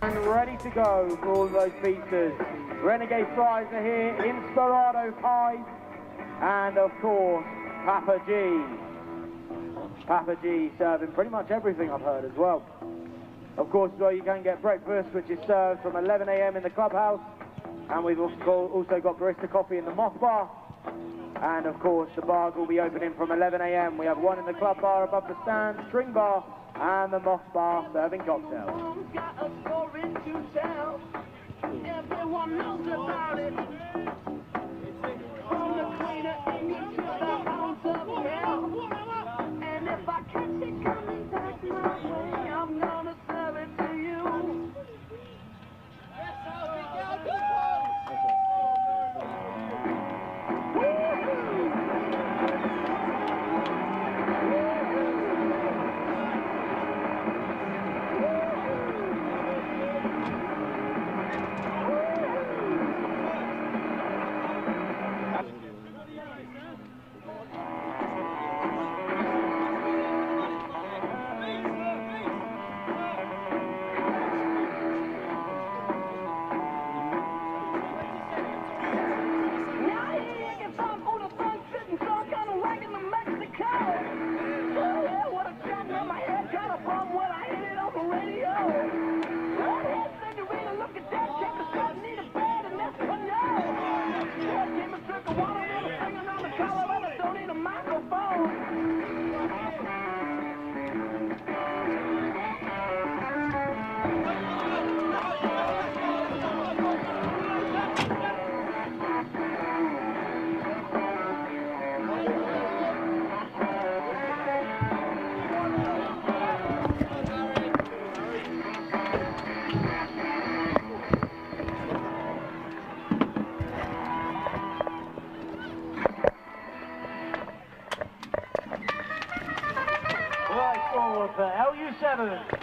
And ready to go for all those beaters. Renegade Fries are here, Inspirado Pies, and of course, Papa G. Papa G serving pretty much everything I've heard as well. Of course, as well, you can get breakfast, which is served from 11 AM in the clubhouse. And we've also got barista coffee in the moth bar. And of course, the bars will be opening from 11 AM. We have one in the club bar above the stand, string bar, and the moth bar serving cocktails. Got a story to tell. Everyone knows about it. From the Queen of England to the hounds of hell. And if I catch it coming back my way, I'm gonna serve it to you. That's how we go, For LU7.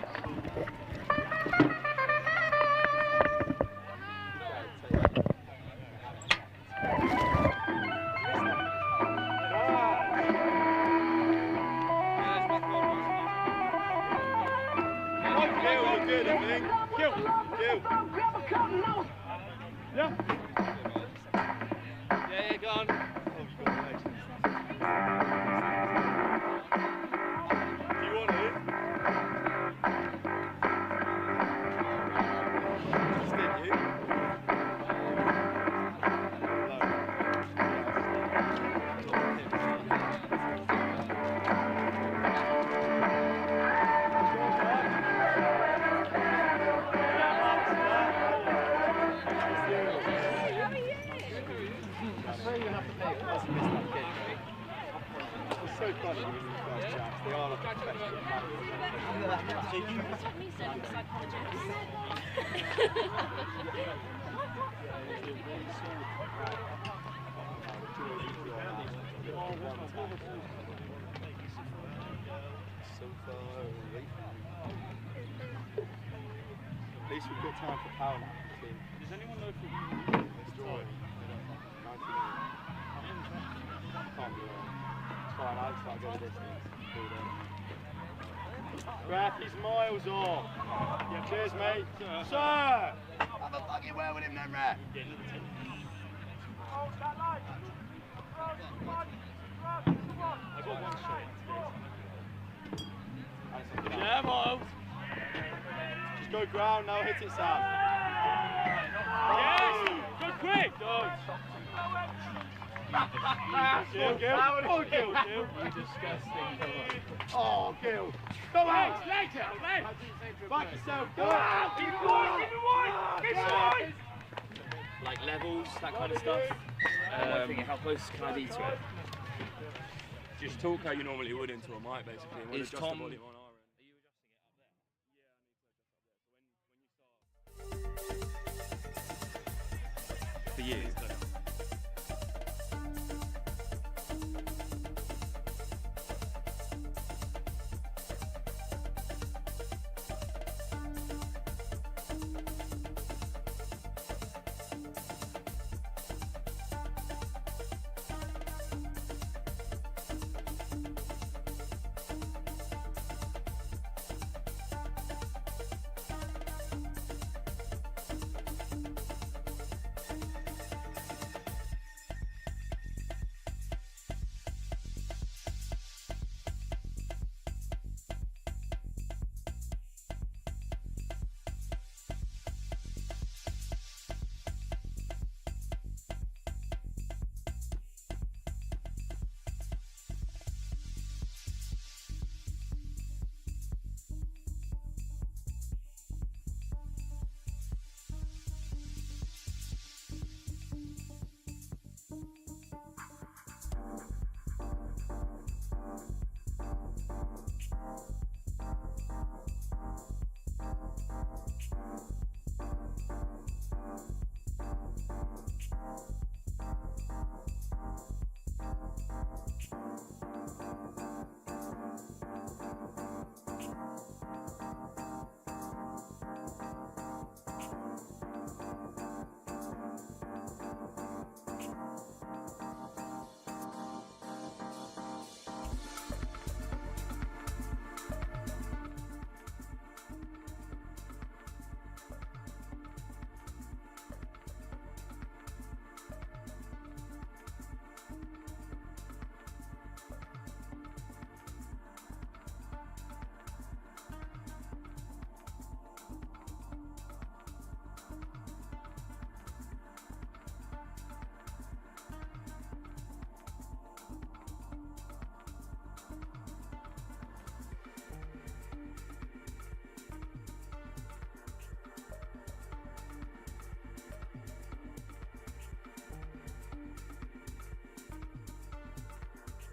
At least we've got time for power now. Does anyone know if we can destroy? Can't do that. It's fine, I'll start going distance. Graf, he's miles off. Yeah, cheers, mate. Sir! Have a fucking word with him then, Raf. I got one shot. Yeah, Miles. Just go ground now, hit it, Sam. Yes! Go quick! Dodge! Gil. Gil. Gil. You disgusting killer. Oh, Gil. Go out! Later! Back yourself! Go out! Keep it wide! Keep it wide! Like levels, that kind of stuff. I'm thinking, how close can I be to it? Just talk how you normally would into a mic, basically. We'll adjust the volume on our end. For years, though.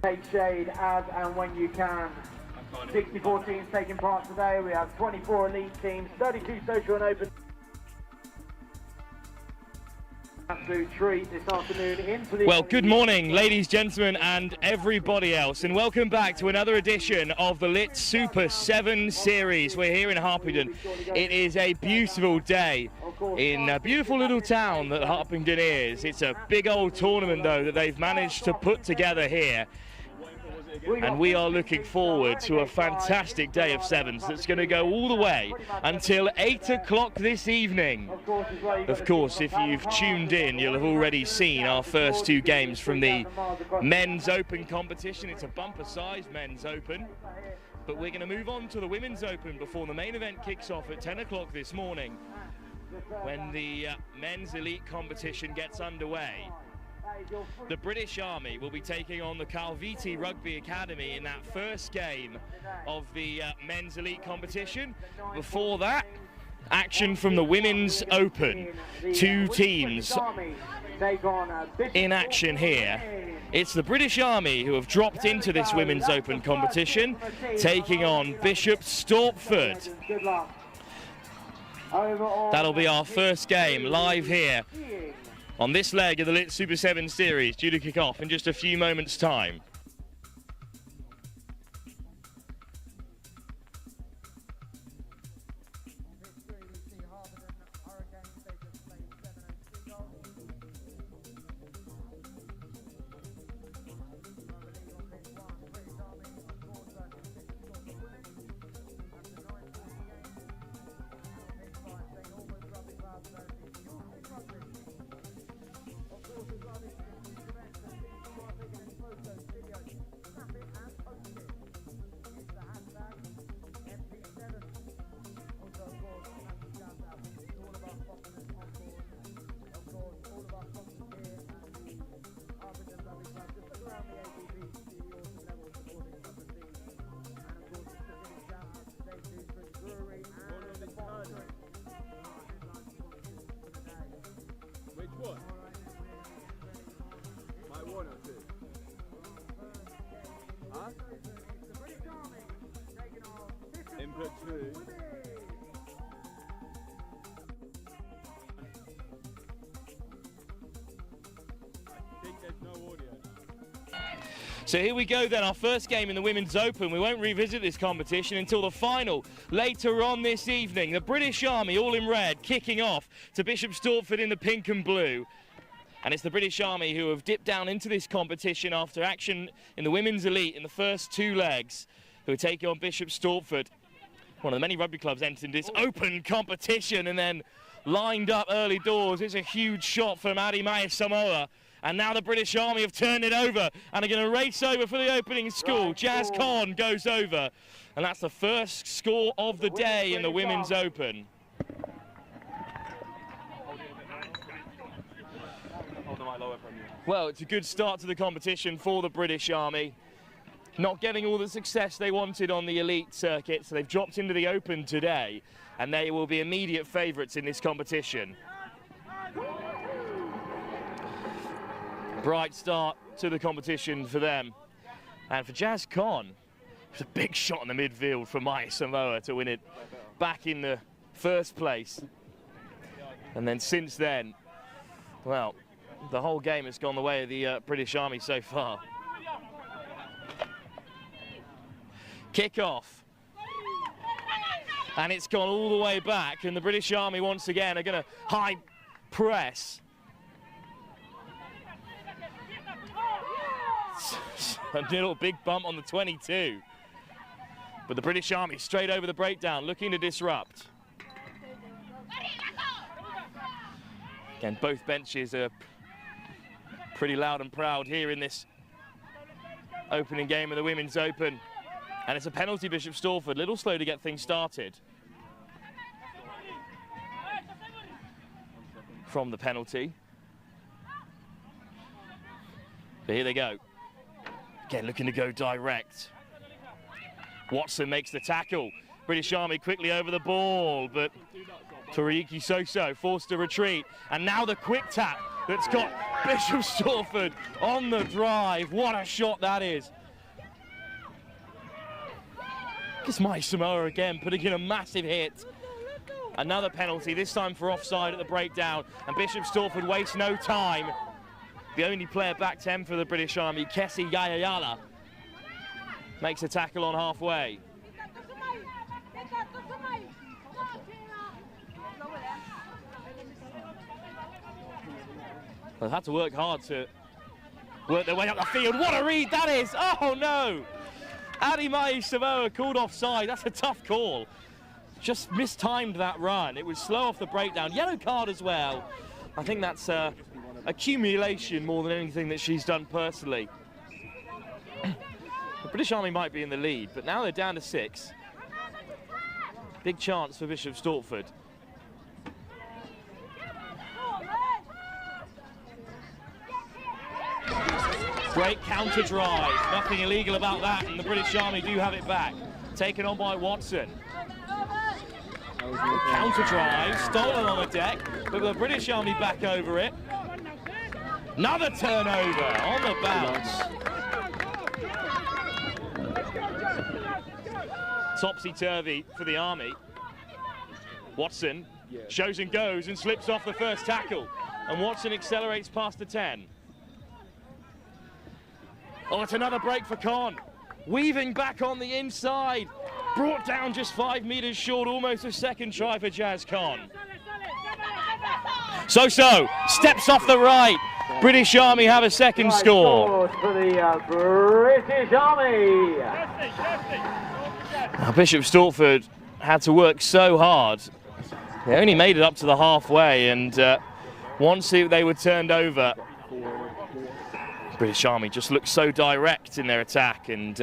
Take shade as and when you can. 64 teams taking part today. We have 24 elite teams, 32 social and open. Absolute treat this afternoon into the... Well, good morning, ladies, gentlemen, and everybody else, and welcome back to another edition of the Lit Super 7 series. We're here in Harpenden. It is a beautiful day in a beautiful little town that Harpenden is. It's a big old tournament, though, that they've managed to put together here. And we are looking forward to a fantastic day of sevens that's going to go all the way until 8 o'clock this evening. Of course, if you've tuned in, you'll have already seen our first two games from the men's open competition. It's a bumper-sized men's open. But we're going to move on to the women's open before the main event kicks off at 10 o'clock this morning, when the men's elite competition gets underway. The British Army will be taking on the Kaiviti Rugby Academy in that first game of the men's elite competition. Before that, action from the Women's Open. Two teams in action here. It's the British Army who have dropped into this Women's Open competition, taking on Bishop Stortford. That'll be our first game live here on this leg of the Lit Super 7 series, due to kick off in just a few moments' time. Input 2. I think there's no audio. So here we go then, our first game in the Women's Open. We won't revisit this competition until the final later on this evening. The British Army, all in red, kicking off to Bishop Stortford in the pink and blue. And it's the British Army who have dipped down into this competition after action in the Women's Elite in the first two legs, who are taking on Bishop Stortford. One of the many rugby clubs entered this open competition and then lined up early doors. It's a huge shot from Adimai Samoa. And now the British Army have turned it over and are going to race over for the opening score. Jazz Khan goes over. And that's the first score of the day in the Women's Open. Well, it's a good start to the competition for the British Army. Not getting all the success they wanted on the elite circuit, so they've dropped into the Open today, and they will be immediate favourites in this competition. Bright start to the competition for them. And for Jazz Khan, it's a big shot in the midfield for Mai Samoa to win it back in the first place. And then since then, well, the whole game has gone the way of the British Army so far. Kickoff. And it's gone all the way back, and the British Army once again are going to high press. A little big bump on the 22. But the British Army straight over the breakdown, looking to disrupt. Again, both benches are pretty loud and proud here in this opening game of the Women's Open. And it's a penalty, Bishop Stortford. A little slow to get things started. From the penalty. But here they go. Again, looking to go direct. Watson makes the tackle. British Army quickly over the ball, but Toriki Soso forced to retreat. And now the quick tap that's got Bishop Stortford on the drive. What a shot that is. It's Mai Samoa again, putting in a massive hit. Another penalty, this time for offside at the breakdown. And Bishop Stortford wastes no time. The only player back 10 for the British Army, Kessie Yayayala, makes a tackle on halfway. They've had to work hard to work their way up the field. What a read that is! Oh no! Adi Mai Samoa called offside. That's a tough call. Just mistimed that run. It was slow off the breakdown. Yellow card as well. I think that's accumulation more than anything that she's done personally. The British Army might be in the lead, but now they're down to 6. Big chance for Bishop Stortford. Great counter drive. Nothing illegal about that, and the British Army do have it back. Taken on by Watson. Counter drive, stolen on the deck, but the British Army back over it. Another turnover on the bounce. Topsy-turvy for the Army. Watson shows and goes and slips off the first tackle, and Watson accelerates past the 10. Oh, it's another break for Con. Weaving back on the inside. Brought down just 5 meters short, almost a second try for Jazz Con. Soso steps off the right. British Army have a second score. For the British Army. Now, Bishop Stortford had to work so hard. They only made it up to the halfway, and once they were turned over, British Army just looked so direct in their attack, and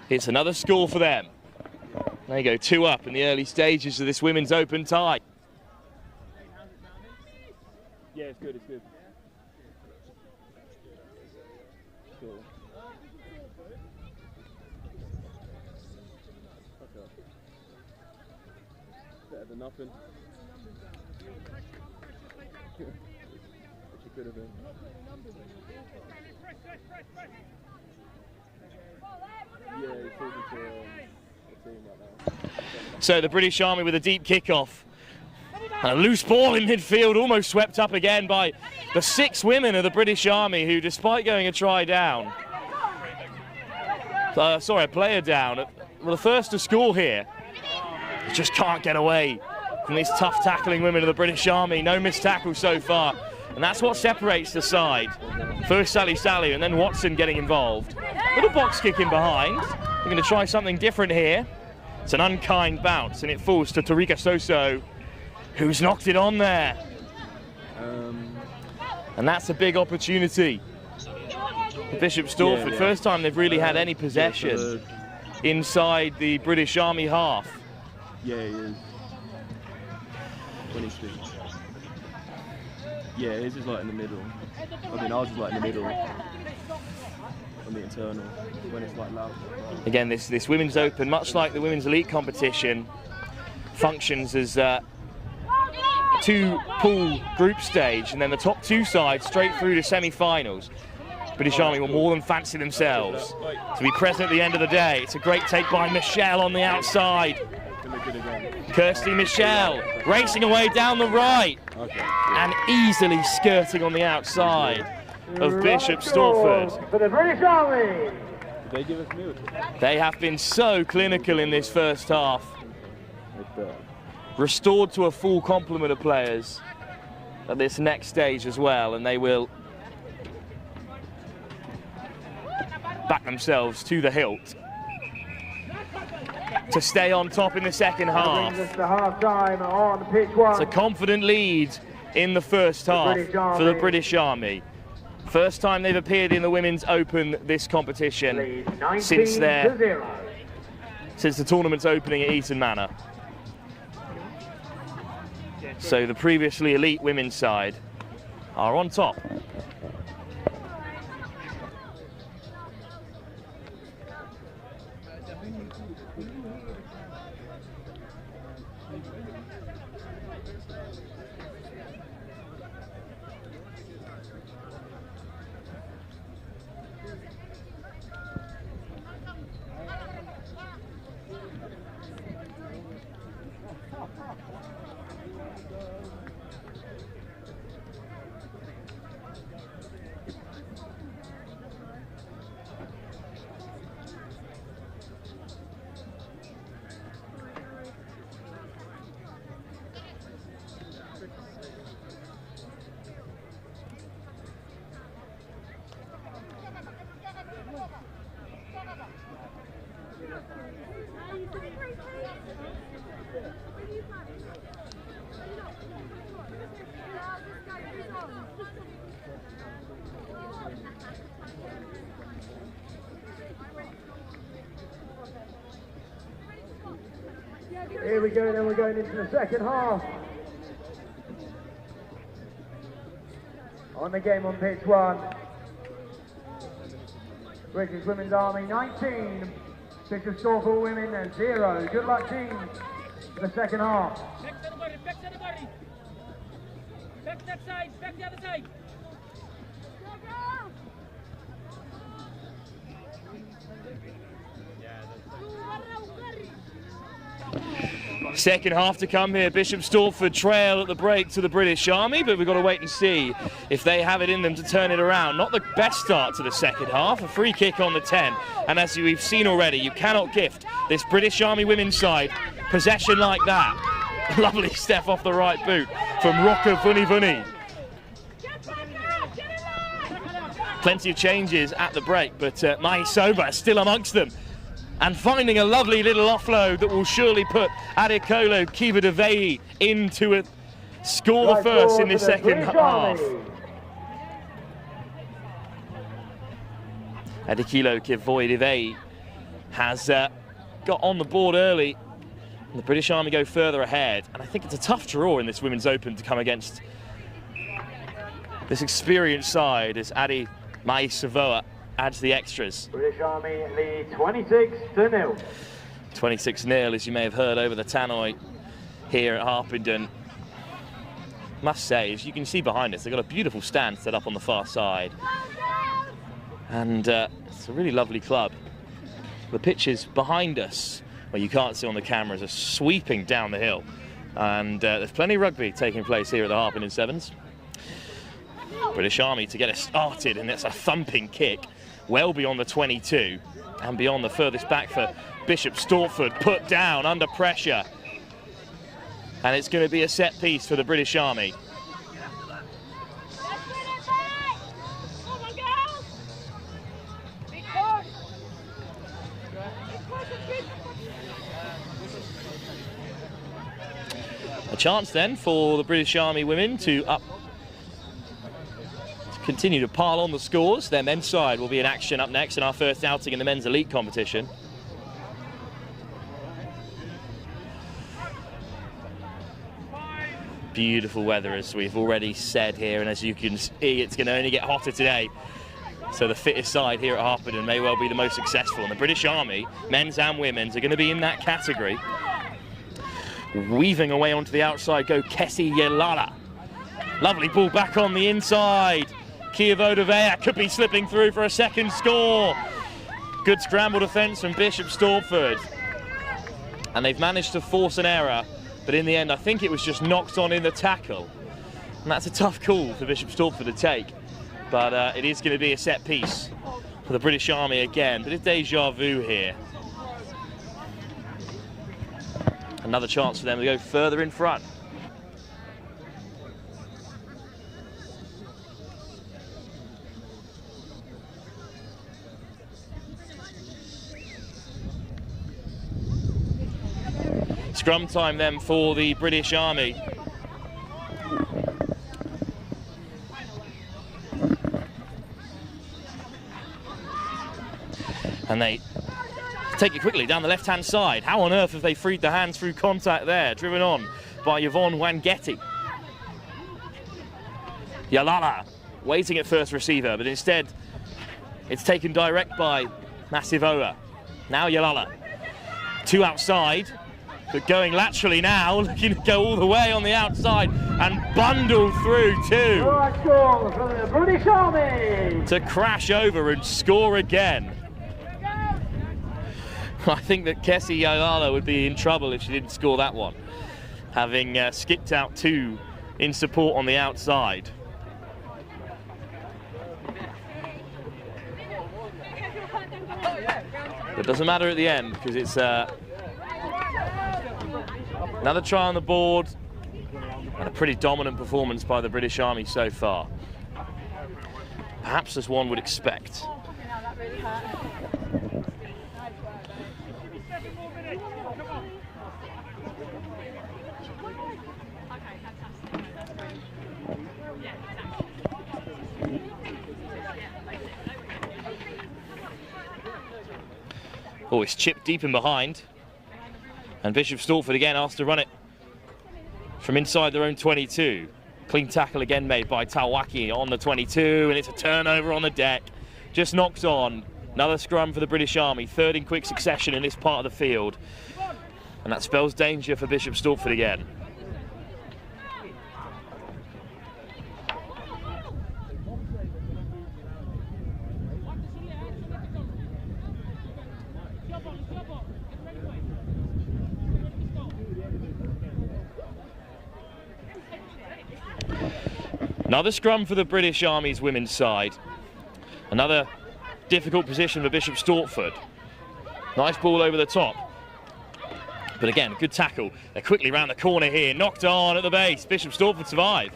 it's another score for them. They go 2 up in the early stages of this Women's Open tie. Yeah, it's good, it's good. Cool. Okay. Better than nothing. Which it could have been. Yeah, he's talking to a team right now. So the British Army with a deep kickoff. And a loose ball in midfield, almost swept up again by the 6 women of the British Army, who, despite going a try down, a player down, well, the first to score here, just can't get away from these tough tackling women of the British Army. No missed tackles so far, and that's what separates the side. First Sally, and then Watson getting involved. Little box kick in behind. We're going to try something different here. It's an unkind bounce, and it falls to Torika Soso, who's knocked it on there. And that's a big opportunity for Bishop Stortford. Yeah. First time they've really had any possession inside the British Army half. Yeah, he is. When he speaks. Yeah, his is like in the middle. I mean, ours is like in the middle. On the internal. When it's like loud. Again, this Women's Open, much like the Women's Elite competition, functions as 2-pool group stage, and then the top 2 sides straight through to semi-finals. British Army will more than fancy themselves to be present at the end of the day. It's a great take by Michelle on the outside. Kirsty Michelle racing away down the right and easily skirting on the outside of Bishop Stortford. For the British Army. Did they give us milk? They have been so clinical in this first half. Restored to a full complement of players at this next stage as well, and they will back themselves to the hilt to stay on top in the second half. Brings us to half-time on pitch 1. It's a confident lead in the first half for the British Army. First time they've appeared in the Women's Open this competition since the tournament's opening at Eton Manor. So the previously elite women's side are on top. Here we go, then we're going into the second half. On the game on pitch 1. British Women's Army 19, Bishop Stortford Women 0. Good luck teams for the second half. Back to the body, back to the body. Back that side, back the other side. Second half to come here. Bishop Stortford trail at the break to the British Army, but we've got to wait and see if they have it in them to turn it around. Not the best start to the second half. A free kick on the 10. And as we've seen already, you cannot gift this British Army women's side possession like that. Lovely step off the right boot from Rakavi. Plenty of changes at the break, but Mai Soba still amongst them. And finding a lovely little offload that will surely put Adekolo Kaiviti into a score the first in this second half. Adekolo Kaiviti has got on the board early. And the British Army go further ahead. And I think it's a tough draw in this Women's Open to come against this experienced side as Adi Mai Savoa adds the extras. British Army lead 26-0. 26-0, as you may have heard over the tannoy here at Harpenden. Must say, as you can see behind us, they've got a beautiful stand set up on the far side. And it's a really lovely club. The pitches behind us, well, you can't see on the cameras, are sweeping down the hill. And there's plenty of rugby taking place here at the Harpenden Sevens. British Army to get us started, and that's a thumping kick. Well beyond the 22 and beyond the furthest back for Bishop Stortford, put down under pressure. And it's going to be a set piece for the British Army. A chance then for the British Army women to continue to pile on the scores. Their men's side will be in action up next in our first outing in the men's elite competition. Beautiful weather, as we've already said here, and as you can see, it's going to only get hotter today. So the fittest side here at Harpenden may well be the most successful, and the British Army, men's and women's, are going to be in that category. Weaving away onto the outside go Kessie Yelala. Lovely ball back on the inside. Kaiviti could be slipping through for a second score. Good scramble defence from Bishop Stortford. And they've managed to force an error, but in the end I think it was just knocked on in the tackle. And that's a tough call for Bishop Stortford to take. But it is going to be a set piece for the British Army again. But it's deja vu here. Another chance for them to go further in front. Scrum time then for the British Army. And they take it quickly down the left-hand side. How on earth have they freed the hands through contact there? Driven on by Yvonne Wangeti. Yalala waiting at first receiver, but instead it's taken direct by Masivoa. Now Yalala. Two outside, but going laterally now, looking to go all the way on the outside and bundle through two. Right score from the British Army. To crash over and score again. I think that Kessie Yalala would be in trouble if she didn't score that one, having skipped out two in support on the outside. It doesn't matter at the end because it's another try on the board and a pretty dominant performance by the British Army so far. Perhaps as one would expect. Oh, it's chipped deep in behind. And Bishop Stortford again asked to run it from inside their own 22. Clean tackle again made by Tawaki on the 22, and it's a turnover on the deck. Just knocked on. Another scrum for the British Army, third in quick succession in this part of the field. And that spells danger for Bishop Stortford again. Another scrum for the British Army's women's side. Another difficult position for Bishop Stortford. Nice ball over the top. But again, good tackle. They're quickly round the corner here. Knocked on at the base. Bishop Stortford survive.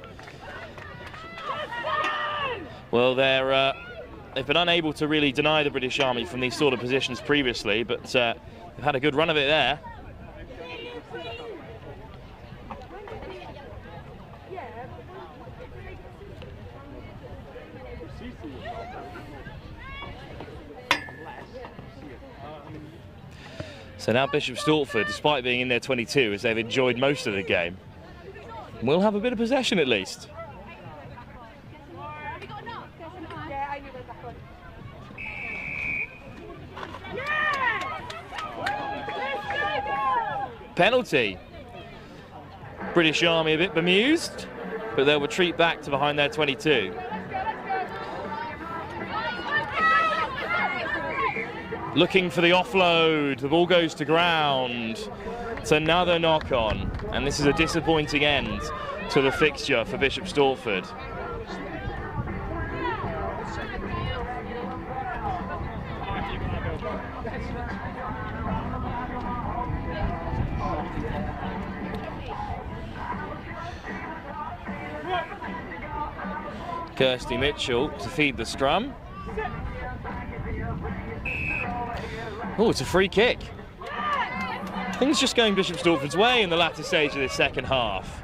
Well, they've been unable to really deny the British Army from these sort of positions previously, but they've had a good run of it there. So now Bishop Stortford, despite being in their 22, as they've enjoyed most of the game, will have a bit of possession at least. Penalty. British Army a bit bemused, but they'll retreat back to behind their 22. Looking for the offload, the ball goes to ground. It's another knock-on, and this is a disappointing end to the fixture for Bishop Stortford. Kirsty Mitchell to feed the scrum. Oh, it's a free kick. Things just going Bishop Stortford's way in the latter stage of this second half.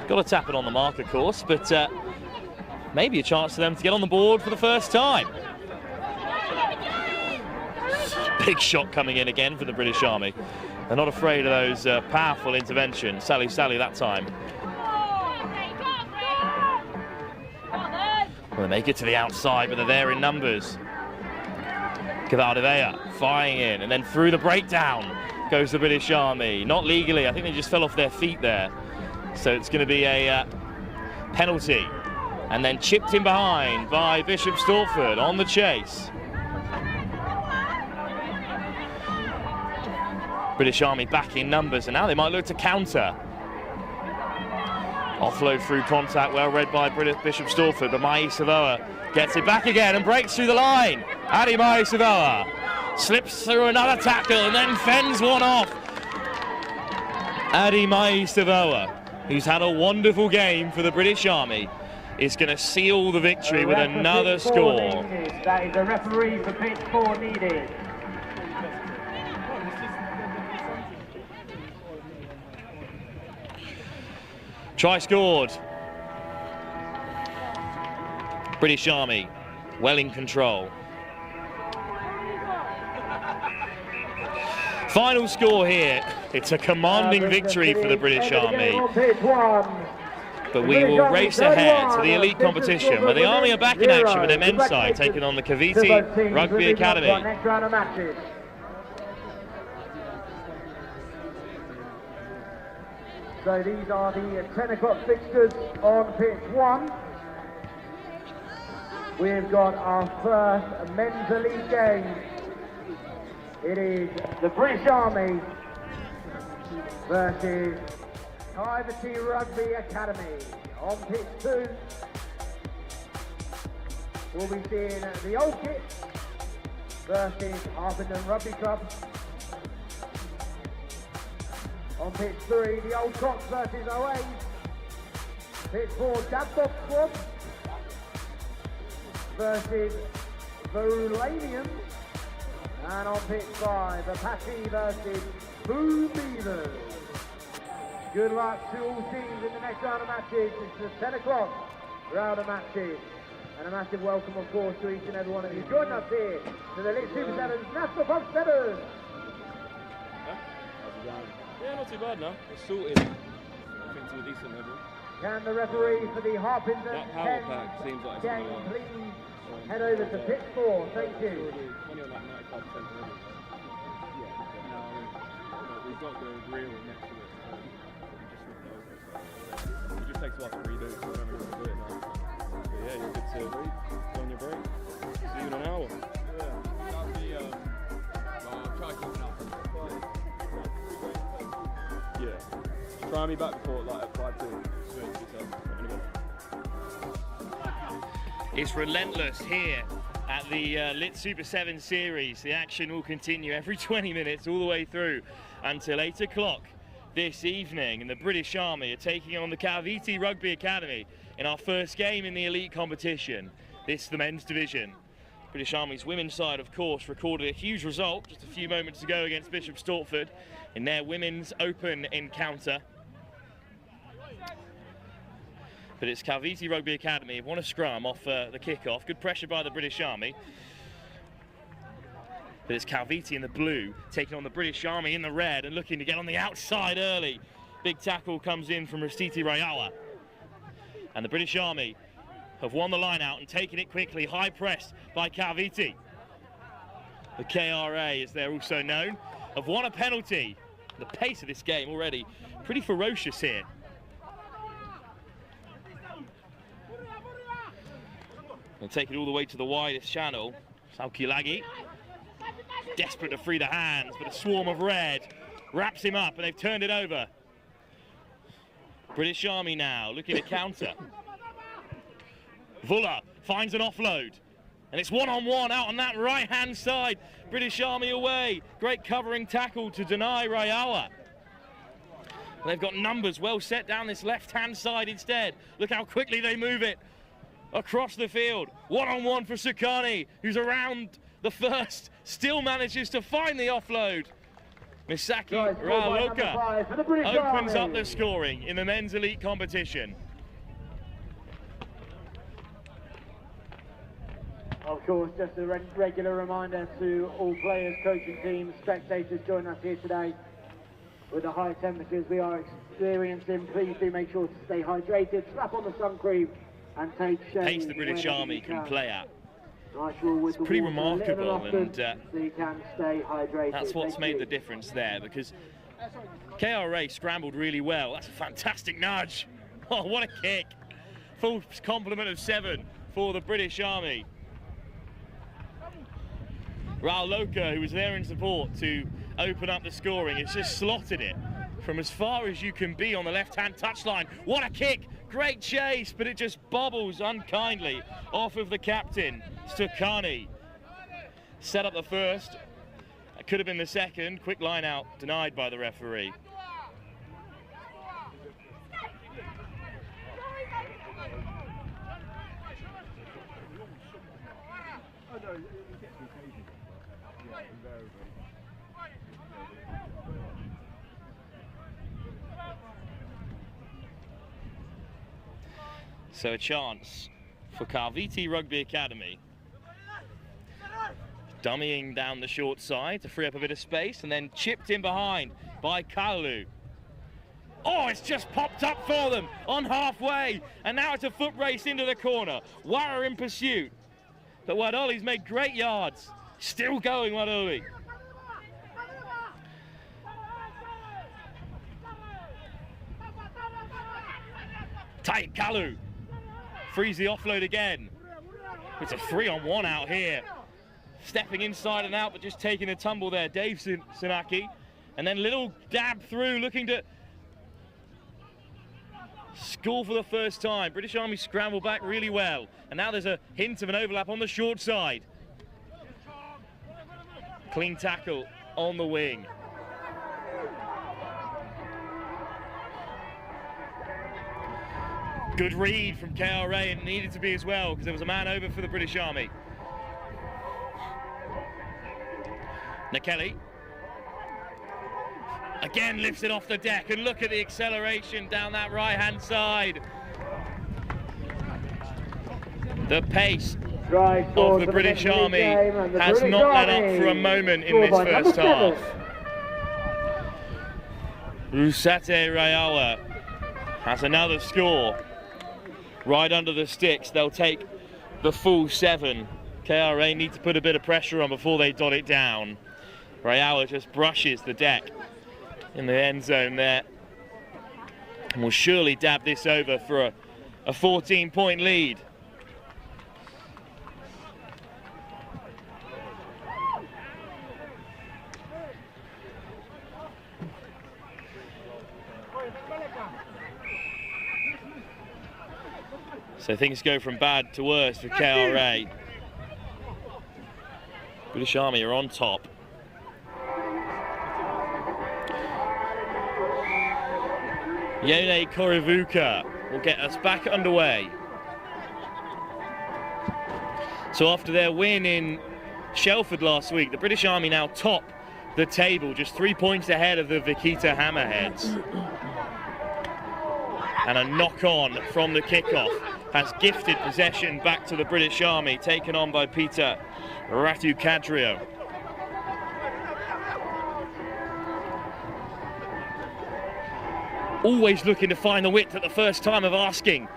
Got to tap it on the mark, of course, but maybe a chance for them to get on the board for the first time. Big shot coming in again for the British Army. They're not afraid of those powerful interventions. Sally that time. Well, they make it to the outside, but they're there in numbers. Kaiviti firing in, and then through the breakdown goes the British Army. Not legally, I think they just fell off their feet there. So it's going to be a penalty. And then chipped in behind by Bishop Stortford on the chase. British Army back in numbers, and now they might look to counter. Offload through contact, well read by Bishop Stortford, but Mai Savoa gets it back again and breaks through the line. Adi Mai Savoa slips through another tackle and then fends one off. Adi Mai Savoa, who's had a wonderful game for the British Army, is going to seal the victory with another score. That is a referee for pitch 4 needed. Try scored. British Army well in control. Final score here. It's a commanding victory for the British Army. But we will race ahead to the elite competition where the Army are back in action with their men's side taking on the Kaiviti Rugby Academy. So these are the 10 o'clock fixtures on pitch 1. We've got our first men's elite game. It is the British Army versus Kaiviti Rugby Academy. On pitch 2, we'll be seeing the Old Kits versus Harpenden Rugby Club. On pitch 3, the Old Cox versus OAs. Pitch 4, Dabbox Squad versus Verulanians. And on pitch 5, Apache versus Boo Beavers. Good luck to all teams in the next round of matches. It's the 10 o'clock round of matches. And a massive welcome, of course, to each and every one of you joining us here to the Lit Super Sevens National Fox Sevens. Yeah, not too bad now. It's sorted, I think, to a decent level. Can the referee for the Harpenden That power pack seems like it's game going to work. please head over to pit 4? Thank you. Only on like 95% already. Yeah, we've got the reel next to it. So it just takes a while to redo, so I don't really want to do it now. But yeah, you're good to go on your break. See you in an hour. Yeah. Try me back before like at 5-2. It's relentless here at the Lit Super 7 series. The action will continue every 20 minutes all the way through until 8 o'clock this evening. And the British Army are taking on the Kaiviti Rugby Academy in our first game in the elite competition. This is the men's division. British Army's women's side, of course, recorded a huge result just a few moments ago against Bishop Stortford in their women's open encounter. But it's Kaiviti Rugby Academy have won a scrum off the kickoff. Good pressure by the British Army. But it's Kaiviti in the blue taking on the British Army in the red and looking to get on the outside early. Big tackle comes in from Rewa. And the British Army have won the line out and taken it quickly. High press by Kaiviti. The KRA, as they're also known, have won a penalty. The pace of this game already pretty ferocious here. They'll take it all the way to the widest channel. Saukilagi, desperate to free the hands, but a swarm of red wraps him up and they've turned it over. British Army now looking to counter. Vulla finds an offload and it's one-on-one out on that right-hand side. British Army away. Great covering tackle to deny Rewa. They've got numbers well set down this left-hand side instead. Look how quickly they move it across the field. One-on-one for Sukani, who's around the first, still manages to find the offload. Misaki Rauloka opens up the scoring in the men's elite competition. Of course, just a regular reminder to all players, coaching teams, spectators joining us here today. With the high temperatures we are experiencing, please do make sure to stay hydrated, slap on the sun cream and take shade. Pace the British Army can play at. It's pretty remarkable, and so you can stay hydrated. That's what's made the difference there, because KRA scrambled really well. That's a fantastic nudge. Oh, what a kick. Full complement of 7 for the British Army. Rauloka, who was there in support to open up the scoring, has just slotted it from as far as you can be on the left-hand touchline. What a kick! Great chase, but it just bobbles unkindly off of the captain, Stukani. Set up the first. That could have been the second. Quick line out, denied by the referee. So a chance for Kaiviti Rugby Academy. Dummying down the short side to free up a bit of space and then chipped in behind by Kaulu. Oh, it's just popped up for them on halfway. And now it's a foot race into the corner. Wara in pursuit. But Wadoli's made great yards. Still going, Wadoli. Tight Kalu. Frees the offload again. It's a 3-on-1 out here. Stepping inside and out, but just taking a tumble there. Dave Sunaki. And then little dab through, looking to score for the first time. British Army scramble back really well. And now there's a hint of an overlap on the short side. Clean tackle on the wing. Good read from KRA, and needed to be as well, because there was a man over for the British Army. Nakeli again lifts it off the deck, and look at the acceleration down that right-hand side. The pace of the British Army has not let up for a moment in this first half. Rusate Rewa has another score. Right under the sticks, they'll take the full 7. KRA need to put a bit of pressure on before they dot it down. Rewa just brushes the deck in the end zone there. And will surely dab this over for a 14-point lead. So things go from bad to worse for KRA. British Army are on top. Yele Korivuka will get us back underway. So after their win in Shelford last week, the British Army now top the table, just 3 points ahead of the Vaquita Hammerheads. And a knock-on from the kickoff has gifted possession back to the British Army, taken on by Peter Ratukadrio. Always looking to find the width at the first time of asking.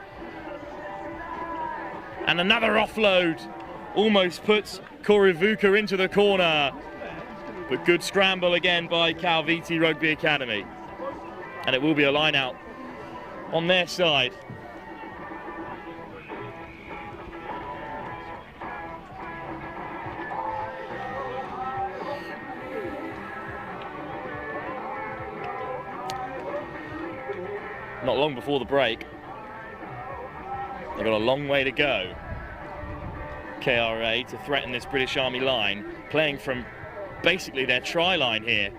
And another offload almost puts Korivuka into the corner. But good scramble again by Kaiviti Rugby Academy. And it will be a line out on their side. Not long before the break. They've got a long way to go. KRA to threaten this British Army line, playing from basically their try line here.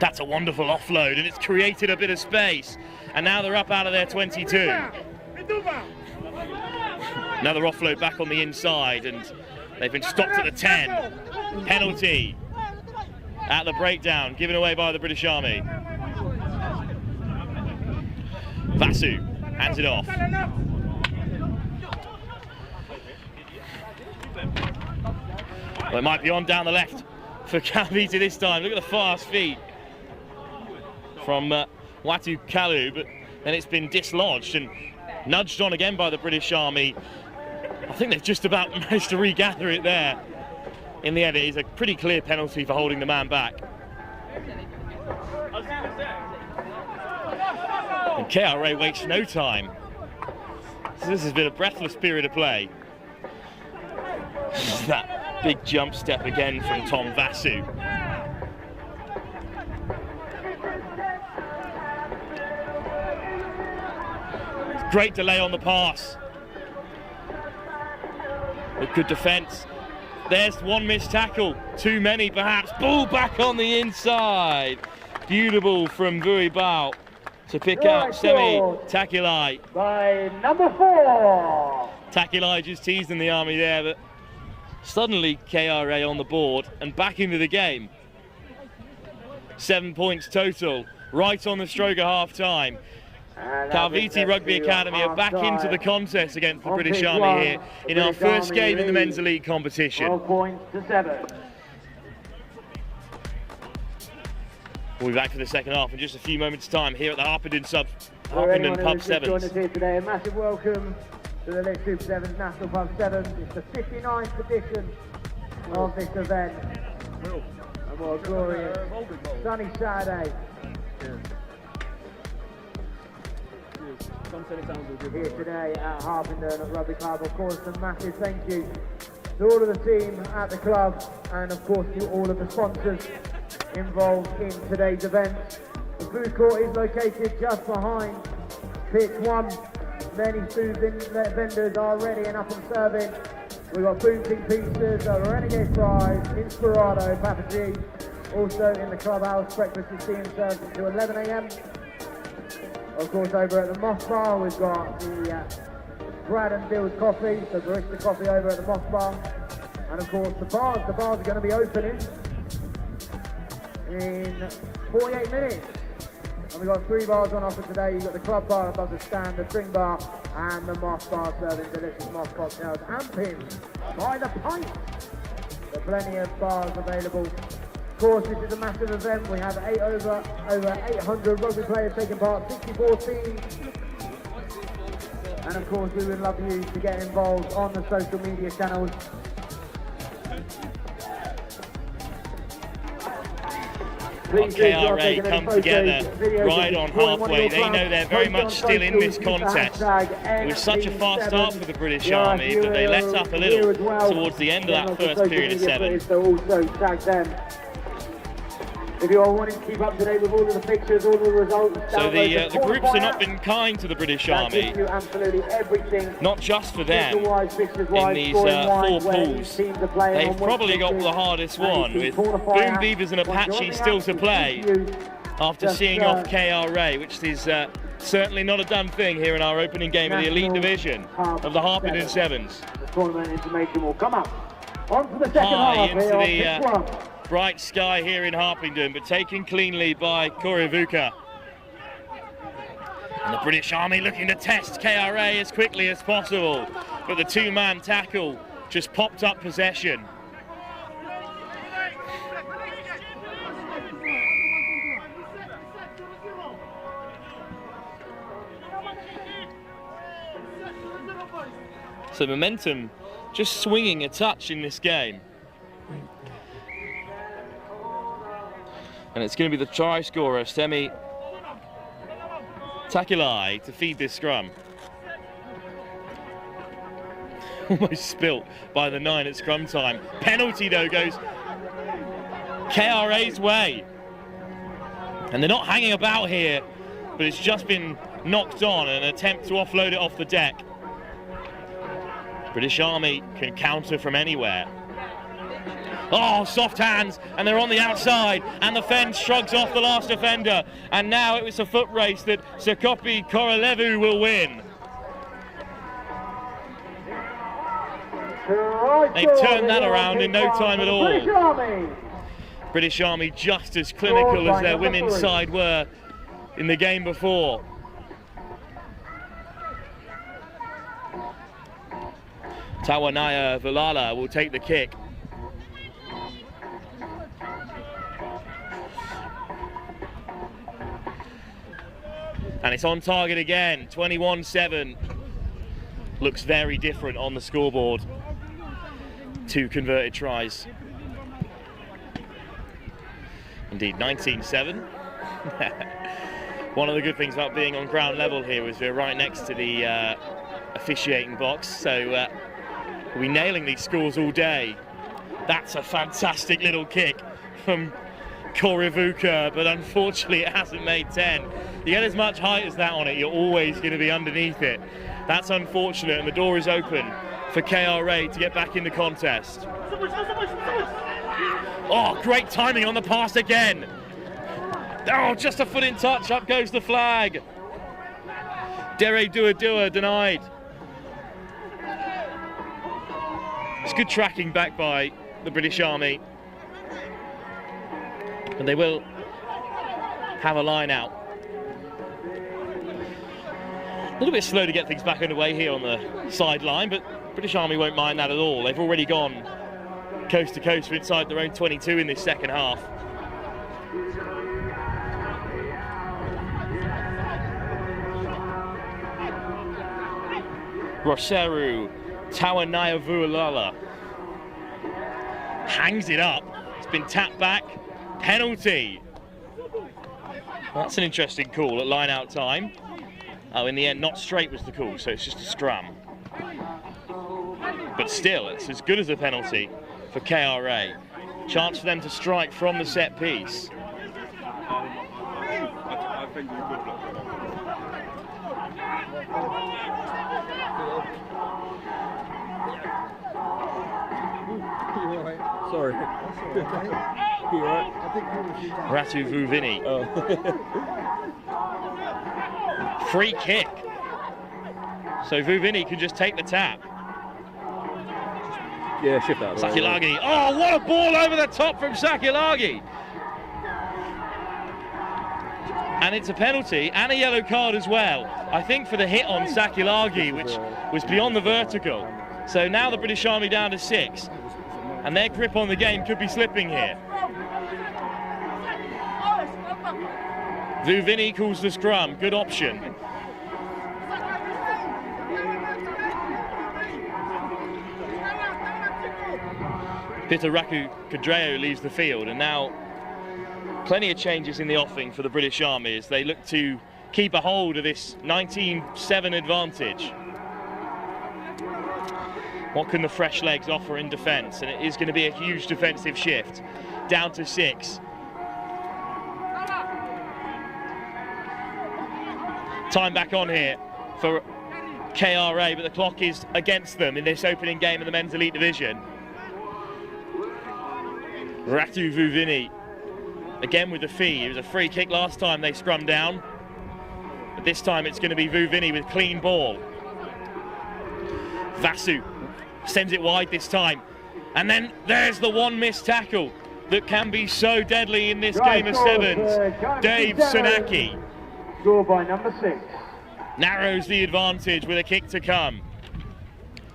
That's a wonderful offload, and it's created a bit of space. And now they're up out of their 22. Another offload back on the inside, and they've been stopped at the 10. Penalty at the breakdown, given away by the British Army. Vasu hands it off. Well, it might be on down the left for Kaiviti this time. Look at the fast feet from Watu Kalu, but then it's been dislodged and nudged on again by the British Army. I think they've just about managed to regather it there. In the end, it is a pretty clear penalty for holding the man back. And KRA wastes no time. So this has been a breathless period of play. That big jump step again from Tom Vasu. Great delay on the pass. With good defence. There's one missed tackle. Too many perhaps. Ball back on the inside. Beautiful from Vui Bao to pick out Semi Takilai. By number 4. Takilai just teasing the Army there, but suddenly KRA on the board and back into the game. 7 points total, right on the stroke of half time. Kaiviti Rugby Academy are back into the contest against the British Army here in our first game in the men's elite competition. 12 points to 7. We'll be back for the second half in just a few moments' time here at the Harpenden Pub 7. Join us here today. A massive welcome to the Lit Super 7's National Pub 7. It's the 59th edition of this event. And what a glorious sunny Saturday. Here today at Harpenden Rugby Club. Of course, a massive thank you to all of the team at the club and of course to all of the sponsors involved in today's event. The food court is located just behind pitch 1. Many food vendors are ready and up and serving. We've got booming pizzas, renegade fries, Inspirado, Papa G. Also in the clubhouse, breakfast is being served until 11 AM. Of course, over at the Moss Bar, we've got the Brad and Bill's coffee, so barista coffee over at the Moss Bar. And of course, the bars are going to be opening in 48 minutes. And we've got 3 bars on offer today. You've got the club bar above the stand, the string bar, and the Moss Bar serving delicious Moss cocktails and pins by the pint. There are plenty of bars available. Of course, this is a massive event. We have over 800 rugby players taking part, 64 teams. And of course, we would love you to get involved on the social media channels. KRA come together right on halfway. They know they're very much still in this contest. It was such a fast start for the British Army that they let up a little towards the end of that first period of 7. So also tag them. If you are wanting to keep up to date with all of the pictures, all of the results, so the groups have not been kind to the British Army, not just for them, in these 4 pools. They've probably got the hardest one, with Boom Beavers and Apache still to play after seeing off KRA, which is certainly not a done thing here in our opening game of the Elite Division of the Harpenden Sevens. The tournament information will come up. On to the second half into the bright sky here in Harpenden, but taken cleanly by Kaiviti. And the British Army looking to test KRA as quickly as possible, but the 2-man tackle just popped up possession. So momentum just swinging a touch in this game. And it's going to be the try scorer, Semi Takilai, to feed this scrum. Almost spilt by the 9 at scrum time. Penalty though goes KRA's way. And they're not hanging about here, but it's just been knocked on, an attempt to offload it off the deck. British Army can counter from anywhere. Oh, soft hands, and they're on the outside, and the fence shrugs off the last defender, and now it was a foot race that Sekopi Korolevu will win. They've turned that around in no time at all. British Army just as clinical as their women's side were in the game before. Tawanaya Vilala will take the kick. And it's on target again, 21-7. Looks very different on the scoreboard. 2 converted tries. Indeed, 19-7. One of the good things about being on ground level here is we're right next to the officiating box, so we'll be nailing these scores all day. That's a fantastic little kick from Kaiviti, but unfortunately it hasn't made 10. You get as much height as that on it, you're always going to be underneath it. That's unfortunate, and the door is open for KRA to get back in the contest. Oh, great timing on the pass again. Oh, just a foot in touch, up goes the flag. Dere Dua denied. It's good tracking back by the British Army. And they will have a line out. A little bit slow to get things back underway here on the sideline, but British Army won't mind that at all. They've already gone coast to coast for inside their own 22 in this second half. Roseru Tawanaya hangs it up. It's been tapped back. Penalty. That's an interesting call at line out time. Oh, in the end, not straight was the call, so it's just a scrum. But still, it's as good as a penalty for KRA. Chance for them to strike from the set piece. Sorry. Ratu Vuvini. Free kick. So Vuvini can just take the tap. Yeah, shift that. Sakilagi. Oh, what a ball over the top from Sakilagi. And it's a penalty and a yellow card as well. I think for the hit on Sakilagi, which was beyond the vertical. So now the British Army down to 6. And their grip on the game could be slipping here. Vuvini calls the scrum, good option. Peter Raku-Kadreo leaves the field, and now plenty of changes in the offing for the British Army as they look to keep a hold of this 19-7 advantage. What can the fresh legs offer in defence? And it is going to be a huge defensive shift, down to 6. Time back on here for KRA, but the clock is against them in this opening game of the Men's Elite Division. Ratu Vuvini, again with the fee. It was a free kick last time they scrummed down. But this time it's going to be Vuvini with clean ball. Vasu sends it wide this time. And then there's the one missed tackle that can be so deadly in this game of sevens. Dave Tsunami. Score by number 6. Narrows the advantage with a kick to come.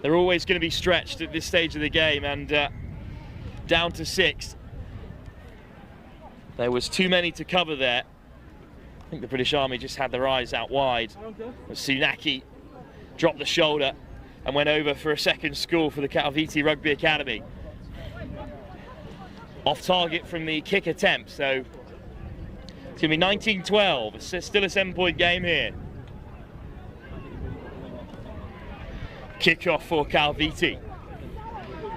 They're always going to be stretched at this stage of the game, and down to 6. There was too many to cover there. I think the British Army just had their eyes out wide. Tsunami dropped the shoulder and went over for a second score for the Kaiviti Rugby Academy. Off target from the kick attempt, so it's going to be 19-12. It's still a 7-point game here. Kickoff for Kaiviti.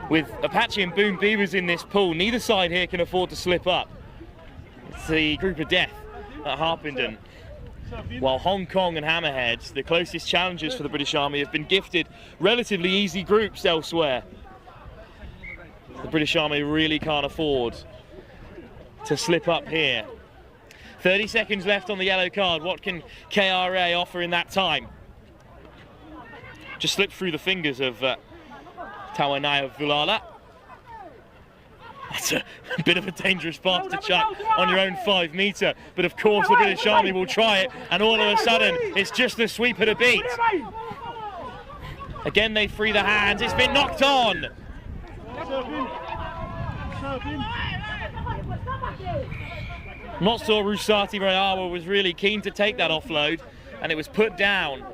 With Apache and Boom Beavers in this pool, neither side here can afford to slip up. It's the group of death at Harpenden. While Hong Kong and Hammerheads, the closest challengers for the British Army, have been gifted relatively easy groups elsewhere. The British Army really can't afford to slip up here. 30 seconds left on the yellow card. What can KRA offer in that time? Just slipped through the fingers of Tawanaya Vulala. That's a bit of a dangerous pass to chuck on your own 5 metre, but of course the British Army will try it, and all of a sudden it's just the sweep of the beat. Again they free the hands, it's been knocked on. Not sure Rusati Rewa was really keen to take that offload, and it was put down.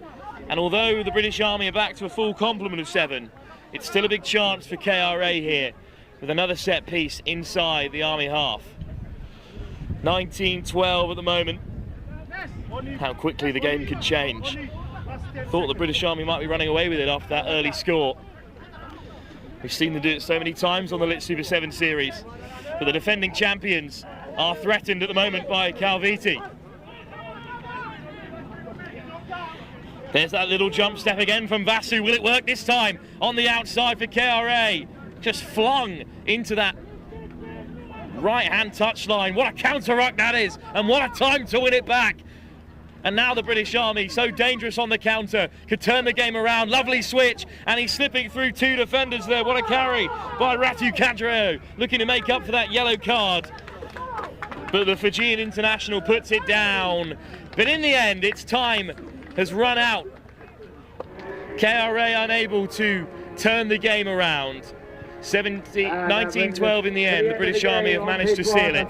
And although the British Army are back to a full complement of 7, it's still a big chance for KRA here with another set piece inside the Army half. 19-12 at the moment. How quickly the game can change. Thought the British Army might be running away with it after that early score. We've seen them do it so many times on the Lit Super 7 series. But the defending champions are threatened at the moment by Kaiviti. There's that little jump step again from Vasu. Will it work this time? On the outside for KRA. Just flung into that right-hand touchline. What a counter-ruck that is, and what a time to win it back. And now the British Army, so dangerous on the counter, could turn the game around. Lovely switch, and he's slipping through 2 defenders there. What a carry by Ratu Kadreo, looking to make up for that yellow card. But the Fijian international puts it down. But in the end, its time has run out. KRA unable to turn the game around. 19-12 in the end. The British Army have managed to seal it.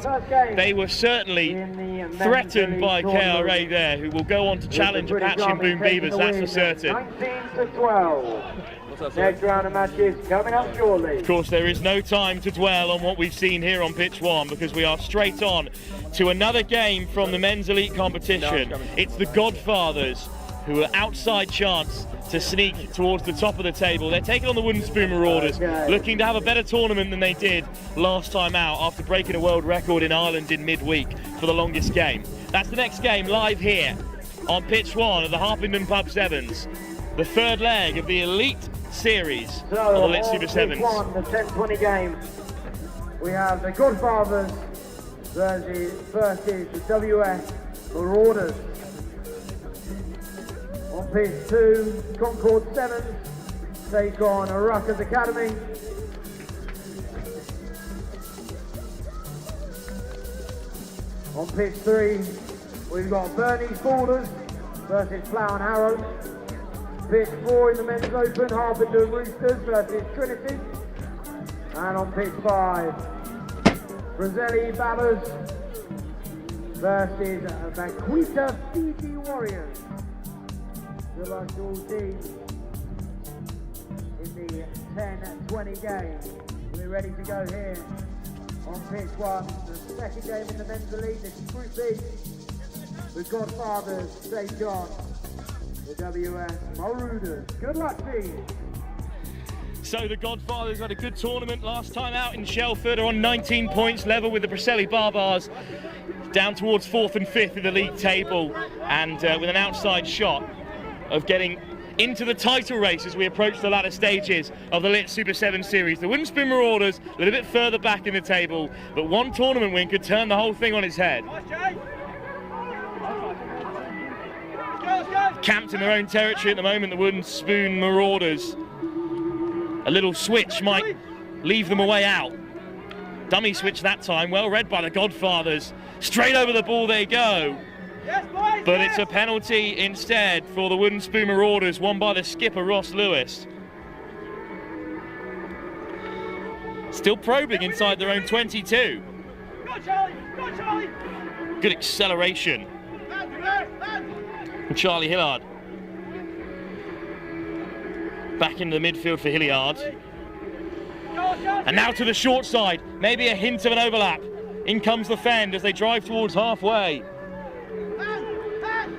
They were certainly threatened by KRA there, who will go on to challenge Apache and Boom Beavers, that's for certain. 19-12. Next round of matches coming up shortly. Of course, there is no time to dwell on what we've seen here on pitch 1, because we are straight on to another game from the men's elite competition. It's the Godfathers, who are outside chance to sneak towards the top of the table. They're taking on the Wooden Spoon Marauders, looking to have a better tournament than they did last time out after breaking a world record in Ireland in midweek for the longest game. That's the next game live here on pitch 1 of the Harpenden Pub Sevens, the 3rd leg of the elite series of the Lit Super Sevens. The 10-20 game. We have the Godfathers versus the WS Marauders. On pitch 2, Concord Sevens take on Rucker's Academy. On pitch 3, we've got Burney's Borders versus Plough and Arrows. Pitch 4 in the men's open, Harpenden Roosters versus Trinity. And on pitch 5, Preseli Beavers versus Vaquita Fiji Warriors. Good luck to all teams in the 10-20 game. We're ready to go here on pitch 1. The second game in the men's elite. This is Group B. The Godfathers take on the WS Marauders. Good luck, team. So the Godfathers had a good tournament last time out in Shelford, are on 19 points, level with the Preseli Barbars, down towards 4th and 5th in the league table, and with an outside shot of getting into the title race as we approach the latter stages of the Lit Super 7 Series. The Wooden Spoon Marauders a little bit further back in the table, but one tournament win could turn the whole thing on its head. Camped in their own territory at the moment, the Wooden Spoon Marauders. A little switch might leave them a way out. Dummy switch that time, well read by the Godfathers. Straight over the ball they go. Yes, boys, But it's a penalty instead for the Wooden Spoon Marauders, won by the skipper Ross Lewis. Still probing inside their own 22. Go, Charlie! Go, Charlie! Good acceleration from Charlie Hillard. Back into the midfield for Hilliard. And now to the short side, maybe a hint of an overlap. In comes the Fend as they drive towards halfway.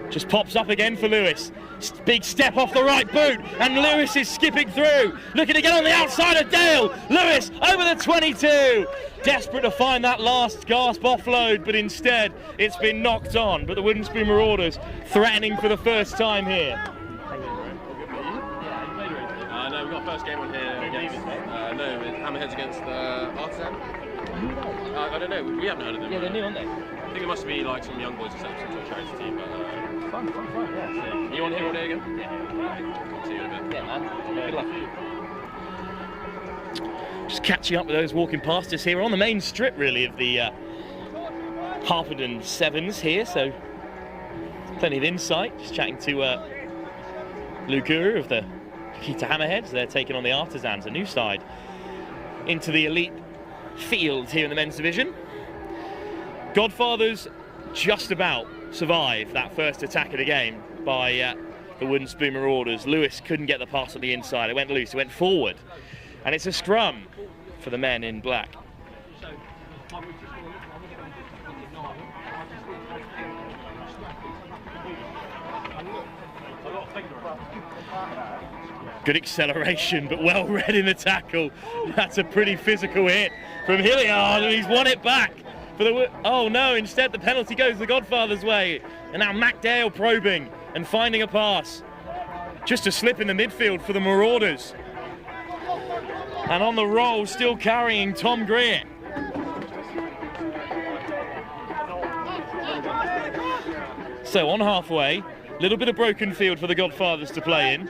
Just pops up again for Lewis. Big step off the right boot, and Lewis is skipping through. Looking to get on the outside of Dale. Lewis over the 22. Desperate to find that last gasp offload, but instead it's been knocked on. But the Wooden Spoon Marauders threatening for the first time here. No, we've got first game on here against, no, with Hammerheads against Artisans. I don't know, we haven't heard of them. Yeah, they're new, aren't they? I think it must be like some young boys or something, some charity team, but... Fun, yeah. You on here all day again? Yeah. I'll see you in a bit. Yeah, man. Good luck. Just catching up with those walking past us here. We're on the main strip, really, of the Harpenden Sevens here, so plenty of insight. Just chatting to Lou Guru of the Vaquita Hammerheads. They're taking on the Artisans, a new side, into the elite field here in the men's division. Godfathers just about survived that first attack of the game by the Wooden Spoon Marauders. Lewis couldn't get the pass on the inside. It went loose, it went forward. And it's a scrum for the men in black. Good acceleration, but well read in the tackle. That's a pretty physical hit from Hilliard, and he's won it back. Oh no, instead the penalty goes the Godfather's way. And now MacDale probing and finding a pass. Just a slip in the midfield for the Marauders. And on the roll, still carrying Tom Greer. So on halfway, little bit of broken field for the Godfathers to play in.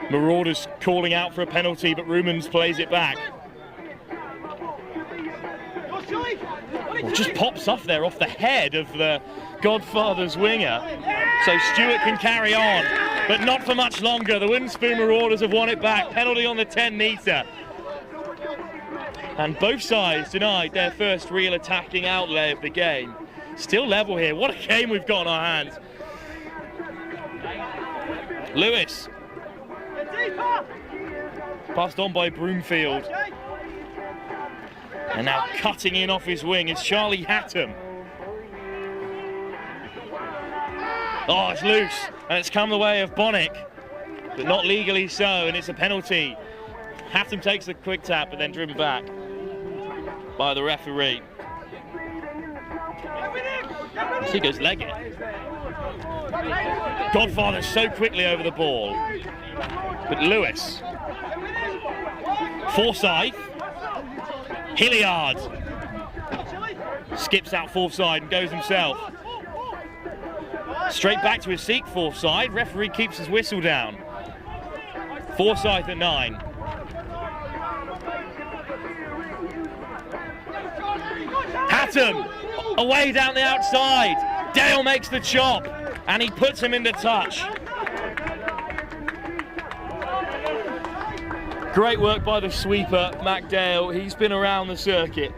Marauders calling out for a penalty, but Rumans plays it back. Well, just pops off there off the head of the Godfather's winger. So Stewart can carry on, but not for much longer. The Wooden Spoon Marauders have won it back. Penalty on the 10-metre. And both sides denied their first real attacking outlay of the game. Still level here. What a game we've got on our hands. Lewis. Passed on by Broomfield. And now cutting in off his wing is Charlie Hatton. Oh, it's loose, and it's come the way of Bonnick, but not legally so, and it's a penalty. Hatton takes the quick tap, but then driven back by the referee. He goes legging. Godfather so quickly over the ball, but Lewis. Forsyth. Hilliard skips out Forsyth and goes himself. Straight back to his seat, Forsyth. Referee keeps his whistle down. Forsyth at 9. Hatton away down the outside. Dale makes the chop and he puts him into touch. Great work by the sweeper, MacDale. He's been around the circuit.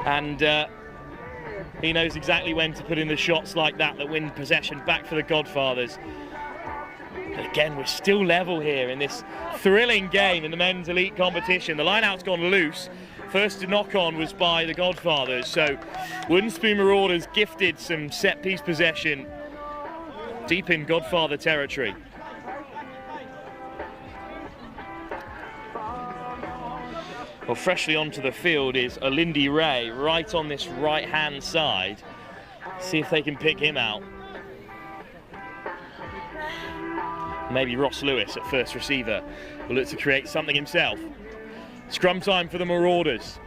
And he knows exactly when to put in the shots like that win possession back for the Godfathers. But again, we're still level here in this thrilling game in the men's elite competition. The line-out's gone loose. First to knock on was by the Godfathers, so Wooden Spoon Marauders gifted some set-piece possession deep in Godfather territory. Well, freshly onto the field is Olindi Ray, right on this right-hand side. See if they can pick him out. Maybe Ross Lewis at first receiver will look to create something himself. Scrum time for the Marauders.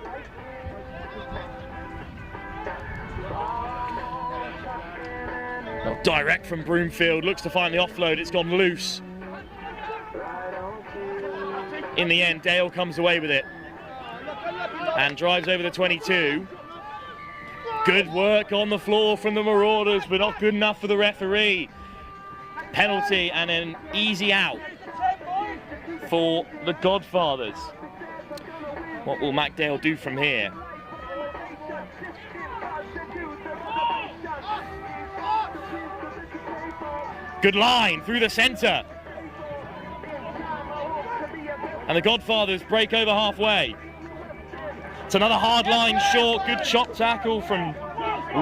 Well, direct from Broomfield, looks to find the offload, it's gone loose. In the end, Dale comes away with it and drives over the 22. Good work on the floor from the Marauders, but not good enough for the referee. Penalty and an easy out for the Godfathers. What will MacDale do from here? Good line through the centre. And the Godfathers break over halfway. It's another hard line short. Good chop tackle from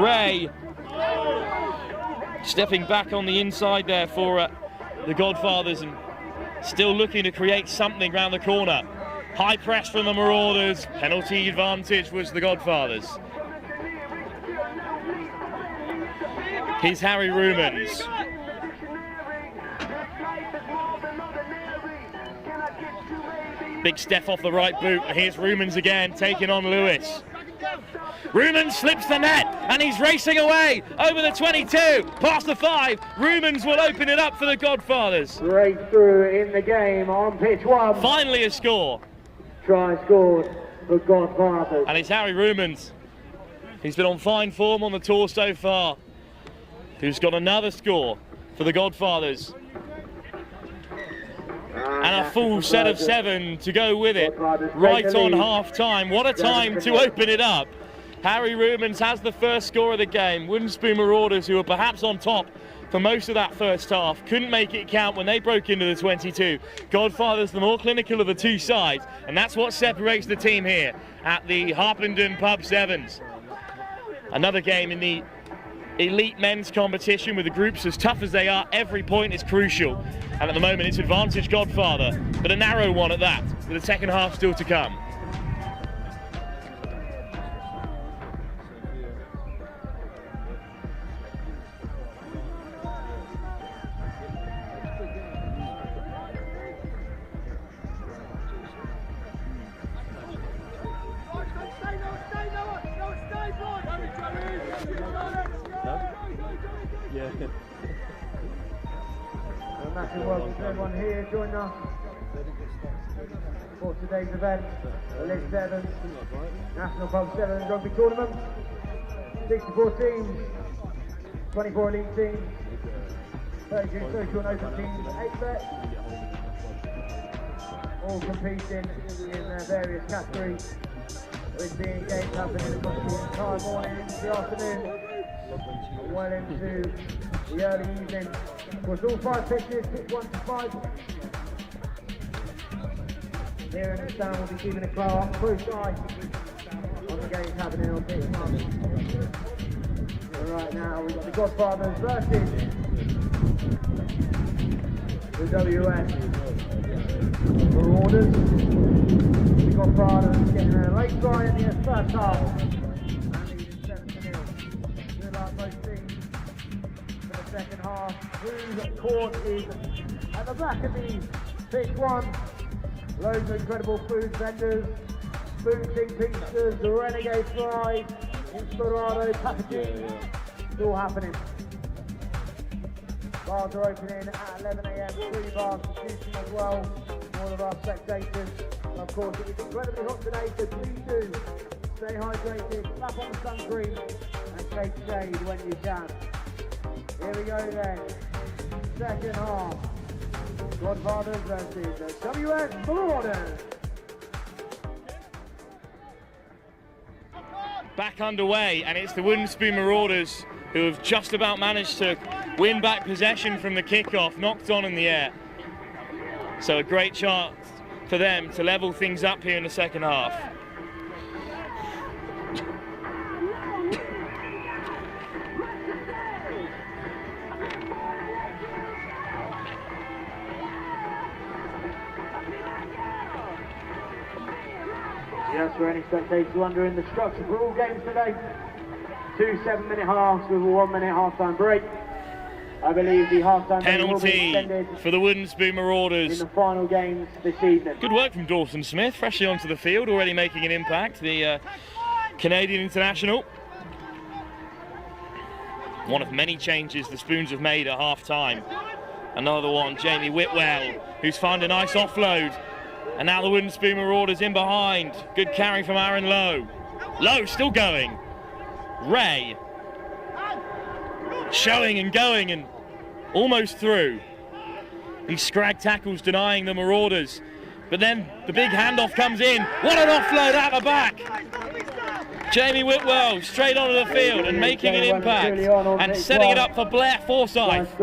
Ray. Stepping back on the inside there for the Godfathers and still looking to create something round the corner. High press from the Marauders. Penalty advantage was the Godfathers. Here's Harry Rumans. Big step off the right boot. Here's Rumans again, taking on Lewis. Rumans slips the net, and he's racing away over the 22, past the 5. Rumans will open it up for the Godfathers. Breakthrough in the game on pitch 1. Finally a score. Try scored for Godfathers. And it's Harry Rumans. He's been on fine form on the tour so far, who's got another score for the Godfathers. And a full set of 7 to go with it, right on half-time. What a time to open it up. Harry Rumans has the first score of the game. Wooden Spoon Marauders, who were perhaps on top for most of that first half, couldn't make it count when they broke into the 22. Godfathers, the more clinical of the two sides, and that's what separates the team here at the Harpenden Pub Sevens. Another game in the elite men's competition with the groups as tough as they are. Every point is crucial, and at the moment it's advantage Godfather, but a narrow one at that, with the second half still to come. Massive welcome to everyone here joining us for today's event, the Lit Sevens National Pub Sevens Rugby Tournament. 64 teams, 24 elite teams, 32 social and open teams, 8 bets, all competing in their various categories, with being games happening across the entire morning into the afternoon, well into the early evening. Of course, all 5 pitches, pitch 1 to 5. Here in the stand, we'll be keeping a close eye on the games happening on pitch 1. So right now, we've got the Godfathers versus the WS Marauders. The Godfathers getting a late try in the first half and leading 7-0. Good luck, both teams. Second half, whose court is at the back of the pitch 1. Loads of incredible food vendors, Spoon King pizzas, the Renegade fries, Inspirado, packaging, it's all happening. Bars are opening at 11 AM, 3 bars for shooting as well, all of our spectators. And of course, it is incredibly hot today, so please do stay hydrated, slap on the sun cream, and take shade when you can. Here we go then, second half, Godfathers versus the WS Marauders. back underway, and it's the Wooden Spoon Marauders who have just about managed to win back possession from the kickoff, knocked on in the air. So a great chance for them to level things up here in the second half. Just for any spectators wondering, the structure for all games today, 2 7-minute halves with a 1-minute half-time break. I believe the half-time break will be extended for the Wooden Spoon Marauders in the final games this evening. Good work from Dawson Smith, freshly onto the field, already making an impact, the Canadian international. One of many changes the Spoons have made at half-time. Another one, Jamie Whitwell, who's found a nice offload. And now the Wooden Spoon Marauders in behind. Good carry from Aaron Lowe. Lowe still going. Ray. Showing and going and almost through. These scrag tackles denying the Marauders. But then the big handoff comes in. What an offload out the back. Jamie Whitwell straight onto the field and making an impact. And setting it up for Blair Forsyth.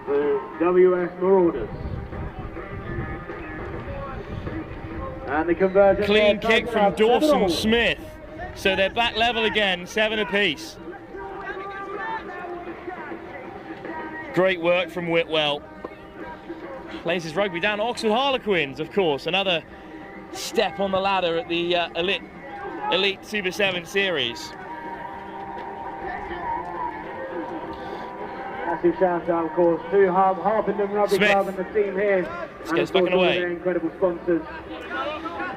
The WS Marauders. And the conversion. Clean kick from Dawson Smith. So they're back level again, 7 apiece. Great work from Whitwell. Plays his rugby down. Oxford Harlequins, of course, another step on the ladder at the Elite Super 7 series. Massive shout out, of course, to Harpenden Rugby Club and the team here. Let's get stuck away. Their incredible sponsors.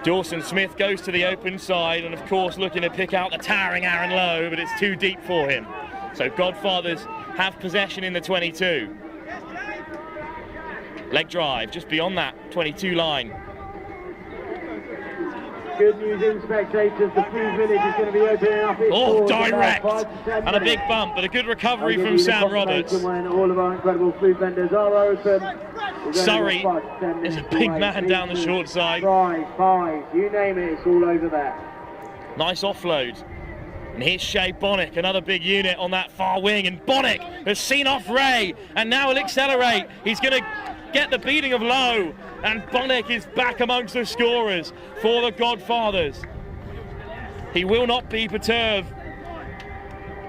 Dawson Smith goes to the open side and of course looking to pick out the towering Aaron Lowe, but it's too deep for him. So Godfathers have possession in the 22. Leg drive just beyond that 22 line. Good news in spectators, the food village is going to be opening up its doors direct! in 5 to 10 And a big minutes. bump, but a good recovery from Sam Roberts. When all of our incredible food vendors are open. Surrey is a big man down the short side. Five, you name it, it's all over there. Nice offload. And here's Shay Bonnick, another big unit on that far wing. And Bonnick has seen off Ray, and now he'll accelerate. He's going to get the beating of Lowe. And Bonnick is back amongst the scorers for the Godfathers. He will not be perturbed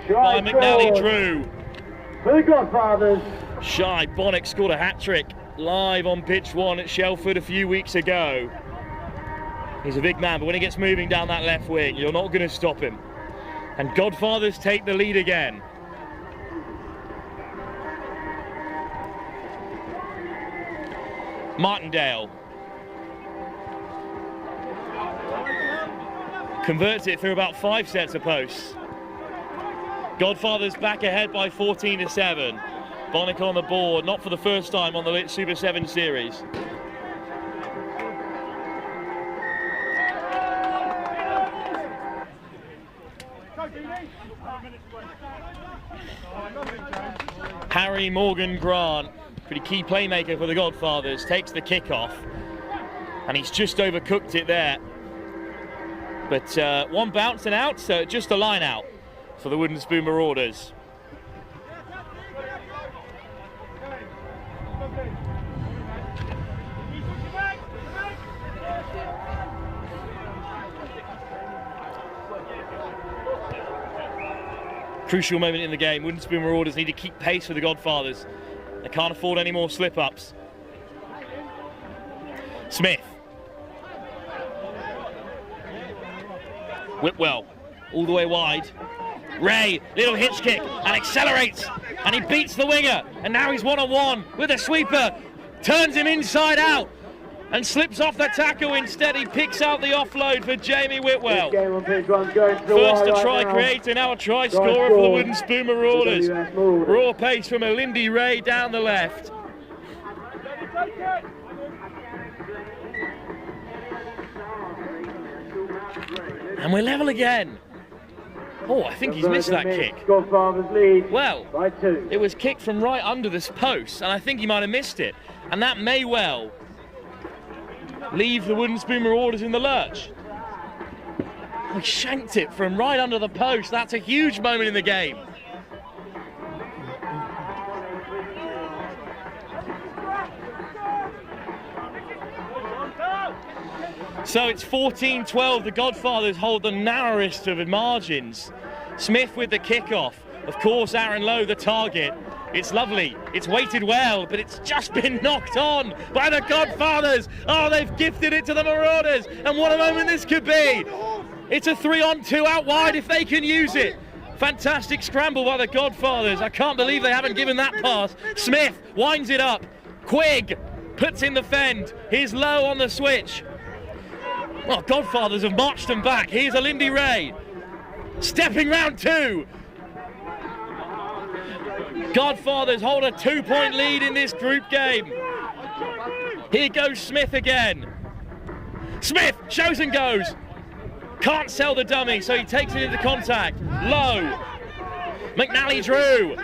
by McNally Drew. For the Godfathers. Shy Bonnick scored a hat-trick live on pitch 1 at Shelford a few weeks ago. He's a big man, but when he gets moving down that left wing, you're not going to stop him. And Godfathers take the lead again. Martindale converts it through about 5 sets of posts. Godfathers back ahead by 14 to 7. Bonnick on the board, not for the first time on the Lit Super 7 series. Harry Morgan Grant, pretty key playmaker for the Godfathers, takes the kickoff, and he's just overcooked it there. But one bounce and out, so just a line out for the Wooden Spoon Marauders. Crucial moment in the game. Wooden Spoon Marauders need to keep pace with the Godfathers. They can't afford any more slip-ups. Smith. Whitwell, all the way wide. Ray, little hitch kick, and accelerates, and he beats the winger, and now he's one-on-one with a sweeper. Turns him inside out, and slips off the tackle instead. He picks out the offload for Jamie Whitwell. First a try creator, now a try scorer for the Wooden Spoon Marauders. Raw pace from a Lindy Ray down the left. And we're level again. Oh, I think he's missed that kick. Well, it was kicked from right under this post, and I think he might have missed it. And that may well leave the Wooden Spoon Marauders in the lurch. He shanked it from right under the post. That's a huge moment in the game. So it's 14-12. The Godfathers hold the narrowest of margins. Smith with the kickoff. Of course, Aaron Lowe, the target. It's lovely. It's weighted well, but it's just been knocked on by the Godfathers. Oh, they've gifted it to the Marauders. And what a moment this could be. It's a 3-on-2 out wide if they can use it. Fantastic scramble by the Godfathers. I can't believe they haven't given that pass. Smith winds it up. Quigg puts in the fend. Here's Lowe on the switch. Well, Godfathers have marched them back. Here's a Lindy Ray. Stepping round 2. Godfathers hold a 2-point lead in this group game. Here goes Smith again. Smith shows and goes. Can't sell the dummy, so he takes it into contact. Low. McNally Drew.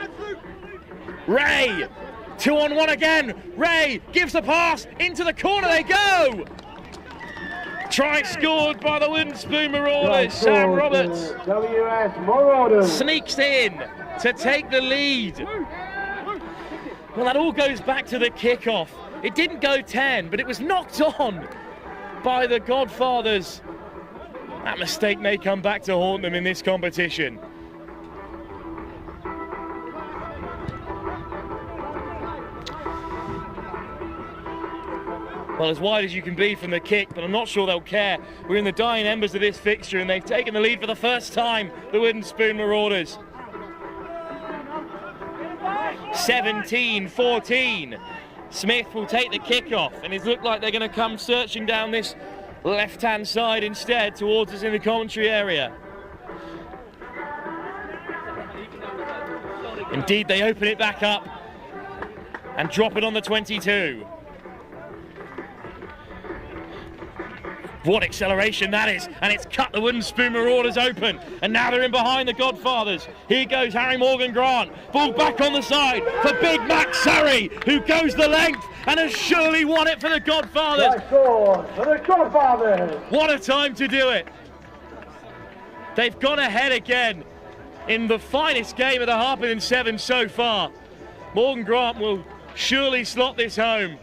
Ray. 2-on-1 again. Ray gives the pass. Into the corner they go. Try scored by the Wooden Spoon Marauders. Sam Roberts WS Marauders sneaks in to take the lead. Well, that all goes back to the kickoff. It didn't go 10, but it was knocked on by the Godfathers. That mistake may come back to haunt them in this competition. Well, as wide as you can be from the kick, but I'm not sure they'll care. We're in the dying embers of this fixture, and they've taken the lead for the first time, the Wooden Spoon Marauders. 17-14. Smith will take the kickoff, and it looks like they're going to come searching down this left-hand side instead towards us in the commentary area. Indeed, they open it back up and drop it on the 22. What acceleration that is, and it's cut the Wooden Spoon Marauders open, and now they're in behind the Godfathers. Here goes Harry Morgan Grant, ball back on the side for Big Mac Surrey, who goes the length and has surely won it for the Godfathers. Right score for the Godfathers. What a time to do it. They've gone ahead again in the finest game of the Harpenden Sevens so far. Morgan Grant will surely slot this home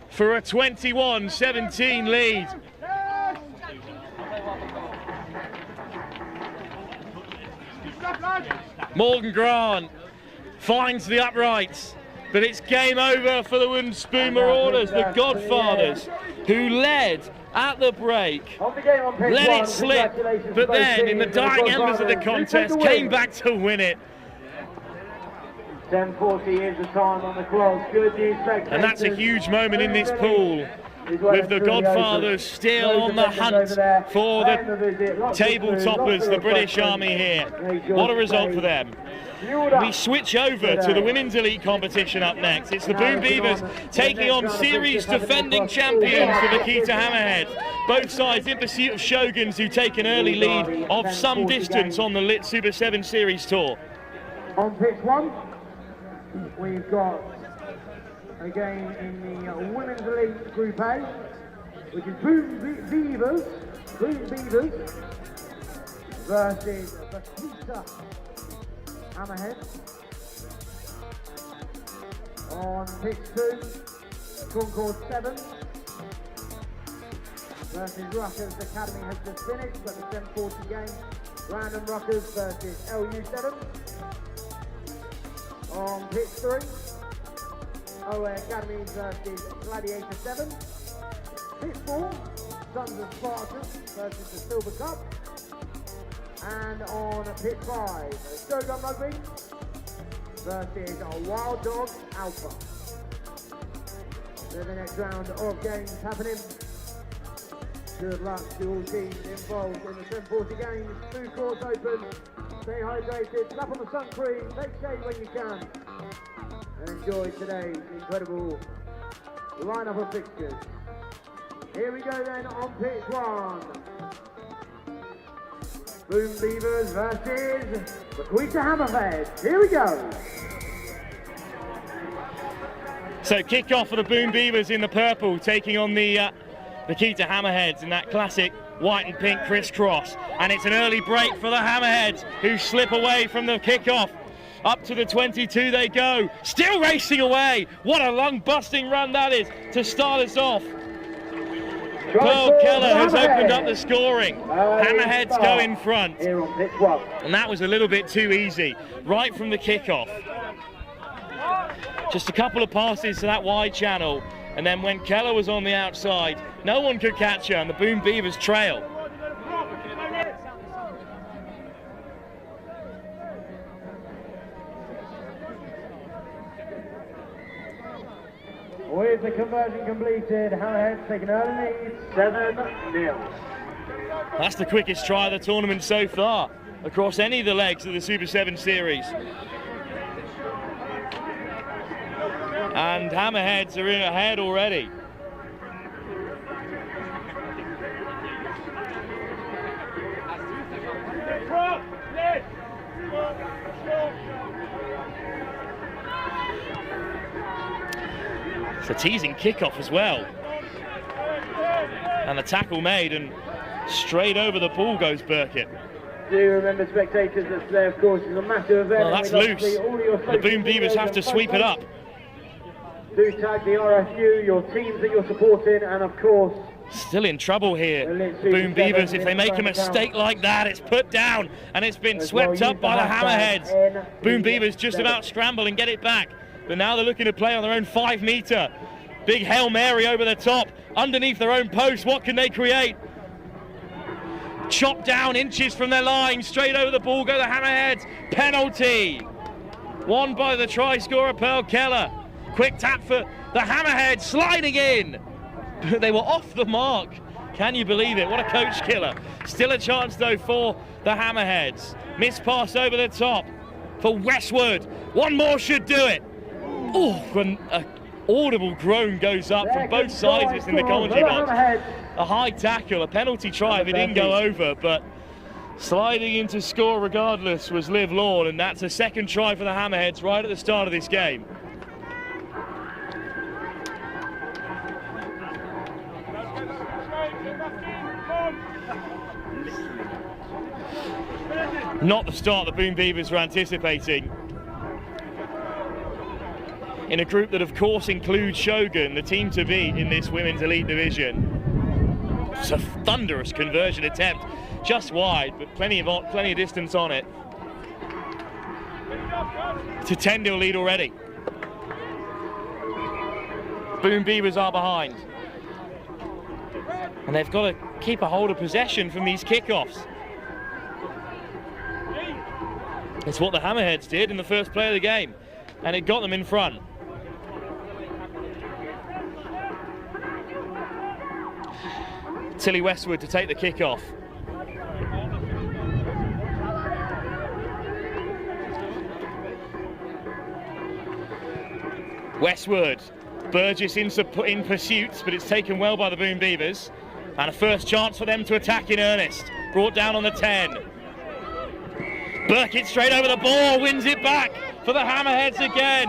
for a 21-17 lead. Morgan Grant finds the uprights, but it's game over for the Wooden Spoon Marauders, the Godfathers, who led at the break, let it slip, but then in the dying embers of the contest came back to win it. 10:40 is the time on the clock. Good news, and that's a huge moment in this pool, with the Godfathers still on the hunt for the table toppers, the British Army here. What a result for them. We switch over to the Women's Elite competition up next. It's the Boom Beavers taking on series defending champions, the Vaquita Hammerheads. Both sides in pursuit of Shoguns, who take an early lead of some distance on the Lit Super 7 Series Tour. On pitch 1, we've got a game in the Women's Elite Group A, which is Boom Beavers versus Vaquita Hammerheads. On pitch 2, Concord 7 versus Ruckers. Academy has just finished, but the 10:40 game. Random Ruckers versus LU 7. On pitch 3, OA Academy versus Gladiator 7. Pitch 4, Sons of Spartans versus the Silver Cup. And on pitch 5, Shogun Rugby versus Wild Dog Alpha. So the next round of games happening. Good luck to all teams involved in the 10:40 games. 2 courts open. Stay hydrated, slap on the sun cream, take shade when you can. And enjoy today's incredible lineup of fixtures. Here we go then on pitch 1. Boom Beavers versus Vaquita Hammerheads. Here we go. So kick off for the Boom Beavers in the purple, taking on the Vaquita Hammerheads in that classic white and pink crisscross. And it's an early break for the Hammerheads, who slip away from the kickoff. Up to the 22 they go, still racing away. What a lung-busting run that is to start us off. Pearl Keller has opened up the scoring. Hammerheads go in front. And that was a little bit too easy, right from the kickoff. Just a couple of passes to that wide channel, and then when Keller was on the outside, no one could catch her, and the Boom Beavers trail. With the conversion completed, Hammerheads take an early lead, 7-0. That's the quickest try of the tournament so far, across any of the legs of the Super 7 series. And Hammerheads are in ahead already. It's a teasing kickoff as well. And the tackle made, and straight over the ball goes Burkitt. Do remember, spectators, that today, of course, is a massive event. Well, that's loose. The Boom Beavers have to sweep it up. Do tag the RFU, your teams that you're supporting, and of course... Still in trouble here, Boom Beavers. If they make a mistake like that, it's put down, and it's been swept up by the Hammerheads. Boom Beavers just about scramble and get it back. But now they're looking to play on their own 5-metre. Big Hail Mary over the top, underneath their own post. What can they create? Chopped down inches from their line, straight over the ball go the Hammerheads. Penalty. Won by the try scorer, Pearl Keller. Quick tap for the Hammerheads, sliding in. They were off the mark. Can you believe it? What a coach killer. Still a chance though for the Hammerheads. Missed pass over the top for Westwood. One more should do it. Oh, an audible groan goes up from both sides in the commentary box. A high tackle, a penalty try if it didn't go over, but sliding into score regardless was Liv Lord, and that's a second try for the Hammerheads right at the start of this game. Not the start the Boom Beavers were anticipating. In a group that of course includes Shogun, the team to beat in this women's elite division. It's a thunderous conversion attempt, just wide, but plenty of distance on it. It's a 10-0 lead already. Boom Beavers are behind. And they've got to keep a hold of possession from these kickoffs. It's what the Hammerheads did in the first play of the game, and it got them in front. Tilly Westwood to take the kickoff. Westwood, Burgess in pursuit, but it's taken well by the Boom Beavers. And a first chance for them to attack in earnest. Brought down on the 10. Burkitt straight over the ball, wins it back for the Hammerheads again.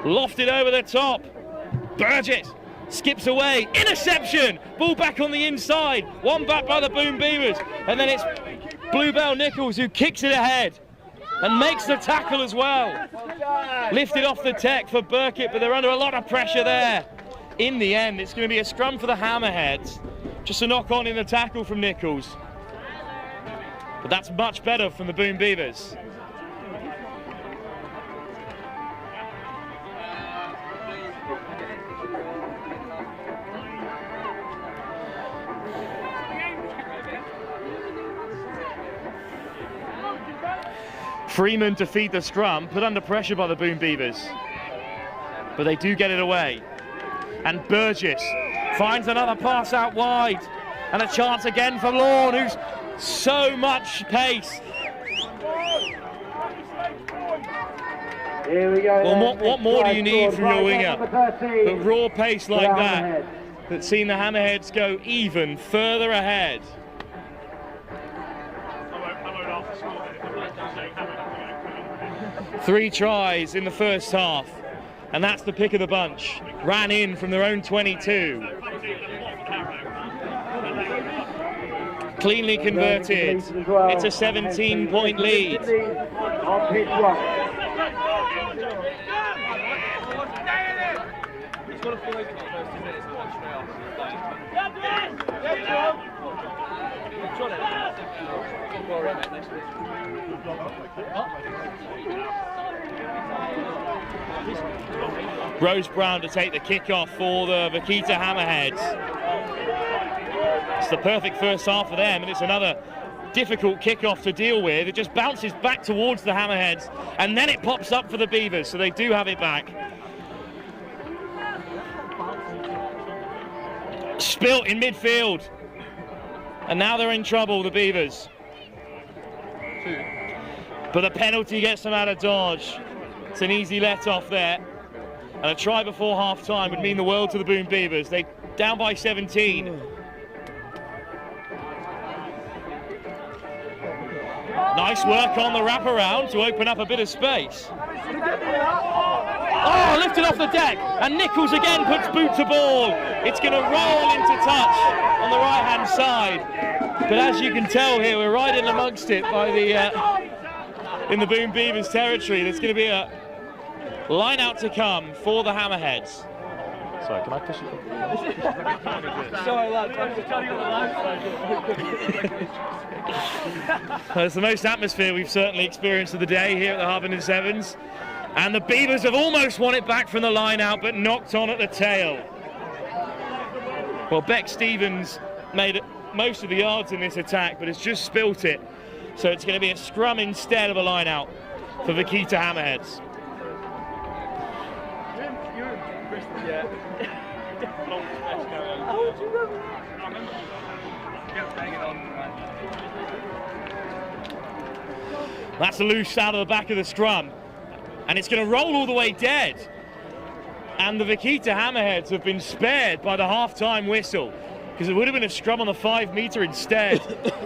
Lofted over the top. Burgess skips away, interception, ball back on the inside, one back by the Boom Beavers, and then it's Bluebell Nichols who kicks it ahead and makes the tackle as well. Lifted off the tech for Burkitt, but they're under a lot of pressure there. In the end, it's going to be a scrum for the Hammerheads. Just a knock on in the tackle from Nichols. But that's much better from the Boom Beavers. Freeman to feed the scrum, put under pressure by the Boom Beavers. But they do get it away. And Burgess finds another pass out wide. And a chance again for Lorne, who's so much pace. Here we go. Well, what more do you need from your winger? But raw pace like that, that's seen the Hammerheads go even further ahead. 3 tries in the first half, and that's the pick of the bunch. Ran in from their own 22. Cleanly converted. It's a 17-point lead. On pitch 1. He's got to fall over the first 2 minutes and watch straight off. Rose Brown to take the kickoff for the Vaquita Hammerheads. It's the perfect first half for them, and it's another difficult kickoff to deal with. It just bounces back towards the Hammerheads, and then it pops up for the Beavers, so they do have it back. Spilt in midfield, and now they're in trouble, the Beavers. But the penalty gets them out of dodge. It's an easy let-off there, and a try before half-time would mean the world to the Boom Beavers. They're down by 17. Nice work on the wraparound to open up a bit of space. Oh, lifted off the deck, and Nichols again puts boot to ball. It's going to roll into touch on the right-hand side. But as you can tell here, we're right in amongst it by the in the Boom Beavers territory. There's going to be a line out to come for the Hammerheads. Sorry, can I push it? Sorry, lads. I'm just telling you the It's the most atmosphere we've certainly experienced of the day here at the Harpenden Sevens. And the Beavers have almost won it back from the line out, but knocked on at the tail. Well, Beck Stevens made most of the yards in this attack, but has just spilt it. So it's going to be a scrum instead of a line out for Vaquita Hammerheads. That's a loose out of the back of the scrum, and it's going to roll all the way dead. And the Vaquita Hammerheads have been spared by the half-time whistle, because it would have been a scrum on the 5 metre instead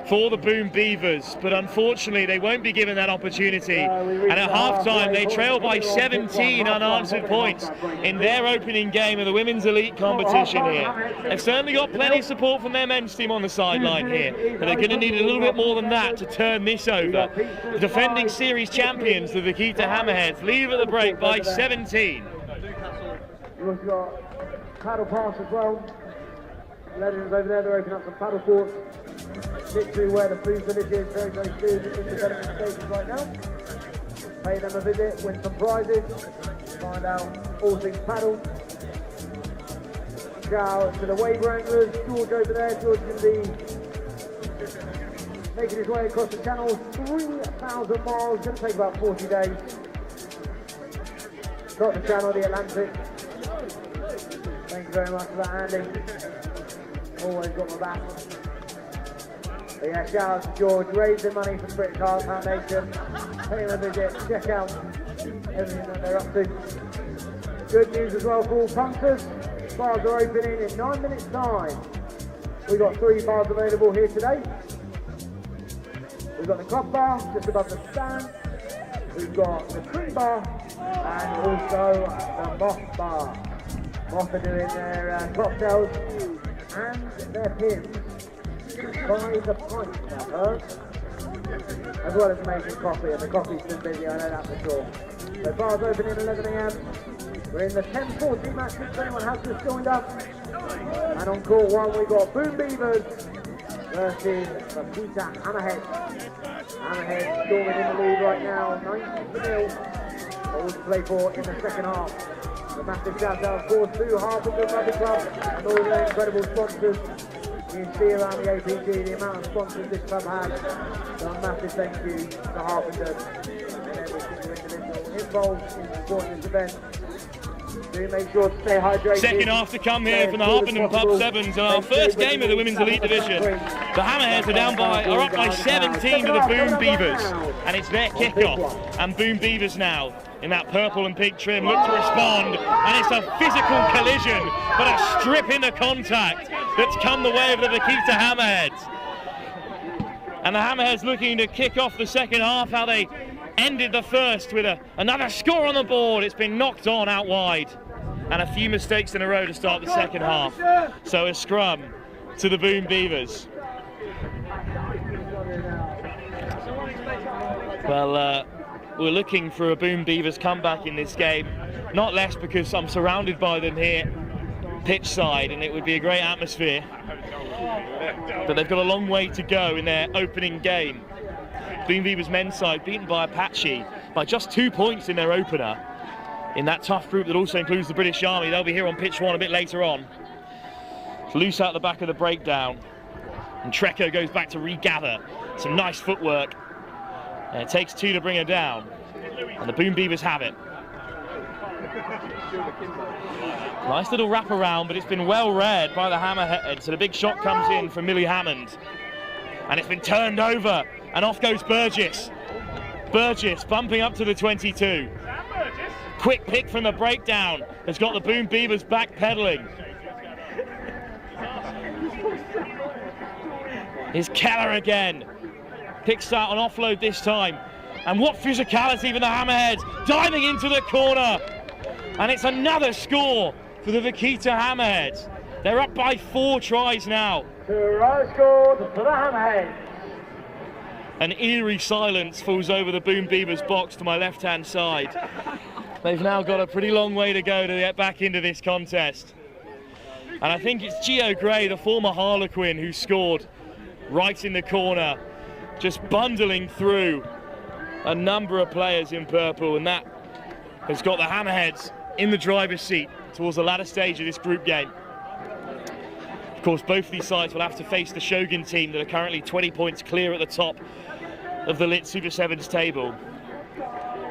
for the Boom Beavers, but unfortunately they won't be given that opportunity. And at half-time they trail by 17 unanswered points in their opening game of the Women's Elite competition here. They've certainly got plenty of support from their men's team on the sideline here, but they're going to need a little bit more than that to turn this over. The defending series champions, the Vaquita Hammerheads, lead at the break by 17. We've got paddle pass as well. Legends over there, they're opening up some paddle courts. Literally where the food village is, very, very soon in development stages right now. Pay them a visit, win some prizes, find out all things paddle. Shout out to the wave wranglers, George over there. George is going to be making his way across the channel, 3,000 miles, going to take about 40 days. Got the channel, the Atlantic. Thank you very much for that, Andy. Always got my back. But yeah, shout out to George, raising money for the British Heart Foundation. Pay them a visit, check out everything that they're up to. Good news as well for all punters. Bars are opening in 9 minutes time. We've got 3 bars available here today. We've got the clock bar just above the stand. We've got the twin bar and also the moth bar. Moth are doing their cocktails and their pins by the pint, I've heard, as well as making coffee, and the coffee's been busy, I know that for sure. So bars open in 11 AM. We're in the 10:40 match, if anyone has just joined us. And on court 1 we've got Boom Beavers versus Vaquita Hammerheads. Hammerheads storming in the lead right now, 90-0. All to play for in the second half. A massive shout out, of course, to Harpenden Rugby Club and all their incredible sponsors. You can see around the APG the amount of sponsors this club has. So a massive thank you to Harpenden and every single individual involved in supporting this event. Do make sure to stay hydrated. Second half to come here from the Harpenden Pub Sevens, and our first game of the Women's Elite Division. The Hammerheads are up by 17 to the Boom Beavers, and it's their kickoff. And Boom Beavers now, in that purple and pink trim, look to respond, and it's a physical collision, but a strip in the contact that's come the way of the Vaquita Hammerheads. And the Hammerheads looking to kick off the second half, how they ended the first with another score on the board. It's been knocked on out wide, and a few mistakes in a row to start the second half. So a scrum to the Boom Beavers. Well, we're looking for a Boom Beavers comeback in this game, not less because I'm surrounded by them here pitch side, and it would be a great atmosphere. But they've got a long way to go in their opening game. Boom Beavers men's side beaten by Apache by just 2 points in their opener in that tough group that also includes the British Army. They'll be here on pitch one a bit later on. It's loose out the back of the breakdown, and Treco goes back to regather. Some nice footwork, and it takes 2 to bring her down, and the Boom Beavers have it. Nice little wrap around, but it's been well read by the Hammerheads. So the big shot comes in from Millie Hammond, and it's been turned over, and off goes Burgess. Burgess bumping up to the 22. Quick pick from the breakdown has got the Boom Beavers backpedaling. Here's Keller again. Picks out an offload this time. And what physicality from the Hammerheads, diving into the corner. And it's another score for the Vaquita Hammerheads. They're up by 4 tries now. 2 row scored for the Hammerheads. An eerie silence falls over the Boom Beavers box to my left-hand side. They've now got a pretty long way to go to get back into this contest. And I think it's Gio Gray, the former Harlequin, who scored right in the corner, just bundling through a number of players in purple, and that has got the Hammerheads in the driver's seat towards the latter stage of this group game. Of course, both of these sides will have to face the Shogun team that are currently 20 points clear at the top of the Lit Super Sevens table.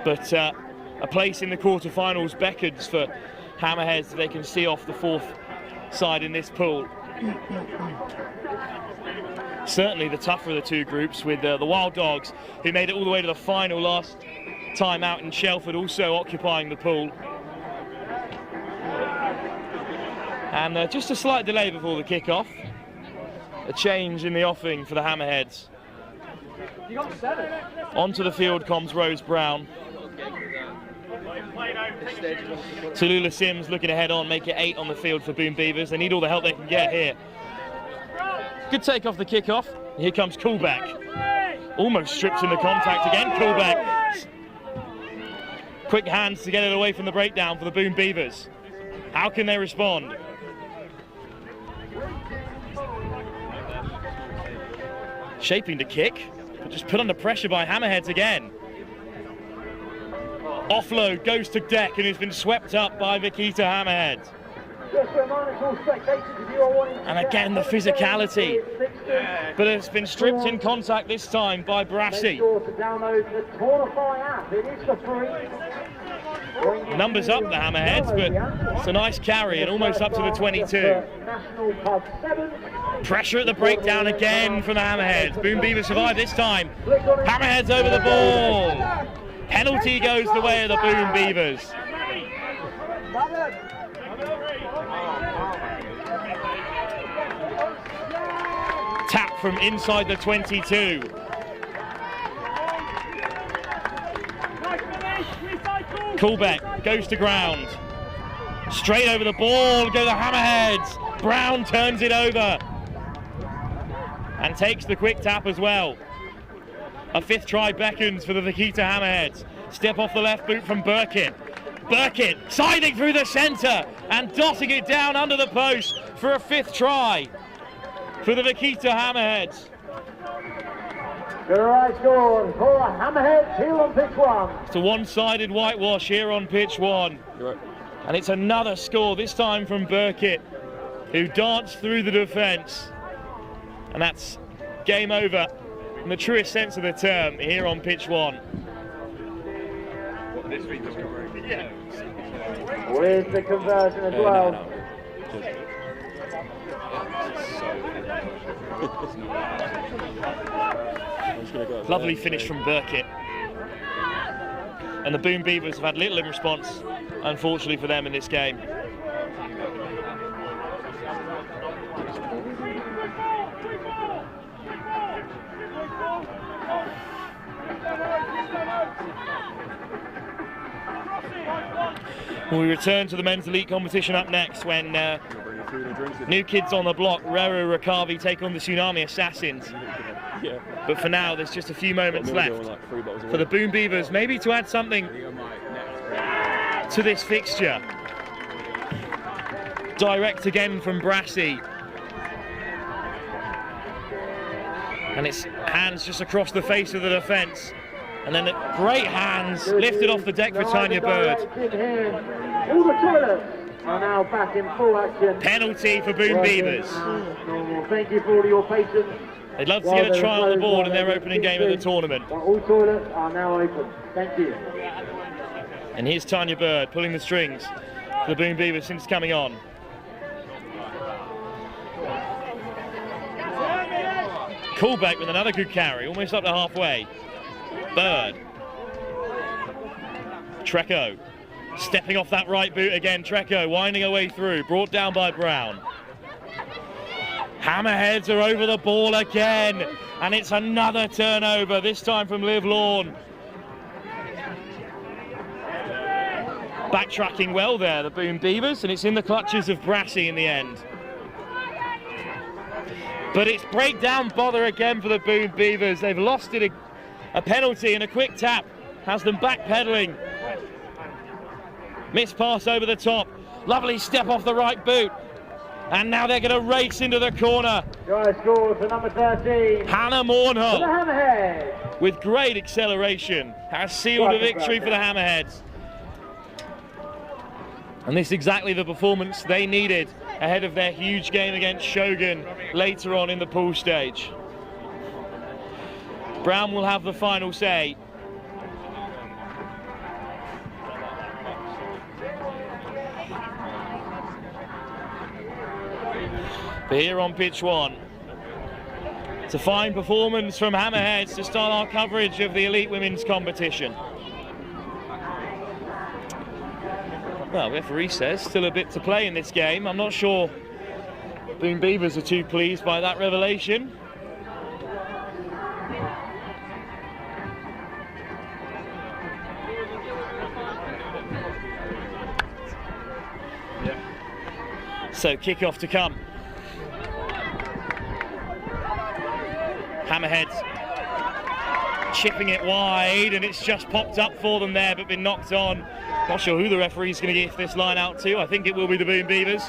But a place in the quarterfinals beckons for Hammerheads if they can see off the 4th side in this pool. Certainly the tougher of the 2 groups, with the Wild Dogs, who made it all the way to the final last time out in Shelford, also occupying the pool. And just a slight delay before the kickoff. A change in the offing for the Hammerheads. Onto the field comes Rose Brown. Tallulah Sims looking to head on, make it 8 on the field for Boom Beavers. They need all the help they can get here. Good take off the kickoff. Here comes Coolback. Almost strips in the contact again. Coolback. Quick hands to get it away from the breakdown for the Boom Beavers. How can they respond? Shaping to kick, but just put under pressure by Hammerheads again. Offload goes to deck and has been swept up by Vaquita Hammerheads. And again the physicality, but it's been stripped in contact this time by Brassy. Numbers up the Hammerheads, but it's a nice carry and almost up to the 22. Pressure at the breakdown again from the Hammerheads. Boom Beavers survive this time. Hammerheads over the ball. Penalty goes the way of the Boom Beavers. Tap from inside the 22. Coolback goes to ground. Straight over the ball go the Hammerheads. Brown turns it over and takes the quick tap as well. A 5th try beckons for the Vaquita Hammerheads. Step off the left boot from Burkitt. Burkitt siding through the centre and dotting it down under the post for a 5th try for the Vaquita Hammerheads. Good right score for Hammerheads here on pitch 1. It's a one-sided whitewash here on pitch 1. And it's another score, this time from Burkitt, who danced through the defence. And that's game over in the truest sense of the term here on pitch 1. With the conversion as well. Lovely finish from Burkitt. And the Boom Beavers have had little in response, unfortunately for them in this game. We return to the men's elite competition up next when new kids on the block, Rewa, Rakavi, take on the Tsunami Assassins. Yeah. But for now, there's just a few moments left for the Boom Beavers, maybe to add something to this fixture. Direct again from Brassy. And it's hands just across the face of the defence. And then great hands lifted off the deck for Tanya Bird. All the toilets are now back in full action. Penalty for Boom Beavers. Thank you for all your patience. They'd love to get a try on the board in their opening game of the tournament. All toilets are now open. Thank you. And here's Tanya Bird pulling the strings for the Boom Beavers since coming on. Callback with another good carry, almost up to halfway. Bird. Treco. Stepping off that right boot again. Treco winding her way through. Brought down by Brown. Hammerheads are over the ball again. And it's another turnover, this time from Liv Lawn. Backtracking well there, the Boom Beavers, and it's in the clutches of Brassy in the end. But it's breakdown bother again for the Boom Beavers. They've lost it a penalty, and a quick tap has them backpedaling. Missed pass over the top. Lovely step off the right boot. And now they're going to race into the corner. Try score for number 13. Hannah Mornhull, For the Hammerheads. with great acceleration, has sealed a victory for the Hammerheads. And this is exactly the performance they needed ahead of their huge game against Shogun later on in the pool stage. Brown will have the final say. But here on pitch one, it's a fine performance from Hammerheads to start our coverage of the elite women's competition. Well, referee says still a bit to play in this game. I'm not sure Boom Beavers are too pleased by that revelation. So kickoff to come. Hammerheads chipping it wide, and it's just popped up for them there but been knocked on. Not sure who the referee's going to give this line out to. I think it will be the Boom Beavers.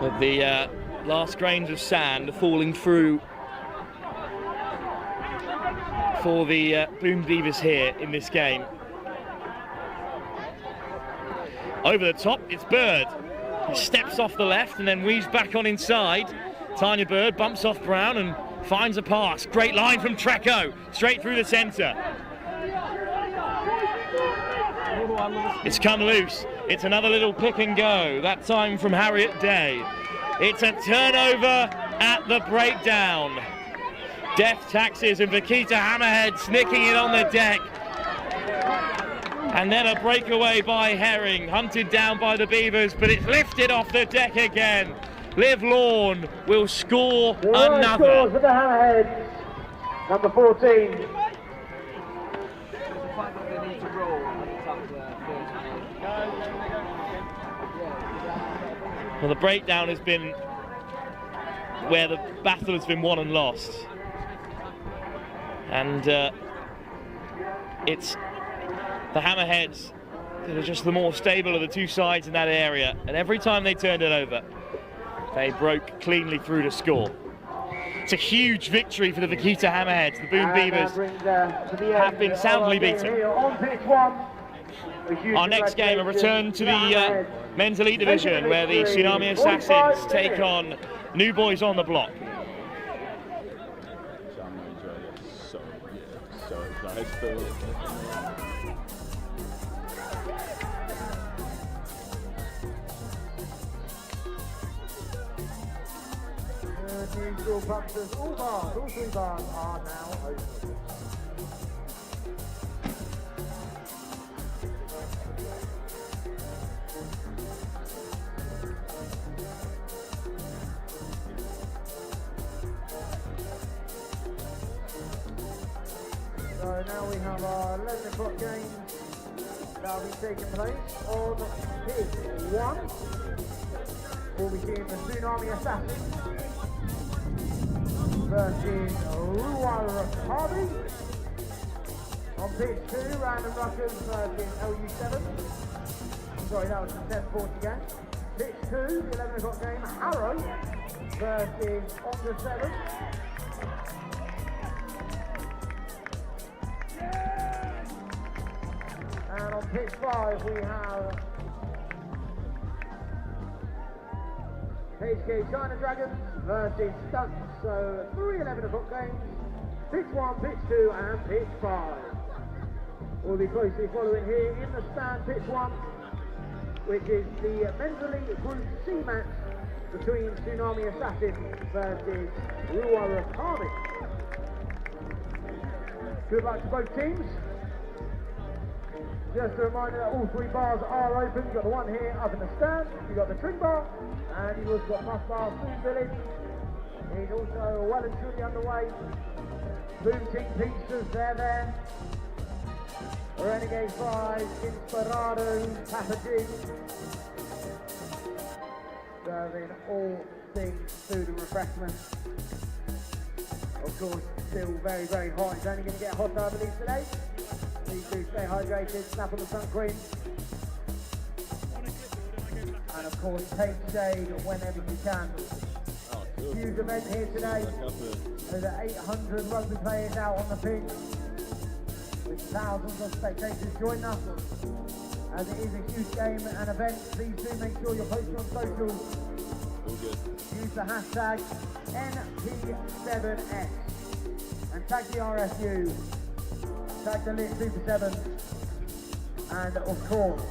But the last grains of sand are falling through for the Boom Beavers here in this game. Over the top, it's Bird. He steps off the left and then weaves back on inside. Tanya Bird bumps off Brown and finds a pass. Great line from Treco, straight through the centre. It's come loose. It's another little pick and go, that time from Harriet Day. It's a turnover at the breakdown. Death Taxes and Vaquita Hammerheads nicking it on the deck. And then a breakaway by Herring, hunted down by the Beavers, but it's lifted off the deck again. Liv Lawn will score another. Scores for the Hammerheads, number 14. Well, the breakdown has been where the battle has been won and lost. And it's the Hammerheads that are just the more stable of the two sides in that area. And every time they turned it over, they broke cleanly through to score. It's a huge victory for the Vaquita Hammerheads. The Boom Beavers have been soundly beaten. Our next game, a return to the men's elite division, where the Tsunami Assassins take on New Boys on the Block. All three bars are now open. have our 11 o'clock games that will be taking place on pitch 1. We'll be seeing the Tsunami Assassins versus Rewa Rakavi. On pitch 2, Random Ruckers versus LU7. Sorry, that was the 10:40 game. Pitch 2, the 11 o'clock game, Harrow versus Onda 7. And on pitch 5 we have HK China Dragons versus Stunts. So 3 11 o'clock games, pitch 1, pitch 2 and pitch 5. We'll be closely following here in the stand pitch 1, which is the Men's Elite Group C match between Tsunami Assassins versus Rewa Rakavi. Good luck to both teams. Just a reminder that all 3 bars are open. You've got the one here up in the stand, you've got the Tring Bar, and you've also got Bus Bar Food Village. He's also well and truly underway. Boom Ting Pizzas, they're there. Renegade Fries, Inspirados, Papa G. Serving all things food and refreshment. Of course, still very, very hot. It's only going to get hotter, I believe, today. Please do stay hydrated, snap on the sun cream. And of course, take shade whenever you can. Huge event here today. Over 800 rugby players out on the pitch, with thousands of spectators joining us. As it is a huge game and event, please do make sure you're posting on socials. Use the hashtag NP7S and tag the RSU, tag the Lit Super 7, and of course,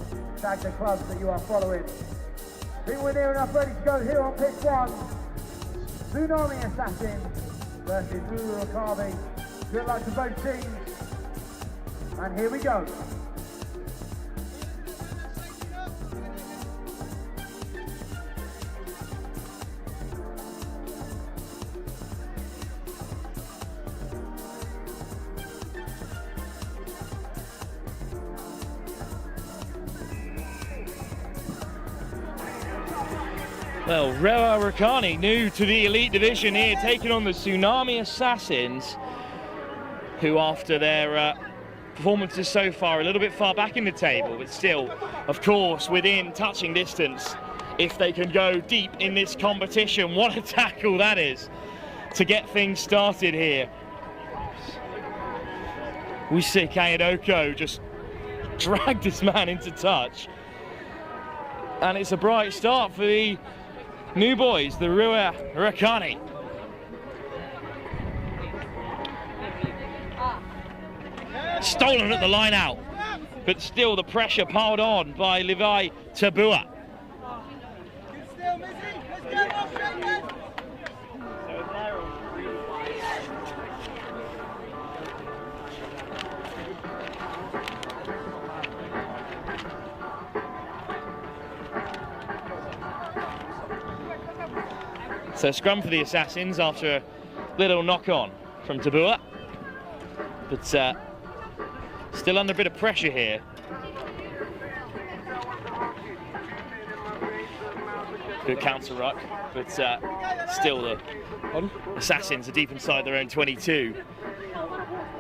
tag the clubs that you are following. I think we're near enough ready to go here on pitch 1. Tsunami Assassins versus Rewa Rakavi. Good luck to both teams. And here we go. Well, Rewa Rakavi, new to the elite division here, taking on the Tsunami Assassins, who after their performances so far are a little bit far back in the table, but still, of course, within touching distance if they can go deep in this competition. What a tackle that is to get things started here. Usik Ayadoko just dragged this man into touch. And it's a bright start for the new boys, the Rewa Rakavi. Stolen at the line out, but still the pressure piled on by Levi Tabua. So scrum for the Assassins after a little knock on from Tabua, but still under a bit of pressure here. Good counter ruck, but still the Assassins are deep inside their own 22.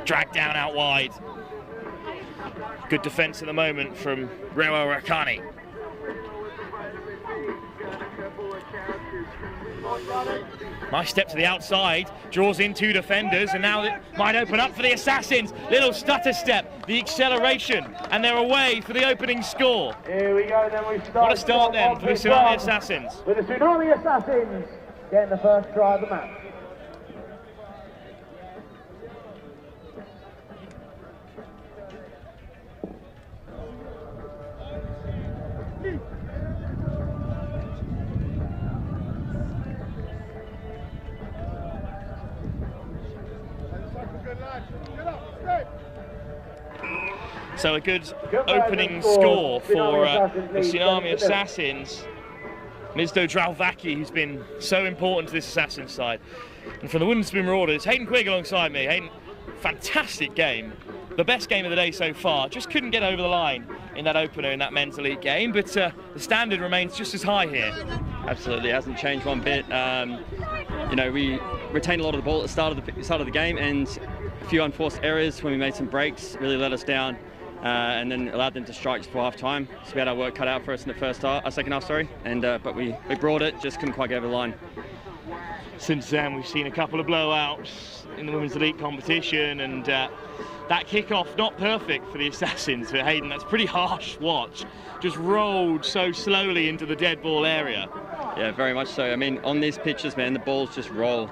Dragged down out wide. Good defence at the moment from Rewa Rakavi. Nice step to the outside, draws in 2 defenders, and now it might open up for the Assassins. Little stutter step, the acceleration, and they're away for the opening score. Here we go, then we start. What a start then for the Tsunami Assassins. With the Tsunami Assassins getting the first try of the match. So a good opening score for the Tsunami Assassins. Mizdo Dralvaki, who's been so important to this Assassin's side. And from the Women's Marauders, Hayden Quigg alongside me. Hayden, fantastic game. the best game of the day so far. Just couldn't get over the line in that opener in that men's elite game, but the standard remains just as high here. Absolutely, it hasn't changed one bit. You know, we retained a lot of the ball at the start of the game, and a few unforced errors when we made some breaks really let us down, and then allowed them to strike just before half time. So we had our work cut out for us in the second half, and but we brought it, just couldn't quite get over the line. Since then, we've seen a couple of blowouts in the women's elite competition, and that kickoff not perfect for the Assassins. For Hayden, that's a pretty harsh watch. Just rolled so slowly into the dead ball area. Yeah, very much so. I mean, on these pitches, man, the balls just roll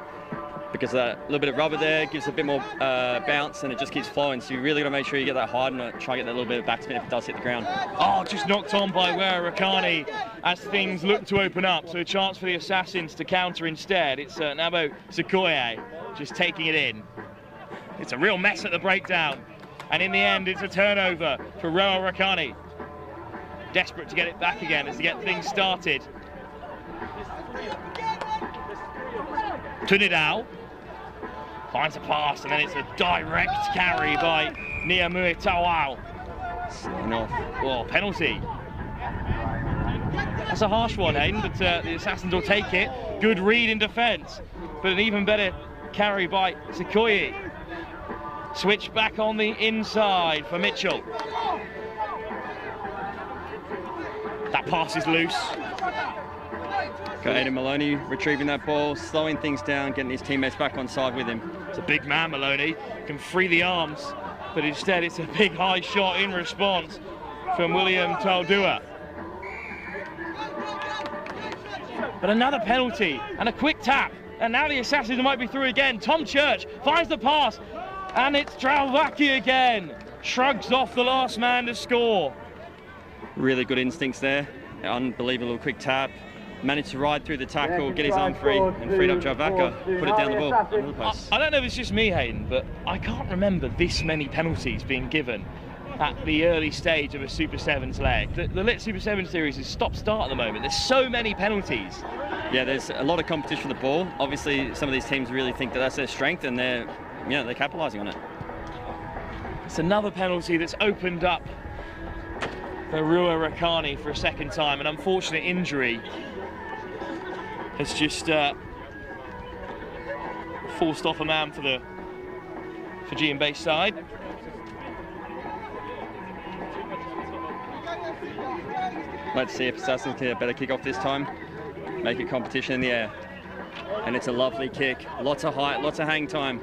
because that little bit of rubber there gives a bit more bounce, and it just keeps flowing. So you really got to make sure you get that hard and try to get that little bit of backspin if it does hit the ground. Oh, just knocked on by Rewa Rakani as things look to open up. So a chance for the Assassins to counter instead. It's Nabo Sekoye just taking it in. It's a real mess at the breakdown. And in the end, it's a turnover for Rewa Rakani. Desperate to get it back again as to get things started. Tunidao finds a pass, and then it's a direct carry by Niamui Tawau. Oh, penalty. That's a harsh one, Hayden, but the Assassins will take it. Good read in defence, but an even better carry by Sekoye. Switch back on the inside for Mitchell. That pass is loose. Got Aidan Maloney retrieving that ball, slowing things down, getting his teammates back on side with him. It's a big man, Maloney, can free the arms, but instead it's a big high shot in response from William Taldua. But another penalty and a quick tap, and now the Assassins might be through again. Tom Church finds the pass, and it's Trauvaki again. Shrugs off the last man to score. Really good instincts there. Unbelievable quick tap. Managed to ride through the tackle, get his arm free, and freed up Javaka, put it down the ball, under the post. I don't know if it's just me, Hayden, but I can't remember this many penalties being given at the early stage of a Super Sevens leg. The Lit Super Sevens series is stop-start at the moment. There's so many penalties. Yeah, there's a lot of competition for the ball. Obviously, some of these teams really think that that's their strength, and they're capitalising on it. It's another penalty that's opened up for Rewa Rakani for a second time. An unfortunate injury has just forced off a man for the Fijian base side. Let's see if Assassins can get a better kick off this time. Make it competition in the air. And it's a lovely kick. Lots of height, lots of hang time.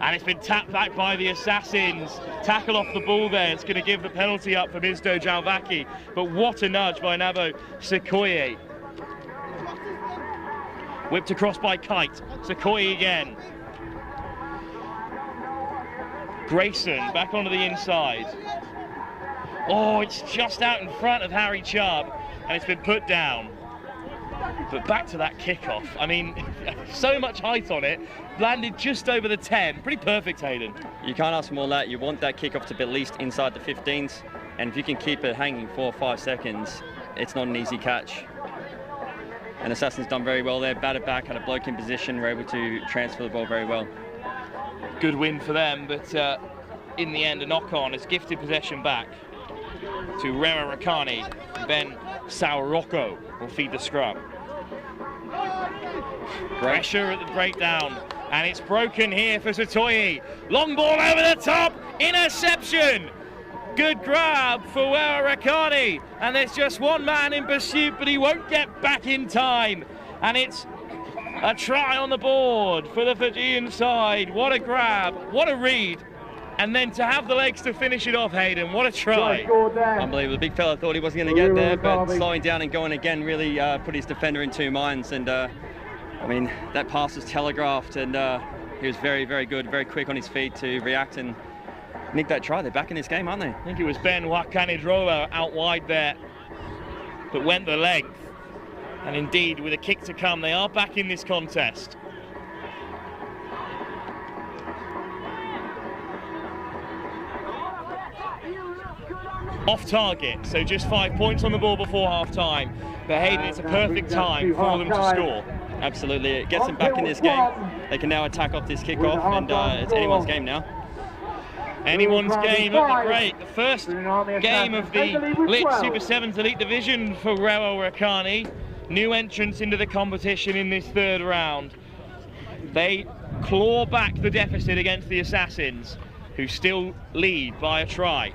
And it's been tapped back by the Assassins. Tackle off the ball there. It's going to give the penalty up for Mizdo Jalvaki. But what a nudge by Nabo Sekoye. Whipped across by Kite. Sekoye again. Grayson back onto the inside. Oh, it's just out in front of Harry Chubb, and it's been put down. But back to that kickoff. I mean, so much height on it. Landed just over the 10. Pretty perfect, Hayden. You can't ask for more than that. You want that kickoff to be at least inside the 15s, and if you can keep it hanging 4 or 5 seconds, it's not an easy catch. And Assassin's done very well there. Batted back, had a bloke in position, were able to transfer the ball very well. Good win for them, but in the end, a knock-on has gifted possession back to Rewa Rakani. Ben Sauroko will feed the scrum. Pressure at the breakdown, and it's broken here for Satoyi. Long ball over the top, interception. Good grab for Rewa Rakani, and there's just one man in pursuit, but he won't get back in time. And it's a try on the board for the Fijian side. What a grab, what a read. And then to have the legs to finish it off, Hayden, what a try. Unbelievable. The big fella thought he wasn't going to get there, but slowing down and going again really put his defender in 2 minds. And I mean, that pass was telegraphed, and he was very, very good, very quick on his feet to react and nick that try. They're back in this game, aren't they? I think it was Ben Wakanidrola out wide there, but went the length. And indeed, with a kick to come, they are back in this contest. Off target, so just 5 points on the ball before half-time. But Hayden, it's a perfect time for them to score. Absolutely, it gets them back in this game. They can now attack off this kickoff, and it's anyone's game now. Anyone's game at the break. The first game of the Lit Super 7s Elite Division for Rewa Rakani. New entrants into the competition in this third round. They claw back the deficit against the Assassins, who still lead by a try.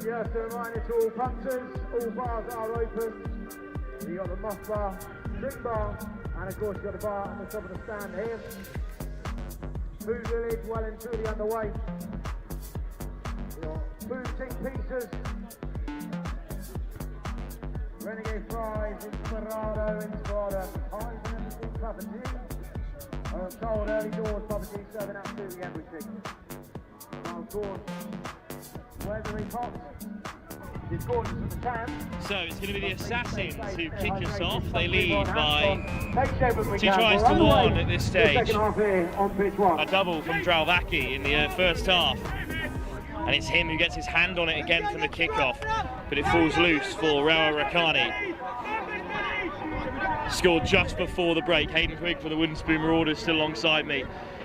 Just a reminder to all punters, all bars are open. You got the muff bar, drink bar, and of course you got the bar on the top of the stand here. Food village well and truly underway. Your food tick pieces. Renegade fries, Inspirado, pies and everything, Papa G. I'm told early doors, Papa G serving absolutely everything. Now of course, weathering hot. It's gorgeous at the can. So it's going to be the Assassins who kick us off. They lead by 2 tries to 1 at this stage. A double from Dravaki in the first half. And it's him who gets his hand on it again from the kickoff. But it falls loose for Rewa Rakani. Scored just before the break. Hayden Quigg for the Wooden Spoon Marauders still alongside me.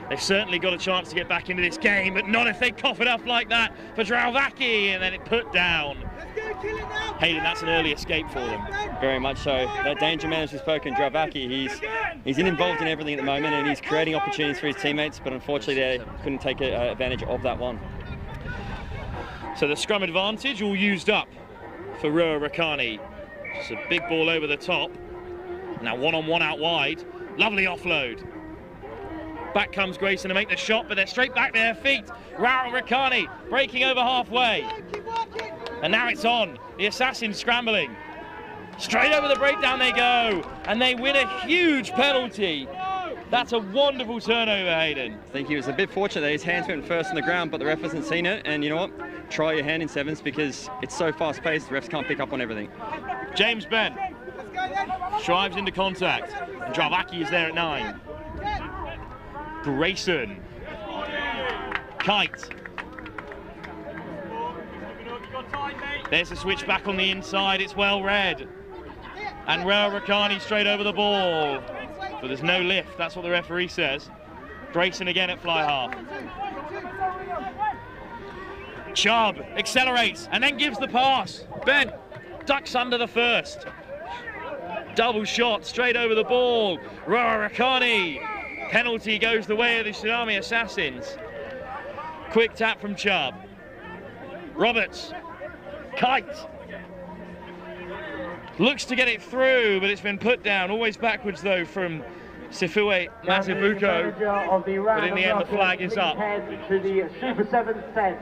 They've certainly got a chance to get back into this game, but not if they cough it up like that for Dravaki, and then it put down. Hayden, that's an early escape for them. Very much so. That danger man, as we've spoken, Dravaki, he's involved in everything at the moment, and he's creating opportunities for his teammates, but unfortunately they couldn't take advantage of that one. So the scrum advantage all used up for Rewa Rakani. Just a big ball over the top. Now one-on-one out wide. Lovely offload. Back comes Grayson to make the shot, but they're straight back to their feet. Rewa Rakani breaking over halfway. And now it's on. The Assassins scrambling. Straight over the breakdown they go. And they win a huge penalty. That's a wonderful turnover, Hayden. I think he was a bit fortunate that his hands went first on the ground, but the ref hasn't seen it. And you know what? Try your hand in sevens because it's so fast-paced, the refs can't pick up on everything. James Ben strives into contact. And Dravaki is there at 9. Grayson. Kite. There's a switch back on the inside, it's well read. And Rewa Rakani straight over the ball. But there's no lift, that's what the referee says. Grayson again at fly half. Chubb accelerates and then gives the pass. Ben ducks under the first. Double shot straight over the ball. Rewa Rakani. Penalty goes the way of the Tsunami Assassins. Quick tap from Chubb. Roberts. Kite. Looks to get it through, but it's been put down. Always backwards though from Sifue Matibuko. But in the end the flag is up. To the Super 7 set.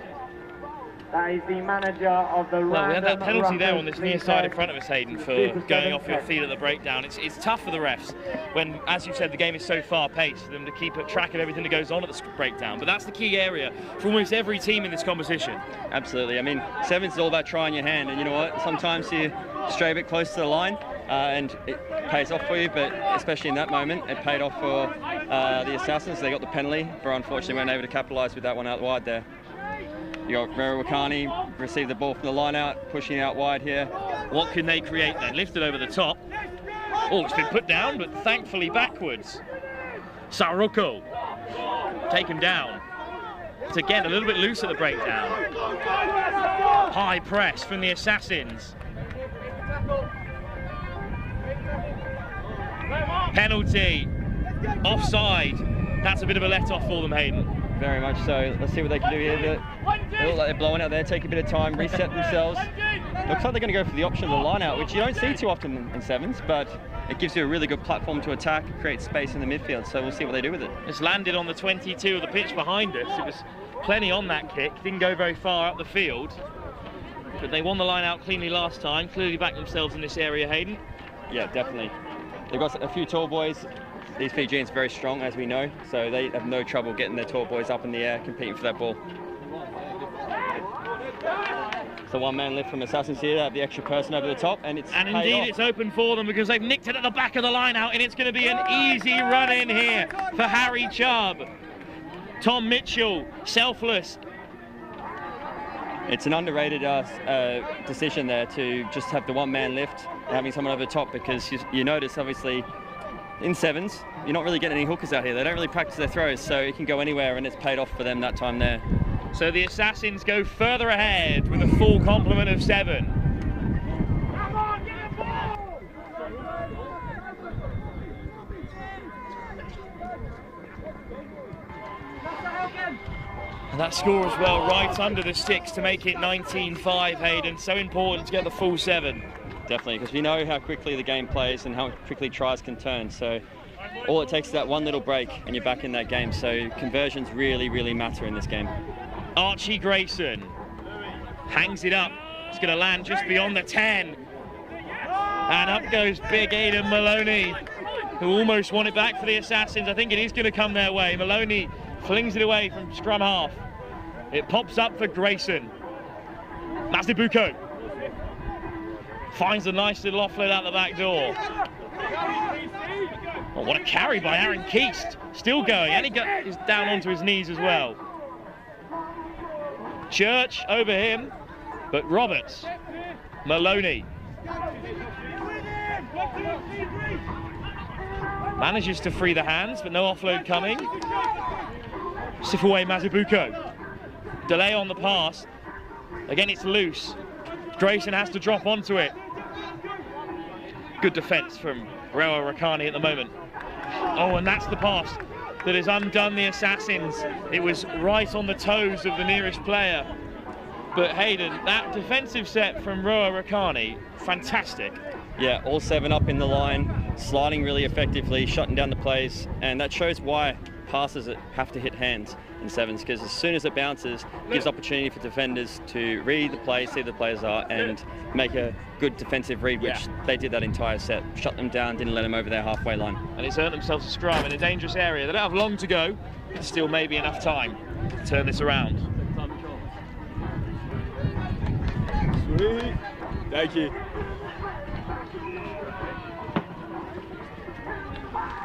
That is the manager of the Well, we had that penalty there on this near side in front of us, Hayden, for going off your feet at the breakdown. It's tough for the refs when, as you said, the game is so far-paced for them to keep track of everything that goes on at the breakdown. But that's the key area for almost every team in this competition. Absolutely. I mean, sevens is all about trying your hand, and you know what? Sometimes you stray a bit close to the line, and it pays off for you, but especially in that moment, it paid off for the Assassins. They got the penalty, but unfortunately weren't able to capitalise with that one out wide there. You got Rewa Rakani, received the ball from the line out, pushing out wide here. What can they create then? Lifted over the top. Oh, it's been put down, but thankfully backwards. Saruko, taken down. It's again a little bit loose at the breakdown. High press from the Assassins. Penalty. Offside. That's a bit of a let-off for them, Hayden. Very much so. Let's see what they can do here. They look like they're blowing out there, take a bit of time, reset themselves. Looks like they're going to go for the option of the line-out, which you don't see too often in sevens, but it gives you a really good platform to attack, create space in the midfield, so we'll see what they do with it. It's landed on the 22 of the pitch behind us. It was plenty on that kick, didn't go very far up the field, but they won the line-out cleanly last time, clearly backed themselves in this area, Hayden. Yeah, definitely. They've got a few tall boys. These Fijians are very strong, as we know, so they have no trouble getting their tall boys up in the air, competing for that ball. So one-man lift from Assassins here, they have the extra person over the top, and it's And indeed, it's open for them because they've nicked it at the back of the line out, and it's going to be an easy run in here for Harry Chubb. Tom Mitchell, selfless. It's an underrated decision there to just have the one-man lift, having someone over the top, because you notice, obviously, in sevens, you're not really getting any hookers out here. They don't really practice their throws, so it can go anywhere, and it's paid off for them that time there. So the Assassins go further ahead with a full complement of 7. And that score as well, right under the sticks to make it 19-5, Hayden. So important to get the full 7. Definitely, because we know how quickly the game plays and how quickly tries can turn. So all it takes is that one little break and you're back in that game. So conversions really, really matter in this game. Archie Grayson hangs it up. It's going to land just beyond the 10. And up goes big Aidan Maloney, who almost won it back for the Assassins. I think it is going to come their way. Maloney flings it away from scrum half. It pops up for Grayson. Mazibuko finds a nice little offload out the back door. Oh, what a carry by Aaron Keast. Still going, and he is down onto his knees as well. Church over him, but Roberts, Maloney. Manages to free the hands, but no offload coming. Sifaway Mazibuko. Delay on the pass. Again, it's loose. Grayson has to drop onto it. Good defence from Rewa Rakani at the moment. Oh, and that's the pass that has undone the Assassins. It was right on the toes of the nearest player. But Hayden, that defensive set from Rewa Rakani, fantastic. Yeah, all 7 up in the line, sliding really effectively, shutting down the plays, and that shows why passes have to hit hands in sevens, because as soon as it bounces, it gives opportunity for defenders to read the play, see the players are, and make a good defensive read, which they did that entire set. Shut them down, didn't let them over their halfway line. And it's earned themselves a scrum in a dangerous area. They don't have long to go, but still maybe enough time to turn this around. Sweet. Thank you.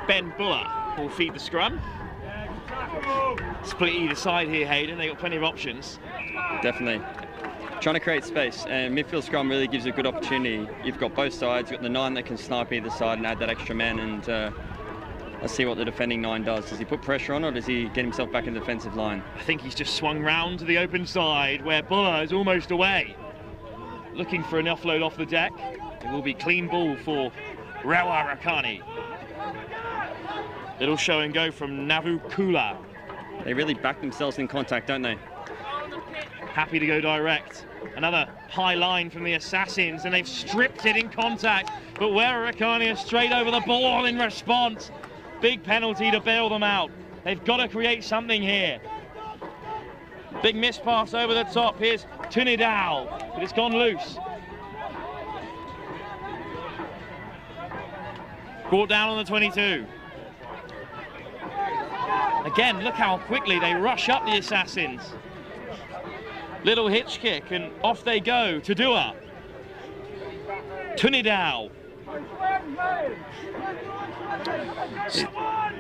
Ben Buller will feed the scrum. Split either side here, Hayden. They've got plenty of options. Definitely. Trying to create space, and midfield scrum really gives you a good opportunity. You've got both sides, you've got the 9 that can snipe either side and add that extra man, and let's see what the defending 9 does. Does he put pressure on, or does he get himself back in the defensive line? I think he's just swung round to the open side where Buller is almost away. Looking for an offload off the deck. It will be clean ball for Rewa Rakani. Little show and go from Navu Kula. They really back themselves in contact, don't they? Happy to go direct. Another high line from the Assassins, and they've stripped it in contact, but Rewa Rakani are straight over the ball in response. Big penalty to bail them out. They've got to create something here. Big miss pass over the top. Here's Tunidao, but it's gone loose. Brought down on the 22. Again, look how quickly they rush up the Assassins. Little hitch kick, and off they go to Dua. Tunidao.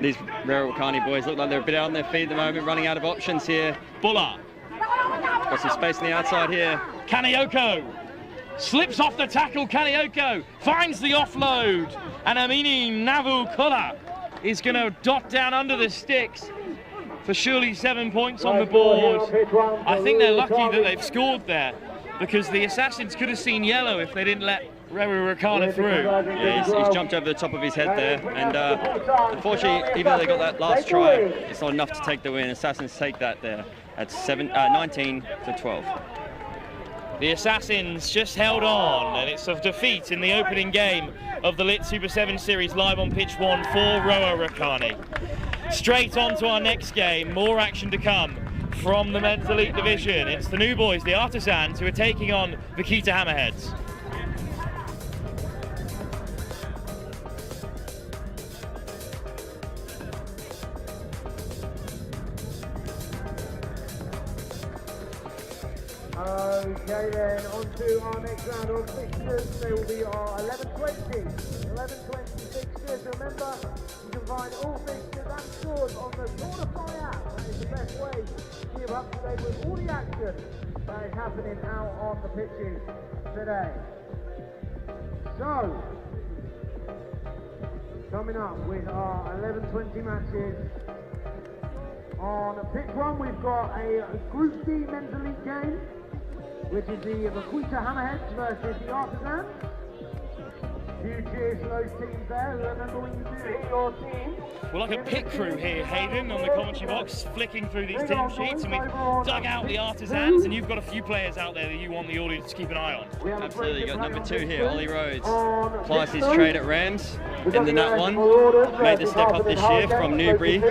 These Rewa Rakani boys look like they're a bit out on their feet at the moment, running out of options here. Buller. Got some space on the outside here. Kanioko slips off the tackle. Kanioko finds the offload, and Amini Navu Kula is going to dot down under the sticks for surely 7 points on the board. I think they're lucky that they've scored there, because the Assassins could have seen yellow if they didn't let Rewa Rakana through. Yeah, he's jumped over the top of his head there, and unfortunately, even though they got that last try, it's not enough to take the win. Assassins take that there at 19 to 12. The Assassins just held on, and it's a defeat in the opening game of the Lit Super 7 Series live on pitch 1 for Rewa Rakani. Straight on to our next game, more action to come from the Men's Elite Division. It's the new boys, the Artisans, who are taking on Vaquita Hammerheads. Okay then, on to our next round of fixtures. They will be our 11:20 fixtures. Remember, you can find all fixtures and scores on the Stortford app. That is the best way to keep up to date with all the action that is happening out on the pitches today. So, coming up with our 11:20 matches. On pitch 1, we've got a Group D Men's Elite game, which is the Vaquita Hammerheads versus the Artisans. Few cheers to those teams there. Remember when you do hit your team. We're like a pit crew here, Hayden, on the commentary box, flicking through these team sheets, and we've dug out the Artisans, and you've got a few players out there that you want the audience to keep an eye on. Absolutely, you got number 2 here, Ollie Rhodes. Applies his trade at Rams in the Nat 1. Made the step up this year from Newbury.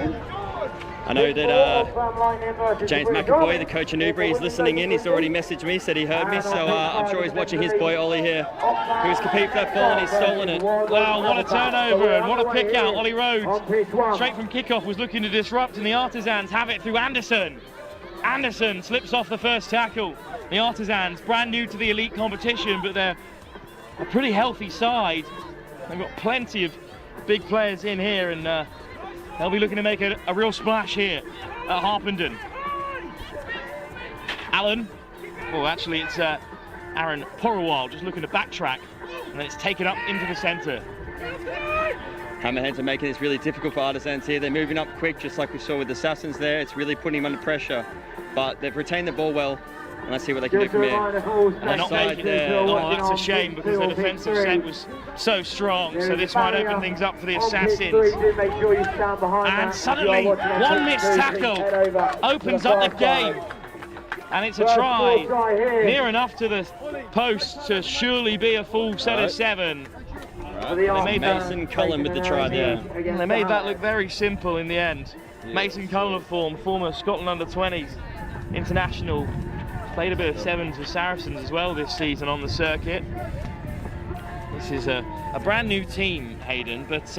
I know that James McAvoy, the coach of Newbury, is listening in. He's already messaged me, said he heard me, so I'm sure he's watching his boy Ollie here, who's competed for that ball and he's stolen it. Wow, what a turnover and what a pick out. Ollie Rhodes, straight from kickoff, was looking to disrupt, and the Artisans have it through Anderson. Anderson slips off the first tackle. The Artisans, brand new to the elite competition, but they're a pretty healthy side. They've got plenty of big players in here, and they'll be looking to make a real splash here at Harpenden. Allen, well actually it's Aaron Porowal just looking to backtrack, and then it's taken up into the centre. Hammerheads are making this really difficult for Artisans here. They're moving up quick, just like we saw with the Assassins there. It's really putting him under pressure, but they've retained the ball well. And let's see what they can do from here. And they're not making it. Oh, that's a shame, because their defensive set was so strong. So this might open things up for the Assassins. And suddenly, one missed tackle opens up the game. And it's a try near enough to the post to surely be a full set of 7. They made Mason Cullen with the try there. They made that look very simple in the end. Mason Cullen, former Scotland under-20s international. Played a bit of sevens with Saracens as well this season on the circuit. This is a brand new team, Hayden, but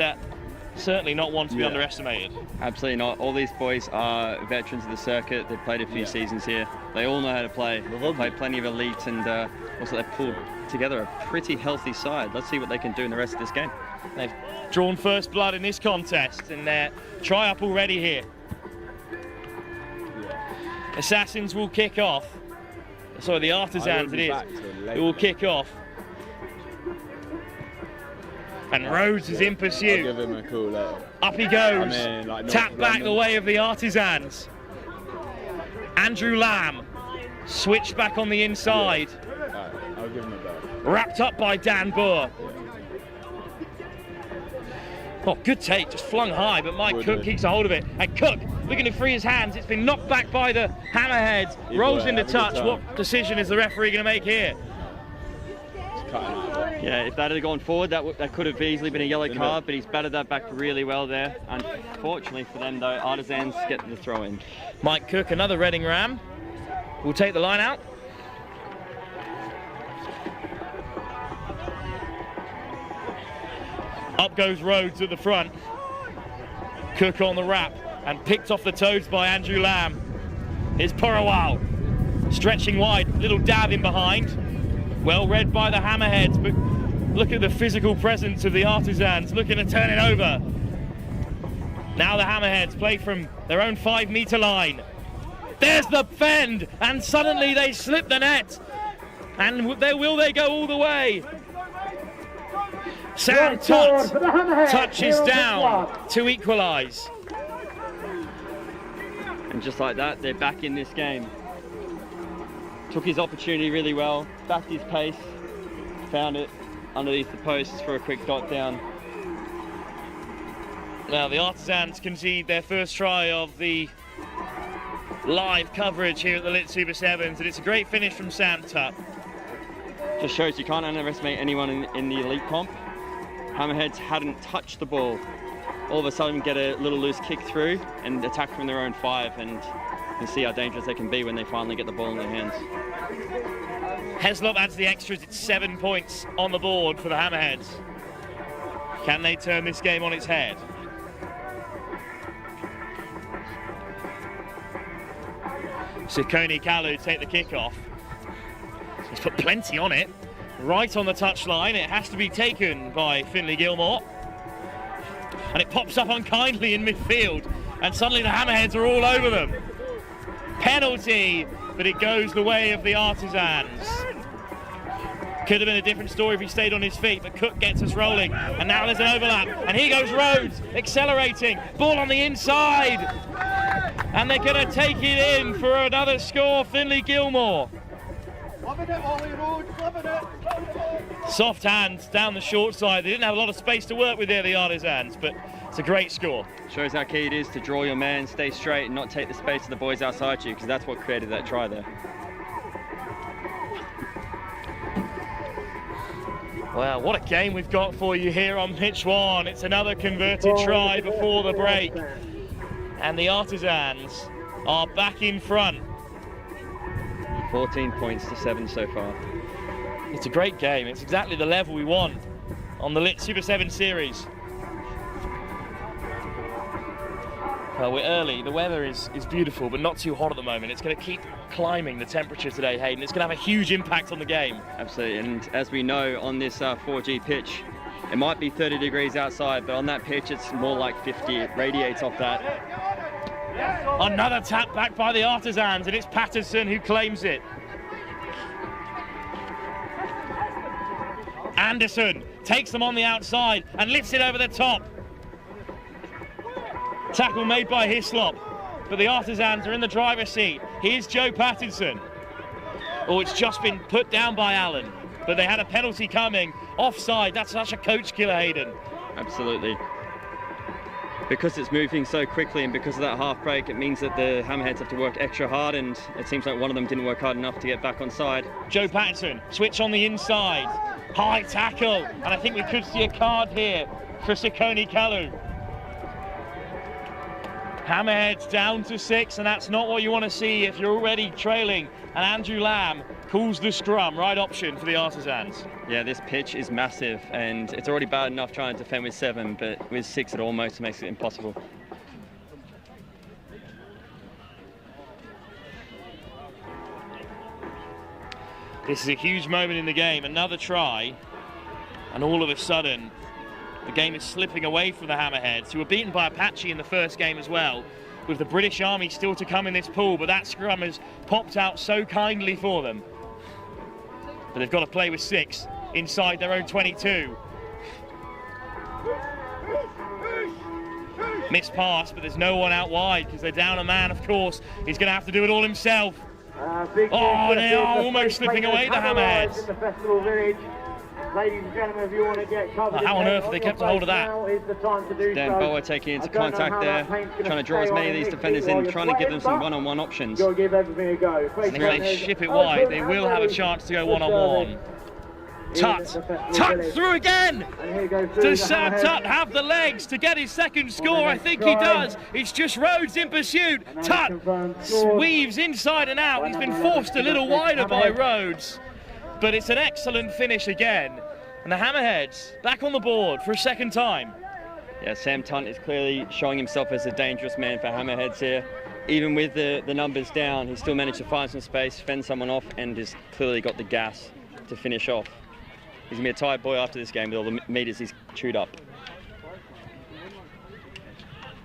certainly not one to be underestimated. Absolutely not. All these boys are veterans of the circuit. They've played a few seasons here. They all know how to play. They've played plenty of elite, and also they've pulled together a pretty healthy side. Let's see what they can do in the rest of this game. They've drawn first blood in this contest, and they're try-up already here. Assassins will kick off. Sorry, the Artisans it is, who will kick off. And Rhodes is in pursuit. I'll give him a call later. Up he goes, tap back the way of the Artisans. Andrew Lamb, switched back on the inside. I'll give him a bell. Wrapped up by Dan Boer. Oh, good take, just flung high, but Mike Cook keeps a hold of it. And Cook, looking to free his hands, it's been knocked back by the Hammerheads. Rolls into touch. What decision is the referee going to make here? Yeah, if that had gone forward, that could have easily been a yellow card, but he's batted that back really well there. Unfortunately for them, though, Artisans get the throw in. Mike Cook, another Reading Ram, will take the line out. Up goes Rhodes at the front. Cook on the wrap and picked off the toes by Andrew Lamb. Here's Porowal, stretching wide, little dab in behind. Well read by the Hammerheads, but look at the physical presence of the Artisans, looking to turn it over. Now the Hammerheads play from their own 5-metre line. There's the fend, and suddenly they slip the net. And will they go all the way? Sam Tutt touches down to equalise. And just like that, they're back in this game. Took his opportunity really well, backed his pace, found it, underneath the posts for a quick dot down. Now the Artisans concede their first try of the live coverage here at the Lit Super Sevens, and it's a great finish from Sam Tutt. Just shows you can't underestimate anyone in the elite comp. Hammerheads hadn't touched the ball. All of a sudden get a little loose kick through and attack from their own 5, and you can see how dangerous they can be when they finally get the ball in their hands. Heslop adds the extras. It's 7 points on the board for the Hammerheads. Can they turn this game on its head? Sikoni Kalu take the kickoff. He's put plenty on it. Right on the touchline. It has to be taken by Finlay Gilmore. And it pops up unkindly in midfield. And suddenly the Hammerheads are all over them. Penalty, but it goes the way of the Artisans. Could have been a different story if he stayed on his feet, but Cook gets us rolling. And now there's an overlap. And here goes Rhodes, accelerating. Ball on the inside. And they're going to take it in for another score, Finlay Gilmore. Soft hands down the short side. They didn't have a lot of space to work with there, the Artisans, but it's a great score. Shows how key it is to draw your man, stay straight, and not take the space of the boys outside you, because that's what created that try there. Well, what a game we've got for you here on pitch 1. It's another converted try before the break. And the Artisans are back in front. 14 points to 7 so far. It's a great game. It's exactly the level we want on the Lit Super 7 series. Well, we're early. The weather is beautiful, but not too hot at the moment. It's going to keep climbing the temperature today, Hayden. It's going to have a huge impact on the game. Absolutely, and as we know on this 4G pitch, it might be 30 degrees outside, but on that pitch it's more like 50. It radiates off that. Another tap back by the Artisans, and it's Patterson who claims it. Anderson takes them on the outside and lifts it over the top. Tackle made by Hislop, but the Artisans are in the driver's seat. Here's Joe Patterson. Oh, it's just been put down by Allen, but they had a penalty coming. Offside, that's such a coach killer, Hayden. Absolutely. Because it's moving so quickly and because of that half break, it means that the Hammerheads have to work extra hard, and it seems like one of them didn't work hard enough to get back on side. Joe Patterson, switch on the inside. High tackle, and I think we could see a card here for Sikoni Kalu. Hammerheads down to 6, and that's not what you want to see if you're already trailing. And Andrew Lamb calls the scrum, right option for the Artisans. Yeah, this pitch is massive, and it's already bad enough trying to defend with 7, but with 6 it almost makes it impossible. This is a huge moment in the game, another try, and all of a sudden the game is slipping away from the Hammerheads, who were beaten by Apache in the first game as well, with the British Army still to come in this pool, but that scrum has popped out so kindly for them. But they've got to play with 6 inside their own 22. Missed pass, but there's no one out wide because they're down a man, of course. He's going to have to do it all himself. Oh, they are almost slipping away, the Hammerheads. In the festival village. Ladies and gentlemen, if you want to get covered, how on earth have they kept a hold of that? Now is the time to do Dan so. Bower taking into contact there, trying to draw as many of these defenders in, trying to give them some one-on-one options. You'll give everything a go. And if they ship it wide, they will have a chance to go one-on-one. Tutt through again! Does Sam Tutt have the legs to get his second score? I think he does. It's just Rhodes in pursuit. Tutt weaves inside and out. He's been forced a little wider by Rhodes. But it's an excellent finish again. And the Hammerheads back on the board for a second time. Yeah, Sam Tutt is clearly showing himself as a dangerous man for Hammerheads here. Even with the numbers down, he still managed to find some space, fend someone off, and has clearly got the gas to finish off. He's going to be a tired boy after this game with all the meters he's chewed up.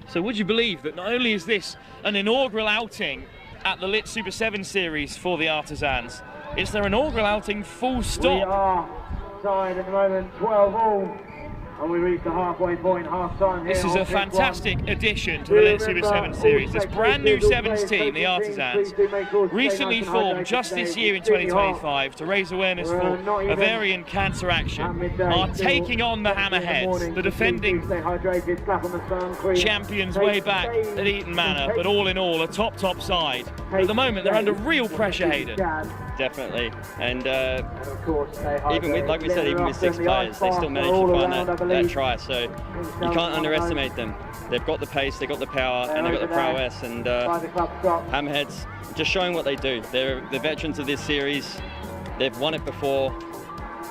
So would you believe that not only is this an inaugural outing at the Lit Super 7 series for the Artisans, it's their inaugural outing full stop. We are tied at the moment, 12 all. And we reach the halfway point, half time here. This is on a pitch fantastic one. addition to the Lit Super 7 series. This brand new Sevens team, the Artisans, recently formed just this year in 2025 to raise awareness for ovarian cancer action, are taking on the Hammerheads, the defending champions way back at Eton Manor, but all in all, a top side. At the moment, they're under real pressure, Hayden. Definitely, and even with, like we said, even with 6 players, they still managed to find that try. So you can't underestimate them. They've got the pace, they've got the power, and they've got the prowess. And Hammerheads just showing what they do. They're the veterans of this series. They've won it before,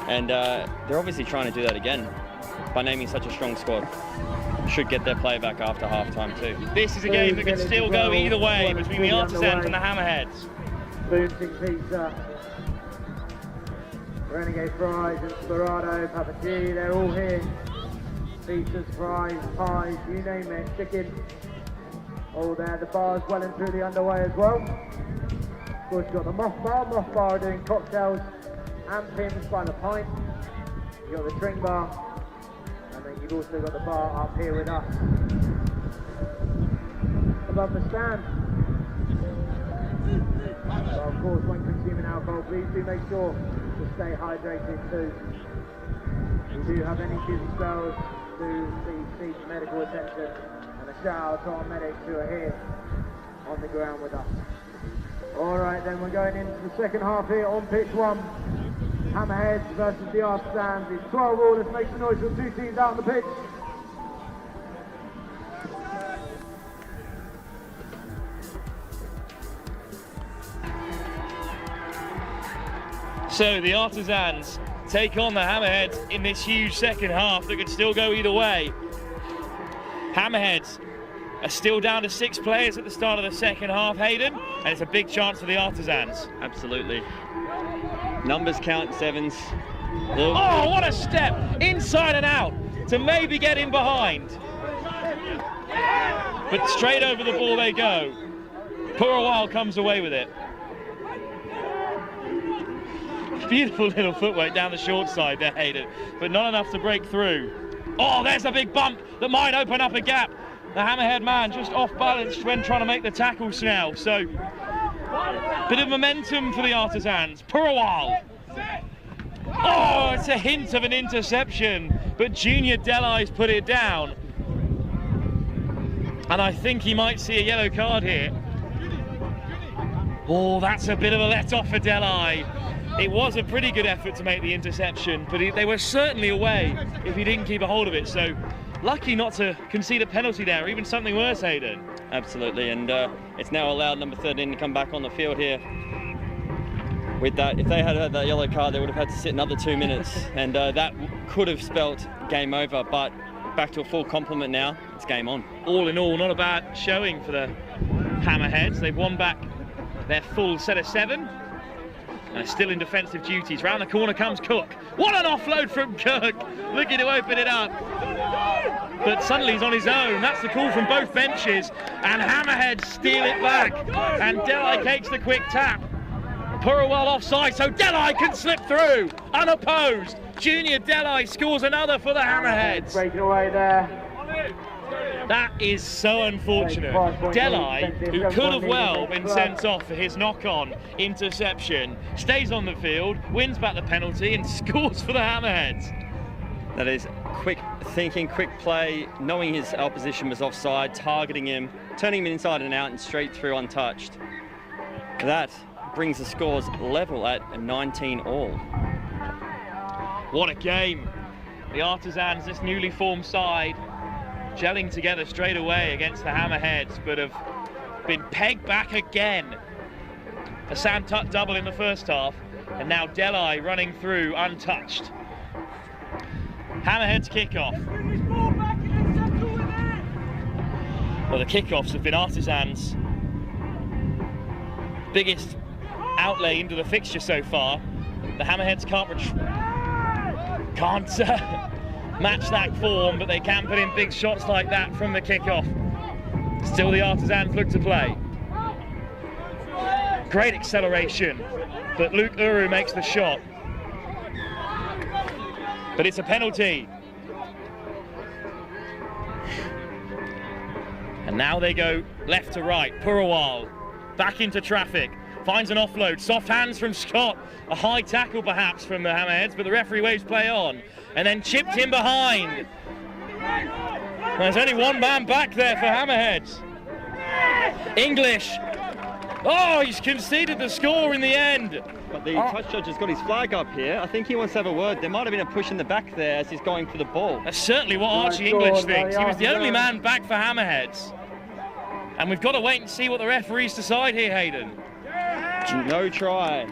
and they're obviously trying to do that again by naming such a strong squad. Should get their play back after half-time too. This is a game that could still go either way between the Artisans and the Hammerheads. Boomsing Pizza, Renegade Fries, Inspirado, Papa G, they're all here. Pizzas, fries, pies, you name it, chicken. All there, the bar's well and truly underway as well. Of course, you've got the Moth Bar are doing cocktails and pins by the pint. You've got the Tring Bar, and then you've also got the bar up here with us. Above the stand. So of course, when consuming alcohol, please do make sure to stay hydrated too. We do have any dizzy spells, do please seek medical attention, and a shout out to our medics who are here on the ground with us. Alright then, we're going into the second half here on pitch one. Hammerheads versus the Artisans. It's 12 all, let's make some noise for 2 teams out on the pitch. So the Artisans take on the Hammerheads in this huge second half that could still go either way. Hammerheads are still down to 6 players at the start of the second half, Hayden, and it's a big chance for the Artisans. Absolutely. Numbers count, Sevens. Oh, what a step! Inside and out to maybe get in behind. But straight over the ball they go. Purawal comes away with it. Beautiful little footwork down the short side there, Hayden, but not enough to break through. Oh, there's a big bump that might open up a gap. The Hammerhead man just off balance when trying to make the tackles now. So, bit of momentum for the Artisans. Purawal. Oh, it's a hint of an interception, but Junior Delai's put it down. And I think he might see a yellow card here. Oh, that's a bit of a let-off for Delai. It was a pretty good effort to make the interception, but they were certainly away if he didn't keep a hold of it. So lucky not to concede a penalty there, or even something worse, Hayden. Absolutely, and it's now allowed number 13 to come back on the field here. With that, if they had had that yellow card, they would have had to sit another 2 minutes, and that could have spelt game over, but back to a full complement now, it's game on. All in all, not a bad showing for the Hammerheads. They've won back their full set of 7. And still in defensive duties. Round the corner comes Cook. What an offload from Cook! Looking to open it up. But suddenly he's on his own. That's the call from both benches. And Hammerheads steal it back. And Delai takes the quick tap. Purawal offside, so Delai can slip through. Unopposed. Junior Delai scores another for the Hammerheads. Breaking away there. That is so unfortunate. Delai, who could have well been sent off for his knock-on interception, stays on the field, wins back the penalty and scores for the Hammerheads. That is quick thinking, quick play, knowing his opposition was offside, targeting him, turning him inside and out and straight through untouched. That brings the scores level at 19 all. What a game. The Artisans, this newly formed side, gelling together straight away against the Hammerheads, but have been pegged back again. A Sam Tutt double in the first half, and now Delai running through untouched. Hammerheads kickoff. Well, the kickoffs have been Artisans' biggest outlay into the fixture so far. The Hammerheads can't match that form, but they can put in big shots like that from the kickoff. Still the Artisans look to play. Great acceleration, but Luke Uru makes the shot. But it's a penalty. And now they go left to right. Purawal back into traffic. Finds an offload. Soft hands from Scott. A high tackle perhaps from the Hammerheads, but the referee waves play on. And then chipped in behind. There's only one man back there for Hammerheads. English. Oh, he's conceded the score in the end. But the touch judge has got his flag up here. I think he wants to have a word. There might have been a push in the back there as he's going for the ball. That's certainly what Archie English thinks. He was the only man back for Hammerheads. And we've got to wait and see what the referees decide here, Hayden. No try.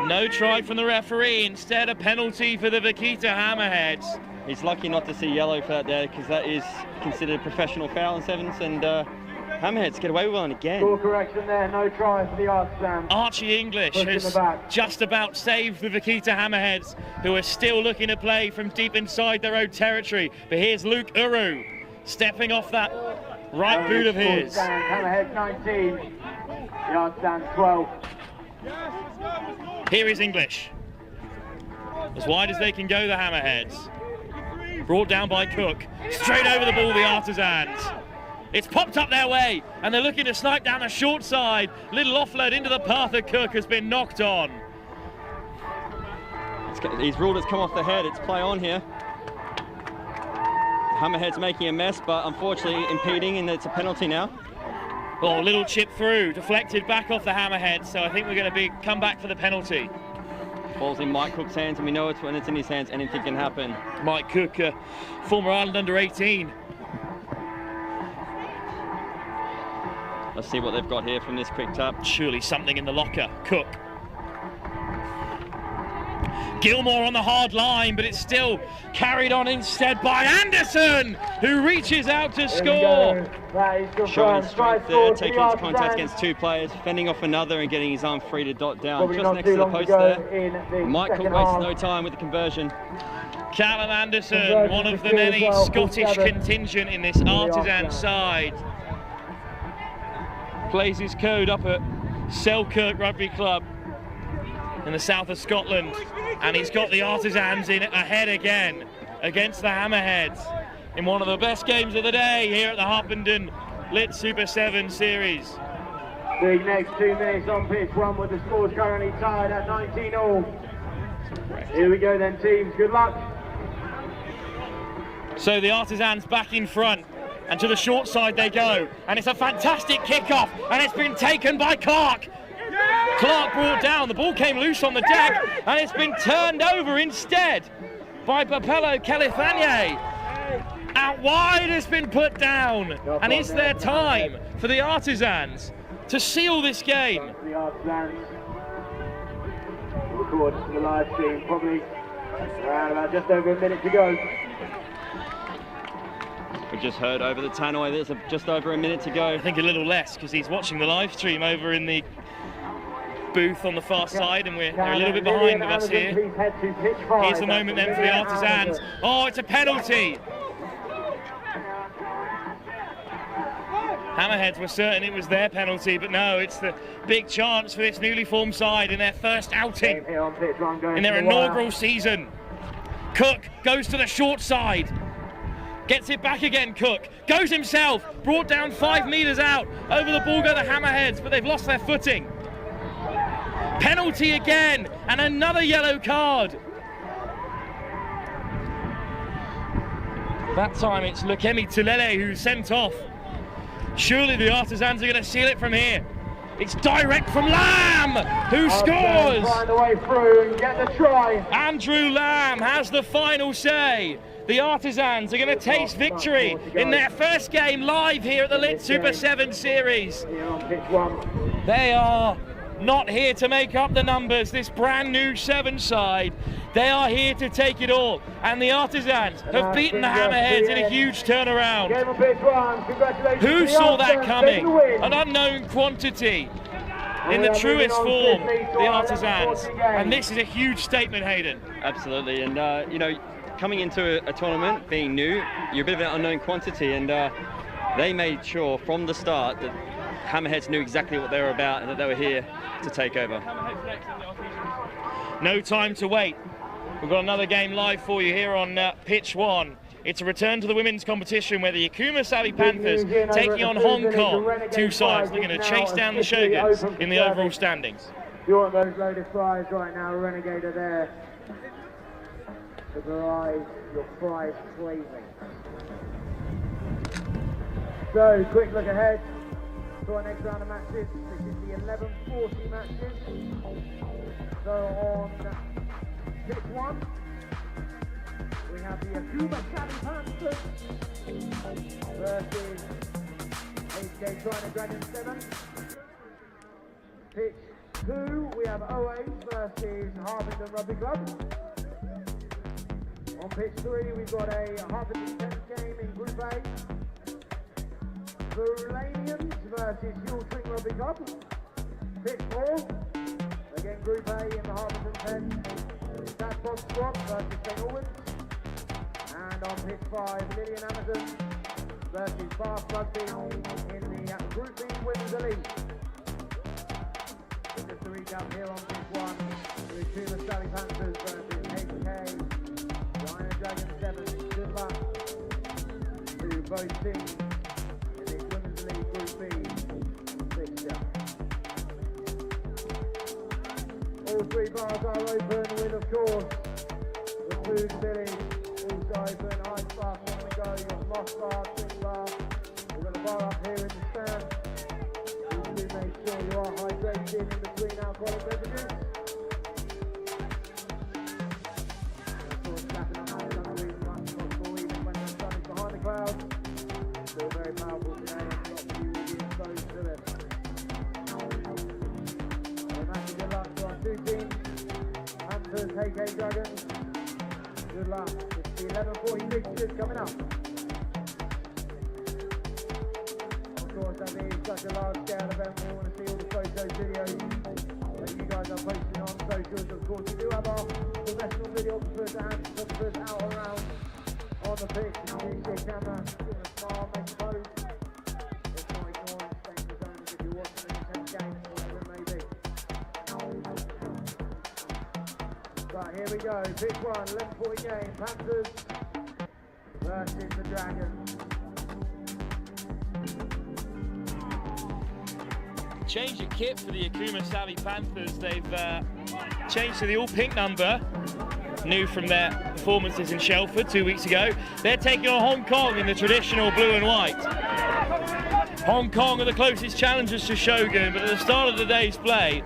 No try from the referee. Instead, a penalty for the Vaquita Hammerheads. He's lucky not to see yellow for that there, because that is considered a professional foul in sevens, and Hammerheads get away with one again. Score correction there, no try for the Artisans. Archie English has just about saved the Vaquita Hammerheads, who are still looking to play from deep inside their own territory. But here's Luke Uru stepping off that right boot of his. Hammerheads 19, the Artisans 12. Here is English. As wide as they can go, the Hammerheads. Brought down by Cook. Straight over the ball, the Artisans. It's popped up their way, and they're looking to snipe down the short side. Little offload into the path of Cook has been knocked on. He's ruled it's come off the head. It's play on here. Hammerhead's making a mess, but unfortunately impeding, and it's a penalty now. Oh, little chip through, deflected back off the Hammerhead, so I think we're going to come back for the penalty. Ball's in Mike Cook's hands, and we know it's when it's in his hands, anything can happen. Mike Cook, former Ireland under-18. Let's see what they've got here from this quick tap. Surely something in the locker. Cook. Gilmore on the hard line, but it's still carried on instead by Anderson, who reaches out to score. Showing his strength there, taking his contact against two players, fending off another and getting his arm free to dot down. Just next to the post there. Mike Cook wastes no time with the conversion. Callum Anderson, one of the many Scottish contingent in this Artisan side. Plays his code up at Selkirk Rugby Club in the south of Scotland, and he's got the Artisans in ahead again against the Hammerheads in one of the best games of the day here at the Harpenden Lit Super 7 Series. The next 2 minutes on pitch one, with the scores currently tied at 19-all. Here we go then, teams, good luck. So the Artisans back in front, and to the short side they go, and it's a fantastic kickoff, and it's been taken by Clark. Clark brought down, the ball came loose on the deck, and it's been turned over instead by Papello Califanye. Out wide has been put down, and it's their time for the Artisans to seal this game. The Artisans record to the live stream, probably around about just over a minute to go. We just heard over the tannoy, there's just over a minute to go. I think a little less, because he's watching the live stream over in the booth on the far side, and we're a little bit behind with us here. Here's the moment then for the Artisans. Oh, it's a penalty. Hammerheads were certain it was their penalty, but no, it's the big chance for this newly formed side in their first outing in their inaugural season. Cook goes to the short side. Gets it back again, Cook. Goes himself. Brought down 5 metres out. Over the ball go the Hammerheads, but they've lost their footing. Penalty again, and another yellow card. That time it's Lukemi Tulele who's sent off. Surely the Artisans are going to seal it from here. It's direct from Lamb, who scores. Find the way through and get the try. Andrew Lamb has the final say. The Artisans are going to taste victory in their first game live here at the Lit Super 7 Series. They are not here to make up the numbers, this brand new 7 side. They are here to take it all, and the Artisans have beaten the Hammerheads in a huge turnaround. Who saw that coming? An unknown quantity in the truest form, the Artisans, and this is a huge statement, Hayden. Absolutely, and you know, coming into a tournament, being new, you're a bit of an unknown quantity, and they made sure from the start that Hammerheads knew exactly what they were about and that they were here to take over. No time to wait. We've got another game live for you here on pitch 1. It's a return to the women's competition where the Akuma Savvy Panthers taking on Hong Kong. Two sides looking to chase down the Shoguns in the overall standings. You want those loaded fries right now, Renegade are there to provide your prize flaving. So, quick look ahead to our next round of matches. This is the 11:40 matches. So on pitch 1, we have the Akuma Savvy Panthers versus HK China Dragon 7. Pitch 2, we have OAs versus Harpenden Rugby Club. On pitch 3, we've got a Harpenden 10th game in Group A. Verulanians versus Shelford Rugby Club. Pitch 4, again Group A in the Harpenden 10th. That's Oxford versus St Albans. And on pitch 5, Lillian Amazon versus Bath Rugby in the Group B Women's Elite. So just to recap here on pitch 1, the Akuma Savvy Panthers versus HK China Dragon 7. Good luck to both teams in the Women's Elite Group B fixture. All 3 bars are open with, of course, the food village also open. Ice bar, on the go. You've got Moss bar, Twin bar. We've got a bar up here in the stand. Please do make sure you are hydrated in between alcoholic beverages. Of course, tapping on that doesn't leave much possible even when the sun is behind the clouds. Still very powerful today and lots of you will be exposed to it. So massive good luck to our 2 teams. Panthers, HK Dragons. Good luck. It's the 11:40 fixtures coming up. Of course, that being such a large scale event, we want to see all the photos, videos that you guys are posting on socials. Of course, we do have our professional videographers and photographers out around on the pitch. You can see a camera, give a smile, make a pose. If not ignoring, staying the zone if you're watching an intense game or whatever it may be. Right, here we go. Pitch 1, 11:40 game. Panthers versus the Dragons. Change of kit for the Akuma Savvy Panthers. They've changed to the all-pink number, new from their performances in Shelford 2 weeks ago. They're taking on Hong Kong in the traditional blue and white. Hong Kong are the closest challengers to Shogun, but at the start of the day's play,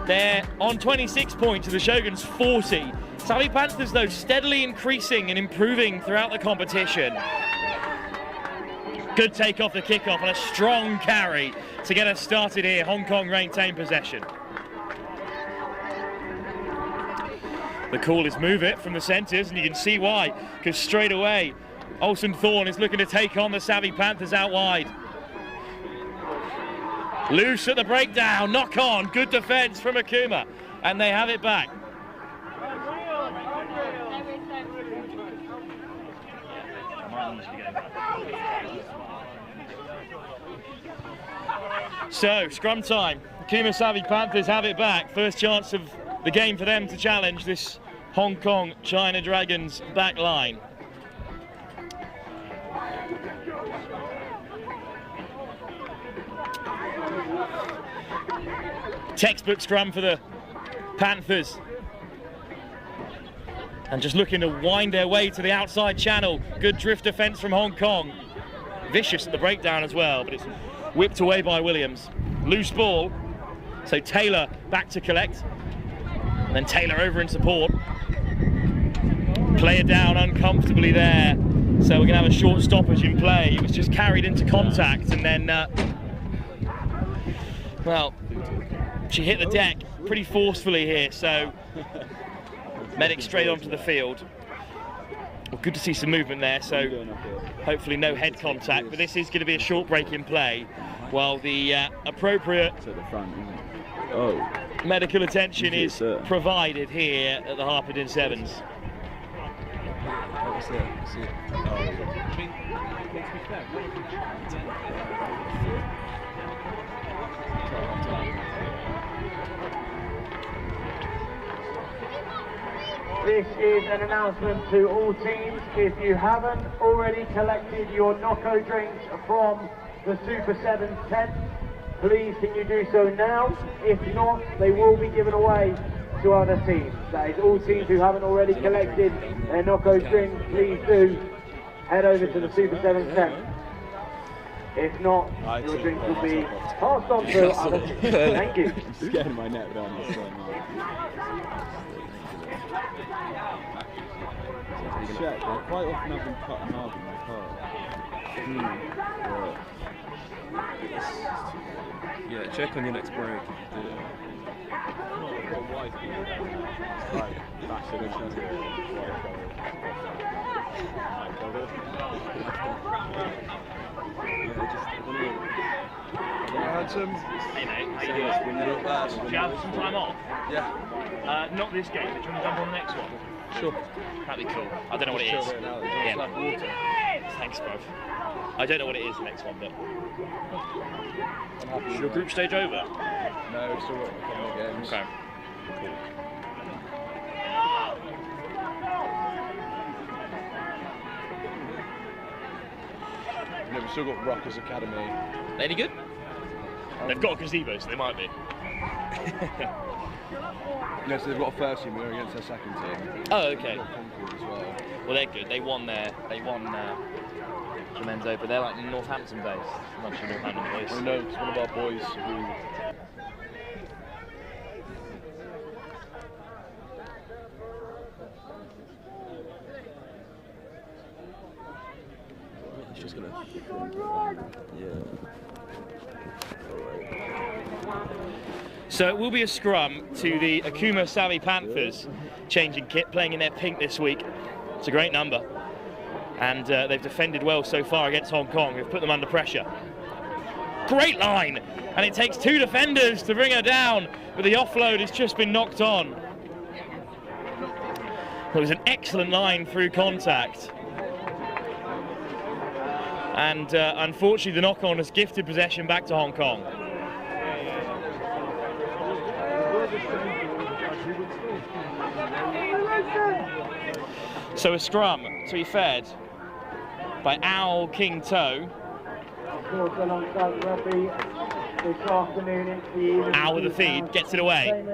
they're on 26 points to the Shogun's 40. Savvy Panthers, though, steadily increasing and improving throughout the competition. Good take off the kickoff and a strong carry to get us started here. Hong Kong maintain possession. The call is move it from the centres, and you can see why, because straight away Olsen Thorne is looking to take on the Savvy Panthers out wide. Loose at the breakdown, knock on, good defence from Akuma, and they have it back. So, scrum time. Akuma Savvy Panthers have it back. First chance of the game for them to challenge this Hong Kong China Dragons back line. Textbook scrum for the Panthers. And just looking to wind their way to the outside channel. Good drift defence from Hong Kong. Vicious at the breakdown as well, but it's whipped away by Williams. Loose ball, so Taylor back to collect. And then Taylor over in support. Player down uncomfortably there. So we're going to have a short stoppage in play. It was just carried into contact and then, well, she hit the deck pretty forcefully here, so medic straight onto the field. Well, good to see some movement there, so hopefully no head contact, but this is going to be a short break in play while the appropriate medical attention is provided here at the Harpenden Sevens. This is an announcement to all teams. If you haven't already collected your Nocco drinks from the Super 7 tent, please can you do so now? If not, they will be given away to other teams. That is all teams who haven't already collected their Nocco drinks, please do head over to the Super 7 tent. If not, your drinks will be passed on to other teams. Thank you. I'm getting my neck down this one. Check, I quite often have them cut in half in my car. Yeah, check on your next break if you do it. Right, that's a good chance. Hey mate, how you doing? Do you have some time off? Yeah. Not this game, but do you want to jump on the next one? Sure. That'd be cool. I don't know what it is. Yeah. Like water. Thanks, bro. I don't know what it is the next one, but I'm happy. is your group stage over? No, we've still got a couple of games. Okay. Cool. No, we've still got Rockers Academy. They any good? They've got a gazebo, so they might be. No, so they've got a first team, we're against their second team. Oh, okay. They've got Concord as well. Well, they're good. They won the men's open. They're like Northampton based. I'm not sure Northampton boys. I know, it's one of our boys who... He's just gonna... Yeah. So it will be a scrum to the Akuma Savvy Panthers, changing kit, playing in their pink this week. It's a great number. And they've defended well so far against Hong Kong, who've put them under pressure. Great line! And it takes two defenders to bring her down, but the offload has just been knocked on. It was an excellent line through contact. And unfortunately the knock-on has gifted possession back to Hong Kong. So a scrum to be fed by Al King Toe. Al with the feed, gets it away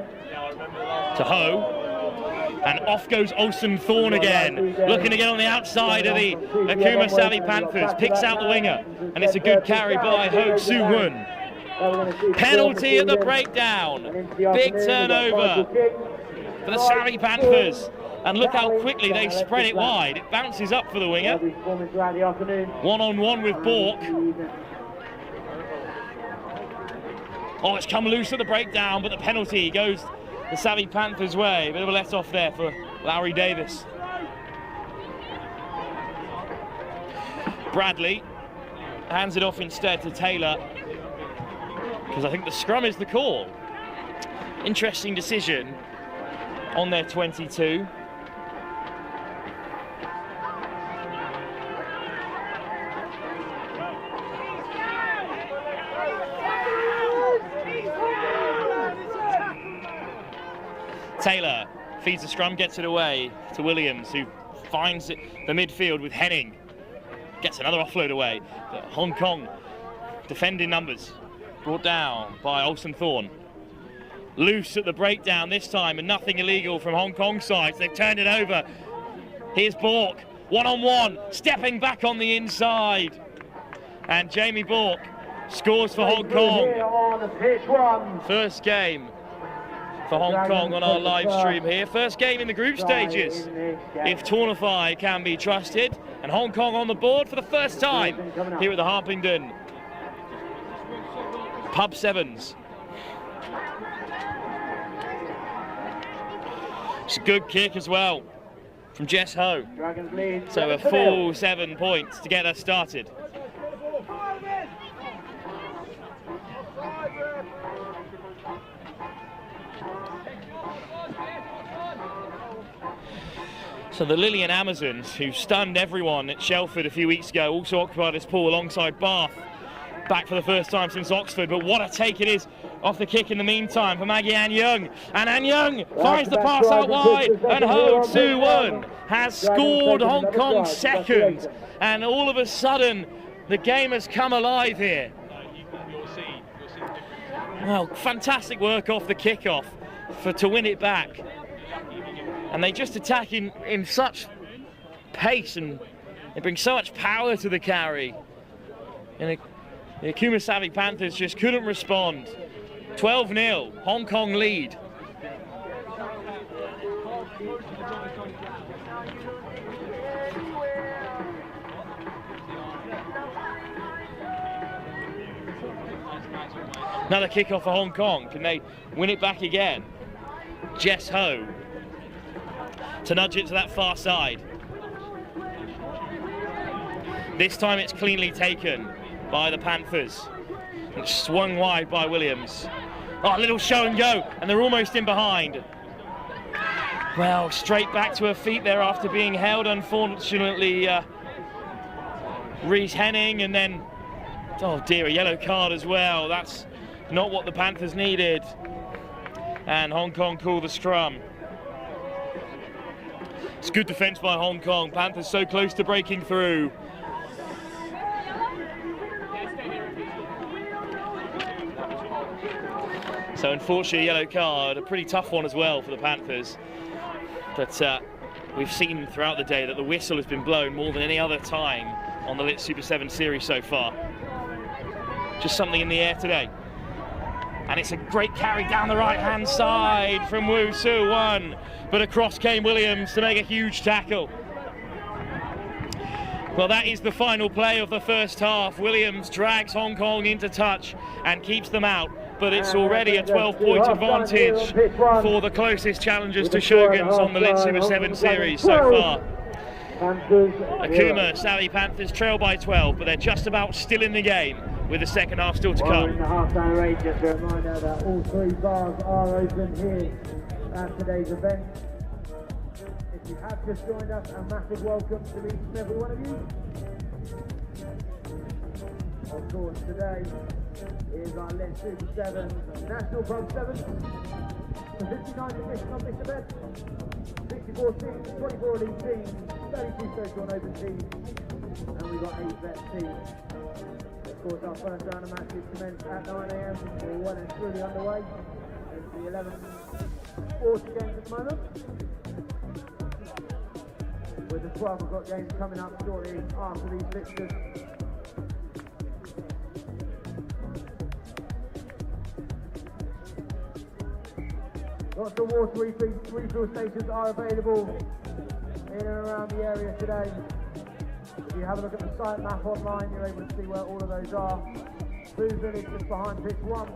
to Ho, and off goes Olsen Thorne again, looking to get on the outside of the Akuma Savvy Panthers, picks out the winger, and it's a good carry by Ho Soo-Woon. Penalty at the breakdown, big turnover for the Savvy Panthers. And look how quickly they spread it wide. It bounces up for the winger. One-on-one with Bork. Oh, it's come loose at the breakdown, but the penalty goes the Savvy Panthers' way. Bit of a let-off there for Lowry Davis. Bradley hands it off instead to Taylor, because I think the scrum is the call. Interesting decision on their 22. Taylor feeds the scrum, gets it away to Williams, who finds it the midfield with Henning. Gets another offload away. Hong Kong defending numbers, brought down by Olsen Thorne. Loose at the breakdown this time, and nothing illegal from Hong Kong side. They've turned it over. Here's Bork, one-on-one, stepping back on the inside. And Jamie Bork scores for Hong Kong. First game for Hong Kong on our live stream here. First game in the group stages, if Tornify can be trusted. And Hong Kong on the board for the first time here at the Harpenden Pub Sevens. It's a good kick as well from Jess Ho. So a full 7 points to get us started. So the Lillian Amazons, who stunned everyone at Shelford a few weeks ago, also occupied this pool alongside Bath, back for the first time since Oxford. But what a take it is off the kick in the meantime for Maggie Ann Young. And Ann Young finds the pass out wide, and Ho Soo-won has scored Hong Kong's second. And all of a sudden, the game has come alive here. Well, fantastic work off the kickoff to win it back. And they just attack in such pace, and they bring so much power to the carry. And the Akuma Savvy Panthers just couldn't respond. 12-0, Hong Kong lead. Another kickoff for Hong Kong. Can they win it back again? Jess Ho to nudge it to that far side. This time it's cleanly taken by the Panthers. It's swung wide by Williams. Oh, a little show and go, and they're almost in behind. Well, straight back to her feet there after being held, unfortunately. Reese Henning, and then, oh dear, a yellow card as well. That's not what the Panthers needed. And Hong Kong call the scrum. It's good defence by Hong Kong. Panthers so close to breaking through. So unfortunately, a yellow card, a pretty tough one as well for the Panthers. But we've seen throughout the day that the whistle has been blown more than any other time on the Lit Super 7 series so far. Just something in the air today. And it's a great carry down the right-hand side from Woo Soo-won. But across came Williams to make a huge tackle. Well, that is the final play of the first half. Williams drags Hong Kong into touch and keeps them out. But it's already a 12-point advantage for the closest challengers to Shoguns on the Lit Super 7 series so far. Akuma, Savvy Panthers trail by 12, but they're just about still in the game with the second half still to come. In the half-time range, just a reminder that all three bars are open here at today's event. If you have just joined us, a massive welcome to each and every one of you. Of course, today is our Lit Super 7 National Club 7. The 59 edition of this event. 64 teams, 24 elite teams, 32 social and open teams, and we've got 8 vet teams. Of course, our first round of matches commenced at 9 AM. We're well and truly underway. It's the 11 40 games at the moment. With the 12 o'clock games coming up shortly after these fixtures. Lots of water refill stations are available in and around the area today. If you have a look at the site map online, you're able to see where all of those are. Blue Village just behind pitch 1.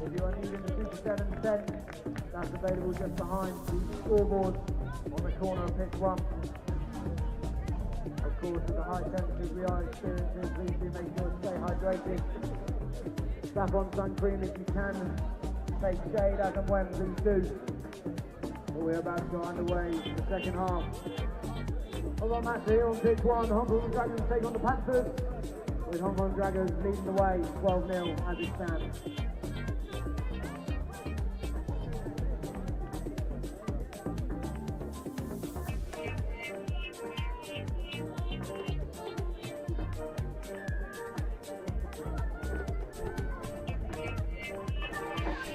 If you are needing the Super 7 tent, that's available just behind the scoreboard on the corner of pitch 1. Of course, with the high temperatures we are experiencing, please do make sure to stay hydrated. Slap on sun cream if you can. Take shade as and when, please do. But we're about to go underway in the second half. Of our match here on pitch 1, Hong Kong Dragons take on the Panthers, with Hong Kong Dragons leading the way 12-0 as it stands.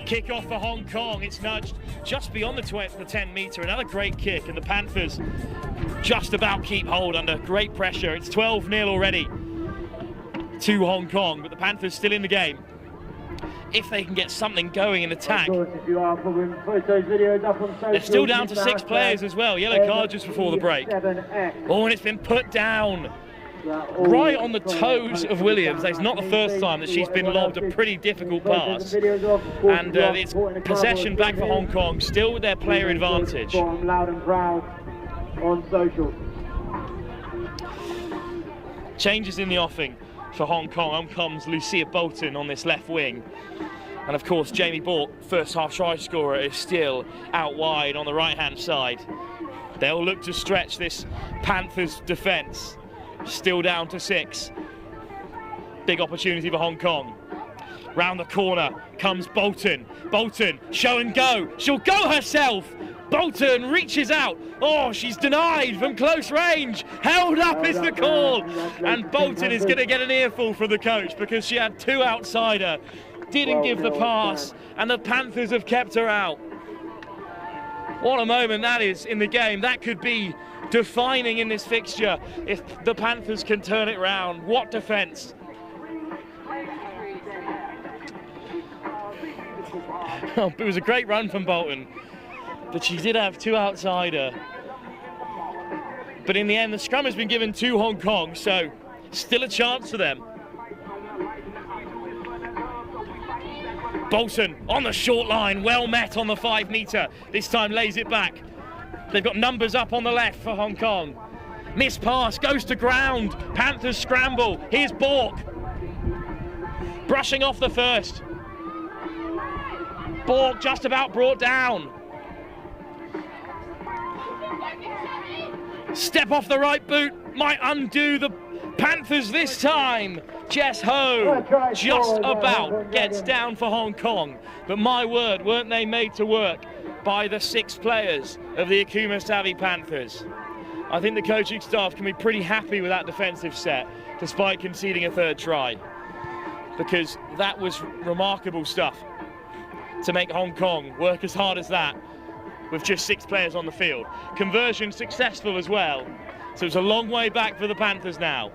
Kick-off for Hong Kong, it's nudged just beyond the 10 metre, another great kick, and the Panthers just about keep hold under great pressure. It's 12-0 already to Hong Kong, but the Panthers still in the game. If they can get something going in attack. Of course, if you are putting photos, videos up on social, they're still down to 6 players as well. Yellow card just before the break. Oh, and it's been put down right on the toes of Williams. It's not the first time that she's been lobbed a pretty difficult pass. And it's possession back for Hong Kong, still with their player advantage. Loud and proud on social. Changes in the offing for Hong Kong. On comes Lucia Bolton on this left wing. And of course, Jamie Bork, first half try scorer, is still out wide on the right-hand side. They'll look to stretch this Panthers defence. Still down to 6. Big opportunity for Hong Kong. Round the corner comes Bolton. Bolton, show and go. She'll go herself. Bolton reaches out. Oh, she's denied from close range. Held up is the call. And Bolton is going to get an earful from the coach because she had two outside her. Didn't give the pass, and the Panthers have kept her out. What a moment that is in the game. That could be defining in this fixture if the Panthers can turn it round. What defence. It was a great run from Bolton, but she did have two outside her. But in the end, the scrum has been given to Hong Kong, so still a chance for them. Bolton on the short line, well met on the 5 metre. This time lays it back. They've got numbers up on the left for Hong Kong. Missed pass, goes to ground. Panthers scramble. Here's Bork. Brushing off the first. Bork just about brought down. Step off the right boot, might undo the Panthers this time. Jess Ho just about gets down for Hong Kong. But my word, weren't they made to work by the 6 players of the Akuma Savvy Panthers. I think the coaching staff can be pretty happy with that defensive set, despite conceding a 3rd try. Because that was remarkable stuff to make Hong Kong work as hard as that with just 6 players on the field. Conversion successful as well. So it's a long way back for the Panthers now.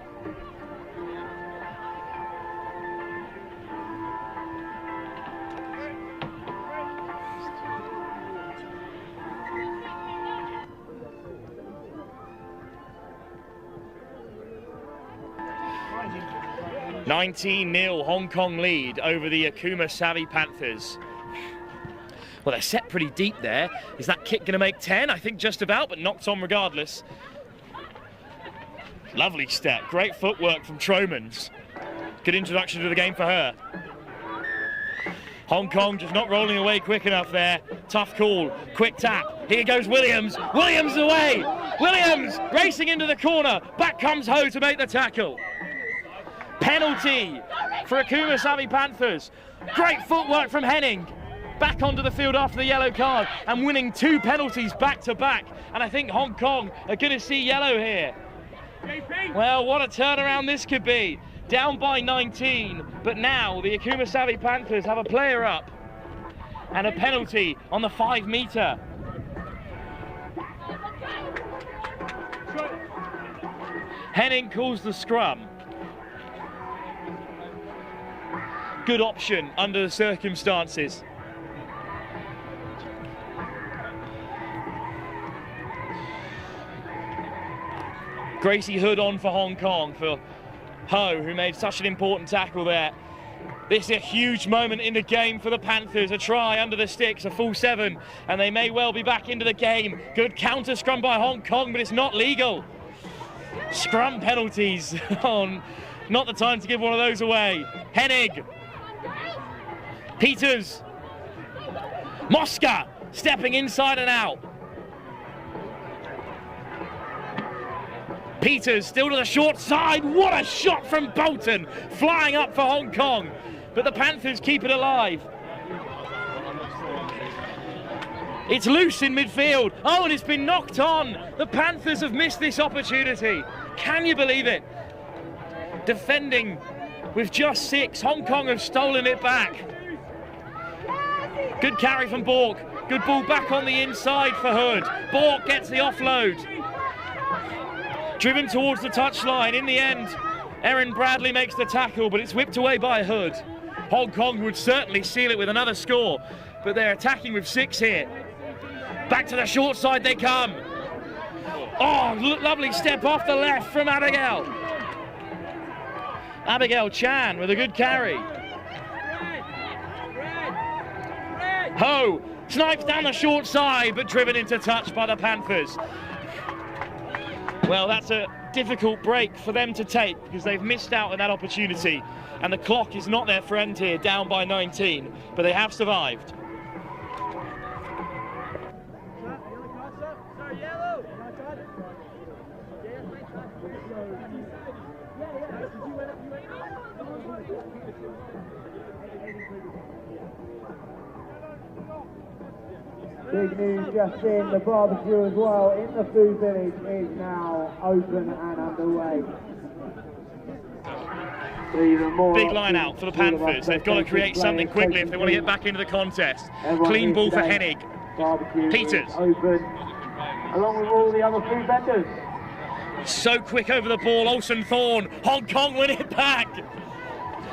(19-0) Hong Kong lead over the Akuma Savvy Panthers. Well, they're set pretty deep there. Is that kick going to make 10? I think just about, but knocked on regardless. Lovely step. Great footwork from Tromans. Good introduction to the game for her. Hong Kong just not rolling away quick enough there. Tough call. Quick tap. Here goes Williams. Williams away. Williams racing into the corner. Back comes Ho to make the tackle. Penalty for Akuma Savvy Panthers. Great footwork from Henning. Back onto the field after the yellow card and winning 2 penalties back to back. And I think Hong Kong are going to see yellow here. Well, what a turnaround this could be. Down by 19, but now the Akuma Savvy Panthers have a player up and a penalty on the 5 metre. Henning calls the scrum. Good option under the circumstances. Gracie Hood on for Hong Kong for Ho, who made such an important tackle there. This is a huge moment in the game for the Panthers. A try under the sticks, a full 7, and they may well be back into the game. Good counter scrum by Hong Kong, but it's not legal. Scrum penalties on. Not the time to give one of those away. Hennig. Peters. Mosca stepping inside and out. Peters still to the short side. What a shot from Bolton, flying up for Hong Kong. But the Panthers keep it alive. It's loose in midfield. Oh, and it's been knocked on. The Panthers have missed this opportunity. Can you believe it? Defending with just 6. Hong Kong have stolen it back. Good carry from Bork. Good ball back on the inside for Hood. Bork gets the offload. Driven towards the touchline. In the end, Erin Bradley makes the tackle, but it's whipped away by Hood. Hong Kong would certainly seal it with another score, but they're attacking with 6 here. Back to the short side they come. Oh, lovely step off the left from Abigail. Abigail Chan with a good carry. Ho snipes down the short side, but driven into touch by the Panthers. Well, that's a difficult break for them to take because they've missed out on that opportunity, and the clock is not their friend here, down by 19, but they have survived. Big news just in, the barbecue as well in the food village is now open and underway. Big line out for the Panthers. They've got to create something quickly if they want to get back into the contest. Clean ball for Hennig. Peters. Open, along with all the other food vendors. So quick over the ball, Olsen Thorn. Hong Kong win it back.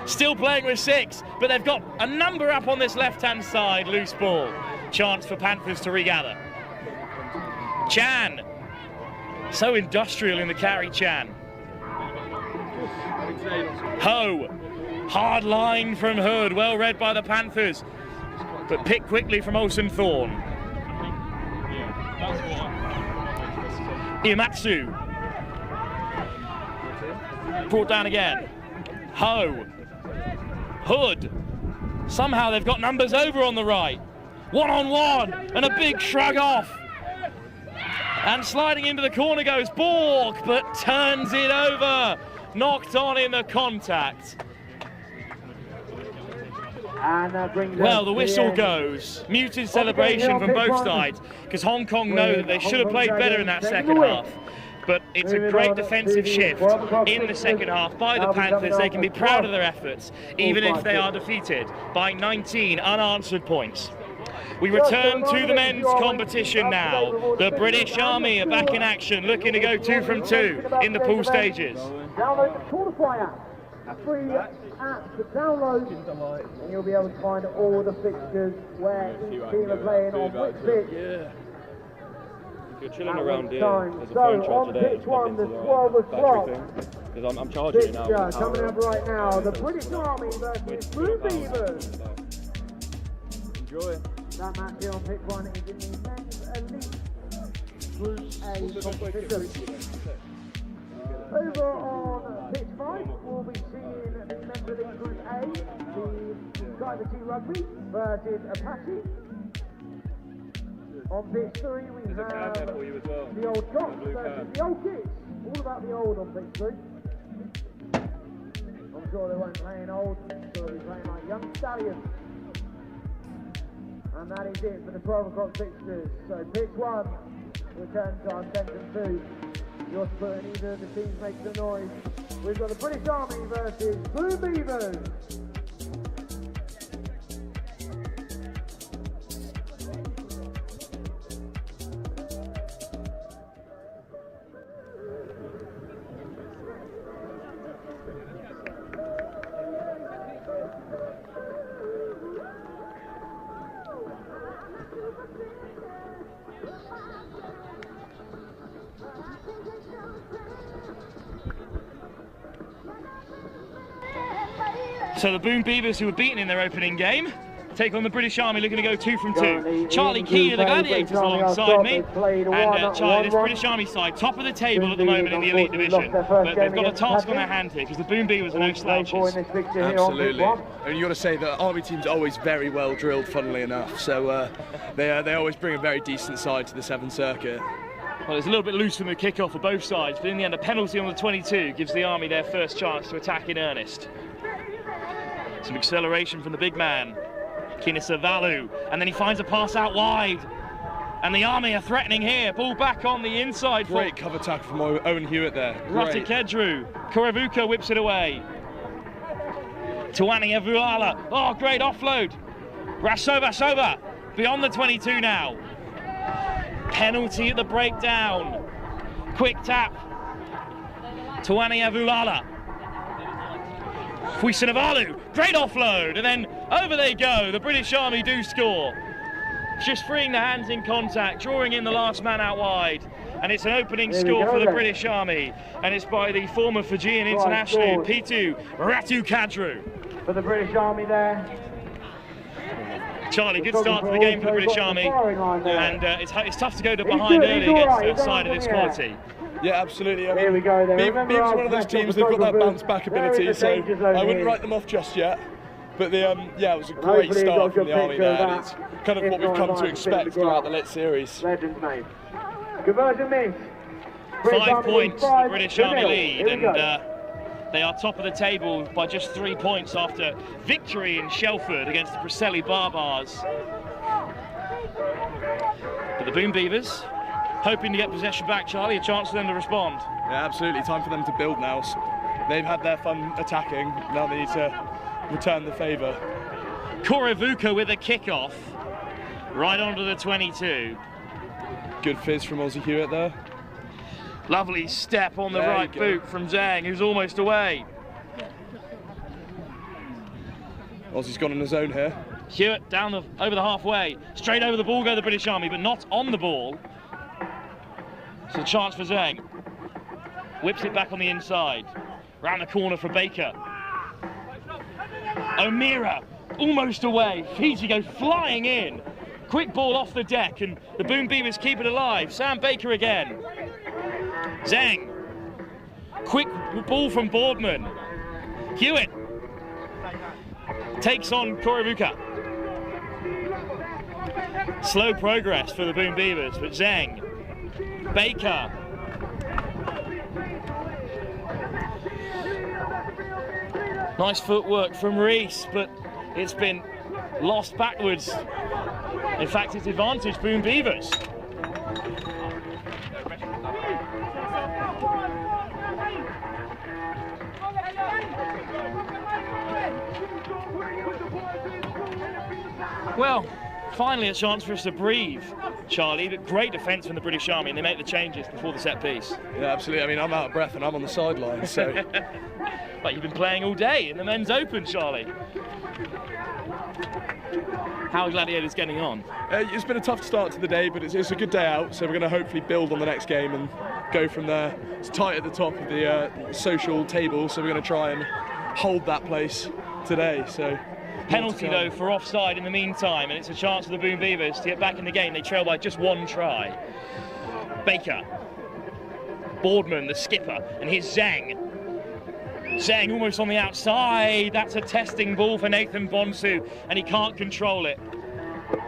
Still playing with 6, but they've got a number up on this left-hand side, loose ball. Chance for Panthers to regather. Chan. So industrial in the carry, Chan. Ho. Hard line from Hood, well read by the Panthers, but picked quickly from Olsen Thorn. Iamatsu. Brought down again. Ho. Hood. Somehow they've got numbers over on the right. One-on-one, and a big shrug off. And sliding into the corner goes Borg, but turns it over. Knocked on in the contact. Well, the whistle goes. Muted celebration from both sides, because Hong Kong know that they should have played better in that second half. But it's a great defensive shift in the second half by the Panthers. They can be proud of their efforts, even if they are defeated by 19 unanswered points. We return to the men's competition now. The British Army are back in action, looking to go 2 from 2 in the pool stages. Download the Quarterfinals app. Free app to download, and you'll be able to find all the fixtures where each team are playing on which pitch. If you're chilling around here, there's a phone charger there. Pitch 1, the 12 o'clock. Because I'm charging it now. Coming up right now, the British Army versus Blue Beavers. Enjoy. That match here on pitch 1 is in the men's elite Group A competition. Over on pitch 5, we'll be seeing the men's elite Group A, the Kaiviti Rugby versus Apache. On pitch 3, we have the old Cops versus the old Kids. All about the old on pitch 3. I'm sure they won't play old, I'm sure they'll be playing like young stallions. And that is it for the 12 o'clock fixtures. So pitch 1 returns to our centre 2. You're putting either of the teams make the noise. We've got the British Army versus Blue Beavers. So the Boom Beavers, who were beaten in their opening game, take on the British Army, looking to go 2 from 2. Charlie Keane of the Gladiators alongside me. And Charlie, this British Army side, top of the table at the moment in the elite division. But they've got a task on their hands here, because the Boom Beavers are no slouches. Absolutely. And you've got to say that Army teams are always very well drilled, funnily enough. So they always bring a very decent side to the Sevens circuit. Well, it's a little bit loose from the kickoff for both sides, but in the end, a penalty on the 22 gives the Army their first chance to attack in earnest. Some acceleration from the big man, Kinisavalu, and then he finds a pass out wide. And the Army are threatening here. Ball back on the inside. Great cover tackle from Owen Hewitt there. Ratikedru. Korevuka whips it away. Tuani Avuala. Oh, great offload. Rasova beyond the 22 now. Penalty at the breakdown. Quick tap. Tuani Avulala. Fuisinavalu, great offload, and then over they go. The British Army do score. Just freeing the hands in contact, drawing in the last man out wide. And it's an opening score for the British Army. And it's by the former Fijian international, Pitu Ratukadru. For the British Army there. Charlie, good start to the game for the British Army. And it's tough to go to behind early against a side of this quality. Yeah, absolutely. Here we go. Beavers are one of those teams, they've got that bounce back ability, so I wouldn't write them off just yet. But yeah, it was a great start from the Army there, and it's kind of what we've come to expect throughout the Lit series. Legends, mate. Conversion missed. 5 points, the British Army lead, and They are top of the table by just 3 points after victory in Shelford against the Preseli Barbars. But the Boom Beavers, hoping to get possession back, Charlie, a chance for them to respond. Yeah, absolutely. Time for them to build now. They've had their fun attacking. Now they need to return the favour. Korevuka with a kickoff. Right onto the 22. Good fizz from Aussie Hewitt there. Lovely step on the There right you go. boot from Zhang, who's almost away. Aussie's gone on his own here. Hewitt down over the halfway. Straight over the ball go the British Army, but not on the ball. It's a chance for Zhang. Whips it back on the inside. Round the corner for Baker. O'Meara almost away. Fiji go flying in. Quick ball off the deck, and the Boom Beavers keep it alive. Sam Baker again. Zhang. Quick ball from Boardman. Hewitt takes on Korevuka. Slow progress for the Boom Beavers, but Zhang. Baker. Nice footwork from Reese, but it's been lost backwards. In fact, it's advantage Boom Beavers. Well, finally a chance for us to breathe, Charlie, but great defence from the British Army, and they make the changes before the set piece. Yeah, absolutely. I mean, I'm out of breath and I'm on the sideline, so... But you've been playing all day in the men's open, Charlie. How are Gladiators getting on? It's been a tough start to the day, but it's a good day out, so we're going to hopefully build on the next game and go from there. It's tight at the top of the social table, so we're going to try and hold that place today. So penalty though for offside in the meantime, and it's a chance for the Boom Beavers to get back in the game. They trail by just one try. Baker, Boardman, the skipper, and here's Zhang. Zhang almost on the outside. That's a testing ball for Nathan Bonsu, and he can't control it.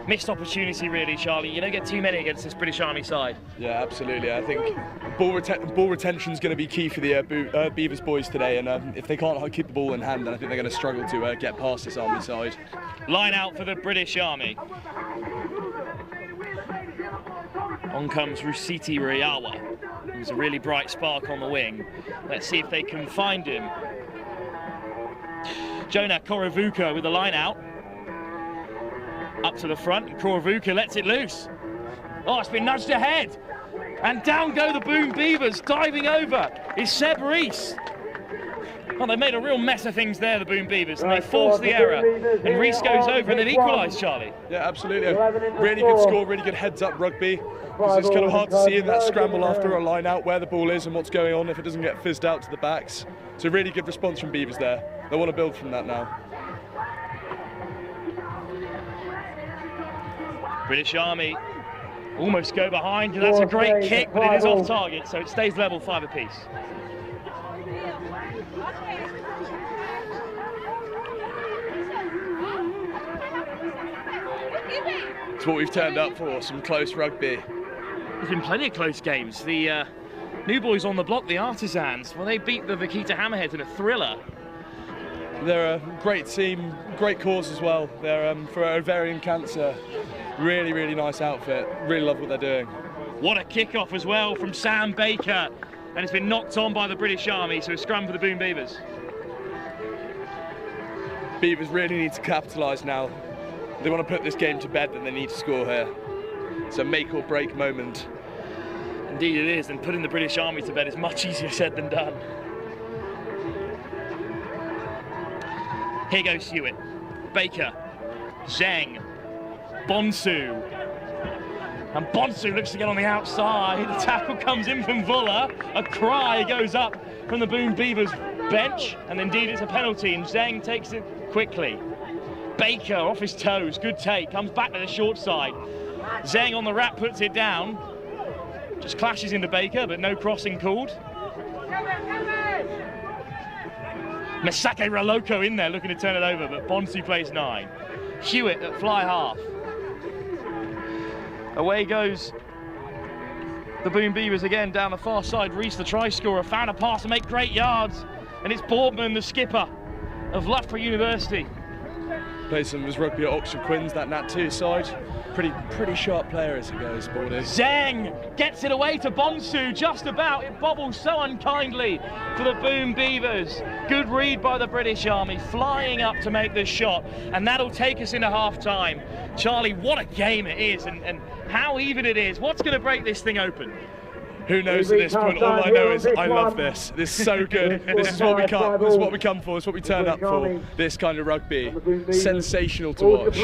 Missed opportunity really, Charlie. You don't get too many against this British Army side. Yeah, absolutely. I think ball retention is going to be key for the Beavers boys today, and if they can't keep the ball in hand, then I think they're going to struggle to get past this Army side. Line out for the British Army. On comes Rusiti Rewa, who's a really bright spark on the wing. Let's see if they can find him. Jonah Korevuka with the line out. Up to the front, and Korevuka lets it loose. Oh, it's been nudged ahead. And down go the Boom Beavers. Diving over is Seb Reese. Oh, they made a real mess of things there, the Boom Beavers, and they forced the error. And Reese goes over and they've equalised, Charlie. Yeah, absolutely. Really good score, really good heads-up rugby. Because it's kind of hard to see in that scramble after a line out where the ball is and what's going on if it doesn't get fizzed out to the backs. So really good response from Beavers there. They want to build from that now. British Army almost go behind, and that's a great kick, but it is off target, so it stays level 5 apiece. It's what we've turned up for, some close rugby. There's been plenty of close games. The new boys on the block, the Artisans, well, they beat the Vaquita Hammerheads in a thriller. They're a great team, great cause as well. They're for ovarian cancer. Really, really nice outfit. Really love what they're doing. What a kickoff as well from Sam Baker. And it's been knocked on by the British Army, so a scrum for the Boom Beavers. Beavers really need to capitalise now. If they want to put this game to bed, then they need to score here. It's a make or break moment. Indeed it is, and putting the British Army to bed is much easier said than done. Here goes Hewitt, Baker, Zhang, Bonsu. And Bonsu looks to get on the outside. The tackle comes in from Vuller. A cry goes up from the Boom Beavers bench. And indeed it's a penalty, and Zhang takes it quickly. Baker off his toes, good take, comes back to the short side. Zhang on the wrap puts it down. Just clashes into Baker, but no crossing called. Masake Raloko in there looking to turn it over, but Bonsu plays 9. Hewitt at fly half. Away goes the Boom Beavers again down the far side. Reese, the try scorer, found a pass to make great yards. and it's Boardman, the skipper of Loughborough University. Played some of his rugby at Oxford Quins, that Nat 2 side. Pretty sharp player as he goes, Baldy. Zeng gets it away to Bonsu, just about. It bobbles so unkindly for the Boom Beavers. Good read by the British Army, flying up to make this shot, and that'll take us into half-time. Charlie, what a game it is, and how even it is. What's going to break this thing open? Who knows at this point? All I know is I love this. This is so good. This is what we come. This is what we come for. It's what we turn up for. This kind of rugby, sensational to watch.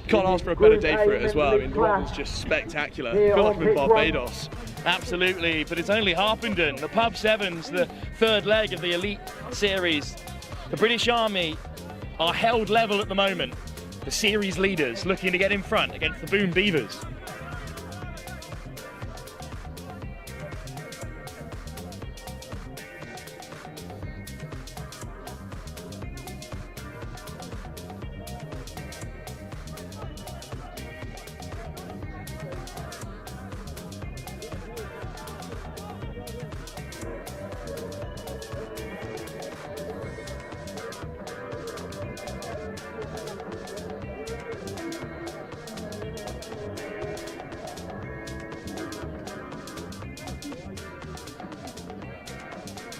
Can't ask for a better day for it as well. I mean, the weather's just spectacular. I feel like I'm in Barbados. Absolutely, but it's only Harpenden, the Pub Sevens, the third leg of the Elite Series. The British Army are held level at the moment. The series leaders looking to get in front against the Boom Beavers.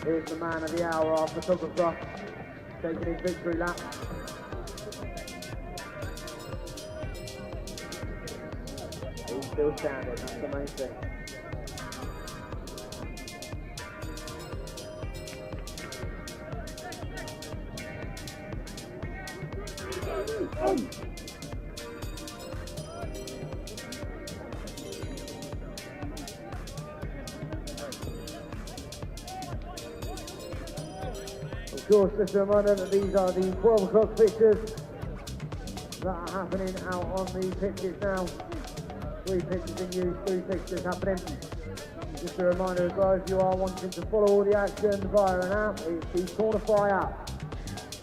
Here's the man of the hour, our photographer, taking his victory lap. He's still standing, that's the main thing. Of course, just a reminder that these are the 12 o'clock fixtures that are happening out on the pitches now. 3 pitches in use, 3 fixtures happening. Just a reminder as well, if you are wanting to follow all the action via an app, it's the Quarterfinals app,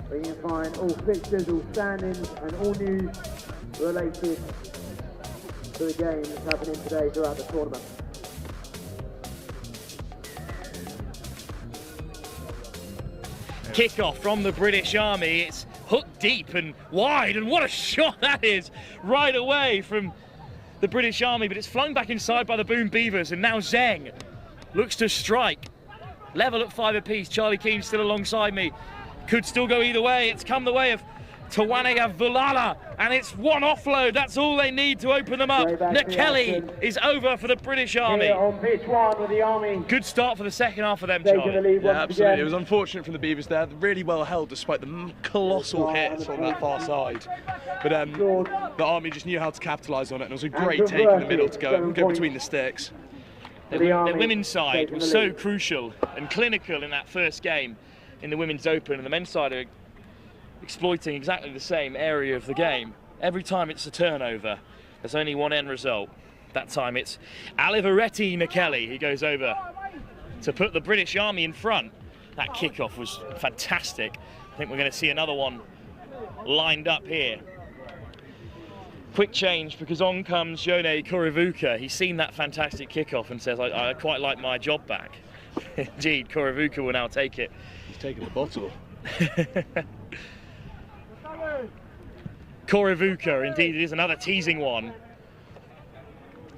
where you can find all fixtures, all standings and all news related to the game that's happening today throughout the tournament. Kickoff from the British Army. It's hooked deep and wide, and what a shot that is right away from the British Army, but it's flung back inside by the Boom Beavers, and now Zeng looks to strike. Level at 5 apiece. Charlie Keane still alongside me. Could still go either way. It's come the way of Tawanega Vulala, and it's one offload. That's all they need to open them up. Nakeli is over for the British Army. Here on pitch 1 with the Army. Good start for the second half for them, Charlie. Yeah, absolutely. It was unfortunate from the Beavers there. Really well held despite the colossal hits on that far side. But the Army just knew how to capitalise on it, and it was a great take in the middle to go between the sticks. Their women's side was so crucial and clinical in that first game in the Women's Open, and the men's side are exploiting exactly the same area of the game. Every time it's a turnover, there's only one end result. That time it's Aliveretti Nakeli who goes over to put the British Army in front. That kickoff was fantastic. I think we're going to see another one lined up here. Quick change, because on comes Jone Korivuka. He's seen that fantastic kickoff and says, I quite like my job back. Indeed, Korivuka will now take it. He's taking the bottle. Korivuka, indeed, it is another teasing one.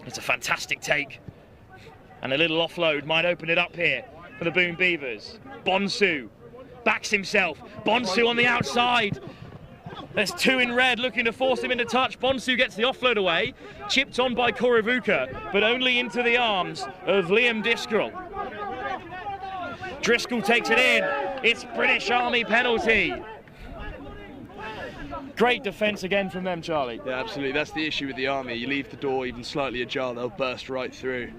It's a fantastic take. And a little offload might open it up here for the Boom Beavers. Bonsu backs himself. Bonsu on the outside. There's 2 in red looking to force him into touch. Bonsu gets the offload away. Chipped on by Korivuka, but only into the arms of Liam Driscoll. Driscoll takes it in. It's British Army penalty. Great defence again from them, Charlie. Yeah, absolutely. That's the issue with the Army. You leave the door even slightly ajar, they'll burst right through.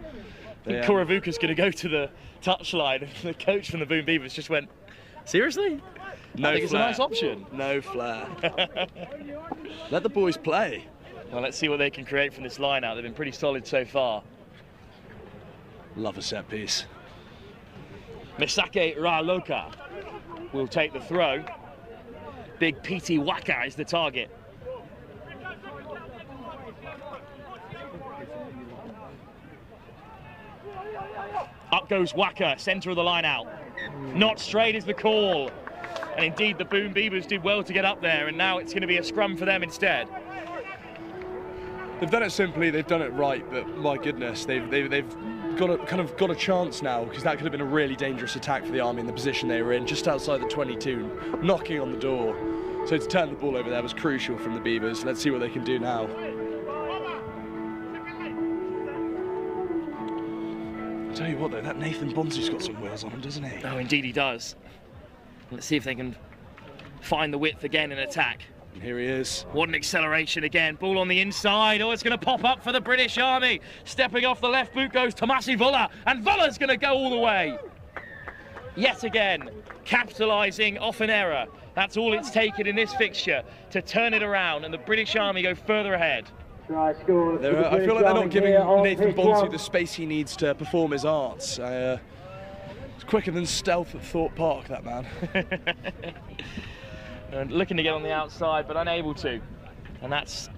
I think Korivuka's going to go to the touchline, and the coach from the Boom Beavers just went, seriously? No I think flair. it's a nice option. No flair. Let the boys play. Well, let's see what they can create from this line out. They've been pretty solid so far. Love a set piece. Misake Raloka will take the throw. Big Piti Waka is the target. Up goes Waka, centre of the line out. Not straight is the call. And indeed, the Boom Beavers did well to get up there, and now it's going to be a scrum for them instead. They've done it simply, they've done it right, but my goodness, they've got a chance now, because that could have been a really dangerous attack for the Army in the position they were in, just outside the 22, knocking on the door. So to turn the ball over there was crucial from the Beavers. Let's see what they can do now. I tell you what though, that Nathan Bonsu's got some wheels on him, doesn't he? Oh, indeed he does. Let's see if they can find the width again in attack. And here he is. What an acceleration again. Ball on the inside. Oh, it's going to pop up for the British Army. Stepping off the left boot goes Tomasi Vulla, and Vulla's going to go all the way. Yet again, capitalising off an error. That's all it's taken in this fixture to turn it around, and the British Army go further ahead. I feel like they're not giving Nathan Bonsu the space he needs to perform his arts. It's quicker than stealth at Thorpe Park, that man. And looking to get on the outside, but unable to. And that's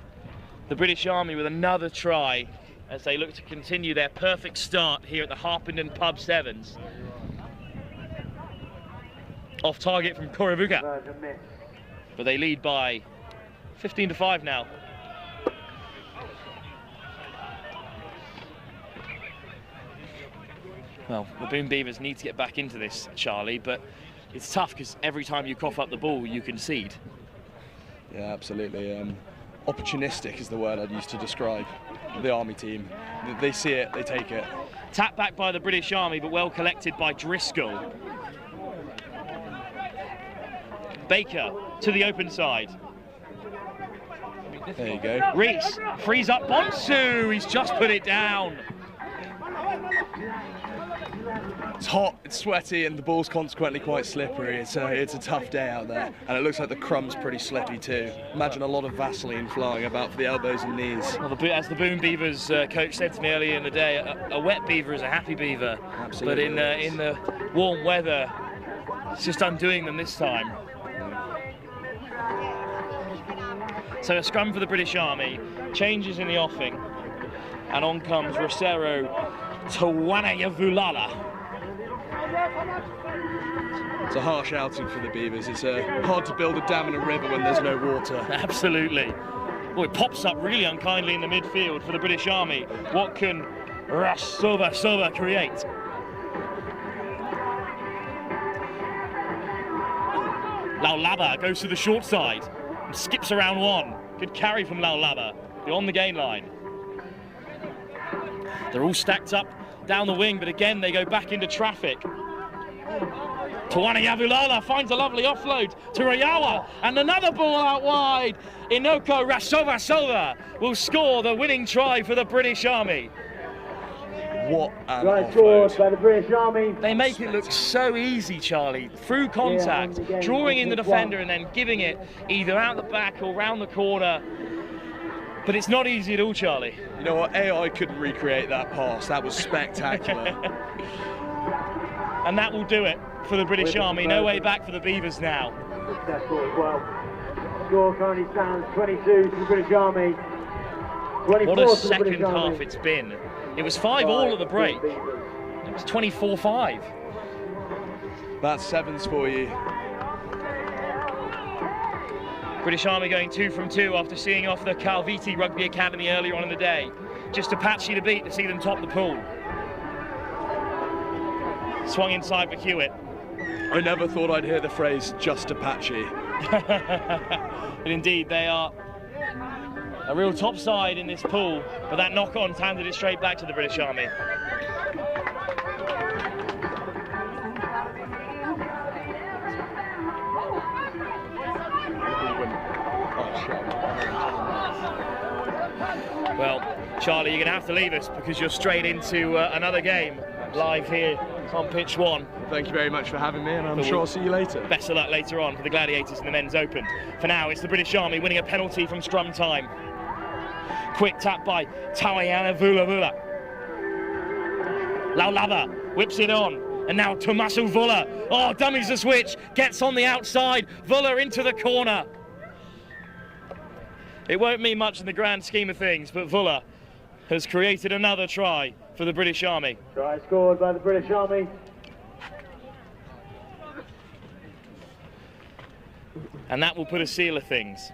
the British Army with another try as they look to continue their perfect start here at the Harpenden Pub Sevens. Off target from Koravuka. But they lead by 15-5 now. Well, the Boom Beavers need to get back into this, Charlie, but it's tough because every time you cough up the ball, you concede. Yeah, absolutely. Opportunistic is the word I'd use to describe the Army team. They see it, they take it. Tap back by the British Army, but well collected by Driscoll. Baker to the open side. There you go. Reese frees up Bonsu. He's just put it down. It's hot, it's sweaty, and the ball's consequently quite slippery. It's a tough day out there, and it looks like the crumb's pretty slippy too. Imagine a lot of Vaseline flying about for the elbows and knees. Well, as the Boom Beavers coach said to me earlier in the day, a wet beaver is a happy beaver. Absolutely. But in the warm weather, it's just undoing them this time. So a scrum for the British Army, changes in the offing, and on comes Rosero Tawanayavulala. It's a harsh outing for the Beavers. It's hard to build a dam in a river when there's no water. Absolutely. Well, it pops up really unkindly in the midfield for the British Army. What can Rasova create? Laulaba goes to the short side and skips around one. Good carry from Laulaba beyond the gain line. They're all stacked up down the wing, but again they go back into traffic. Tawana Yavulala finds a lovely offload to Rewa, and another ball out wide. Inoko Rasova will score the winning try for the British Army. What an Try scored by the British Army. They make it look so easy, Charlie, through contact, drawing in the defender and then giving it either out the back or round the corner. But it's not easy at all, Charlie. You know what, AI couldn't recreate that pass. That was spectacular. And that will do it for the British Army. No way back for the Beavers now. Successful as well. Score currently stands 22 for the British Army. 24 What a for the second British half Army. it's been. It was 5-all at the break. It was 24-5. That's sevens for you. British Army going 2 from 2 after seeing off the Kaiviti Rugby Academy earlier on in the day. Just Apache to beat to see them top the pool. Swung inside for Hewitt. I never thought I'd hear the phrase just Apache. But indeed, they are a real top side in this pool, but that knock-on's handed it straight back to the British Army. Well, Charlie, you're going to have to leave us because you're straight into another game live here on pitch 1. Thank you very much for having me, and I'm sure I'll see you later. Best of luck later on for the Gladiators in the Men's Open. For now, it's the British Army winning a penalty from scrum time. Quick tap by Tawayana Vula. Laulaba whips it on, and now Tommaso Vulla. Oh, dummies the switch, gets on the outside. Vulla into the corner. It won't mean much in the grand scheme of things, but Vulla has created another try for the British Army. Try scored by the British Army. And that will put a seal of things.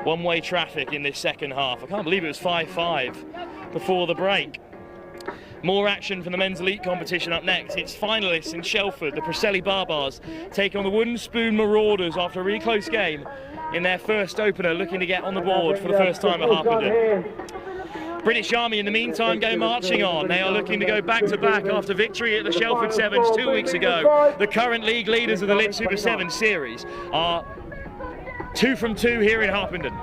One-way traffic in this second half. I can't believe it was 5-5 before the break. More action from the men's elite competition up next. It's finalists in Shelford, the Preseli Barbars, taking on the Wooden Spoon Marauders after a really close game in their first opener, looking to get on the board for the first time at Harpenden. British Army, in the meantime, go marching on. They are looking to go back-to-back after victory at the Shelford Sevens 2 weeks ago. The current league leaders of the Lit Super 7 series are 2 from 2 here in Harpenden.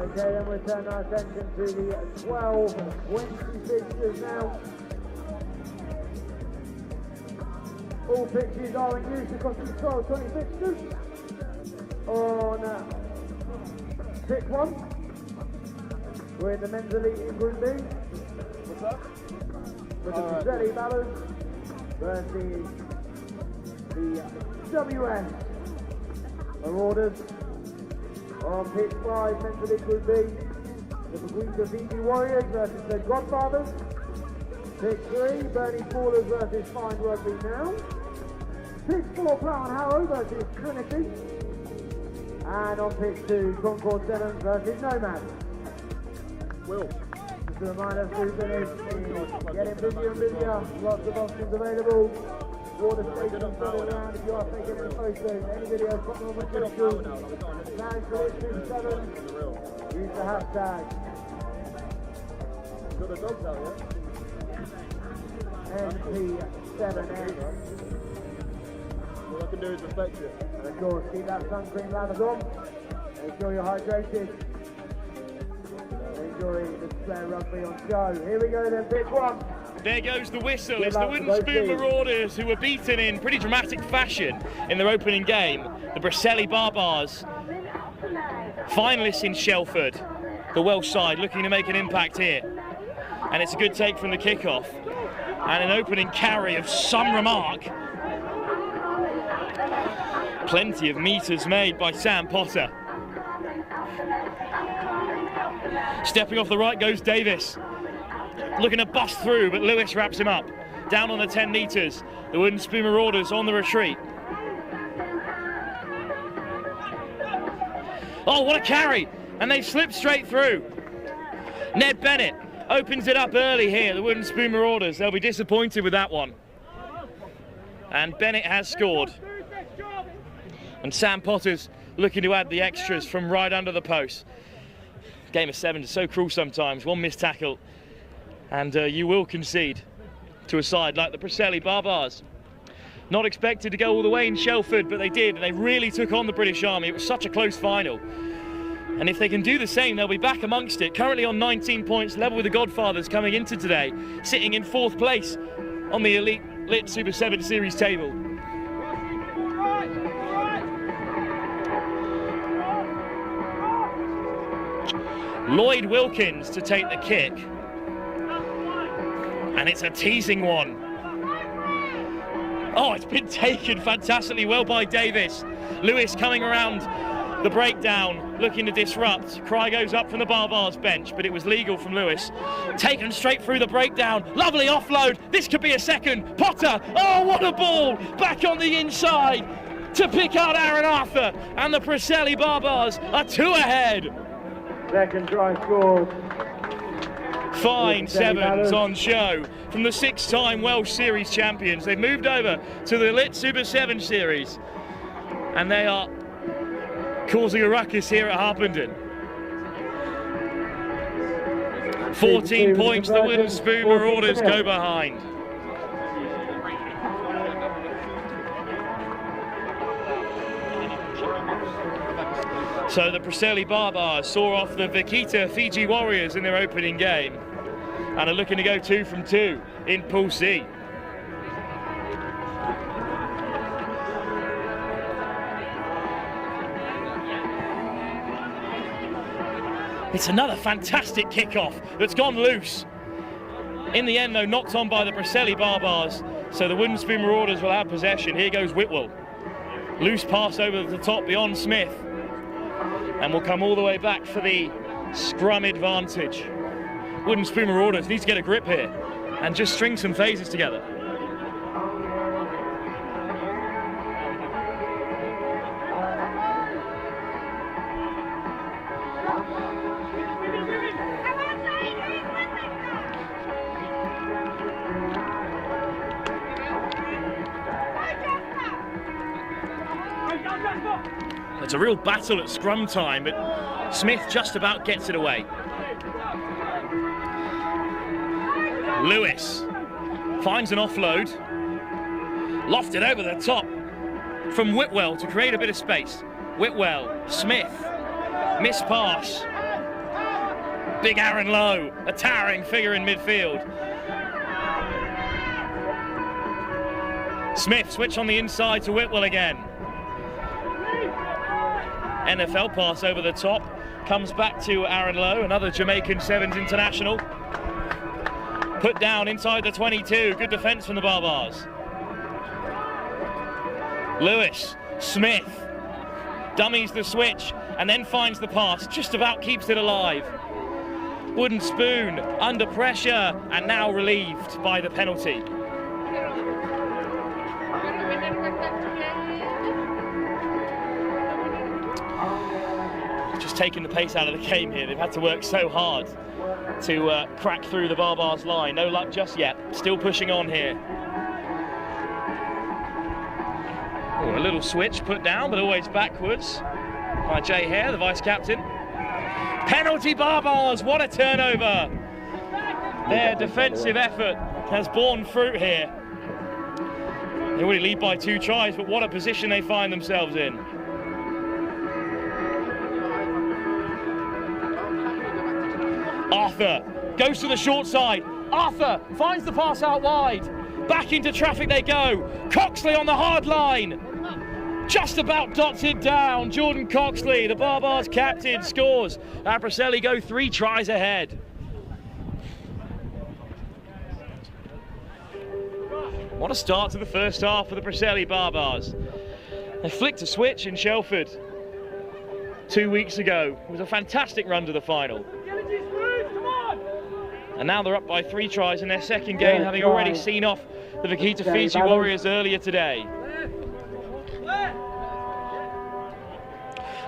Okay, then we turn our attention to the 12 Wednesday fixtures now. All pitches are in use across the 12 20 fixtures. On pick 1, we're in the men's elite in Group B. What's up? With the Preseli Beavers versus the WS Marauders. On pitch 5, men's elite Group B, the Vaquita Warriors versus the Godfathers. Pitch 3, Bernie Fallers versus Fine Rugby now. Pitch 4, Plough and Harrow versus Trinity. And on pitch 2, Concord Sevens versus Nomads. Will. Just a reminder, Stephen is getting busier and busier. Lots of options available. Water stations running around if you are taking any photos. Any videos, put them on the social. Tag for Lit Super 7. Use the hashtag. Got the dogs out, yeah? NP7N. All I can do is reflect it. And of course, keep that sun cream lathered on. Make sure you're hydrated. Enjoy the display of rugby on show. Here we go then, pitch 1. There goes the whistle. It's the Wooden Spoon Marauders who were beaten in pretty dramatic fashion in their opening game. The Preseli Barbars, finalists in Shelford. The Welsh side looking to make an impact here. And it's a good take from the kickoff. And an opening carry of some remark. Plenty of meters made by Sam Potter. Stepping off the right goes Davis. Looking to bust through, but Lewis wraps him up. Down on the 10 metres. The Wooden Spoon Marauders on the retreat. Oh, what a carry! And they slip straight through. Ned Bennett opens it up early here, the Wooden Spoon Marauders. They'll be disappointed with that one. And Bennett has scored. And Sam Potter's looking to add the extras from right under the post. Game of sevens is so cruel sometimes. One missed tackle and you will concede to a side like the Preseli Barbars. Not expected to go all the way in Shelford, but they did, and they really took on the British Army. It was such a close final. And if they can do the same, they'll be back amongst it. Currently on 19 points, level with the Godfathers coming into today, sitting in 4th place on the Elite Lit Super 7 Series table. Lloyd Wilkins to take the kick. And it's a teasing one. Oh, it's been taken fantastically well by Davis. Lewis coming around the breakdown, looking to disrupt. Cry goes up from the Barbars bench, but it was legal from Lewis. Taken straight through the breakdown. Lovely offload. This could be a second. Potter. Oh, what a ball. Back on the inside to pick out Aaron Arthur. And the Preseli Barbars are 2 ahead. Second try scored. Fine sevens on show from the 6-time Welsh Series champions. They've moved over to the Lit Super 7 Series and they are causing a ruckus here at Harpenden. 14 points, the Wooden Spoon Marauders go behind. So the Preseli Barbars saw off the Vaquita Fiji Warriors in their opening game. and are looking to go 2 from 2 in Pool C. It's another fantastic kickoff that's gone loose. In the end, though, knocked on by the Preseli Barbars, so the Wooden Spoon Marauders will have possession. Here goes Whitwell. Loose pass over the top beyond Smith, and will come all the way back for the scrum advantage. Wooden Spoon Marauders need to get a grip here and just string some phases together. It's a real battle at scrum time, but Smith just about gets it away. Lewis finds an offload, lofted over the top from Whitwell to create a bit of space. Whitwell, Smith, miss pass. Big Aaron Lowe, a towering figure in midfield. Smith switch on the inside to Whitwell again. NFL pass over the top, comes back to Aaron Lowe, another Jamaican Sevens international. Put down inside the 22, good defence from the Barbars. Lewis, Smith, dummies the switch and then finds the pass, just about keeps it alive. Wooden Spoon under pressure and now relieved by the penalty. Just taking the pace out of the game here. They've had to work so hard to crack through the Barbars line. No luck just yet. Still pushing on here. Oh, a little switch put down, but always backwards by Jay Hare, the vice captain. Penalty Barbars, what a turnover. Their defensive effort has borne fruit here. They already lead by 2 tries, but what a position they find themselves in. Arthur goes to the short side. Arthur finds the pass out wide. Back into traffic they go. Coxley on the hard line. Just about dots it down. Jordan Coxley, the Barbars captain, scores. And Preseli go 3 tries ahead. What a start to the first half for the Preseli Barbars. They flicked a switch in Shelford 2 weeks ago. It was a fantastic run to the final. And now they're up by 3 tries in their second game, having already seen off the Vaquita Fiji Warriors earlier today.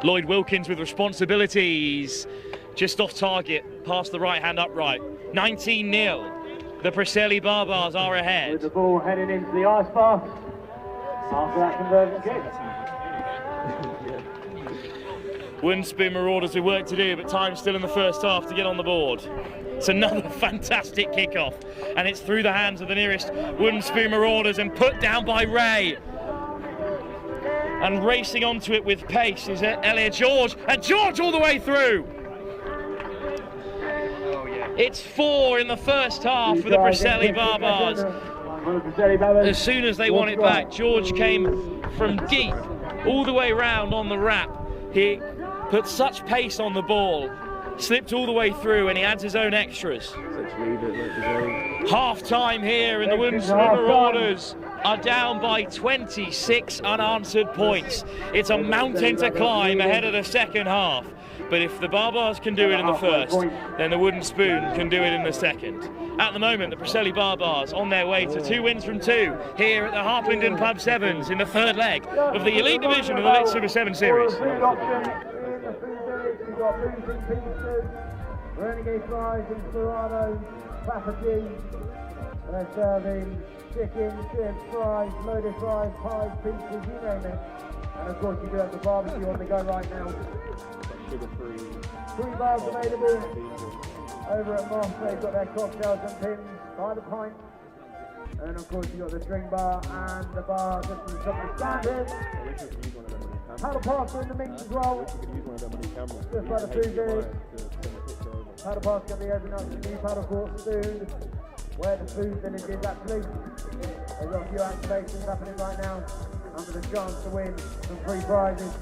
Lloyd Wilkins with responsibilities, just off target, past the right-hand upright. 19-0, the Preseli Barbars are ahead. With the ball heading into the ice bath after that conversion kick. Wooden Spoon Marauders with work to do, but time still in the first half to get on the board. It's another fantastic kickoff, and it's through the hands of the nearest Wooden Spoon Marauders and put down by Ray. And racing onto it with pace is Elliot George, and George all the way through. It's 4 in the first half for the Preseli Barbars. As soon as they won it back, George came from deep all the way round on the wrap. He put such pace on the ball, slipped all the way through, and he adds his own extras. Half time here, and the Wooden Spoon Marauders are down by 26 unanswered points. It's a mountain to climb ahead of the second half. But if the Barbars can do it in the first, then the Wooden Spoon can do it in the second. At the moment, the Preseli Barbars on their way to 2 wins from 2 here at the Harpenden Pub Sevens in the 3rd leg of the elite division of the Lit Super 7 series. Renegade fries and Marauders, Papa G, and they're serving chicken, chips, fries, loaded fries, pies, pizzas, you name it. And of course you do have the barbecue on the go right now. Sugar-free. 3 bars available. Over at Moss, they've got their cocktails and pins by the pint. And of course you got the string bar and the bar just in the top of the stand here. Paddle pasta in the mix as well. Just like the food is. Paddle pass going to be opening up to the new paddle court soon, where the food village is actually. They've got a few activations happening right now, under the chance to win some free prizes.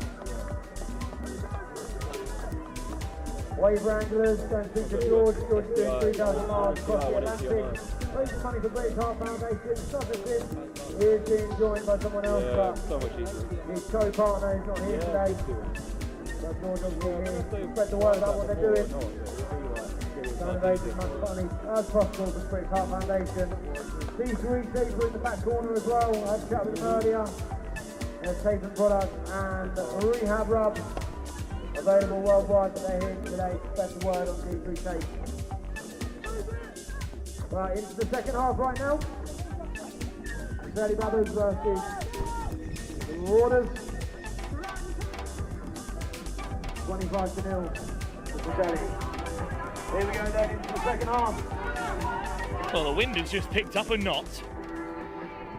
Wave Wranglers going to feature George. George is doing 3,000 miles across the Atlantic. Raising money for British Heart Foundation. Somerset is being joined by someone else, but his co-partner is not here today. So George obviously here to spread the word about what they're doing. Trying to raise as much money as possible for British Heart Foundation. C3 Safer in the back corner as well. I had a chat with him earlier. There's Safer products and Rehab Rub. Available worldwide, but they're here today to spread the word on C3 Safe. Right, into the second half right now. Preseli versus the Marauders. 25-0 to Preseli. Here we go then into the second half. Well, the wind has just picked up a knot,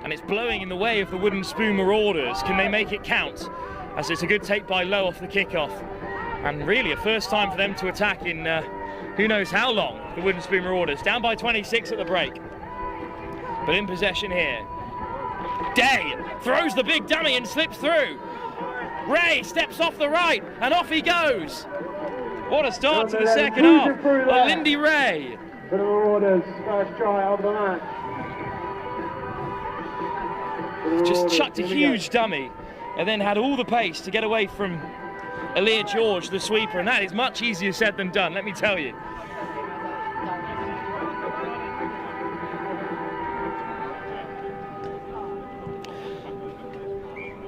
and it's blowing in the way of the Wooden Spoon Marauders. Can they make it count? As it's a good take by Lowe off the kickoff. And really a first time for them to attack in who knows how long, the Wooden Spoon Marauders. Down by 26 at the break. But in possession here. Day throws the big dummy and slips through. Ray steps off the right and off he goes. What a start to the second half. Well, Lindy Ray. For the Marauders, first try of the match. Just chucked a huge dummy and then had all the pace to get away from Aaliyah George, the sweeper, and that is much easier said than done, let me tell you.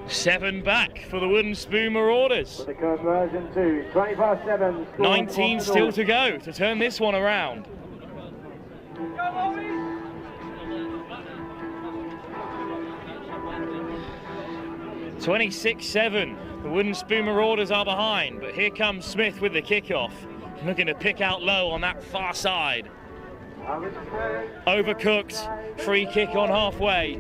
Seven back for the Wooden Spoon Marauders. For the conversion to 25-7. 19 still to go to turn this one around. Go, 26-7. The Wooden Spoon Marauders are behind, but here comes Smith with the kickoff, looking to pick out Lowe on that far side. Overcooked, free kick on halfway.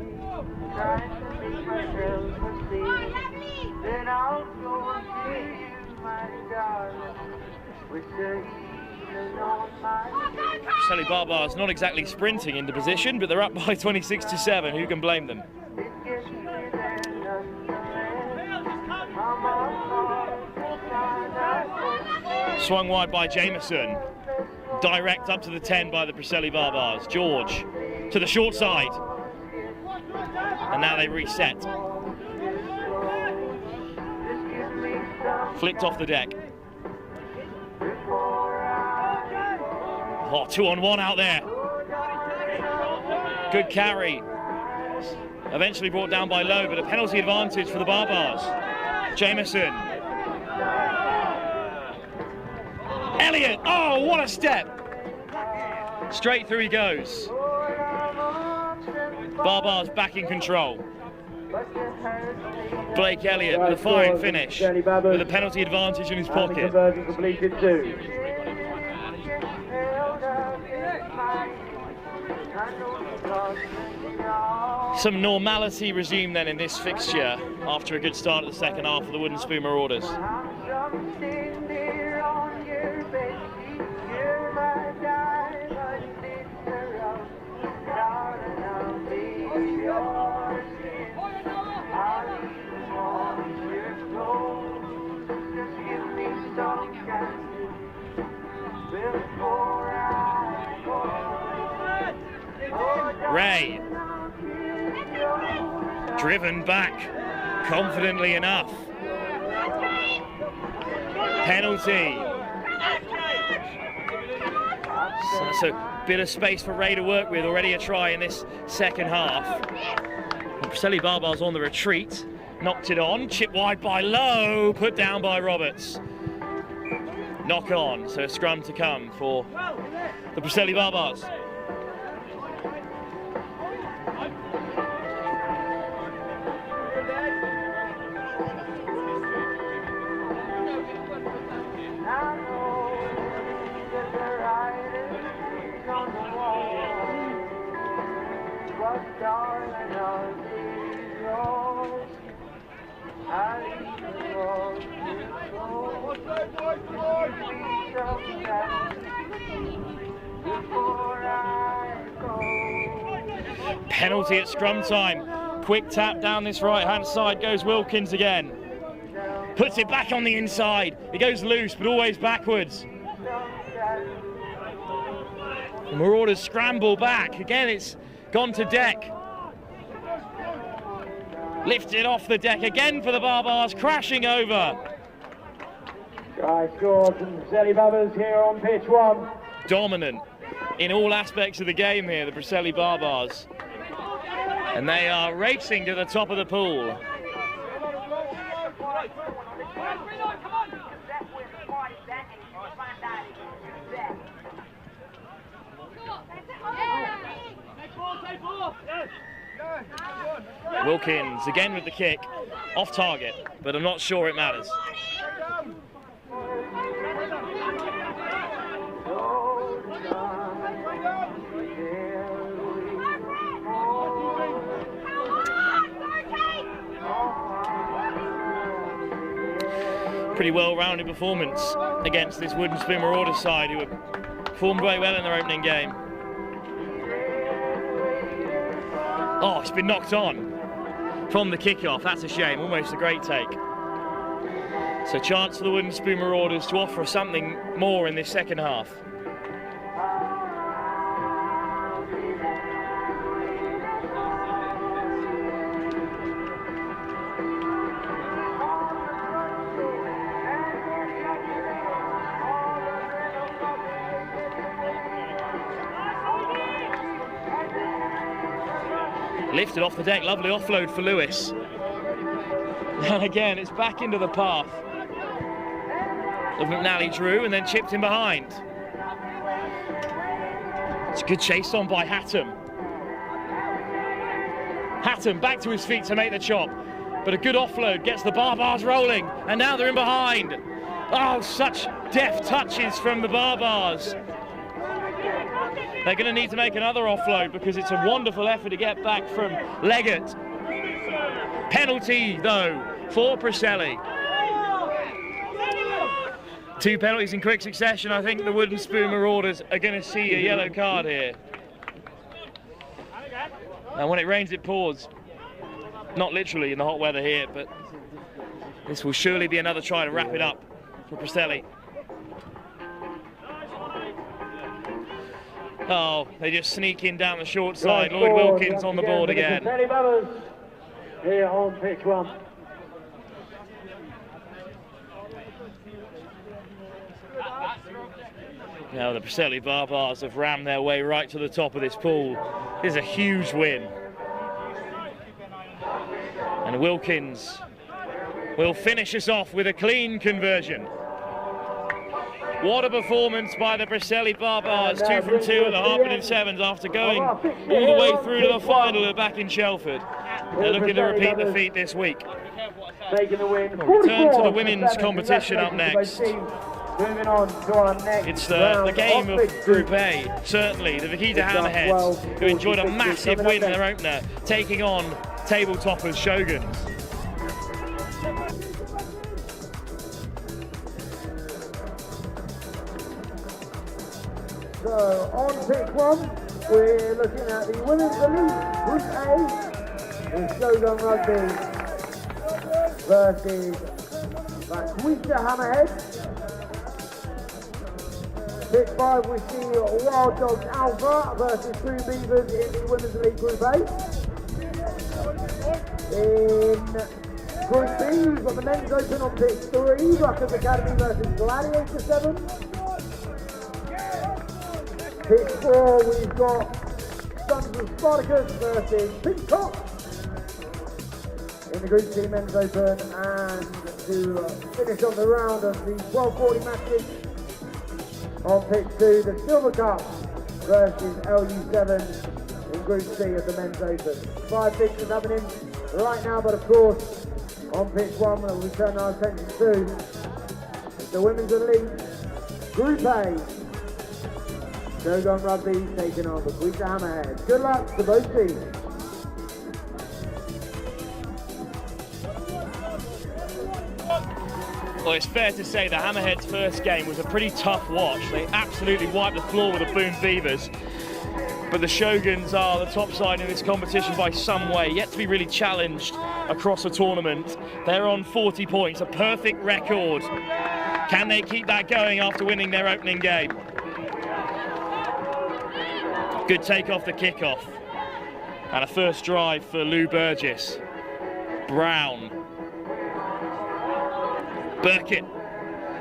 Preseli Barbars not exactly sprinting into position, but they're up by 26-7. Who can blame them? Swung wide by Jameson. Direct up to the 10 by the Preseli Barbars. George to the short side. And now they reset. Flicked off the deck. Oh, 2-on-1 out there. Good carry. Eventually brought down by Lowe, but a penalty advantage for the Barbars. Jameson. Elliott, oh, what a step. Straight through he goes. Barbars back in control. Blake Elliott with a fine finish, with a penalty advantage in his pocket. Completed too. Some normality resumed then in this fixture after a good start of the second half for the Wooden Spoon Marauders. Ray, driven back confidently enough. Penalty. So that's a bit of space for Ray to work with. Already a try in this second half. And Preseli Barbars on the retreat. Knocked it on, chipped wide by Lowe, put down by Roberts. Knock on, so a scrum to come for the Preseli Barbars. Penalty at scrum time. Quick tap down this right-hand side goes Wilkins again. Puts it back on the inside. It goes loose, but always backwards. The Marauders scramble back. Again, it's gone to deck. Lifted off the deck again for the Barbars, crashing over. Try scored from Preseli Beavers here on pitch 1. Dominant in all aspects of the game here, the Preseli Barbars. And they are racing to the top of the pool. Wilkins again with the kick, off target, but I'm not sure it matters. Pretty well-rounded performance against this Wooden Spoon Marauders side, who have performed very well in their opening game. Oh, it's been knocked on from the kickoff. That's a shame, almost a great take. So chance for the Wooden Spoon Marauders to offer something more in this second half. Lifted off the deck, lovely offload for Lewis. And again, it's back into the path of McNally Drew and then chipped in behind. It's a good chase on by Hatton. Hatton back to his feet to make the chop, but a good offload gets the Barbars rolling, and now they're in behind. Oh, such deft touches from the Barbars. They're going to need to make another offload because it's a wonderful effort to get back from Leggett. Penalty, though, for Preseli. 2 penalties in quick succession. I think the Wooden Spoon Marauders are going to see a yellow card here. And when it rains, it pours. Not literally in the hot weather here, but this will surely be another try to wrap it up for Preseli. Oh, they just sneak in down the short side. Lloyd Wilkins on the board again. Here on pitch 1. Now the Preseli Barbars have rammed their way right to the top of this pool. This is a huge win. And Wilkins will finish us off with a clean conversion. What a performance by the Preseli Barbars, 2 from 2 at the Harpenden Sevens after going all the way through to the final back in Shelford. They're looking to repeat the feat this week. Taking the win. We'll return to the women's competition up next. Moving on to our next It's the game of Group A, certainly. The Vaquita Hammerheads, who enjoyed a massive win in their opener, taking on table toppers Shoguns. So on pitch 1, we're looking at the Women's Elite Group A with Shogun Rugby versus Vaquita Hammerheads. Pitch 5, we see Wild Dogs Alpha versus 2 Beavers in the Women's Elite Group A. In Group B, we've got the Men's Open on pitch 3, Rutgers Academy versus Gladiator 7. Pitch 4, we've got Sons of Spartacus versus Pincock in the Group C Men's Open, and to finish on the round of the 12:40 matches on pitch 2, the Silver Cup versus LU7 in Group C of the Men's Open. 5 pitches happening right now, but of course on pitch 1 we turn our attention to the Women's Elite Group A. Shogun Rugby taking on the Vaquita Hammerheads. Good luck to both teams. Well, it's fair to say the Hammerheads' first game was a pretty tough watch. They absolutely wiped the floor with the Boom Beavers. But the Shoguns are the top side in this competition by some way, yet to be really challenged across the tournament. They're on 40 points, a perfect record. Can they keep that going after winning their opening game? Good take off the kickoff. And a first drive for Lou Burgess. Brown. Burkett.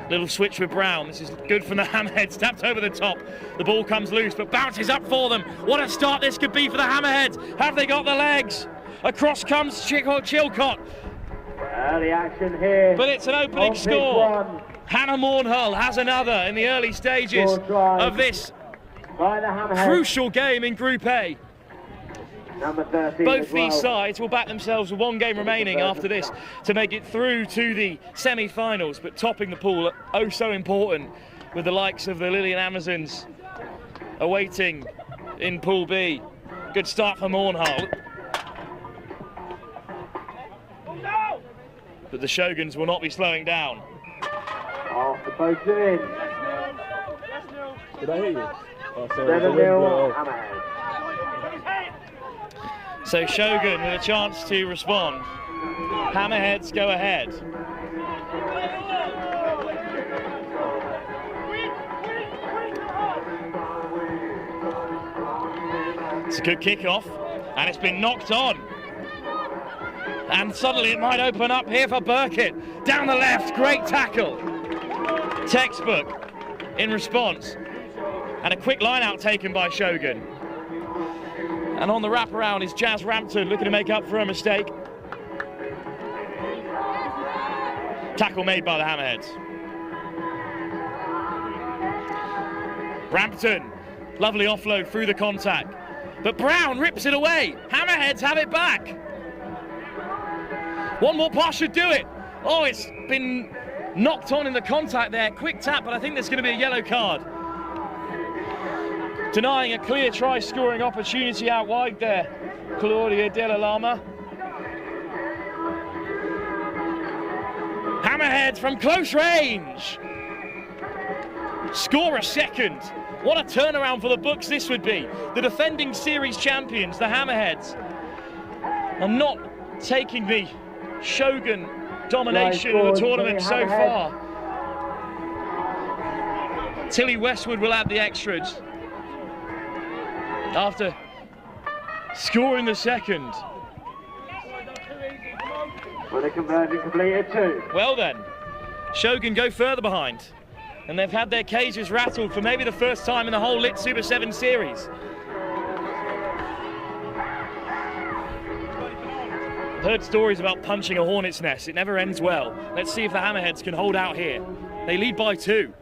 Little switch with Brown. This is good from the Hammerheads. Tapped over the top. The ball comes loose, but bounces up for them. What a start this could be for the Hammerheads. Have they got the legs? Across comes Chilcott. Early action here. But it's an opening score. Hannah Mornhull has another in the early stages of this crucial game in Group A. Number 13 Both these sides will back themselves with one game remaining after this to make it through to the semi-finals, but topping the pool, oh so important, with the likes of the Lillian Amazons awaiting in Pool B. Good start for Mornhull. But the Shoguns will not be slowing down. Off the post in. Did I hear you? Oh, sorry. 7-0 Hammerheads. So Shogun with a chance to respond. Hammerheads go ahead. It's a good kickoff, and it's been knocked on. And suddenly it might open up here for Burkett. Down the left, great tackle. Textbook in response. And a quick line out taken by Shogun. And on the wraparound is Jazz Rampton looking to make up for a mistake. Tackle made by the Hammerheads. Rampton, lovely offload through the contact. But Brown rips it away. Hammerheads have it back. One more pass should do it. Oh, it's been knocked on in the contact there. Quick tap, but I think there's going to be a yellow card. Denying a clear try-scoring opportunity out wide there, Claudia Della Lama. Hammerheads from close range. Score a second. What a turnaround for the books this would be. The defending series champions, the Hammerheads, are not taking the Shogun domination of the tournament so far. Tilly Westwood will add the extras after scoring the second. With a conversion completed too. Well then, Shogun go further behind, and they've had their cages rattled for maybe the first time in the whole Lit Super 7 series. I've heard stories about punching a hornet's nest. It never ends well. Let's see if the Hammerheads can hold out here. They lead by 2.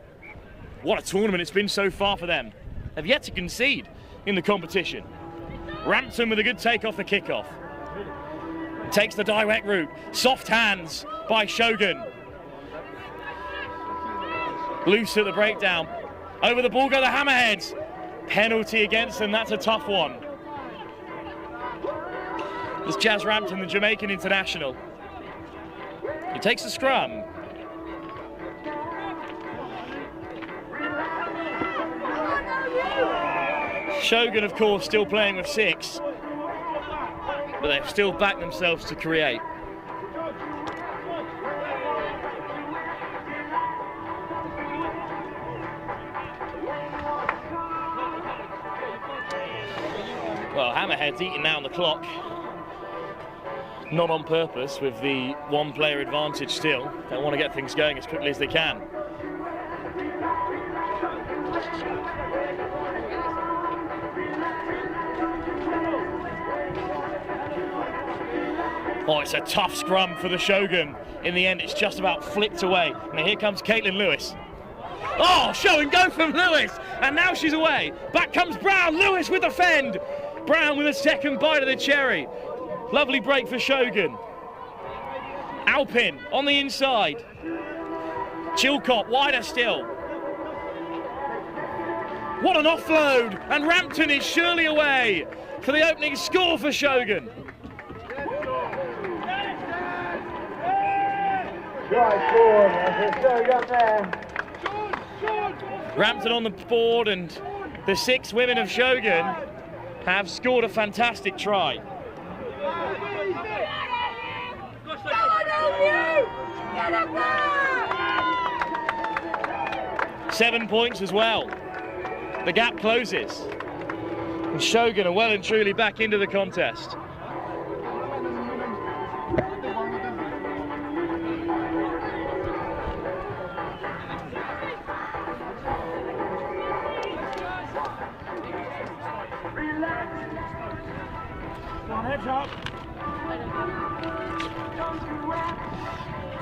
What a tournament it's been so far for them. They've yet to concede in the competition. Rampton with a good take off the kickoff. Takes the direct route. Soft hands by Shogun. Loose at the breakdown. Over the ball go the Hammerheads. Penalty against them, that's a tough one. It's Jazz Rampton, the Jamaican international. He takes the scrum. Shogun, of course, still playing with 6, but they've still backed themselves to create. Well, Hammerheads eating down the clock. Not on purpose, with the 1-player advantage still. They want to get things going as quickly as they can. Oh, it's a tough scrum for the Shogun. In the end, it's just about flicked away. Now here comes Caitlin Lewis. Oh, show and go from Lewis. And now she's away. Back comes Brown. Lewis with the fend. Brown with a second bite of the cherry. Lovely break for Shogun. Alpin on the inside. Chilcott wider still. What an offload. And Rampton is surely away for the opening score for Shogun. Try scored. There's a Shogun there. Rampton on the board, and the 6 women of Shogun have scored a fantastic try. 7 points as well. The gap closes. And Shogun are well and truly back into the contest.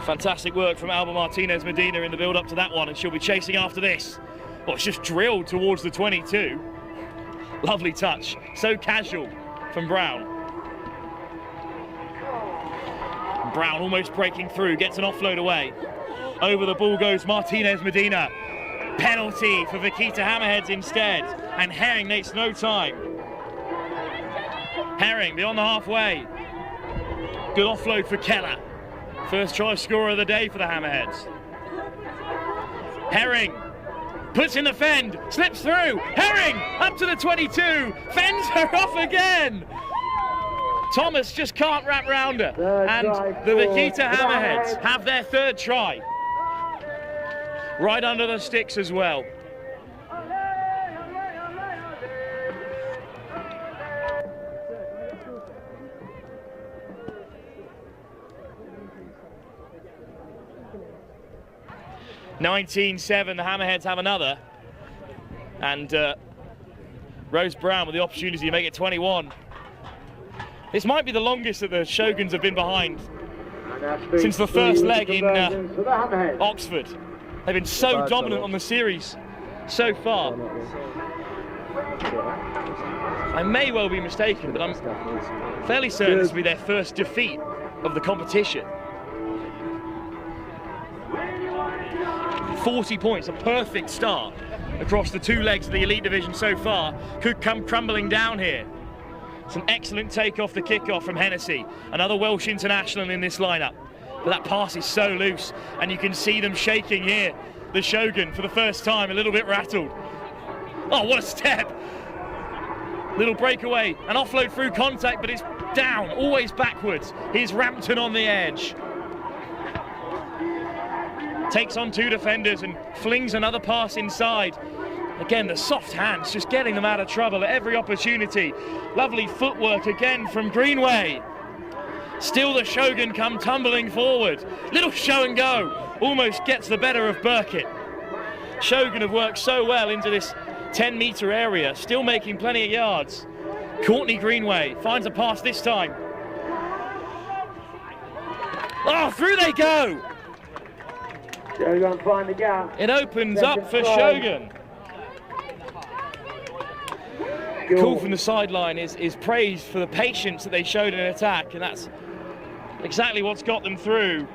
Fantastic work from Alba Martinez Medina in the build up to that one, and she'll be chasing after this. Well, it's just drilled towards the 22. Lovely touch, so casual from Brown. Brown almost breaking through, gets an offload away. Over the ball goes Martinez Medina. Penalty for Vaquita Hammerheads instead, and Herring makes no time. Herring beyond the halfway. Good offload for Keller. First try scorer of the day for the Hammerheads. Herring puts in the fend, slips through. Herring up to the 22, fends her off again. Thomas just can't wrap round her. And the Vaquita Hammerheads have their 3rd try. Right under the sticks as well. (19-7), the Hammerheads have another, and Rose Brown with the opportunity to make it 21. This might be the longest that the Shoguns have been behind since the first leg in Oxford. They've been so dominant on the series so far. I may well be mistaken, but I'm fairly certain this will be their first defeat of the competition. 40 points, a perfect start across the 2 legs of the elite division so far. Could come crumbling down here. It's an excellent take off the kickoff from Hennessy, another Welsh international in this lineup. But that pass is so loose, and you can see them shaking here. The Shogun for the first time, a little bit rattled. Oh, what a step! Little breakaway, an offload through contact, but it's down, always backwards. Here's Rampton on the edge. Takes on 2 defenders and flings another pass inside. Again, the soft hands just getting them out of trouble at every opportunity. Lovely footwork again from Greenway. Still the Shogun come tumbling forward. Little show and go, almost gets the better of Burkitt. Shogun have worked so well into this 10-metre area, still making plenty of yards. Courtney Greenway finds a pass this time. Oh, through they go! Shogun find the gap. It opens up for Shogun. The call from the sideline is praised for the patience that they showed in attack, and that's exactly what's got them through.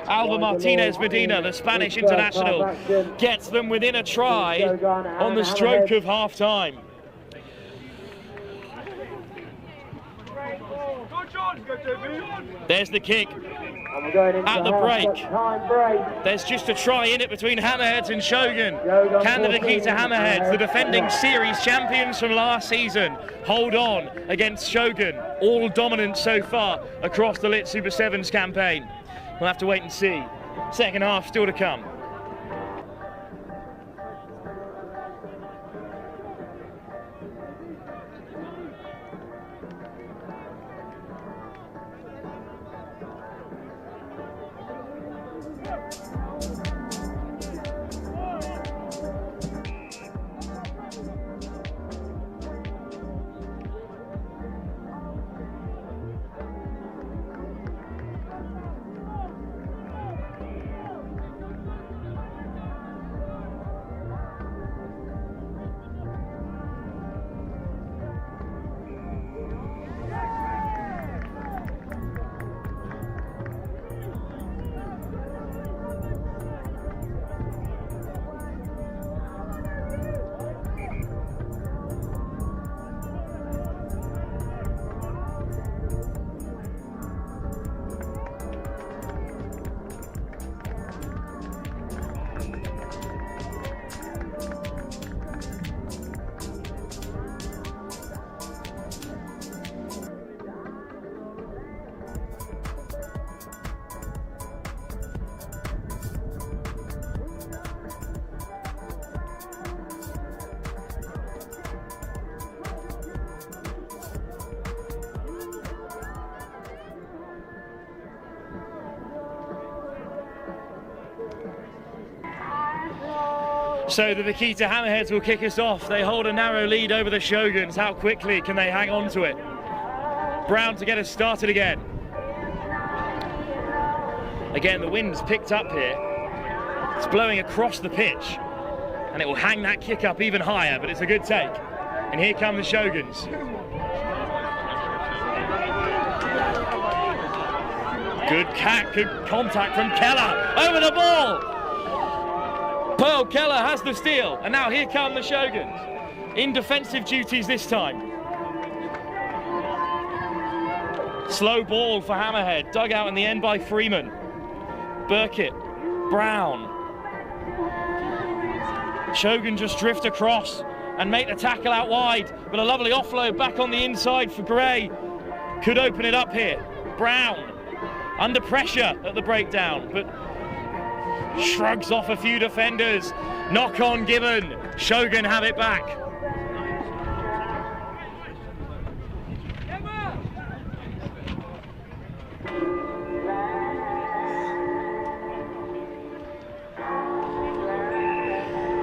Alba Martinez Medina, the Spanish international, gets them within a try on the stroke of half-time. There's the kick at the break. There's just a try in it between Hammerheads and Shogun. Can the Vaquita Hammerheads, the defending series champions from last season, hold on against Shogun? All dominant so far across the Lit Super Sevens campaign. We'll have to wait and see. Second half still to come. So the Vaquita Hammerheads will kick us off. They hold a narrow lead over the Shoguns. How quickly can they hang on to it? Brown to get us started again. Again, the wind's picked up here. It's blowing across the pitch, and it will hang that kick up even higher, but it's a good take. And here come the Shoguns. Good contact from Keller, over the ball. Pearl Keller has the steal, and now here come the Shoguns, in defensive duties this time. Slow ball for Hammerhead, dug out in the end by Freeman. Burkitt, Brown. Shogun just drift across and make the tackle out wide, but a lovely offload back on the inside for Gray. Could open it up here. Brown, under pressure at the breakdown, but shrugs off a few defenders. Knock on given. Shogun have it back.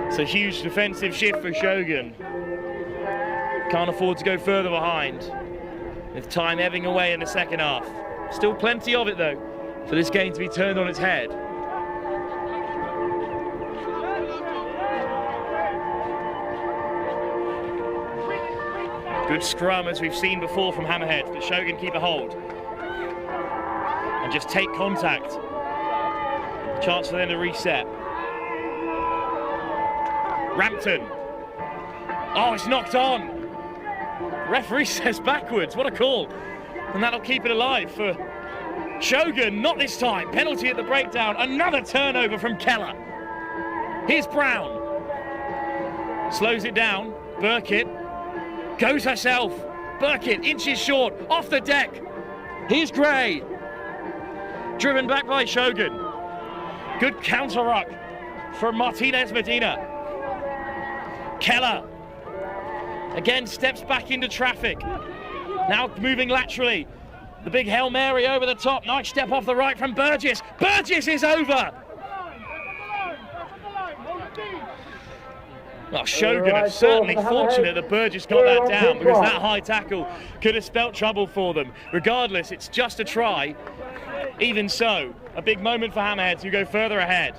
It's a huge defensive shift for Shogun. Can't afford to go further behind, with time ebbing away in the second half. Still plenty of it though, for this game to be turned on its head. Good scrum as we've seen before from Hammerhead, but Shogun keep a hold and just take contact. Chance for them to reset. Rampton. Oh, it's knocked on. Referee says backwards. What a call. And that'll keep it alive for Shogun. Not this time. Penalty at the breakdown. Another turnover from Keller. Here's Brown. Slows it down. Burkitt goes herself. Burkitt inches short. Off the deck. Here's Gray. Driven back by Shogun. Good counter ruck from Martinez Medina. Keller again steps back into traffic. Now moving laterally. The big Hail Mary over the top. Nice step off the right from Burgess. Burgess is over. Well, Shogun are certainly fortunate that Burgess got that down, because that high tackle could have spelt trouble for them. Regardless, it's just a try. Even so, a big moment for Hammerheads, who go further ahead.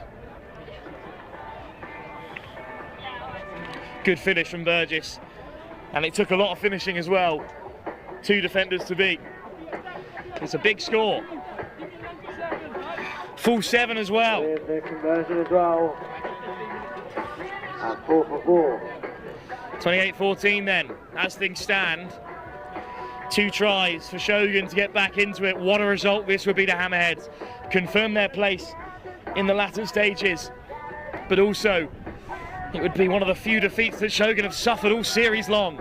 Good finish from Burgess, and it took a lot of finishing as well. 2 defenders to beat. It's a big score. Full 7 as well. The conversion as well. And 4 for 4. 28-14 then, as things stand. 2 tries for Shogun to get back into it. What a result this would be to Hammerheads. Confirm their place in the latter stages, but also it would be one of the few defeats that Shogun have suffered all series long.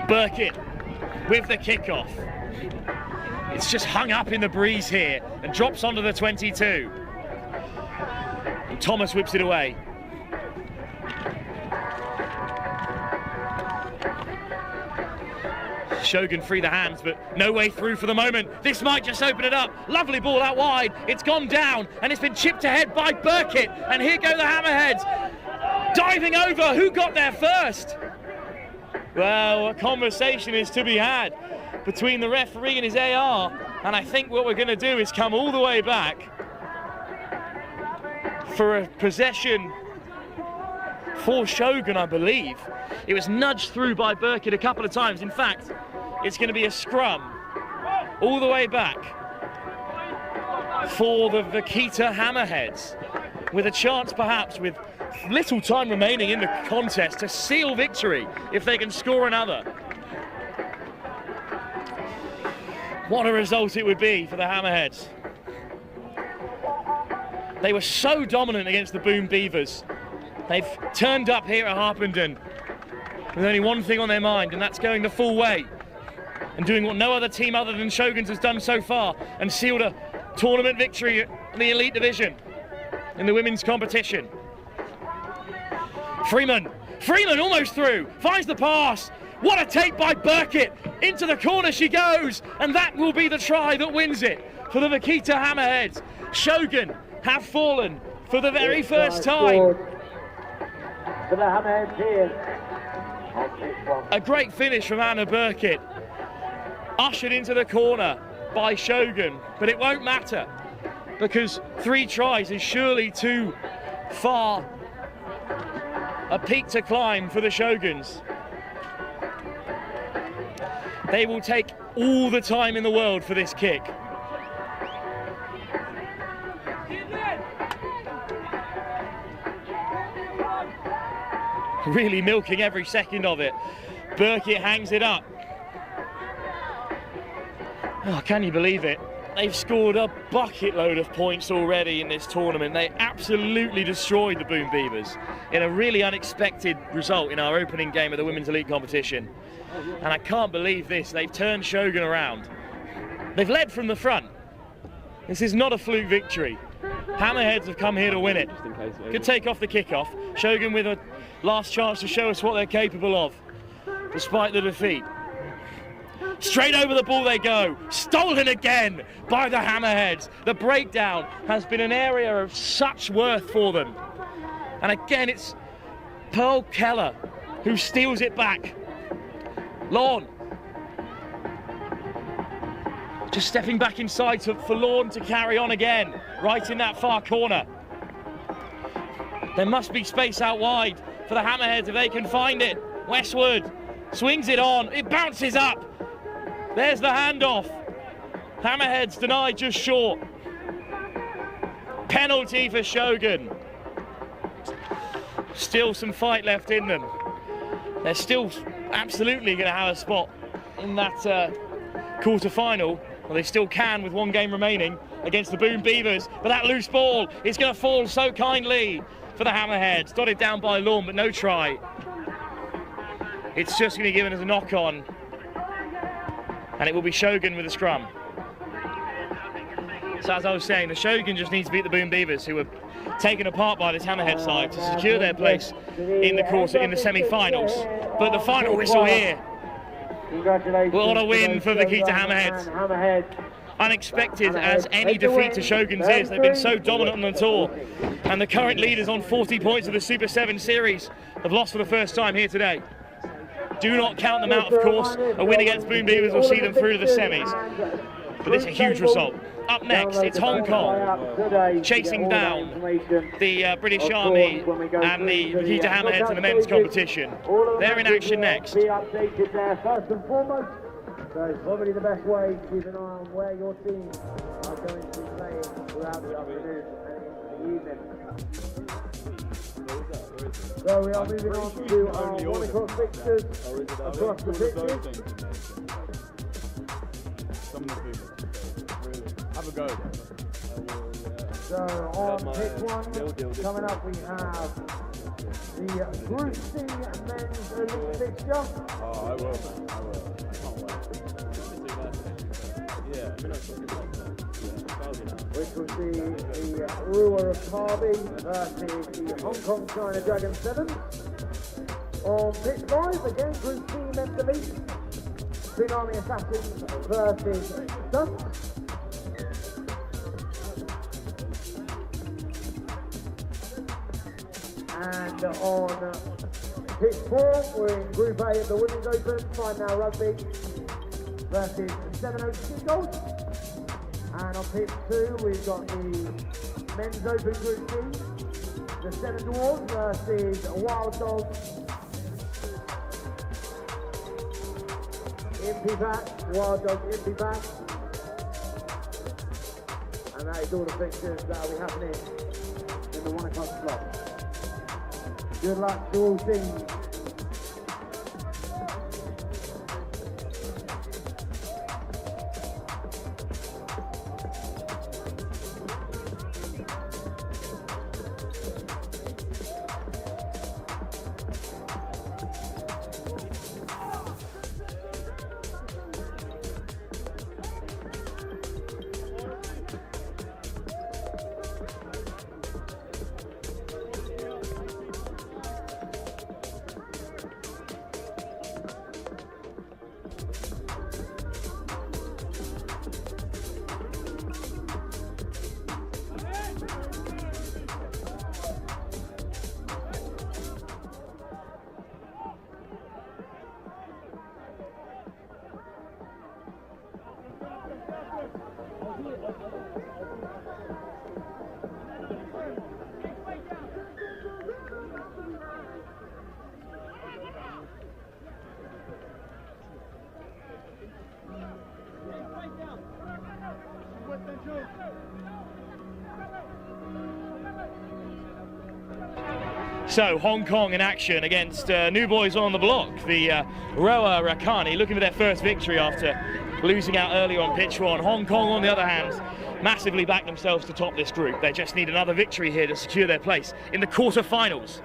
Burkitt with the kickoff. It's just hung up in the breeze here and drops onto the 22. And Thomas whips it away. Shogun free the hands, but no way through for the moment. This might just open it up. Lovely ball out wide. It's gone down, and it's been chipped ahead by Burkitt. And here go the Hammerheads. Diving over. Who got there first? Well, a conversation is to be had between the referee and his AR. And I think what we're going to do is come all the way back for a possession for Shogun, I believe. It was nudged through by Burkitt a couple of times. In fact, it's going to be a scrum all the way back for the Vaquita Hammerheads, with a chance perhaps, with little time remaining in the contest, to seal victory if they can score another. What a result it would be for the Hammerheads. They were so dominant against the Boom Beavers. They've turned up here at Harpenden with only one thing on their mind, and that's going the full way and doing what no other team other than Shoguns has done so far, and sealed a tournament victory in the Elite Division in the women's competition. Freeman almost through, finds the pass. What a take by Burkitt. Into the corner she goes, and that will be the try that wins it for the Vaquita Hammerheads. Shogun have fallen for the very first time. For the Hammerheads here. A great finish from Anna Burkitt, ushered into the corner by Shogun, but it won't matter because 3 tries is surely too far a peak to climb for the Shoguns. They will take all the time in the world for this kick. Really milking every second of it. Burkitt hangs it up. Oh, can you believe it? They've scored a bucket load of points already in this tournament. They absolutely destroyed the Boom Beavers in a really unexpected result in our opening game of the Women's Elite competition. And I can't believe this. They've turned Shogun around. They've led from the front. This is not a fluke victory. Hammerheads have come here to win it. Could take off the kickoff. Shogun with a last chance to show us what they're capable of, despite the defeat. Straight over the ball they go. Stolen again by the Hammerheads. The breakdown has been an area of such worth for them. And again, it's Pearl Keller who steals it back. Lorne. Just stepping back inside for Lorne to carry on again, right in that far corner. There must be space out wide for the Hammerheads if they can find it. Westwood swings it on, it bounces up. There's the handoff. Hammerheads denied just short. Penalty for Shogun. Still some fight left in them. They're still absolutely going to have a spot in that quarter-final. Well, they still can with 1 game remaining against the Boom Beavers. But that loose ball is going to fall so kindly for the Hammerheads. Dotted down by Lorne, but no try. It's just going to be given as a knock-on. And it will be Shogun with a scrum. So as I was saying, the Shogun just needs to beat the Boom Beavers, who were taken apart by this Hammerhead side to secure their place in the semi-finals. But the final whistle here. What a win for Vaquita Hammerheads. Unexpected as any defeat to Shoguns is. They've been so dominant on the tour. And the current leaders on 40 points of the Super 7 series have lost for the first time here today. Do not count them out, of course. A win against Boom Beavers will see them through to the semis. But it's a huge result. Up next, it's Hong Kong chasing down the British Army and the Vaquita Hammerheads in the men's competition. They're in action next. Be updated there first and foremost. So it's probably the best way to keep an eye on where your teams are going to be playing throughout the afternoon and into the evening. So we are moving on to our 1 o'clock fixtures across the pitches. Have a go. So on pitch 1, coming up we have the Group C men's elite fixture. Oh, I will, man. I will. I can't wait. Yeah. Which will see the Rewa of Rakavi versus the Hong Kong China Dragon 7. On pitch 5, again Group C men's elite. Tsunami Assassins versus Stunts. And on pitch 4, we're in Group A of the Women's Open, Fine Now Rugby versus 7 Oaks Seagulls. And on pitch 2, we've got the Men's Open Group C, the 7 Dwarves versus Wild Dogs. Impy back, Wild Dogs Impy back. And that is all the fixtures that will be happening in the 1 o'clock slot. Good luck to all teams. So Hong Kong in action against new boys on the block, the Rewa Rakani, looking for their first victory after losing out earlier on pitch one. Hong Kong, on the other hand, massively back themselves to top this group. They just need another victory here to secure their place in the quarterfinals.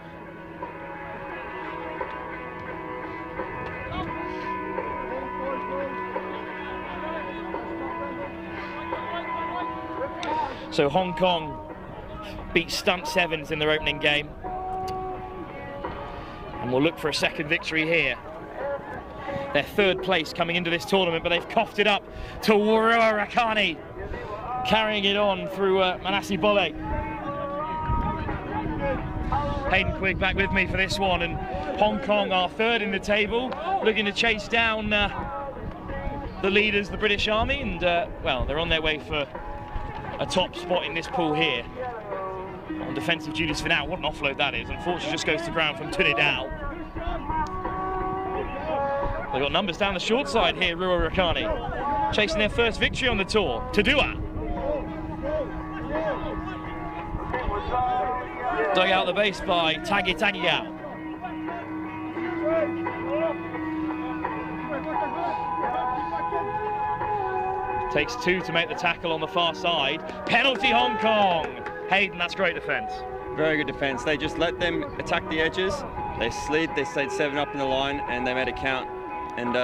So Hong Kong beat Stunt Sevens in their opening game. And we'll look for a second victory here. Their third place coming into this tournament, but they've coughed it up to Rewa Rakani, carrying it on through Manasi Bole. Hayden Quigg back with me for this one, and Hong Kong are third in the table, looking to chase down the leaders, the British Army, and well, they're on their way for a top spot in this pool here. On defensive duties for now. What an offload that is. Unfortunately, just goes to ground from Trinity. They've got numbers down the short side here, Rewa Rakani, chasing their first victory on the tour. Tadua. Dug out the base by Tagi Tagiao. Takes two to make the tackle on the far side. Penalty Hong Kong. Hayden, that's great defence. Very good defence. They just let them attack the edges. They slid, they stayed 7 up in the line, and they made a count. And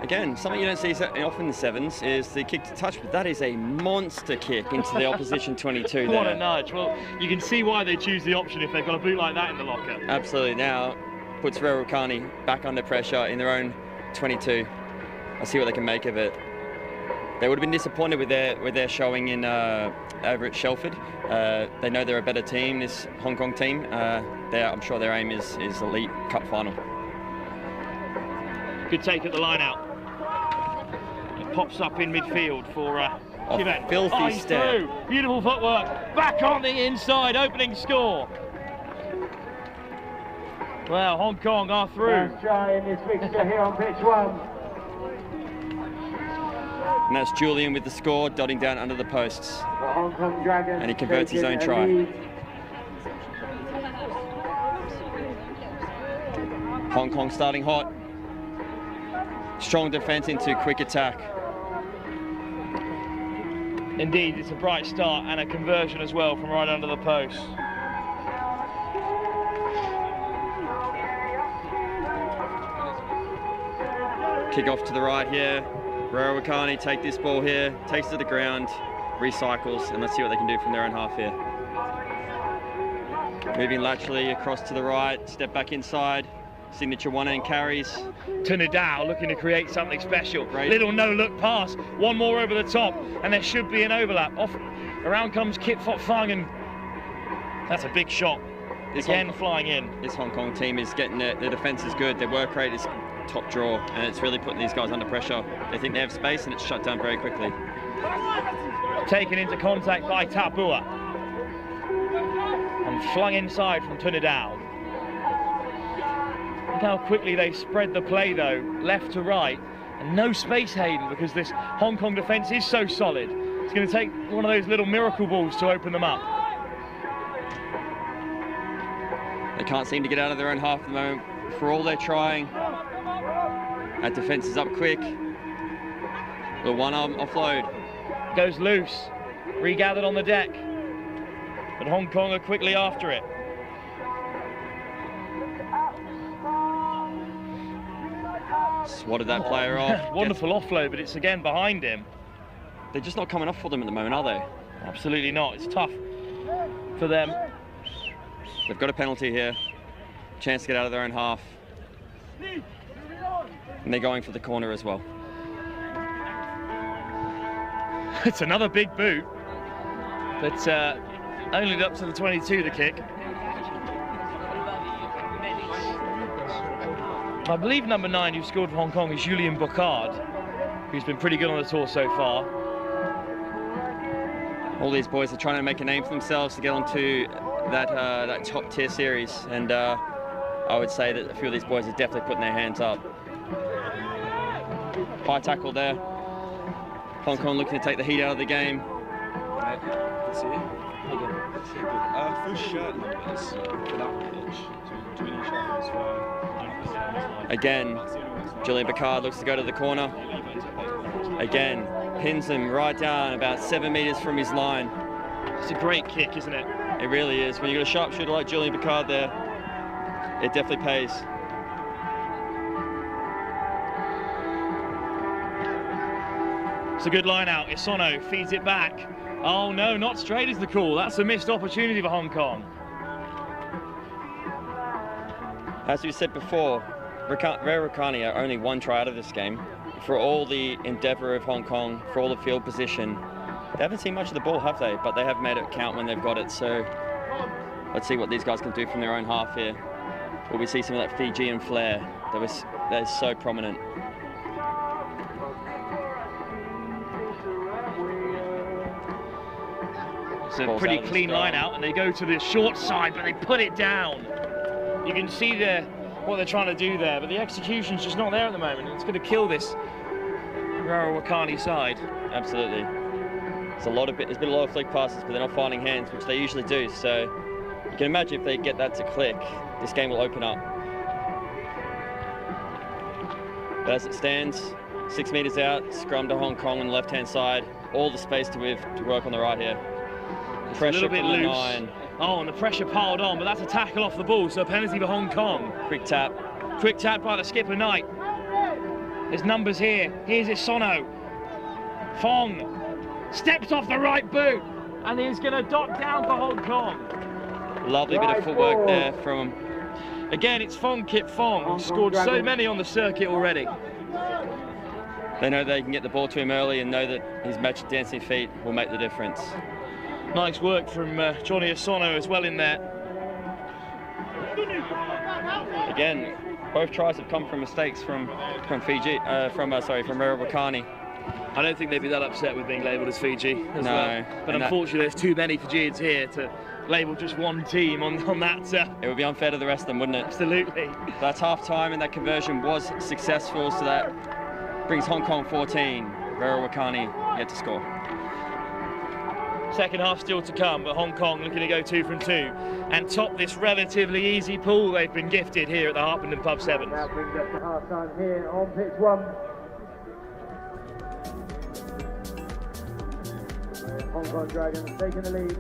again, something you don't see often in the sevens is the kick to touch, but that is a monster kick into the opposition 22 there. What a nudge. Well, you can see why they choose the option if they've got a boot like that in the locker. Absolutely. Now puts Rewa Rakani back under pressure in their own 22. I'll see what they can make of it. They would have been disappointed with their showing in over at Shelford. They know they're a better team, this Hong Kong team. I'm sure their aim is elite cup final. Good take at the line out. It pops up in midfield for Kiven. Filthy step. Through. Beautiful footwork. Back on the inside, opening score. Well, Hong Kong are through. First try in this fixture here on pitch one. And that's Julian with the score, dotting down under the posts. The Hong Kong Dragons, and he converts his own try. Hong Kong starting hot. Strong defence into quick attack. Indeed, it's a bright start and a conversion as well from right under the post. Kick off to the right here. Rewa Rakani take this ball here, takes it to the ground, recycles, and let's see what they can do from their own half here. Moving laterally across to the right, step back inside, signature one and carries. Tunadao looking to create something special. Great. Little no-look pass, one more over the top, and there should be an overlap. Off, around comes Kip Fot Fung, and that's a big shot. Again, flying in. This Hong Kong team is getting their defence is good, their work rate is top draw, and it's really putting these guys under pressure. They think they have space, and it's shut down very quickly. Taken into contact by Tabua, and flung inside from Tunadao. Look how quickly they spread the play though, left to right, and no space, Hayden, because this Hong Kong defence is so solid. It's going to take one of those little miracle balls to open them up. They can't seem to get out of their own half at the moment. For all they're trying, that defence is up quick. The one-arm offload. Goes loose, regathered on the deck, but Hong Kong are quickly after it. Swatted that player off. Wonderful offload, but it's again behind him. They're just not coming off for them at the moment, are they? Absolutely not. It's tough for them. They've got a penalty here. Chance to get out of their own half. And they're going for the corner as well. It's another big boot, but only up to the 22, the kick. I believe number 9 who scored for Hong Kong is Julien Bocard, who's been pretty good on the tour so far. All these boys are trying to make a name for themselves to get onto that top tier series, and I would say that a few of these boys are definitely putting their hands up. High tackle there. Hong Kong looking to take the heat out of the game. Full shirt numbers for that pitch between each other as well. Again, Julian Picard looks to go to the corner. Again, pins him right down about 7 meters from his line. It's a great kick, isn't it? It really is. When you've got a sharpshooter like Julian Picard there, it definitely pays. It's a good line out. Isono feeds it back. Oh no, not straight is the call. That's a missed opportunity for Hong Kong. As we said before, Rewa are only one try out of this game. For all the endeavour of Hong Kong, for all the field position, they haven't seen much of the ball, have they? But they have made it count when they've got it. So let's see what these guys can do from their own half here. Will we see some of that Fijian flair that is so prominent? It's a pretty clean line out, and they go to the short side, but they put it down. You can see what they're trying to do there, but the execution's just not there at the moment. It's going to kill this Rewa side. Absolutely. There's been a lot of flick passes, but they're not finding hands, which they usually do. So you can imagine if they get that to click, this game will open up. But as it stands, 6 meters out, scrum to Hong Kong on the left-hand side, all the space to work on the right here. It's a little bit loose. 9. Oh, and the pressure piled on, but that's a tackle off the ball, so a penalty for Hong Kong. Quick tap. Quick tap by the skipper, Knight. There's numbers here. Here's Isono. Fong steps off the right boot, and he's going to dot down for Hong Kong. Lovely bit of footwork there from... Again, it's Fong Kip Fong, who's scored so many on the circuit already. They know they can get the ball to him early and know that his magic dancing feet will make the difference. Nice work from Johnny Isono as well in there. Again, both tries have come from mistakes from Rewa. I don't think they'd be that upset with being labelled as Fiji as well. But and unfortunately, there's too many Fijians here to label just one team on that. It would be unfair to the rest of them, wouldn't it? Absolutely. That's half time, and that conversion was successful, so that brings Hong Kong 14. Rewa yet to score. Second half still to come, but Hong Kong looking to go 2 from 2 and top this relatively easy pool they've been gifted here at the Harpenden Pub Sevens. Now brings us to half time here on pitch 1. Hong Kong Dragons taking the lead.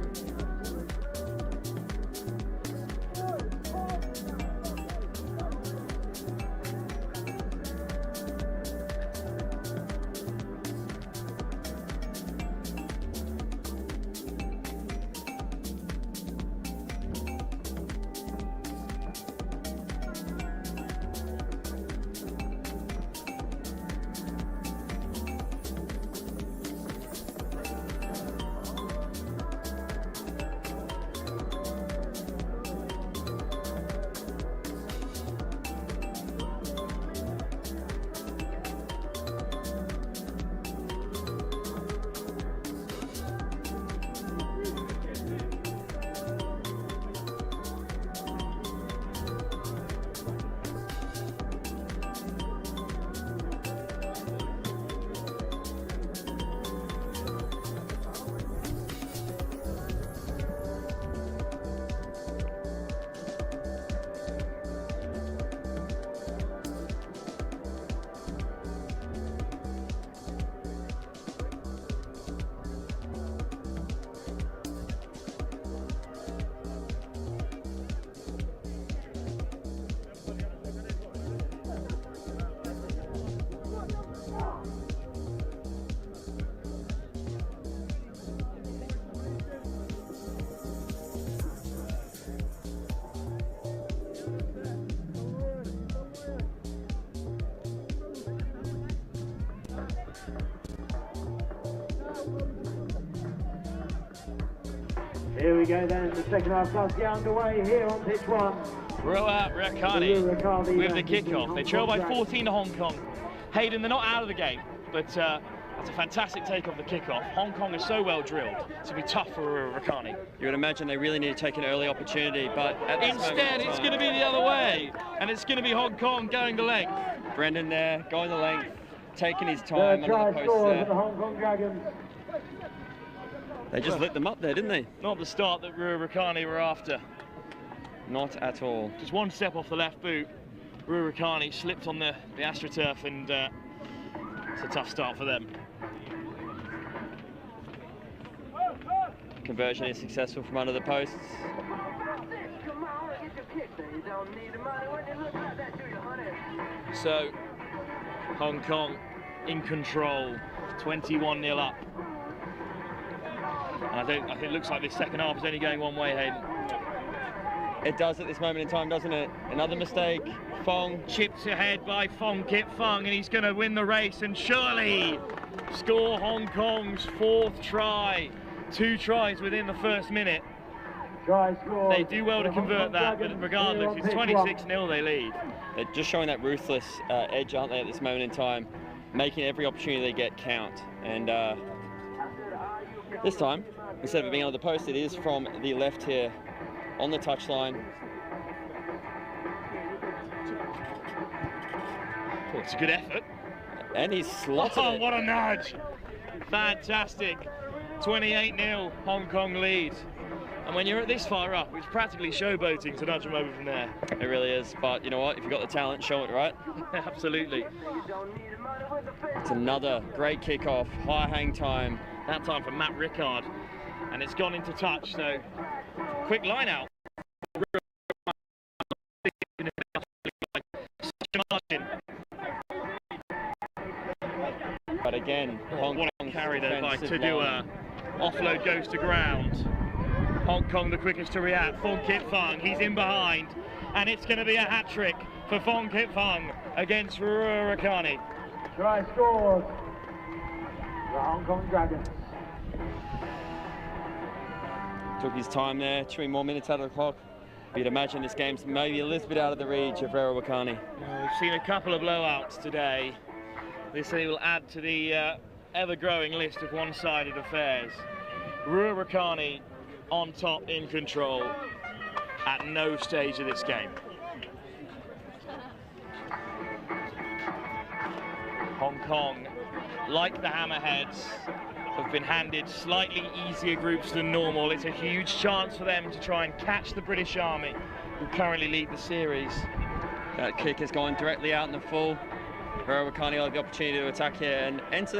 Here we go then, the second half starts to get underway here on pitch 1. Rewa with the kickoff. They trail by 14 to Hong Kong. Hayden, they're not out of the game, but that's a fantastic take off the kickoff. Hong Kong is so well drilled, it's going to be tough for Rakani. You would imagine they really need to take an early opportunity, but instead it's going to be the other way, and it's going to be Hong Kong going the length. Brendan there, going the length, taking his time under the post there. The Hong Kong Dragons. They just lit them up there, didn't they? Not the start that Rurikani were after. Not at all. Just one step off the left boot. Rurikani slipped on the AstroTurf, and it's a tough start for them. Conversion is successful from under the posts. So, Hong Kong in control, 21-0 up. And I think it looks like this second half is only going one way, Hayden. It does at this moment in time, doesn't it? Another mistake. Fong chipped ahead by Fong Kit Fung, and he's going to win the race and surely score Hong Kong's 4th try. 2 tries within the first minute. They do well to convert that, but regardless, it's 26-0 they lead. They're just showing that ruthless edge, aren't they, at this moment in time, making every opportunity they get count. And this time, instead of it being on the post, it is from the left here on the touchline. Oh, it's a good effort. And he's slotted it. What a nudge. Fantastic. 28-0 Hong Kong lead. And when you're this far up, it's practically showboating to nudge them over from there. It really is, but you know what? If you've got the talent, show it, right? Absolutely. It's another great kickoff, high hang time. That time for Matt Rickard. And it's gone into touch, so quick line out. But again, Hong what Kong a carry though by Tudua. Offload goes to ground. Hong Kong the quickest to react. Fong Kit Fung, he's in behind. And it's going to be a hat-trick for Fong Kit Fung against Rurikani. Try scores. The Hong Kong Dragons. Took his time there, 3 more minutes out of the clock. You'd imagine this game's maybe a little bit out of the reach of Rurikani. We've seen a couple of blowouts today. This will add to the ever-growing list of one-sided affairs. Rurikani on top, in control, at no stage of this game. Hong Kong, like the Hammerheads, have been handed slightly easier groups than normal. It's a huge chance for them to try and catch the British Army, who currently lead the series. That kick has gone directly out in the full. Rurikani will have the opportunity to attack here and enter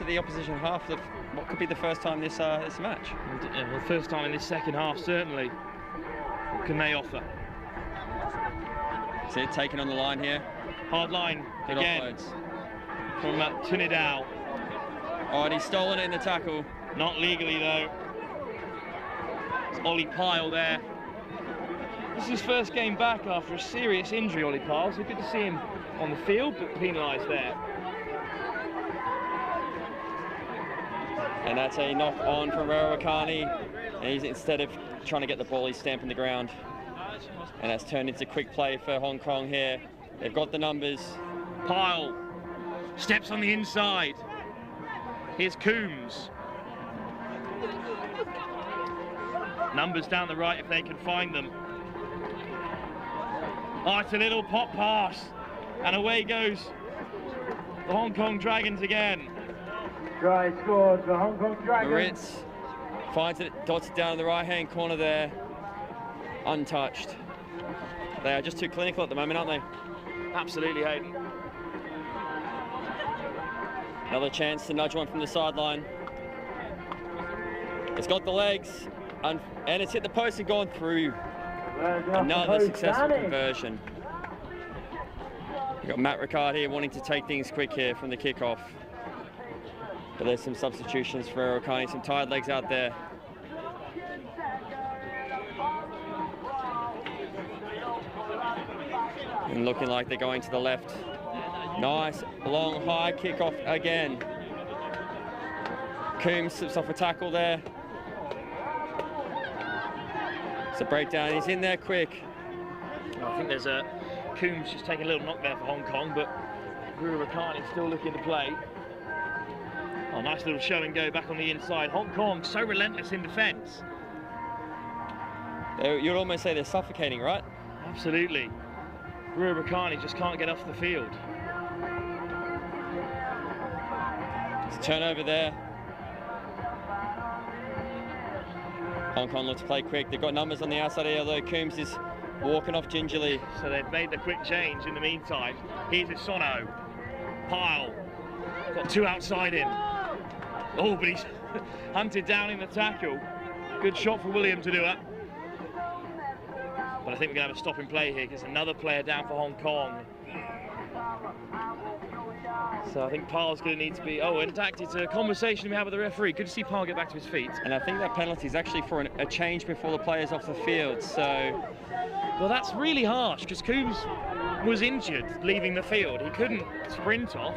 the opposition half of what could be the first time this match. Well, the first time in this second half, certainly. What can they offer? See it taken on the line here. Hard line Good again offloads. from Trinidad. Oh, and he's stolen it in the tackle. Not legally though. It's Ollie Pyle there. This is his first game back after a serious injury, Ollie Pyle, so good to see him on the field, but penalised there. And that's a knock on from Rurikani. And he's, instead of trying to get the ball, he's stamping the ground. And that's turned into quick play for Hong Kong here. They've got the numbers. Pyle steps on the inside. Here's Coombs. Numbers down the right if they can find them. Oh, it's a little pop pass. And away goes the Hong Kong Dragons again. Try scores for Hong Kong Dragons. Moritz finds it, dots it down in the right-hand corner there. Untouched. They are just too clinical at the moment, aren't they? Absolutely, Hayden. Another chance to nudge one from the sideline. It's got the legs, and it's hit the post and gone through. Another successful conversion. You've got Matt Ricard here wanting to take things quick here from the kickoff. But there's some substitutions for Rurikani, some tired legs out there. And looking like they're going to the left. Nice, long, high kickoff again. Coombs slips off a tackle there. It's a breakdown, he's in there quick. I think there's a Coombs just taking a little knock there for Hong Kong, but Rurikani still looking to play. Oh, nice little show and go back on the inside. Hong Kong so relentless in defence. You'd almost say they're suffocating, right? Absolutely. Rurikani just can't get off the field. It's a turnover there. Hong Kong look to play quick. They've got numbers on the outside here, although Coombs is walking off gingerly. So they've made the quick change in the meantime. Here's a Sono. Pyle. Got two outside him. Oh, but he's hunted down in the tackle. Good shot for William to do it. But I think we're going to have a stop in play here because another player down for Hong Kong. So I think Pyle's going to need to be... Oh, in fact, it's a conversation we have with the referee. Good to see Pyle get back to his feet. And I think that penalty is actually for a change before the player's off the field, so... Well, that's really harsh because Coombs was injured leaving the field. He couldn't sprint off,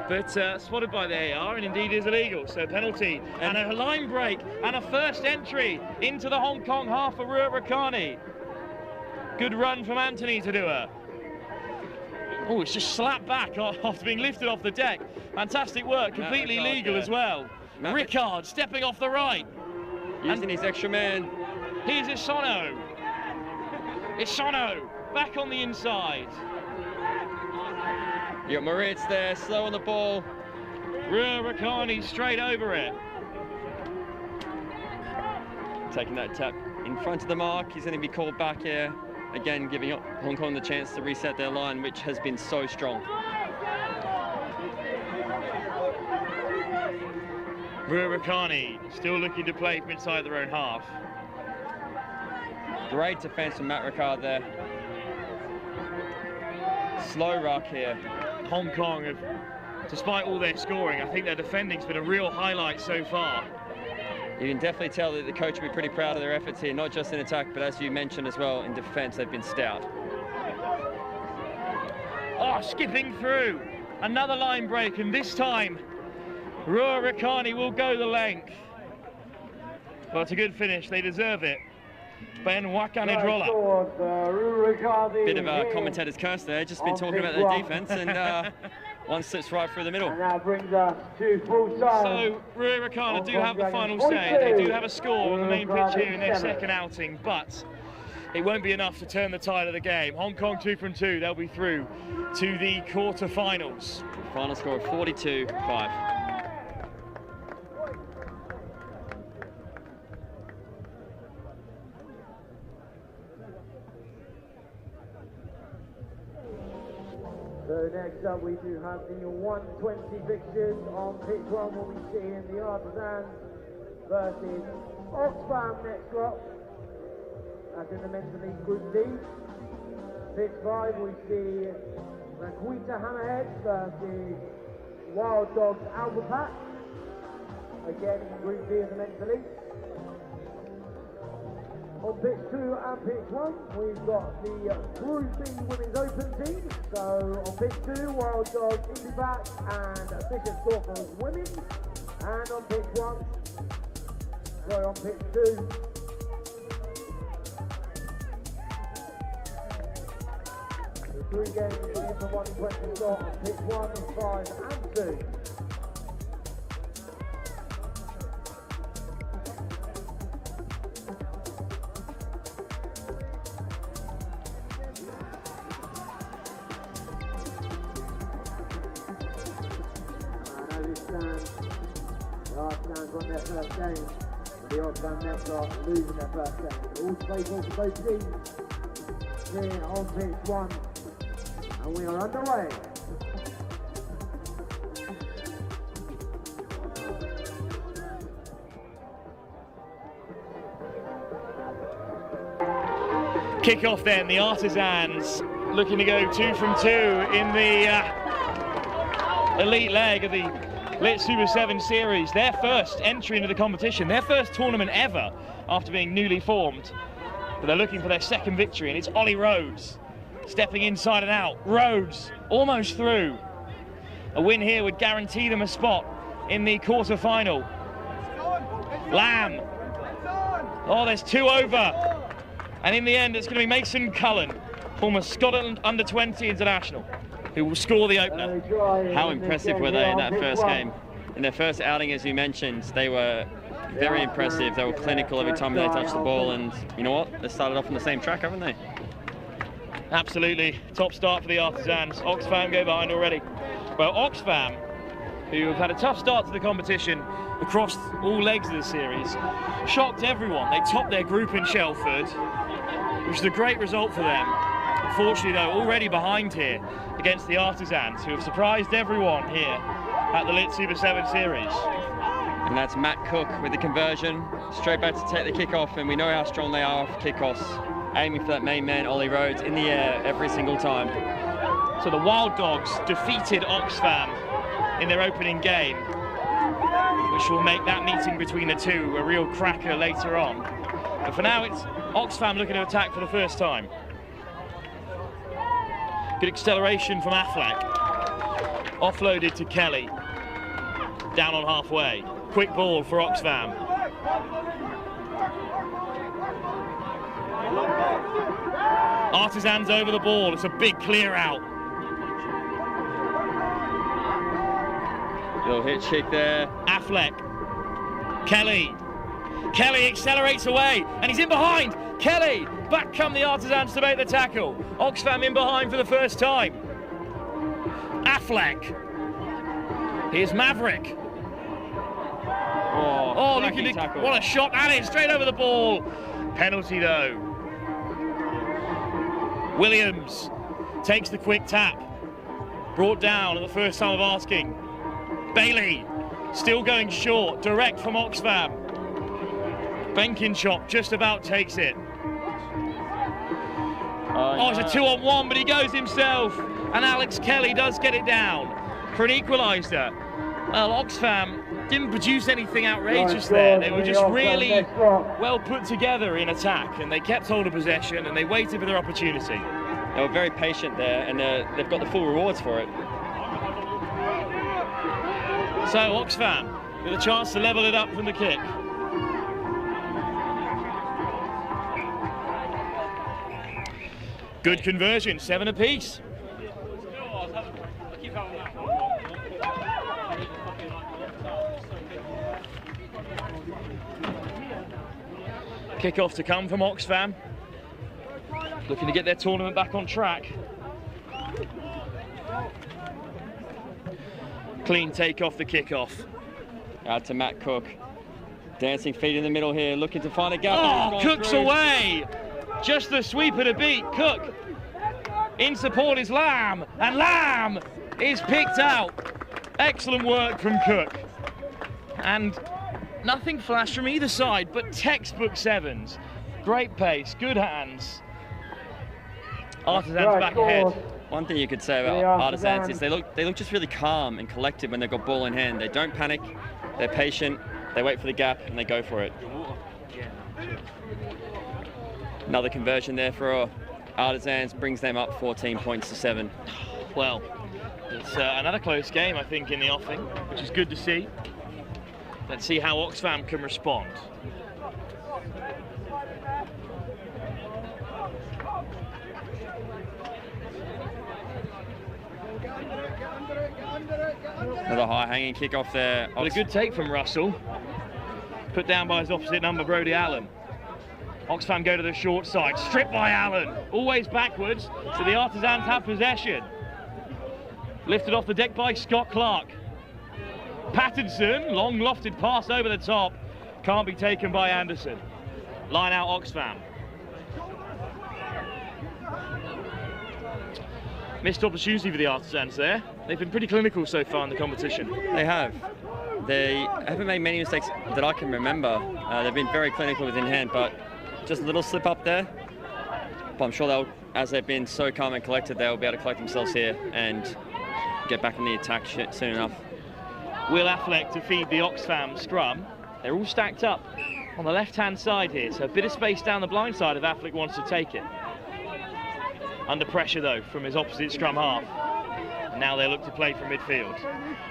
but spotted by the AR and indeed is illegal. So penalty and a line break and a first entry into the Hong Kong half for Rewa Rakani. Good run from Anthony to do it. Oh, it's just slapped back after being lifted off the deck. Fantastic work, completely legal as well. Rickard stepping off the right. Using his extra man. Here's Isono. Isono back on the inside. You got Moritz there, slow on the ball. Rewa Rakani straight over it. Taking that tap in front of the mark. He's going to be called back here. Again, giving Hong Kong the chance to reset their line, which has been so strong. Rewa Rakani still looking to play from inside their own half. Great defence from Matt Ricard there. Slow ruck here. Hong Kong have, despite all their scoring, I think their defending's been a real highlight so far. You can definitely tell that the coach will be pretty proud of their efforts here, not just in attack, but as you mentioned as well, in defence, they've been stout. Oh, skipping through. Another line break, and this time, Rewa Rakani will go the length. Well, it's a good finish, they deserve it. Ben Wakanidrola. Bit of a commentator's curse there, just been talking about their defence, and one slips right through the middle. And that brings us to full time. So Rewa Rakani do have the final say. They do have a score on the main pitch here in their second outing, but it won't be enough to turn the tide of the game. Hong Kong 2 from 2, they'll be through to the quarterfinals. Final score of 42-5. So next up we do have the 120 fixtures. On pitch 1 we'll be seeing the Artisans versus Oxfam next up. That's in the men's league group D. Pitch 5 we see Vaquita Hammerheads versus Wild Dogs Alpha Pack. Again in group D of the men's league. On pitch 2 and pitch 1, we've got the Group B Women's Open team. So on pitch 2, Wild Dogs Indie Back and Bishop Stortford Women. And on pitch 1, sorry, on pitch 2, the 3 games in the 120 slot on pitch 1, 5 and 2. The Artisans won their first game, and the Oxford Nets are losing their first game. All to play for both teams here on pitch 1, and we are underway. Kick-off then, the Artisans looking to go 2 from 2 in the elite leg of the Lit Super 7 series. Their first entry into the competition, their first tournament ever after being newly formed. But they're looking for their second victory, and it's Ollie Rhodes stepping inside and out. Rhodes almost through. A win here would guarantee them a spot in the quarter-final. Lamb. Oh, there's 2 over. And in the end, it's going to be Mason Cullen, former Scotland under-20 international, who will score the opener. How impressive were they in that first game? In their first outing, as you mentioned, they were very impressive. They were clinical every time they touched the ball, and you know what? They started off on the same track, haven't they? Absolutely. Top start for the Artisans. Oxfam go behind already. Well, Oxfam who have had a tough start to the competition across all legs of the series, shocked everyone. They topped their group in Shelford, which is a great result for them. Unfortunately though, already behind here against the Artisans, who have surprised everyone here at the Lit Super 7 series. And that's Matt Cook with the conversion, straight back to take the kickoff, and we know how strong they are off kickoffs, aiming for that main man, Ollie Rhodes, in the air every single time. So the Wild Dogs defeated Oxfam in their opening game, which will make that meeting between the two a real cracker later on. But for now, it's Oxfam looking to attack for the first time. Good acceleration from Affleck. Offloaded to Kelly. Down on halfway. Quick ball for Oxfam. Artisans over the ball. It's a big clear out. Little hit chick there. Affleck. Kelly. Kelly accelerates away and he's in behind. Kelly. Back come the Artisans to make the tackle. Oxfam in behind for the first time. Affleck. Here's Maverick. Oh, look at it. What a shot that is. Straight over the ball. Penalty though. Williams takes the quick tap. Brought down at the first time of asking. Bailey still going short. Direct from Oxfam. Benkinchop just about takes it. Oh, it's a 2-on-1, but he goes himself. And Alex Kelly does get it down for an equaliser. Well, Oxfam didn't produce anything outrageous there. They were just really well put together in attack, and they kept hold of possession and they waited for their opportunity. They were very patient there, and they've got the full rewards for it. So Oxfam with a chance to level it up from the kick. Good conversion, 7 apiece. Kick-off to come from Oxfam. Looking to get their tournament back on track. Clean take off the kick-off. Out to Matt Cook. Dancing feet in the middle here, looking to find a gap. Oh, Cook's away! Just the sweeper to beat. Cook. In support is Lamb, and Lamb is picked out. Excellent work from Cook. And nothing flash from either side, but textbook sevens. Great pace, good hands. Artisans back ahead. One thing you could say about Artisans is they look just really calm and collected when they've got ball in hand. They don't panic, they're patient, they wait for the gap and they go for it. Another conversion there for Artisans, brings them up 14 points to 7. Well, it's another close game, I think, in the offing, which is good to see. Let's see how Oxfam can respond. Another high-hanging kick-off there. But a good take from Russell. Put down by his opposite number, Brody Allen. Oxfam go to the short side, stripped by Allen. Always backwards, so the Artisans have possession. Lifted off the deck by Scott Clark. Pattinson, long lofted pass over the top. Can't be taken by Anderson. Line out Oxfam. Missed opportunity for the Artisans there. They've been pretty clinical so far in the competition. They have. They haven't made many mistakes that I can remember. They've been very clinical with in hand, but just a little slip up there. But I'm sure they'll, as they've been so calm and collected, they'll be able to collect themselves here and get back in the attack soon enough. Will Affleck to feed the Oxfam scrum. They're all stacked up on the left-hand side here, so a bit of space down the blind side if Affleck wants to take it. Under pressure though from his opposite scrum half. And now they look to play from midfield.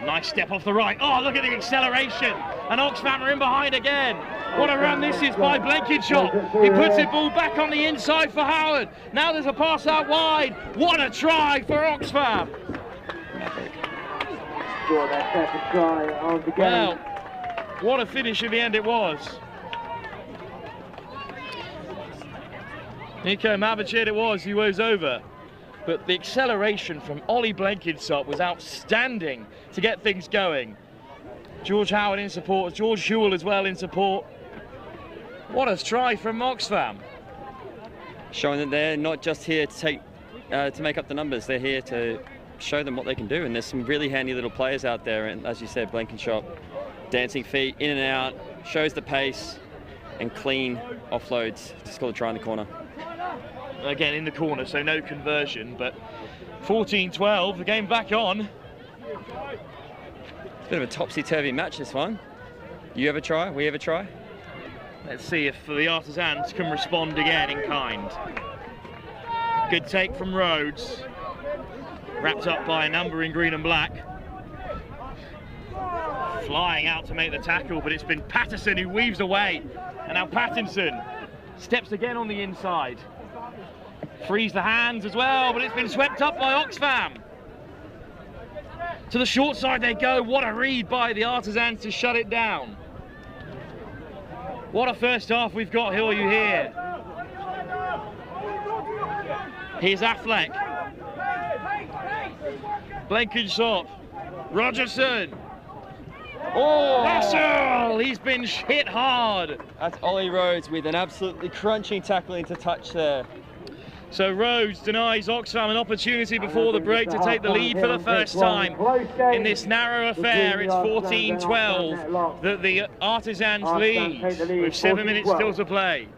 Nice step off the right. Oh, look at the acceleration. And Oxfam are in behind again. What a run this is by Blenkinshop. He puts the ball back on the inside for Howard. Now there's a pass out wide. What a try for Oxfam. Well, what a finish in the end it was. Nico Mabachid it was, he was over. but the acceleration from Ollie Blenkinsop was outstanding to get things going. George Howard in support, George Hewell as well in support. What a try from Oxfam. Showing that they're not just here to make up the numbers, they're here to show them what they can do, and there's some really handy little players out there, and as you said, Blenkinsop, dancing feet, in and out, shows the pace, and clean offloads to score the try in the corner. Again in the corner, so no conversion, but 14-12, the game back on. It's a bit of a topsy-turvy match, this one. You ever try? We ever try? Let's see if the Artisans can respond again in kind. Good take from Rhodes. Wrapped up by a number in green and black. Flying out to make the tackle, but it's been Patterson who weaves away. And now Pattinson steps again on the inside. Frees the hands as well, but it's been swept up by Oxfam. To the short side they go. What a read by the Artisans to shut it down. What a first half we've got here, you hear. Here's Affleck. Blenkinsop. Rogerson. Oh, Russell! He's been hit hard. That's Ollie Rhodes with an absolutely crunching tackle into touch there. So Rhodes denies Oxfam an opportunity before the break to take the lead for the first time in this narrow affair. It's 14-12 that the Artisans lead with 7 minutes still to play.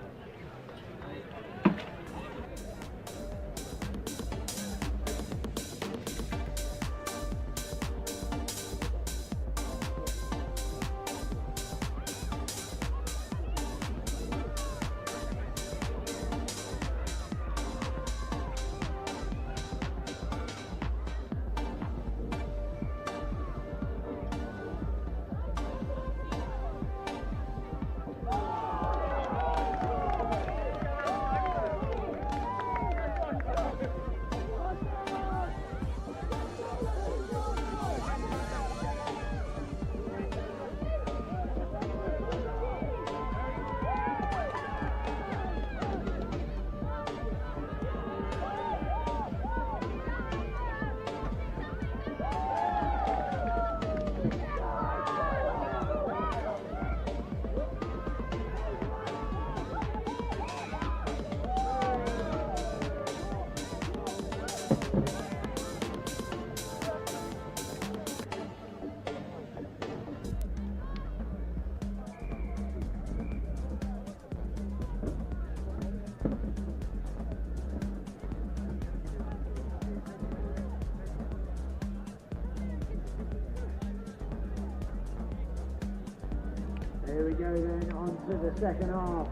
Here we go then, on to the second half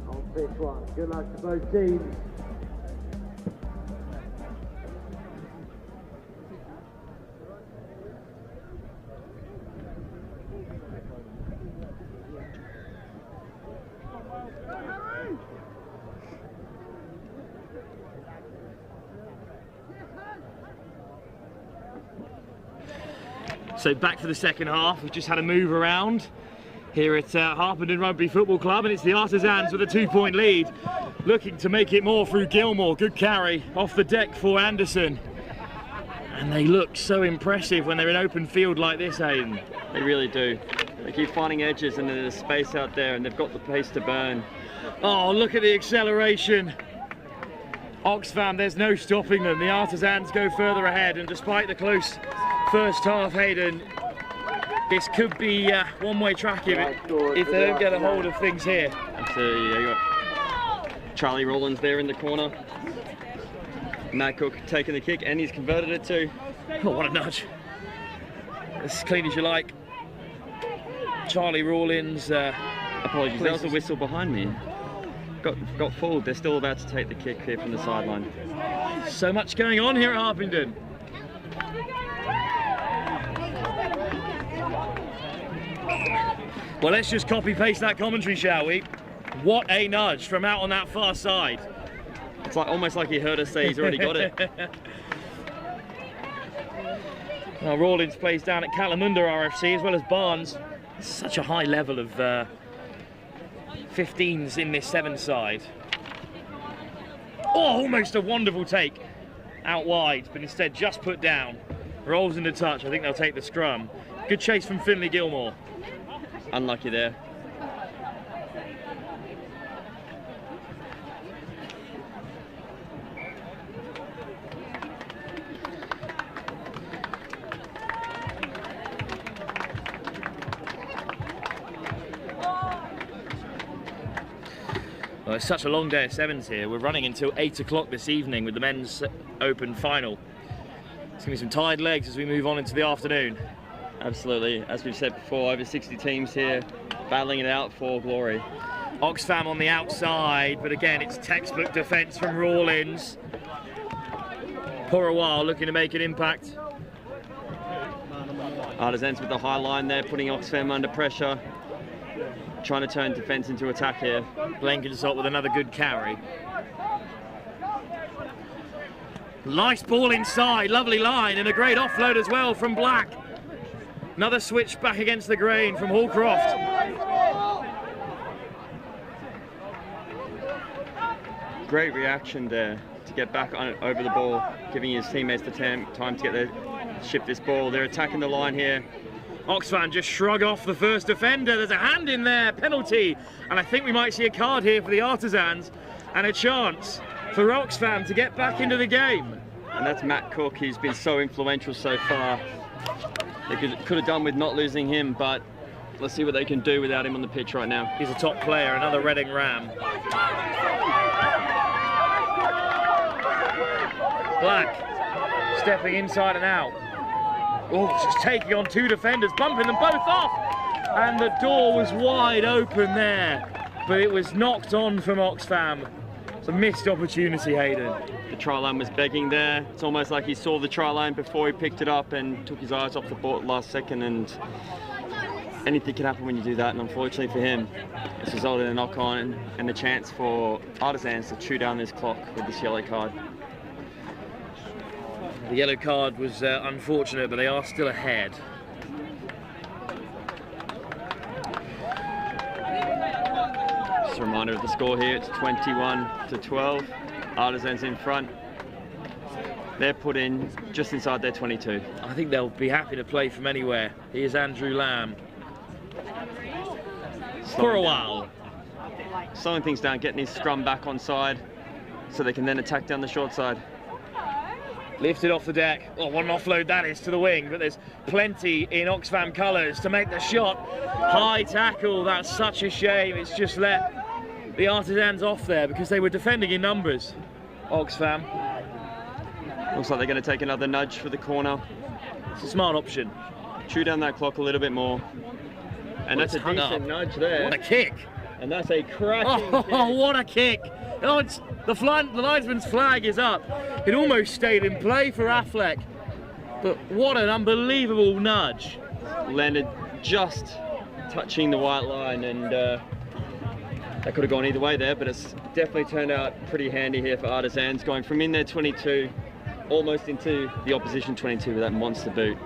on pitch one. Good luck to both teams. So back for the second half. We've just had a move around here at Harpenden Rugby Football Club, and it's the Artisans with a 2-point lead, looking to make it more through Gilmore. Good carry off the deck for Anderson. And they look so impressive when they're in open field like this, Aiden. They really do. They keep finding edges and there's space out there and they've got the pace to burn. Oh, look at the acceleration. Oxfam, there's no stopping them. The Artisans go further ahead, and despite the close first half, Hayden, this could be a one-way track if they don't get a hold of things here. Absolutely, yeah, you got Charlie Rollins there in the corner. Matt Cook taking the kick, and he's converted it too. Oh, what a nudge. As clean as you like. Charlie Rawlins. Apologies, there was a whistle behind me. Got fooled. They're still about to take the kick here from the sideline. So much going on here at Harpenden. Well, let's just copy-paste that commentary, shall we? What a nudge from out on that far side. It's like almost like he heard us say he's already got it. Now, Rawlins plays down at Kalamunda RFC as well as Barnes. Such a high level of 15s in this 7 side. Oh, almost a wonderful take out wide, but instead just put down. Rolls into touch. I think they'll take the scrum. Good chase from Finley Gilmore. Unlucky there. Well, it's such a long day at Sevens here. We're running until 8 o'clock this evening with the men's open final. It's going to be some tired legs as we move on into the afternoon. Absolutely. As we've said before, over 60 teams here battling it out for glory. Oxfam on the outside, but again, it's textbook defence from Rawlins. Porawal looking to make an impact. Artisans with the high line there, putting Oxfam under pressure. Trying to turn defence into attack here. Blenkinsop with another good carry. Nice ball inside, lovely line, and a great offload as well from Black. Another switch back against the grain from Hallcroft. Great reaction there to get back on over the ball, giving his teammates the time to get their shift this ball. They're attacking the line here. Oxfam just shrug off the first defender. There's a hand in there, penalty. And I think we might see a card here for the Artisans and a chance for Oxfam to get back into the game. And that's Matt Cook, who's been so influential so far. They could have done with not losing him, but let's see what they can do without him on the pitch right now. He's a top player, another Reading Ram. Black stepping inside and out. Oh, just taking on two defenders, bumping them both off. And the door was wide open there, but it was knocked on from Oxfam. It's a missed opportunity, Hayden. The try line was begging there. It's almost like he saw the try line before he picked it up and took his eyes off the ball at the last second, and anything can happen when you do that, and unfortunately for him, it's resulted in a knock-on and a chance for Artisans to chew down this clock with this yellow card. The yellow card was unfortunate, but they are still ahead. Just a reminder of the score here, it's 21-12. Artisans in front. They're put in just inside their 22. I think they'll be happy to play from anywhere. Here's Andrew Lamb. For a while. Slowing things down, getting his scrum back on side so they can then attack down the short side. Lifted off the deck. Oh, what an offload that is to the wing, but there's plenty in Oxfam colours to make the shot. High tackle, that's such a shame. It's just let the Artisans off there because they were defending in numbers. Oxfam. Looks like they're going to take another nudge for the corner. It's a smart option. Chew down that clock a little bit more. And that's a decent nudge there. What a kick. And that's a cracking kick. What a kick. Oh, it's, the linesman's flag is up. It almost stayed in play for Affleck. But what an unbelievable nudge. Landed just touching the white line, and that could have gone either way there, but it's definitely turned out pretty handy here for Artisans, going from in their 22 almost into the opposition 22 with that monster boot.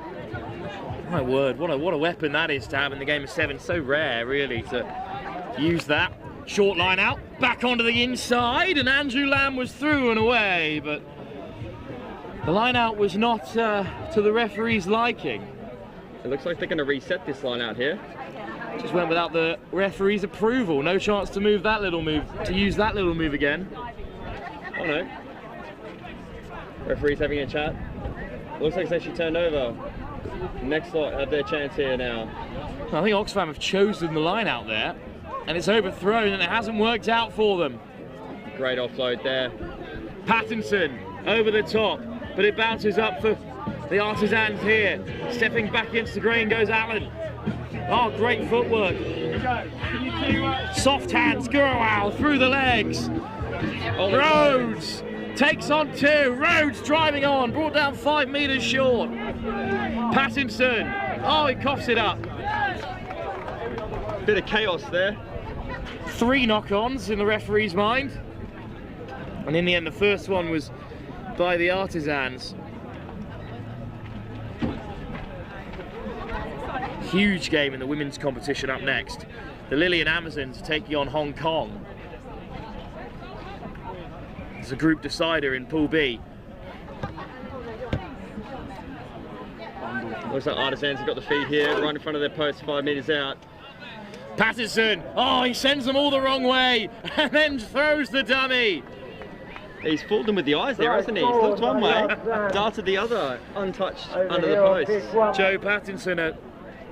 My word, what a weapon that is to have in the game of sevens. So rare, really, to use that. Short line out, back onto the inside, and Andrew Lamb was through and away, but the line out was not to the referee's liking. It looks like they're going to reset this line out here. Just went without the referee's approval. No chance to move that little move, to use that little move again. Oh no. Referee's having a chat. Looks like it's actually turned over. Next lot have their chance here now. I think Oxfam have chosen the line out there, and it's overthrown, and it hasn't worked out for them. Great offload there. Pattinson over the top, but it bounces up for the Artisans here. Stepping back against the grain goes Allen. Oh, great footwork. Soft hands, Gurrow through the legs. Rhodes takes on two. Rhodes driving on, brought down 5 metres short. Pattinson, oh, he coughs it up. Bit of chaos there. 3 knock-ons in the referee's mind. And in the end, the first one was by the Artisans. Huge game in the women's competition up next. The Lillian Amazons taking on Hong Kong. It's a group decider in Pool B. Looks like Artisans have got the feed here, right in front of their post, 5 metres out. Patterson, oh, he sends them all the wrong way and then throws the dummy. He's fooled them with the eyes there, hasn't he? He's looked one way, darted the other, untouched under the post. Joe Pattinson,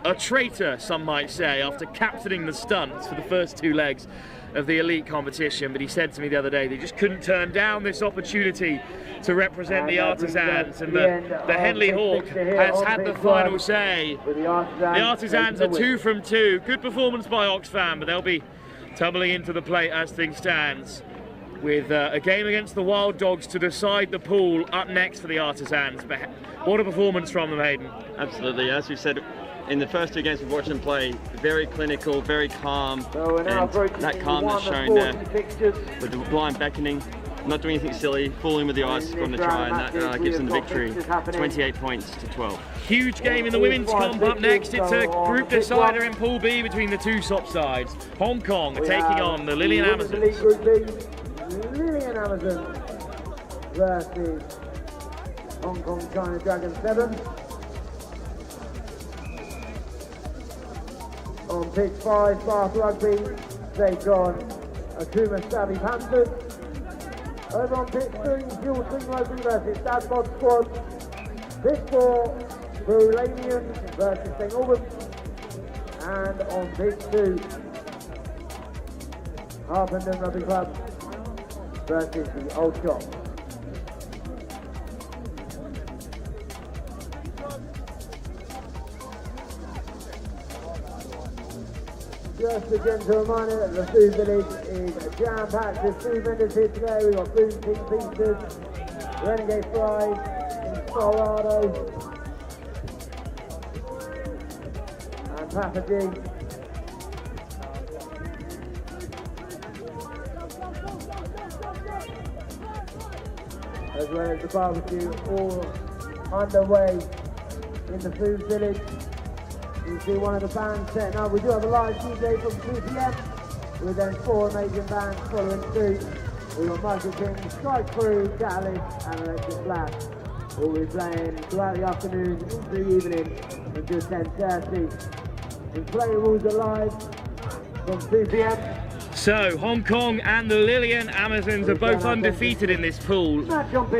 a traitor, some might say, after captaining the stunts for the first 2 legs of the elite competition, but he said to me the other day they just couldn't turn down this opportunity to represent the Artisans, and the Henley Hawk has had the final say. The Artisans are 2 from 2. Good performance by Oxfam, but they'll be tumbling into the plate as things stands, with a game against the Wild Dogs to decide the pool up next for the Artisans. But what a performance from them, Hayden. Absolutely, as we said in the first 2 games we've watched them play, very clinical, very calm, and that calmness shown there with the blind beckoning, not doing anything silly, fooling with the eyes, scoring the try, and that gives them the victory, 28 points to 12. Huge game in the women's comp up next. It's a group decider in Pool B between the 2 top sides. Hong Kong are taking on the Lillian Amazons. Lillian Amazons versus Hong Kong China Dragon 7. On pitch 5, Bath Rugby take on Akuma Panthers. Over on pitch 3, Fuel Swing Rugby versus Dadbod Squad. Pitch 4, Brulanian versus St Albans. And on pitch 2, Harpenden Rugby Club versus the Old Shop. Just a gentle reminder that the food village is jam-packed with food vendors here today. We've got Boom King Pizzas, Renegade Fries, Inspirado, and Papa G. As well as the barbecue, all underway in the food village. You see one of the bands setting up. We do have a live DJ from 2 PM with then 4 amazing bands following suit. We've got Michael King, Strike Crew, Catalyst and Electric Blast. We'll be playing throughout the afternoon into the evening until 10:30. Inflatables are live from 2 PM. So, Hong Kong and the Lillian Amazons are both undefeated in this pool.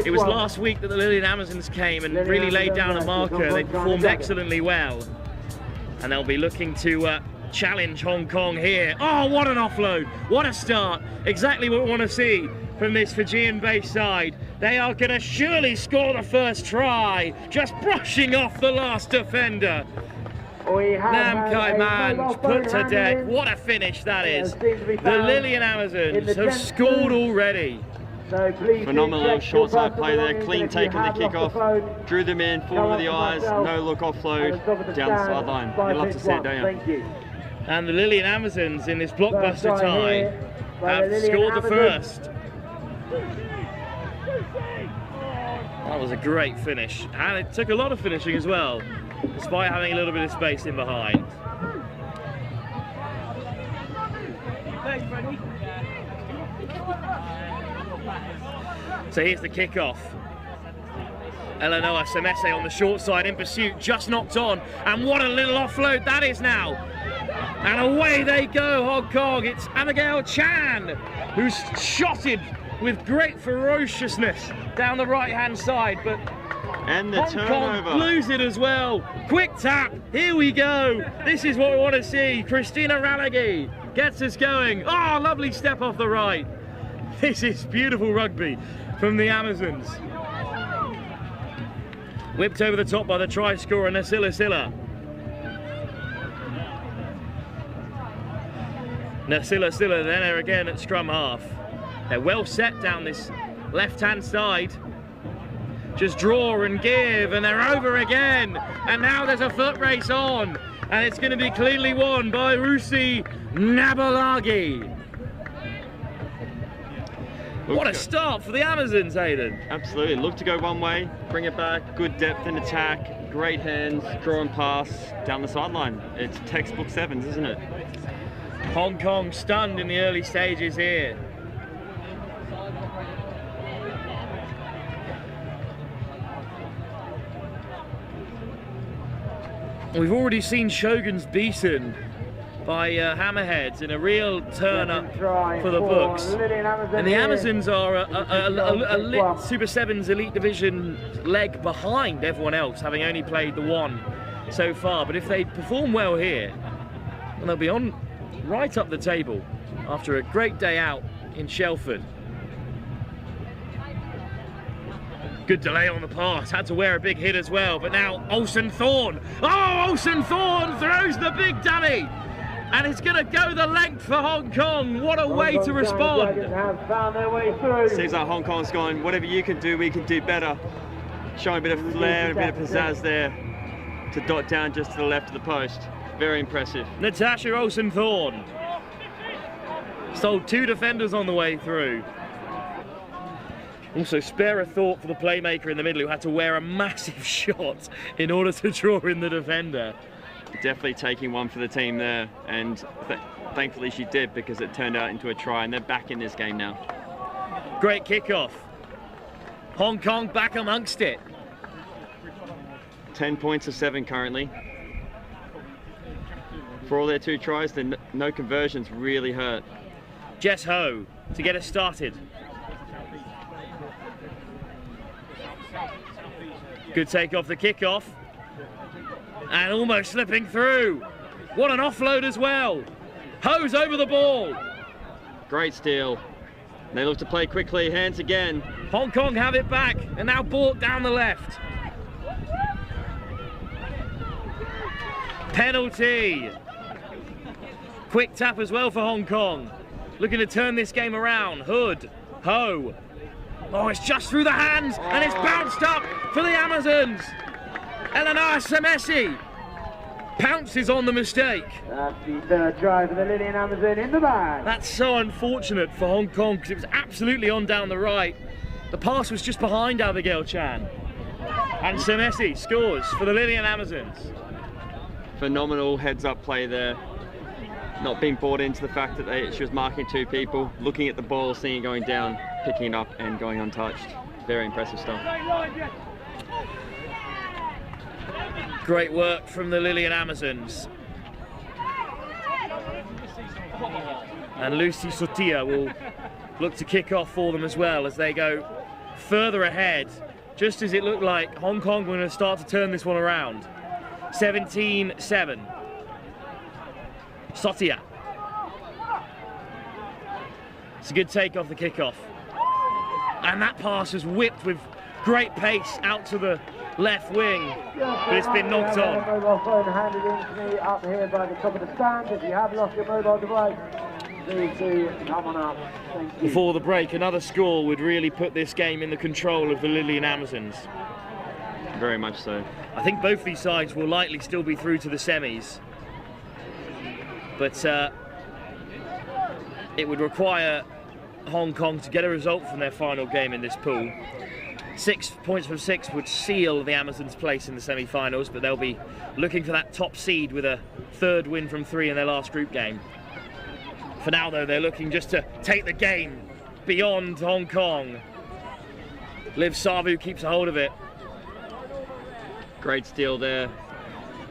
It was last week that the Lillian Amazons came and really laid down a marker. They performed excellently well. And they'll be looking to challenge Hong Kong here. Oh, what an offload. What a start. Exactly what we want to see from this Fijian-based side. They are going to surely score the first try, just brushing off the last defender. Nam Kai Man put to deck. What a finish that is. The Lillian Amazons have scored already. Phenomenal little short side play there, clean take on the kickoff, drew them in, forward with the eyes, no look offload, down the sideline. You love to see it, don't you? And the Lillian Amazons in this blockbuster tie have scored the first. That was a great finish, and it took a lot of finishing as well, despite having a little bit of space in behind. So here's the kickoff. Eleanor Semese on the short side in pursuit, just knocked on, and what a little offload that is now. And away they go, Hong Kong. It's Abigail Chan who's shotted with great ferociousness down the right-hand side, but and the Hong turnover. Kong lose it as well. Quick tap, here we go. This is what we want to see. Christina Ralagi gets us going. Oh, lovely step off the right. This is beautiful rugby from the Amazons. Whipped over the top by the try scorer Nasila Silla. Nasila Silla then are again at scrum half. They're well set down this left-hand side. Just draw and give, and they're over again. And now there's a foot race on, and it's going to be cleanly won by Rusi Nabalagi. What a start for the Amazons, Aidan. Absolutely, look to go one way, bring it back, good depth in attack, great hands, draw and pass down the sideline. It's textbook sevens, isn't it? Hong Kong stunned in the early stages here. We've already seen Shoguns beaten by Hammerheads in a real turn-up for the books. And the Amazons are a lit Super Sevens Elite Division leg behind everyone else, having only played the one so far. But if they perform well here, then they'll be on right up the table after a great day out in Shelford. Good delay on the pass, had to wear a big hit as well, but now Olsen Thorn. Oh, Olsen Thorn throws the big dummy! And it's going to go the length for Hong Kong. What a way to respond. Seems like Hong Kong's gone, whatever you can do, we can do better. Showing a bit of flair, a bit of pizzazz there to dot down just to the left of the post. Very impressive. Natasha Olsen Thorn stole 2 defenders on the way through. Also, spare a thought for the playmaker in the middle who had to wear a massive shot in order to draw in the defender. Definitely taking one for the team there, and thankfully she did, because it turned out into a try, and they're back in this game now. Great kickoff. Hong Kong back amongst it. 10 points to 7 currently. For all their 2 tries, the no conversions really hurt. Jess Ho to get us started. Good take off the kickoff. And almost slipping through. What an offload as well. Ho's over the ball. Great steal. They look to play quickly, hands again. Hong Kong have it back, and now brought down the left. Penalty. Quick tap as well for Hong Kong. Looking to turn this game around. Hood, Ho. Oh, it's just through the hands, and it's bounced up for the Amazons. Eleanor Semesi pounces on the mistake. That's the 3rd try for the Lillian Amazon in the bag. That's so unfortunate for Hong Kong, because it was absolutely on down the right. The pass was just behind Abigail Chan. And Semesi scores for the Lillian Amazons. Phenomenal heads-up play there. Not being bought into the fact that she was marking 2 people, looking at the ball, seeing it going down, picking it up and going untouched. Very impressive stuff. Great work from the Lillian Amazons. And Lucy Sotia will look to kick off for them as well as they go further ahead, just as it looked like Hong Kong were going to start to turn this one around. 17-7. Sotia. It's a good take off the kickoff. And that pass was whipped with great pace out to the left wing, but it's been knocked on. Mobile phone handed in to me up here by the top of the stand. If you have lost your mobile device, please do come on up. Thank you. Before the break, another score would really put this game in the control of the Lillian Amazons. Very much so. I think both these sides will likely still be through to the semis, but it would require Hong Kong to get a result from their final game in this pool. 6 points from 6 would seal the Amazons' place in the semi-finals, but they'll be looking for that top seed with a 3rd win from 3 in their last group game. For now, though, they're looking just to take the game beyond Hong Kong. Liv Savu keeps a hold of it. Great steal there.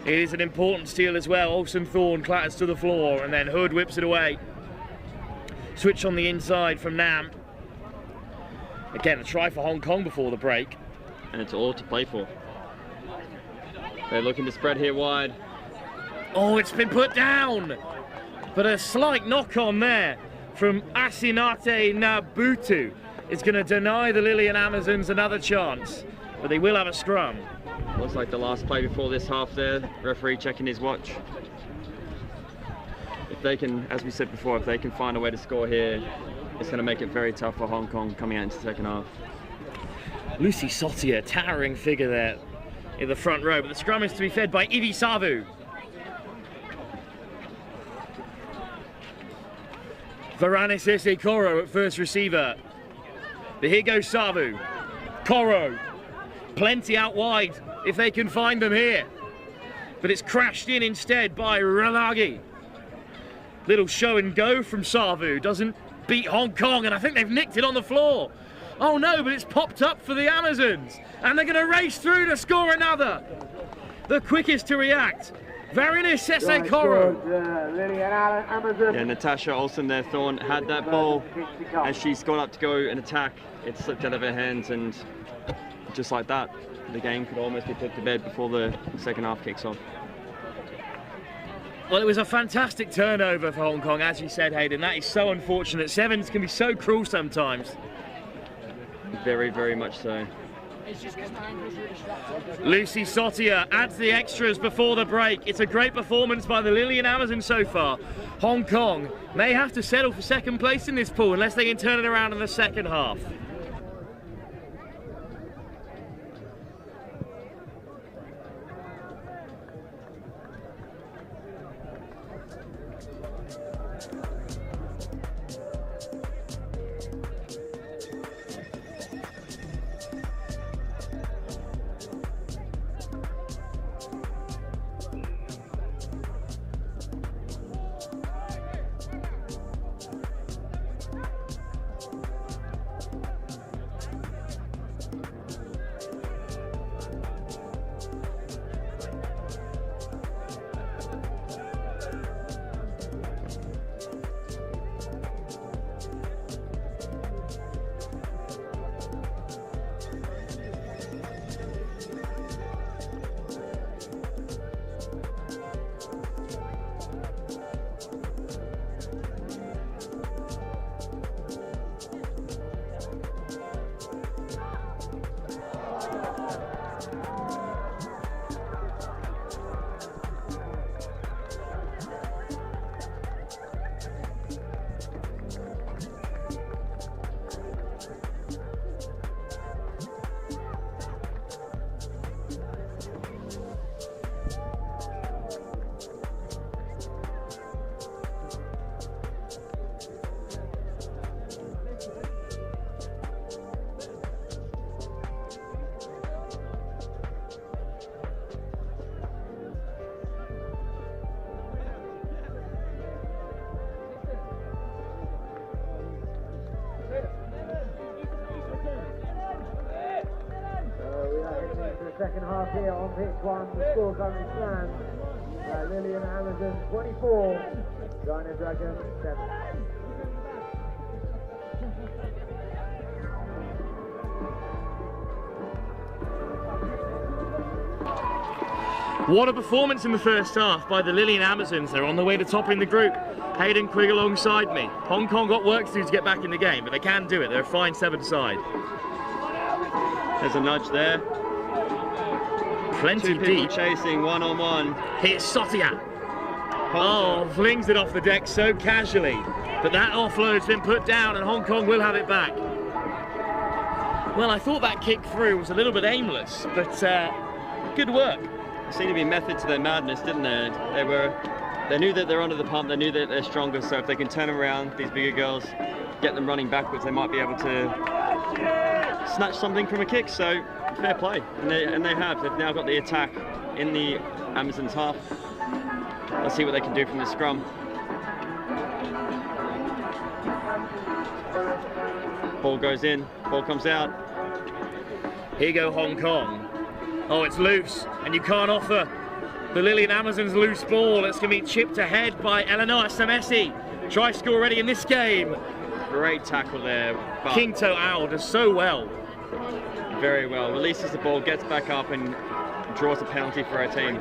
It is an important steal as well. Olsen Thorn clatters to the floor, and then Hood whips it away. Switch on the inside from Nam. Again, a try for Hong Kong before the break. And it's all to play for. They're looking to spread here wide. Oh, it's been put down! But a slight knock-on there from Asinate Nabutu is going to deny the Lillian Amazons another chance, but they will have a scrum. Looks like the last play before this half there. Referee checking his watch. If they can, as we said before, if they can find a way to score here, it's going to make it very tough for Hong Kong coming out into the second half. Lucy Sotia, towering figure there in the front row, but the scrum is to be fed by Ivi Savu. Varanis Ese Koro at first receiver. But here goes Savu. Koro. Plenty out wide if they can find them here. But it's crashed in instead by Ralagi. Little show and go from Savu. Doesn't beat Hong Kong, and I think they've nicked it on the floor. Oh no, but it's popped up for the Amazons. And they're going to race through to score another. the quickest to react. Veronis Sesekoro. Yeah, Natasha Olsen there, Thorn, had that ball. As she's got up to go and attack, it slipped out of her hands, and just like that, the game could almost be put to bed before the second half kicks off. Well, it was a fantastic turnover for Hong Kong, as you said, Hayden. That is so unfortunate. Sevens can be so cruel sometimes. Very, very much so. Lucy Sotia adds the extras before the break. It's a great performance by the Lillian Amazons so far. Hong Kong may have to settle for second place in this pool unless they can turn it around in the second half. Second half here on pitch one, the score currently stands. Lillian Amazon 24, China Dragon 7. What a performance in the first half by the Lillian Amazons. They're on the way to topping the group. Hayden Quigg alongside me. Hong Kong got work to do to get back in the game, but they can do it. They're a fine seven side. There's a nudge there. Plenty deep. Chasing one-on-one. Here's Sotia. Oh, flings it off the deck so casually. But that offload's been put down and Hong Kong will have it back. Well, I thought that kick through was a little bit aimless, but good work. There seemed to be method to their madness, didn't there? They knew that they're under the pump, they knew that they're stronger, so if they can turn around these bigger girls, get them running backwards, they might be able to snatch something from a kick, so fair play. And they have. They've now got the attack in the Amazons half. Let's see what they can do from the scrum. Ball goes in, ball comes out. Here go Hong Kong. Oh, it's loose, and you can't offer the Lillian Amazons loose ball. It's going to be chipped ahead by Eleanor Samesi. Try score ready in this game. Great tackle there. King To Ao does so well. Very well. Releases the ball, gets back up and draws a penalty for her team.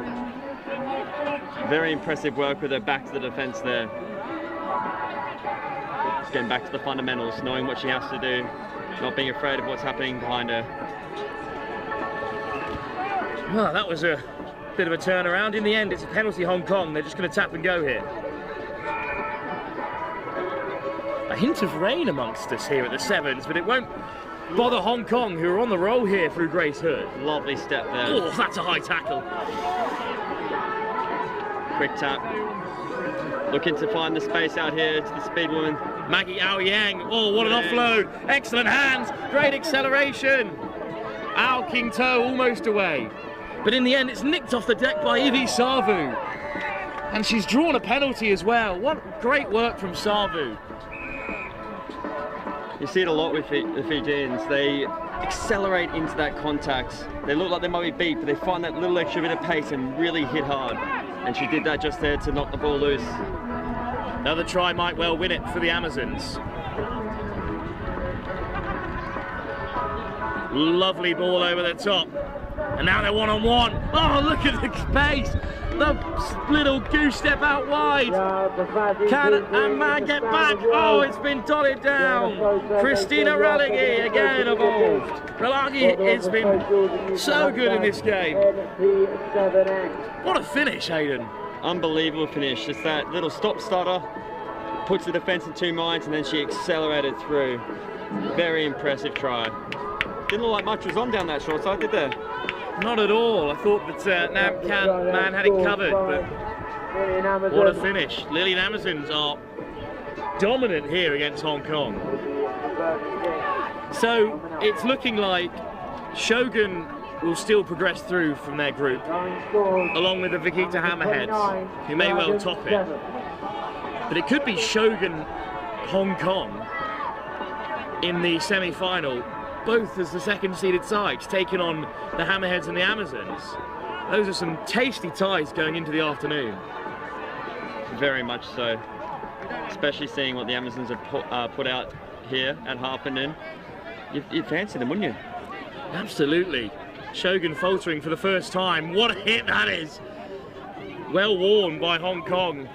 Very impressive work with her back to the defence there. Just getting back to the fundamentals, knowing what she has to do, not being afraid of what's happening behind her. Well, that was a bit of a turnaround. In the end, it's a penalty Hong Kong. They're just going to tap and go here. A hint of rain amongst us here at the Sevens, but it won't bother Hong Kong, who are on the roll here through Grace Hood. Lovely step there. Oh, that's a high tackle. Quick tap. Looking to find the space out here to the speed woman. Maggie Ao Yang. Oh, what an offload. Excellent hands. Great acceleration. Ao King To almost away. But in the end, it's nicked off the deck by Ivi Savu. And she's drawn a penalty as well. What great work from Savu. You see it a lot with the Fijians. They accelerate into that contact. They look like they might be beat, but they find that little extra bit of pace and really hit hard. And she did that just there to knock the ball loose. Another try might well win it for the Amazons. Lovely ball over the top. And now they're one-on-one. Oh, look at the pace. The little goose step out wide. Can a man get back? Oh, it's been dotted down. Christina Ralagi again involved. Ralagi has been so good in this game. What a finish, Hayden. Unbelievable finish. Just that little stop-starter. Puts the defence in two minds, and then she accelerated through. Very impressive try. Didn't look like much was on down that short side, did there? Not at all. I thought that Nam Man had it covered, but what a finish. Lillian Amazons are dominant here against Hong Kong. So it's looking like Shogun will still progress through from their group, along with the Vaquita Hammerheads, who may well top it. But it could be Shogun Hong Kong in the semi-final, both as the second seeded sides, taking on the Hammerheads and the Amazons. Those are some tasty ties going into the afternoon. Very much so. Especially seeing what the Amazons have put out here at Harpenden. You'd fancy them, wouldn't you? Absolutely. Shogun faltering for the first time. What a hit that is. Well worn by Hong Kong.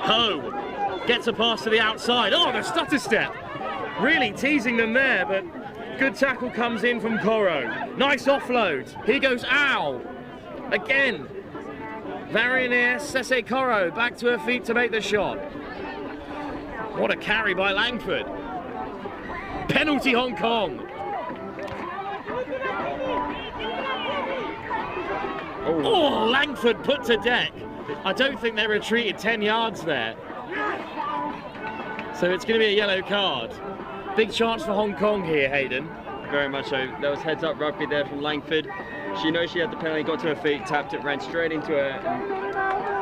Ho gets a pass to the outside. Oh, the stutter step. Really teasing them there, but good tackle comes in from Koro. Nice offload. Here goes Ow. Again. Varianier Sese Koro back to her feet to make the shot. What a carry by Langford. Penalty Hong Kong. Oh, Langford put to deck. I don't think they retreated 10 yards there. So it's going to be a yellow card. Big chance for Hong Kong here, Hayden. Very much so. That was heads up rugby there from Langford. She knows she had the penalty, got to her feet, tapped it, ran straight into her.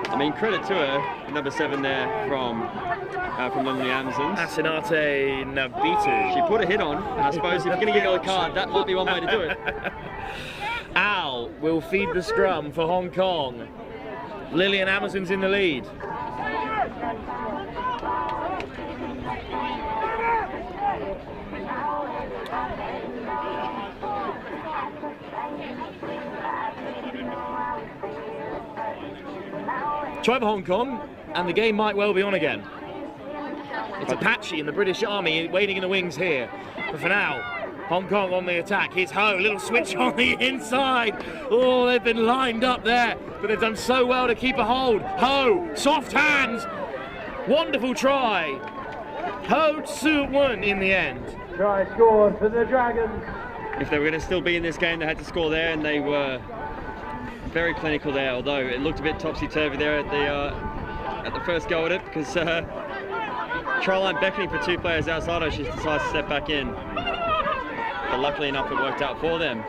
I mean, credit to her, number 7 there from one of the Amazons. Asinate Nabitu. She put a hit on, and I suppose if you're going to get a yellow card, that might be one way to do it. Al will feed the scrum for Hong Kong. Lillian Amazons in the lead. Try for Hong Kong, and the game might well be on again. It's Apache in the British Army waiting in the wings here. But for now, Hong Kong on the attack. Here's Ho, little switch on the inside. Oh, they've been lined up there, but they've done so well to keep a hold. Ho, soft hands. Wonderful try. Ho Tsu-won in the end. Try scored for the Dragons. If they were going to still be in this game, they had to score there, and they were very clinical there, although it looked a bit topsy-turvy there at the first go at it, because Tryline beckoning for 2 players outside her, she decides to step back in. But luckily enough, it worked out for them.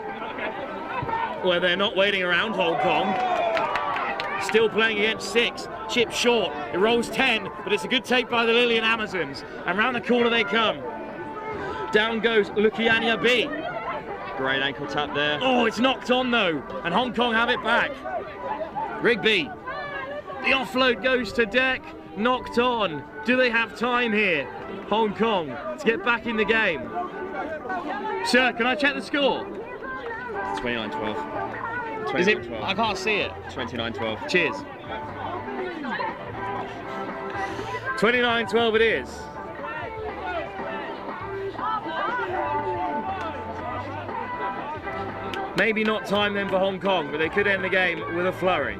Well, they're not waiting around, Hong Kong. Still playing against 6. Chip short. It rolls 10, but it's a good take by the Lillian Amazons. And round the corner they come. Down goes Lukiania B. Great ankle tap there. Oh, it's knocked on though, and Hong Kong have it back. Rigby. The offload goes to deck. Knocked on. Do they have time here, Hong Kong, to get back in the game? Sir, can I check the score? 29-12. Is it? I can't see it. 29-12. Cheers. 29-12 it is. Maybe not time then for Hong Kong, but they could end the game with a flurry.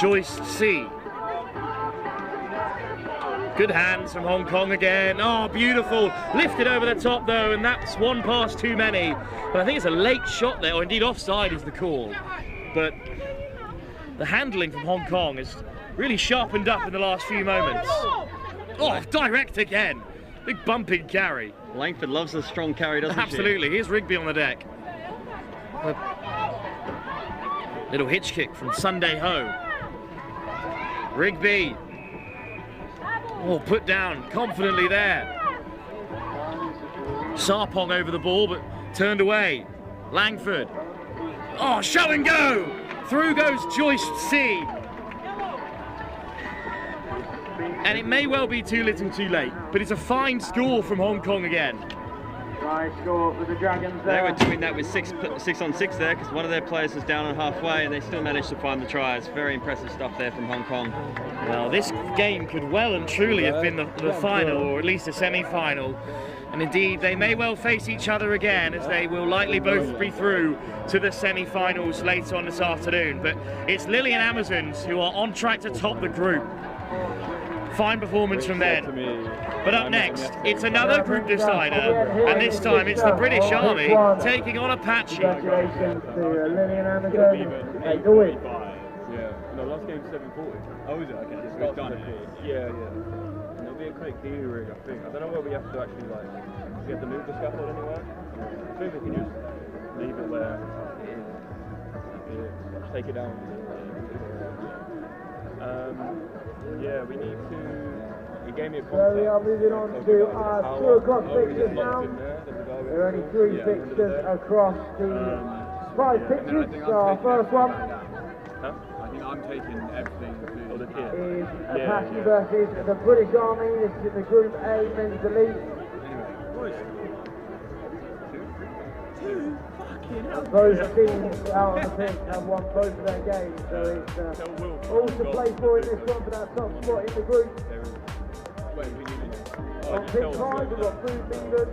Joyce C. Good hands from Hong Kong again. Oh, beautiful. Lifted over the top though, and that's one pass too many. But I think it's a late shot there, or indeed offside is the call. But the handling from Hong Kong has really sharpened up in the last few moments. Oh, direct again. Big bumping carry. Langford loves a strong carry, doesn't Absolutely. Here's Rigby on the deck. A little hitch kick from Sunday Ho. Rugby. Oh, put down confidently there. Sarpong over the ball, but turned away. Langford. Oh, show and go! Through goes Joyce C. And it may well be too little too late, but it's a fine score from Hong Kong again. Nice score for the Dragons They there. were doing that with 6 on 6 there because one of their players was down on halfway and they still managed to find the tries. Very impressive stuff there from Hong Kong. Well, this game could well and truly have been the final, or at least a semi-final. And indeed, they may well face each other again, as they will likely both be through to the semi-finals later on this afternoon. But it's Lily and Amazons who are on track to top the group. Fine performance from them. But up next, it's another group decider, and this time it's the British Army taking on Apache. Congratulations to Lily and Amazon. Take the win. Yeah, no, last game's 7:40. Oh, is it? Okay, it's done. Yeah. And there'll be a quick rig, I think. I don't know where we have to actually, like, we have to move the scaffold anywhere. I think we can just leave it where it is. Yeah, just take it down. Yeah, we need to. He gave me a contact. So we are moving on to our 2 o'clock fixtures now. There are only 3 fixtures across the 5 pitches. So our first one I think I'm taking everything to the kid. is Apache versus the British Army. This is in the Group A Men's Elite. Both teams out on the pitch have won both of their games, so it's all to play for in this one for that top spot in the group. On pitch 5, we've got Beavers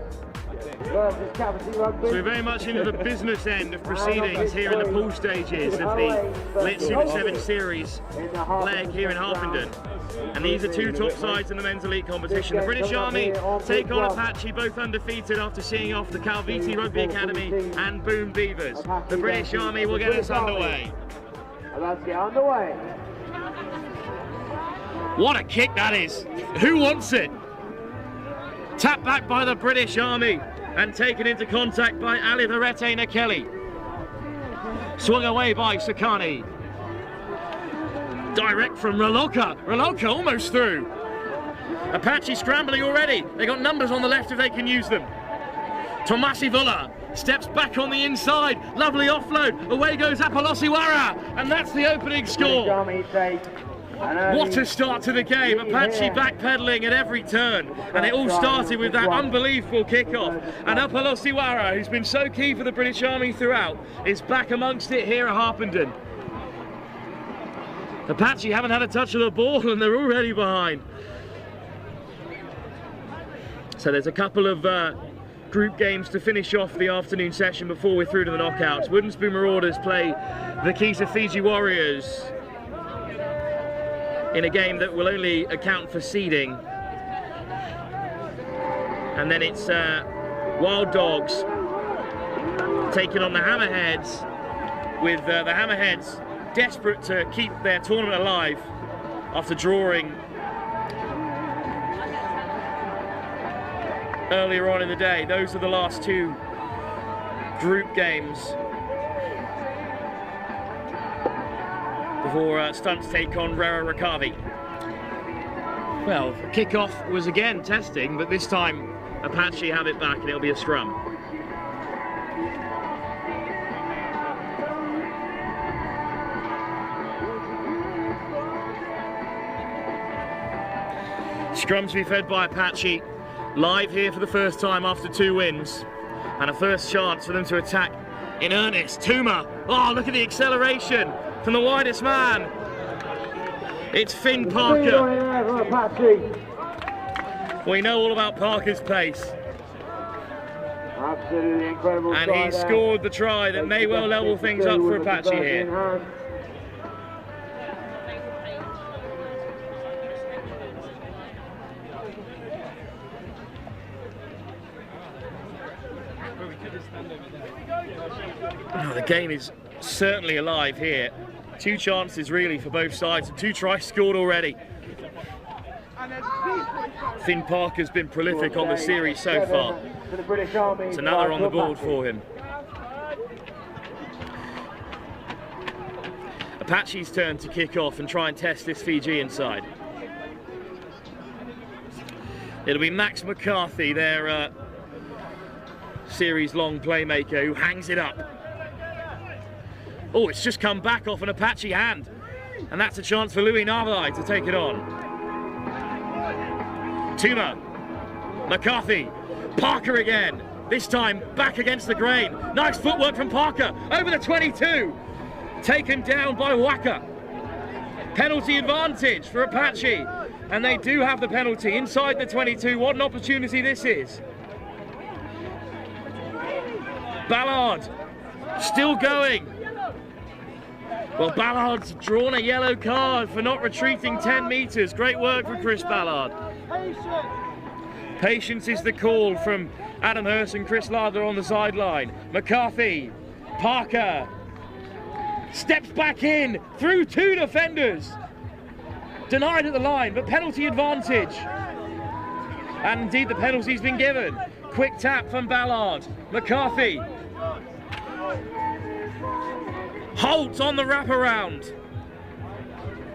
versus Kaiviti Rugby. So we're very much into the business end of proceedings here in the pool stages of the Lit Super 7 Series leg here in Harpenden. And these are 2 top sides in the men's elite competition. The British Army take on Apache, both undefeated after seeing off the Kaiviti Rugby Academy and Boom Beavers. The British Army will get us underway. Let's get underway. What a kick that is! Who wants it? Tapped back by the British Army and taken into contact by Alivarete Nakeli. Swung away by Sakani. Direct from Raloka. Raloka almost through. Apache scrambling already. They got numbers on the left if they can use them. Tomasi Vula steps back on the inside. Lovely offload. Away goes Apolosiwara. And that's the opening score. What a start to the game. Apache backpedaling at every turn. And it all started with that unbelievable kickoff. And Apolosiwara, who's been so key for the British Army throughout, is back amongst it here at Harpenden. Apache haven't had a touch of the ball and they're already behind. So there's a couple of group games to finish off the afternoon session before we're through to the knockouts. Wooden Spoon Marauders play Vaquita Fiji Warriors in a game that will only account for seeding. And then it's Wild Dogs taking on the Hammerheads, with the Hammerheads desperate to keep their tournament alive after drawing earlier on in the day. Those are the last 2 group games before Stunts take on Rewa Rakavi. Well, kickoff was again testing, but this time Apache have it back and it'll be a scrum. Scrum to be fed by Apache, live here for the first time after 2 wins, and a first chance for them to attack in earnest. Tuma, oh, look at the acceleration from the widest man. It's Finn Parker. We know all about Parker's pace. Absolutely incredible. And he scored the try that may well level things up for Apache here. Oh, the game is certainly alive here. 2 chances really for both sides and 2 tries scored already. Finn Parker's been prolific on the series so far. It's another on the board for him. Apache's turn to kick off and try and test this Fijian side. It'll be Max McCarthy, their series-long playmaker, who hangs it up. Oh, it's just come back off an Apache hand. And that's a chance for Louis Navai to take it on. Tuma, McCarthy, Parker again. This time back against the grain. Nice footwork from Parker over the 22. Taken down by Waka. Penalty advantage for Apache. And they do have the penalty inside the 22. What an opportunity this is. Ballard still going. Well, Ballard's drawn a yellow card for not retreating 10 metres. Great work from Chris Ballard. Patience is the call from Adam Hurst and Chris Lardner on the sideline. McCarthy, Parker, steps back in through 2 defenders. Denied at the line, but penalty advantage. And indeed the penalty's been given. Quick tap from Ballard. McCarthy. Holt on the wraparound.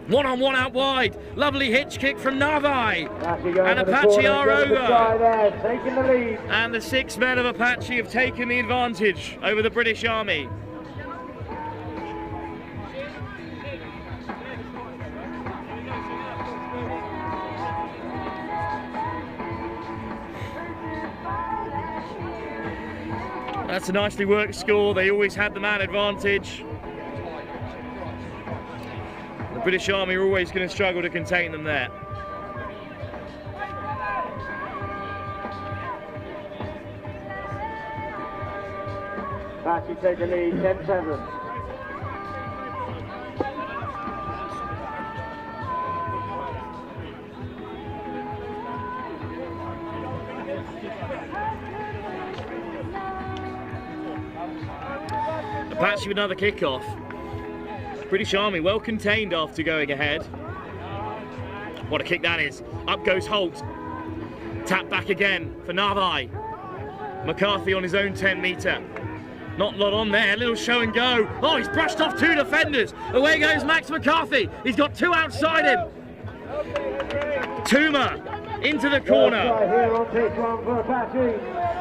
One-on-one out wide. Lovely hitch kick from Navai. And Apache are over. And the 6 men of Apache have taken the advantage over the British Army. That's a nicely worked score. They always had the man advantage. The British Army are always going to struggle to contain them there. Apache take the lead, 10-7. Apache with another kickoff. British Army well contained after going ahead. What a kick that is. Up goes Holt. Tap back again for Navai. McCarthy on his own 10 metre. Not a lot on there, little show and go. Oh, he's brushed off 2 defenders. Away goes Max McCarthy. He's got 2 outside him. Tuma into the corner.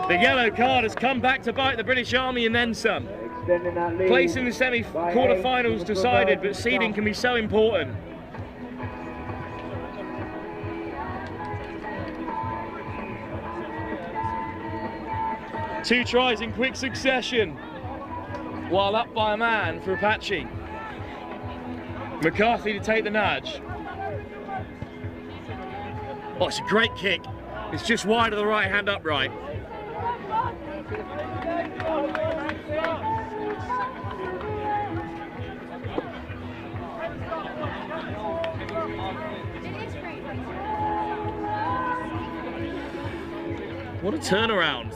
The yellow card has come back to bite the British Army and then some. Place in the quarterfinals decided, but seeding can be so important. Two tries in quick succession, while up by a man for Apache. McCarthy to take the nudge. Oh, it's a great kick. It's just wide of the right hand upright. What a turnaround.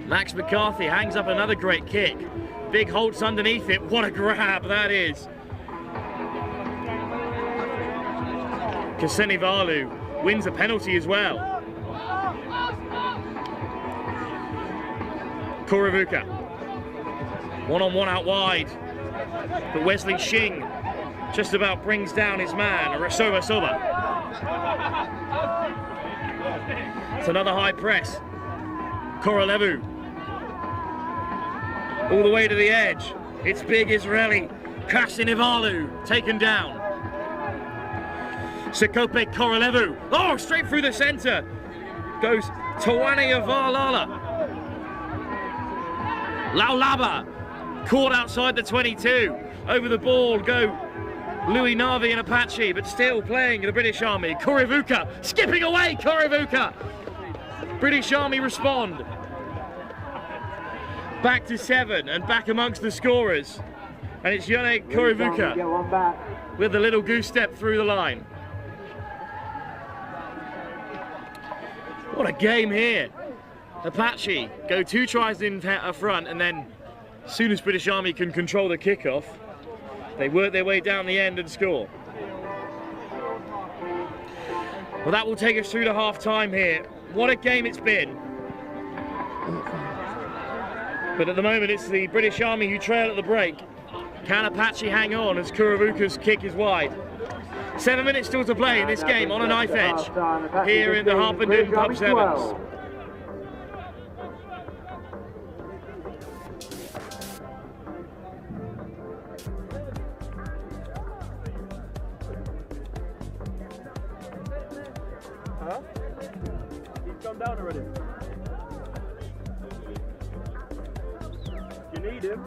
Max McCarthy hangs up another great kick. Big Holt's underneath it. What a grab that is. Kasenivalu wins a penalty as well. Koravuka. One-on-one out wide. But Wesley Shing just about brings down his man, Rasoba Soba. It's another high press. Korolevu. All the way to the edge. It's big Israeli. Kasenivalu taken down. Sekope Korolevu. Oh, straight through the centre. Goes Tawane Avalala. Laulaba. Caught outside the 22. Over the ball go Louis Navi and Apache, but still playing the British Army. Korivuka skipping away. Korivuka. British Army respond. Back to 7 and back amongst the scorers. And it's Yone Korivuka with a little goose step through the line. What a game here. Apache go 2 tries in front, and then as soon as British Army can control the kickoff, they work their way down the end and score. Well, that will take us through to half time here. What a game it's been. But at the moment it's the British Army who trail at the break. Can Apache hang on as Kurivuka's kick is wide? 7 minutes still to play in this game on a knife edge here in the Harpenden Pub Sevens. Huh? He's gone down already. You need him.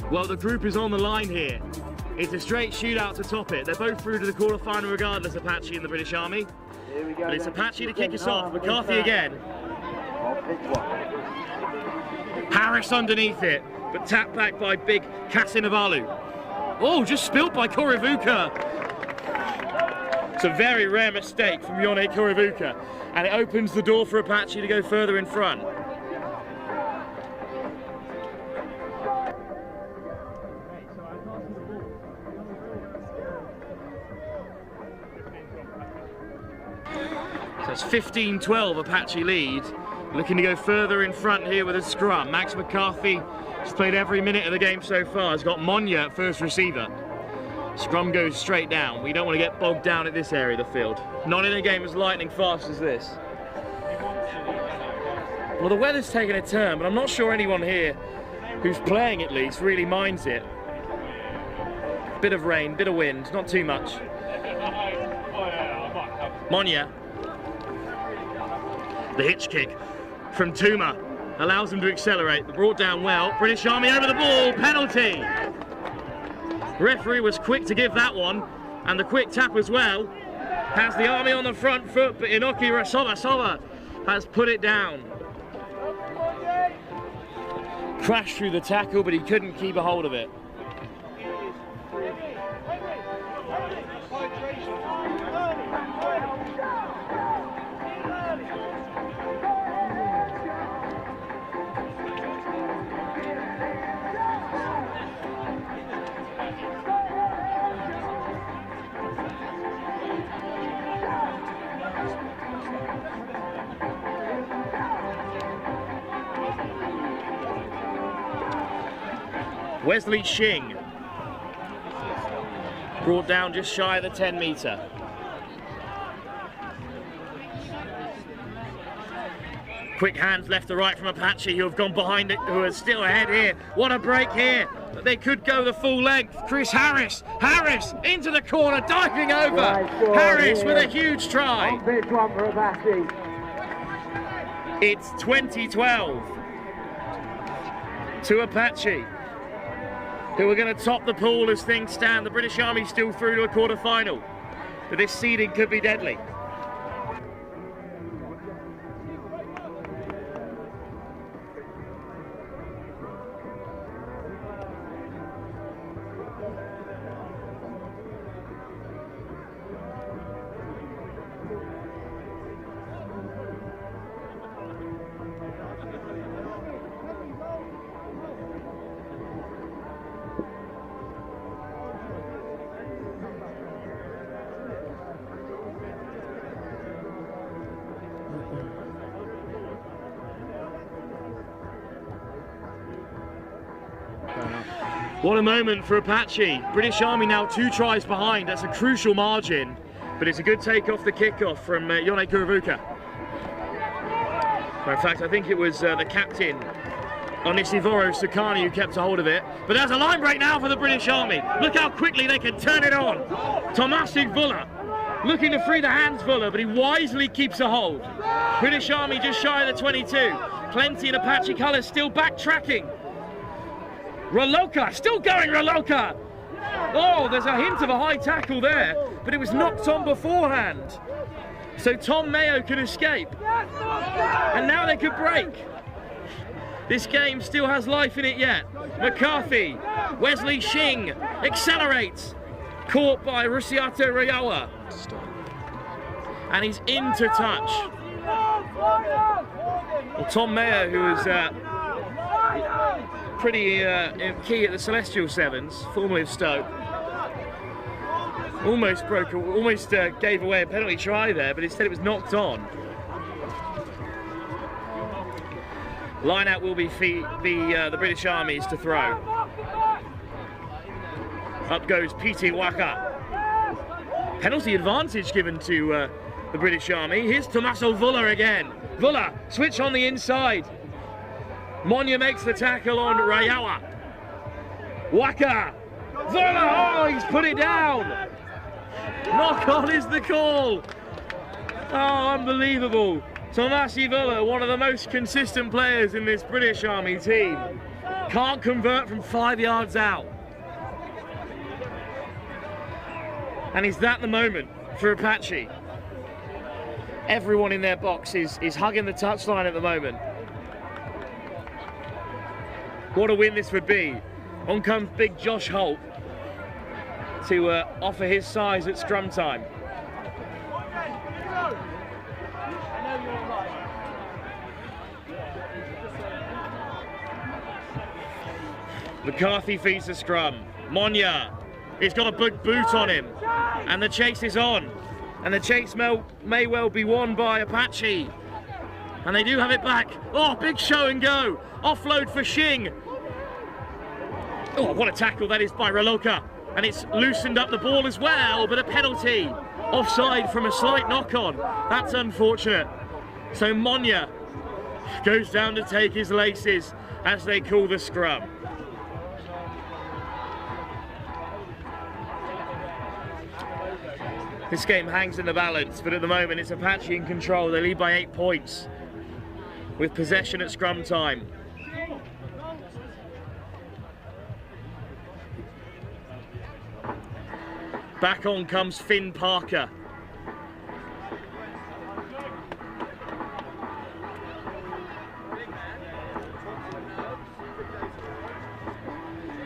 Well, the group is on the line here. It's a straight shootout to top it. They're both through to the quarterfinal regardless, Apache and the British Army. Here we go. But it's Apache to kick us off. McCarthy again. Harris underneath it, but tapped back by big Kasinavalu. Oh, just spilt by Kurivuka. It's a very rare mistake from Yone Kurivuka, and it opens the door for Apache to go further in front. So it's 15-12 Apache lead, looking to go further in front here with a scrum. Max McCarthy has played every minute of the game so far. Has got Monya at first receiver. Scrum goes straight down. We don't want to get bogged down at this area of the field. Not in a game as lightning fast as this. Well, the weather's taken a turn, but I'm not sure anyone here who's playing at least really minds it. Bit of rain, bit of wind, not too much. Monya. The hitch kick from Tuma allows them to accelerate. Brought down well. British Army over the ball. Penalty. Referee was quick to give that one, and the quick tap as well. Has the Army on the front foot, but Inoki Rasova has put it down. Crashed through the tackle, but he couldn't keep a hold of it. Wesley Shing brought down just shy of the 10 metre. Quick hands left to right from Apache, who have gone behind it, who are still ahead here. What a break here, but they could go the full length. Chris Harris into the corner, diving over. Harris with a huge try. It's 20-12 to Apache, who are going to top the pool as things stand. The British Army still through to a quarter-final, but this seeding could be deadly. What a moment for Apache. British Army now 2 tries behind. That's a crucial margin, but it's a good take off the kickoff from Yone Kurivuka. In fact, I think it was the captain Onisivoro Sukani who kept a hold of it. But there's a line break now for the British Army. Look how quickly they can turn it on. Tomasi Vuller looking to free the hands Vuller, but he wisely keeps a hold. British Army just shy of the 22. Plenty in Apache colours, still backtracking. Raloka, still going Raloka. Oh, there's a hint of a high tackle there, but it was knocked on beforehand. So Tom Mayo could escape. And now they could break. This game still has life in it yet. McCarthy, Wesley Shing accelerates. Caught by Rusiato Rewa. And he's into touch. Well, Tom Mayo, who was pretty key at the Celestial Sevens, formerly of Stoke, almost gave away a penalty try there, but instead it was knocked on. Line out will be the British Army's to throw. Up goes Piti Waka. Penalty advantage given to the British Army. Here's Tommaso Vuller again. Vuller, switch on the inside. Monya makes the tackle on Rewa. Waka. Vuller, oh, he's put it down. Knock on is the call. Oh, unbelievable. Tomasi Vuller, one of the most consistent players in this British Army team. Can't convert from 5 yards out. And is that the moment for Apache? Everyone in their box is hugging the touchline at the moment. What a win this would be. On comes big Josh Holt to offer his size at scrum time. McCarthy feeds the scrum. Monya, he's got a big boot on him. And the chase is on. And the chase may well be won by Apache. And they do have it back. Oh, big show and go. Offload for Shing. Oh, what a tackle that is by Raloka. And it's loosened up the ball as well, but a penalty. Offside from a slight knock-on. That's unfortunate. So Monya goes down to take his laces as they call the scrum. This game hangs in the balance, but at the moment it's Apache in control. They lead by 8 points with possession at scrum time. Back on comes Finn Parker.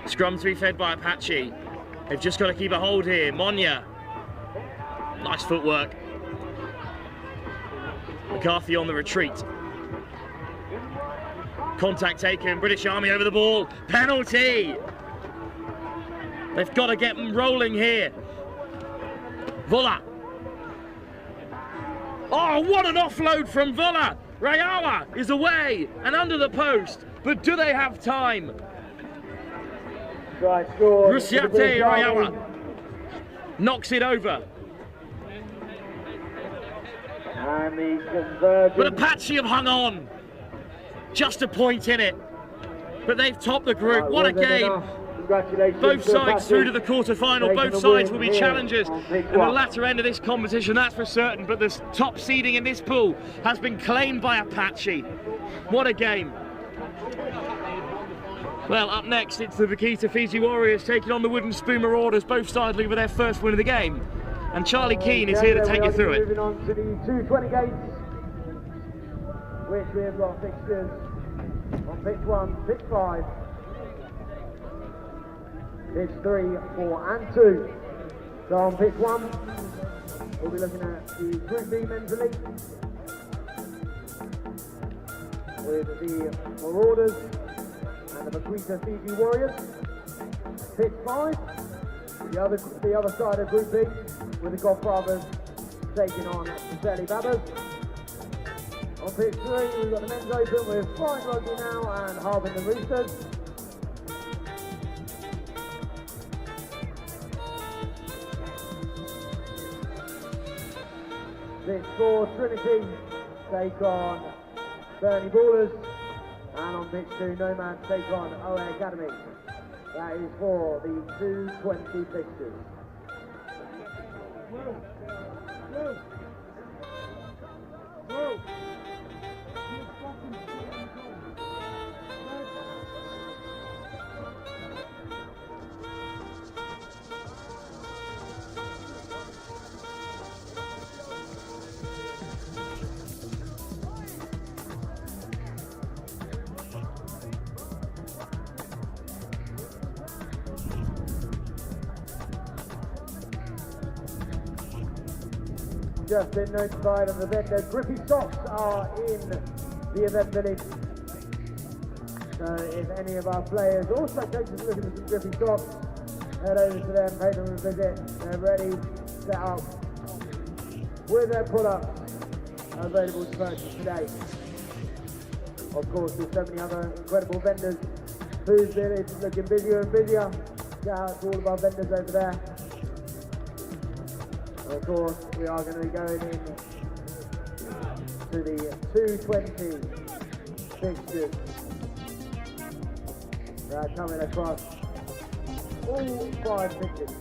Scrum to be fed by Apache. They've just got to keep a hold here. Monya. Nice footwork. McCarthy on the retreat. Contact taken. British Army over the ball. Penalty. They've got to get them rolling here. Vuller. Oh, what an offload from Vuller. Rewa is away and under the post. But do they have time? Rusiate Rewa knocks it over. But Apache have hung on. Just a point in it. But they've topped the group. What a game. Both sides through to the quarter-final. Both sides will be challengers in the latter end of this competition, that's for certain. But the top seeding in this pool has been claimed by Apache. What a game. Well, up next, it's the Vaquita Fiji Warriors taking on the Wooden Spoon Marauders, both sides with their first win of the game. And Charlie Keane is here to take you through it. Moving on to the 220 gates, which we have got fixtures on pitch 1, pitch 5, pitch 3, 4 and 2. So on pitch 1, we'll be looking at the Group B Men's Elite with the Marauders and the Vaquita Fiji Warriors. Pitch 5, the other side of Group B, with the Godfathers taking on Preseli Beavers. On pitch 3, we've got the men's open with Flying Rugby now and Harpenden Roosters. Pitch 4, Trinity take on Burnley Ballers. And on pitch 2, No Man's take on OA Academy. That is for the 2:20 fixtures. Just been notified of the event that grippy socks are in the event village. So if any of our players or spectators are looking for some grippy socks, head over to them, pay them a visit. They're ready, set up with their pull-ups available to purchase today. Of course, there's so many other incredible vendors. Food village is looking busier and busier. Shout out to all of our vendors over there. Of course, we are going to be going in to the 2:20 fixtures. They are coming across all 5 pitches.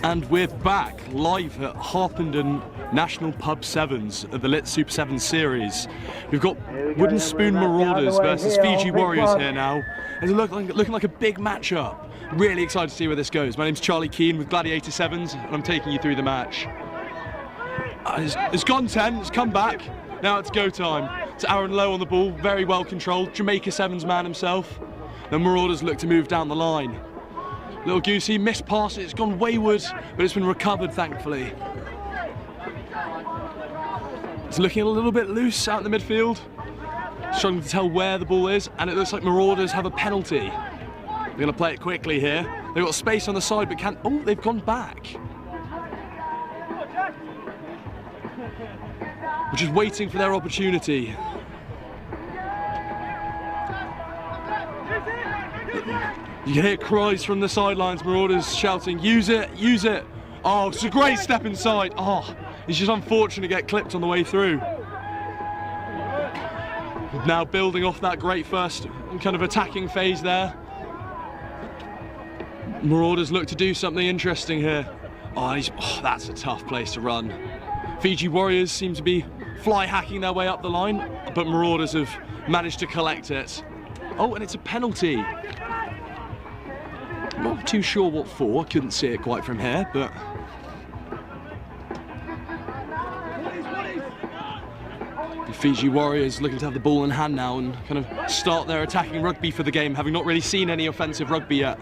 And we're back live at Harpenden National Pub Sevens at the Lit Super 7 Series. We've got Wooden Spoon Marauders versus Fiji Warriors here now. It's looking like a big matchup. Really excited to see where this goes. My name's Charlie Keane with Gladiator Sevens, and I'm taking you through the match. It's gone 10, it's come back. Now it's go time. It's Aaron Lowe on the ball, very well controlled. Jamaica Sevens man himself. The Marauders look to move down the line. Little Goosey, missed pass, it's gone wayward, but it's been recovered thankfully. It's looking a little bit loose out in the midfield. Struggling to tell where the ball is, and it looks like Marauders have a penalty. They're going to play it quickly here. They've got space on the side, but can't. Oh, they've gone back. We're just waiting for their opportunity. You can hear cries from the sidelines, Marauders shouting, use it, use it. Oh, it's a great step inside. Oh, it's just unfortunate to get clipped on the way through. Now building off that great first kind of attacking phase there. Marauders look to do something interesting here. Oh, that's a tough place to run. Fiji Warriors seem to be fly hacking their way up the line, but Marauders have managed to collect it. Oh, and it's a penalty. Not too sure what for, couldn't see it quite from here, but... The Fiji Warriors looking to have the ball in hand now and kind of start their attacking rugby for the game, having not really seen any offensive rugby yet.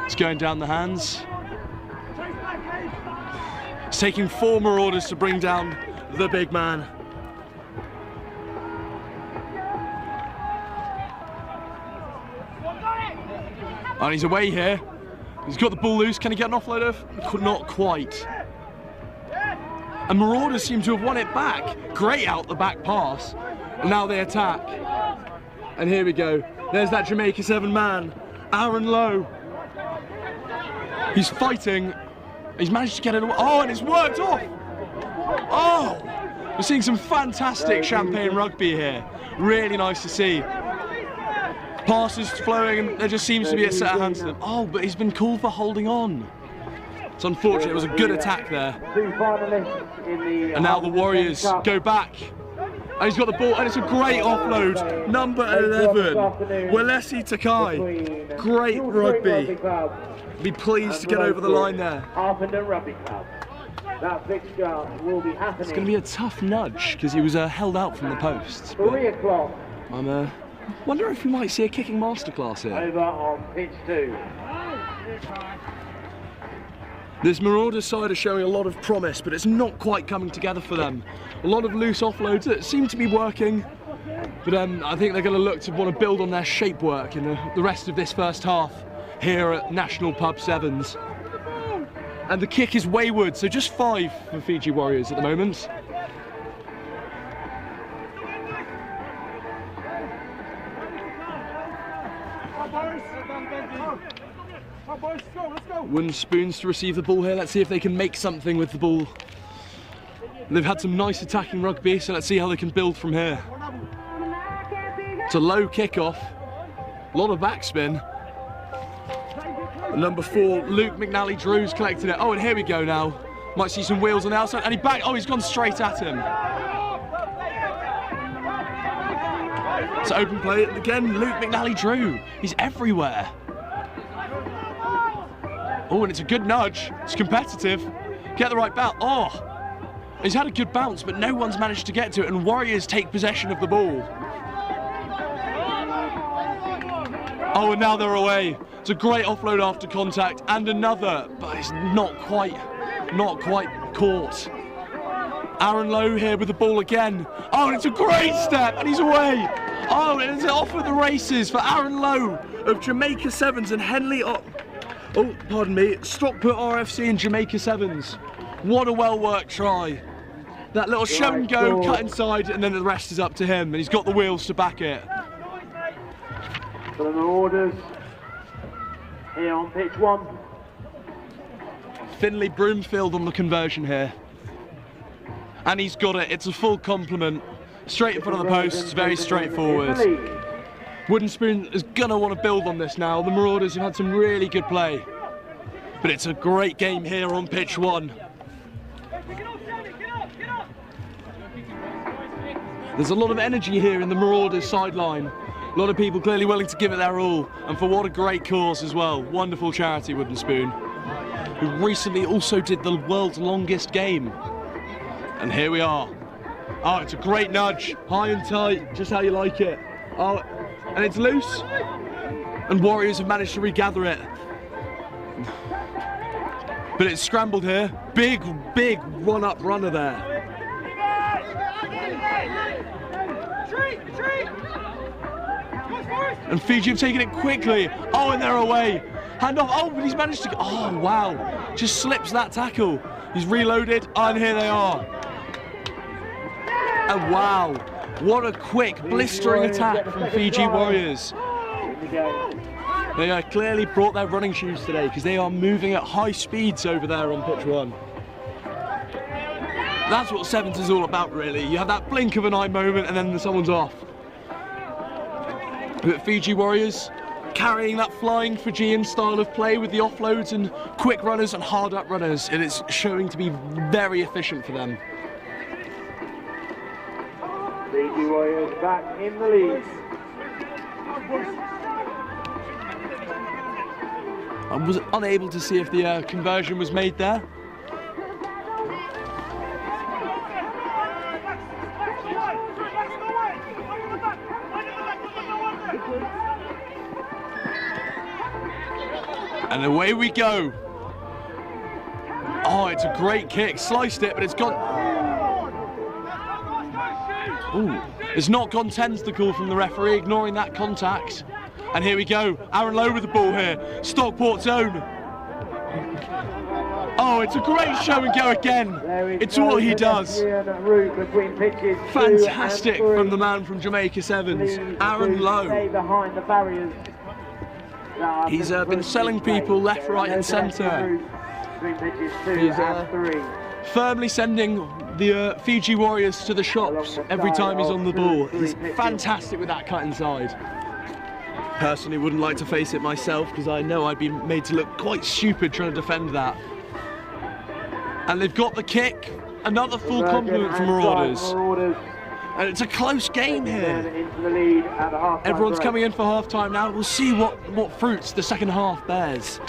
It's going down the hands. It's taking 4 Marauders to bring down the big man. And he's away here. He's got the ball loose. Can he get an offload off? Not quite. And Marauders seem to have won it back. Great out the back pass. And now they attack. And here we go. There's that Jamaica 7 man, Aaron Lowe. He's fighting. He's managed to get it away. Oh, and it's worked off. Oh, we're seeing some fantastic champagne rugby here. Really nice to see. Passes flowing, and there just seems to be a set of hands to them. Oh, but he's been called for holding on. It's unfortunate, it was a good attack there. And now the Warriors go back. And he's got the ball, and it's a great offload. Number 11, Walesi Takai. Great rugby. Be pleased to get over the line there. Harpenden Rugby Club. That fixture will be happening. It's going to be a tough nudge, because he was held out from the posts. 3 o'clock. I'm wonder if we might see a kicking masterclass here. Over on pitch 2. This Marauders side is showing a lot of promise, but it's not quite coming together for them. A lot of loose offloads that seem to be working, but I think they're going to look to want to build on their shape work in the rest of this first half here at National Pub Sevens. And the kick is wayward, so just 5 for Fiji Warriors at the moment. Wooden spoons to receive the ball here. Let's see if they can make something with the ball. They've had some nice attacking rugby, so let's see how they can build from here. It's a low kickoff, a lot of backspin. Number 4, Luke McNally Drew's collected it. Oh, and here we go now. Might see some wheels on the outside, and he back. Oh, he's gone straight at him. It's open play again. Luke McNally Drew. He's everywhere. Oh, and it's a good nudge. It's competitive. Get the right bounce. Oh, he's had a good bounce, but no one's managed to get to it, and Warriors take possession of the ball. Oh, and now they're away. It's a great offload after contact, and another, but it's not quite caught. Aaron Lowe here with the ball again. Oh, and it's a great step, and he's away. Oh, and it's off with the races for Aaron Lowe of Jamaica Sevens and Henley. Stortford RFC and Jamaica Sevens. What a well-worked try. That little show and go, cut inside, and then the rest is up to him, and he's got the wheels to back it. For the Marauders, here on pitch 1. Finley Broomfield on the conversion here. And he's got it, it's a full complement. Straight in front of the posts, very straightforward. Wooden Spoon is going to want to build on this now. The Marauders have had some really good play. But it's a great game here on pitch 1. There's a lot of energy here in the Marauders sideline. A lot of people clearly willing to give it their all. And for what a great cause as well. Wonderful charity, Wooden Spoon, who recently also did the world's longest game. And here we are. Oh, it's a great nudge. High and tight, just how you like it. Oh, and it's loose, and Warriors have managed to regather it. But it's scrambled here. Big run-up runner there. And Fiji have taken it quickly. Oh, and they're away. Hand off. Oh, but he's managed to. Oh, wow. Just slips that tackle. He's reloaded, and here they are. And wow. What a quick, blistering attack from Fiji Warriors. They clearly brought their running shoes today because they are moving at high speeds over there on pitch 1. That's what Sevens is all about, really. You have that blink of an eye moment and then someone's off. But Fiji Warriors carrying that flying Fijian style of play with the offloads and quick runners and hard up runners. It is showing to be very efficient for them. Fiji Warriors back in the lead. I was unable to see if the conversion was made there. And away we go. Oh, it's a great kick. Sliced it, but it's gone. Ooh, it's not gone tentacle from the referee, ignoring that contact. And here we go. Aaron Lowe with the ball here. Stockport's own. Oh, it's a great show and go again. It's all he does. Fantastic from the man from Jamaica Sevens, Aaron Lowe. He's been selling people left, right and centre. He's firmly sending the Fiji Warriors to the shops every time he's on the ball. He's fantastic with that cut inside. Personally wouldn't like to face it myself because I know I'd be made to look quite stupid trying to defend that. And they've got the kick, another full complement from Marauders. And it's a close game here. Everyone's coming in for half time now. We'll see what fruits the second half bears.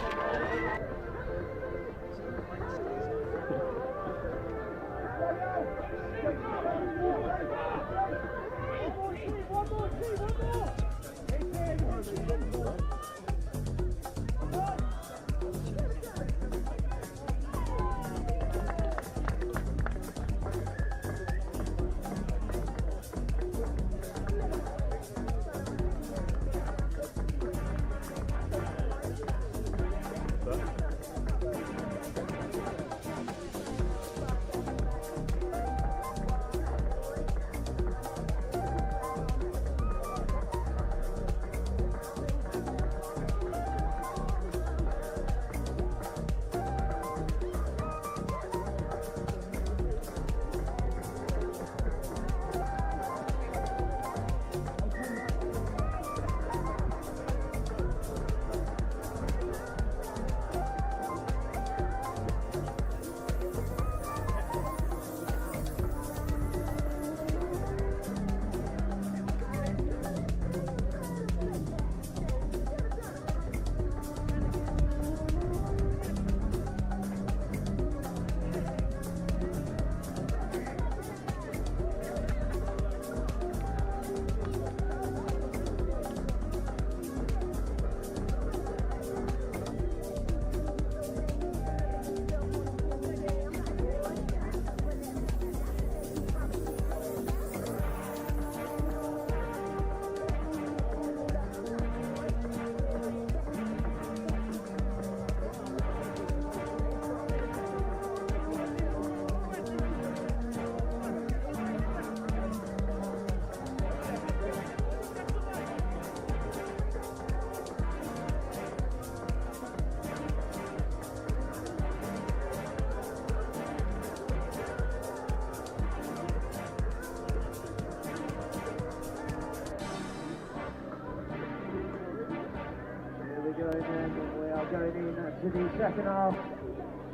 going into the second half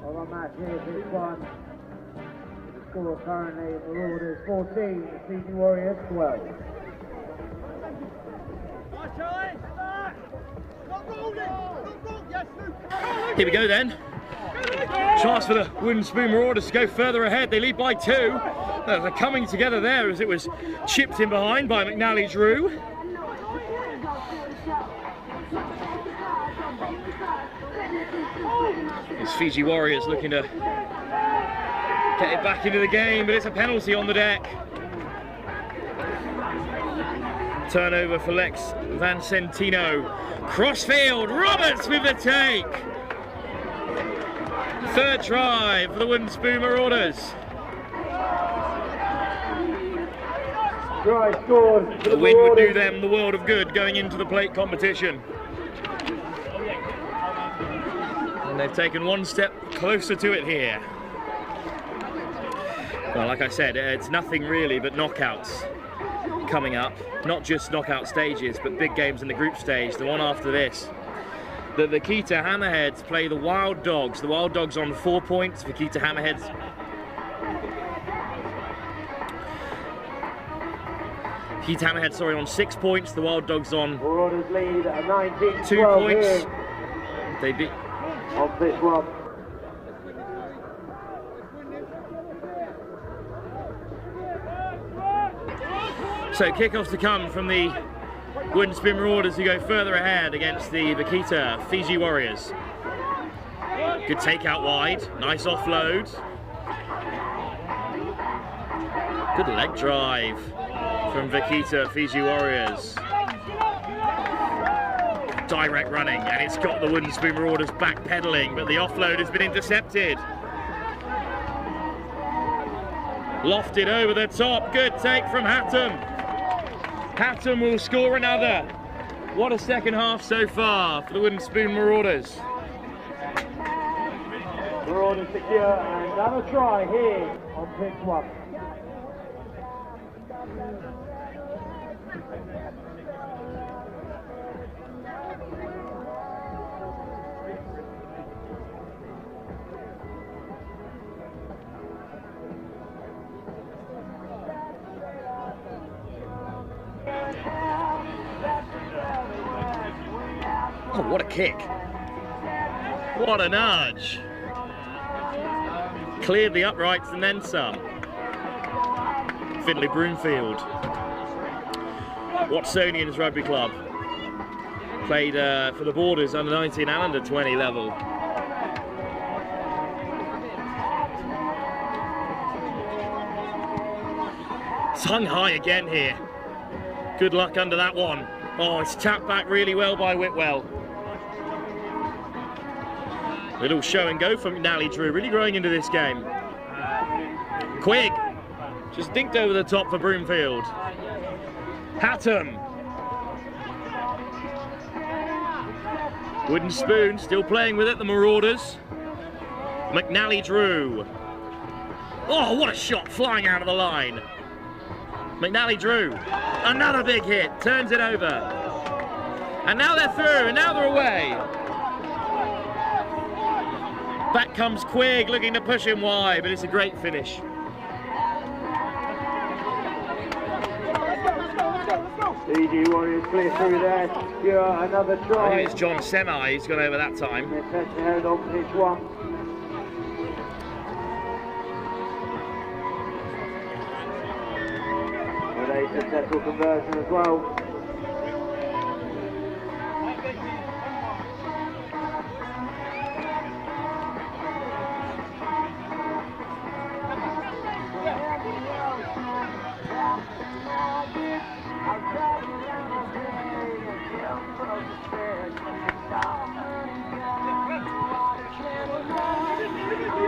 of our match here, this one. The score currently, Marauders 14, Fiji Warriors 12. Here we go then. Chance for the Wooden Spoon Marauders to go further ahead. They lead by 2. They're coming together there as it was chipped in behind by McNally Drew. It's Fiji Warriors looking to get it back into the game, but it's a penalty on the deck. Turnover for Lex Van Centino. Crossfield, Roberts with the take. Third try for the Wooden Spoon Marauders. Try scored. The win would do them the world of good going into the plate competition. And they've taken one step closer to it here. Well, like I said, it's nothing really but knockouts coming up. Not just knockout stages, but big games in the group stage, the one after this. The Vaquita Hammerheads play the Wild Dogs. The Wild Dogs on 4 points, Vaquita Hammerheads. Vaquita Hammerheads, sorry, on 6 points. The Wild Dogs on Marauders lead at 19-12 2 points. here. They beat Of this one. So kickoffs to come from the Wooden Spoon Marauders who go further ahead against the Vaquita Fiji Warriors. Good takeout wide, nice offload. Good leg drive from Vaquita Fiji Warriors. Direct running, and it's got the Wooden Spoon Marauders backpedaling, but the offload has been intercepted. Lofted over the top, good take from Hatton. Hatton will score another. What a second half so far for the Wooden Spoon Marauders. Marauders secure another try here on pitch 1. Oh, what a kick. What a nudge. Cleared the uprights and then some. Findlay Broomfield. Watsonians Rugby Club. Played for the Borders under 19 and under 20 level. It's hung high again here. Good luck under that one. Oh, it's tapped back really well by Whitwell. Little show and go from McNally Drew, really growing into this game. Quigg, just dinked over the top for Broomfield. Hatton. Wooden Spoon still playing with it, the Marauders. McNally Drew. Oh, what a shot flying out of the line. McNally Drew, another big hit, turns it over. And now they're through, and now they're away. Back comes Quigg, looking to push him wide, but it's a great finish. Fiji Warriors clear through there, secure another try. I think it's John Semi, he's gone over that time. They're set to head on pitch 1. With a successful conversion as well.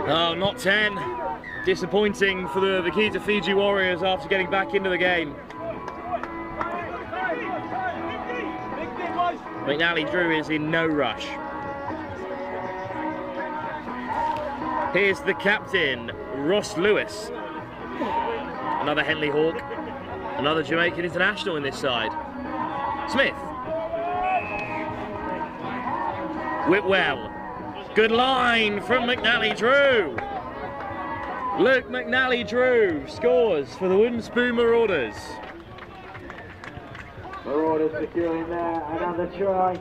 Oh, not 10. Disappointing for the Vaquita Fiji Warriors after getting back into the game. McNally Drew is in no rush. Here's the captain, Ross Lewis. Another Henley Hawk, another Jamaican international in this side. Smith. Whitwell. Good line from McNally Drew. Luke McNally Drew scores for the Wooden Spoon Marauders. Marauders securing there, another try.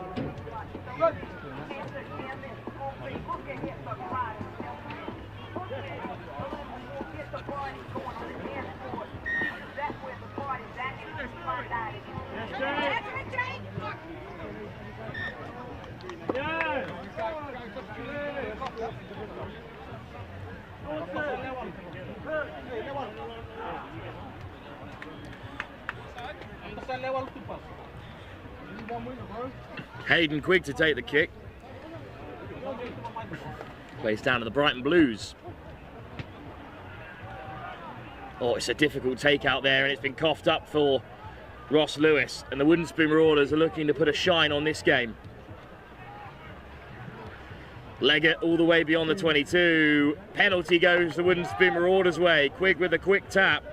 Hayden Quigg to take the kick. Plays down to the Brighton Blues. Oh, it's a difficult take out there, and it's been coughed up for Ross Lewis. And the Wooden Spoon Marauders are looking to put a shine on this game. Leggett all the way beyond the 22. Penalty goes the Wooden Spoon Marauders' way. Quigg with a quick tap.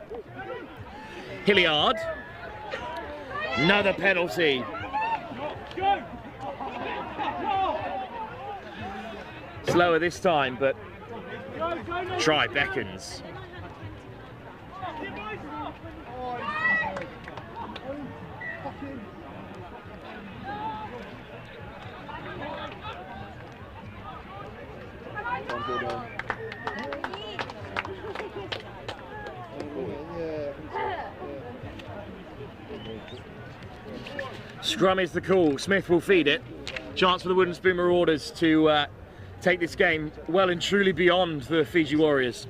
Hilliard. Another penalty. Slower this time, but try beckons. Scrum is the call. Smith will feed it. Chance for the Wooden Spoon Marauders to take this game well and truly beyond the Fiji Warriors.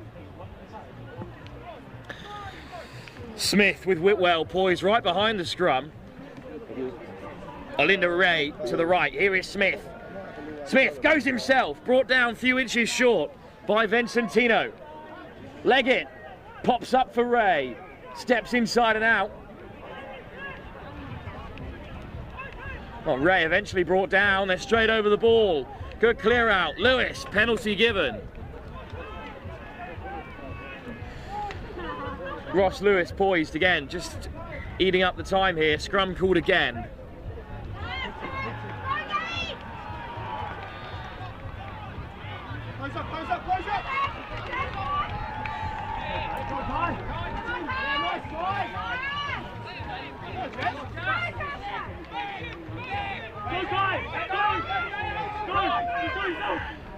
Smith with Whitwell poised right behind the scrum. Olinda Ray to the right. Here is Smith. Smith goes himself, brought down a few inches short by Vincentino. Leggett pops up for Ray. Steps inside and out. Well, Ray eventually brought down. They're straight over the ball. Good clear out. Lewis, penalty given. Ross Lewis poised again, just eating up the time here. Scrum called again. Close up, close up, close up!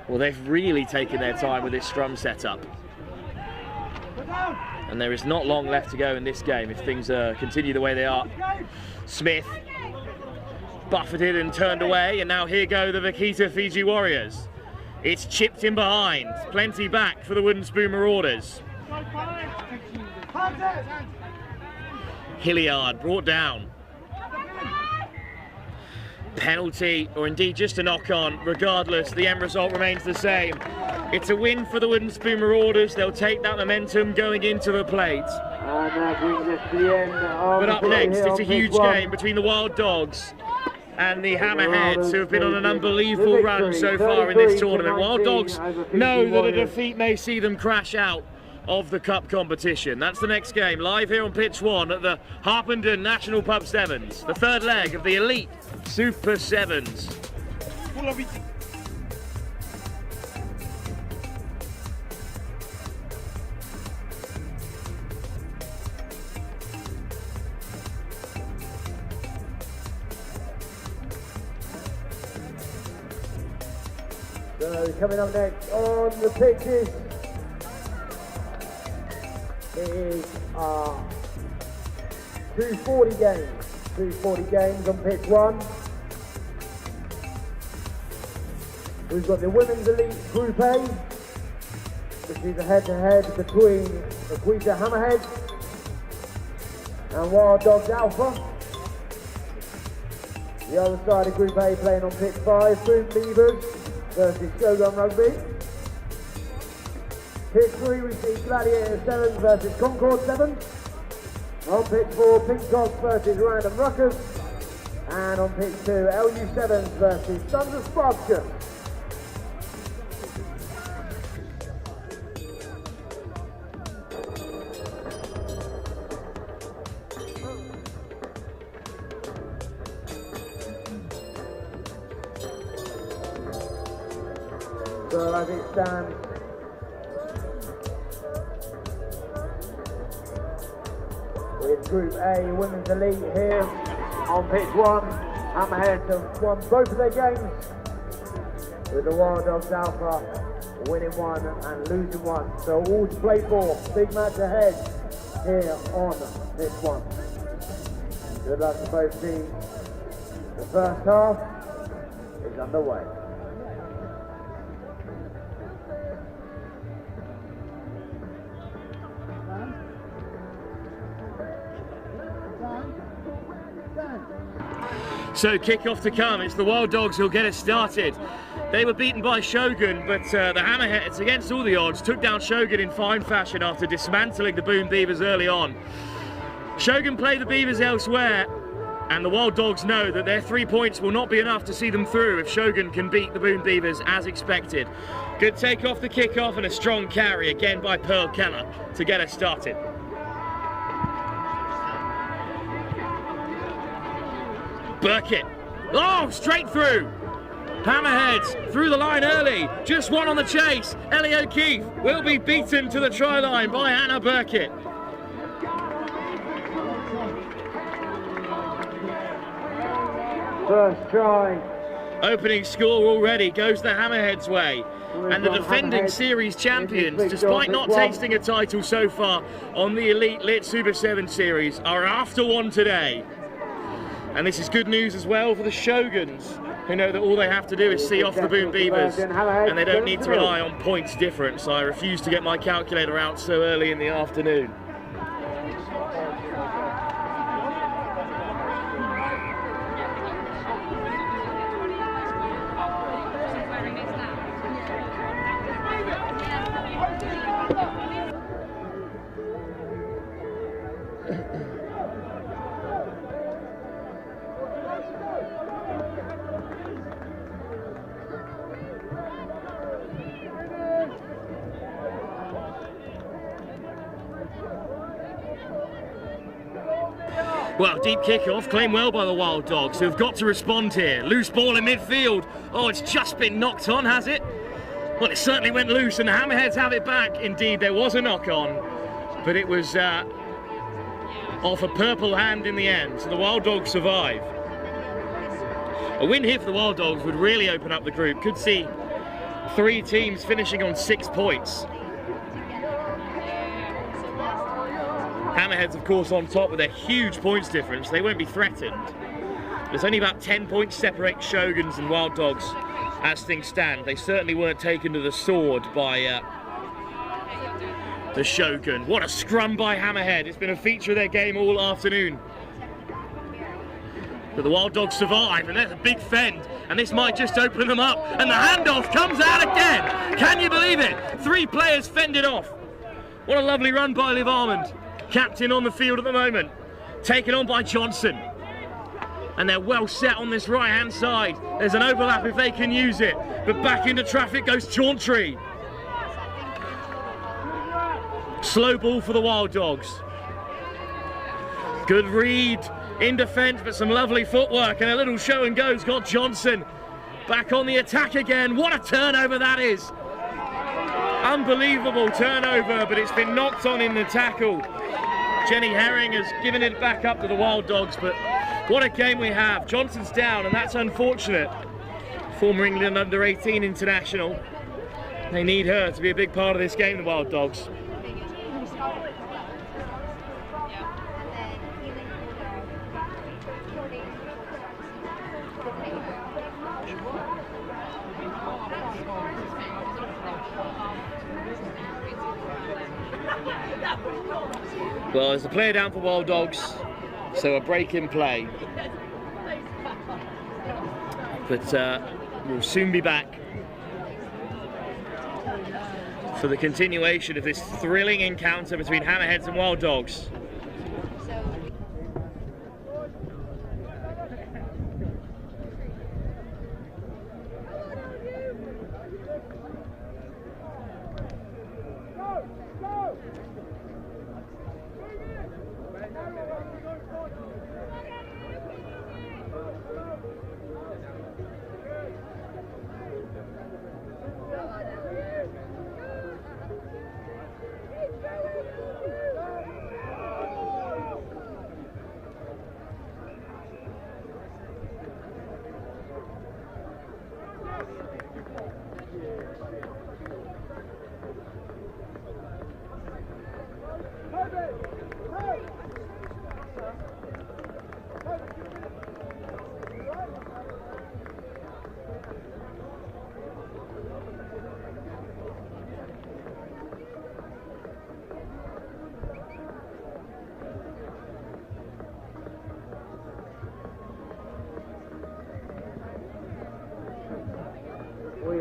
Well, they've really taken their time with this scrum setup. And there is not long left to go in this game if things continue the way they are. Smith buffeted and turned away, and now here go the Vaquita Fiji Warriors. It's chipped in behind. Plenty back for the Wooden Spoon Marauders. Hilliard brought down. Penalty, or indeed just a knock-on. Regardless, the end result remains the same. It's a win for the Wooden Spoon Marauders. They'll take that momentum going into the plate. And that brings us to the end of But up next, it's a huge game between the Wild Dogs and the Hammerheads, who have been on an unbelievable run so far in this tournament. Wild Dogs know that a defeat may see them crash out of the cup competition. That's the next game, live here on pitch 1 at the Harpenden National Pub Sevens, the third leg of the Elite Super Sevens. So coming up next on the pitches is our 240 games. 240 games on pitch 1. We've got the Women's Elite Group A, which is a head-to-head between the Vaquita Hammerheads and Wild Dogs Alpha. The other side of Group A playing on pitch 5, Boom Beavers versus Shogun Rugby. Pitch 3 we see Gladiator Sevens versus Concord Sevens. On pitch 4, Pink Dogs versus Random Ruckers. And on pitch 2, LU Sevens versus Sons of Spartacus. So as it stands, with Group A Women's Elite here on pitch 1, Hammerheads have won both of their games, with the Wild Dogs Alpha winning 1 and losing 1. So all to play for. Big match ahead here on pitch 1. Good luck to both teams. The first half is underway. So kick-off to come. It's the Wild Dogs who'll get us started. They were beaten by Shogun, but the Hammerheads, against all the odds, took down Shogun in fine fashion after dismantling the Boone Beavers early on. Shogun play the Beavers elsewhere, and the Wild Dogs know that their 3 points will not be enough to see them through if Shogun can beat the Boone Beavers as expected. Good take off the kick-off and a strong carry again by Pearl Keller to get us started. Burkett, oh, straight through. Hammerheads through the line early, just one on the chase. Ellie O'Keefe will be beaten to the try line by Hannah Burkett. First try. Opening score already goes the Hammerheads' way. And the defending series champions, despite not tasting a title so far on the Elite Lit Super 7 series, are after one today. And this is good news as well for the Shoguns, who know that all they have to do is see off the Boone Beavers, and they don't need to rely on points difference. I refuse to get my calculator out so early in the afternoon. Well, deep kick-off, claimed well by the Wild Dogs, who have got to respond here. Loose ball in midfield. Oh, it's just been knocked on, has it? Well, it certainly went loose, and the Hammerheads have it back. Indeed, there was a knock-on, but it was off a purple hand in the end, so the Wild Dogs survive. A win here for the Wild Dogs would really open up the group. Could see 3 teams finishing on 6 points. Hammerheads, of course, on top with a huge points difference. They won't be threatened. There's only about 10 points separate Shoguns and Wild Dogs as things stand. They certainly weren't taken to the sword by the Shogun. What a scrum by Hammerhead. It's been a feature of their game all afternoon. But the Wild Dogs survive, and there's a big fend, and this might just open them up. And the handoff comes out again. Can you believe it? 3 players fended off. What a lovely run by Liv Armand. Captain on the field at the moment, taken on by Johnson, and they're well set on this right hand side. There's an overlap if they can use it, but back into traffic goes Chauntry. Slow ball for the Wild Dogs. Good read in defence, but some lovely footwork and a little show and go's got Johnson back on the attack again. What a turnover that is. Unbelievable turnover, but it's been knocked on in the tackle. Jenny Herring has given it back up to the Wild Dogs, but what a game we have. Johnson's down, and that's unfortunate. Former England under-18 international. They need her to be a big part of this game, the Wild Dogs. Well, there's a player down for Wild Dogs, so a break in play. But we'll soon be back for the continuation of this thrilling encounter between Hammerheads and Wild Dogs.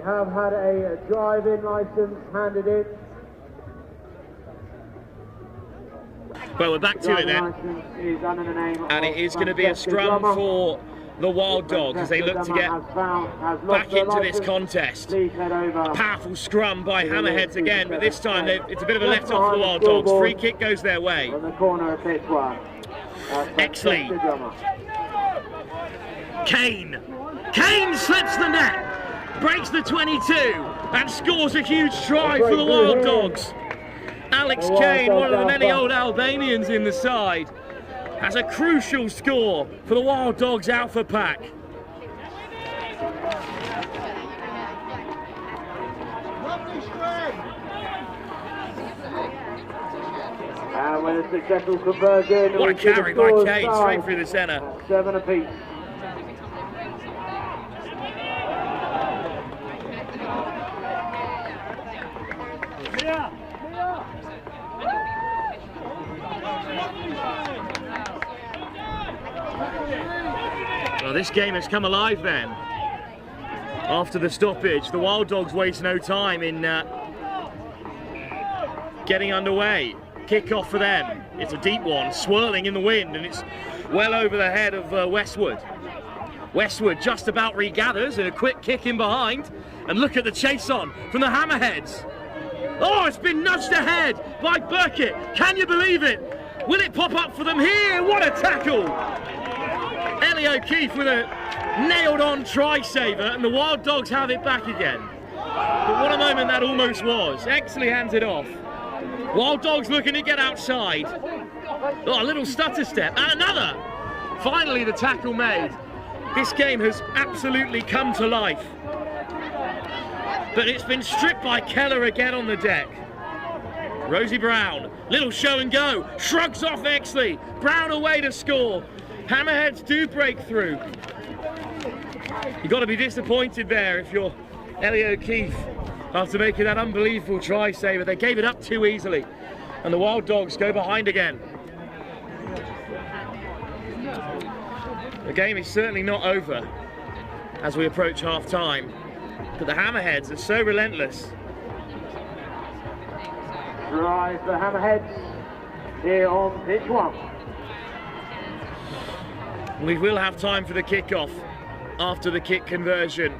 have had a drive-in licence handed in. Well, we're back to it then. And it is going to be a scrum for the Wild Dogs as they look to get back into this contest. A powerful scrum by Hammerheads again, but this time it's a bit of a let off for the Wild Dogs. Free kick goes their way. Exley. Kane slips the net, breaks the 22 and scores a huge try for the Wild Dogs. Alex Kane, one of the many old Albanians in the side, has a crucial score for the Wild Dogs Alpha Pack. And with a successful conversion, what a carry by Kane, straight through the centre. 7 apiece. Well, this game has come alive then. After the stoppage, the Wild Dogs waste no time in getting underway. Kick-off for them. It's a deep one, swirling in the wind, and it's well over the head of Westwood. Westwood just about regathers, and a quick kick in behind. And look at the chase on from the Hammerheads. Oh, it's been nudged ahead by Burkett. Can you believe it? Will it pop up for them here? What a tackle! Ellie O'Keefe with a nailed-on try-saver, and the Wild Dogs have it back again. But what a moment that almost was. Exley hands it off. Wild Dogs looking to get outside. Oh, a little stutter step, and another! Finally the tackle made. This game has absolutely come to life. But it's been stripped by Keller again on the deck. Rosie Brown, little show and go, shrugs off Exley. Brown away to score. Hammerheads do break through. You've got to be disappointed there if you're Ellie O'Keefe after making that unbelievable try saver. They gave it up too easily, and the Wild Dogs go behind again. The game is certainly not over as we approach half time, but the Hammerheads are so relentless. Drive the Hammerheads here on pitch 1. We will have time for the kick-off after the kick conversion.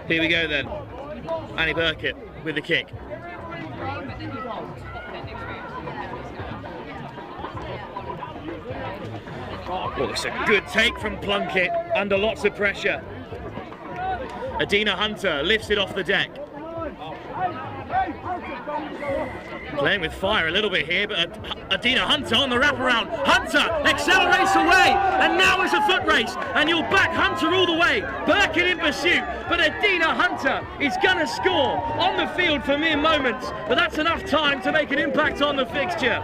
Here we go then. Annie Burkett with the kick. Oh, it's a good take from Plunkett under lots of pressure. Adina Hunter lifts it off the deck. Playing with fire a little bit here, but Adina Hunter on the wraparound. Hunter accelerates away, and now it's a foot race, and you'll back Hunter all the way. Burkett in pursuit, but Adina Hunter is going to score on the field for mere moments, but that's enough time to make an impact on the fixture.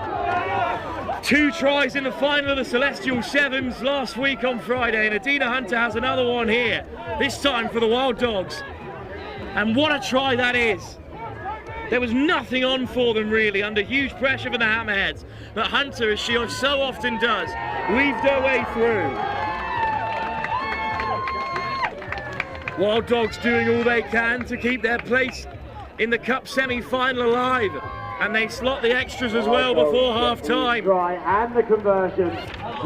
2 tries in the final of the Celestial Sevens last week on Friday, and Adina Hunter has another one here, this time for the Wild Dogs. And what a try that is. There was nothing on for them really, under huge pressure from the Hammerheads. But Hunter, as she so often does, weaved her way through. Wild Dogs doing all they can to keep their place in the Cup semi-final alive. And they slot the extras as well before half-time. And the conversion.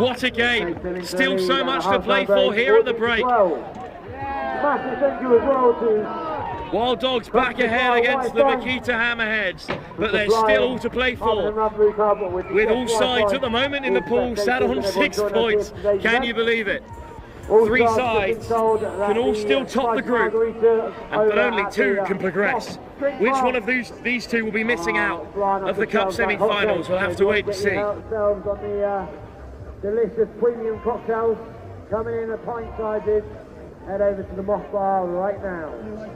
What a game. Still so much to play for here at the break. Massive thank you as well to Wild Dogs back ahead against the Vaquita Hammerheads, but there's still all to play for. With all sides at the moment in the pool sat on 6 points. Can you believe it? 3 sides can all still top the group, but only 2 can progress. Which one of these 2 will be missing out of the Cup semi-finals? We'll have to wait and see. Delicious premium cocktails coming in at pint-sizes. Head over to the Moth Bar right now.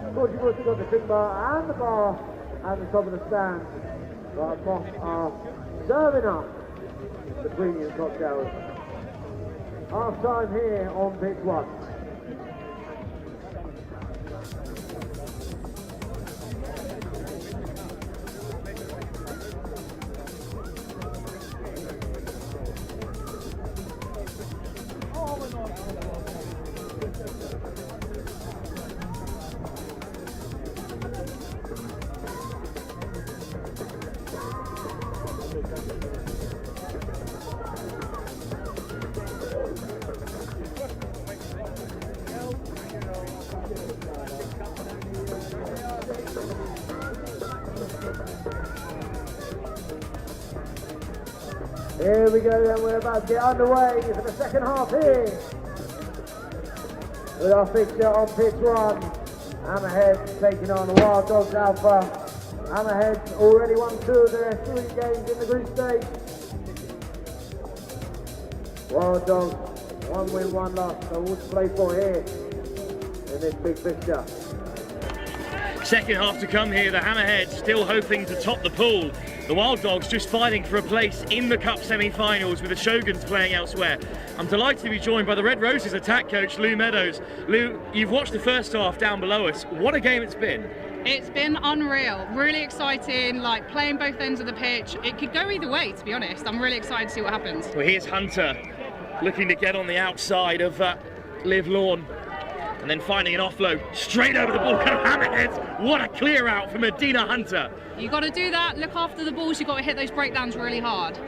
Of course, you've also got the drink bar and the bar at the top of the stand. But Moth are serving up the premium cocktails. Half time here on pitch 1. Here we go then, we're about to get underway for the second half here. With our fixture on pitch 1, Hammerheads taking on the Wild Dogs Alpha. Hammerheads already won 2 of their 3 games in the group stage. Wild Dogs, 1 win, 1 loss, so what to play for here in this big fixture. Second half to come here, the Hammerheads still hoping to top the pool. The Wild Dogs just fighting for a place in the Cup semi-finals with the Shoguns playing elsewhere. I'm delighted to be joined by the Red Roses attack coach, Lou Meadows. Lou, you've watched the first half down below us. What a game it's been. It's been unreal, really exciting, like playing both ends of the pitch. It could go either way, to be honest. I'm really excited to see what happens. Well, here's Hunter looking to get on the outside of Liv Lawn. And then finding an offload straight over the ball. Hammerheads, what a clear out from Adina Hunter. You got to do that, look after the balls, you've got to hit those breakdowns really hard.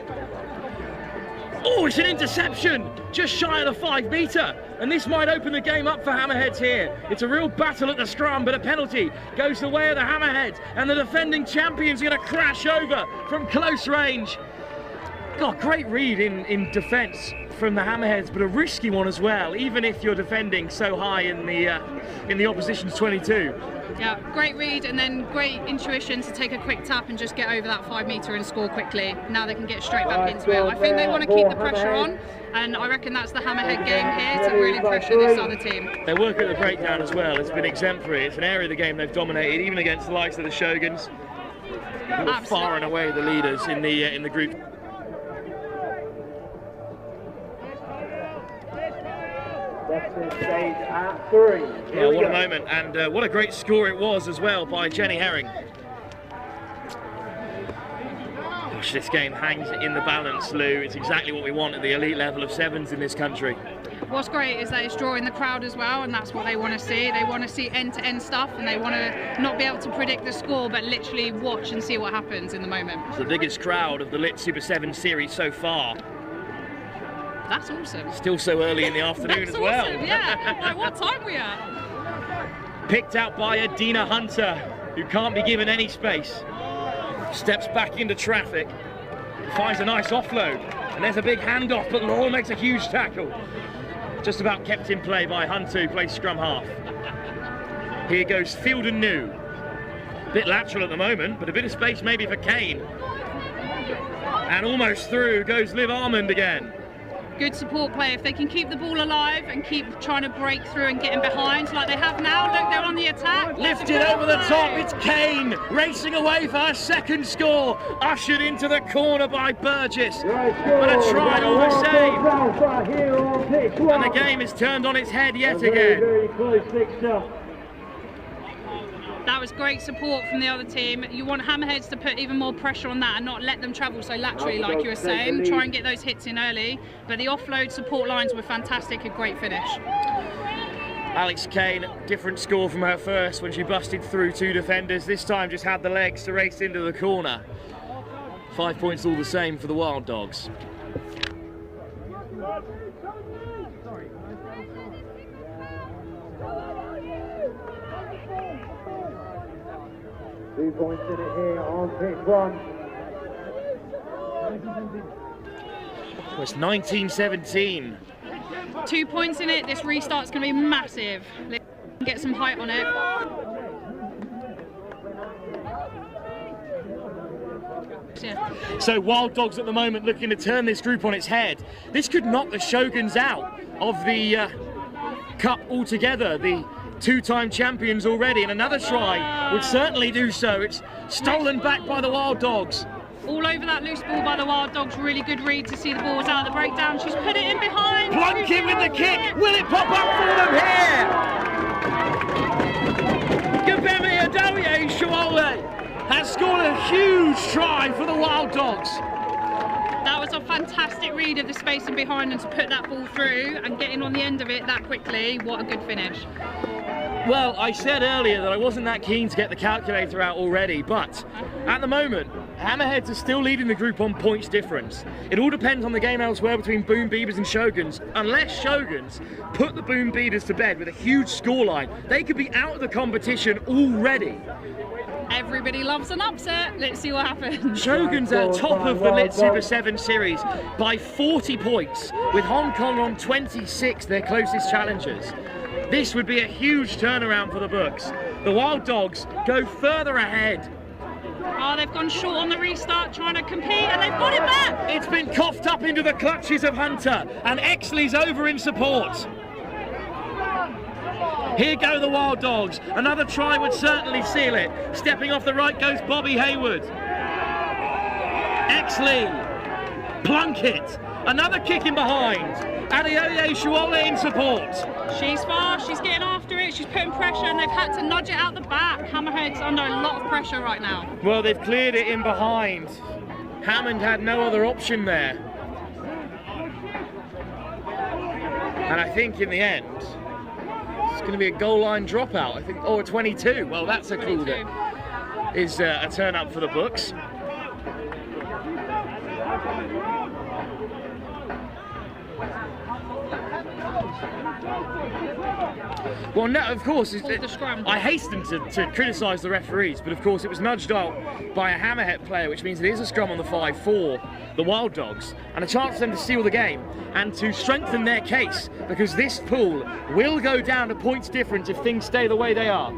Oh, it's an interception, just shy of the 5 metre. And this might open the game up for Hammerheads here. It's a real battle at the scrum, but a penalty goes the way of the Hammerheads. And the defending champions are going to crash over from close range. God, great read in defence from the Hammerheads, but a risky one as well, even if you're defending so high in the opposition's 22. Yeah, great read and then great intuition to take a quick tap and just get over that 5 metre and score quickly. Now they can get straight back into it. I think they want to keep the pressure on, and I reckon that's the Hammerhead game here to really pressure this other team. Their work at the breakdown as well has been exemplary. It's an area of the game they've dominated, even against the likes of the Shoguns, who are far and away the leaders in the group. Stage at 3. Yeah, what a moment, and what a great score it was as well by Jenny Herring. Gosh, this game hangs in the balance, Lou. It's exactly what we want at the elite level of sevens in this country. What's great is that it's drawing the crowd as well, and that's what they want to see. They want to see end-to-end stuff, and they want to not be able to predict the score, but literally watch and see what happens in the moment. It's the biggest crowd of the Lit Super 7 series so far. That's awesome. Still so early in the afternoon as well. Awesome, yeah. Like, what time are we at? Picked out by Adina Hunter, who can't be given any space. Steps back into traffic, finds a nice offload, and there's a big handoff, but Laurel makes a huge tackle. Just about kept in play by Hunter, who plays scrum half. Here goes Field and New. Bit lateral at the moment, but a bit of space maybe for Kane. And almost through goes Liv Armand again. Good support play. If they can keep the ball alive and keep trying to break through and get in behind like they have now. Look, they're on the attack. Lifted over the top, it's Kane racing away for her second score. Ushered into the corner by Burgess. But a try all the same. And the game is turned on its head yet again. Very close fixture. That was great support from the other team. You want Hammerheads to put even more pressure on that and not let them travel so laterally like you were saying. Try and get those hits in early. But the offload support lines were fantastic, a great finish. Alex Kane, different score from her first when she busted through 2 defenders. This time just had the legs to race into the corner. 5 points all the same for the Wild Dogs. 2 points in it here on pitch 1. It's 19-17. 2 points in it. This restart's going to be massive. Get some height on it. Yeah. So Wild Dogs at the moment looking to turn this group on its head. This could knock the Shoguns out of the Cup altogether. The 2-time champions already, and another try would certainly do so. It's stolen back by the Wild Dogs. All over that loose ball by the Wild Dogs. Really good read to see the balls out of the breakdown. She's put it in behind. Plunkett with the kick. Will it pop up for them here? Gabemi Adoye Shawole has scored a huge try for the Wild Dogs. That was a fantastic read of the spacing behind and to put that ball through and getting on the end of it that quickly. What a good finish. Well, I said earlier that I wasn't that keen to get the calculator out already, but at the moment, Hammerheads are still leading the group on points difference. It all depends on the game elsewhere between Boom Beavers and Shoguns. Unless Shoguns put the Boom Beavers to bed with a huge scoreline, they could be out of the competition already. Everybody loves an upset. Let's see what happens. Shoguns are top of the Lit Super 7 series by 40 points, with Hong Kong on 26, their closest challengers. This would be a huge turnaround for the books. The Wild Dogs go further ahead. Oh, they've gone short on the restart trying to compete and they've got it back. It's been coughed up into the clutches of Hunter and Exley's over in support. Here go the Wild Dogs. Another try would certainly seal it. Stepping off the right goes Bobby Hayward. Exley, Plunkett, another kick in behind. Adeoye Shuola in support. She's fast, she's getting after it, she's putting pressure and they've had to nudge it out the back. Hammerhead's under a lot of pressure right now. Well, they've cleared it in behind. Hammond had no other option there. And I think in the end, it's going to be a goal line dropout. I think, or 22. Well, that's a clue that is a turn up for the books. Well, no, of course, I hasten to criticise the referees, but of course it was nudged out by a Hammerhead player, which means it is a scrum on the 5 for the Wild Dogs, and a chance for them to seal the game and to strengthen their case, because this pool will go down to points difference if things stay the way they are.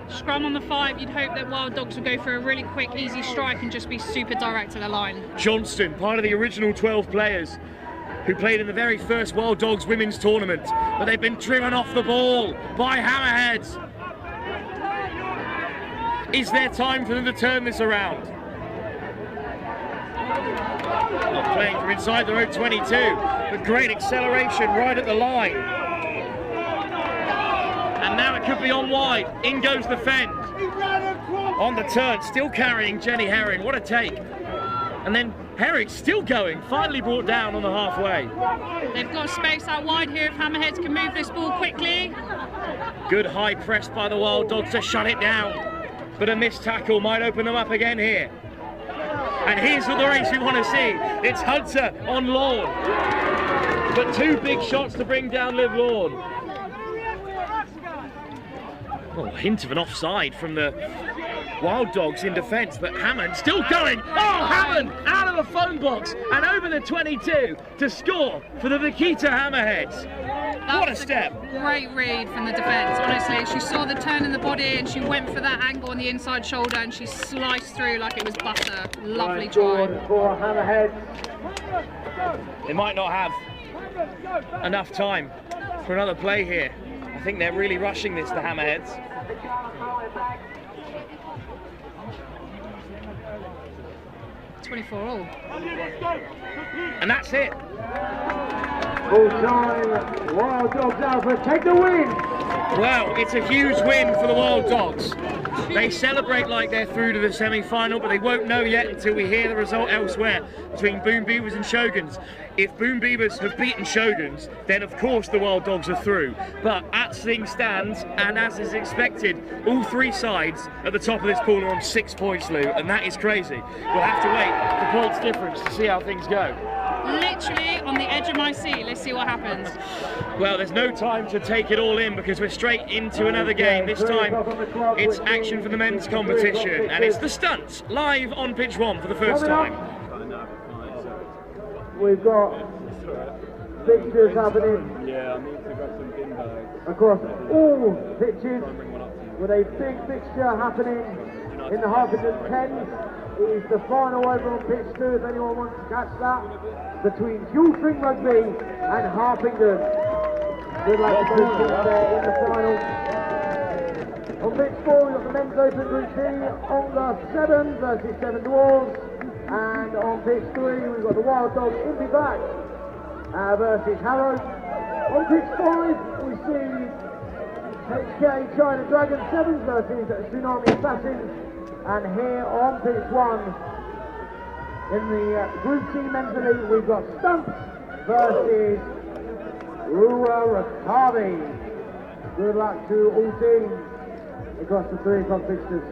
Scrum on the 5, you'd hope that Wild Dogs would go for a really quick, easy strike and just be super direct to the line. Johnston, part of the original 12 players who played in the very first Wild Dogs women's tournament, but they've been driven off the ball by Hammerheads. Is there time for them to turn this around? Not playing from inside their own 22, but great acceleration right at the line. And now it could be on wide. In goes the Fend. On the turn, still carrying Jenny Herring. What a take. And then Herring still going, finally brought down on the halfway. They've got space out wide here if Hammerheads can move this ball quickly. Good high press by the Wild Dogs to shut it down. But a missed tackle might open them up again here. And here's the race we want to see. It's Hunter on Lawn. But 2 big shots to bring down Liv Lawn. Oh, hint of an offside from the Wild Dogs in defence, but Hammond still going. Oh, Hammond out of the phone box and over the 22 to score for the Vaquita Hammerheads. What a step. Great read from the defence, honestly. She saw the turn in the body and she went for that angle on the inside shoulder and she sliced through like it was butter. Lovely try. For Hammerheads. They might not have enough time for another play here. I think they're really rushing this, the Hammerheads. All. And that's it. Full time, Wild Dogs Alpha take the win. Well, it's a huge win for the Wild Dogs. They celebrate like they're through to the semi-final, but they won't know yet until we hear the result elsewhere between Boom Beavers and Shoguns. If Boom Beavers have beaten Shoguns, then of course the Wild Dogs are through. But as things stand, and as is expected, all 3 sides at the top of this pool are on 6 points, Lou, and that is crazy. We'll have to wait for points difference to see how things go. Literally on the edge of my seat. Let's see what happens. Well, there's no time to take it all in because we're straight into another game. This time it's action for the men's competition, and it's the Stunts live on pitch 1 for the first time. We've got fixtures happening. Yeah, I need to grab some bin bags. Across all pitches, with a big fixture happening in the Harpenden 10s. Is the final over on pitch 2, if anyone wants to catch that, between Shelford Rugby and Harpenden. Good luck to both teams there in the final. On pitch 4, we've got the men's open group C, Onga 7 versus 7 Dwarves. And on pitch 3, we've got the Wild Dogs Impy Back versus Harrow. On pitch 5, we see HK China Dragon 7s versus Tsunami Assassins. And here on pitch 1, In the Group C men's elite, we've got Stunts versus Rakavi. Good luck to all teams across the 3 o'clock fixtures.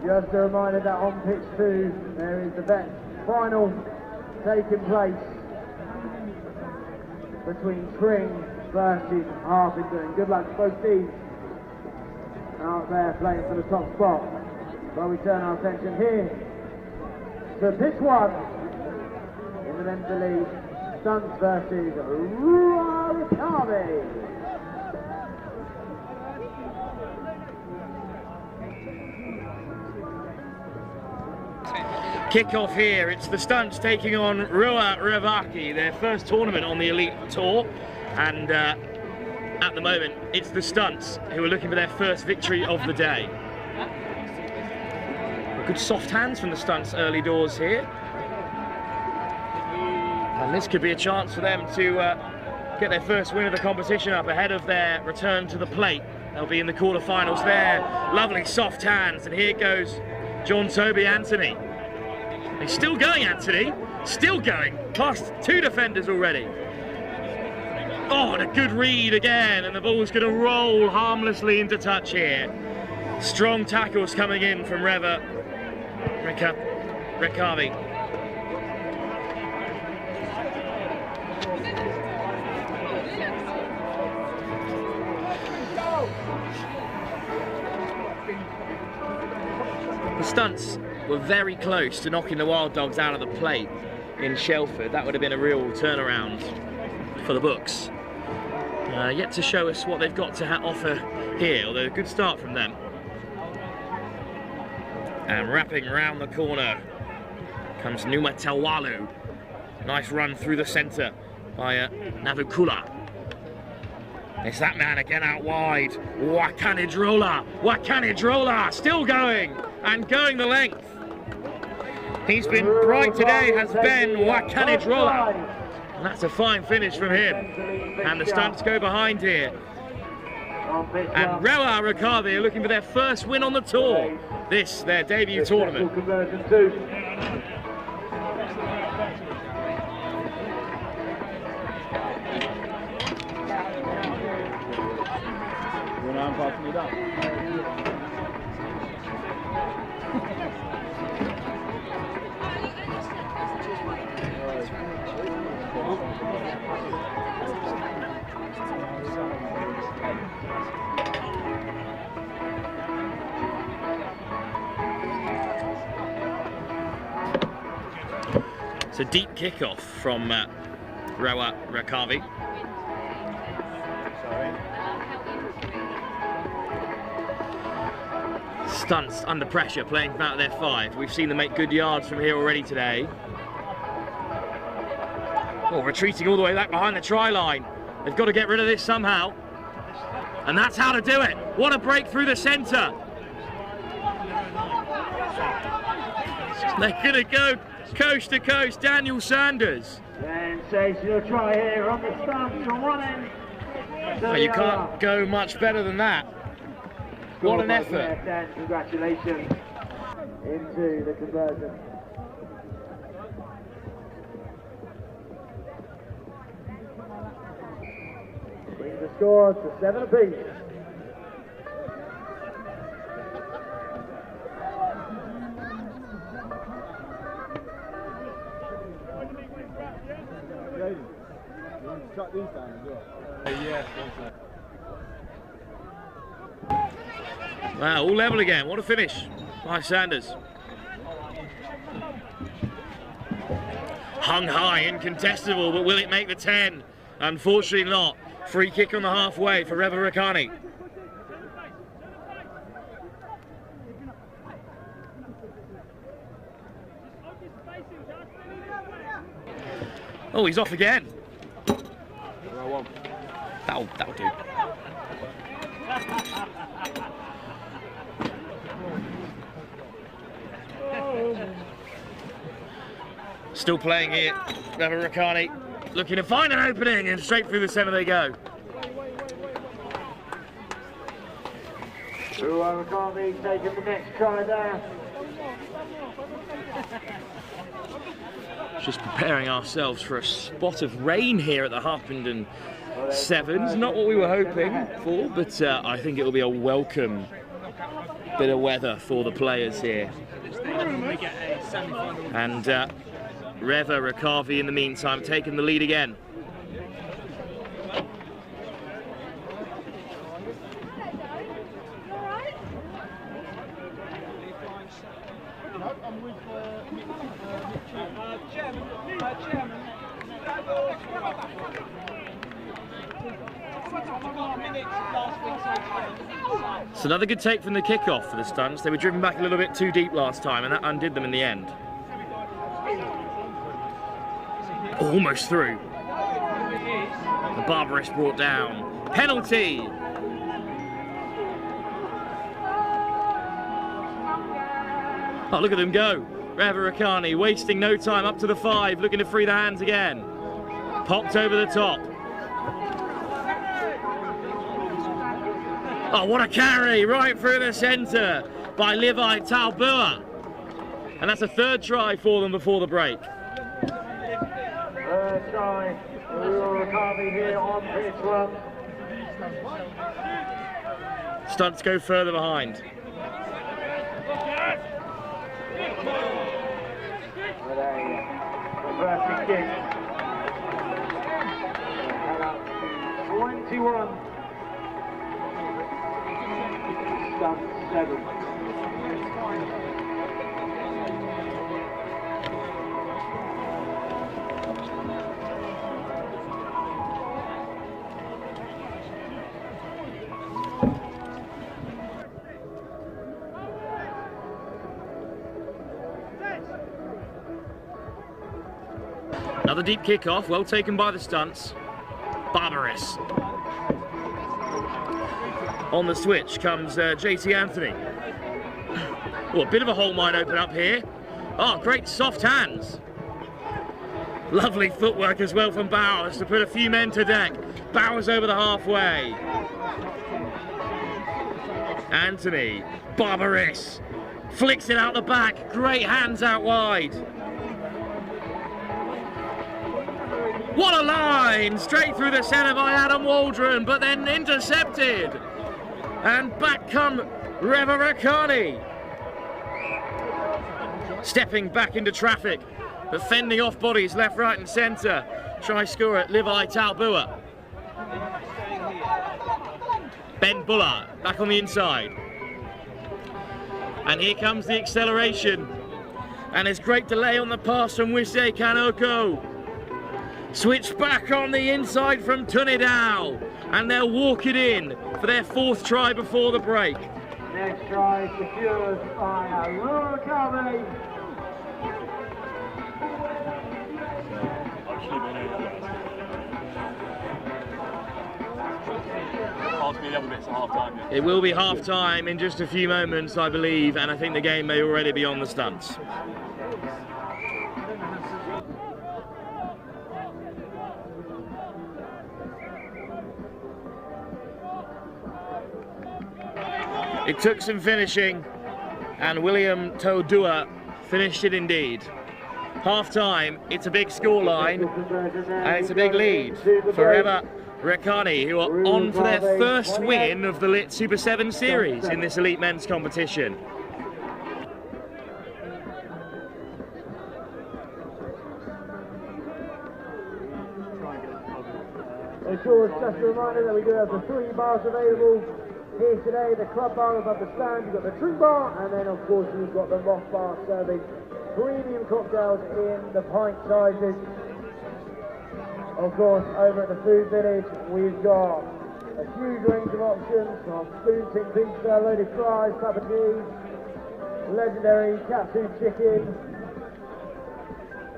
Just a reminder that on pitch 2 there is the bet final taking place between Tring versus Harpenden. Good luck to both teams out there playing for the top spot. But we turn our attention here to pitch 1 in the men's elite, Stunts versus Rakavi. Kickoff here, it's the Stunts taking on Rakavi, their first tournament on the Elite Tour, and at the moment it's the Stunts who are looking for their first victory of the day. Good soft hands from the Stunts early doors here, and this could be a chance for them to get their first win of the competition up ahead of their return to the plate. They'll be in the quarterfinals there. Lovely soft hands, and here goes John Toby Anthony. He's still going, Anthony. Still going. Past 2 defenders already. Oh, and a good read again, and the ball's going to roll harmlessly into touch here. Strong tackles coming in from Rakavi. The Stunts were very close to knocking the Wild Dogs out of the plate in Shelford. That would have been a real turnaround for the books. Yet to show us what they've got to offer here, although a good start from them. And wrapping round the corner comes Numa Tawalu. Nice run through the centre by Navukula. It's that man again out wide. Wakanidrola still going and going the length. He's been bright today, has been Wakanidrola. And that's a fine finish from him. And the Stunts go behind here. And Rewa Rakavi are looking for their first win on the tour. This, their debut tournament. It's a deep kickoff from Rewa Rakavi. Stunts under pressure, playing from out of their 5. We've seen them make good yards from here already today. Oh, retreating all the way back behind the try line. They've got to get rid of this somehow. And that's how to do it. What a break through the centre. They're going to go coast to coast. Daniel Sanders. Sensational try here on the Stunts from one end. Oh, you can't go much better than that. What an effort. Congratulations into the conversion. Brings the score to 7 apiece. Shut these down as well. Yeah. Wow, all level again. What a finish by Sanders. Hung high, incontestable, but will it make the 10? Unfortunately not. Free kick on the halfway for Rewa Rakavi. Oh, he's off again. That'll do. Still playing here. Rewa Rakani looking to find an opening, and straight through the centre they go. Rewa Rakani taking the next try there. Just preparing ourselves for a spot of rain here at the Harpenden Sevens. Not what we were hoping for, but I think it will be a welcome bit of weather for the players here. And Rewa Rakavi in the meantime taking the lead again. It's another good take from the kickoff for the Stunts. They were driven back a little bit too deep last time, and that undid them in the end. Almost through. The Barbarous brought down. Penalty! Oh, look at them go. Rewa Rakani wasting no time up to the 5, looking to free the hands again. Popped over the top. Oh, what a carry right through the centre by Levi Talbua. And that's a third try for them before the break. Third try. Rakavi here on pitch run. Stunts go further behind. With a reversing kick. 21. Stunts 7. Another deep kickoff, well taken by the Stunts. Barbarous. On the switch comes JT Anthony. Oh, a bit of a hole might open up here. Oh, great soft hands. Lovely footwork as well from Bowers to put a few men to deck. Bowers over the halfway. Anthony, Barbarous, flicks it out the back. Great hands out wide. What a line! Straight through the centre by Adam Waldron, but then intercepted. And back come Rewa Rakani. Stepping back into traffic, but fending off bodies left, right and centre. Try scorer Levi Talbua. Ben Bullard back on the inside. And here comes the acceleration. And there's great delay on the pass from Wise Kanoko. Switch back on the inside from Trinity, and they'll walk it in for their 4th try before the break. Next try secured by Rakavi. It will be half time in just a few moments, I believe, and I think the game may already be on the Stunts. It took some finishing, and William Todua finished it indeed. Half time, it's a big scoreline, and it's a big lead for Rewa Rakani, who are on for their first win of the Lit Super 7 series in this elite men's competition. Of course, just a reminder that we do have the 3 bars available here today. The club bar above the stand, you've got the true bar, and then of course you've got the Moth bar serving premium cocktails in the pint sizes. Of course, over at the Food Village, we've got a huge range of options from spoon-tin pizza, loaded fries, Papa G's, legendary katsu chicken,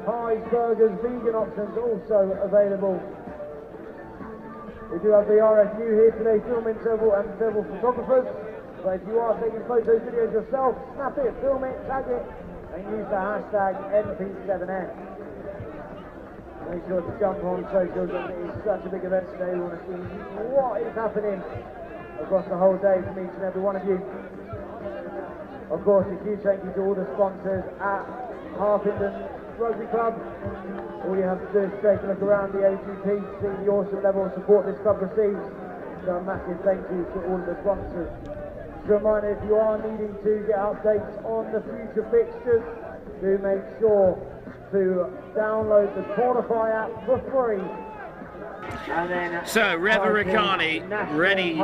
pies, burgers, vegan options also available. We do have the RFU here today, filming several photographers. So if you are taking photos, videos yourself, snap it, film it, tag it, and use the hashtag NP7S. Make sure to jump on socials. It is such a big event today. We want to see what is happening across the whole day from each and every one of you. Of course, a huge thank you to all the sponsors at Harpenden Rugby Club. All you have to do is take a look around the AGP, see the awesome level of support this club receives. So a massive thank you to all of the sponsors. Just a reminder, if you are needing to get updates on the future fixtures, do make sure to download the Quarterfinals app for free. So, Rewa Rakani ready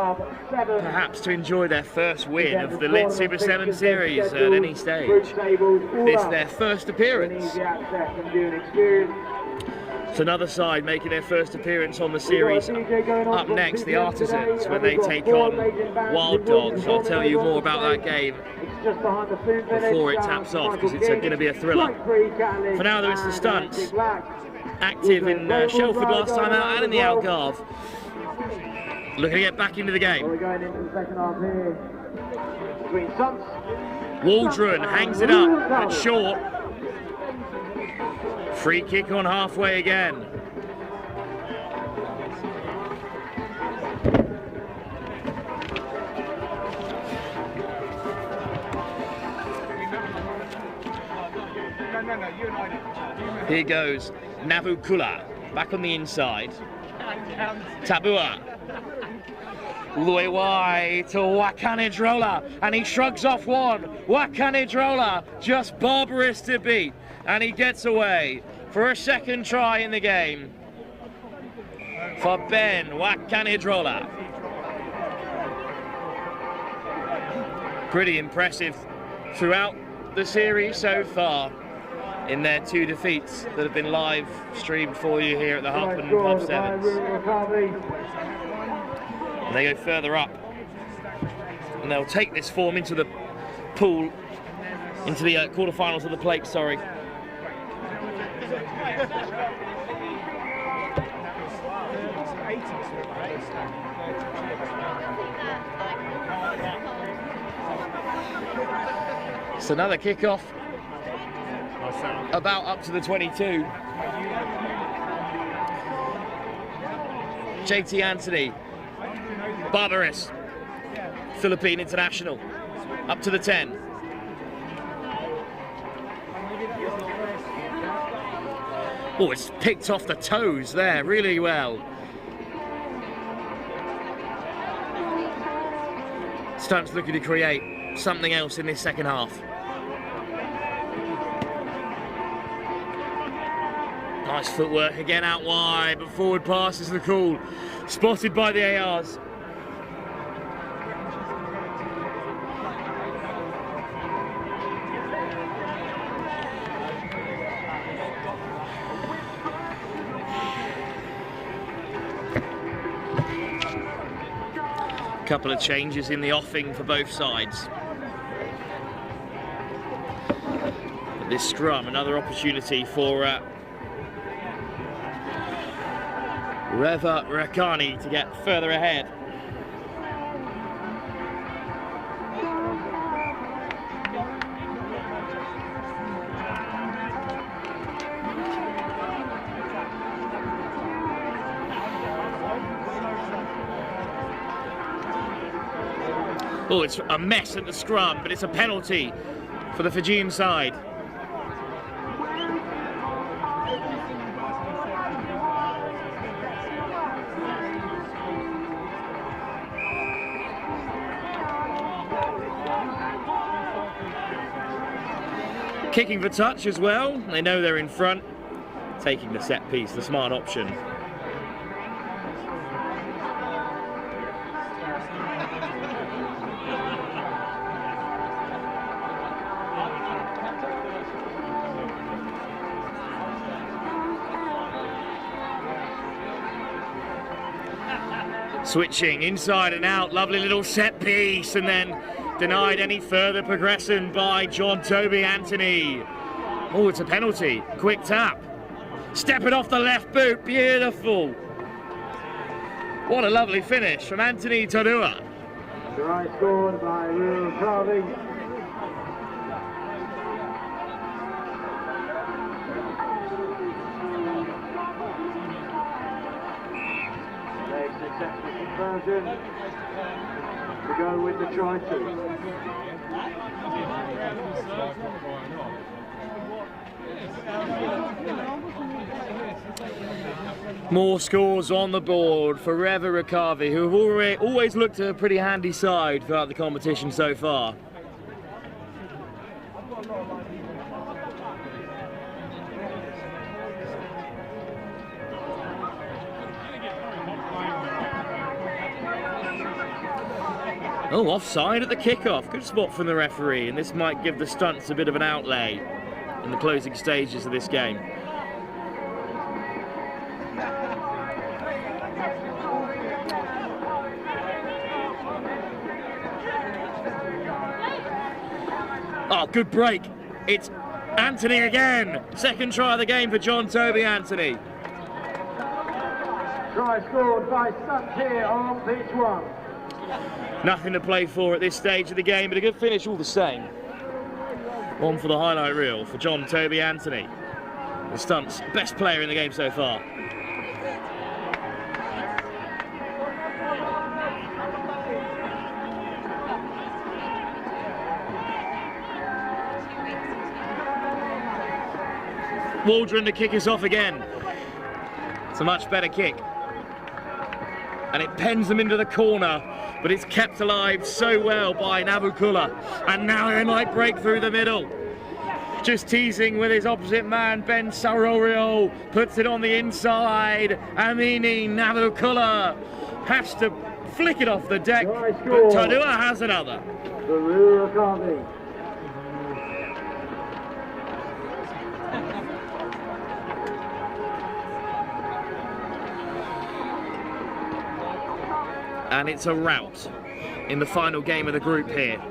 perhaps to enjoy their first win of the Lit Super 7 series at any stage. This is their first appearance. It's another side making their first appearance on the series. Up next, the Artisans, when they take on Wild Dogs. I'll tell you more about that game before it taps off, because it's going to be a thriller. For now, though, it's the Stunts. Active in Shelford last time out and in the Algarve. Looking to get back into the game. Waldron hangs it up at short. Free kick on halfway again. Here goes Navukula, back on the inside. Tabua. All the way wide to Wakanidrola, and he shrugs off one. Wakanidrola, just barbarous to beat, and he gets away for a second try in the game for Ben Wakanidrola. Pretty impressive throughout the series so far in their 2 defeats that have been live streamed for you here at the Harpenden Pub Sevens. And they go further up, and they'll take this form into the pool, into the quarterfinals of the plate, sorry. It's another kickoff, about up to the 22. JT Anthony, barbarous, Philippine international, up to the 10. Oh, it's picked off the toes there really well. Stunts looking to create something else in this second half. Nice footwork again out wide, but forward pass is the call. Spotted by the ARs. Couple of changes in the offing for both sides. But this scrum, another opportunity for Rewa Rakani to get further ahead. Oh, it's a mess at the scrum, but it's a penalty for the Fijian side. Kicking for touch as well. They know they're in front. Taking the set piece, the smart option. Switching inside and out, lovely little set piece, and then denied any further progression by John Toby Anthony. Oh, it's a penalty. Quick tap. Stepping off the left boot, beautiful. What a lovely finish from Anthony Todua. Try scored by Rakavi. sets for conversion to go with the try two. More scores on the board for Rewa Rakavi, who have always looked a pretty handy side throughout the competition so far. Oh, offside at the kickoff. Good spot from the referee, and this might give the stunts a bit of an outlay in the closing stages of this game. Oh, good break. It's Anthony again. Second try of the game for John Toby Anthony. Try scored by Stunts here on pitch one. Nothing to play for at this stage of the game, but a good finish all the same. One for the highlight reel for John Toby Anthony. The Stunts' best player in the game so far. Waldron to kick us off again. It's a much better kick. And it pens them into the corner, but it's kept alive so well by Navukula. And now they might break through the middle. Just teasing with his opposite man, Ben Sarorio, puts it on the inside. Amini Navukula has to flick it off the deck, but Tadua has another. And it's a rout in the final game of the group here.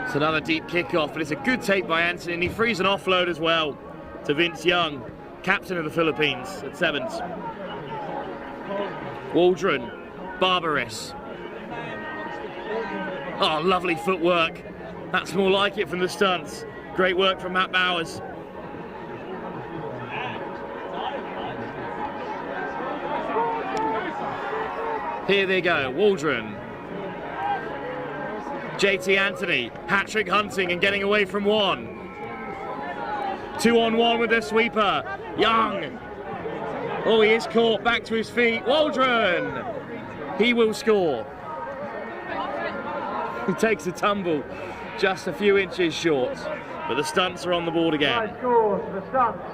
It's another deep kickoff, but it's a good take by Anthony, and he frees an offload as well to Vince Young, captain of the Philippines at Sevens. Waldron, Barbaris. Oh, lovely footwork. That's more like it from the Stunts. Great work from Matt Bowers. Here they go, Waldron. JT Anthony, hat-trick hunting and getting away from one. 2-on-1 with the sweeper. Young. Oh, he is caught, back to his feet. Waldron. He will score. He takes a tumble, just a few inches short. But the Stunts are on the board again. Nice score for the Stunts.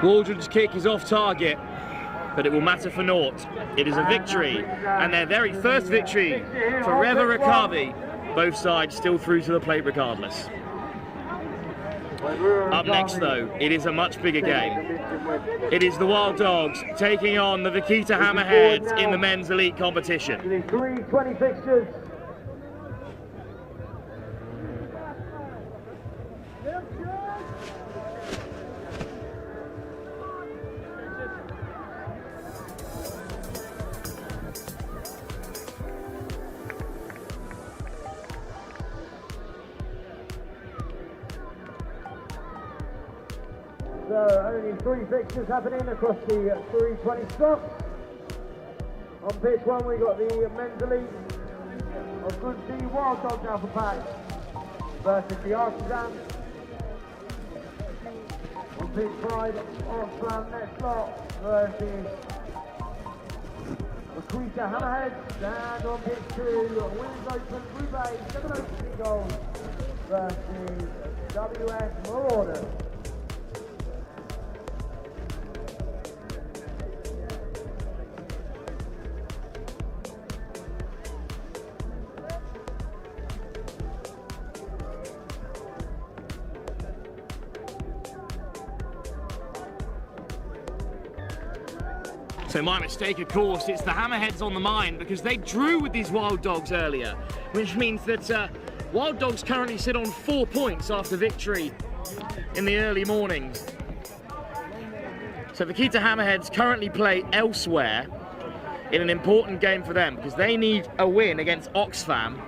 Waldron's kick is off target, but it will matter for naught. It is a victory, and their very first victory for Rewa Rakavi. Both sides still through to the plate regardless. Up next though, it is a much bigger game. It is the Wild Dogs taking on the Vaquita Hammerheads in the men's elite competition. 320 fixtures. So only 3 fixtures happening across the 320 stops. On pitch 1 we got the men's elite of Good C Wild Dogs Alpha Pack versus the Artisans. On pitch 5 Oxford Quins versus Vaquita Hammerheads. And on pitch 2 Wins Open Rugby 7 goals versus WS Marauders. So my mistake, of course, it's the Hammerheads on the mind because they drew with these Wild Dogs earlier, which means that Wild Dogs currently sit on 4 points after victory in the early mornings. So Vaquita Hammerheads currently play elsewhere in an important game for them because they need a win against Oxfam,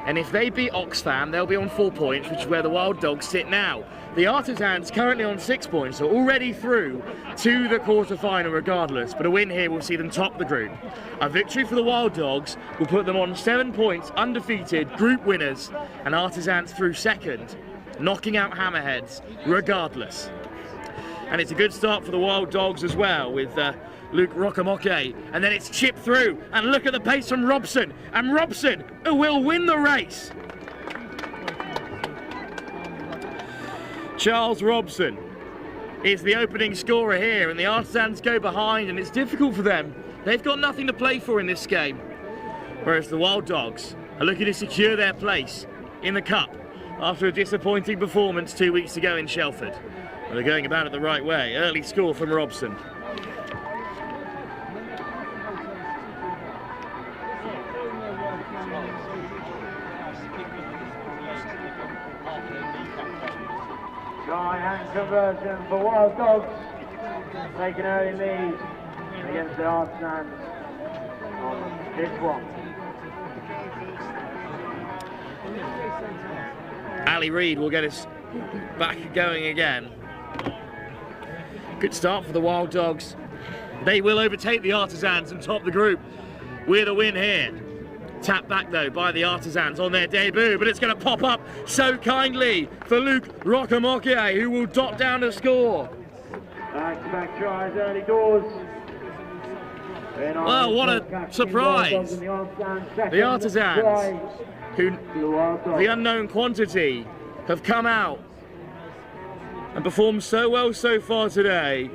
and if they beat Oxfam they'll be on 4 points, which is where the Wild Dogs sit now. The Artisans currently on 6 points, so already through to the quarter-final regardless, but a win here will see them top the group. A victory for the Wild Dogs will put them on 7 points, undefeated, group winners, and Artisans through second, knocking out Hammerheads regardless. And it's a good start for the Wild Dogs as well, with Luke Rakamoke, and then it's chipped through, and look at the pace from Robson, and Robson will win the race. Charles Robson is the opening scorer here, and the Artisans go behind, and it's difficult for them. They've got nothing to play for in this game, whereas the Wild Dogs are looking to secure their place in the Cup after a disappointing performance 2 weeks ago in Shelford. And they're going about it the right way. Early score from Robson. Try and conversion for Wild Dogs. Take an early lead against the Artisans on this one. Ali Reid will get us back going again. Good start for the Wild Dogs. They will overtake the Artisans and top the group with a win here. Tapped back though by the Artisans on their debut, but it's going to pop up so kindly for Luke Rakamoke, who will dot down to score. Back-to-back tries early doors. Well, what a surprise. The Artisans, who the unknown quantity, have come out and performed so well so far today.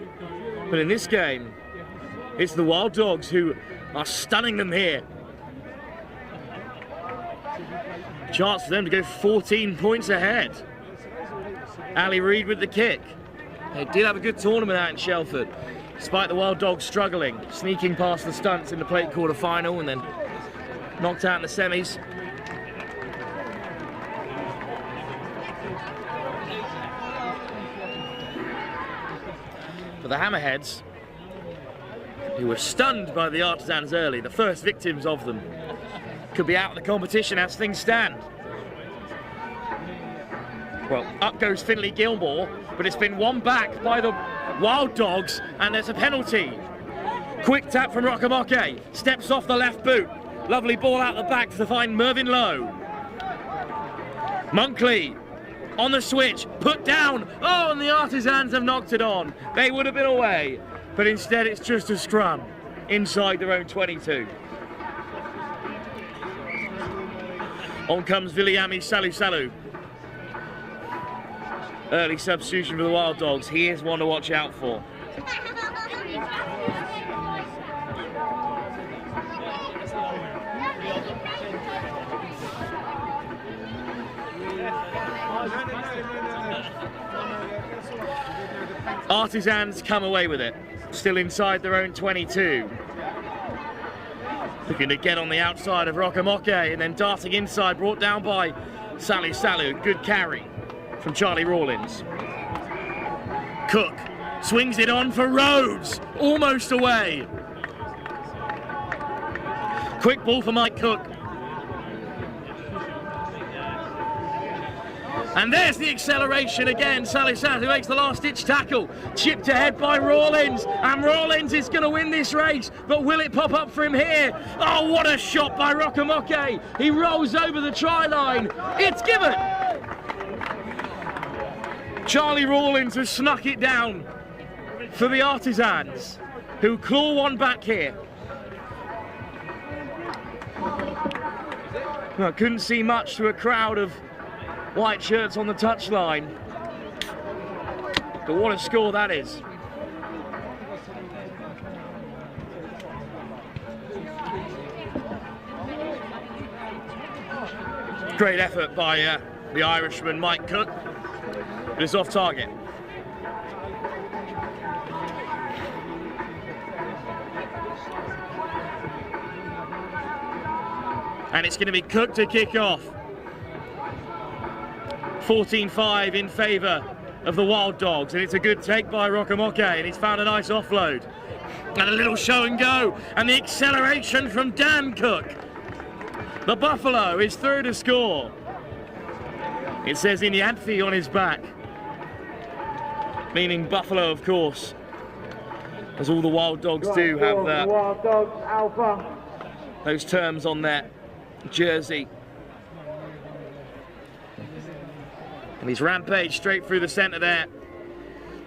But in this game, it's the Wild Dogs who are stunning them here. Chance for them to go 14 points ahead. Ali Reid with the kick. They did have a good tournament out in Shelford, despite the Wild Dogs struggling, sneaking past the stunts in the plate quarter-final and then knocked out in the semis. For the Hammerheads, who were stunned by the Artisans early, the first victims of them, could be out of the competition as things stand. Well, up goes Finley Gilmore, but it's been won back by the Wild Dogs, and there's a penalty. Quick tap from Rakamoke, steps off the left boot. Lovely ball out the back to find Mervyn Lowe. Monkley on the switch, put down. Oh, and the Artisans have knocked it on. They would have been away, but instead it's just a scrum inside their own 22. On comes Viliami Salu. Early substitution for the Wild Dogs. He is one to watch out for. Artisans come away with it, still inside their own 22. Looking to get on the outside of Rakamoke and then darting inside, brought down by Salu. Good carry from Charlie Rawlins. Cook swings it on for Rhodes, almost away. Quick ball for Mike Cook. And there's the acceleration again. Salu makes the last-ditch tackle. Chipped ahead by Rawlins. And Rawlins is going to win this race. But will it pop up for him here? Oh, what a shot by Rakamoke. He rolls over the try line. It's given. Charlie Rawlins has snuck it down for the Artisans, who claw one back here. Well, couldn't see much to a crowd of white shirts on the touchline, but what a score that is. Great effort by the Irishman Mike Cook, but it's off target. And it's going to be Cook to kick off. 14-5 in favour of the Wild Dogs, and it's a good take by Rakamoke, and he's found a nice offload. And a little show and go, and the acceleration from Dan Cook. The Buffalo is through to score. It says Inyanthe on his back, meaning Buffalo, of course, as all the Wild Dogs do have that. Wild Dogs Alpha. Those terms on their jersey. And he's rampaged straight through the centre there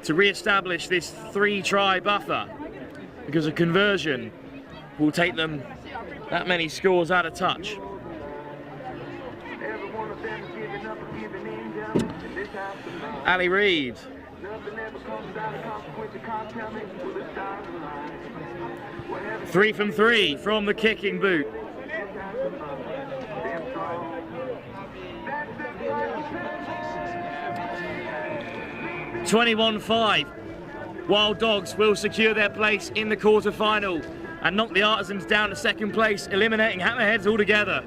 to re-establish this 3-try buffer, because a conversion will take them that many scores out of touch. Ali Reid. 3 from 3 from the kicking boot. (21-5). Wild Dogs will secure their place in the quarter-final and knock the Artisans down to second place, eliminating Hammerheads altogether.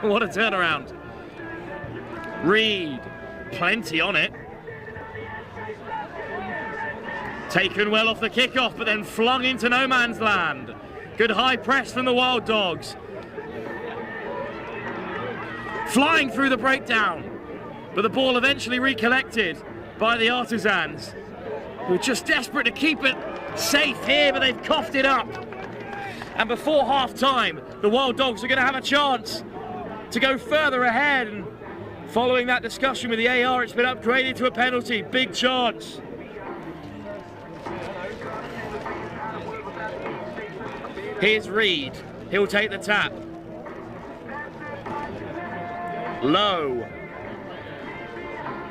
What a turnaround. Reid, plenty on it. Taken well off the kickoff, but then flung into no man's land. Good high press from the Wild Dogs. Flying through the breakdown, but the ball eventually recollected by the Artisans, who are just desperate to keep it safe here, but they've coughed it up. And before half-time, the Wild Dogs are going to have a chance to go further ahead. And following that discussion with the AR, it's been upgraded to a penalty. Big chance. Here's Reid. He'll take the tap. Low.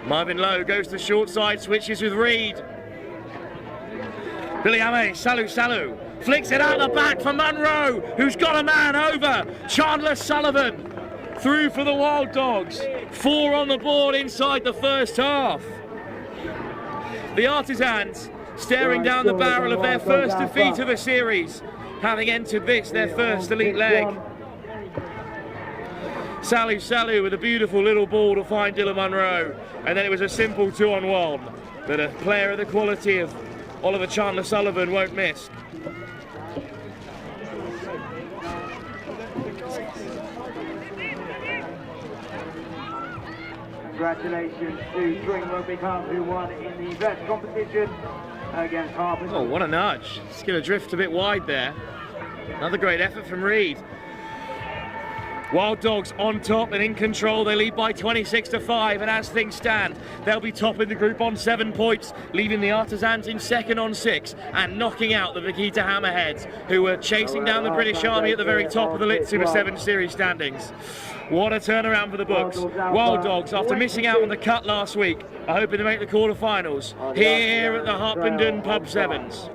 Marvin Lowe goes to the short side, switches with Reid. Billy Ame, Salu. Flicks it out the back for Munro, who's got a man over. Chandler Sullivan through for the Wild Dogs. 4 on the board inside the first half. The Artisans staring down the barrel of their first defeat of the series, having entered this, their first elite leg. Salu with a beautiful little ball to find Dylan Munro, and then it was a simple 2-on-1 that a player of the quality of Oliver Chandler Sullivan won't miss. Congratulations to Spring Rugby Club, who won in the vets competition against Harpenden. Oh, what a nudge. It's going to drift a bit wide there. Another great effort from Reid. Wild Dogs on top and in control. They lead by 26-5, and as things stand, they'll be topping the group on 7 points, leaving the Artisans in second on 6 and knocking out the Vaquita Hammerheads, who were chasing down the British Army at the very top of the Lit Super 7 Series standings. What a turnaround for the books. Wild Dogs, after missing out on the cut last week, are hoping to make the quarter-finals here at the Harpenden Pub Sevens.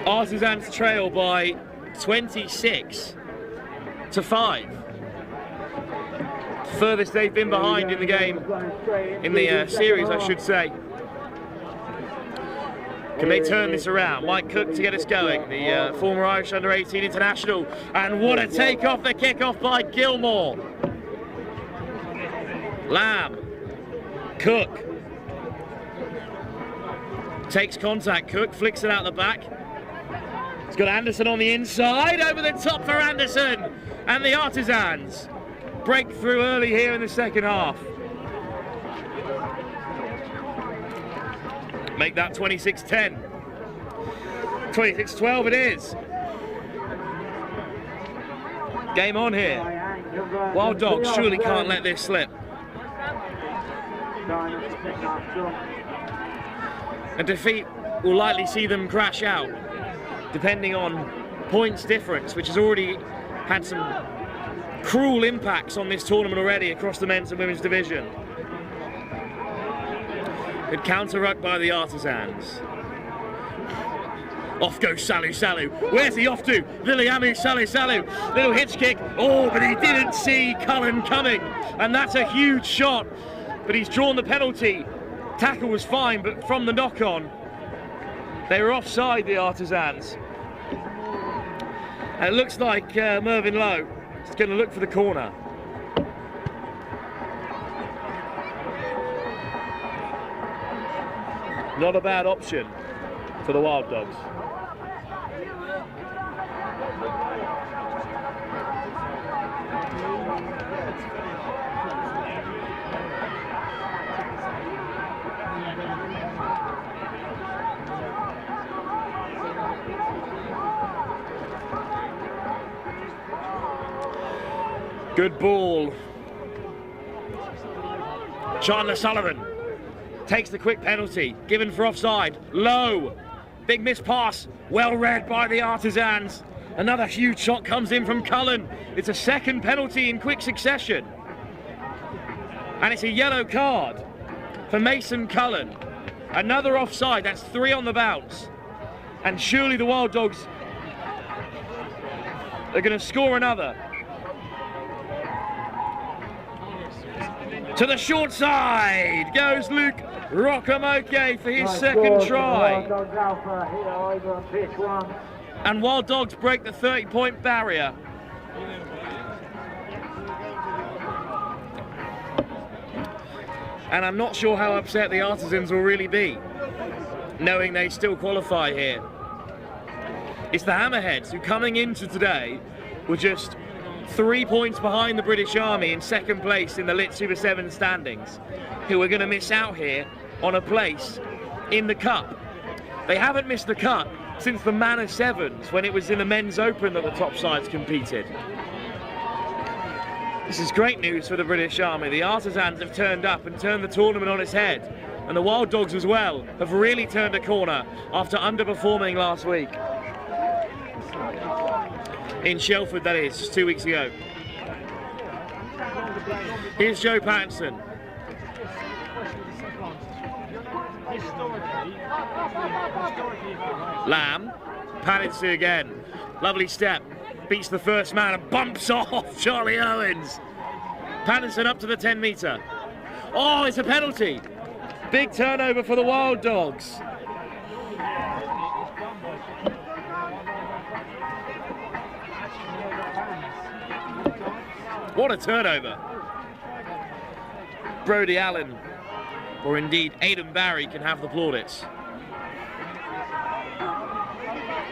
Artisans trail by 26-5. Furthest they've been behind in the game, in the series, I should say. Can they turn this around? Mike Cook to get us going, the former Irish under-18 international. And what a take off the kickoff by Gilmore. Lamb. Cook. Takes contact, Cook, flicks it out the back. He's got Anderson on the inside, over the top for Anderson. And the Artisans break through early here in the second half. Make that 26-10. 26-12 it is. Game on here. Wild Dogs surely can't let this slip. A defeat will likely see them crash out, depending on points difference, which has already had some cruel impacts on this tournament already across the men's and women's division. Good counter-ruck by the Artisans. Off goes Salu Salu. Where's he off to? Viliamu Salu Salu. Little hitch kick. Oh, but he didn't see Cullen coming. And that's a huge shot. But he's drawn the penalty. Tackle was fine, but from the knock-on, they were offside, the Artisans. And it looks like Mervyn Lowe is going to look for the corner. Not a bad option for the Wild Dogs. Good ball. Chandler Sullivan takes the quick penalty, given for offside. Low. Big miss pass, well read by the Artisans. Another huge shot comes in from Cullen. It's a second penalty in quick succession. And it's a yellow card for Mason Cullen. Another offside, that's 3 on the bounce. And surely the Wild Dogs are going to score another. To the short side goes Luke Rockamoke for his second try. And Wild Dogs break the 30-point barrier. And I'm not sure how upset the Artisans will really be, knowing they still qualify here. It's the Hammerheads who, coming into today, were just 3 points behind the British Army in second place in the Lit Super 7 standings, who are going to miss out here on a place in the Cup. They haven't missed the Cup since the Manor Sevens, when it was in the Men's Open that the top sides competed. This is great news for the British Army. The Artisans have turned up and turned the tournament on its head, and the Wild Dogs as well have really turned a corner after underperforming last week. In Shelford, that is, just 2 weeks ago. Here's Joe Pattinson. Lamb, Pattinson again. Lovely step, beats the first man and bumps off Charlie Owens. Pattinson up to the 10-metre. Oh, it's a penalty. Big turnover for the Wild Dogs. What a turnover. Brody Allen, or indeed Aidan Barry, can have the plaudits.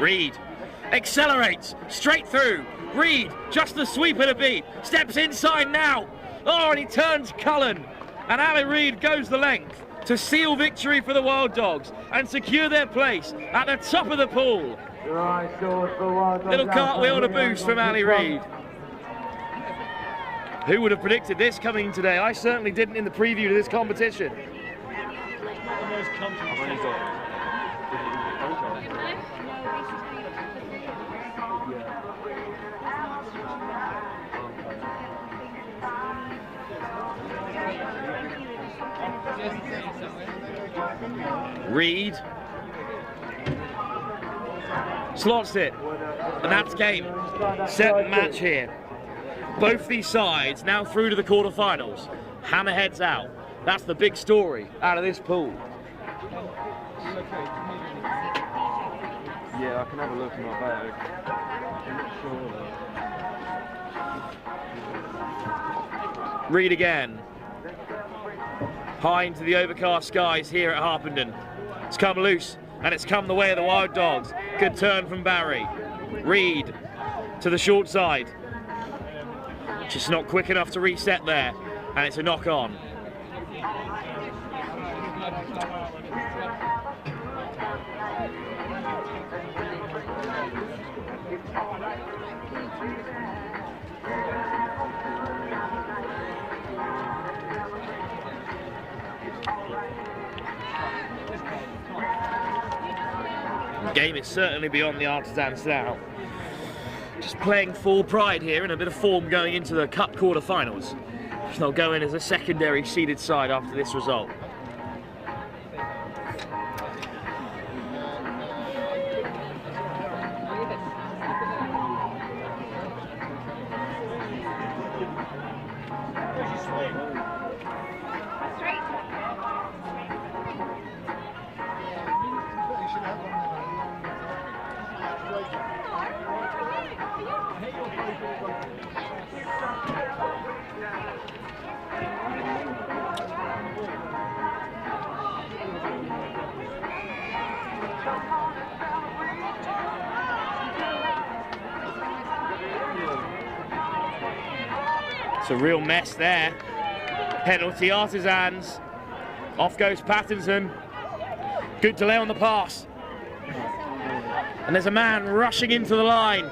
Reed accelerates straight through. Reed, just the sweep and a beat, steps inside now. Oh, and he turns Cullen. And Ali Reed goes the length to seal victory for the Wild Dogs and secure their place at the top of the pool. Little cartwheel and a boost from Ali Reed. Who would have predicted this coming today? I certainly didn't in the preview to this competition. Reed slots it, and that's game. Set match here. Both these sides now through to the quarterfinals. Hammerheads out. That's the big story out of this pool. Yeah, I can have a look in my bag. I'm not sure. Reed again. High into the overcast skies here at Harpenden. It's come loose, and it's come the way of the Wild Dogs. Good turn from Barry. Reed to the short side. Just not quick enough to reset there, and it's a knock on. The game is certainly beyond the Artisans now. Just playing full pride here and a bit of form going into the Cup quarterfinals. They'll go in as a secondary seeded side after this result. It's a real mess there. Penalty Artisans. Off goes Pattinson. Good delay on the pass. And there's a man rushing into the line.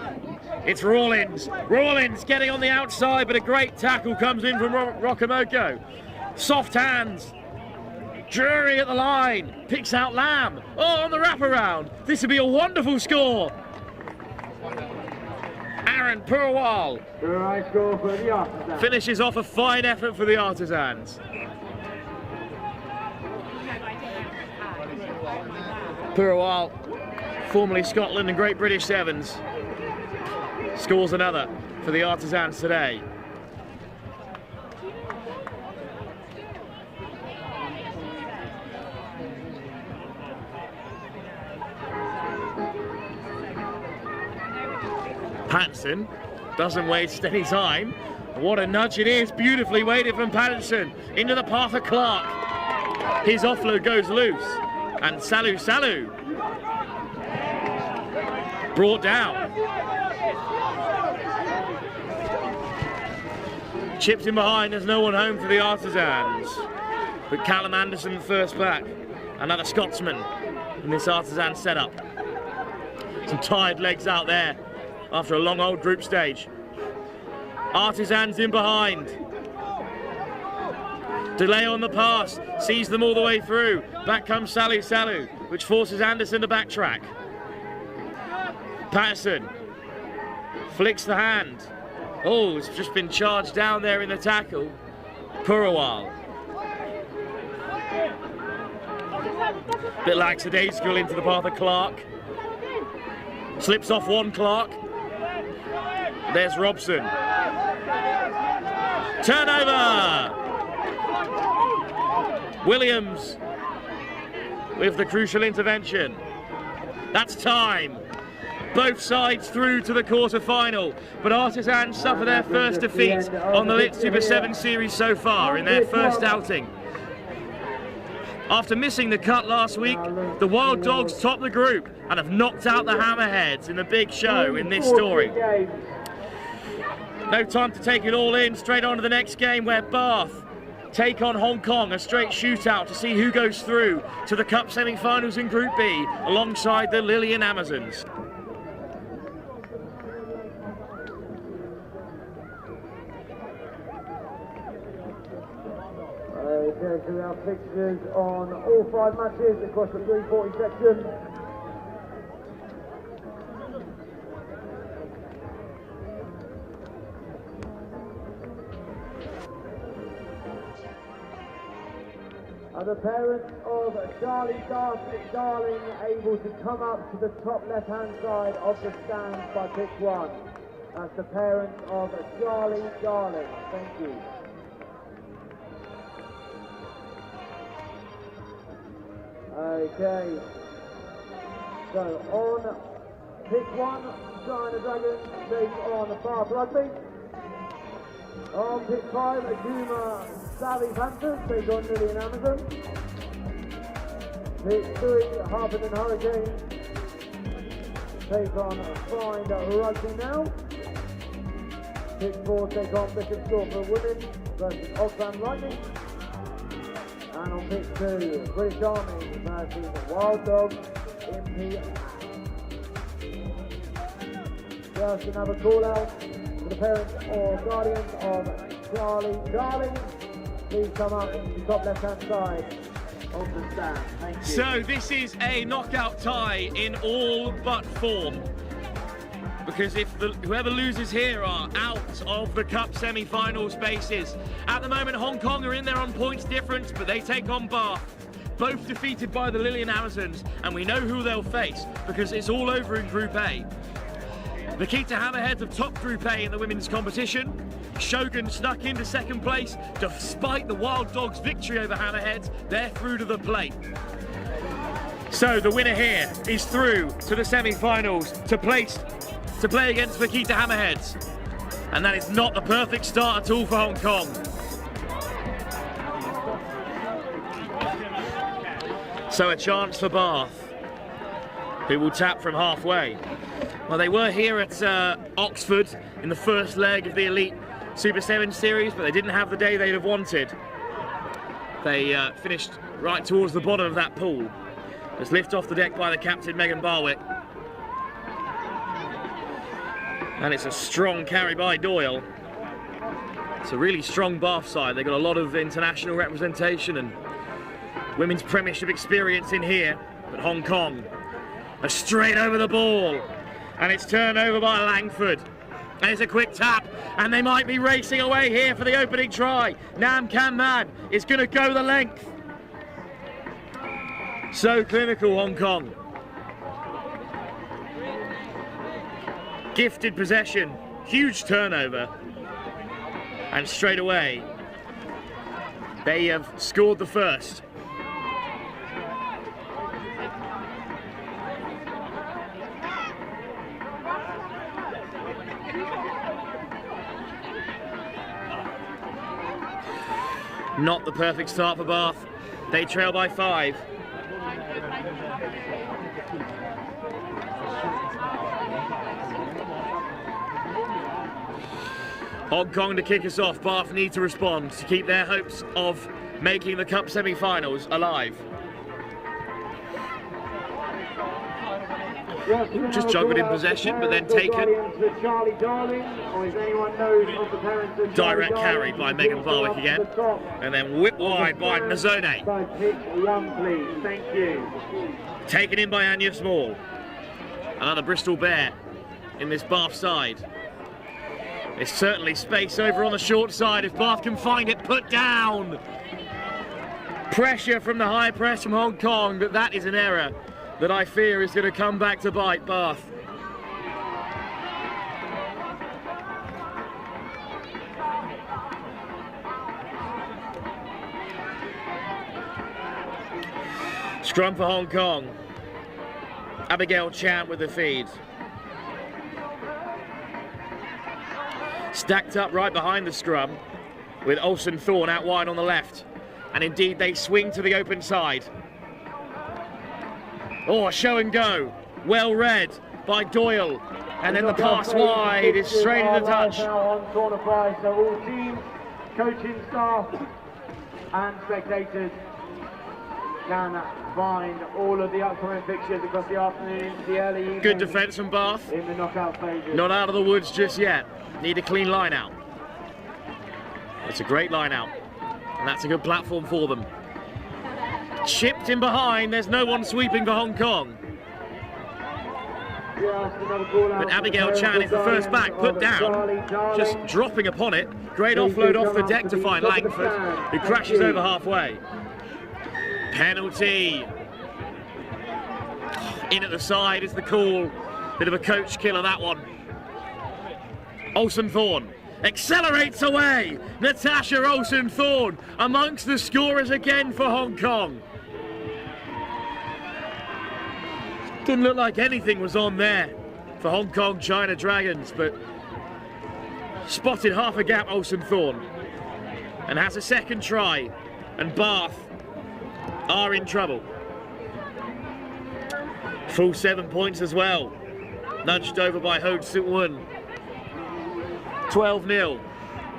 It's Rawlins. Rawlins getting on the outside, but a great tackle comes in from Rokamoko. Soft hands. Drury at the line. Picks out Lamb. Oh, on the wraparound. This would be a wonderful score. Aaron Purwal finishes off a fine effort for the Artisans. Purwal, formerly Scotland and Great British Sevens, scores another for the Artisans today. Pattinson doesn't waste any time. What a nudge it is, beautifully weighted from Pattinson into the path of Clark. His offload goes loose, and Salu brought down. Chipped in behind, there's no one home for the Artisans. But Callum Anderson first back, another Scotsman in this Artisan setup. Some tired legs out there after a long old group stage. Artisans in behind. Delay on the pass, sees them all the way through. Back comes Salu, which forces Anderson to backtrack. Patterson flicks the hand. Oh, it's just been charged down there in the tackle. Purwal. Bit lackadaisical into the path of Clark. Slips off one Clark. There's Robson. Turnover! Williams with the crucial intervention. That's time. Both sides through to the quarter-final, but Artisans suffer their first defeat on the Lit Super 7 series so far in their first outing. After missing the cut last week, the Wild Dogs top the group and have knocked out the Hammerheads in the big show in this story. No time to take it all in, straight on to the next game where Bath take on Hong Kong, a straight shootout to see who goes through to the Cup semi-finals in Group B alongside the Lillian Amazons. Okay, so we have fixtures on all 5 matches across the 340 section. Are the parents of Charlie Darling able to come up to the top left-hand side of the stands by pitch 1? That's the parents of Charlie Darling. Thank you. Okay, so on pitch 1, China Dragons take on Bath Rugby. On pitch 5, Akuma Sally Panthers take on Lillian Amazon. Pitch 3, Harpenden Hurricanes take on Find Rugby now. pitch 4 take on Bishop Stortford Women versus Oxford Lightning. And on pitch 2, British Army versus Wild Dogs MP. Just another call out to the parents or guardians of Charlie. Please come up to the top left hand side of the stand. Thank you. So this is a knockout tie in all but form. Because if whoever loses here are out of the Cup semi-final spaces. At the moment, Hong Kong are in there on points difference, but they take on Bath. Both defeated by the Lillian Amazons, and we know who they'll face because it's all over in Group A. Vaquita Hammerheads have topped Group A in the women's competition. Shogun snuck into second place despite the Wild Dogs' victory over Hammerheads. They're through to the plate. So the winner here is through to the semi-finals to play against Vaquita Hammerheads. And that is not the perfect start at all for Hong Kong. So a chance for Bath, who will tap from halfway. Well, they were here at Oxford in the first leg of the Elite Super 7 series, but they didn't have the day they'd have wanted. They finished right towards the bottom of that pool. Just lifted off the deck by the captain, Megan Barwick. And it's a strong carry by Doyle. It's a really strong Bath side. They've got a lot of international representation and women's premiership experience in here. But Hong Kong are straight over the ball. And it's turned over by Langford. And it's a quick tap. And they might be racing away here for the opening try. Nam Kam Man is going to go the length. So clinical, Hong Kong. Gifted possession. Huge turnover. And straight away, they have scored the first. Not the perfect start for Bath. They trail by 5. Hong Kong to kick us off. Bath need to respond to keep their hopes of making the Cup semi-finals alive. Just juggled in possession, but then taken. Direct carry by Megan Barwick again. And then whipped wide by Nazone. Thank you. Taken in by Anya Small. Another Bristol Bear in this Bath side. There's certainly space over on the short side if Bath can find it. Put down. Pressure from the high press from Hong Kong, but that is an error that I fear is going to come back to bite Bath. Scrum for Hong Kong. Abigail Chan with the feed. Stacked up right behind the scrum with Olsen Thorne out wide on the left. And indeed they swing to the open side. Oh, a show and go. Well read by Doyle. And then the pass wide is straight into touch. So all teams, coaching staff and spectators can find all of the upcoming fixtures across the afternoon, the early evening. Good defence from Bath. In the knockout stages. Not out of the woods just yet. Need a clean line out. It's a great line out. And that's a good platform for them. Chipped in behind, there's no one sweeping for Hong Kong. But Abigail Chan is the first back, put down, just dropping upon it. Great offload off the deck to find Langford, who crashes over halfway. Penalty. In at the side is the call. Bit of a coach killer, that one. Olsen Thorne accelerates away. Natasha Olsen Thorne amongst the scorers again for Hong Kong. Didn't look like anything was on there for Hong Kong China Dragons, but spotted half a gap Olsen Thorne and has a second try, and Bath are in trouble. Full 7 points as well, nudged over by Ho Soo Won. 12-0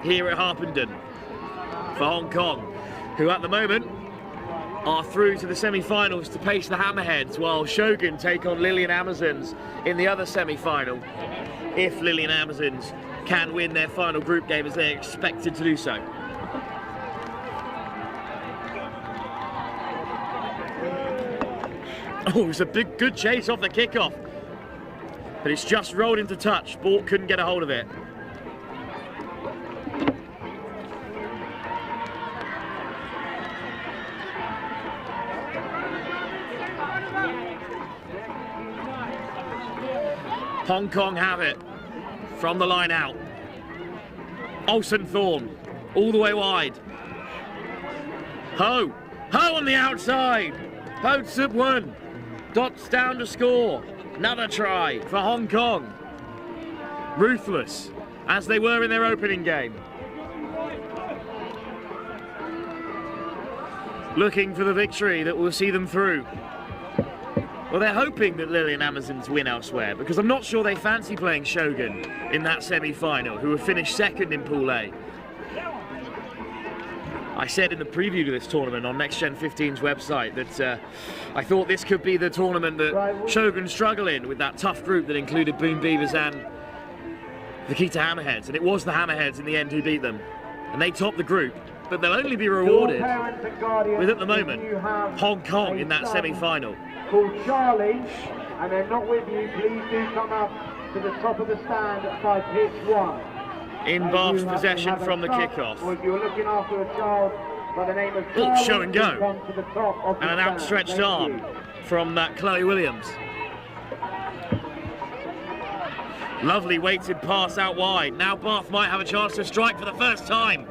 here at Harpenden for Hong Kong, who at the moment are through to the semi-finals to face the Hammerheads, while Shogun take on Lillian Amazons in the other semi-final, if Lillian Amazons can win their final group game as they're expected to do so. Oh, it was a good chase off the kickoff, but it's just rolled into touch. Bork couldn't get a hold of it. Hong Kong have it from the line out. Olsen Thorn all the way wide. Ho on the outside. Ho Tsub Won dots down to score. Another try for Hong Kong. Ruthless as they were in their opening game. Looking for the victory that will see them through. Well, they're hoping that Lillian Amazons win elsewhere, because I'm not sure they fancy playing Shogun in that semi-final, who have finished second in Pool A. I said in the preview to this tournament on Next Gen 15's website that I thought this could be the tournament that Shogun struggle in, with that tough group that included Boom Beavers and Vaquita Hammerheads, and it was the Hammerheads in the end who beat them. And they topped the group, but they'll only be rewarded with, at the moment, Hong Kong in that semi-final. Called Charlie, and they're not with you, please do come up to the top of the stand by pitch 1. In Bath's possession from the kickoff. Or if you're looking after a child by the name of Charlie, show and go. come to the top of And the an stand. outstretched Thank arm you. from that Chloe Williams. Lovely weighted pass out wide. Now Bath might have a chance to strike for the first time.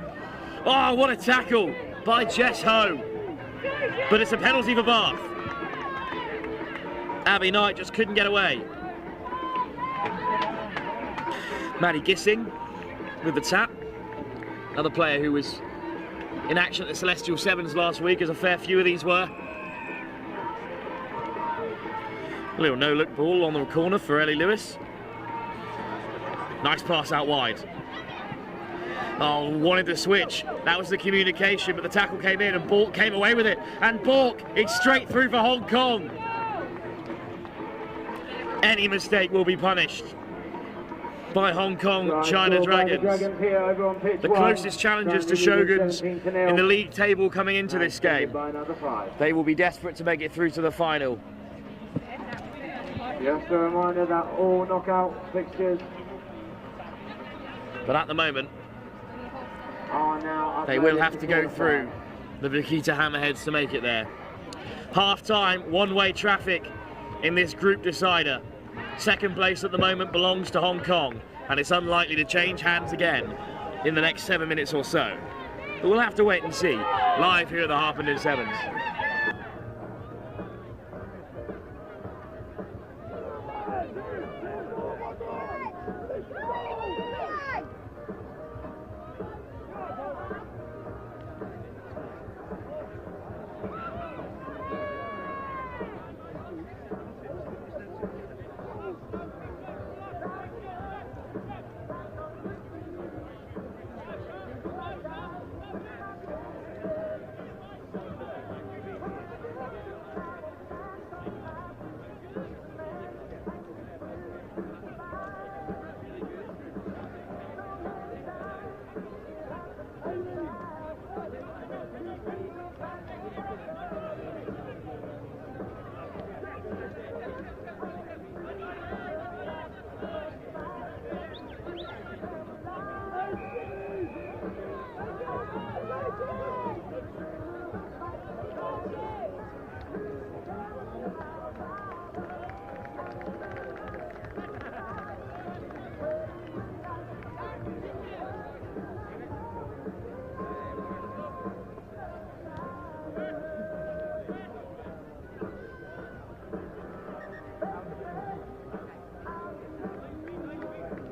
Oh, what a tackle by Jess Ho. But it's a penalty for Bath. Abby Knight just couldn't get away. Maddie Gissing with the tap. Another player who was in action at the Celestial Sevens last week, as a fair few of these were. A little no-look ball on the corner for Ellie Lewis. Nice pass out wide. Oh, wanted to switch. That was the communication, but the tackle came in and Bork came away with it. And Bork, it's straight through for Hong Kong. Any mistake will be punished by Hong Kong China Dragons. The closest challengers to Shoguns in the league table coming into this game. They will be desperate to make it through to the final. Just a reminder that all knockout fixtures But at the moment, are now they will have to go through the Vaquita Hammerheads to make it there. Half-time, one-way traffic in this group decider. Second place at the moment belongs to Hong Kong, and it's unlikely to change hands again in the next 7 minutes or so. But we'll have to wait and see, live here at the Harpenden Sevens.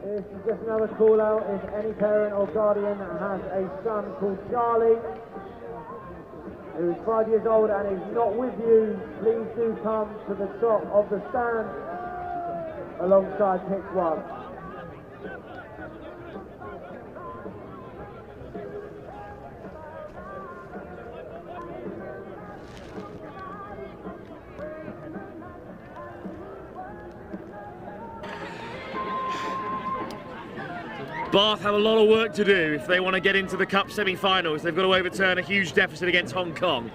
This is just another call out. If any parent or guardian has a son called Charlie, who is 5 years old and is not with you, please do come to the top of the stand alongside pitch 1. Bath have a lot of work to do if they want to get into the Cup semi-finals. They've got to overturn a huge deficit against Hong Kong.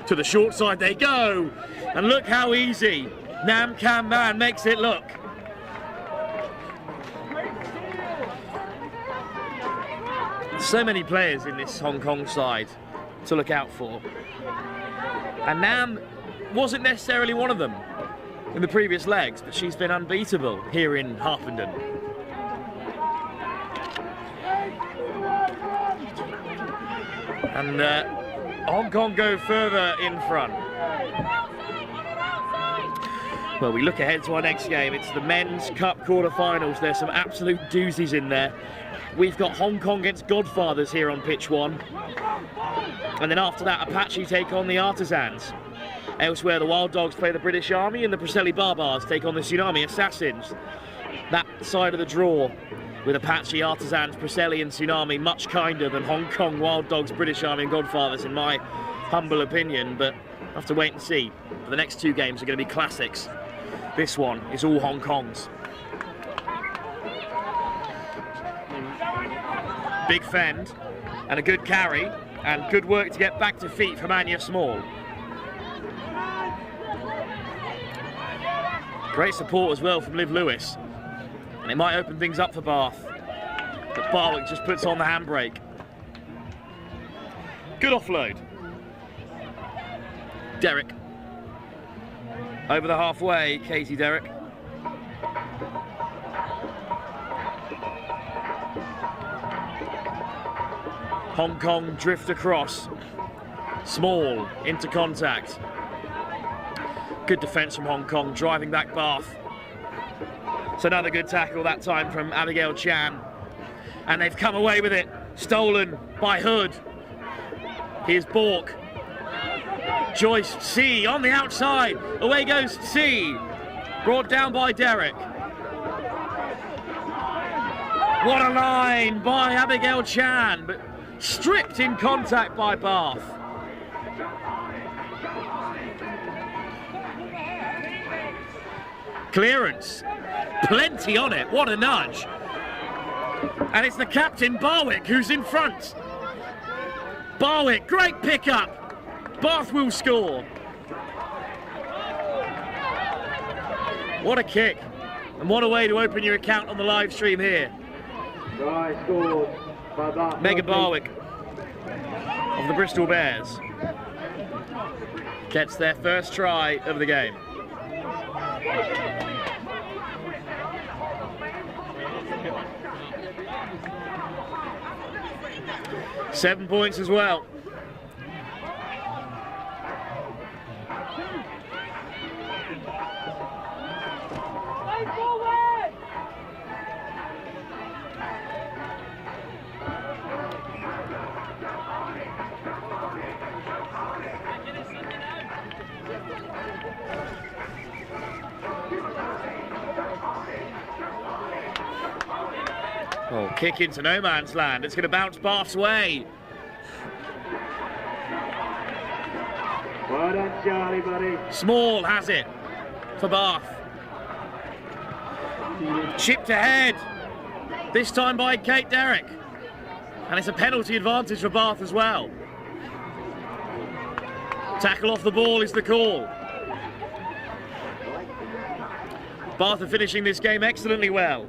To the short side they go, and look how easy Nam Kam Man makes it look. So many players in this Hong Kong side to look out for, and Nam wasn't necessarily one of them in the previous legs, but she's been unbeatable here in Harpenden. And Hong Kong go further in front. Well, we look ahead to our next game. It's the Men's Cup quarterfinals. There's some absolute doozies in there. We've got Hong Kong against Godfathers here on pitch 1. And then after that, Apache take on the Artisans. Elsewhere, the Wild Dogs play the British Army, and the Preseli Barbars take on the Tsunami Assassins. That side of the draw, with Apache, Artisans, Preseli and Tsunami, much kinder than Hong Kong, Wild Dogs, British Army and Godfathers, in my humble opinion, but I'll have to wait and see. But the next 2 games are going to be classics. This one is all Hong Kong's. Big fend, and a good carry, and good work to get back to feet from Anya Small. Great support as well from Liv Lewis. And it might open things up for Bath. But Barwick just puts on the handbrake. Good offload. Derek. Over the halfway, Katie Derek. Hong Kong drift across. Small into contact. Good defence from Hong Kong, driving back Bath. It's another good tackle, that time from Abigail Chan. And they've come away with it. Stolen by Hood. Here's Bork. Joyce C on the outside. Away goes C. Brought down by Derek. What a line by Abigail Chan, but stripped in contact by Bath. Clearance, plenty on it, what a nudge. And it's the captain, Barwick, who's in front. Barwick, great pickup. Bath will score. What a kick. And what a way to open your account on the live stream here. Try scored by Bath. Megan Barwick of the Bristol Bears gets their first try of the game. Seven points as well. Oh, kick into no man's land. It's going to bounce Bath's way. Well done, Charlie, buddy. Small has it for Bath. Chipped ahead. This time by Kate Derrick. And it's a penalty advantage for Bath as well. Tackle off the ball is the call. Bath are finishing this game excellently well.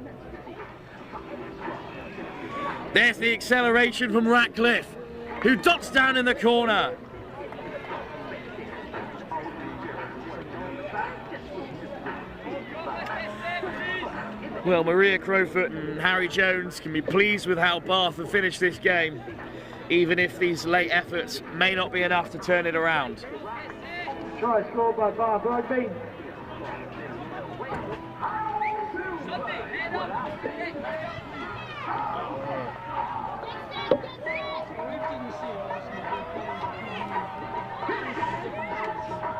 There's the acceleration from Ratcliffe, who dots down in the corner. Well, Maria Crowfoot and Harry Jones can be pleased with how Bath have finished this game, even if these late efforts may not be enough to turn it around. Try scored by Bath Rugby.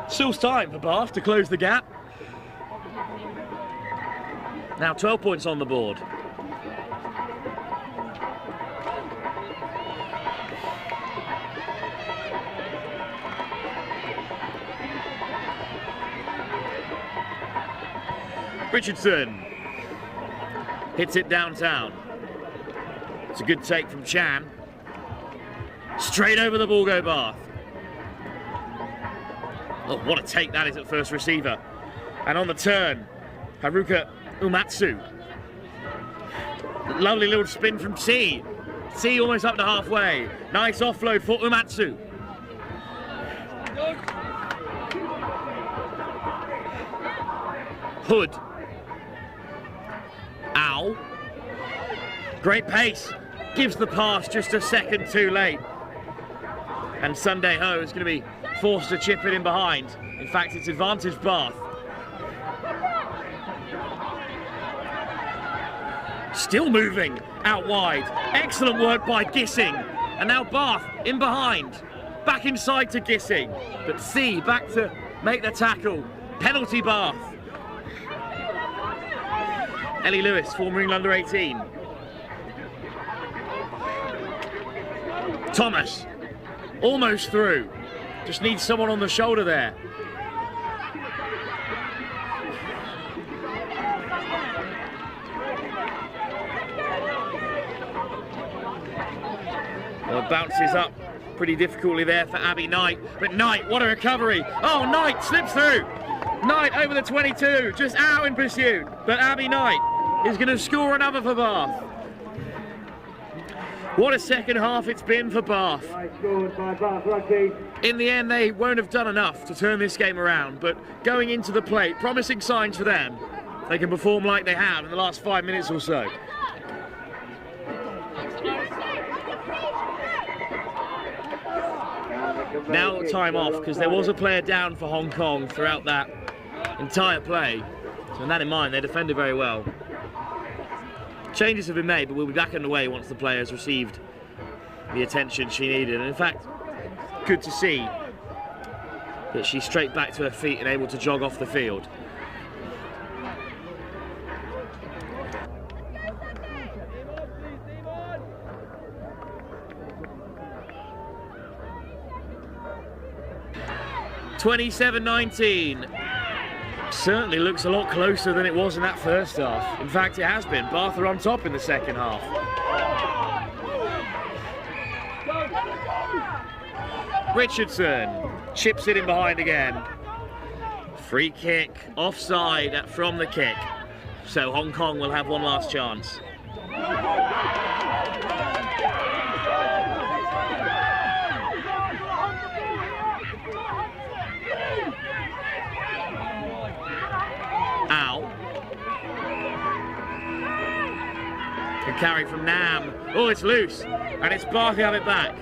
Still time for Bath to close the gap. Now 12 points on the board. Richardson hits it downtown. It's a good take from Chan. Straight over the ball go Bath. Oh, what a take that is at first receiver. And on the turn, Haruka Umatsu. Lovely little spin from T. T almost up to halfway. Nice offload for Umatsu. Hood. Ow. Great pace. Gives the pass just a second too late. And Sunday Ho is going to be forced to chip it in behind. In fact, it's advantage Bath. Still moving out wide. Excellent work by Gissing. And now Bath in behind. Back inside to Gissing. But C back to make the tackle. Penalty Bath. Ellie Lewis, former England under-18. Thomas, almost through. Just needs someone on the shoulder there. Well, it bounces up pretty difficultly there for Abby Knight. But Knight, what a recovery. Oh, Knight slips through. Knight over the 22, just out in pursuit. But Abby Knight is going to score another for Bath. What a second half it's been for Bath. In the end, they won't have done enough to turn this game around, but going into the plate, promising signs for them. They can perform like they have in the last 5 minutes or so. Now time off, because there was a player down for Hong Kong throughout that entire play. So with that in mind, they defended very well. Changes have been made, but we'll be back underway once the player has received the attention she needed. And in fact, good to see that she's straight back to her feet and able to jog off the field. (27-19). Certainly looks a lot closer than it was in that first half. In fact, it has been. Bath are on top in the second half. Richardson chips it in behind again. Free kick, offside from the kick. So Hong Kong will have one last chance. Ow. Good carry from Nam. Oh, it's loose. And it's Bath who have it back.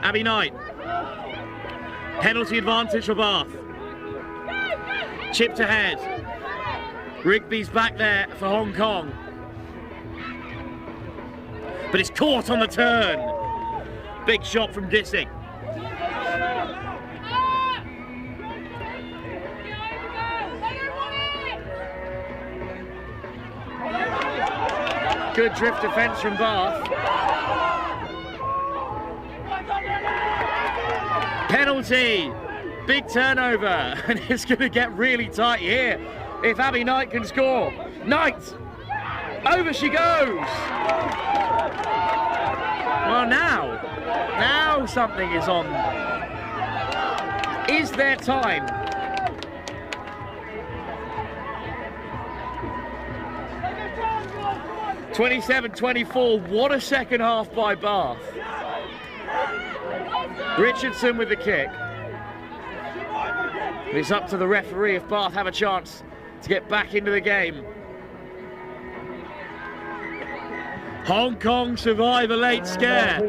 Abby Knight. Penalty advantage for Bath. Chipped ahead. Rigby's back there for Hong Kong. But it's caught on the turn. Big shot from Gissing. Good drift defence from Bath. Penalty. Big turnover. And it's going to get really tight here if Abby Knight can score. Knight. Over she goes. Well, now something is on. Is there time? (27-24). What a second half by Bath. Richardson with the kick. It's up to the referee if Bath have a chance to get back into the game. Hong Kong survive a late scare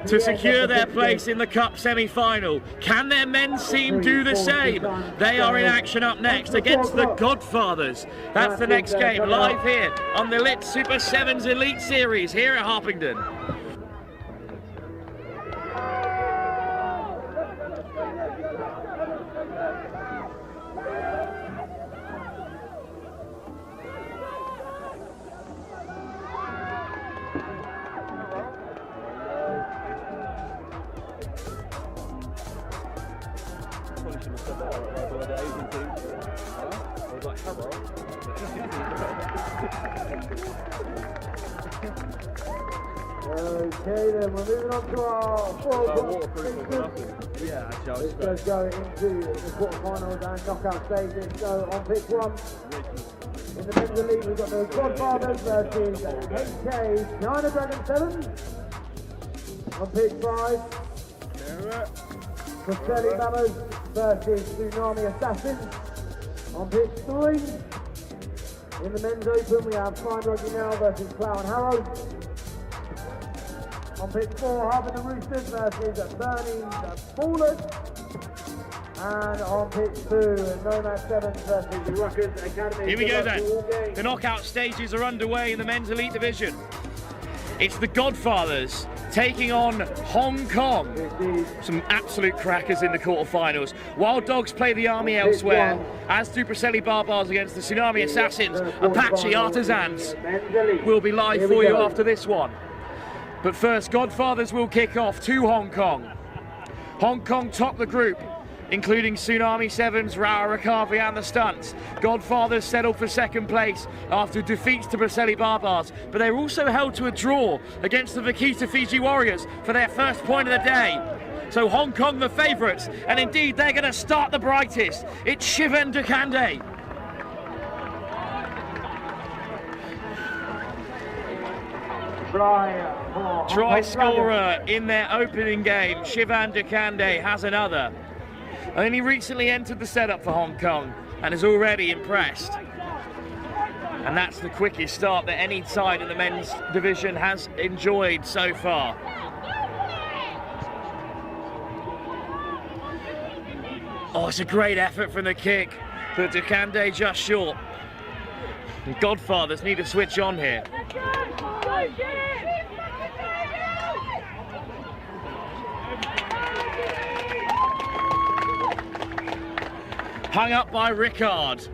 to secure their place in the Cup semi-final. Can their men's team do the same? They are in action up next against the Godfathers. That's the next game, live here on the Lit Super Sevens Elite Series here at Harpenden. mentioned the Asian team. I was like, hello. Okay then, we're moving on to our Waterproof or nothing. Yeah, actually, let's go into the quarterfinals and knockout stages. So on pitch 1, in the men's league, we've got the Godfathers versus HK China Dragon 7s. On pitch 5, Preseli Mammers versus Tsunami Assassins. On pitch 3, in the men's open, we have Fine Rugby Now versus Plough and Harrow. On pitch 4, Harpenden Roosters versus Burning Ballers. And on pitch 2, Nomad Sevens versus the Ruckers Academy. Here we go then. The knockout stages are underway in the men's elite division. It's the Godfathers taking on Hong Kong. Some absolute crackers in the quarterfinals. Wild Dogs play the Army elsewhere, as do Preseli Barbars against the Tsunami Assassins. Apache Artisans will be live for you after this one. But first, Godfathers will kick off to Hong Kong. Hong Kong top the group, including Tsunami, Sevens, Rewa, Rakavi and the Stunts. Godfathers settled for second place after defeats to Preseli Barbars, but they were also held to a draw against the Vaquita Fiji Warriors for their first point of the day. So Hong Kong the favourites, and indeed they're going to start the brightest. It's Shivan Dukande. Try scorer in their opening game, Shivan Dukande has another. And he recently entered the setup for Hong Kong and is already impressed. And that's the quickest start that any side in the men's division has enjoyed so far. Oh, it's a great effort from the kick, but Dukande just short. The Godfathers need to switch on here. Hung up by Rickard.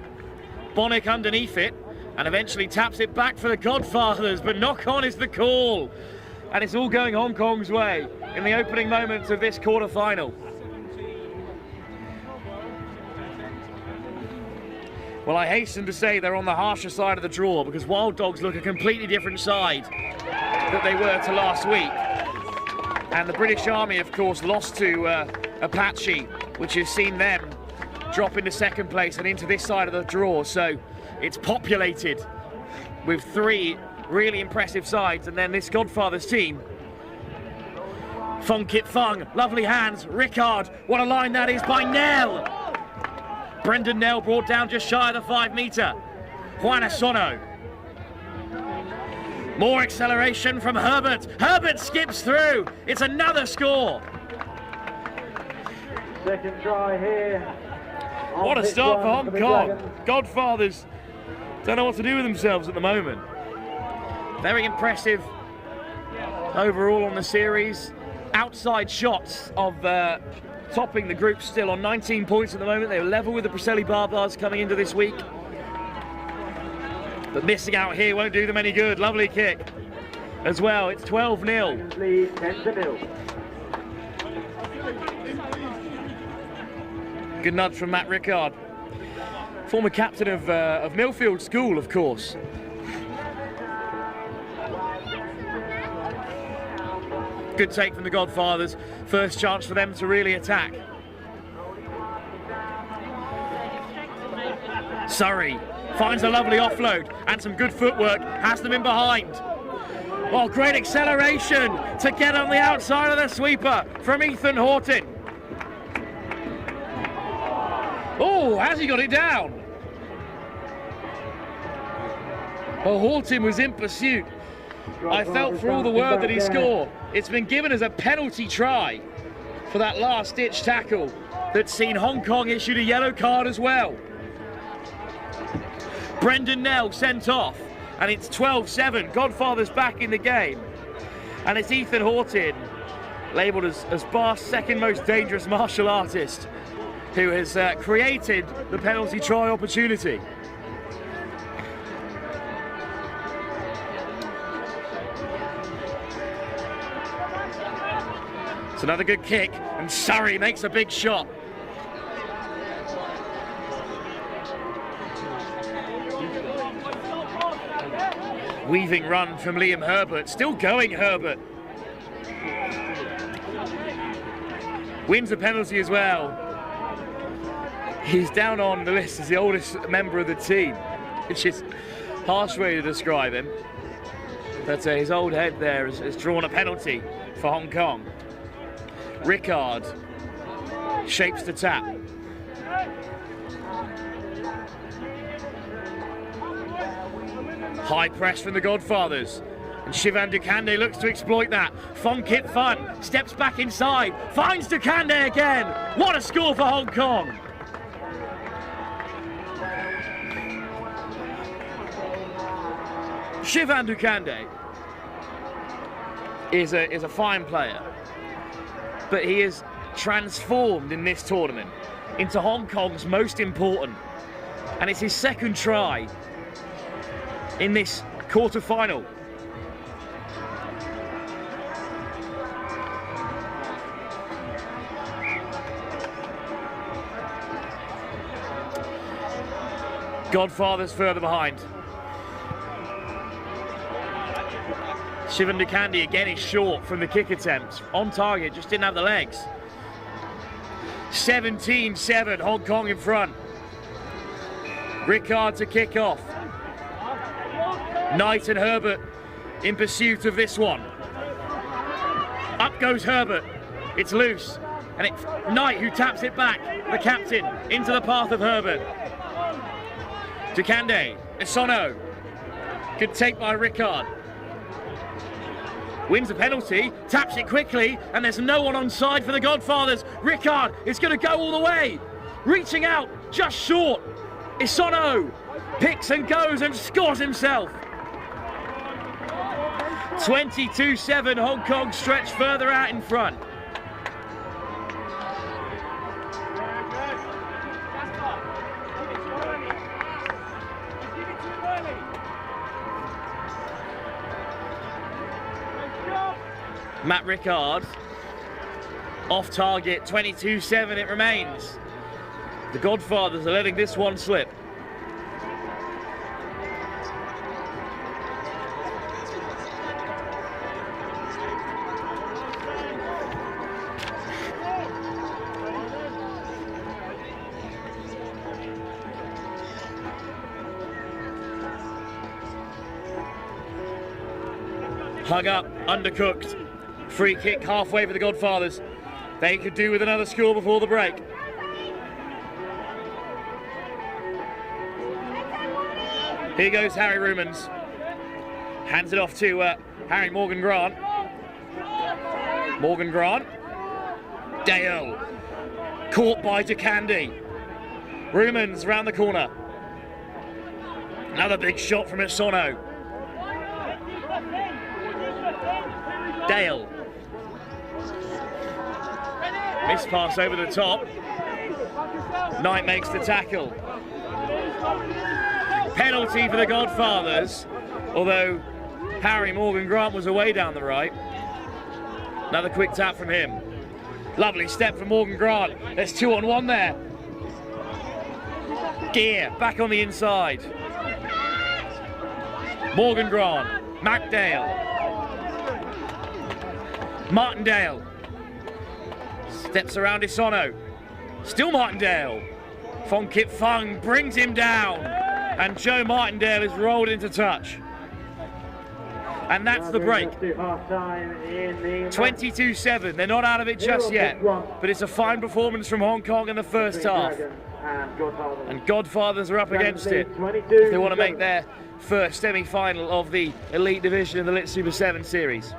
Bonnick underneath it and eventually taps it back for the Godfathers, but knock on is the call. And it's all going Hong Kong's way in the opening moments of this quarter-final. Well, I hasten to say they're on the harsher side of the draw because Wild Dogs look a completely different side that they were to last week. And the British Army, of course, lost to Apache, which has seen them drop into second place and into this side of the draw. So it's populated with 3 really impressive sides, and then this Godfathers team. Fung Kit Fung, lovely hands, Rickard, what a line that is by Nell. Brendan Nell brought down just shy of the 5 metre. Juan Asono. More acceleration from Herbert. Herbert skips through. It's another score. Second try here. What a start for Hong Kong. Godfathers don't know what to do with themselves at the moment. Very impressive overall on the series. Outside shots of topping the group still on 19 points at the moment. They were level with the Preseli Barbars coming into this week. But missing out here won't do them any good. Lovely kick as well. It's 12-0. Lead 10-0. Good nudge from Matt Rickard. Former captain of Millfield School, of course. Good take from the Godfathers. First chance for them to really attack. Surrey finds a lovely offload and some good footwork, has them in behind. Oh, great acceleration to get on the outside of the sweeper from Ethan Horton. Oh, has he got it down? Well, Horton was in pursuit. I felt for all the word that he scored. It's been given as a penalty try for that last-ditch tackle that's seen Hong Kong issued a yellow card as well. Brendan Nell sent off, and it's 12-7. Godfathers back in the game. And it's Ethan Horton, labelled as Bath's second most dangerous martial artist, who has created the penalty try opportunity. It's another good kick, and Surrey makes a big shot. Weaving run from Liam Herbert. Still going, Herbert. Wins a penalty as well. He's down on the list as the oldest member of the team, which is a harsh way to describe him. But his old head there has drawn a penalty for Hong Kong. Rickard shapes the tap. High press from the Godfathers. And Shivan Dukande looks to exploit that. Phong Kit Fun steps back inside, finds Dukande again. What a score for Hong Kong. Shivan Dukande is a fine player, but he is transformed in this tournament into Hong Kong's most important, and it's his second try in this quarter-final. Godfathers further behind. Shivan Dukande again is short from the kick attempt. On target, just didn't have the legs. 17-7, Hong Kong in front. Rickard to kick off. Knight and Herbert in pursuit of this one. Up goes Herbert. It's loose. And it's Knight who taps it back. The captain into the path of Herbert. Dukande. Isono. Good take by Rickard. Wins a penalty, taps it quickly, and there's no one on side for the Godfathers. Rickard is going to go all the way. Reaching out, just short. Isono picks and goes and scores himself. 22-7, Hong Kong stretch further out in front. Matt Rickard off target, 22-7 it remains. The Godfathers are letting this one slip. Hung up, undercooked. Free kick halfway for the Godfathers. They could do with another score before the break. Here goes Harry Rumans. Hands it off to Harry Morgan Grant. Morgan Grant. Dale. Caught by Dukande. Rumans round the corner. Another big shot from Isono. Dale. Miss pass over the top. Knight makes the tackle. Penalty for the Godfathers, although Harry Morgan Grant was away down the right. Another quick tap from him. Lovely step from Morgan Grant. There's 2-on-1 there. Gear back on the inside. Morgan Grant. MacDale. Martindale. Steps around Isono. Still Martindale. Phong Kit Fung brings him down. And Joe Martindale is rolled into touch. And that's the break. 22-7. They're not out of it just yet. But it's a fine performance from Hong Kong in the first half. And Godfathers are up against it if they want to make their first semi-final of the Elite Division in the Lit Super 7 series.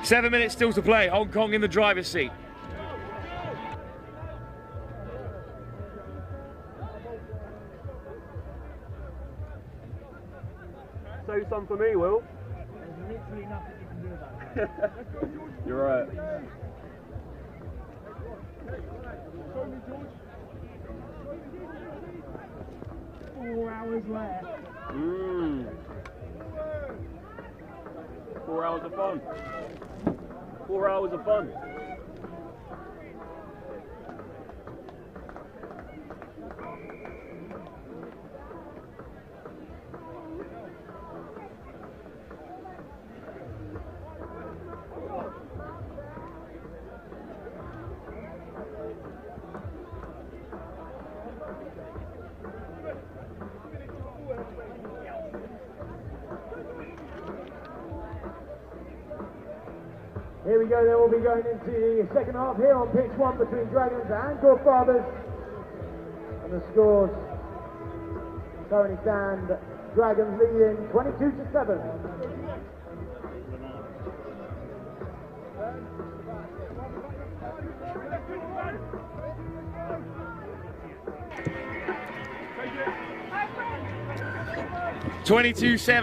7 minutes still to play. Hong Kong in the driver's seat. Say some for me, Will. There's literally nothing you can do about that. You're right. 4 hours left. 4 hours of fun. 4 hours of fun. Here we go, then we'll be going into the second half here on pitch 1 between Dragons and Godfathers. And the scores currently stand Dragons leading 22-7.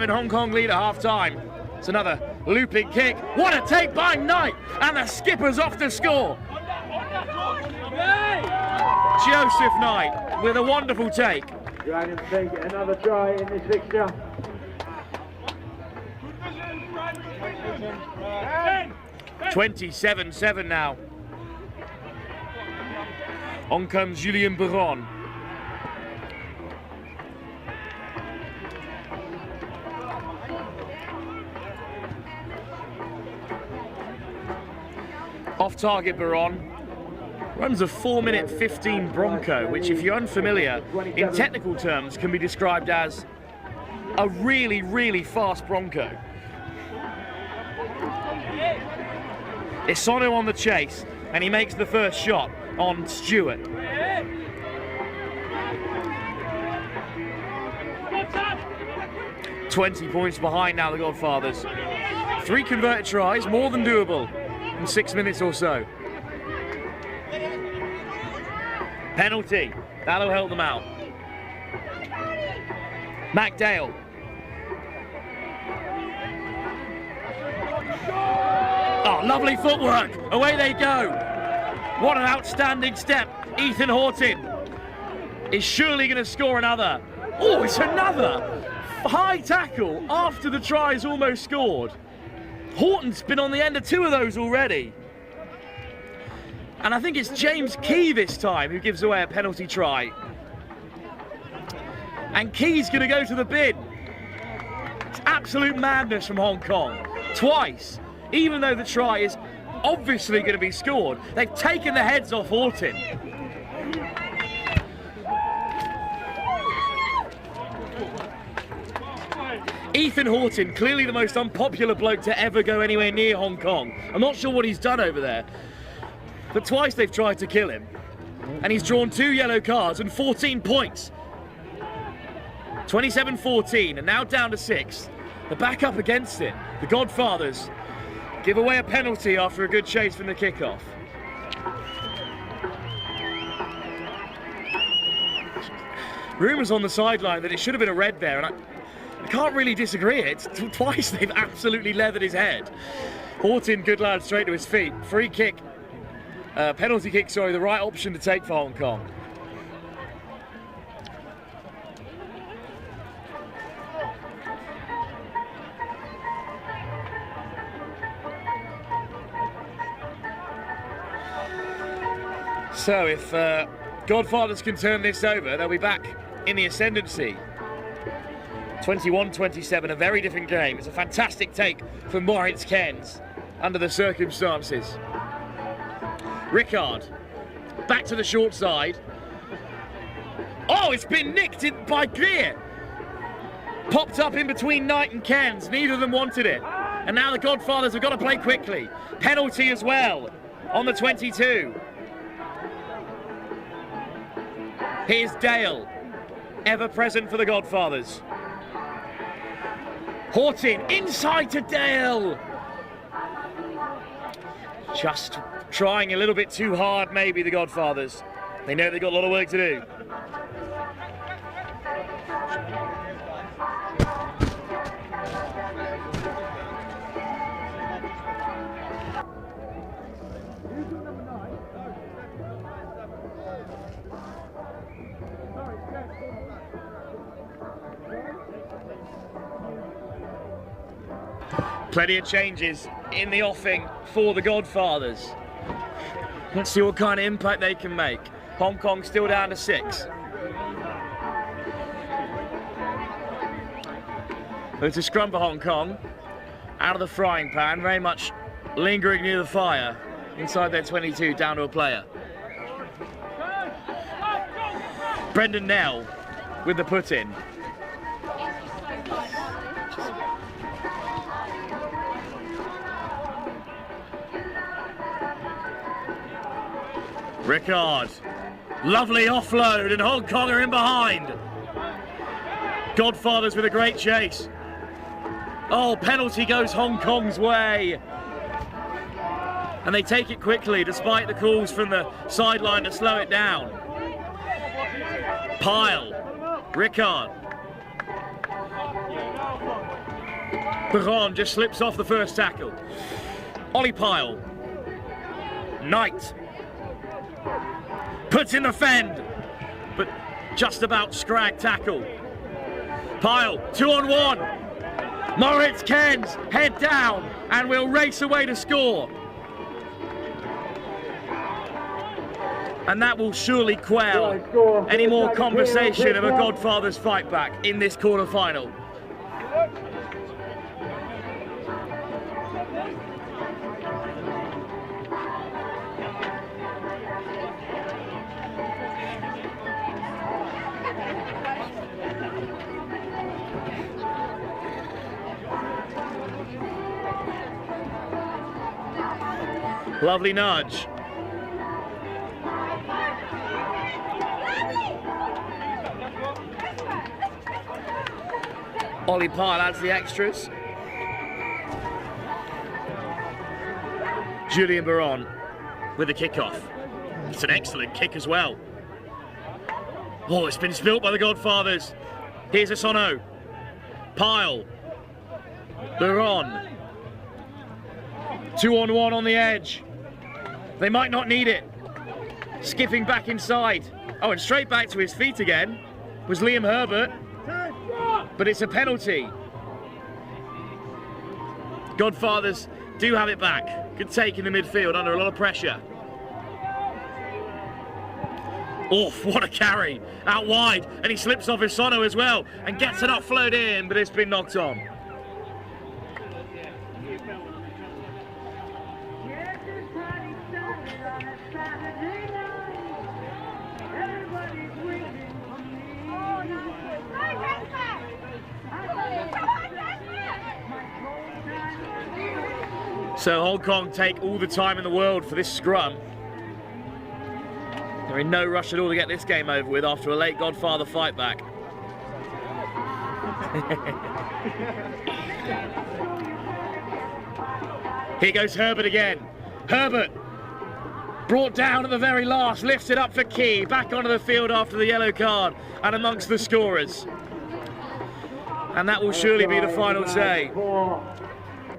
Hong Kong lead at half time. It's another looping kick. What a take by Knight! And the skipper's off to score. Joseph Knight with a wonderful take. Dragons take another try in this fixture. (27-7) now. On comes Julien Baron. Off target Baron. Runs a 4-minute 15 Bronco, which if you're unfamiliar, in technical terms can be described as a really, really fast Bronco. Isono on the chase, and he makes the first shot on Stewart. (20 points behind now, the Godfathers. 3 converted tries, more than doable in 6 minutes or so. Penalty, that'll help them out. McDale. Oh, lovely footwork, away they go. What an outstanding step. Ethan Horton is surely going to score another. Oh, it's another high tackle after the try is almost scored. Horton's been on the end of 2 of those already. And I think it's James Key this time who gives away a penalty try. And Key's going to go to the bin. It's absolute madness from Hong Kong. Twice, even though the try is obviously going to be scored, they've taken the heads off Horton. Ethan Horton, clearly the most unpopular bloke to ever go anywhere near Hong Kong. I'm not sure what he's done over there, but twice they've tried to kill him. And he's drawn 2 yellow cards and 14 points. 27-14, and now down to 6. They're back up against it. The Godfathers give away a penalty after a good chase from the kickoff. Rumours on the sideline that it should have been a red there, and I can't really disagree. It's twice they've absolutely leathered his head. Horton, good lad, straight to his feet. Free kick, penalty kick, sorry, the right option to take for Hong Kong. So if Godfathers can turn this over, they'll be back in the ascendancy. 21-27, a very different game. It's a fantastic take from Oxford Quins under the circumstances. Rickard, back to the short side. Oh, it's been nicked by Greer. Popped up in between Knight and Quins. Neither of them wanted it. And now the Godfathers have got to play quickly. Penalty as well on the 22. Here's Dale, ever present for the Godfathers. Horton, inside to Dale. Just trying a little bit too hard, maybe, the Godfathers. They know they've got a lot of work to do. Plenty of changes in the offing for the Godfathers. Let's see what kind of impact they can make. Hong Kong still down to 6. It's a scrum for Hong Kong. Out of the frying pan, very much lingering near the fire. Inside their 22, down to a player. Brendan Nell with the put-in. Rickard, lovely offload, and Hong Kong are in behind. Godfathers with a great chase. Oh, penalty goes Hong Kong's way. And they take it quickly, despite the calls from the sideline to slow it down. Pyle, Rickard. Baron just slips off the first tackle. Ollie Pyle. Knight. Puts in the fend, but just about scrag tackle. Pyle, 2-on-1. Moritz Kens, head down, and will race away to score. And that will surely quell any more conversation of a Godfathers fight back in this quarter-final. Lovely nudge. Ollie Pyle adds the extras. Julian Baron with the kickoff. It's an excellent kick as well. Oh, it's been spilt by the Godfathers. Here's a Sono. Pyle. Baron. 2-on-1 on the edge. They might not need it. Skipping back inside. Oh, and straight back to his feet again was Liam Herbert. But it's a penalty. Godfathers do have it back. Good take in the midfield under a lot of pressure. Oh, what a carry. Out wide. And he slips off his Sono as well. And gets it offload in, but it's been knocked on. So Hong Kong take all the time in the world for this scrum. They're in no rush at all to get this game over with after a late Godfather fight back. Here goes Herbert again. Herbert brought down at the very last, lifts it up for Key, back onto the field after the yellow card and amongst the scorers. And that will surely be the final say.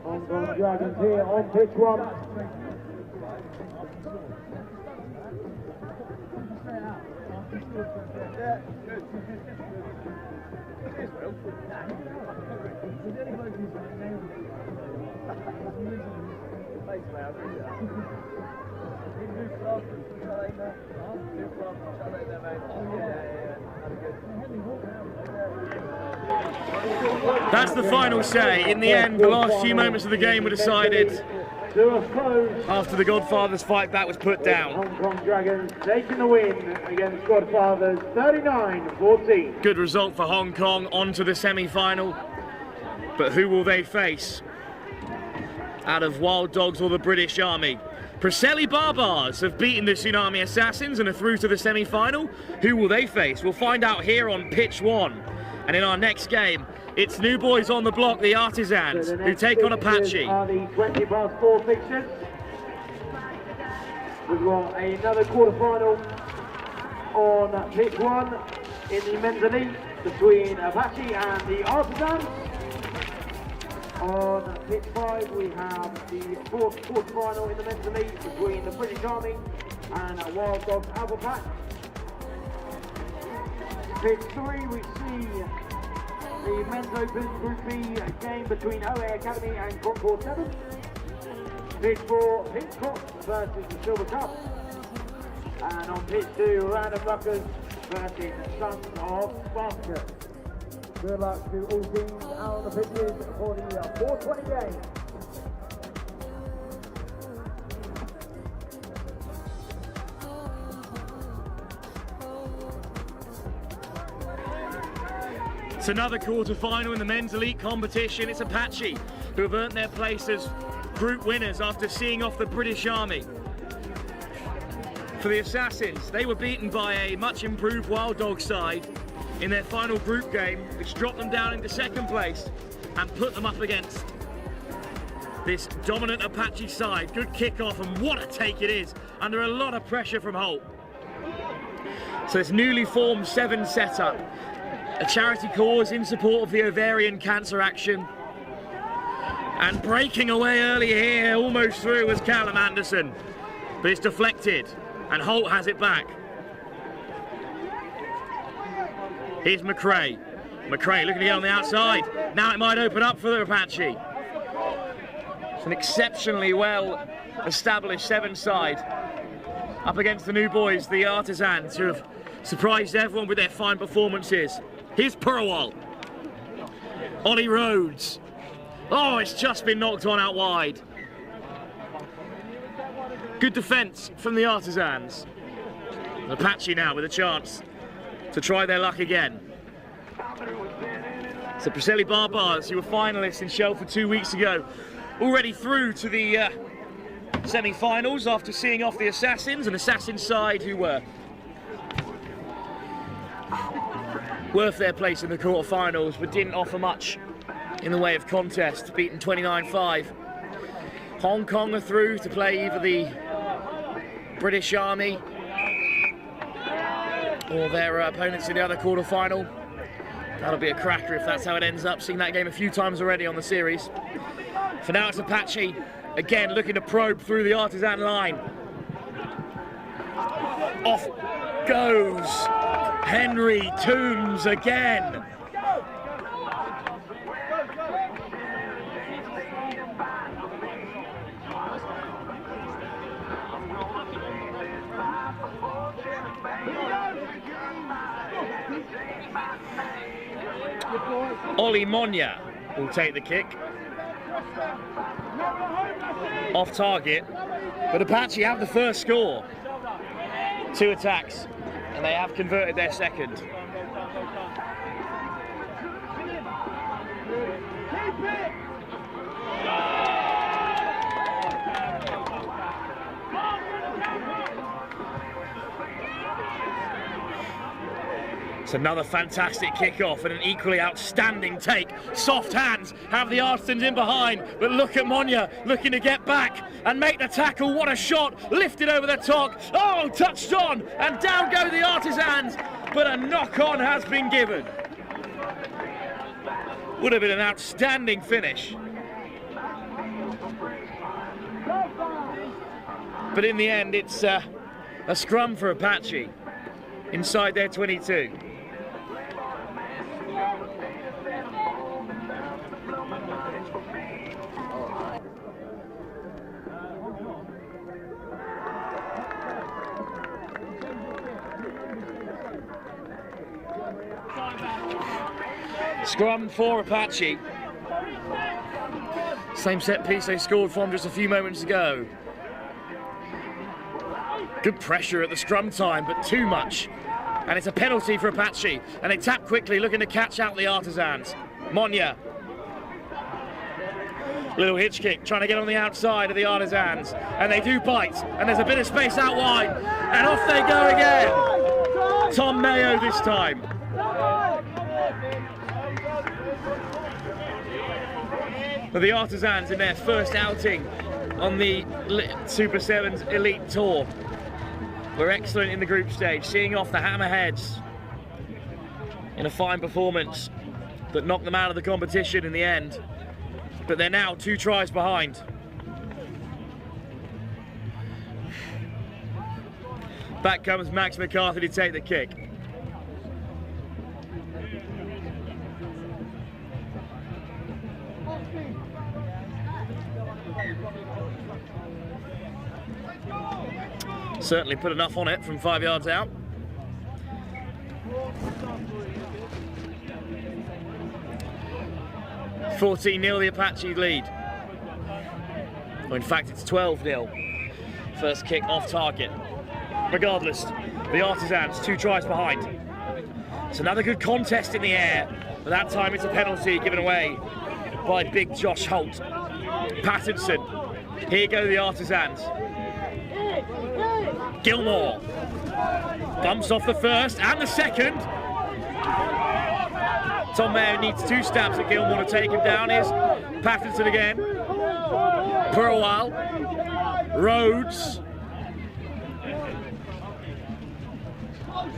Hong Kong Dragons here on pitch 1. That's the final say. In the end, the last few moments of the game were decided after the Godfathers fight back was put down. Hong Kong Dragons taking the win against Godfathers 39-14. Good result for Hong Kong, on to the semi-final. But who will they face out of Wild Dogs or the British Army? Preseli Barbars have beaten the Tsunami Assassins and are through to the semi-final. Who will they face? We'll find out here on pitch 1. And in our next game, it's new boys on the block, the Artisans, who take on Apache. Are the 4 fixtures. We've got another quarter-final on pitch 1 in the men's elite between Apache and the Artisans. On pitch 5 we have the 4th quarter-final in the men's elite between the British Army and Wild Dogs Alpha Pack. Pitch 3 we see the Men's Open Group B game between OA Academy and Concord 7. Pitch 4, Pinchcott versus the Silver Cup. And on pitch 2, Random Ruckers versus Sons of Basket. Good luck to all teams out on the pitches for the 420 game. It's another quarter-final in the men's elite competition. It's Apache, who have earned their place as group winners after seeing off the British Army. For the Assassins, they were beaten by a much improved Wild Dog side in their final group game, which dropped them down into second place and put them up against this dominant Apache side. Good kickoff, and what a take it is, under a lot of pressure from Holt. So this newly formed SEVENS setup, a charity cause in support of the ovarian cancer action. And breaking away early here, almost through, was Callum Anderson. But it's deflected, and Holt has it back. Here's McRae. McRae looking to get on the outside. Now it might open up for the Apache. It's an exceptionally well established SEVENS side up against the new boys, the Artisans, who have surprised everyone with their fine performances. Here's Purwal. Ollie Rhodes. Oh, it's just been knocked on out wide. Good defence from the Artisans. Apache now with a chance to try their luck again. So Preseli Barbars, who were finalists in Shelford 2 weeks ago, already through to the semi-finals after seeing off the Assassins, an Assassin side who were worth their place in the quarterfinals but didn't offer much in the way of contest, beaten 29-5. Hong Kong are through to play either the British Army or their opponents in the other quarterfinal. That'll be a cracker if that's how it ends up. Seen that game a few times already on the series. For now it's Apache, again looking to probe through the Artisan line. Off goes Henry Toombs again. Ollie Monya will take the kick. Off target, but Apache have the first score. 2 attacks, and they have converted their second. It's another fantastic kickoff and an equally outstanding take. Soft hands have the Artisans in behind, but look at Monya looking to get back and make the tackle. What a shot, lifted over the top. Oh, touched on, and down go the Artisans, but a knock-on has been given. Would have been an outstanding finish. But in the end, it's a scrum for Apache inside their 22. Scrum for Apache. Same set piece they scored from just a few moments ago. Good pressure at the scrum time, but too much. And it's a penalty for Apache. And they tap quickly, looking to catch out the Artisans. Monya. Little hitch kick, trying to get on the outside of the Artisans. And they do bite. And there's a bit of space out wide. And off they go again. Tom Mayo this time. But the Artisans in their first outing on the Super Sevens Elite Tour were excellent in the group stage, seeing off the Hammerheads in a fine performance that knocked them out of the competition in the end. But they're now 2 tries behind. Back comes Max McCarthy to take the kick. Certainly put enough on it from 5 yards out. $14-0 the Apache lead. Well, in fact, it's 12-0. First kick off target. Regardless, the Artisans 2 tries behind. It's another good contest in the air, but that time it's a penalty given away by big Josh Holt. Patterson. Here go the Artisans. Gilmore bumps off the first and the second. Tom Mayer needs 2 stabs at Gilmore to take him down. Here's Patterson again. Purwell. Rhodes.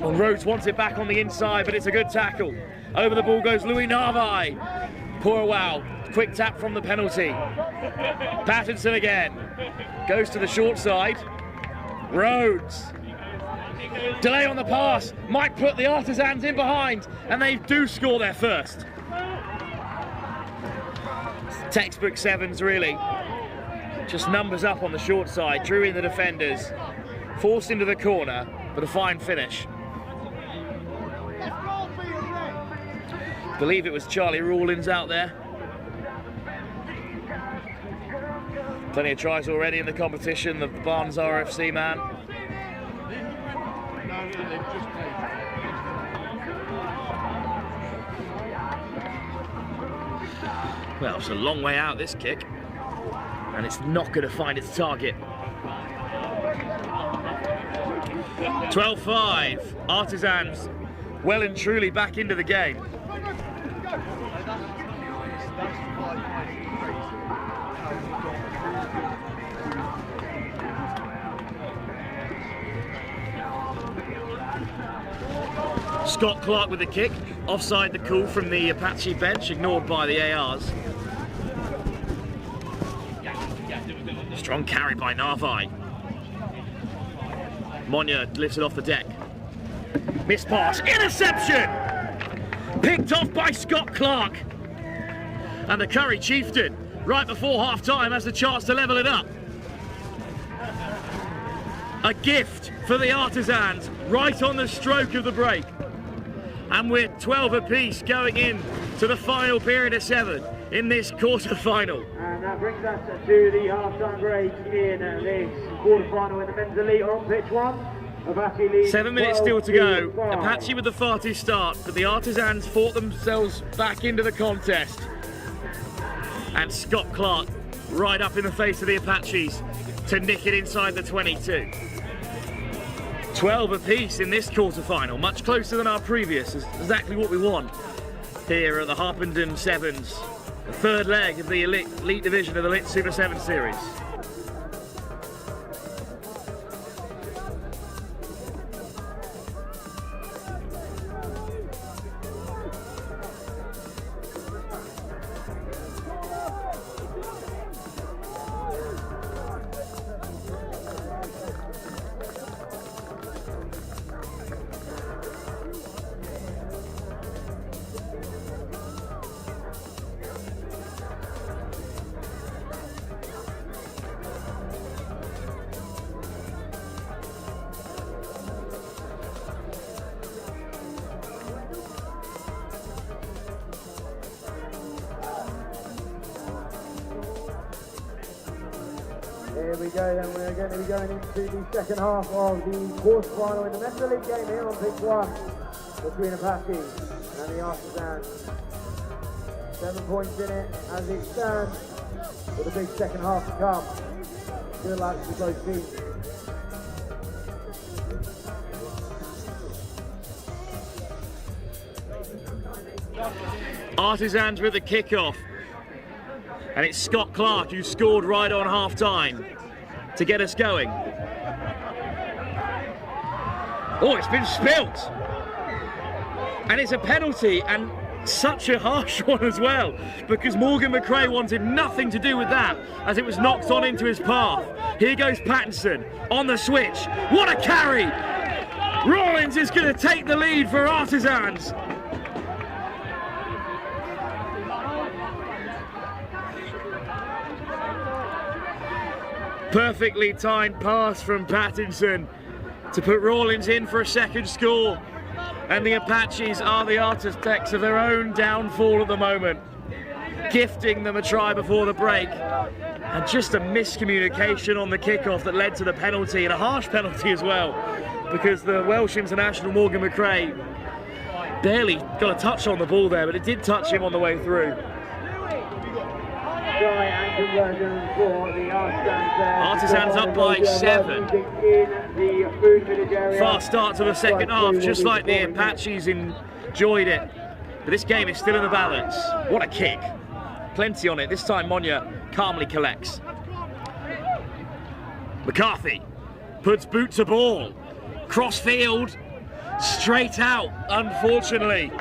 Well, Rhodes wants it back on the inside, but it's a good tackle. Over the ball goes Louis Narvaez. Purwell. Quick tap from the penalty. Patterson again. Goes to the short side. Rhodes. Delay on the pass. Might put the Artisans in behind, and they do score their first. Textbook Sevens, really. Just numbers up on the short side. Drew in the defenders. Forced into the corner, but a fine finish. Believe it was Charlie Rawlins out there. Plenty of tries already in the competition, the Barnes RFC man. Well, it's a long way out, this kick, and it's not going to find its target. 12-5, Artisans well and truly back into the game. Scott Clark with the kick, offside the call from the Apache bench, ignored by the ARs. Strong carry by Narvaez. Monya lifts it off the deck. Missed pass, interception! Picked off by Scott Clark. And the Curry Chieftain, right before half-time, has the chance to level it up. A gift for the Artisans, right on the stroke of the break. And we're 12 apiece going in to the final period of 7 in this quarter-final. And that brings us to the half-time break in this quarter-final in the men's elite on pitch 1. Apache leads 7 minutes still to go. Apache with the far-too start, but the Artisans fought themselves back into the contest. And Scott Clark right up in the face of the Apaches to nick it inside the 22. 12 apiece in this quarter-final, much closer than our previous. It's exactly what we want here at the Harpenden Sevens, the third leg of the elite division of the Lit Super 7 series. Here we go, then we're going to be going into the second half of the quarter-final in the men's elite game here on pitch 1 between Apache and the Artisans. 7 points in it as it stands, with a big second half to come. Good luck to both teams. Artisans with the kickoff. And it's Scott Clark who scored right on half-time to get us going. Oh, it's been spilt. And it's a penalty, and such a harsh one as well, because Morgan McRae wanted nothing to do with that as it was knocked on into his path. Here goes Pattinson on the switch. What a carry! Rawlins is going to take the lead for Artisans. Perfectly timed pass from Pattinson to put Rawlins in for a second score. And the Apaches are the architects of their own downfall at the moment, gifting them a try before the break. And just a miscommunication on the kickoff that led to the penalty, and a harsh penalty as well, because the Welsh international Morgan McRae barely got a touch on the ball there, but it did touch him on the way through. Try and conversion for the Artisans there. Artisans up by 7. the food village area. Fast start to the second half, just like the Apaches enjoyed it. But this game is still in the balance. What a kick. Plenty on it. This time Monya calmly collects. McCarthy puts boot to ball. Cross field, straight out, unfortunately.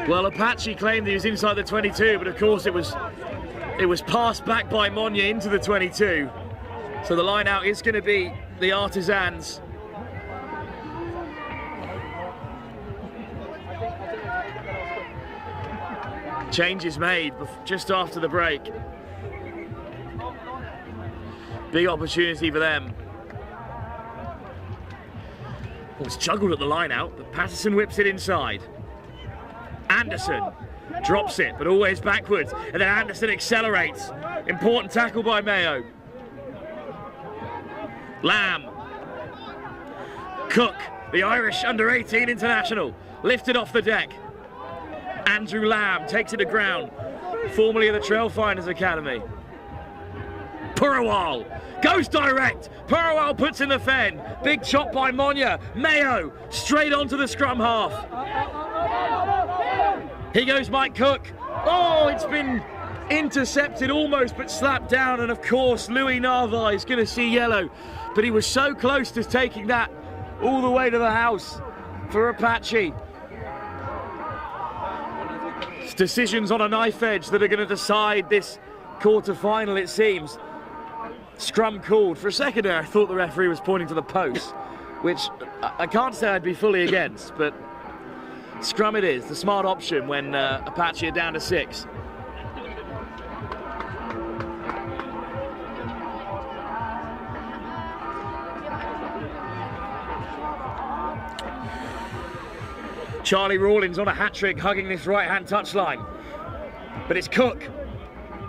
Well, Apache claimed he was inside the 22, but of course it was passed back by Monya into the 22. So the line out is going to be the Artisans. Change is made just after the break. Big opportunity for them. Well, it's juggled at the line out, but Patterson whips it inside. Anderson drops it, but always backwards, and then Anderson accelerates. Important tackle by Mayo. Lamb. Cook, the Irish under-18 international, lifted off the deck. Andrew Lamb takes it to ground, formerly of the Trailfinders Academy. Purawal goes direct. Purawal puts in the fen. Big chop by Monya. Mayo straight onto the scrum half. Here goes Mike Cook. Oh, it's been intercepted almost, but slapped down. And of course, Louis Narvaez is going to see yellow. But he was so close to taking that all the way to the house for Apache. It's decisions on a knife edge that are going to decide this quarter-final, it seems. Scrum called. For a second there, I thought the referee was pointing to the post, which I can't say I'd be fully against, but scrum it is, the smart option when Apache are down to 6. Charlie Rawlins on a hat-trick, hugging this right-hand touchline. But it's Cook.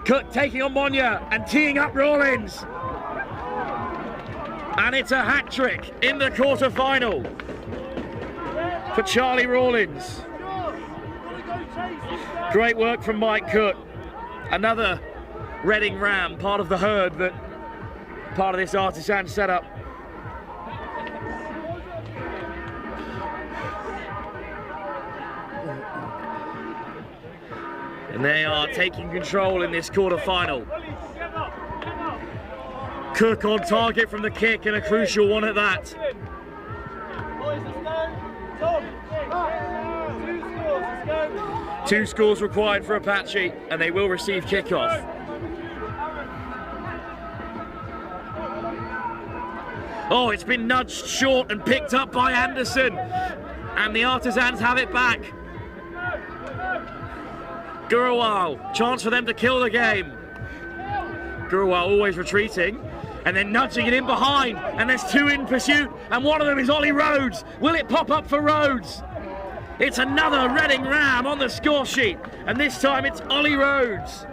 Cook taking on Monya and teeing up Rawlins. And it's a hat-trick in the quarter-final for Charlie Rawlins. Great work from Mike Cook. Another Reading Ram, part of the herd that part of this Artisan setup. And they are taking control in this quarter-final. Cook on target from the kick, and a crucial one at that. 2 scores required for Apache, and they will receive kickoff. Oh, it's been nudged short and picked up by Anderson, and the Artisans have it back. Gurwal, chance for them to kill the game. Gurwal always retreating and then nudging it in behind, and there's 2 in pursuit, and one of them is Ollie Rhodes. Will it pop up for Rhodes? It's another Reading Ram on the score sheet, and this time it's Ollie Rhodes.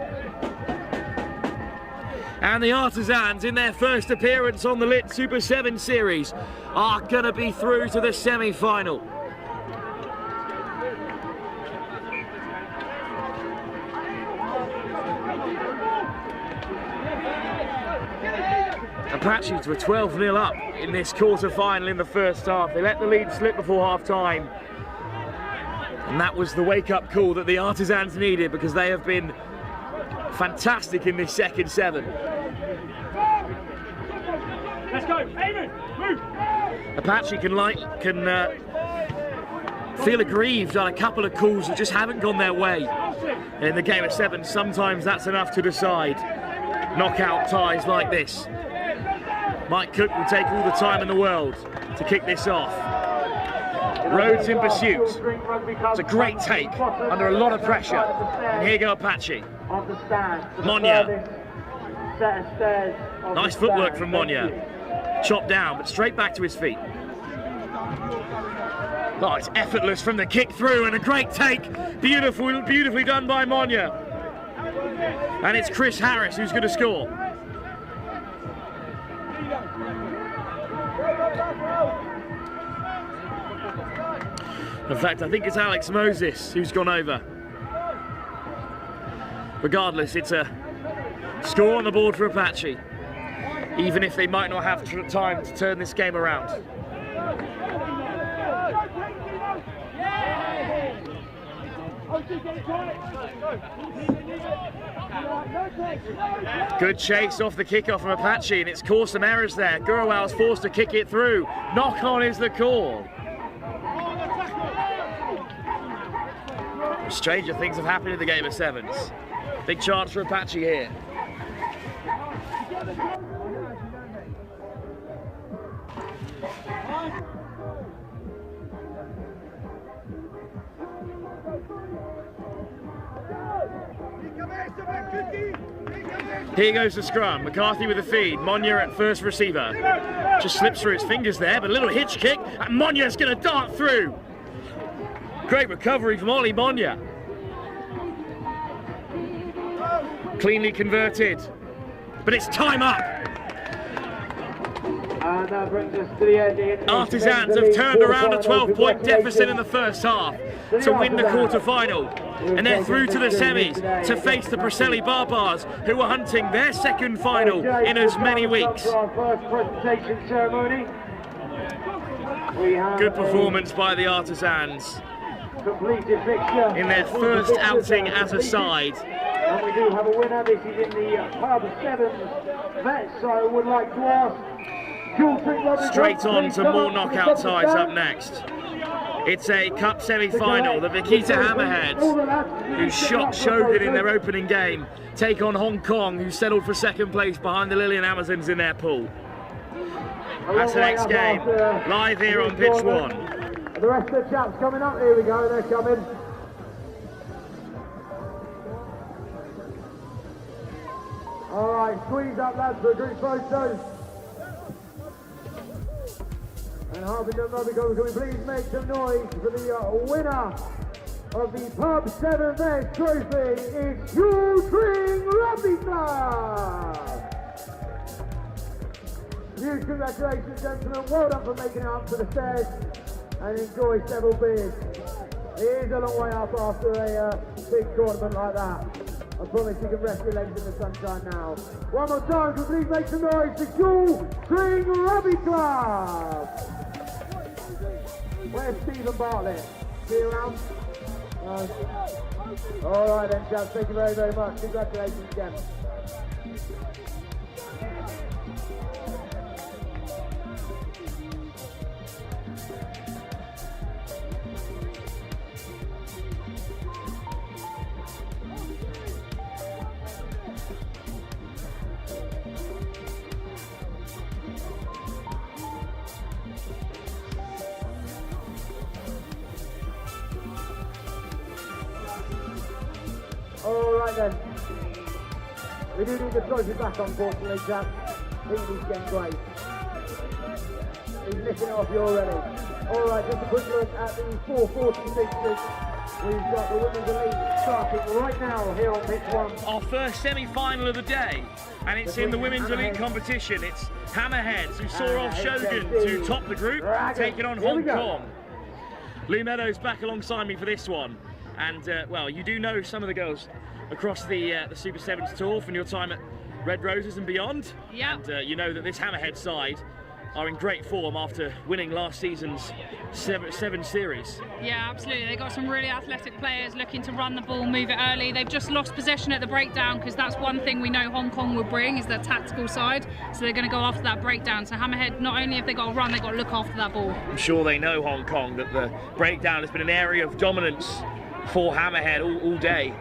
And the Artisans, in their first appearance on the Lit Super 7 series, are going to be through to the semi-final. Apaches were 12-0 up in this quarter-final in the first half. They let the lead slip before half-time. And that was the wake-up call that the Artisans needed, because they have been fantastic in this second 7. Let's go, Eamon, move! Apache can feel aggrieved on a couple of calls that just haven't gone their way. And in the game of 7, sometimes that's enough to decide knockout ties like this. Mike Cook will take all the time in the world to kick this off. Rhodes in pursuit. It's a great take under a lot of pressure. And here go Apache. Monya. Nice footwork from Monya. Chopped down, but straight back to his feet. Oh, it's effortless from the kick through, and a great take. Beautifully done by Monya. And it's Chris Harris who's going to score. In fact, I think it's Alex Moses who's gone over. Regardless, it's a score on the board for Apache, even if they might not have time to turn this game around. Good chase off the kickoff from Apache, and it's caused some errors there. Gurwal's forced to kick it through. Knock on is the call. Stranger things have happened in the game of sevens. Big chance for Apache here. Here goes the scrum. McCarthy with the feed. Monya at first receiver. Just slips through his fingers there, but a little hitch kick, and Monya's going to dart through. Great recovery from Ollie Monya. Cleanly converted, but it's time up. And that brings us to the end. Artisans have turned around a 12-point deficit in the first half to win the quarter-final. And they're through to the semis to face the Preseli Barbars, who are hunting their second final in as many weeks. Good performance by the Artisans in their first outing as a side. And we do have a winner. This is in the pub sevens vets. So I would like to ask straight on to more knockout sides up next. It's a cup semi-final. The Vaquita Hammerheads, who shot Shogun in their opening game, take on Hong Kong, who settled for second place behind the Lillian Amazons in their pool. That's the next game, live here on pitch 1. The rest of the chaps coming up. Here we go, they're coming. All right, squeeze up, lads, for a group photo. And Harpenden Rugby, can we please make some noise for the winner of the Pub 7 Trophy? It's Tring Rugby Club! Huge congratulations, gentlemen. Well done for making it up to the stairs and enjoy several beers. It is a long way up after a big tournament like that. I promise you can rest your legs in the sunshine now. One more time, can we please make some noise for Tring Rugby Club? Where's Stephen Bartlett? See you around? All right then, chaps. Thank you very, very much. Congratulations again. Alright then. We do need the trophy back, unfortunately, chaps. He's getting great. He's nicking it off you already. Alright, just a quick look at the 440 fixtures. We've got the Women's Elite starting right now here on pitch 1. Our first semi-final of the day, and it's in the Women's Elite competition. It's Hammerheads, who saw off Shogun to top the group, taking on Hong Kong. Lou Meadows back alongside me for this one. And, well, you do know some of the girls across the Super Sevens tour from your time at Red Roses and beyond. Yeah. And you know that this Hammerhead side are in great form after winning last season's seven series. Yeah, absolutely. They've got some really athletic players looking to run the ball, move it early. They've just lost possession at the breakdown because that's one thing we know Hong Kong will bring is their tactical side. So they're going to go after that breakdown. So Hammerhead, not only have they got to run, they've got to look after that ball. I'm sure they know, Hong Kong, that the breakdown has been an area of dominance for Hammerhead all day.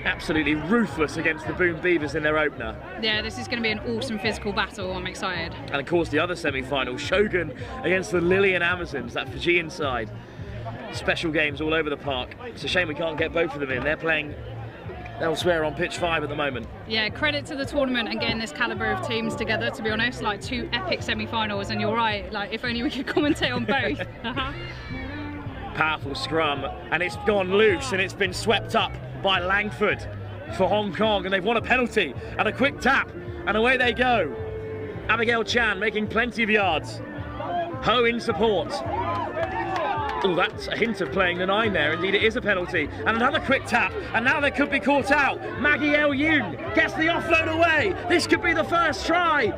Absolutely ruthless against the Boom Beavers in their opener. Yeah, this is going to be an awesome physical battle. I'm excited. And of course the other semi-final, Shogun against the Lillian Amazons, that Fijian side. Special games all over the park. It's a shame we can't get both of them in. They're playing elsewhere on pitch 5 at the moment. Yeah, credit to the tournament and getting this calibre of teams together, to be honest. Like 2 epic semi-finals, and you're right, like if only we could commentate on both. Powerful scrum, and it's gone loose, and it's been swept up by Langford for Hong Kong, and they've won a penalty and a quick tap, and away they go. Abigail Chan making plenty of yards. Ho in support. Oh, that's a hint of playing the 9 there. Indeed, it is a penalty. And another quick tap, and now they could be caught out. Maggie El Yoon gets the offload away. This could be the first try.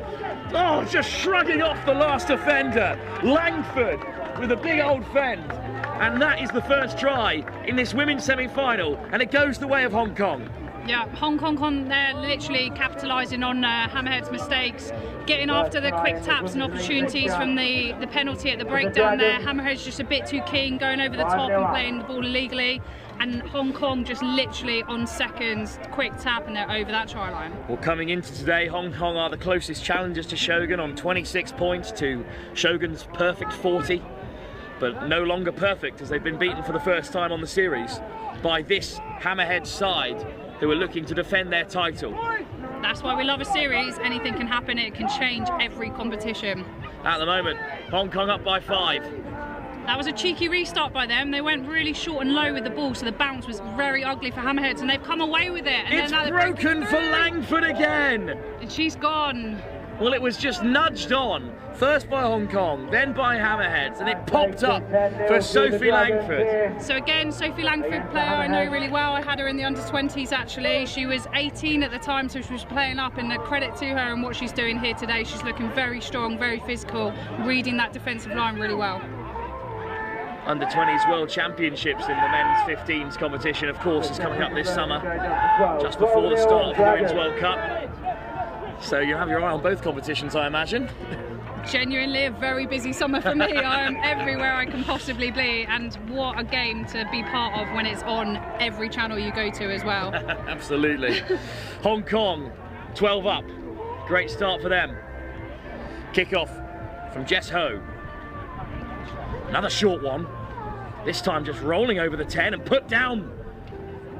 Oh, just shrugging off the last offender. Langford with a big old fend. And that is the first try in this women's semi-final, and it goes the way of Hong Kong. Yeah, Hong Kong on there literally capitalising on Hammerheads' mistakes, getting after the quick taps and opportunities from the penalty at the breakdown there. Hammerheads just a bit too keen, going over the top and playing the ball illegally. And Hong Kong just literally on seconds, quick tap, and they're over that try line. Well, coming into today, Hong Kong are the closest challengers to Shogun on 26 points to Shogun's perfect 40. But no longer perfect, as they've been beaten for the first time on the series by this Hammerhead side, who are looking to defend their title. That's why we love a series. Anything can happen. It can change every competition. At the moment, Hong Kong up by 5. That was a cheeky restart by them. They went really short and low with the ball, so the bounce was very ugly for Hammerheads, and they've come away with it. And it's broken for Langford again. And she's gone. Well, it was just nudged on, first by Hong Kong, then by Hammerheads, and it popped up for Sophie Langford. So again, Sophie Langford, player I know really well. I had her in the under-20s actually. She was 18 at the time, so she was playing up, and a credit to her and what she's doing here today. She's looking very strong, very physical, reading that defensive line really well. Under-20s World Championships in the men's 15s competition, of course, is coming up this summer, just before the start of the Women's World Cup. So you have your eye on both competitions, I imagine. Genuinely a very busy summer for me. I am everywhere I can possibly be, and what a game to be part of when it's on every channel you go to as well. Absolutely. Hong Kong, 12 up. Great start for them. Kickoff from Jess Ho. Another short one. This time just rolling over the 10 and put down.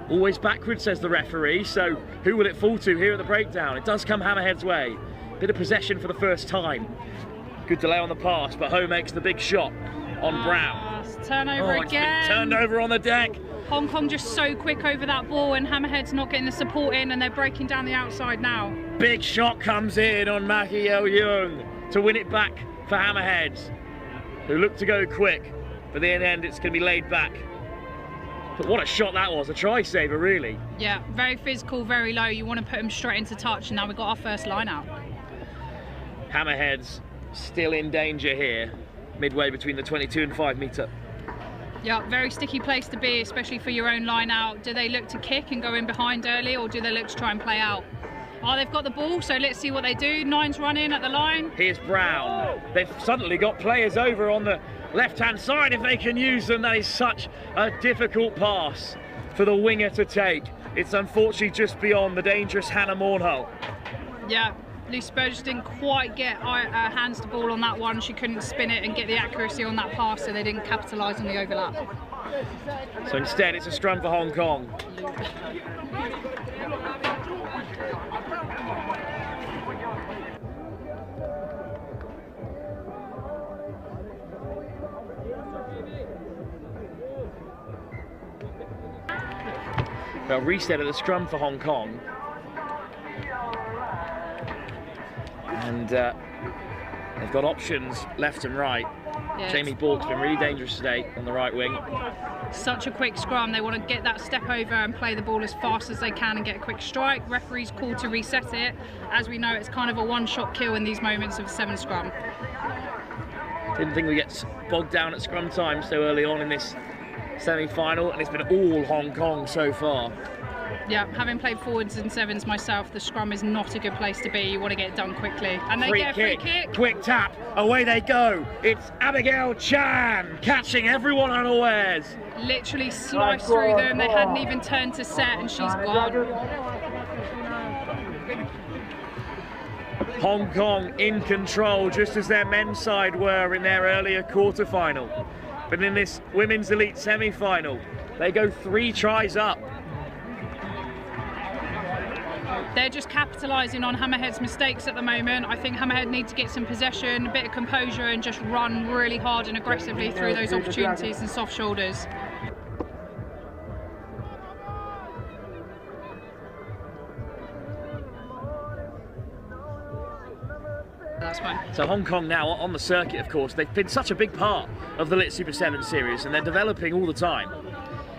Always backwards, says the referee, so who will it fall to here at the breakdown? It does come Hammerhead's way. Bit of possession for the first time. Good delay on the pass, but Ho makes the big shot on Brown. Turnover again. It's been turned over on the deck. Hong Kong just so quick over that ball, and Hammerhead's not getting the support in, and they're breaking down the outside now. Big shot comes in on Maki El Young to win it back for Hammerheads, who look to go quick, but in the end it's going to be laid back. But what a shot that was, a try saver really. Yeah, very physical, very low. You want to put him straight into touch, and now we've got our first line out. Hammerheads still in danger here, midway between the 22 and 5 metre. Yeah, very sticky place to be, especially for your own line out. Do they look to kick and go in behind early, or do they look to try and play out? Oh, they've got the ball, so let's see what they do. 9's running at the line. Here's Brown. They've suddenly got players over on the left-hand side if they can use them. That is such a difficult pass for the winger to take. It's unfortunately just beyond the dangerous Hannah Mornhull. Yeah, Lucy Burgess didn't quite get hands to ball on that one. She couldn't spin it and get the accuracy on that pass, so they didn't capitalise on the overlap. So instead it's a scrum for Hong Kong. Well, reset at the scrum for Hong Kong. And they've got options left and right. Yeah, Jamie Bork's been really dangerous today on the right wing. Such a quick scrum. They want to get that step over and play the ball as fast as they can and get a quick strike. Referee's called to reset it. As we know, it's kind of a one-shot kill in these moments of 7 scrum. Didn't think we get bogged down at scrum time so early on in this semi-final, and it's been all Hong Kong so far. Yeah, having played forwards in 7s myself, the scrum is not a good place to be. You want to get it done quickly. And they get a free kick. Quick tap, away they go. It's Abigail Chan catching everyone unawares. Literally sliced through them. They hadn't even turned to set, and she's gone. Hong Kong in control, just as their men's side were in their earlier quarter-final. But in this women's elite semi-final, they go 3 tries up. They're just capitalising on Hammerhead's mistakes at the moment. I think Hammerhead need to get some possession, a bit of composure, and just run really hard and aggressively through those opportunities and soft shoulders. that's fine. So Hong Kong now on the circuit, of course. They've been such a big part of the Lit Super 7 series, and they're developing all the time.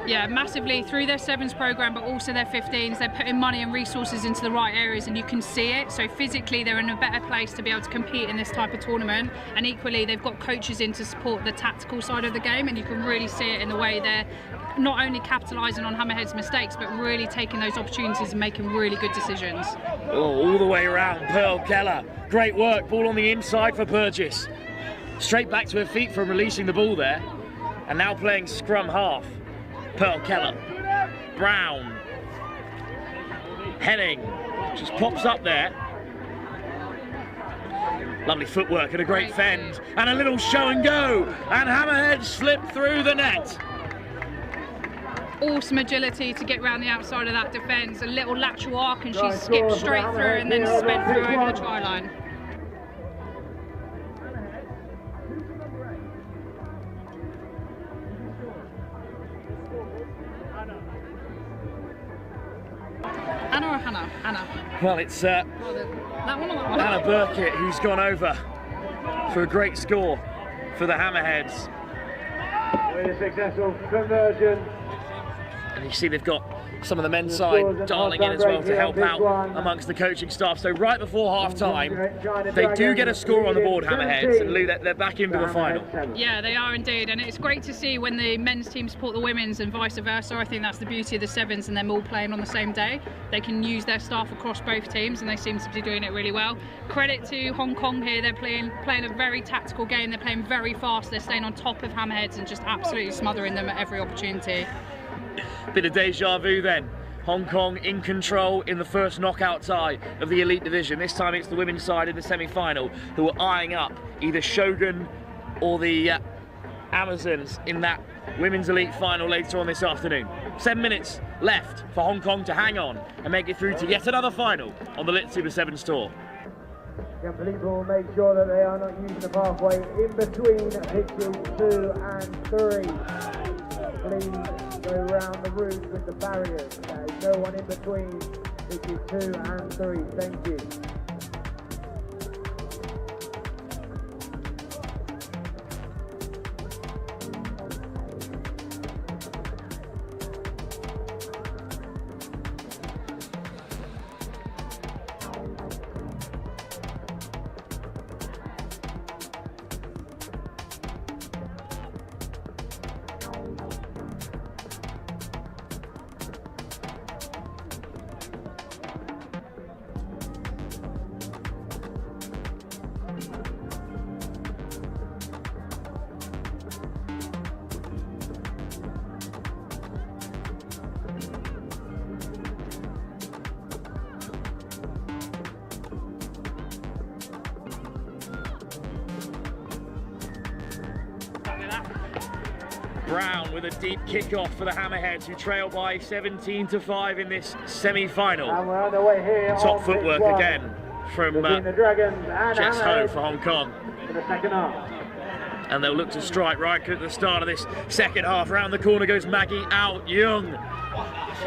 Yeah, massively through their sevens program, but also their 15s. They're putting money and resources into the right areas, and you can see it. So physically, they're in a better place to be able to compete in this type of tournament. And equally, they've got coaches in to support the tactical side of the game, and you can really see it in the way they're not only capitalising on Hammerheads' mistakes, but really taking those opportunities and making really good decisions. Oh, all the way around, Pearl Keller. Great work, ball on the inside for Burgess. Straight back to her feet from releasing the ball there, and now playing scrum half. Pearl Keller, Brown, Henning, just pops up there. Lovely footwork and a great fend, and a little show and go, and Hammerhead slipped through the net. Awesome agility to get around the outside of that defence, a little lateral arc, and she skipped straight through and then sped through over the try line. Anna or Hannah? Anna. Well, it's that one or that one? Anna Burkett who's gone over for a great score for the Hammerheads. With a successful conversion. And you see they've got some of the men's side dialing in as well to help out amongst the coaching staff. So right before half time, they do get a score on the board, Hammerheads, and they're back into the final. Yeah, they are indeed, and it's great to see when the men's team support the women's and vice versa. I think that's the beauty of the sevens, and them all playing on the same day. They can use their staff across both teams, and they seem to be doing it really well. Credit to Hong Kong here, they're playing a very tactical game, they're playing very fast, they're staying on top of Hammerheads and just absolutely smothering them at every opportunity. Bit of deja vu then. Hong Kong in control in the first knockout tie of the Elite Division. This time it's the women's side in the semi-final who are eyeing up either Shogun or the Amazons in that Women's Elite final later on this afternoon. 7 minutes left for Hong Kong to hang on and make it through to yet another final on the Lit Super 7 tour. People make sure that they are not using the pathway in between pitches 2 and 3. Please go around the route with the barriers. There is no one in between pitches 2 and 3. Thank you. Brown with a deep kickoff for the Hammerheads, who trail by 17-5 in this semi-final. Top footwork again from Jess Ho for Hong Kong. For the second half. And they'll look to strike right at the start of this second half. Round the corner goes Maggie out Young.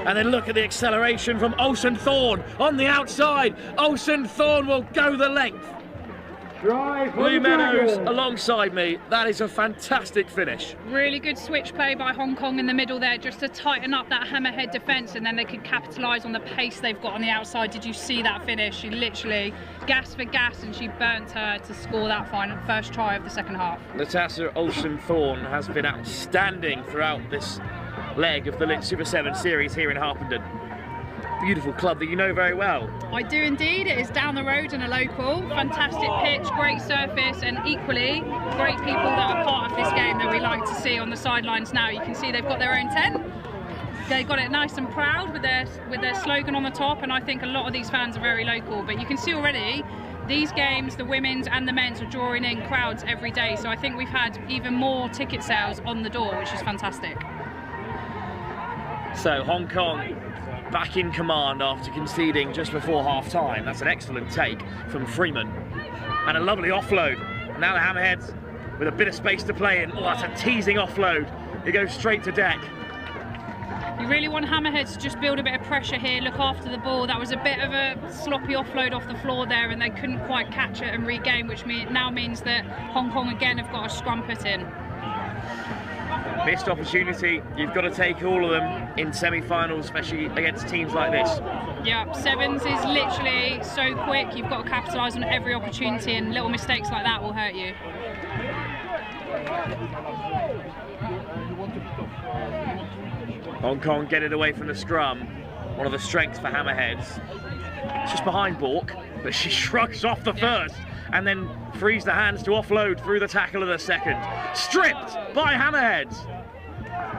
And then look at the acceleration from Olsen Thorne on the outside. Olsen Thorne will go the length. Blue Meadows alongside me. That is a fantastic finish. Really good switch play by Hong Kong in the middle there, just to tighten up that Hammerhead defence, and then they could capitalise on the pace they've got on the outside. Did you see that finish? She literally gas for gas, and she burnt her to score that first try of the second half. Natasha Olsen Thorne has been outstanding throughout this leg of the Lit Super 7 series here in Harpenden. Beautiful club that you know very well. I do indeed. It is down the road and a local. Fantastic pitch, great surface, and equally great people that are part of this game that we like to see on the sidelines now. You can see they've got their own tent. They've got it nice and proud with their slogan on the top, and I think a lot of these fans are very local. But you can see already these games, the women's and the men's, are drawing in crowds every day. So I think we've had even more ticket sales on the door, which is fantastic. So Hong Kong back in command after conceding just before half-time. That's an excellent take from Freeman. And a lovely offload. Now the Hammerheads with a bit of space to play in. Oh, that's a teasing offload. It goes straight to deck. You really want Hammerheads to just build a bit of pressure here, look after the ball. That was a bit of a sloppy offload off the floor there, and they couldn't quite catch it and regain, which now means that Hong Kong again have got a scrum put in. Missed opportunity. You've got to take all of them in semi-finals, especially against teams like this. Yeah, Sevens is literally so quick. You've got to capitalise on every opportunity, and little mistakes like that will hurt you. Hong Kong get it away from the scrum. One of the strengths for Hammerheads. It's just behind Bork, but she shrugs off the first and then frees the hands to offload through the tackle of the second. Stripped by Hammerheads.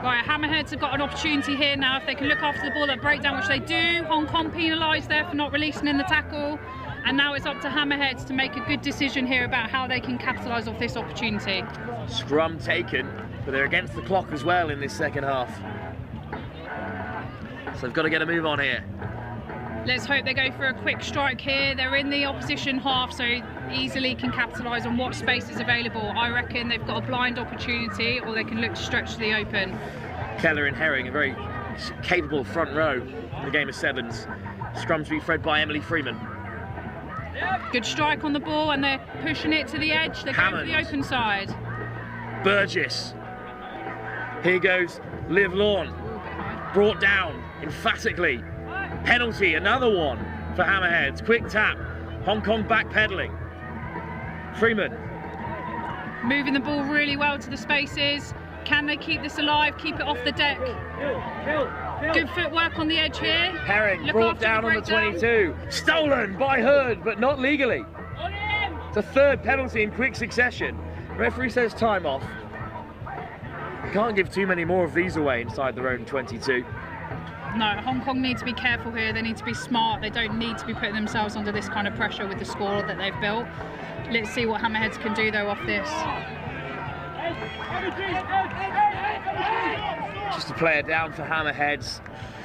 Right, Hammerheads have got an opportunity here now. If they can look after the ball at breakdown, which they do. Hong Kong penalised there for not releasing in the tackle. And now it's up to Hammerheads to make a good decision here about how they can capitalise off this opportunity. Scrum taken, but they're against the clock as well in this second half. So they've got to get a move on here. Let's hope they go for a quick strike here. They're in the opposition half, so easily can capitalise on what space is available. I reckon they've got a blind opportunity, or they can look to stretch to the open. Keller and Herring, a very capable front row in the game of sevens. Scrum to be fed by Emily Freeman. Good strike on the ball, and they're pushing it to the edge. They're going for the open side. Burgess. Here goes Liv Lawn. Brought down emphatically. Penalty, another one for Hammerheads. Quick tap. Hong Kong backpedaling. Freeman. Moving the ball really well to the spaces. Can they keep this alive? Keep it off the deck. Good footwork on the edge here. Herring brought down on the 22. Stolen by Hurd, but not legally. It's a third penalty in quick succession. Referee says time off. Can't give too many more of these away inside their own 22. No, Hong Kong need to be careful here. They need to be smart. They don't need to be putting themselves under this kind of pressure with the score that they've built. Let's see what Hammerheads can do though off this. Just a player down for Hammerheads,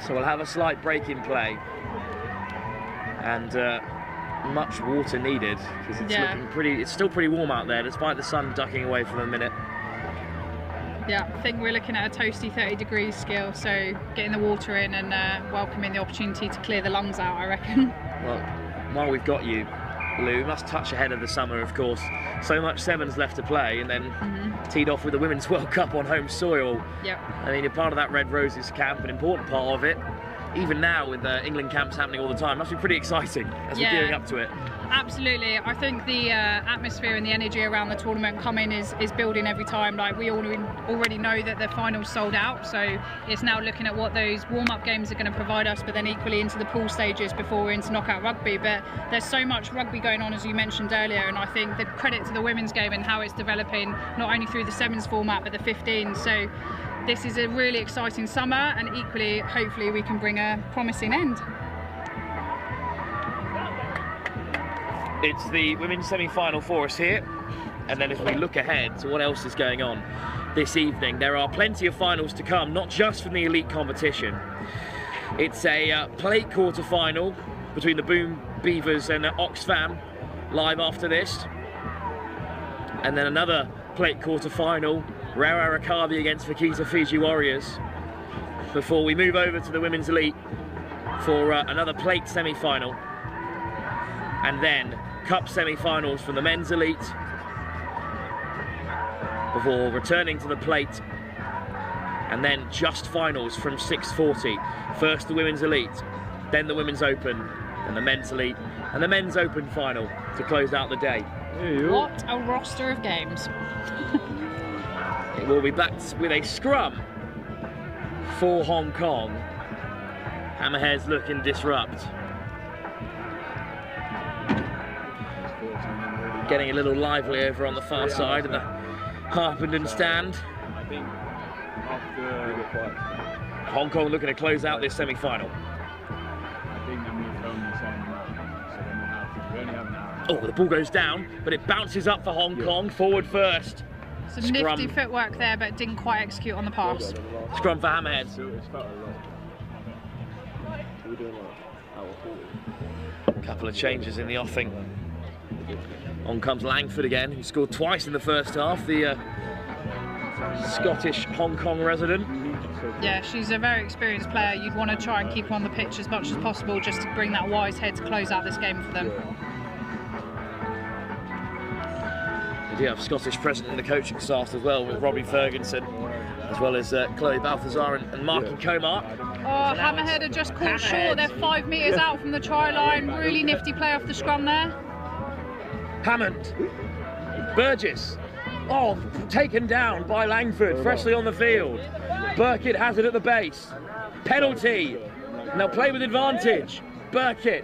so we'll have a slight break in play. And much water needed, because it's looking pretty, it's still pretty warm out there despite the sun ducking away for a minute. Yeah, I think we're looking at a toasty 30 degrees still, so getting the water in and welcoming the opportunity to clear the lungs out, I reckon. Well, while we've got you, Lou, we must touch ahead of the summer, of course. So much sevens left to play, and then teed off with the Women's World Cup on home soil. Yep. I mean, you're part of that Red Roses camp, an important part of it. Even now, with England camps happening all the time, must be pretty exciting as we're gearing up to it. Absolutely. I think the atmosphere and the energy around the tournament coming is building every time. Like, we already know that the finals sold out, so it's now looking at what those warm-up games are going to provide us, but then equally into the pool stages before we're into knockout rugby. But there's so much rugby going on, as you mentioned earlier, and I think the credit to the women's game and how it's developing, not only through the sevens format but the 15s. So this is a really exciting summer, and equally, hopefully, we can bring a promising end. It's the women's semi-final for us here, and then as we look ahead to what else is going on this evening, there are plenty of finals to come, not just from the elite competition. It's a plate quarter-final between the Boom Beavers and Oxfam live after this, and then another plate quarter-final, Rewa Rakavi against Vaquita Fiji Warriors, before we move over to the women's elite for another plate semi-final, and then cup semi-finals from the men's elite, before returning to the plate, and then just finals from 6:40. First the women's elite, then the women's open, and the men's elite, and the men's open final to close out the day. What a roster of games. It will be back with a scrum for Hong Kong. Hammerheads looking disrupt. Getting a little lively over on the far side of the Harpenden stand. I think after Hong Kong looking to close out this semi-final. I think then we've filmed the same amount, so then we only have an hour. Oh, the ball goes down, but it bounces up for Hong Kong, forward first. Some Scrum. nifty footwork there, but didn't quite execute on the pass. Scrum for Hammerheads. It's felt a lot. We're doing like hour 40. Couple of changes in the offing. On comes Langford again, who scored twice in the first half, the Scottish Hong Kong resident. Yeah, she's a very experienced player. You'd want to try and keep her on the pitch as much as possible just to bring that wise head to close out this game for them. We do have Scottish present in the coaching staff as well, with Robbie Ferguson, as well as Chloe Balthazar and Mark and Comar. Oh, Hammerhead are just caught short. They're 5 metres out from the try line. Really nifty play off the scrum there. Hammond, Burgess, oh, taken down by Langford, freshly on the field. Burkitt has it at the base. Penalty. Now play with advantage. Burkitt.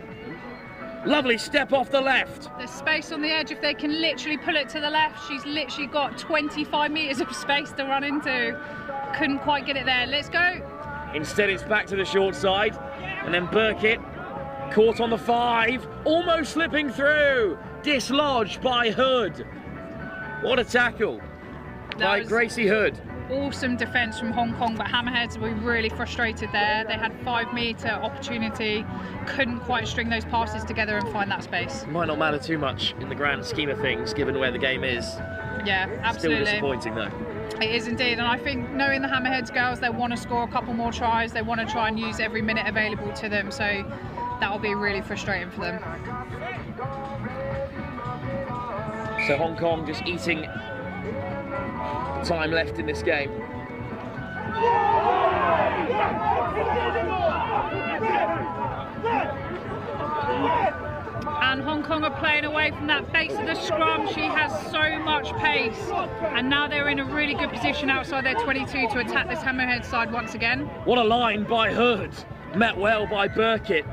Lovely step off the left. There's space on the edge if they can literally pull it to the left. She's literally got 25 metres of space to run into. Couldn't quite get it there. Let's go. Instead it's back to the short side. And then Burkitt caught on the 5. Almost slipping through. Dislodged by Hood. What a tackle by Gracie Hood. Awesome defence from Hong Kong, but Hammerheads were really frustrated there. They had 5 metre opportunity, couldn't quite string those passes together and find that space. Might not matter too much in the grand scheme of things, given where the game is. Yeah, absolutely. Still disappointing though. It is indeed, and I think knowing the Hammerheads girls, they want to score a couple more tries, they want to try and use every minute available to them, so that will be really frustrating for them. So Hong Kong just eating time left in this game. And Hong Kong are playing away from that base of the scrum. She has so much pace, and now they're in a really good position outside their 22 to attack this Hammerhead side once again. What a line by Hood, met well by Burkitt.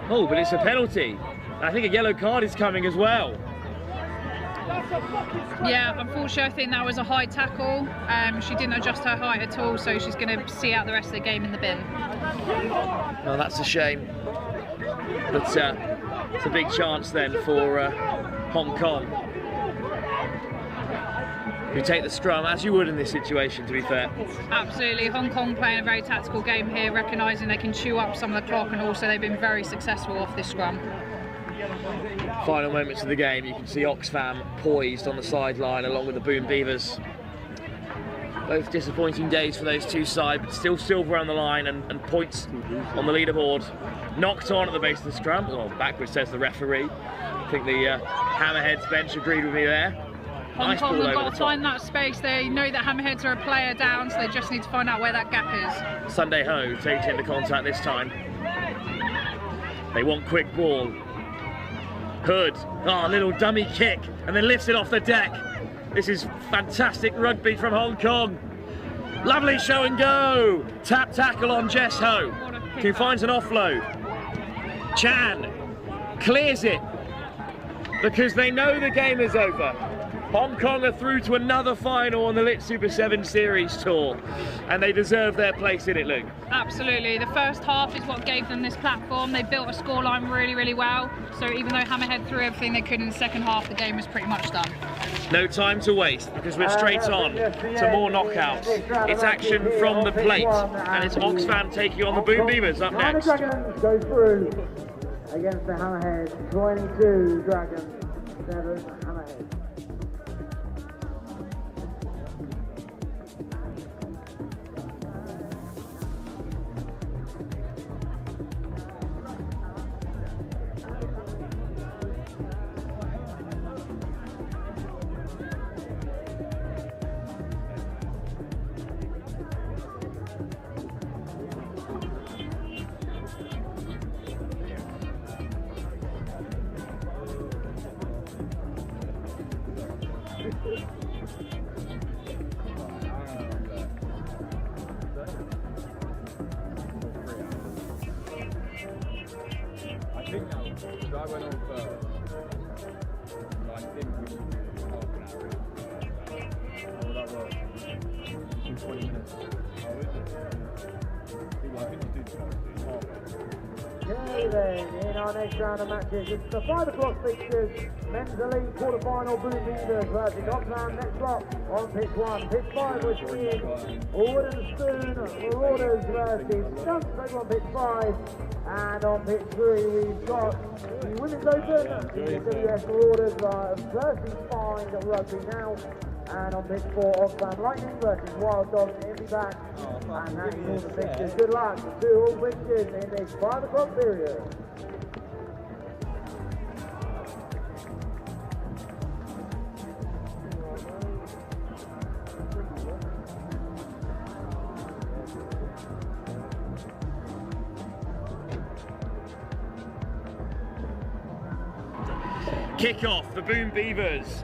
Oh, but it's a penalty. I think a yellow card is coming as well. Yeah, unfortunately I think that was a high tackle. She didn't adjust her height at all, so she's going to see out the rest of the game in the bin. Well, that's a shame. But it's a big chance then for Hong Kong, who take the scrum, as you would in this situation, to be fair. Absolutely. Hong Kong playing a very tactical game here, recognising they can chew up some of the clock, and also they've been very successful off this scrum. Final moments of the game, you can see Oxfam poised on the sideline along with the Boom Beavers. Both disappointing days for those two sides, but still silver on the line and points on the leaderboard. Knocked on at the base of the scrum, well, backwards says the referee. I think the Hammerheads bench agreed with me there. Hong Kong have got to find that space. They know that Hammerheads are a player down, so they just need to find out where that gap is. Sunday Ho takes into contact this time. They want quick ball. Hood, a little dummy kick, and then lifts it off the deck. This is fantastic rugby from Hong Kong. Lovely show and go. Tap tackle on Jess Ho, who finds an offload. Chan clears it because they know the game is over. Hong Kong are through to another final on the Lit Super 7 Series Tour, and they deserve their place in it, Luke. Absolutely. The first half is what gave them this platform. They built a scoreline really, really well. So even though Hammerhead threw everything they could in the second half, the game was pretty much done. No time to waste, because we're straight on to more knockouts. It's action from the plate, and it's Oxfam taking on the Boom Beavers up next. Dragons go through against the Hammerheads. 22 Dragons, 7 Hammerheads. I went on first. But I think we should do half an hour. How would that work? In 20 minutes. Oh, is it? I think we do half. Okay then, in our next round of matches, it's the 5 o'clock fixtures. Men's Elite quarterfinal, Boom Beavers versus Oxfam. Next block on pitch 1. Pitch 5 was seeing Wood and Spoon, Marauders versus Stunts on pitch 5. And on pitch 3 we've got the Women's Open. The WS Marauders versus Find Rugby now. And on pitch 4, Oxford Lightning versus Wild Dogs in the back. And that is all the fixtures. Good luck to all fixtures in this 5 o'clock period. Kick-off, the Boom Beavers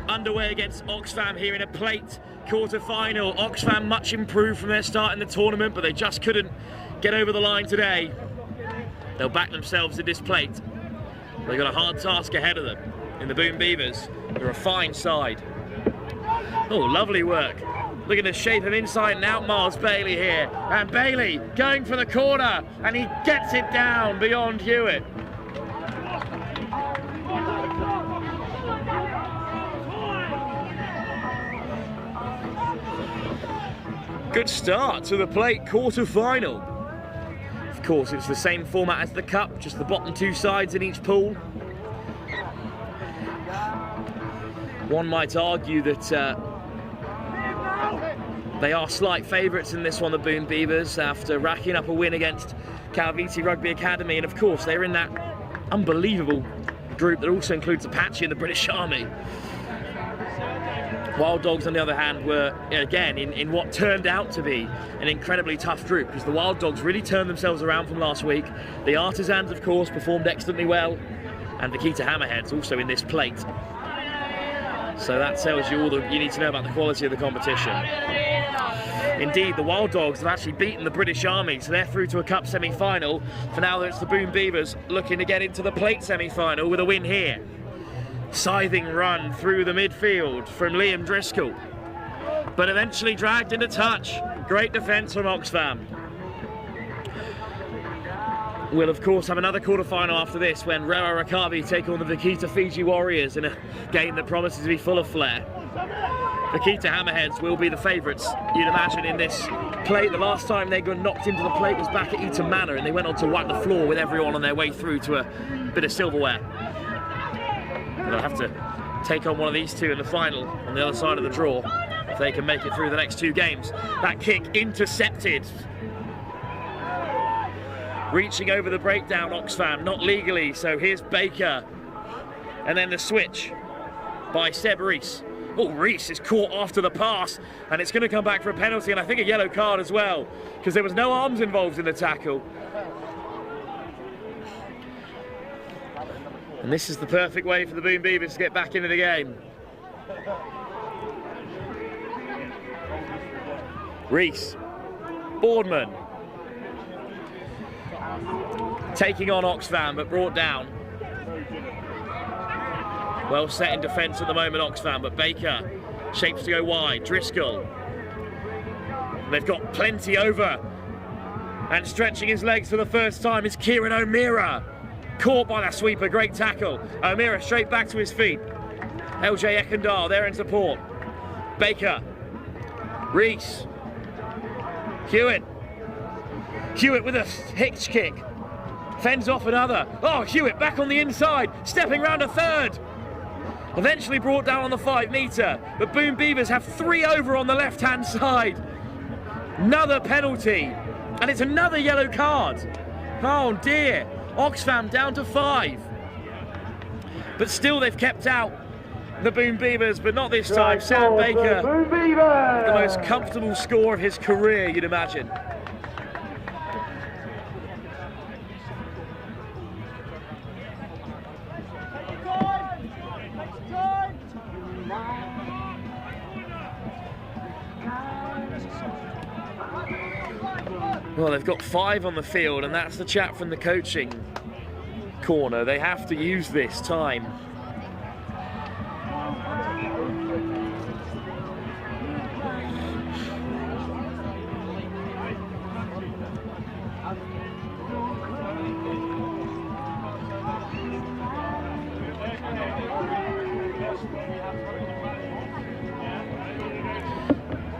underway against Oxfam here in a plate quarter-final. Oxfam much improved from their start in the tournament, but they just couldn't get over the line today. They'll back themselves in this plate. They've got a hard task ahead of them in the Boom Beavers. They're a fine side. Oh, lovely work. Look at the shape of inside and out Miles Bailey here. And Bailey going for the corner, and he gets it down beyond Hewitt. Good start to the plate quarter-final. Of course, it's the same format as the Cup, just the bottom 2 sides in each pool. One might argue that they are slight favourites in this one, the Boom Beavers, after racking up a win against Kaiviti Rugby Academy, and of course they're in that unbelievable group that also includes Apache and the British Army. Wild Dogs, on the other hand, were, again, in what turned out to be an incredibly tough group, because the Wild Dogs really turned themselves around from last week. The Artisans, of course, performed excellently well, and Vaquita Hammerheads also in this plate. So that tells you all that you need to know about the quality of the competition. Indeed, the Wild Dogs have actually beaten the British Army, so they're through to a Cup semi-final. For now, it's the Boom Beavers looking to get into the plate semi-final with a win here. Scything run through the midfield from Liam Driscoll, but eventually dragged into touch. Great defence from Oxfam. We'll of course have another quarter-final after this when Rewa Rakavi take on the Vaquita Fiji Warriors in a game that promises to be full of flair. Vaquita Hammerheads will be the favourites, you'd imagine, in this plate. The last time they got knocked into the plate was back at Eton Manor, and they went on to wipe the floor with everyone on their way through to a bit of silverware. They'll have to take on one of these two in the final on the other side of the draw if they can make it through the next 2 games. That kick intercepted. Reaching over the breakdown, Oxfam, not legally, so here's Baker. And then the switch by Seb Rees. Oh, Rees is caught after the pass, and it's going to come back for a penalty, and I think a yellow card as well, because there was no arms involved in the tackle. And this is the perfect way for the Boom Beavers to get back into the game. Rees, Boardman, taking on Oxfam, but brought down. Well set in defence at the moment, Oxfam, but Baker shapes to go wide. Driscoll, they've got plenty over, and stretching his legs for the first time is Kieran O'Meara. Caught by that sweeper, great tackle. O'Meara straight back to his feet. LJ Ekendal there in support. Baker, Rees, Hewitt with a hitch kick. Fends off another. Oh, Hewitt back on the inside, stepping round a third. Eventually brought down on the 5 metre, but Boom Beavers have 3 over on the left-hand side. Another penalty, and it's another yellow card. Oh dear. Oxfam down to 5. But still they've kept out the Boom Beavers, but not this time. Sam Baker, the most comfortable score of his career, you'd imagine. Well, they've got 5 on the field, and that's the chat from the coaching corner. They have to use this time.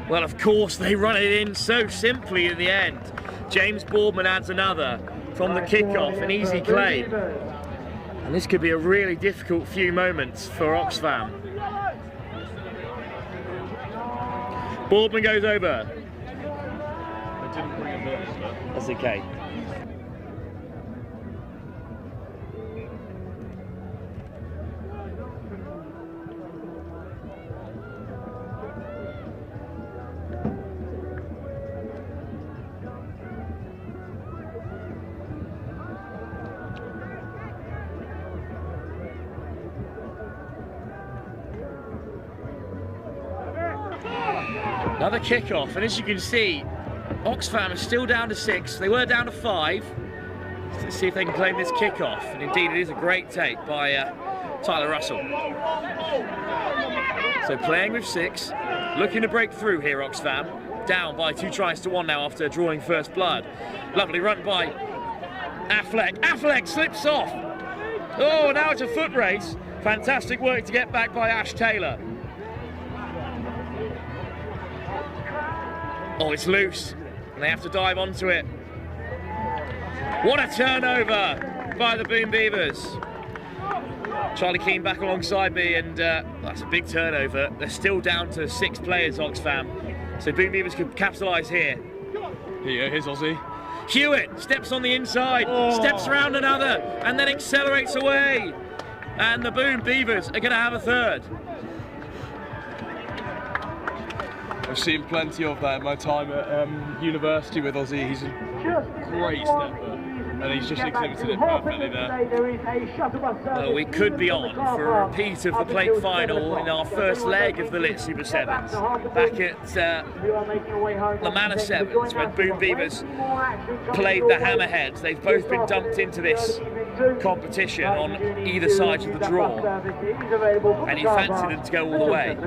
Well, of course, they run it in so simply in the end. James Boardman adds another from the kickoff, an easy claim. And this could be a really difficult few moments for Oxfam. Boardman goes over. I didn't bring a nurse, but... That's okay. Another kickoff, and as you can see, Oxfam are still down to 6. They were down to 5. Let's see if they can claim this kickoff. And indeed, it is a great take by Tyler Russell. So playing with 6, looking to break through here, Oxfam. Down by 2 tries to 1 now after drawing first blood. Lovely run by Affleck. Affleck slips off. Oh, now it's a foot race. Fantastic work to get back by Ash Taylor. Oh, it's loose, and they have to dive onto it. What a turnover by the Boom Beavers. Charlie Keane back alongside me, and that's a big turnover. They're still down to 6 players, Oxfam. So Boom Beavers could capitalise here. Here's Ozzy. Hewitt steps on the inside, steps around another, and then accelerates away. And the Boom Beavers are going to have a third. I've seen plenty of that in my time at university with Ozzy. He's a great stepper, and he's just exhibited it perfectly there. Well, we could be on for a repeat of the plate final in our first leg of the Lit Super Sevens, back at the Manor Sevens, when Boom Beavers played the Hammerheads. They've both been dumped into this competition on either side of the draw, and he fancied them to go all the way.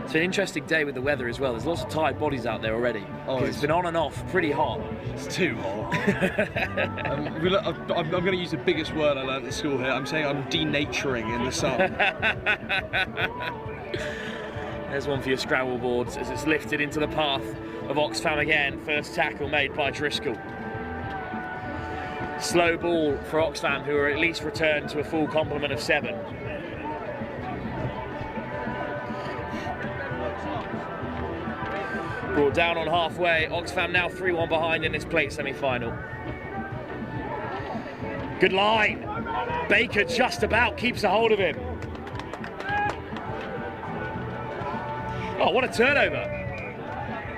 It's an interesting day with the weather as well. There's lots of tired bodies out there already. Oh, it's been on and off, pretty hot. It's too hot. I'm going to use the biggest word I learned at school here. I'm saying I'm denaturing in the sun. There's one for your Scrabble boards as it's lifted into the path of Oxfam again. First tackle made by Driscoll. Slow ball for Oxfam, who are at least returned to a full complement of 7. Brought down on halfway. Oxfam now 3-1 behind in this plate semi-final. Good line. Baker just about keeps a hold of him. Oh, what a turnover.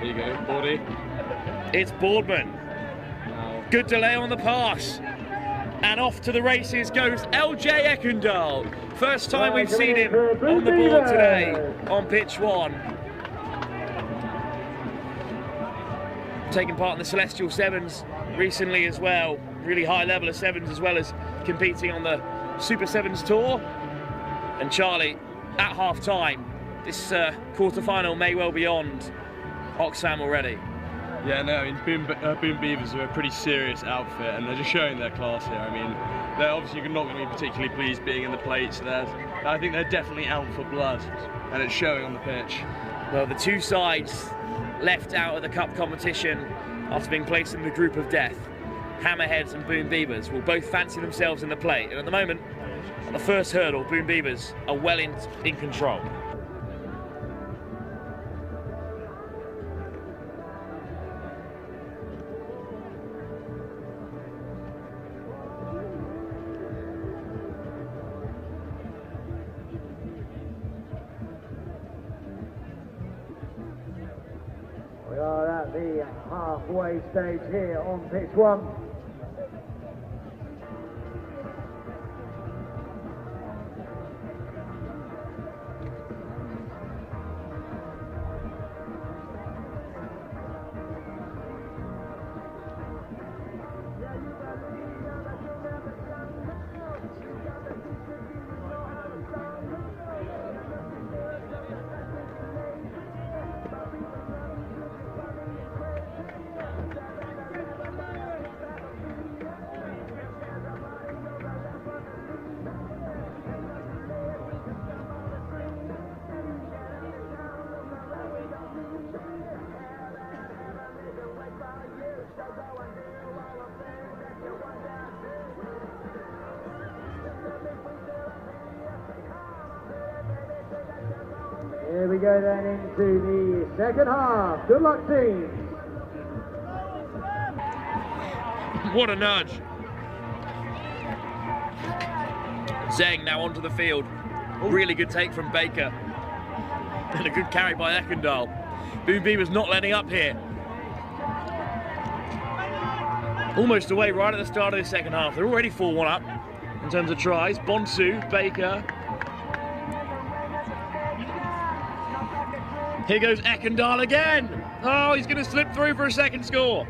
There you go, Bordy. It's Boardman. Good delay on the pass. And off to the races goes LJ Ekendal. First time we've seen him on the board today on pitch 1. Taking part in the Celestial Sevens recently as well. Really high level of Sevens, as well as competing on the Super Sevens tour. And Charlie, at half time, this quarter-final may well be on Oxfam already. Yeah, no, I mean, Boom Beavers are a pretty serious outfit, and they're just showing their class here. I mean, they're obviously not going to be particularly pleased being in the plate, so I think they're definitely out for blood, and it's showing on the pitch. Well, the 2 sides left out of the cup competition after being placed in the group of death, Hammerheads and Boom Beavers, will both fancy themselves in the plate. And at the moment, at the first hurdle, Boom Beavers are well in control. We are at the halfway stage here on pitch 1. go then into the second half. Good luck, team. What a nudge. Zeng now onto the field. Really good take from Baker. And a good carry by Ekendal. Boom Beavers not letting up here. Almost away right at the start of the second half. They're already 4-1 up in terms of tries. Bonsu, Baker. Here goes Ekendal again. Oh, he's going to slip through for a second score.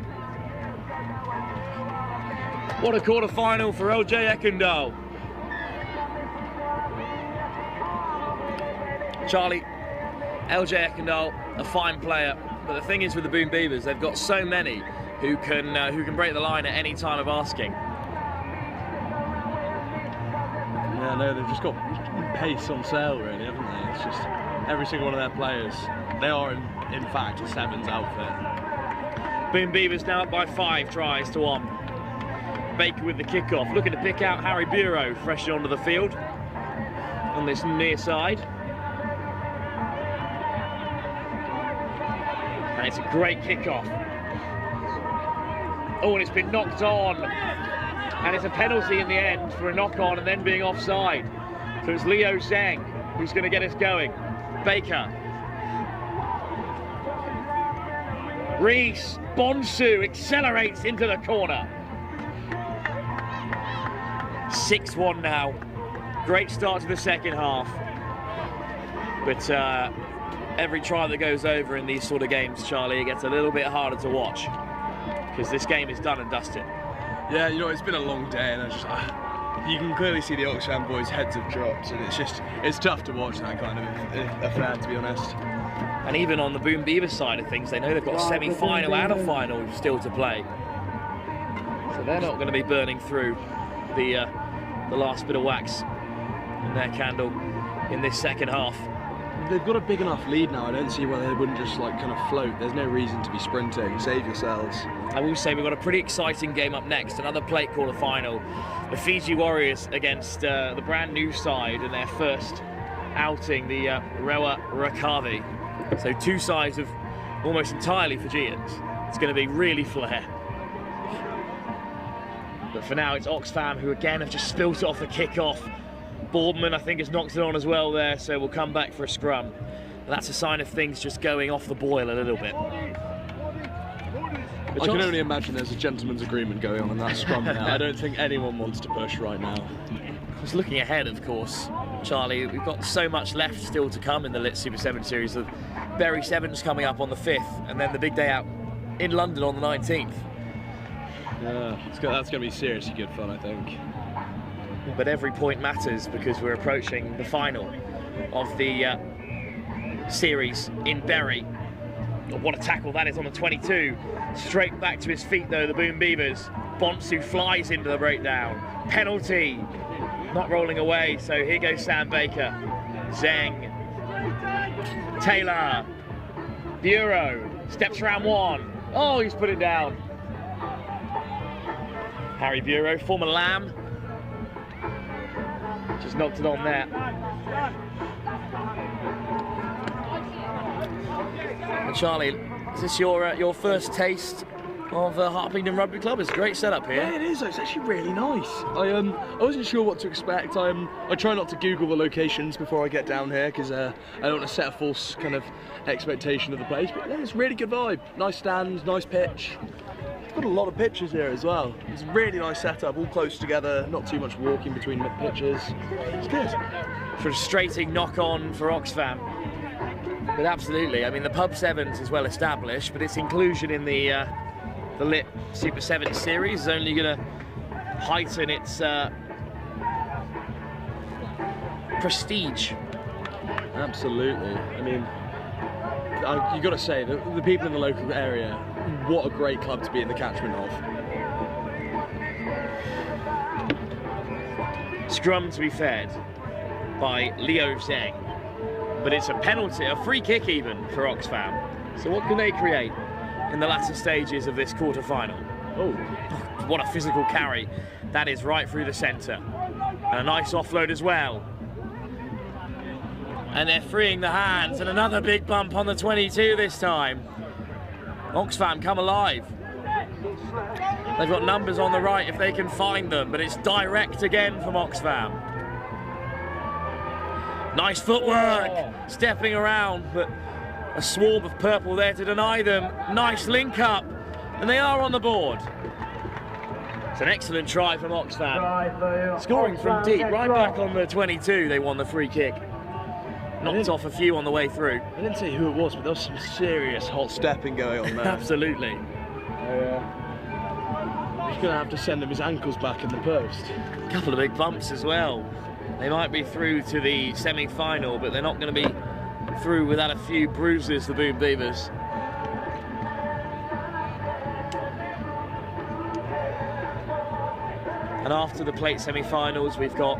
What a quarter-final for LJ Ekendal. Charlie, LJ Ekendal, a fine player, but the thing is with the Boom Beavers, they've got so many who can break the line at any time of asking. Yeah, no, they've just got pace on sale, really, haven't they? It's just every single one of their players. They are, in fact, a Sevens outfit. Boom Beavers now up by 5 tries to 1. Baker with the kickoff, looking to pick out Harry Bureau, fresh onto the field on this near side. And it's a great kickoff. Oh, and it's been knocked on. And it's a penalty in the end for a knock-on and then being offside. So it's Leo Zhang who's going to get us going. Baker. Reese, Bonsu accelerates into the corner. 6-1 now. Great start to the second half. But every try that goes over in these sort of games, Charlie, it gets a little bit harder to watch. Because this game is done and dusted. Yeah, you know, it's been a long day, and you can clearly see the Oxford boys' heads have dropped, and it's tough to watch that kind of affair, to be honest. And even on the Boom Beavers side of things, they know they've got a semi-final and a final still to play. So they're not going to be burning through the last bit of wax in their candle in this second half. They've got a big enough lead now. I don't see why they wouldn't just like kind of float. There's no reason to be sprinting. Save yourselves. I will say we've got a pretty exciting game up next. Another plate quarter final. The Fiji Warriors against the brand new side in their first outing, the Rewa Rakavi. So 2 sides of almost entirely Fijians. It's going to be really flair. But for now, it's Oxfam who again have just spilt it off the kickoff. Boardman, I think, has knocked it on as well there, so we'll come back for a scrum. And that's a sign of things just going off the boil a little bit. I can only imagine there's a gentleman's agreement going on in that scrum now. I don't think anyone wants to push right now. Just looking ahead, of course, Charlie, we've got so much left still to come in the Lit Super 7 series. The Bury Sevens coming up on the 5th, and then the big day out in London on the 19th. Yeah, that's going to be seriously good fun, I think. But every point matters because we're approaching the final of the series in Bury. Oh, what a tackle that is on the 22. Straight back to his feet though, the Boom Beavers. Bonsu flies into the breakdown. Penalty. Not rolling away, so here goes Sam Baker. Zeng. Taylor. Bureau. Steps around 1. Oh, he's put it down. Harry Bureau, former Lamb. Just knocked it on there. And Charlie, is this your first taste of Harpenden Rugby Club? It's a great setup here. Yeah, it is. It's actually really nice. I wasn't sure what to expect. I try not to Google the locations before I get down here because I don't want to set a false kind of expectation of the place. But yeah, it's a really good vibe. Nice stands, nice pitch. It's got a lot of pitches here as well. It's a really nice setup, all close together, not too much walking between pitches. It's good. Frustrating knock-on for Oxfam. But absolutely, I mean, the Pub Sevens is well established, but its inclusion in the Lit Super 7 series is only going to heighten its prestige. Absolutely. I mean, you got to say that the people in the local area, what a great club to be in the catchment of. Scrum to be fed by Leo Zheng, but it's a penalty, a free kick even for Oxfam. So what can they create in the latter stages of this quarter-final? Oh, what a physical carry. That is right through the centre. And a nice offload as well. And they're freeing the hands, and another big bump on the 22 this time. Oxfam come alive. They've got numbers on the right if they can find them, but it's direct again from Oxfam. Nice footwork, stepping around, but a swarm of purple there to deny them. Nice link up, and they are on the board. It's an excellent try from Oxfam. Scoring from deep, right back on the 22, they won the free kick. Knocked off a few on the way through. I didn't say who it was, but there was some serious hot stepping going on there. Absolutely. He's going to have to send him his ankles back in the post. A couple of big bumps as well. They might be through to the semi-final, but they're not going to be through without a few bruises, the Boom Beavers. And after the plate semi-finals, we've got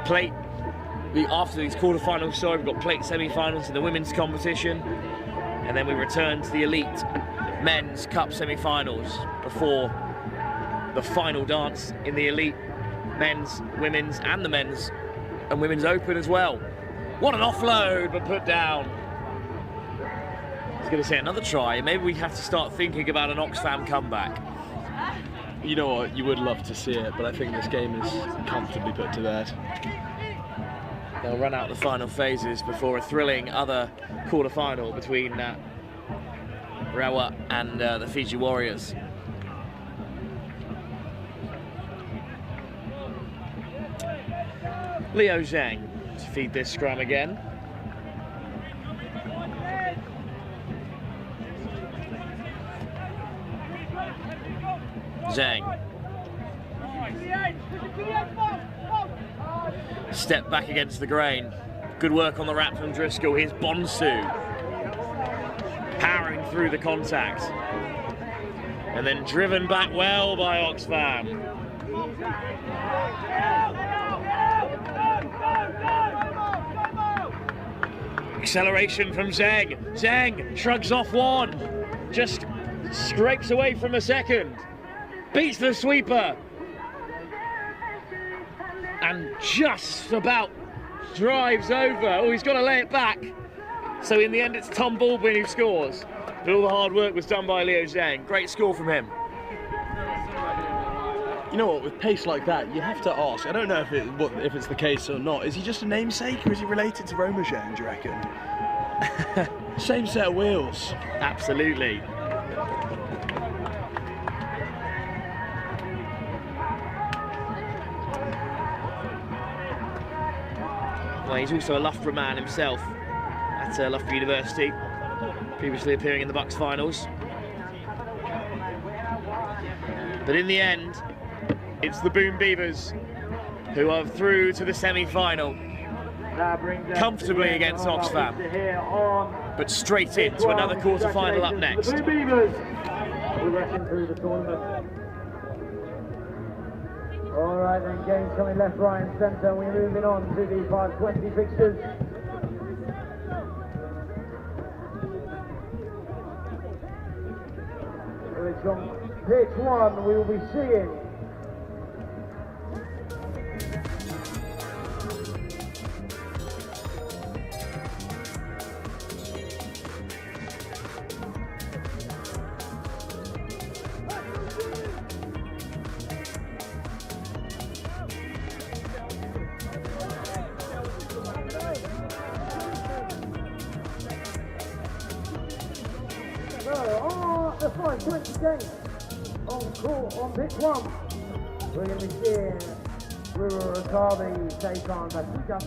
plate. After these quarterfinals, sorry, we've got plate semi-finals in the women's competition, and then we return to the elite men's cup semi-finals before the final dance in the elite men's, women's, and the men's and women's open as well. What an offload, but put down. I was going to say another try. Maybe we have to start thinking about an Oxfam comeback. You know what? You would love to see it, but I think this game is comfortably put to bed. They'll run out the final phases before a thrilling other quarter-final between Rewa and the Fiji Warriors. Leo Zhang to feed this scrum again. Zhang. Step back against the grain. Good work on the wrap from Driscoll. Here's Bonsu. Powering through the contact. And then driven back well by Oxfam. Acceleration from Zhang. Zhang shrugs off one. Just scrapes away from a second. Beats the sweeper. And just about drives over. Oh, he's got to lay it back. So in the end, it's Tom Baldwin who scores. But all the hard work was done by Leo Zhang. Great score from him. You know what, with pace like that, you have to ask. I don't know if it's the case or not. Is he just a namesake, or is he related to Roma Zhang, do you reckon? Same set of wheels. Absolutely. Well, he's also a Loughborough man himself at Loughborough University, previously appearing in the Bucks finals. But in the end, it's the Boom Beavers who are through to the semi-final, comfortably against Oxfam, but straight into another quarter-final up next. The Boom Beavers progressing through the tournament. All right then, games coming left, right and centre. We're moving on to the 5:20 fixtures. Which on pitch one we will be seeing the 5:20 game on pitch one. We're going to be seeing Rakavi take on Vaquita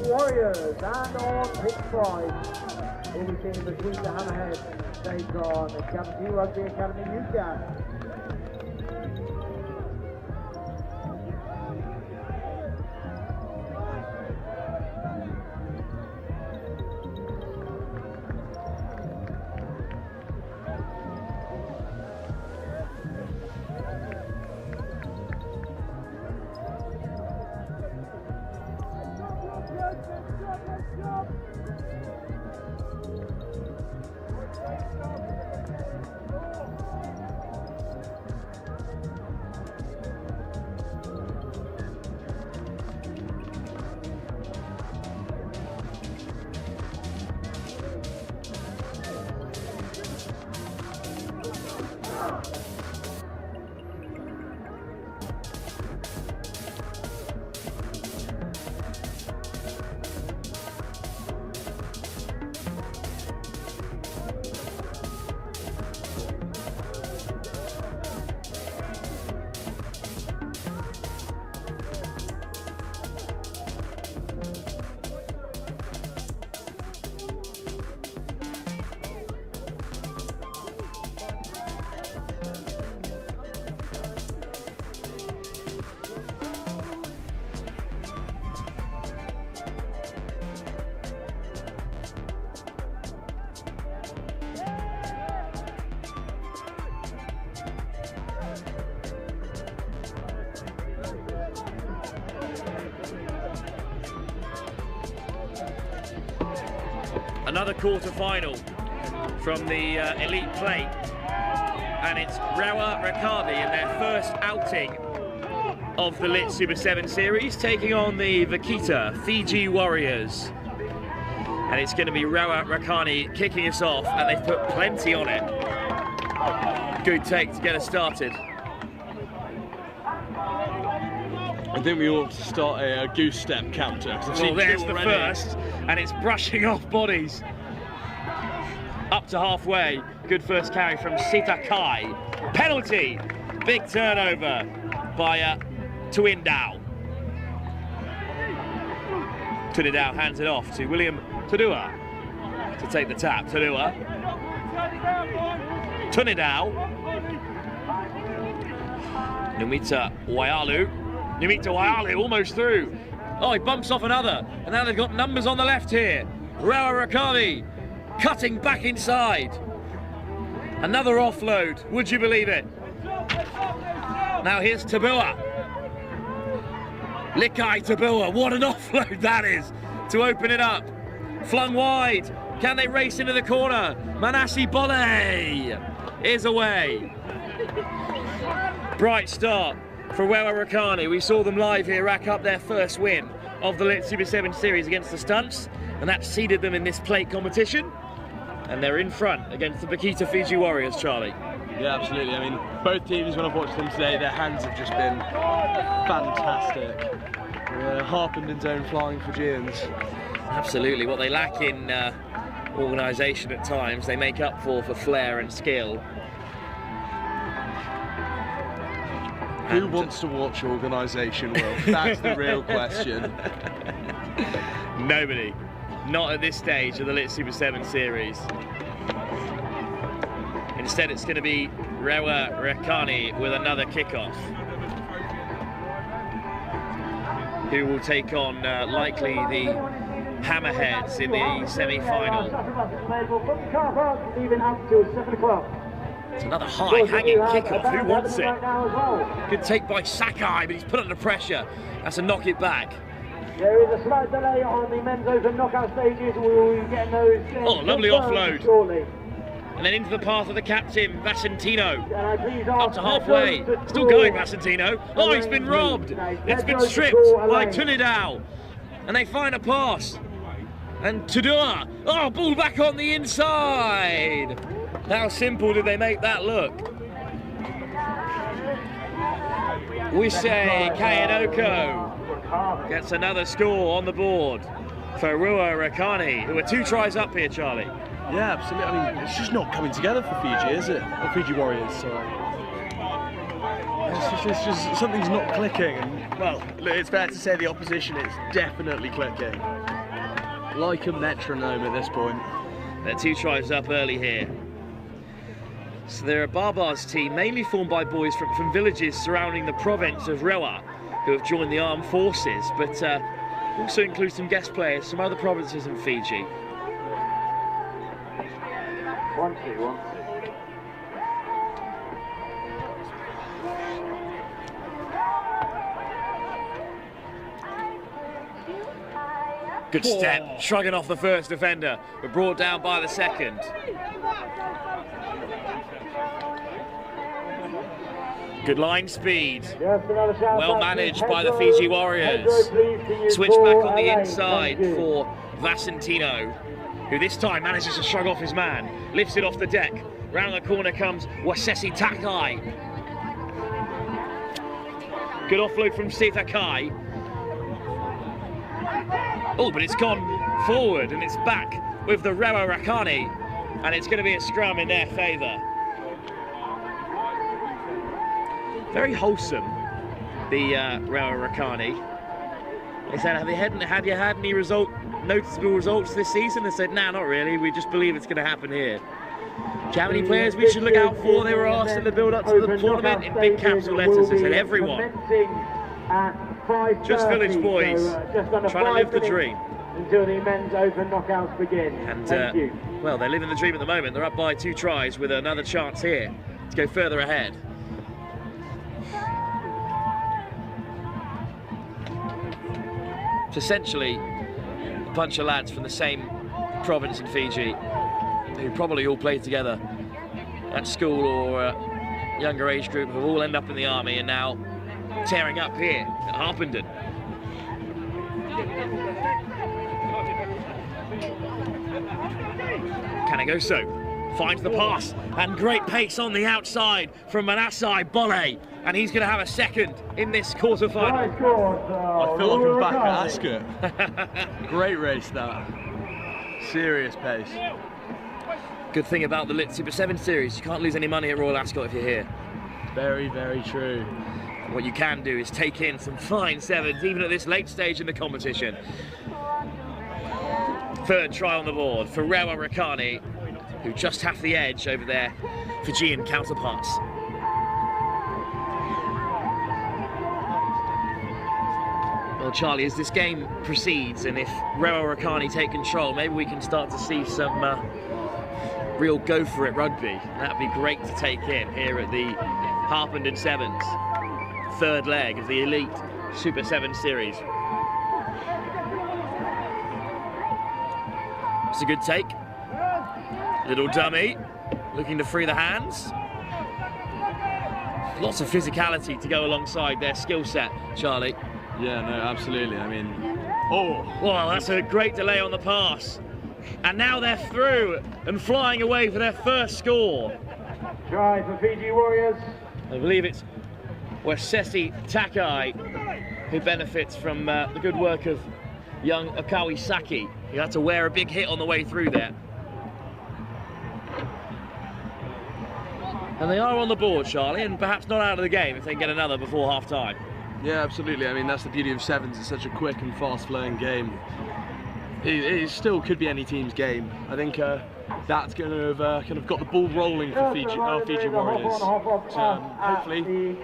Warriors, and on pitch 5 we'll be seeing Vaquita Hammerheads take on the Kaiviti Rugby Academy UCAS. Another quarter-final from the elite plate, and it's Rewa Rakavi in their first outing of the Lit Super 7 Series, taking on the Vaquita Fiji Warriors. And it's going to be Rewa Rakani kicking us off, and they've put plenty on it. Good take to get us started. I think we ought to start a goose step counter. Well, there's the first, and it's brushing off bodies. Up to halfway. Good first carry from Sita Kai. Penalty. Big turnover by Tuindao. Tuindao hands it off to William Tudua to take the tap. Tudua. Tuindao. Numita Waialu. Numita Waialu almost through. Oh, he bumps off another. And now they've got numbers on the left here. Rewa Rakavi cutting back inside. Another offload. Would you believe it? Now here's Tabua. Likai Tabua. What an offload that is to open it up. Flung wide. Can they race into the corner? Manasi Bolle is away. Bright start for Rewa Rakani. We saw them live here rack up their first win of the Lit Super 7 Series against the Stunts, and that seeded them in this plate competition. And they're in front against the Vaquita Fiji Warriors, Charlie. Yeah, absolutely. I mean, both teams, when I've watched them today, their hands have just been fantastic. Harpenden's own flying Fijians. Absolutely. What they lack in organisation at times, they make up for flair and skill. Who wants to watch organisation, Will? That's the real question. Nobody. Not at this stage of the Lit Super 7 Series. Instead, it's going to be Rewa Rakani with another kickoff, who will take on likely the Hammerheads in the semi-final. It's another high hanging kickoff. Who wants it? Good take by Sakai, but he's put under pressure. That's a knock it back. There is a slight delay on the men's open knockout stages. We will be getting those. Oh, lovely offload. Shortly. And then into the path of the captain, Vasentino. Up to halfway. Still going, Vasentino. Oh, he's been robbed. It's been stripped by Tuindao. And they find a pass. And Tudua. Oh, ball back on the inside. How simple did they make that look? Wisei Kayanoko gets another score on the board for Rewa Rakani, who are 2 tries up here, Charlie. Yeah, absolutely. I mean, it's just not coming together for Fiji, is it? Or Fiji Warriors, sorry. It's just something's not clicking. And, well, it's fair to say the opposition is definitely clicking. Like a metronome at this point. They're 2 tries up early here. So they're a Barbars team, mainly formed by boys from villages surrounding the province of Rewa, who have joined the armed forces, but also includes some guest players from other provinces in Fiji. 1-2. Good step, shrugging off the first defender, but brought down by the second. Good line speed, well managed by the Fiji Warriors. Switch back on the inside for Vasentino, who this time manages to shrug off his man, lifts it off the deck. Round the corner comes Wasesi Takai. Good offload from Sita Kai. Oh, but it's gone forward and it's back with the Rewa Rakani, and it's going to be a scrum in their favour. Very wholesome, the Rewa Rakani. They said, have you had any noticeable results this season? They said, nah, not really. We just believe it's going to happen here. Do you have any players we should look out for? They were asked in the build-up to the tournament in big capital letters. They said, everyone. Just village boys, trying to live the dream. Until the men's open knockouts begin. And, well, they're living the dream at the moment. They're up by 2 tries with another chance here to go further ahead. It's essentially a bunch of lads from the same province in Fiji, who probably all played together at school or younger age group, have all ended up in the army and now tearing up here at Harpenden. Kanagoso finds the pass and great pace on the outside from Manasai Bolle, and he's going to have a second in this quarter-final. I feel like I'm back at Ascot. Great race that. Serious pace. Good thing about the Lit Super 7 series, you can't lose any money at Royal Ascot if you're here. Very, very true. What you can do is take in some fine sevens, even at this late stage in the competition. Third try on the board for Rewa Rakani, who just have the edge over their Fijian counterparts. Well, Charlie, as this game proceeds, and if Rewa Rakani take control, maybe we can start to see some real go for it rugby. That'd be great to take in here at the Harpenden Sevens, third leg of the Elite Super 7 series. It's a good take. Little dummy, looking to free the hands. Lots of physicality to go alongside their skill set, Charlie. Yeah, no, absolutely. I mean, Well, that's a great delay on the pass. And now they're through and flying away for their first score. Try for Fiji Warriors. I believe it's Wasesi Takai who benefits from the good work of young Okawi Saki. He had to wear a big hit on the way through there. And they are on the board, Charlie, and perhaps not out of the game if they get another before half-time. yeah, absolutely. I mean, that's the beauty of sevens. It's such a quick and fast-flowing game. It still could be any team's game. I think that's going to have kind of got the ball rolling for Fiji Warriors. Hopefully,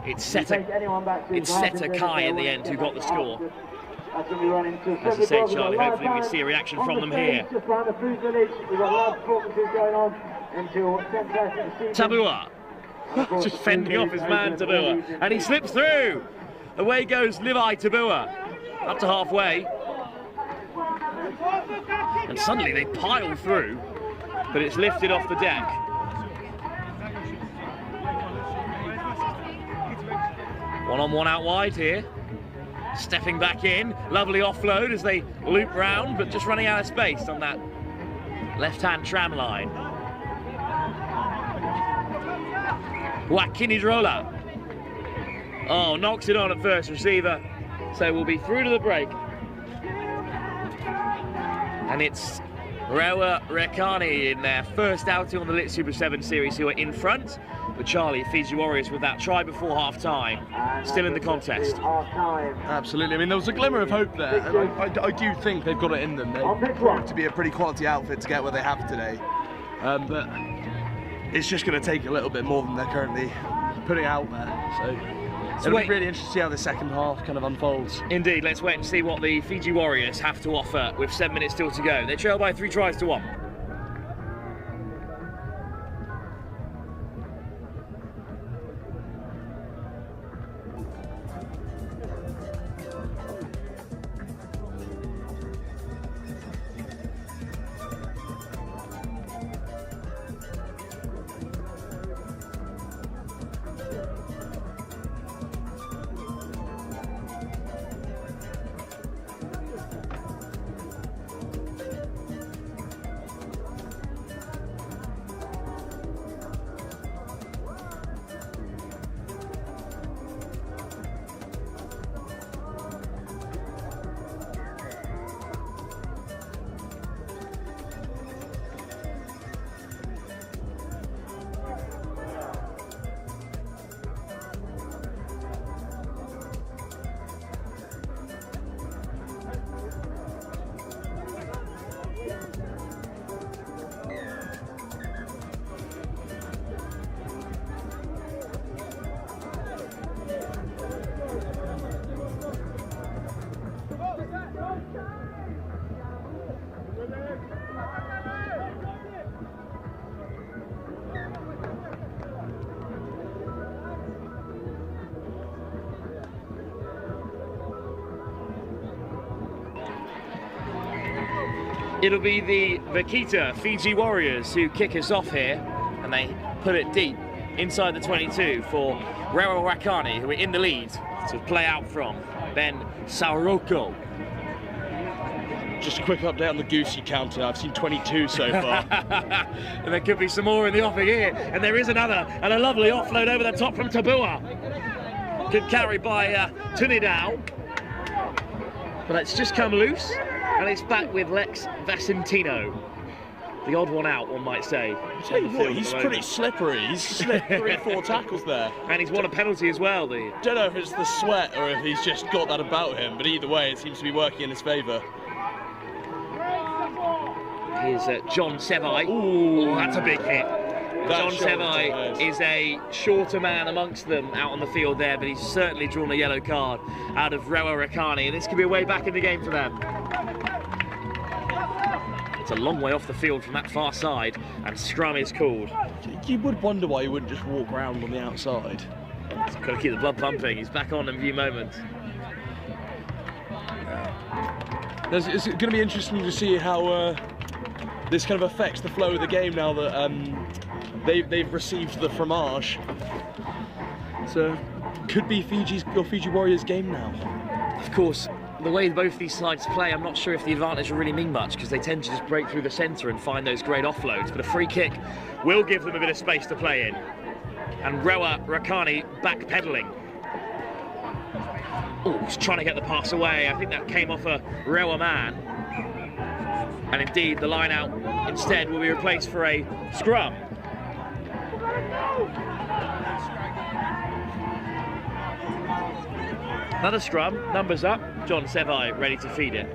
It's Seta Kai in the end who got the score. As you say, Charlie, hopefully we see a reaction from them here. Tabua, just fending off his man Tabua, and he slips through. Away goes Levi Tabua, up to halfway. And suddenly they pile through, but it's lifted off the deck. One-on-one out wide here. Stepping back in, lovely offload as they loop round, but just running out of space on that left-hand tram line. Wakinidrola. Oh, knocks it on at first receiver, so we'll be through to the break. And it's Rewa Rakani in their first outing on the Lit Super 7 series who are in front. But Charlie, Fiji Warriors with that try before half-time, still in the contest. absolutely. I mean, there was a glimmer of hope there, and I do think they've got it in them. They proved to be a pretty quality outfit to get where they have today. But it's just going to take a little bit more than they're currently putting out there. So it'll be really interesting to see how the second half kind of unfolds. Indeed, let's wait and see what the Fiji Warriors have to offer with 7 minutes still to go. They trail by 3 tries to 1. It'll be the Vaquita Fiji Warriors who kick us off here, and they put it deep inside the 22 for Rewa Rakani, who are in the lead to play out from. Ben Sauroko. Just a quick update on the Goosey counter. I've seen 22 so far. And there could be some more in the offing here. And there is another, and a lovely offload over the top from Tabua. Good carry by Tunidao. But it's just come loose, and it's back with Lex Vasentino. The odd one out, one might say. I tell you what, he's pretty slippery. He's slipped 3-4 tackles there. And he's won a penalty as well. Don't know if it's the sweat or if he's just got that about him, but either way, it seems to be working in his favour. Here's John Sevai. Ooh, that's a big hit. John Sevai is a shorter man amongst them out on the field there, but he's certainly drawn a yellow card out of Rewa Rakani, and this could be a way back in the game for them. It's a long way off the field from that far side, and scrum is called. You would wonder why he wouldn't just walk around on the outside. He's got to keep the blood pumping. He's back on in a few moments. It's going to be interesting to see how this kind of affects the flow of the game now that they've received the fromage. So could be Fiji Warriors game now. Of course, the way both these sides play, I'm not sure if the advantage will really mean much, because they tend to just break through the centre and find those great offloads, but a free kick will give them a bit of space to play in. And Rewa Rakani backpedaling. Oh, he's trying to get the pass away. I think that came off a Rewa man. And indeed, the line out instead will be replaced for a scrum. Another scrum, numbers up. John Sevai ready to feed it.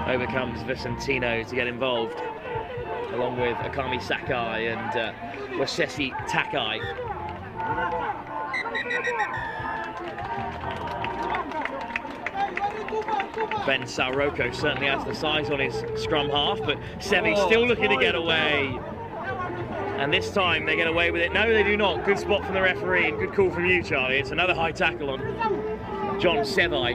Over comes Vicentino to get involved, along with Akami Sakai and Wasesi Takai. Ben Sauroko certainly has the size on his scrum half, but Sevi's still looking to get away. And this time they get away with it. No, they do not. Good spot from the referee and good call from you, Charlie. It's another high tackle on John Sevai.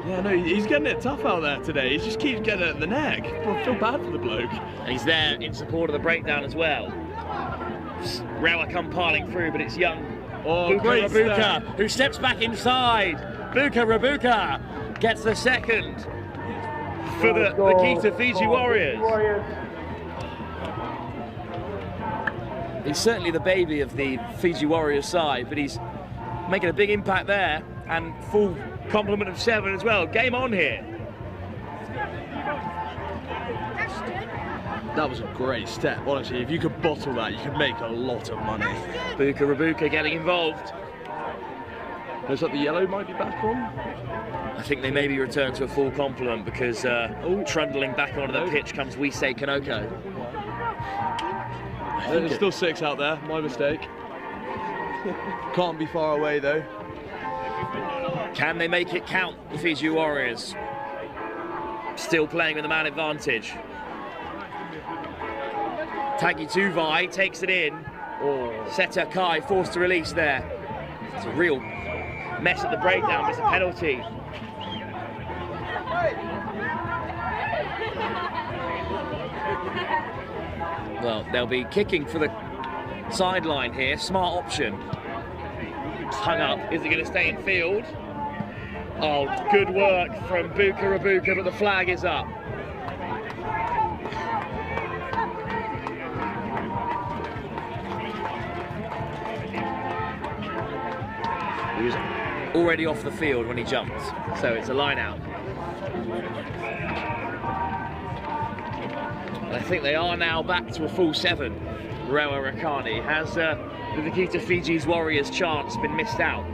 Yeah, no, he's getting it tough out there today. He just keeps getting it in the neck. I feel bad for the bloke. And he's there in support of the breakdown as well. Rewa come piling through, but it's young Buka Rabuka who steps back inside. Buka Rabuka gets the second for the Vaquita Fiji Warriors. He's certainly the baby of the Fiji Warriors side, but he's making a big impact there, and full complement of 7 as well. Game on here. That was a great step, honestly. If you could bottle that, you could make a lot of money. Buka Rabuka getting involved. Looks like the yellow might be back on. I think they maybe return to a full complement, because trundling back onto the pitch comes Wisei Kanoko. There's still 6 out there, my mistake. Can't be far away though. Can they make it count, the Fiji Warriors? Still playing with the man advantage. Tagi Tuvai takes it in. Seta Kai forced to release there. It's a real mess at the breakdown, but it's a penalty. Well, they'll be kicking for the sideline here. Smart option. Hung up. Is it going to stay in field? Oh, good work from Buka Rabuka, but the flag is up. He was already off the field when he jumped, so it's a line out. I think they are now back to a full 7. Rewa Rakani. Has the Vaquita Fiji's Warriors chance been missed out?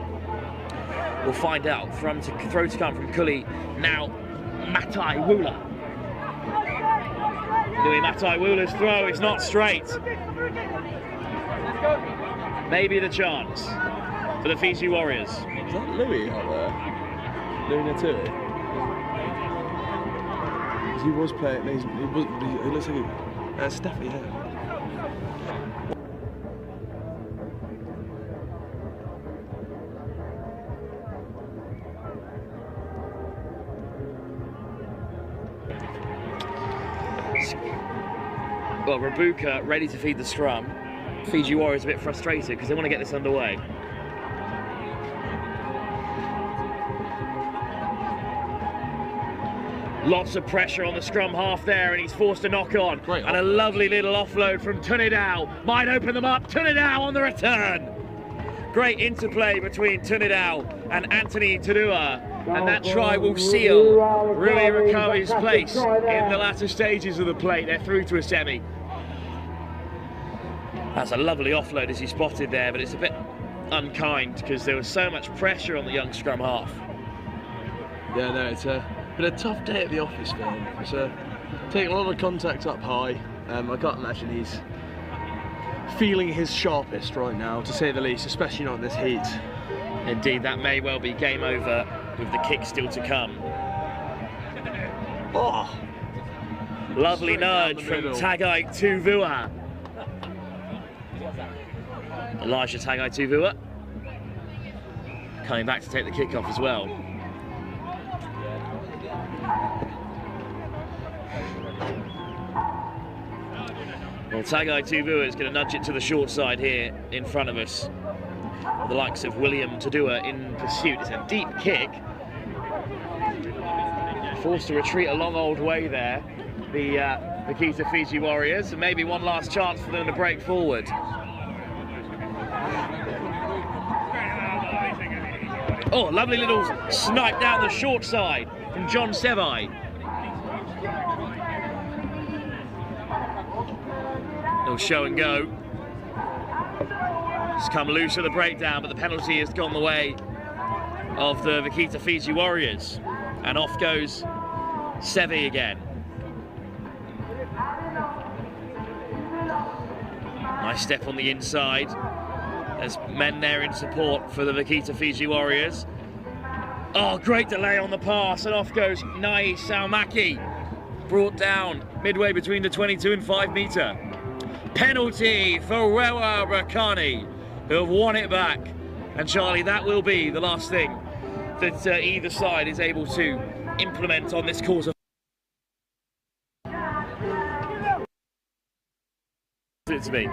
We'll find out. Throw to come from Kuli. Now Matai Wula. Louis Matai Wula's throw is not straight. Maybe the chance for the Fiji Warriors. Is that Louis out there? Louis Naturi? He was playing. He looks like that's definitely him. Well, Rabuka ready to feed the scrum. Fiji Warriors a bit frustrated because they want to get this underway. Lots of pressure on the scrum half there, and he's forced to knock on. And a lovely little offload from Tunidao. Might open them up. Tunidao on the return. Great interplay between Tunidao and Anthony Tadua. And that try will seal Rui Rakavi's place in the latter stages of the plate. They're through to a semi. That's a lovely offload as he spotted there, but it's a bit unkind because there was so much pressure on the young scrum half. Yeah, no, it's been a tough day at the office for him. It's taking a lot of contacts up high. I can't imagine he's feeling his sharpest right now, to say the least, especially not in this heat. Indeed, that may well be game over with the kick still to come. Oh, lovely nudge from Tagai Tuvua. Elijah Tagai Tuvua coming back to take the kickoff as well. Well, Tagai Tuvua is going to nudge it to the short side here in front of us. The likes of William Tadua in pursuit. It's a deep kick. Forced to retreat a long old way there, the Vaquita Fiji Warriors, and maybe one last chance for them to break forward. Oh, lovely little snipe down the short side from John Sevai. Little show and go. It's come loose at the breakdown, but the penalty has gone the way of the Vaquita Fiji Warriors. And off goes Sevi again. Nice step on the inside. There's men there in support for the Vaquita Fiji Warriors. Oh, great delay on the pass, and off goes Nai Saumaki. Brought down midway between the 22 and 5 metre. Penalty for Rewa Rakani, who have won it back. And Charlie, that will be the last thing that either side is able to implement on this course of it to be.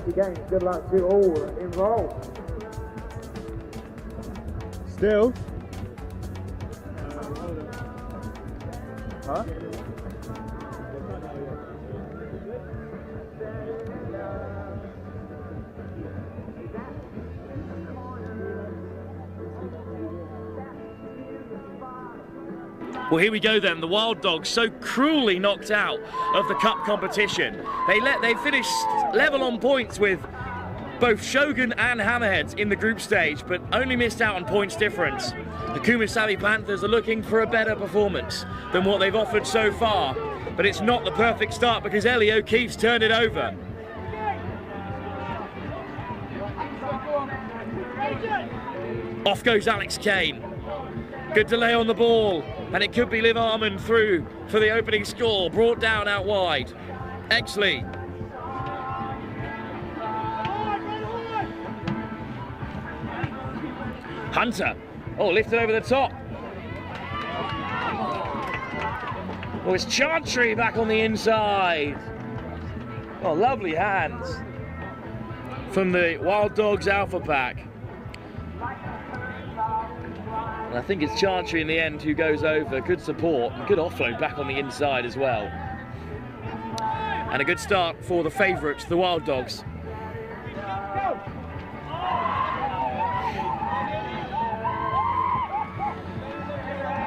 Again, good luck to all involved. Still? Huh? Well, here we go then. The Wild Dogs so cruelly knocked out of the cup competition. They finished level on points with both Shogun and Hammerheads in the group stage, but only missed out on points difference. The Akuma Panthers are looking for a better performance than what they've offered so far but it's not the perfect start because Ellie O'Keefe's turned it over. Off goes Alex Kane. Good delay on the ball, and it could be Liv Armand through for the opening score. Brought down out wide. Exley. Hunter. Oh, lifted over the top. Oh, it's Chantry back on the inside. Oh, lovely hands from the Wild Dogs Alpha Pack. And I think it's Chantry in the end who goes over. Good support, good offload back on the inside as well. And a good start for the favourites, the Wild Dogs.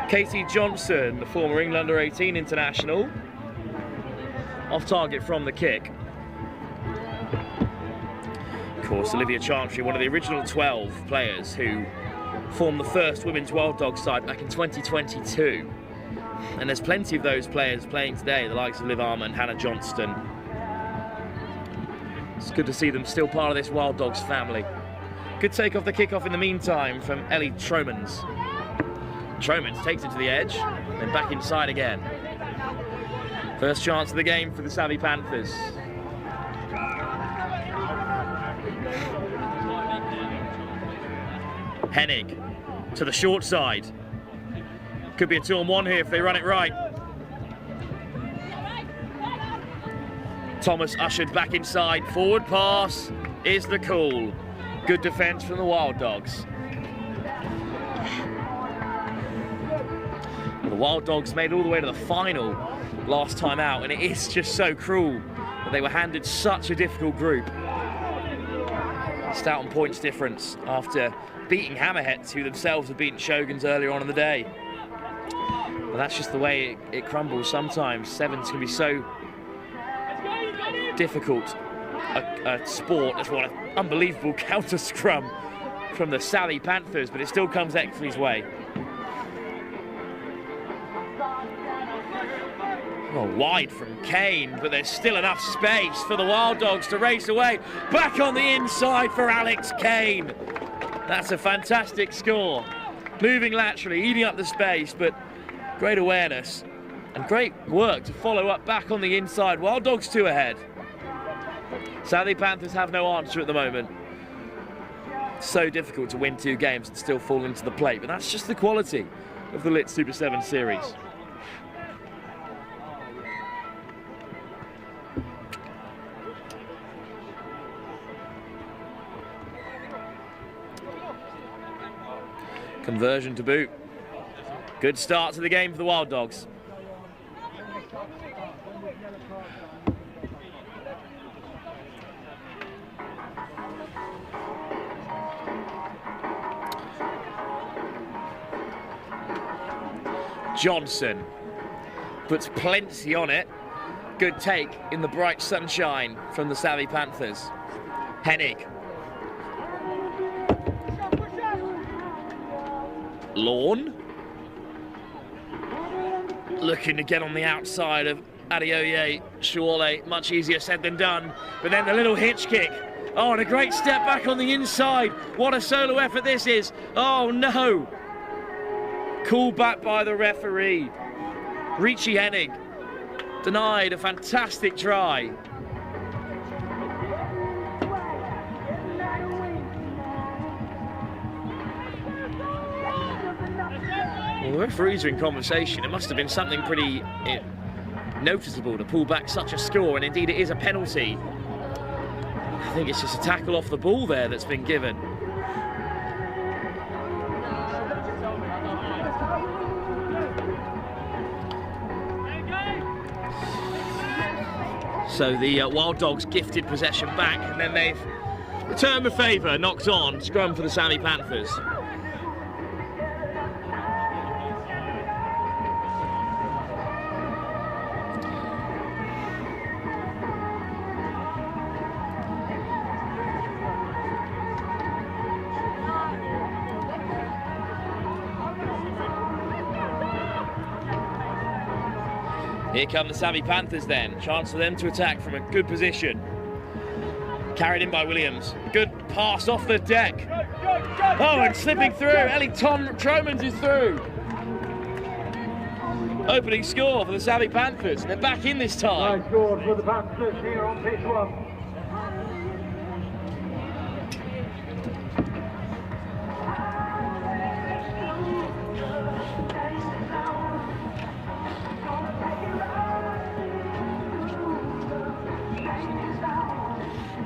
Katie Johnson, the former England Under-18 international, off target from the kick. Of course, Olivia Chantry, one of the original 12 players who formed the first women's Wild Dogs side back in 2022. And there's plenty of those players playing today, the likes of Liv Armand, Hannah Johnston. It's good to see them still part of this Wild Dogs family. Good take off the kickoff in the meantime from Ellie Tromans. Tromans takes it to the edge, then back inside again. First chance of the game for the Savvy Panthers. Hennig to the short side. Could be a 2-on-1 here if they run it right. Thomas ushered back inside. Forward pass is the call. Good defence from the Wild Dogs. The Wild Dogs made it all the way to the final last time out, and it is just so cruel that they were handed such a difficult group. Stout on points difference after beating Hammerheads, who themselves have beaten Shoguns earlier on in the day. But that's just the way it crumbles sometimes. Sevens can be so difficult a sport. That's what an unbelievable counter scrum from the Savvy Panthers, but it still comes Exley's way. Well, wide from Kane, but there's still enough space for the Wild Dogs to race away. Back on the inside for Alex Kane. That's a fantastic score. Moving laterally, eating up the space, but great awareness and great work to follow up back on the inside. Wild Dogs 2 ahead. Sadly, Panthers have no answer at the moment. So difficult to win 2 games and still fall into the plate, but that's just the quality of the Lit Super 7 series. Conversion to boot. Good start to the game for the Wild Dogs. Johnson puts plenty on it. Good take in the bright sunshine from the Savvy Panthers. Hennig. Lawn. Looking to get on the outside of Adeoye Shuole. Much easier said than done. But then the little hitch kick. Oh, and a great step back on the inside. What a solo effort this is. Oh, no. Called back by the referee. Richie Hennig denied a fantastic try. Well, the referees are in conversation. It must have been something pretty noticeable to pull back such a score, and indeed it is a penalty. I think it's just a tackle off the ball there that's been given. So the Wild Dogs gifted possession back, and then they've returned the favour, knocked on, scrum for the Savvy Panthers. Here come the Sami Panthers then. Chance for them to attack from a good position. Carried in by Williams. Good pass off the deck. Oh, and slipping through. Eton Manor is through. Opening score for the Sami Panthers. They're back in this time. Nice score for the Panthers here on pitch 1.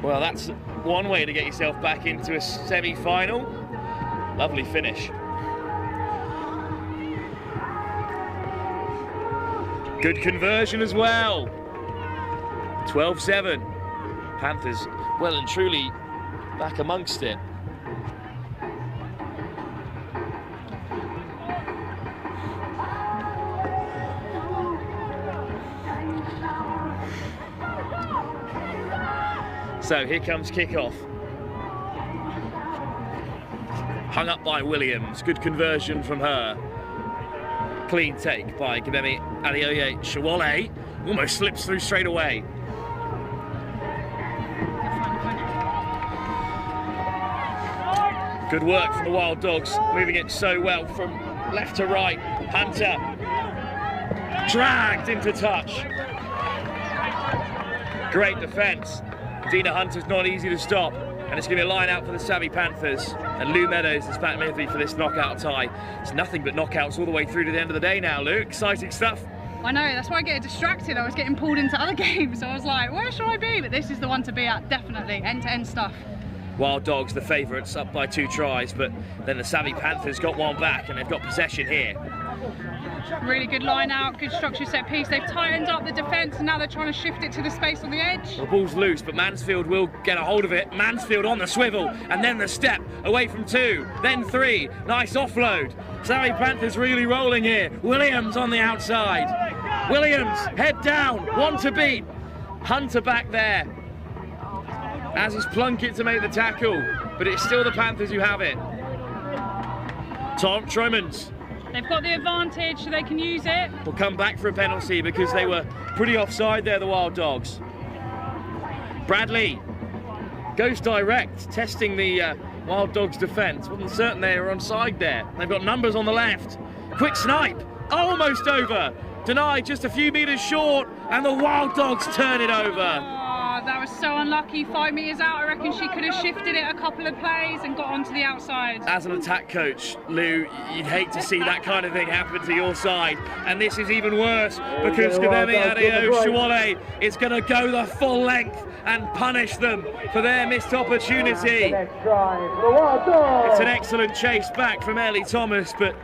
Well, that's one way to get yourself back into a semi-final. Lovely finish. Good conversion as well. 12-7. Panthers well and truly back amongst it. So here comes kickoff. Hung up by Williams. Good conversion from her. Clean take by Gibemi Adeoye Shawole. Almost slips through straight away. Good work from the Wild Dogs, moving it so well from left to right. Hunter dragged into touch. Great defence. Dina Hunter's not easy to stop, and it's going to be a line out for the Sami Panthers. And Lou Meadows is back maybe for this knockout tie. It's nothing but knockouts all the way through to the end of the day now, Lou. Exciting stuff. I know, that's why I get distracted. I was getting pulled into other games, so I was like, where should I be? But this is the one to be at, definitely. End-to-end stuff. Wild Dogs, the favourites, up by 2 tries, but then the Sami Panthers got one back, and they've got possession here. Really good line out, good structure set piece. They've tightened up the defence and now they're trying to shift it to the space on the edge. The ball's loose, but Mansfield will get a hold of it. Mansfield on the swivel, and then the step away from 2, then 3. Nice offload. Sami Panthers really rolling here. Williams on the outside. Williams, head down, one to beat. Hunter back there. As is Plunkett to make the tackle, but it's still the Panthers who have it. Tom Tromans. They've got the advantage, so they can use it. Will come back for a penalty because they were pretty offside there, the Wild Dogs. Bradley goes direct, testing the Wild Dogs' defence. Wasn't certain they were onside there. They've got numbers on the left. Quick snipe, almost over. Denied just a few metres short, and the Wild Dogs turn it over. That was so unlucky. 5 metres out, I reckon she could have shifted it a couple of plays and got onto the outside. As an attack coach, Lou, you'd hate to see that kind of thing happen to your side. And this is even worse because Gibemi Adeoye Shawole is going to go the full length and punish them for their missed opportunity. It's an excellent chase back from Ellie Thomas, but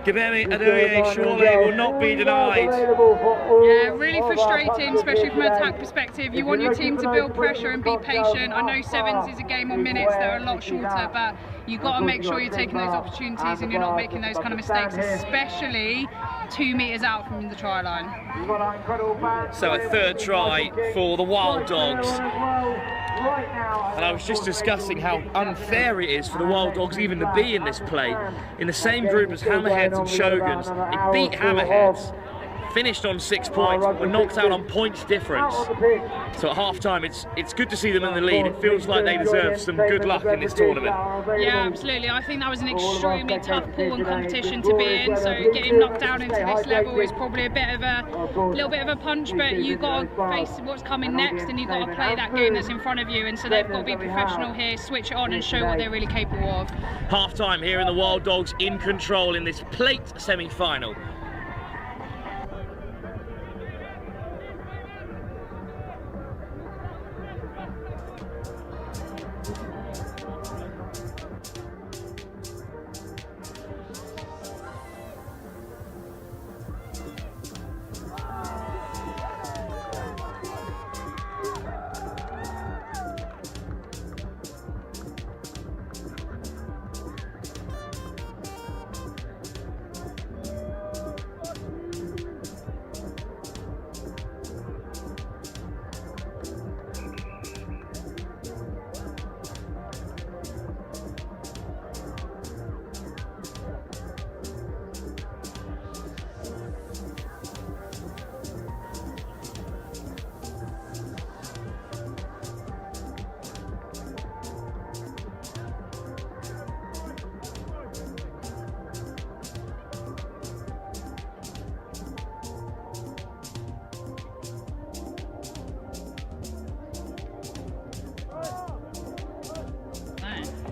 Gibemi Adeoye Shawole will not be denied. Yeah, really frustrating, especially from an attack perspective. You want your team to build pressure and be patient. I know Sevens is a game on minutes, they're a lot shorter, but you've got to make sure you're taking those opportunities and you're not making those kind of mistakes, especially 2 metres out from the try line. So a 3rd try for the Wild Dogs. And I was just discussing how unfair it is for the Wild Dogs even to be in this play. In the same group as Hammerheads and Shoguns, it beat Hammerheads, finished on 6 points, but were knocked out on points difference. So at half-time, it's good to see them in the lead. It feels like they deserve some good luck in this tournament. Yeah, absolutely. I think that was an extremely tough pool and competition to be in. So getting knocked down into this level is probably a little bit of a punch, but you've got to face what's coming next and you've got to play that game that's in front of you. And so they've got to be professional here, switch it on and show what they're really capable of. Half-time here in the Wild Dogs in control in this plate semi-final.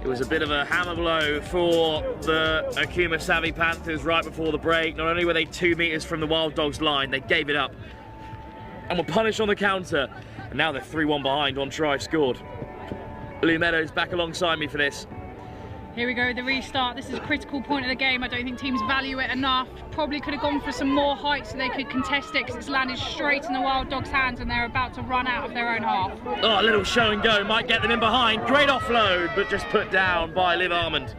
It was a bit of a hammer blow for the Akuma Savvy Panthers right before the break. Not only were they 2 meters from the Wild Dogs line, they gave it up and were punished on the counter. And now they're 3-1 behind on try scored. Lou Meadows back alongside me for this. Here we go, the restart. This is a critical point of the game. I don't think teams value it enough. Probably could have gone for some more height so they could contest it, because it's landed straight in the Wild Dogs' hands and they're about to run out of their own half. Oh, a little show and go, might get them in behind. Great offload, but just put down by Liv Armand.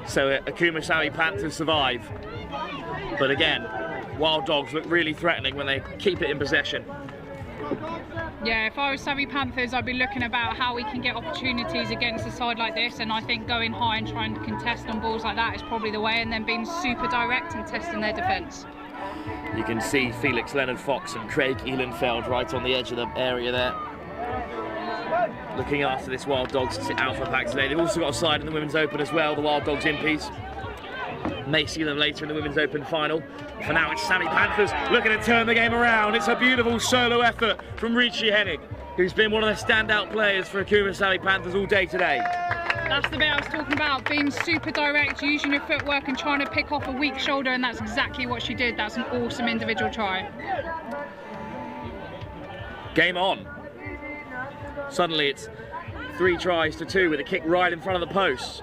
So Akuma Savvy Panthers survive. But again, Wild Dogs look really threatening when they keep it in possession. Yeah, if I was Savvy Panthers, I'd be looking about how we can get opportunities against a side like this, and I think going high and trying to contest on balls like that is probably the way, and then being super direct and testing their defence. You can see Felix Leonard-Fox and Craig Ehlenfeld right on the edge of the area there, looking after this Wild Dogs Alpha pack today. They've also got a side in the Women's Open as well, the Wild Dogs Impies. May see them later in the Women's Open final. For now, it's Savvy Panthers looking to turn the game around. It's a beautiful solo effort from Richie Hennig, who's been one of the standout players for Akuma Savvy Panthers all day today. That's the bit I was talking about, being super direct, using your footwork and trying to pick off a weak shoulder, and that's exactly what she did. That's an awesome individual try. Game on. Suddenly it's 3 tries to 2 with a kick right in front of the post.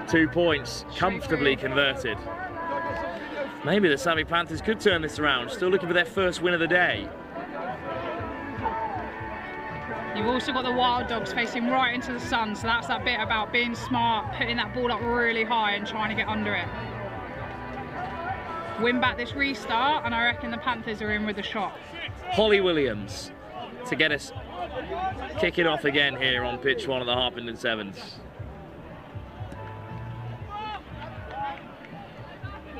Two points comfortably converted. Maybe the Savvy Panthers could turn this around. Still looking for their first win of the day. You've also got the Wild Dogs facing right into the sun, so that's that bit about being smart, putting that ball up really high and trying to get under it. Win back this restart, and I reckon the Panthers are in with a shot. Holly Williams to get us kicking off again here on pitch 1 of the Harpenden Sevens.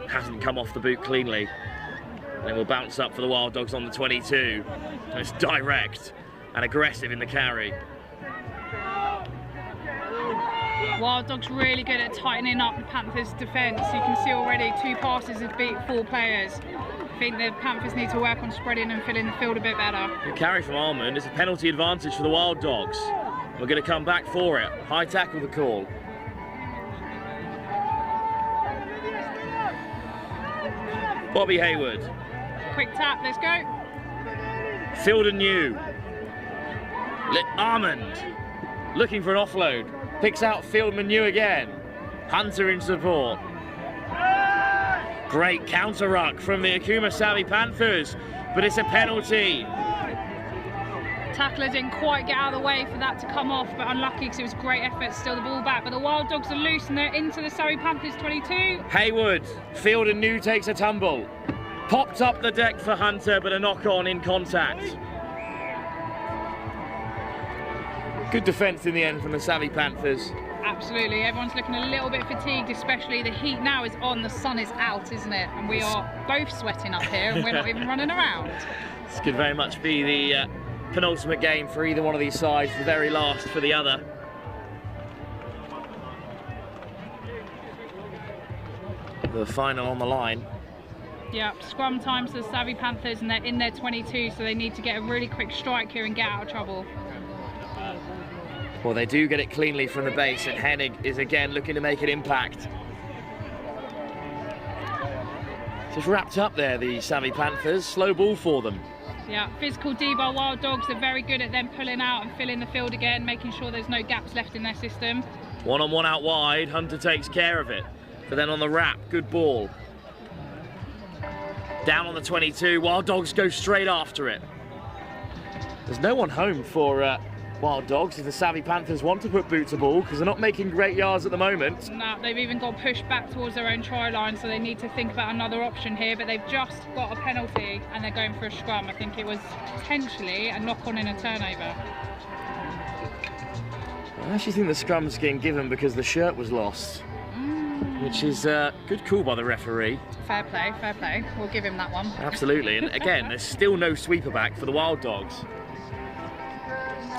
Hasn't come off the boot cleanly. And it will bounce up for the Wild Dogs on the 22. And it's direct and aggressive in the carry. Wild Dogs really good at tightening up the Panthers' defence. You can see already 2 passes have beat 4 players. I think the Panthers need to work on spreading and filling the field a bit better. Good carry from Armand. It's a penalty advantage for the Wild Dogs. We're going to come back for it. High tackle the call. Bobby Hayward. Quick tap, let's go. Field and New. Armand looking for an offload. Picks out Fieldman New again. Hunter in support. Great counter ruck from the Akuma Savvy Panthers, but it's a penalty. Tackler didn't quite get out of the way for that to come off, but unlucky because it was great effort to steal the ball back. But the Wild Dogs are loose and they're into the Savvy Panthers 22. Hayward, Field and New takes a tumble. Popped up the deck for Hunter, but a knock on in contact. Good defence in the end from the Savvy Panthers. Absolutely, everyone's looking a little bit fatigued, especially the heat now is on, the sun is out, isn't it? And we are both sweating up here and we're not even running around. This could very much be the penultimate game for either one of these sides, the very last for the other. The final on the line. Yeah, scrum time to the Savvy Panthers, and they're in their 22, so they need to get a really quick strike here and get out of trouble. Well, they do get it cleanly from the base, and Hennig is again looking to make an impact. Just wrapped up there, the Savvy Panthers. Slow ball for them. Yeah, physical D by Wild Dogs. They're very good at them pulling out and filling the field again, making sure there's no gaps left in their system. 1-on-1 out wide, Hunter takes care of it. But then on the wrap, good ball. Down on the 22, Wild Dogs go straight after it. There's no one home for Wild Dogs if the Savvy Panthers want to put boot to ball, because they're not making great yards at the moment. No, they've even got pushed back towards their own try line, so they need to think about another option here, but they've just got a penalty and they're going for a scrum. I think it was potentially a knock-on in a turnover. I actually think the scrum's getting given because the shirt was lost, which is a good call by the referee. Fair play, fair play. We'll give him that one. Absolutely, and again, there's still no sweeper back for the Wild Dogs.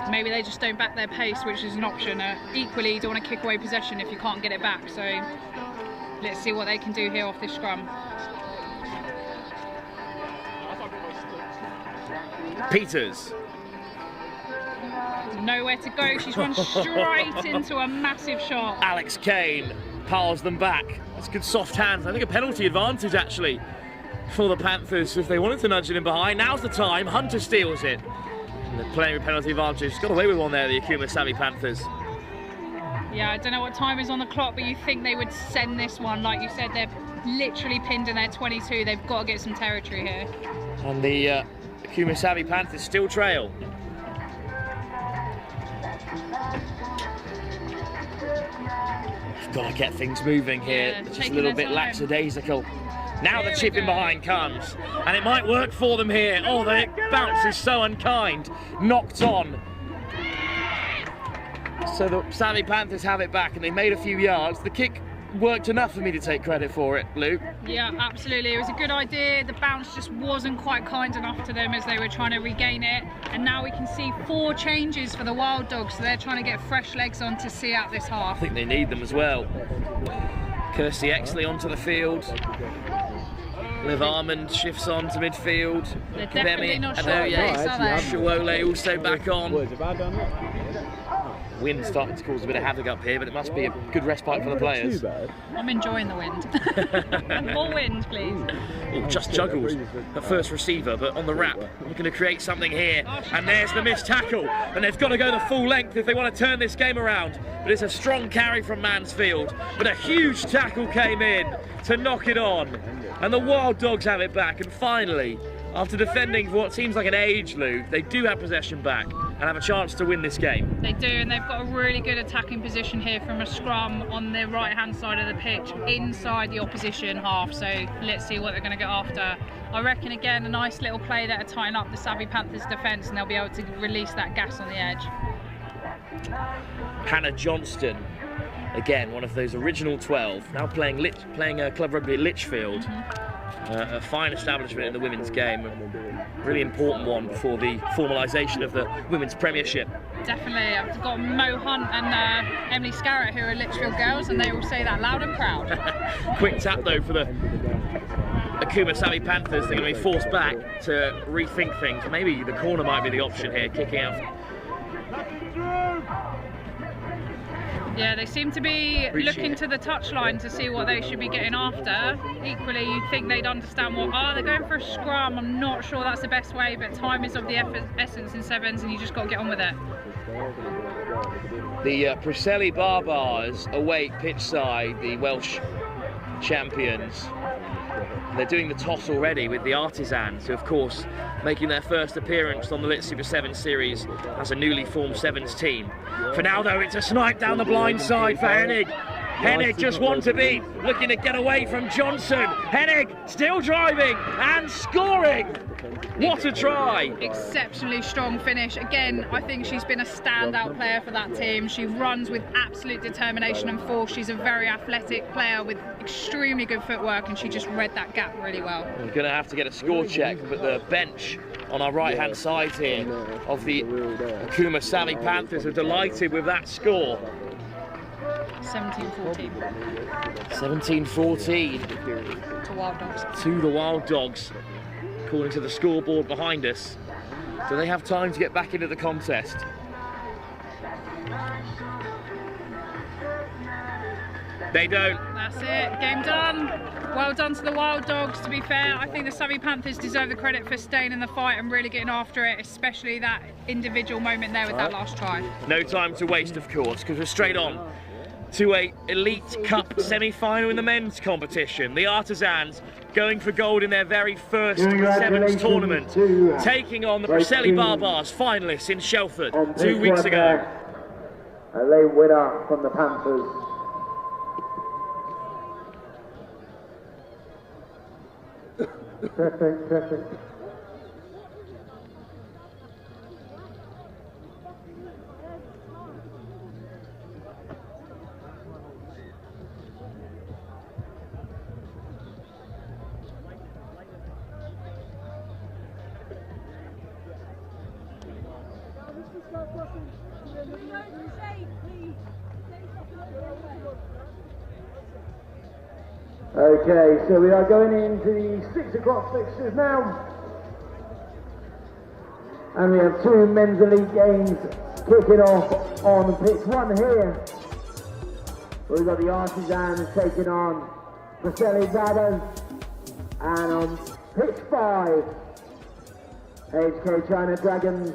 Maybe they just don't back their pace, which is an option. Equally, you don't want to kick away possession if you can't get it back, so let's see what they can do here off this scrum. Peters. Nowhere to go. She's run straight into a massive shot. Alex Kane piles them back. That's good soft hands. I think a penalty advantage actually for the Panthers if they wanted to nudge it in behind. Now's the time. Hunter steals it. And they're playing with penalty advantage. Got away with one there, the Akuma Savvy Panthers. Yeah, I don't know what time is on the clock, but you think they would send this one. Like you said, they're literally pinned in their 22. They've got to get some territory here. And the Akuma Savvy Panthers still trail. Got to get things moving here. Yeah, Just a little bit lackadaisical. Now the chip in behind comes, and it might work for them here. Oh, the bounce is so unkind. Knocked on. So the Savvy Panthers have it back, and they made a few yards. The kick worked enough for me to take credit for it, Luke. Yeah, absolutely. It was a good idea. The bounce just wasn't quite kind enough to them as they were trying to regain it. And now we can see 4 changes for the Wild Dogs. So they're trying to get fresh legs on to see out this half. I think they need them as well. Kirsty Exley onto the field. Liv Armand shifts on to midfield. They're definitely not sure of this, are they? Shawole also back on. Wind starting to cause a bit of havoc up here, but it must be a good respite for the players. I'm enjoying the wind. More wind, please. Oh, just juggled at first receiver, but on the wrap, looking to create something here. And there's the missed tackle. And they've got to go the full length if they want to turn this game around. But it's a strong carry from Mansfield. But a huge tackle came in to knock it on. And the Wild Dogs have it back. And finally, after defending for what seems like an age, Luke, they do have possession back and have a chance to win this game. They do, and they've got a really good attacking position here from a scrum on the right-hand side of the pitch, inside the opposition half, so let's see what they're going to get after. I reckon, again, a nice little play there to tighten up the Savvy Panthers defence, and they'll be able to release that gas on the edge. Hannah Johnston, again, one of those original 12, now playing club rugby at Lichfield. A fine establishment in the women's game, a really important one before the formalisation of the Women's Premiership. Definitely, I've got Mo Hunt and Emily Scarrett, who are Lichfield girls, and they all say that loud and proud. Quick tap though for the Akuma Savvy Panthers. They're going to be forced back to rethink things. Maybe the corner might be the option here, kicking out. Yeah, they seem to be looking to the touchline to see what they should be getting after. Equally, you'd think they'd understand what, they're going for a scrum. I'm not sure that's the best way, but time is of the essence in sevens, and you just got to get on with it. The Preseli Barbars await pitch side, the Welsh champions. They're doing the toss already with the Artisans, who of course making their first appearance on the Lit Super 7 series as a newly formed Sevens team. For now though, it's a snipe down the blind side for Hennig. Hennig just one to beat, looking to get away from Johnson. Hennig still driving and scoring. What a try! Exceptionally strong finish. Again, I think she's been a standout player for that team. She runs with absolute determination and force. She's a very athletic player with extremely good footwork, and she just read that gap really well. We're going to have to get a score check, but the bench on our right-hand side here of the Akuma Savvy Panthers are delighted with that score. 17-14. 17-14. To Wild Dogs. To the Wild Dogs. According to the scoreboard behind us. Do they have time to get back into the contest? They don't. That's it, game done. Well done to the Wild Dogs. To be fair, I think the Savvy Panthers deserve the credit for staying in the fight and really getting after it, especially that individual moment there with that last try. No time to waste, of course, because we're straight on to a Elite Cup semi-final in the men's competition. The Artisans going for gold in their very first Sevens tournament, taking on the Preseli Barbars finalists in Shelford 2 weeks ago. A late winner from the Panthers. Perfect. Okay, so we are going into the 6 o'clock fixtures now. And we have 2 men's elite games kicking off on pitch 1 here. We've got the Artisans taking on Preseli Brothers. And on pitch 5, HK China Dragons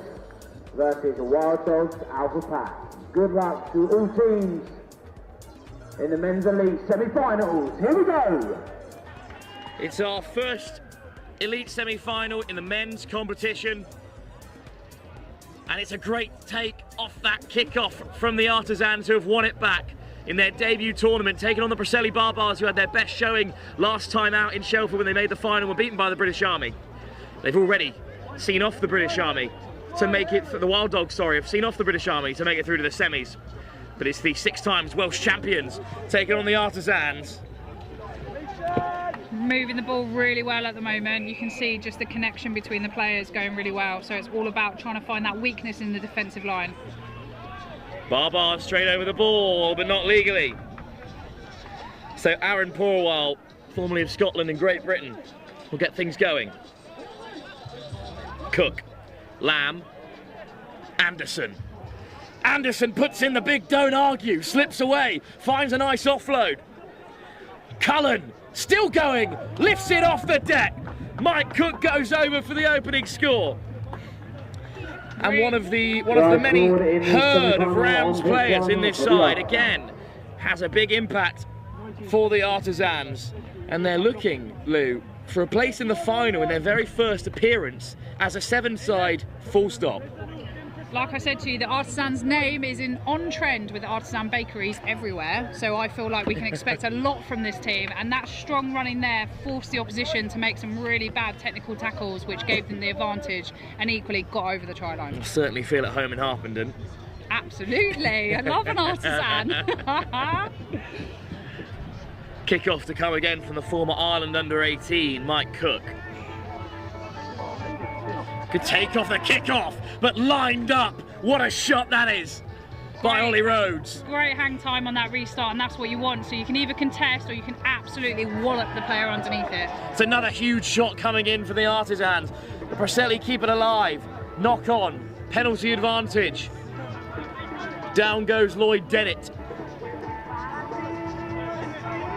versus Wild Dogs Alpha Pack. Good luck to all teams in the men's elite semi-finals. Here we go. It's our first elite semi-final in the men's competition. And it's a great take off that kickoff from the Artisans, who have won it back in their debut tournament, taking on the Preseli Barbars, who had their best showing last time out in Shelford when they made the final, were beaten by the British Army. They've already seen off the British Army to make it, the Wild Dogs, sorry, have seen off the British Army to make it through to the semis. But it's the 6 times Welsh champions taking on the Artisans. Moving the ball really well at the moment. You can see just the connection between the players going really well. So it's all about trying to find that weakness in the defensive line. Barbars straight over the ball, but not legally. So Aaron Porwell, formerly of Scotland and Great Britain, will get things going. Cook, Lamb, Anderson. Anderson puts in the big don't argue, slips away, finds a nice offload. Cullen, still going, lifts it off the deck. Mike Cook goes over for the opening score. And one of the many herd of Rams players in this side, again, has a big impact for the Artisans. And they're looking, Lou, for a place in the final in their very first appearance as a 7-side full stop. Like I said to you, the Artisans' name is on trend with artisan bakeries everywhere, so I feel like we can expect a lot from this team, and that strong running there forced the opposition to make some really bad technical tackles, which gave them the advantage and equally got over the try line. I certainly feel at home in Harpenden. Absolutely, I love an Artisan. Kick-off to come again from the former Ireland under-18, Mike Cook. Could take off the kick-off, but lined up. What a shot that is by Ollie Rhodes. Great hang time on that restart, and that's what you want. So you can either contest or you can absolutely wallop the player underneath it. It's another huge shot coming in for the Artisans. The Preseli keep it alive. Knock on, penalty advantage. Down goes Lloyd Dennett.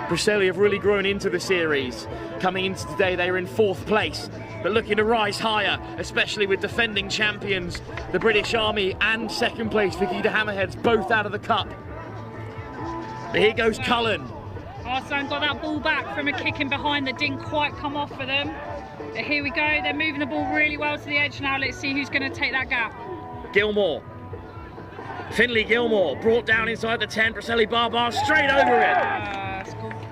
Preseli have really grown into the series. Coming into today, they were in 4th place, but looking to rise higher, especially with defending champions, the British Army, and 2nd place Vaquita Hammerheads, both out of the cup. But here goes Cullen. Arsenal got that ball back from a kick in behind that didn't quite come off for them. But here we go, they're moving the ball really well to the edge now. Let's see who's going to take that gap. Gilmore. Finley Gilmore brought down inside the 10, Preseli Barbars straight over it.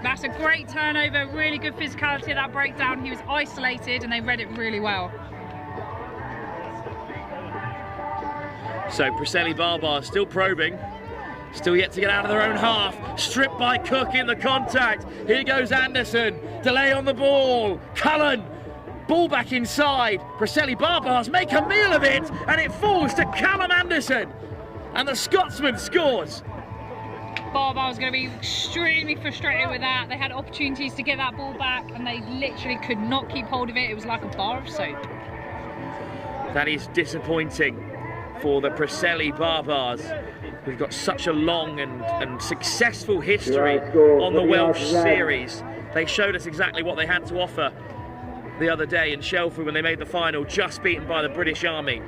That's a great turnover, really good physicality of that breakdown. He was isolated and they read it really well. So Preseli Barbars still probing, still yet to get out of their own half. Stripped by Cook in the contact. Here goes Anderson, delay on the ball. Cullen, ball back inside. Preseli Barbars make a meal of it, and it falls to Callum Anderson. And the Scotsman scores. Barbara was going to be extremely frustrated with that. They had opportunities to get that ball back and they literally could not keep hold of it. It was like a bar of soap. That is disappointing for the Preseli Barbars, who've got such a long and successful history on the Welsh series. They showed us exactly what they had to offer the other day in Shelford when they made the final, just beaten by the British Army.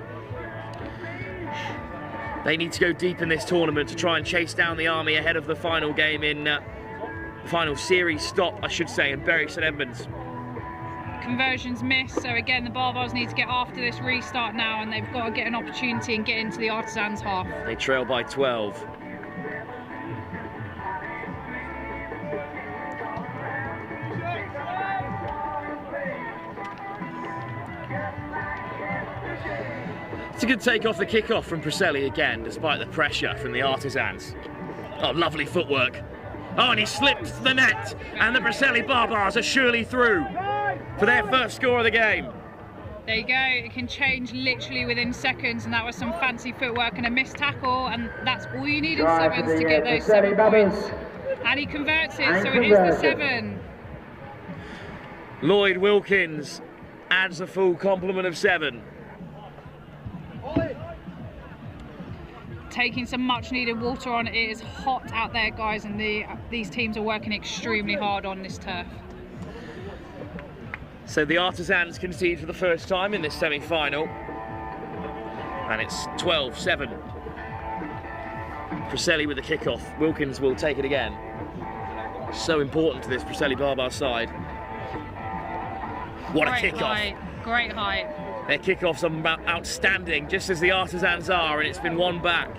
They need to go deep in this tournament to try and chase down the Army ahead of the final game in final series stop, I should say, in Bury St Edmunds. Conversions missed, so again the Barbars need to get after this restart now, and they've got to get an opportunity and get into the Artisans half. They trail by 12. It's a good take off the kick-off from Preseli again, despite the pressure from the Artisans. Oh, lovely footwork. Oh, and he slips the net, and the Preseli Barbars are surely through for their first score of the game. There you go, it can change literally within seconds, and that was some fancy footwork and a missed tackle, and that's all you need in sevens to get those 7 points. And he converts it, so it is the 7. Lloyd Wilkins adds a full complement of 7. taking some much needed water on. It is hot out there, guys, and these teams are working extremely hard on this turf. So the Artisans concede for the first time in this semi-final, and it's 12-7. Preseli with the kickoff. Wilkins will take it again. So important to this Preseli Barbar side. What a kickoff! Great height. Their kickoffs are outstanding, just as the Artisans are, and it's been won back.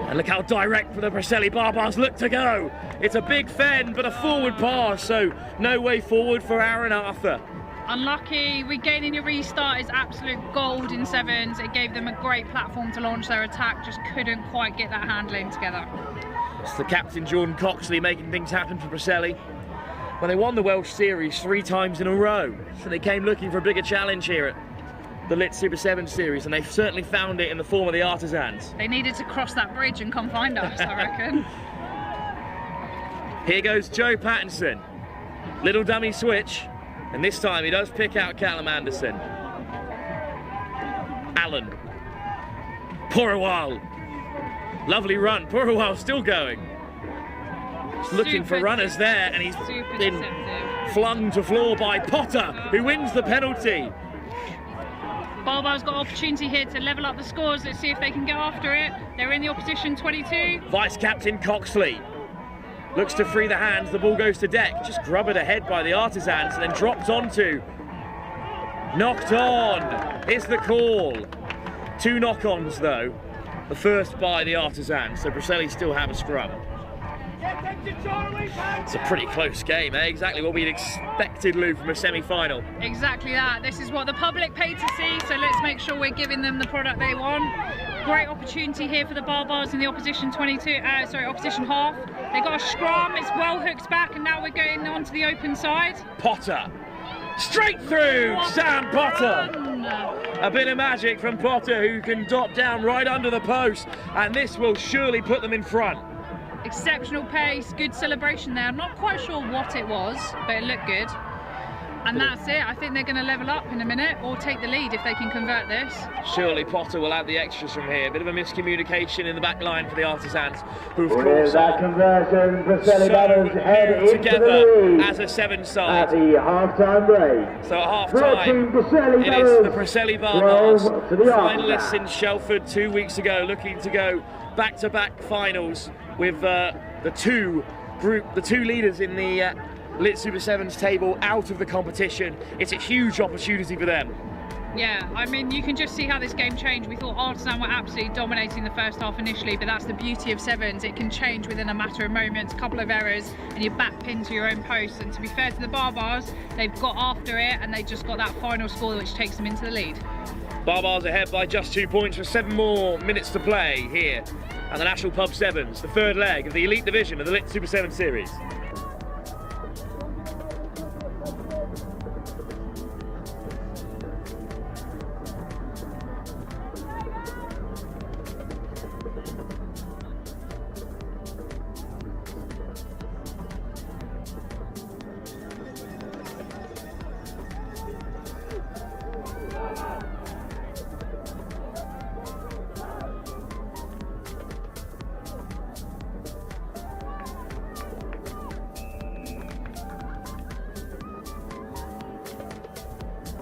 And look how direct for the Preseli Barbars look to go. It's a big fend, but a forward pass, so no way forward for Aaron Arthur. Unlucky. Regaining your restart is absolute gold in Sevens. It gave them a great platform to launch their attack, just couldn't quite get that handling together. It's the captain, Jordan Coxley, making things happen for Preseli. Well, they won the Welsh Series 3 times in a row, so they came looking for a bigger challenge here at the Lit Super 7 Series, and they've certainly found it in the form of the Artisans. They needed to cross that bridge and come find us, I reckon. Here goes Joe Pattinson. Little dummy switch, and this time he does pick out Callum Anderson. Allen. Purawal. Lovely run. Purawal still going. He's looking for runners there, and he's been flung to floor by Potter, who wins the penalty. Barbar's got opportunity here to level up the scores. Let's see if they can get after it. They're in the opposition 22. Vice-captain Coxley looks to free the hands. The ball goes to deck. Just grubbered ahead by the Artisans and then dropped onto. Knocked on. Here's the call. 2 knock-ons, though. The first by the Artisans, so Preseli still have a scrum. It's a pretty close game, eh? Exactly what we'd expected, Lou, from a semi-final. Exactly that. This is what the public paid to see, so let's make sure we're giving them the product they want. Great opportunity here for the Barbars in the opposition opposition half. They got a scrum, it's well hooked back, and now we're going on to the open side. Potter. Straight through! Sam Potter! A bit of magic from Potter, who can drop down right under the post, and this will surely put them in front. Exceptional pace, good celebration there. I'm not quite sure what it was, but it looked good. And that's it. I think they're going to level up in a minute or take the lead if they can convert this. Surely Potter will add the extras from here. A bit of a miscommunication in the back line for the Artisans, who of course that conversion, Preseli Barbars head into together the lead as a 7 side. At the half-time break. So at half-time, it is the Preseli Barbars, finalists in Shelford 2 weeks ago, looking to go back-to-back finals with the two leaders in the Lit Super 7's table out of the competition. It's a huge opportunity for them. Yeah, I mean, you can just see how this game changed. We thought Artisan were absolutely dominating the first half initially, but that's the beauty of Sevens. It can change within a matter of moments, a couple of errors, and you're back pinned to your own post. And to be fair to the Barbars, they've got after it, and they just got that final score, which takes them into the lead. Barbars ahead by just 2 points with 7 more minutes to play here at the National Pub Sevens, the third leg of the Elite Division of the Lit Super 7 Series.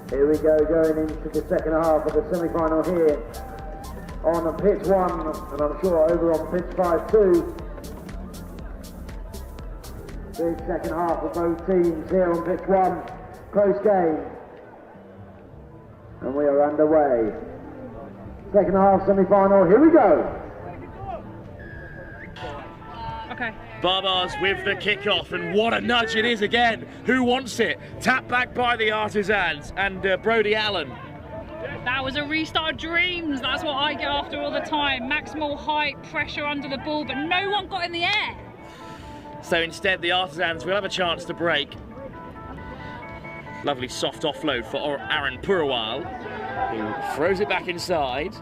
Here we go, going into the second half of the semi-final here on pitch 1, and I'm sure over on pitch 5 too. Big second half of both teams here on pitch 1. Close game. And we are underway. Second half semi-final, here we go. Okay. Barbars with the kickoff, and what a nudge it is again. Who wants it? Tap back by the Artisans and Brody Allen. That was a restart of dreams. That's what I get after all the time. Maximal height, pressure under the ball, but no one got in the air. So instead, the Artisans will have a chance to break. Lovely soft offload for Aaron Purawal, who throws it back inside.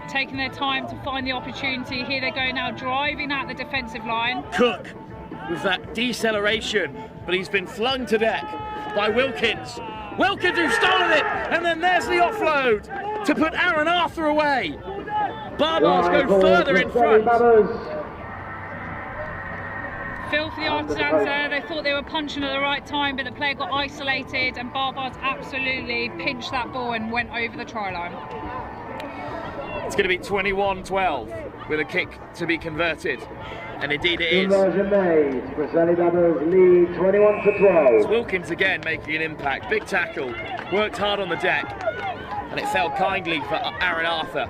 Taking their time to find the opportunity. Here they go now, driving out the defensive line. Cook with that deceleration, but he's been flung to deck by Wilkins. Wilkins who's stolen it, and then there's the offload to put Aaron Arthur away. Barbars go further in front. Filthy Artisans there, they thought they were punching at the right time, but the player got isolated and Barbars absolutely pinched that ball and went over the try line. It's going to be 21-12 with a kick to be converted, and indeed it is. Conversion made. Preseli Barbars lead 21-12. It's Wilkins again making an impact. Big tackle, worked hard on the deck, and it fell kindly for Aaron Arthur.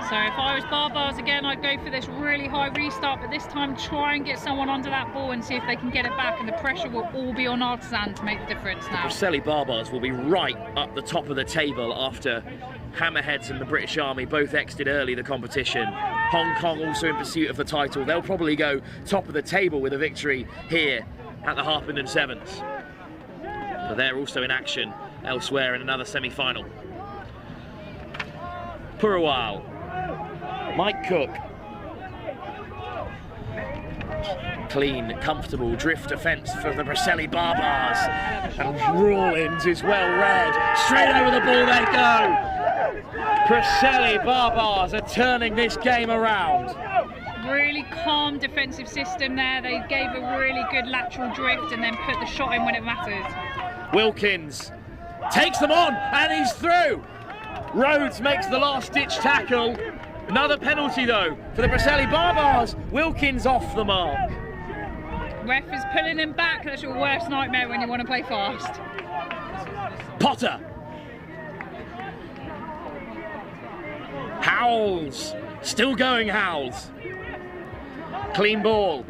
So if I was Barbars again, I'd go for this really high restart, but this time try and get someone under that ball and see if they can get it back, and the pressure will all be on Artisan to make the difference now. Preseli Barbars will be right up the top of the table after Hammerheads and the British Army both exited early the competition. Hong Kong also in pursuit of the title. They'll probably go top of the table with a victory here at the Harpenden Sevens. But they're also in action elsewhere in another semi-final. Purawal. Mike Cook. Clean, comfortable drift defence for the Preseli Barbars. And Rawlins is well read. Straight over the ball they go. Preseli Barbars are turning this game around. Really calm defensive system there. They gave a really good lateral drift and then put the shot in when it mattered. Wilkins takes them on and he's through. Rhodes makes the last ditch tackle. Another penalty though for the Preseli Barbars. Wilkins off the mark. Ref is pulling him back. That's your worst nightmare when you want to play fast. Potter. Howells. Still going Howells. Clean ball.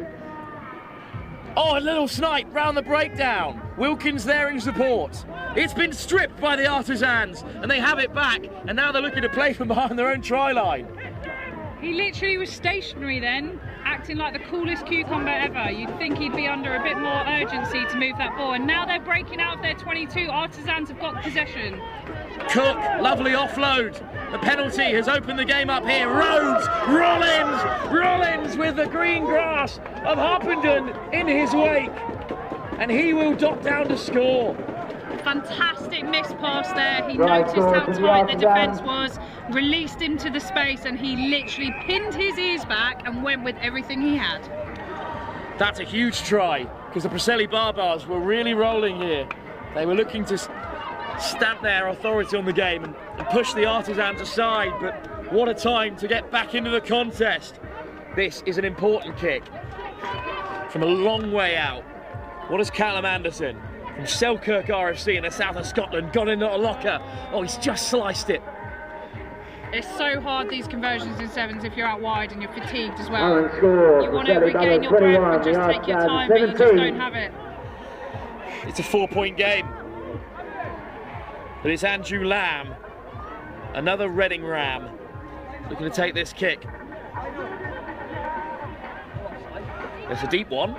Oh, a little snipe round the breakdown. Wilkins there in support. It's been stripped by the Artisans and they have it back, and now they're looking to play from behind their own try line. He literally was stationary then, acting like the coolest cucumber ever. You'd think he'd be under a bit more urgency to move that ball, and now they're breaking out of their 22. Artisans have got possession. Cook, lovely offload. The penalty has opened the game up here. Rhodes, Rollins with the green grass of Harpenden in his wake, and he will dot down to score. Fantastic miss pass there. He noticed how tight the defence was, released him to the space, and he literally pinned his ears back and went with everything he had. That's a huge try, because the Preseli Barbars were really rolling here. They were looking to stamp their authority on the game and push the Artisans aside, but what a time to get back into the contest. This is an important kick from a long way out. What has Callum Anderson from Selkirk RFC in the south of Scotland got into a locker? Oh, he's just sliced it. It's so hard, these conversions in sevens, if you're out wide and you're fatigued as well. You want to regain your breath and just take your time, but you just don't have it. It's a 4-point game. But it's Andrew Lamb, another Reading Ram, looking to take this kick. It's a deep one.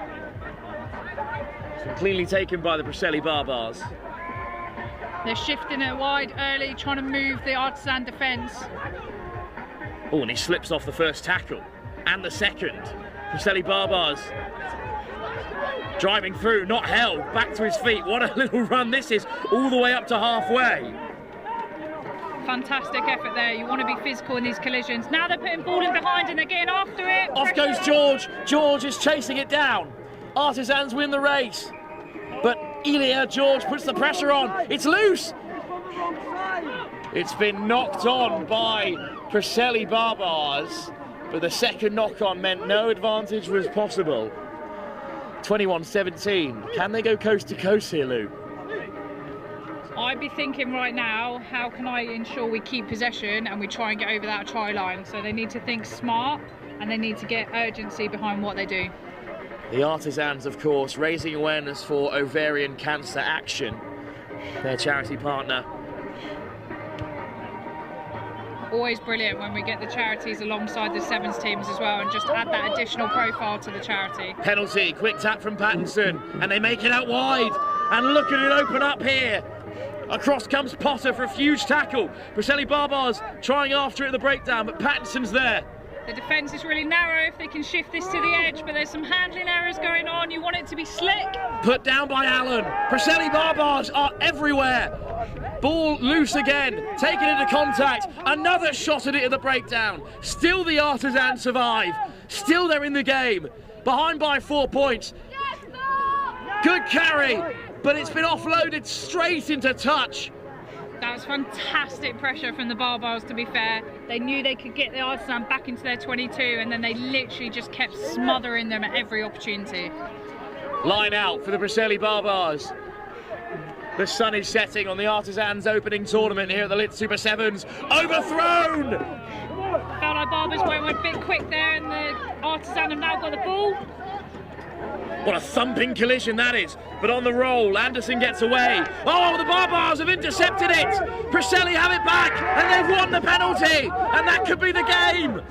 It's been cleanly taken by the Preseli Barbars. They're shifting it wide early, trying to move the Artisan defence. Oh, and he slips off the first tackle and the second. Preseli Barbars driving through, not held, back to his feet. What a little run this is, all the way up to halfway. Fantastic effort there. You want to be physical in these collisions. Now they're putting ball in behind and they're getting after it. Off goes George. George is chasing it down. Artisans win the race, but Elia George puts the pressure on. It's loose. It's been knocked on by Preseli Barbars, but the second knock on meant no advantage was possible. 21-17. Can they go coast to coast here, Lou? I'd be thinking right now, how can I ensure we keep possession and we try and get over that try line? So they need to think smart and they need to get urgency behind what they do. The Artisans, of course, raising awareness for ovarian cancer action, their charity partner. Always brilliant when we get the charities alongside the sevens teams as well and just add that additional profile to the charity. Penalty, quick tap from Pattinson, and they make it out wide. And look at it open up here. Across comes Potter for a huge tackle. Preseli Barbars trying after it at the breakdown, but Pattinson's there. The defence is really narrow if they can shift this to the edge, but there's some handling errors going on. You want it to be slick. Put down by Allen. Preseli Barbars are everywhere. Ball loose again, taken into contact. Another shot at it in the breakdown. Still the Artisans survive. Still they're in the game. Behind by 4 points. Good carry, but it's been offloaded straight into touch. That was fantastic pressure from the Barbars, to be fair. They knew they could get the Artisan back into their 22, and then they literally just kept smothering them at every opportunity. Line out for the Preseli Barbars. The sun is setting on the Artisans opening tournament here at the Lit Super Sevens. Overthrown! Felt like Barbers went a bit quick there, and the Artisan have now got the ball. What a thumping collision that is. But on the roll, Anderson gets away. Oh, the Barbars have intercepted it. Preseli have it back, and they've won the penalty. And that could be the game.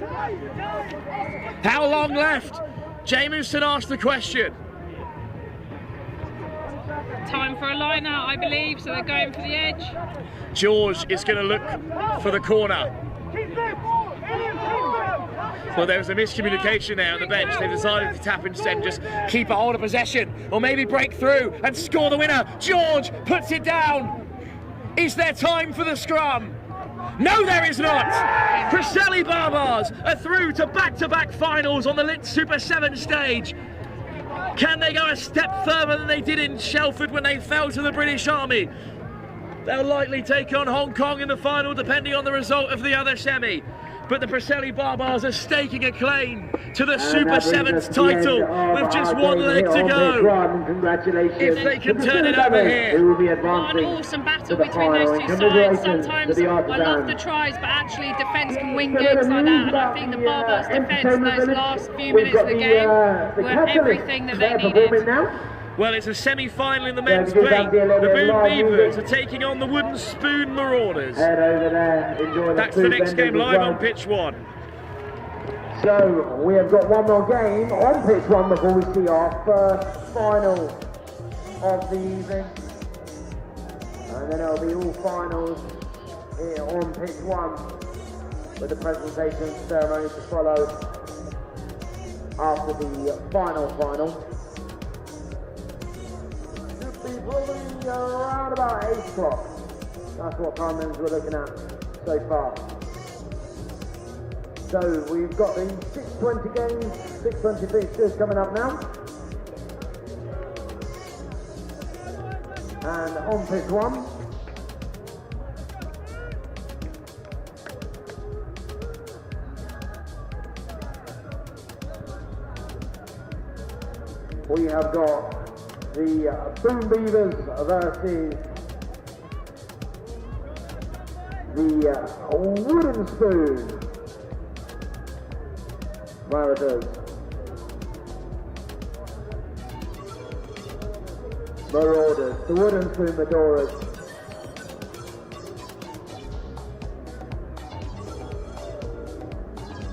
How long left? Jamieson asked the question. Time for a line out, I believe, so they're going for the edge. George is going to look for the corner. Well, there was a miscommunication there on the bench. They decided to tap instead and just keep a hold of possession, or maybe break through and score the winner. George puts it down. Is there time for the scrum? No, there is not. Preseli Barbars are through to back-to-back finals on the Lit Super 7 stage. Can they go a step further than they did in Shelford when they fell to the British Army? They'll likely take on Hong Kong in the final, depending on the result of the other semi. But the Preseli Barbars are staking a claim to the Super Sevens title with just one leg to go. Congratulations. If they can turn it over here. What an awesome battle between those two sides. Sometimes I love the tries, but actually defence can win games like that. And I think the Barbars' defence in those last few minutes of the game were everything that they needed. Well, it's a semi-final in the men's plate. The Boom Beavers are taking on the Wooden Spoon Marauders. Head over there, enjoy That's the next game live on pitch 1. So we have got one more game on pitch 1 before we see our first final of the evening. And then it'll be all finals here on pitch 1 with the presentation ceremony to follow after the final. Probably around about 8 o'clock. That's what timings we're looking at so far. So we've got the 6:20 games, 6:20 fixtures coming up now. And on pitch 1. We have got the Boom Beavers versus the Wooden Spoon Marauders. The Wooden Spoon Marauders.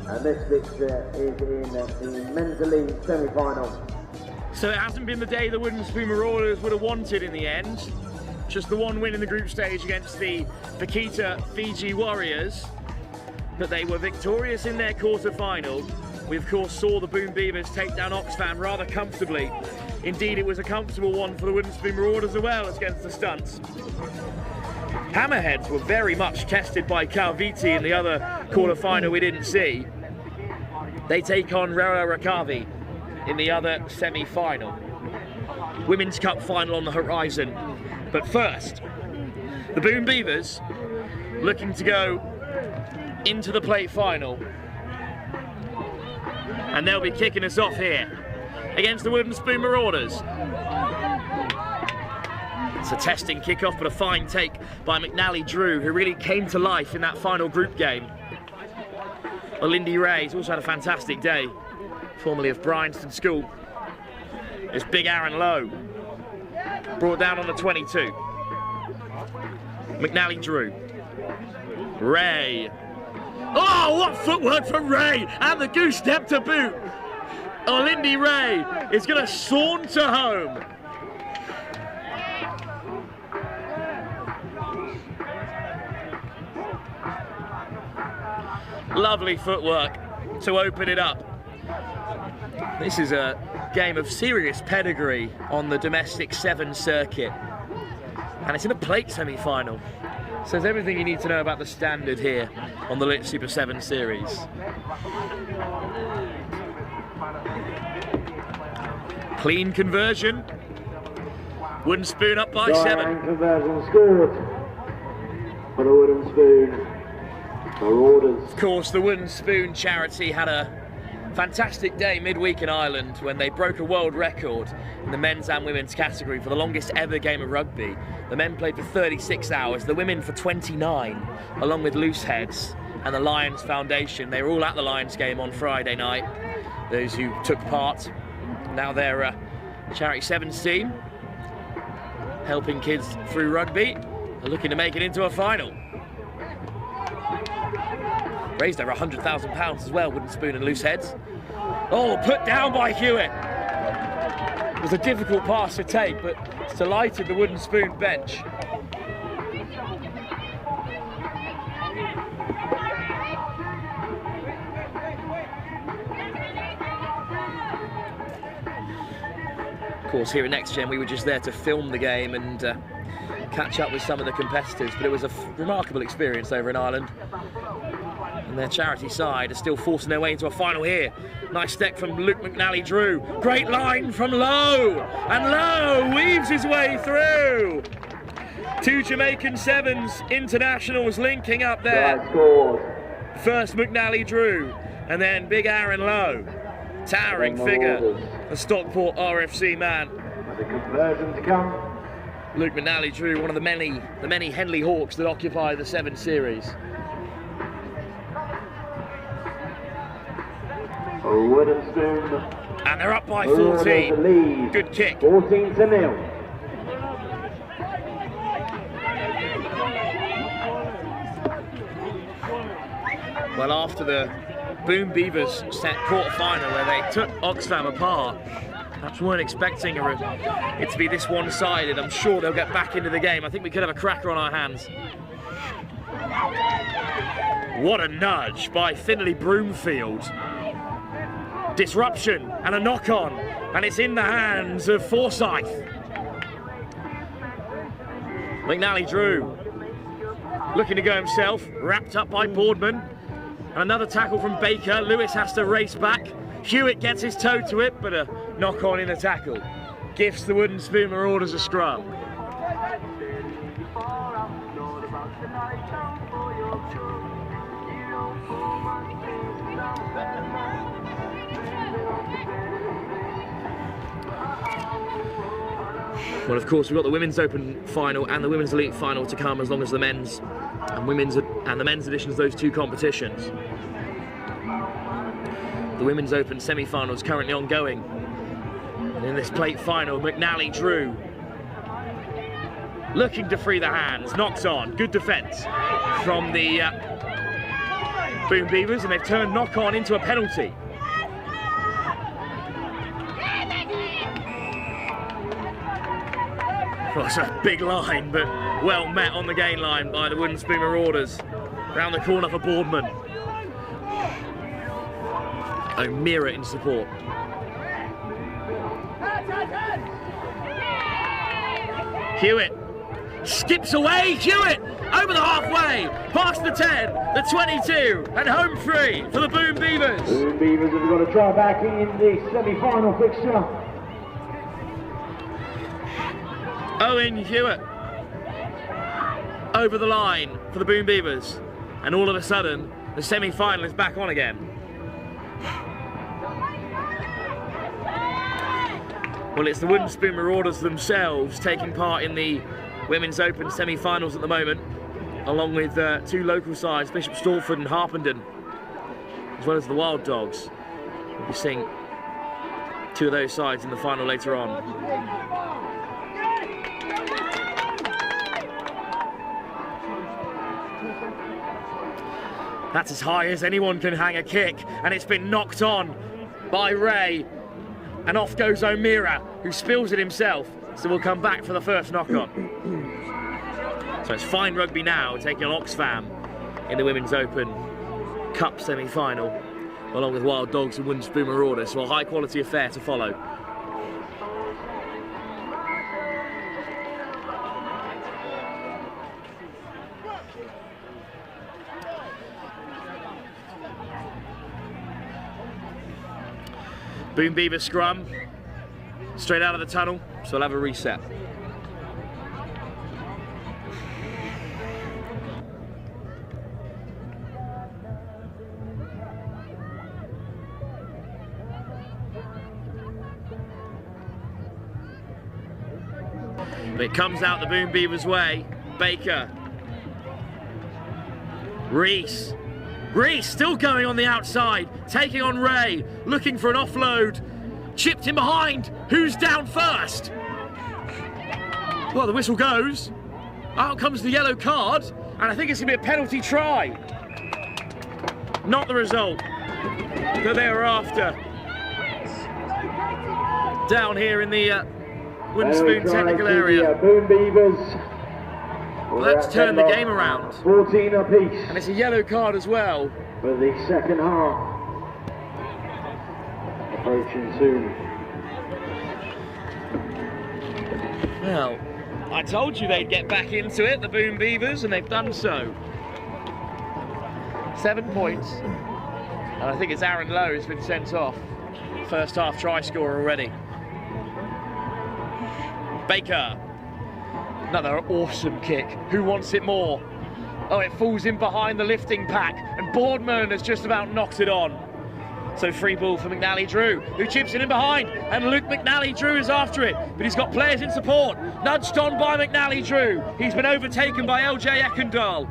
And this fixture is in the men's league semi-final. So it hasn't been the day the Wooden Spoon Marauders would have wanted in the end. Just the one win in the group stage against the Vaquita Fiji Warriors. But they were victorious in their quarter-final. We of course saw the Boom Beavers take down Oxfam rather comfortably. Indeed, it was a comfortable one for the Wooden Spoon Marauders as well against the Stunts. Hammerheads were very much tested by Kaiviti in the other quarter-final we didn't see. They take on Rewa Rakavi in the other semi-final. Women's Cup final on the horizon. But first, the Boom Beavers looking to go into the plate final. And they'll be kicking us off here against the Wooden Spoon Marauders. It's a testing kickoff, but a fine take by McNally Drew, who really came to life in that final group game. Well, Lindy Ray's also had a fantastic day, formerly of Bryanston School. It's Big Aaron Lowe, brought down on the 22. McNally Drew. Ray. Oh, what footwork from Ray! And the goose step to boot. Oh, Lindy Ray is going to saunter home. Lovely footwork. to open it up. This is a game of serious pedigree on the domestic sevens circuit, and it's in a plate semi-final. So there's everything you need to know about the standard here on the Lit Super 7 series. Clean conversion. Wooden Spoon up by 7. Conversion scored for the Wooden Spoon Marauders. Of course, the Wooden Spoon charity had a fantastic day midweek in Ireland when they broke a world record in the men's and women's category for the longest ever game of rugby. The men played for 36 hours, the women for 29, along with Loose Heads and the Lions Foundation. They were all at the Lions game on Friday night, those who took part. Now they're charity sevens team, helping kids through rugby, are looking to make it into a final. Raised over £100,000 as well, Wooden Spoon and Loose Heads. Oh, put down by Hewitt. It was a difficult pass to take, but it's delighted the Wooden Spoon bench. Of course, here at Next Gen, we were just there to film the game and catch up with some of the competitors, but it was a remarkable experience over in Ireland. And their charity side are still forcing their way into a final here. Nice step from Luke McNally-Drew. Great line from Lowe. And Lowe weaves his way through. Two Jamaican sevens internationals linking up there. First McNally-Drew and then big Aaron Lowe. Towering figure, the Stockport RFC man. The conversion to come. Luke McNally-Drew, one of the many Henley Hawks that occupy the 7 series. Wooden Spoon. And they're up by 14. Good kick. 14-0. Well, after the Boom Beavers set quarter-final where they took Oxfam apart, perhaps weren't expecting it to be this one-sided. I'm sure they'll get back into the game. I think we could have a cracker on our hands. What a nudge by Finley Broomfield. Disruption and a knock-on, and it's in the hands of Forsyth. McNally-Drew looking to go himself, wrapped up by Boardman. And another tackle from Baker. Lewis has to race back. Hewitt gets his toe to it, but a knock-on in the tackle. Gives the Wooden Spoon Marauders a scrum. Well, of course, we've got the Women's Open final and the Women's Elite final to come, as long as the men's and the men's editions of those two competitions. The Women's Open semi-final is currently ongoing. And in this plate final, McNally-Drew looking to free the hands, knocks on, good defence from the Boom Beavers, and they've turned knock-on into a penalty. Well, it's a big line, but well met on the gain line by the Wooden Spoon Marauders. Round the corner for Boardman. O'Meara in support. Hewitt skips away. Hewitt over the halfway, past the 10, the 22, and home free for the Boom Beavers. Boom Beavers have got to try back in the semi-final fixture. Owen Hewitt over the line for the Boom Beavers, and all of a sudden the semi-final is back on again. Well, it's the Wooden Spoon Marauders themselves taking part in the Women's Open semi-finals at the moment, along with two local sides, Bishop Stortford and Harpenden, as well as the Wild Dogs. We'll be seeing two of those sides in the final later on. That's as high as anyone can hang a kick, and it's been knocked on by Ray, and off goes O'Meara, who spills it himself, so we'll come back for the first knock-on. So it's fine rugby now, taking on Oxfam in the Women's Open Cup semi-final. along with Wild Dogs and Winspoon Marauders, so a high quality affair to follow. Boom Beaver scrum, straight out of the tunnel, so we'll have a reset. But it comes out the Boom Beavers' way. Baker. Reese still going on the outside, taking on Ray, looking for an offload. Chipped in behind. Who's down first? Well, the whistle goes. Out comes the yellow card, and I think it's going to be a penalty try. Not the result that they were after. Down here in the Winspoon technical area. Boom Beavers. Let's turn the game around. 14 apiece. And it's a yellow card as well. For the second half. Approaching soon. Well, I told you they'd get back into it, the Boom Beavers, and they've done so. 7 points. And I think it's Aaron Lowe who's been sent off. First half try scorer already. Baker. Another awesome kick. Who wants it more? Oh, it falls in behind the lifting pack, and Boardman has just about knocked it on. So free ball for McNally Drew, who chips it in behind, and Luke McNally Drew is after it, but he's got players in support. Nudged on by McNally Drew. He's been overtaken by LJ Eckendal.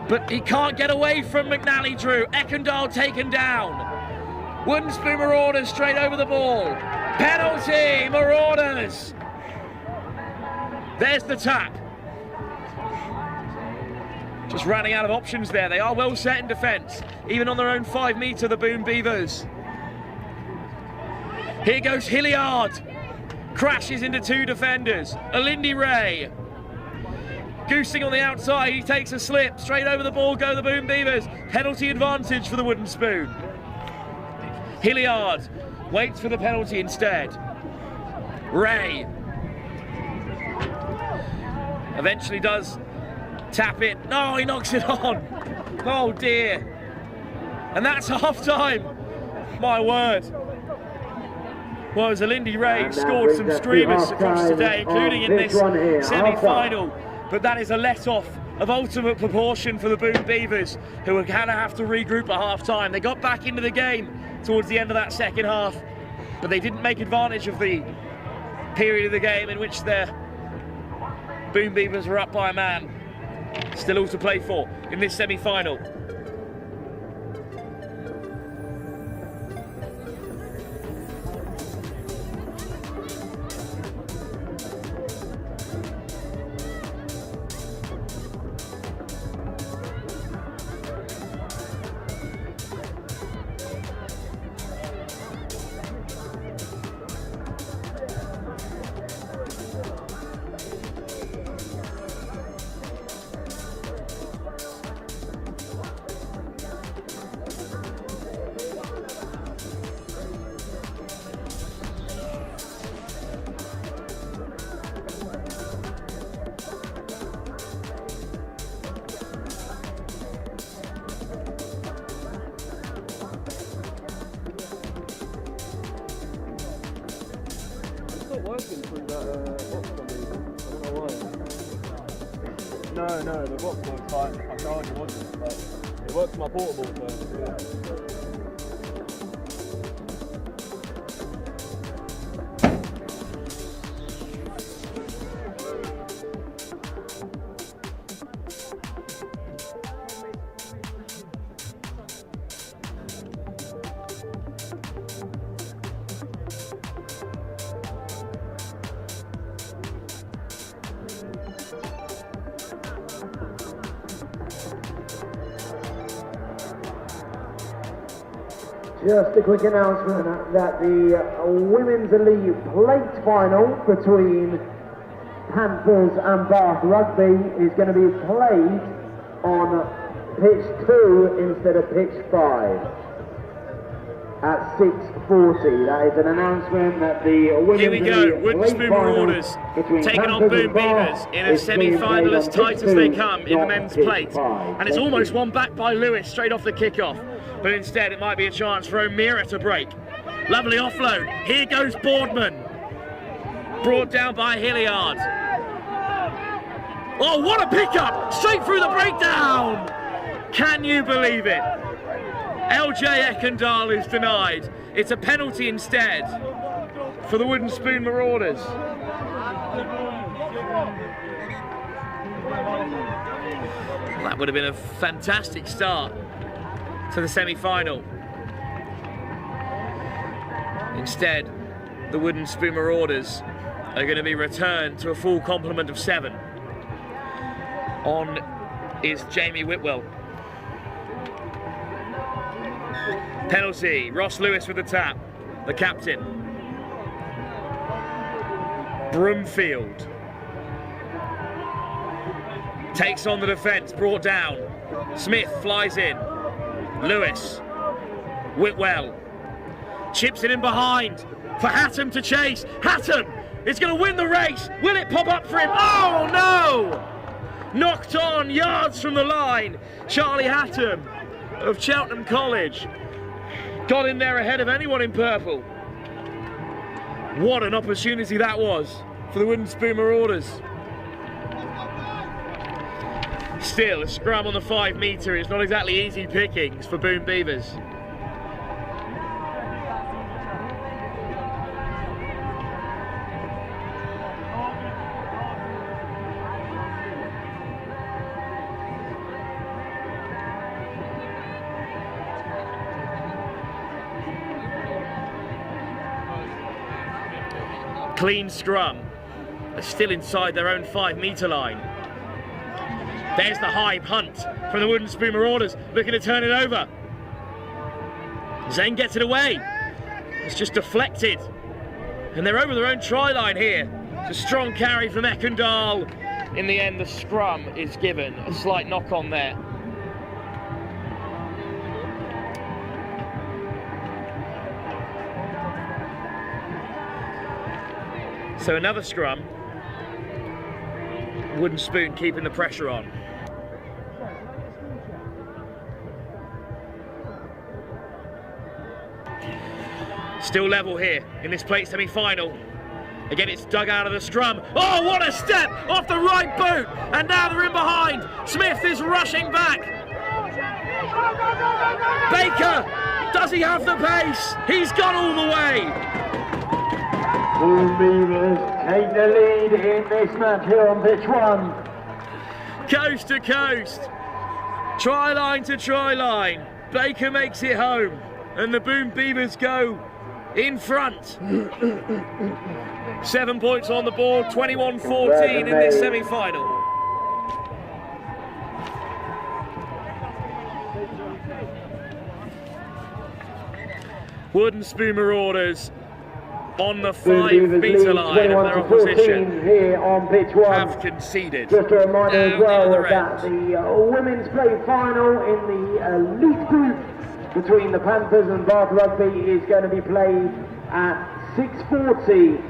But he can't get away from McNally Drew. Eckendal taken down. Winspoon Marauders straight over the ball. Penalty, Marauders. There's the tap. Just running out of options there. They are well set in defence, even on their own 5 metre, the Boom Beavers. Here goes Hilliard. Crashes into 2 defenders. Alindi Ray. Goosing on the outside, he takes a slip. Straight over the ball go the Boom Beavers. Penalty advantage for the Wooden Spoon. Hilliard waits for the penalty instead. Ray eventually does tap it. No, he knocks it on. Oh dear. And that's half time. My word. Well, as Alindi Ray scored some screamers across today, including in this semi-final. But that is a let-off of ultimate proportion for the Boom Beavers, who are going to have to regroup at half-time. They got back into the game towards the end of that second half, but they didn't make advantage of the period of the game in which their Boom Beavers were up by a man. Still all to play for in this semi-final. Working through that box for me. I don't know why. No, the box was fine. I told you it wasn't, but it works my portable, so yeah. Just a quick announcement that the Women's Elite Plate Final between Panthers and Bath Rugby is going to be played on pitch 2 instead of pitch 5 at 6:40. That is an announcement that the women's Here we go, Wooden Spoon Marauders taking on Boom Beavers in a semi-final as tight as they come in the men's plate. And it's almost won back by Lewis straight off the kickoff. But instead it might be a chance for O'Meara to break. Lovely offload. Here goes Boardman. Brought down by Hilliard. Oh, what a pickup! Straight through the breakdown! Can you believe it? LJ Ekendal is denied. It's a penalty instead for the Wooden Spoon Marauders. That would have been a fantastic start to the semi-final. Instead, the Wooden Spoon Marauders are going to be returned to a full complement of 7. On is Jamie Whitwell. Penalty, Ross Lewis with the tap, the captain. Broomfield takes on the defence, brought down. Smith flies in. Lewis, Whitwell, chips it in behind for Hatton to chase. Hatton is going to win the race. Will it pop up for him? Oh no! Knocked on yards from the line. Charlie Hatton of Cheltenham College got in there ahead of anyone in purple. What an opportunity that was for the Wooden Spoon Marauders. Still, a scrum on the 5 metre is not exactly easy pickings for Boom Beavers. Clean scrum. They're still inside their own 5 metre line. There's the high punt from the Wooden Spoon Marauders, looking to turn it over. Zane gets it away. It's just deflected. And they're over their own try line here. It's a strong carry from Ekendal. In the end, the scrum is given a slight knock on there. So another scrum. Wooden Spoon keeping the pressure on. Still level here in this plate semi-final. Again, it's dug out of the scrum. Oh, what a step off the right boot. And now they're in behind. Smith is rushing back. Baker, does he have the pace? He's gone all the way. Boom Beavers take the lead in this match here on pitch 1. Coast to coast. Try line to try line. Baker makes it home. And the Boom Beavers go in front. 7 points on the board, 21-14 in this semi-final. Wooden Spoon Marauders on the 5 metre line of their opposition here on pitch 1. Have conceded. Just a reminder as well that the women's play final in the elite group between the Panthers and Bath Rugby is going to be played at 6:40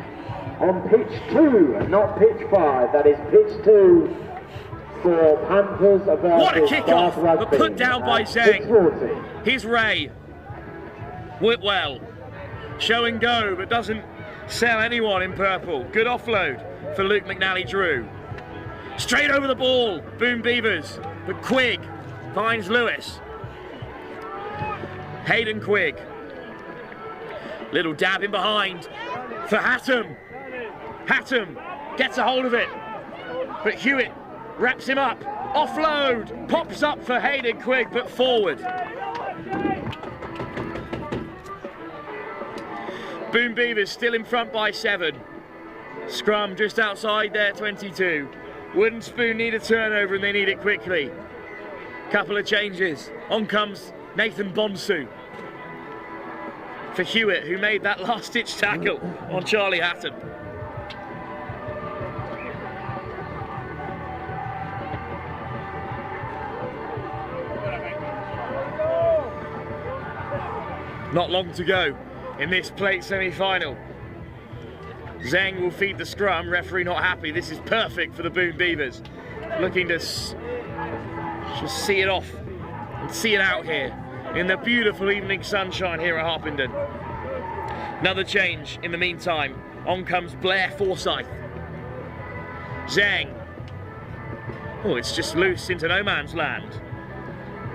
on pitch 2, not pitch 5. That is pitch 2 for Panthers versus What a kickoff, Bath Rugby. but put down by Zeng. 6:40. Here's Ray. Whitwell. Show and go, but doesn't sell anyone in purple. Good offload for Luke McNally-Drew. Straight over the ball, Boom Beavers, but Quigg finds Lewis. Hayden Quigg. Little dab in behind for Hatton. Hatton gets a hold of it, but Hewitt wraps him up. Offload, pops up for Hayden Quigg, but forward. Boom Beavers still in front by 7. Scrum just outside their 22. Wooden Spoon need a turnover and they need it quickly. Couple of changes. On comes Nathan Bonsu for Hewitt, who made that last-ditch tackle on Charlie Hatton. Not long to go in this plate semi-final. Zheng will feed the scrum, referee not happy. This is perfect for the Boom Beavers. Looking to just see it off and see it out here in the beautiful evening sunshine here at Harpenden. Another change in the meantime. On comes Blair Forsyth. Zheng. Oh, it's just loose into no man's land.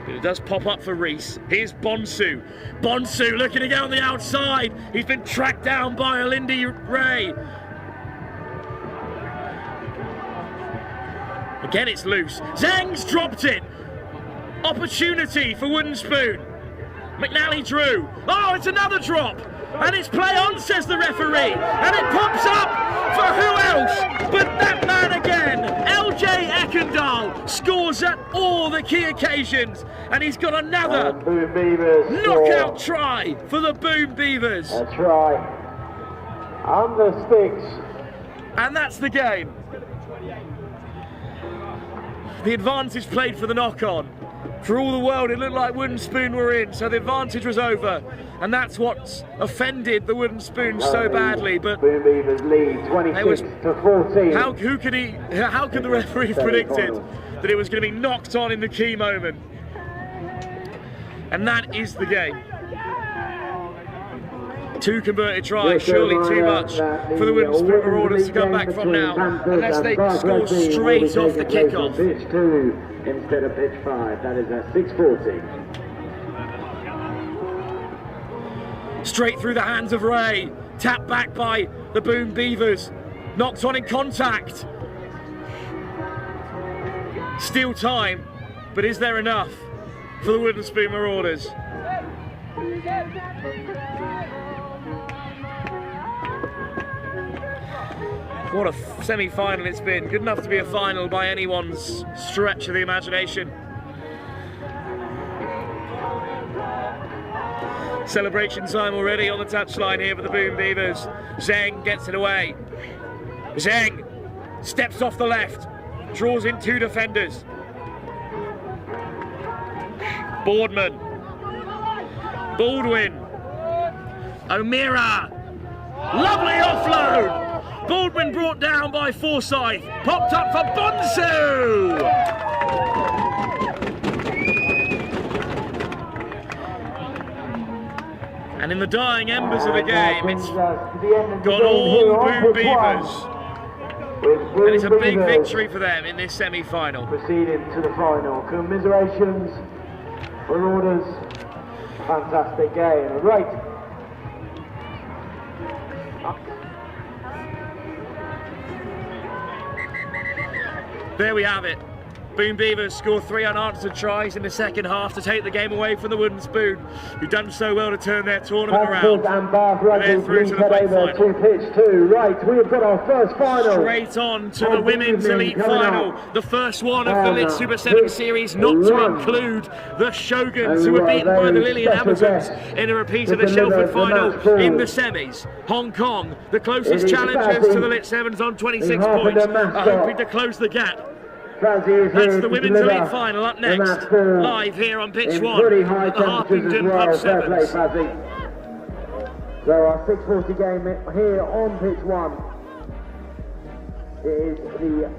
But it does pop up for Reese. Here's Bonsu. Bonsu looking to get on the outside. He's been tracked down by Alindi Ray. Again, it's loose. Zheng's dropped it. Opportunity for Wooden Spoon. McNally drew. Oh, it's another drop. And it's play on, says the referee. And it pops up for who else but that man again. LJ Ekendal scores at all the key occasions. And he's got another knockout try for the Boom Beavers. A try. Under sticks. And that's the game. The advantage played for the knock-on. For all the world, it looked like Wooden Spoon were in, so the advantage was over. And that's what's offended the Wooden Spoon so badly. But Boom Beavers lead 26-14. How could the referee have predicted that it was going to be knocked on in the key moment? And that is the game. 2 converted tries, surely too much for the Wooden Spoon Marauders to come back from now, unless they score straight off the kickoff. Pitch 2 instead of pitch 5, that is at 6:40. Straight through the hands of Ray, tapped back by the Boom Beavers, knocked on in contact. Still time, but is there enough for the Wooden Spoon Marauders? What a semi-final it's been. Good enough to be a final by anyone's stretch of the imagination. Celebration time already on the touchline here for the Boom Beavers. Zheng gets it away. Zheng steps off the left, draws in 2 defenders. Boardman. Baldwin. O'Meara. Lovely offload. Baldwin brought down by Forsyth. Popped up for Bonsu. And in the dying embers of the game, it's gone all Boom Beavers. And it's a big victory for them in this semi-final. Proceeding to the final. Commiserations, Marauders. Fantastic game. Right. There we have it. Boom Beavers scored 3 unanswered tries in the second half to take the game away from the Wooden Spoon, who've done so well to turn their tournament around. And Bath Rugby through to the play final. To pitch 2. Right, we've got our first final. Straight on to the Women's Elite Final. The first one of the Lit Super 7 series, not to include the Shoguns, who were beaten by the Lillian Amazons in a repeat of the Shelford final in the semis. Hong Kong, the closest challengers to the Lit Sevens on 26 points, are hoping to close the gap. That's the Women's Elite Final up next, live here on pitch 1 at the Harpenden Pub Sevens. So our 6:40 game here on pitch 1 is the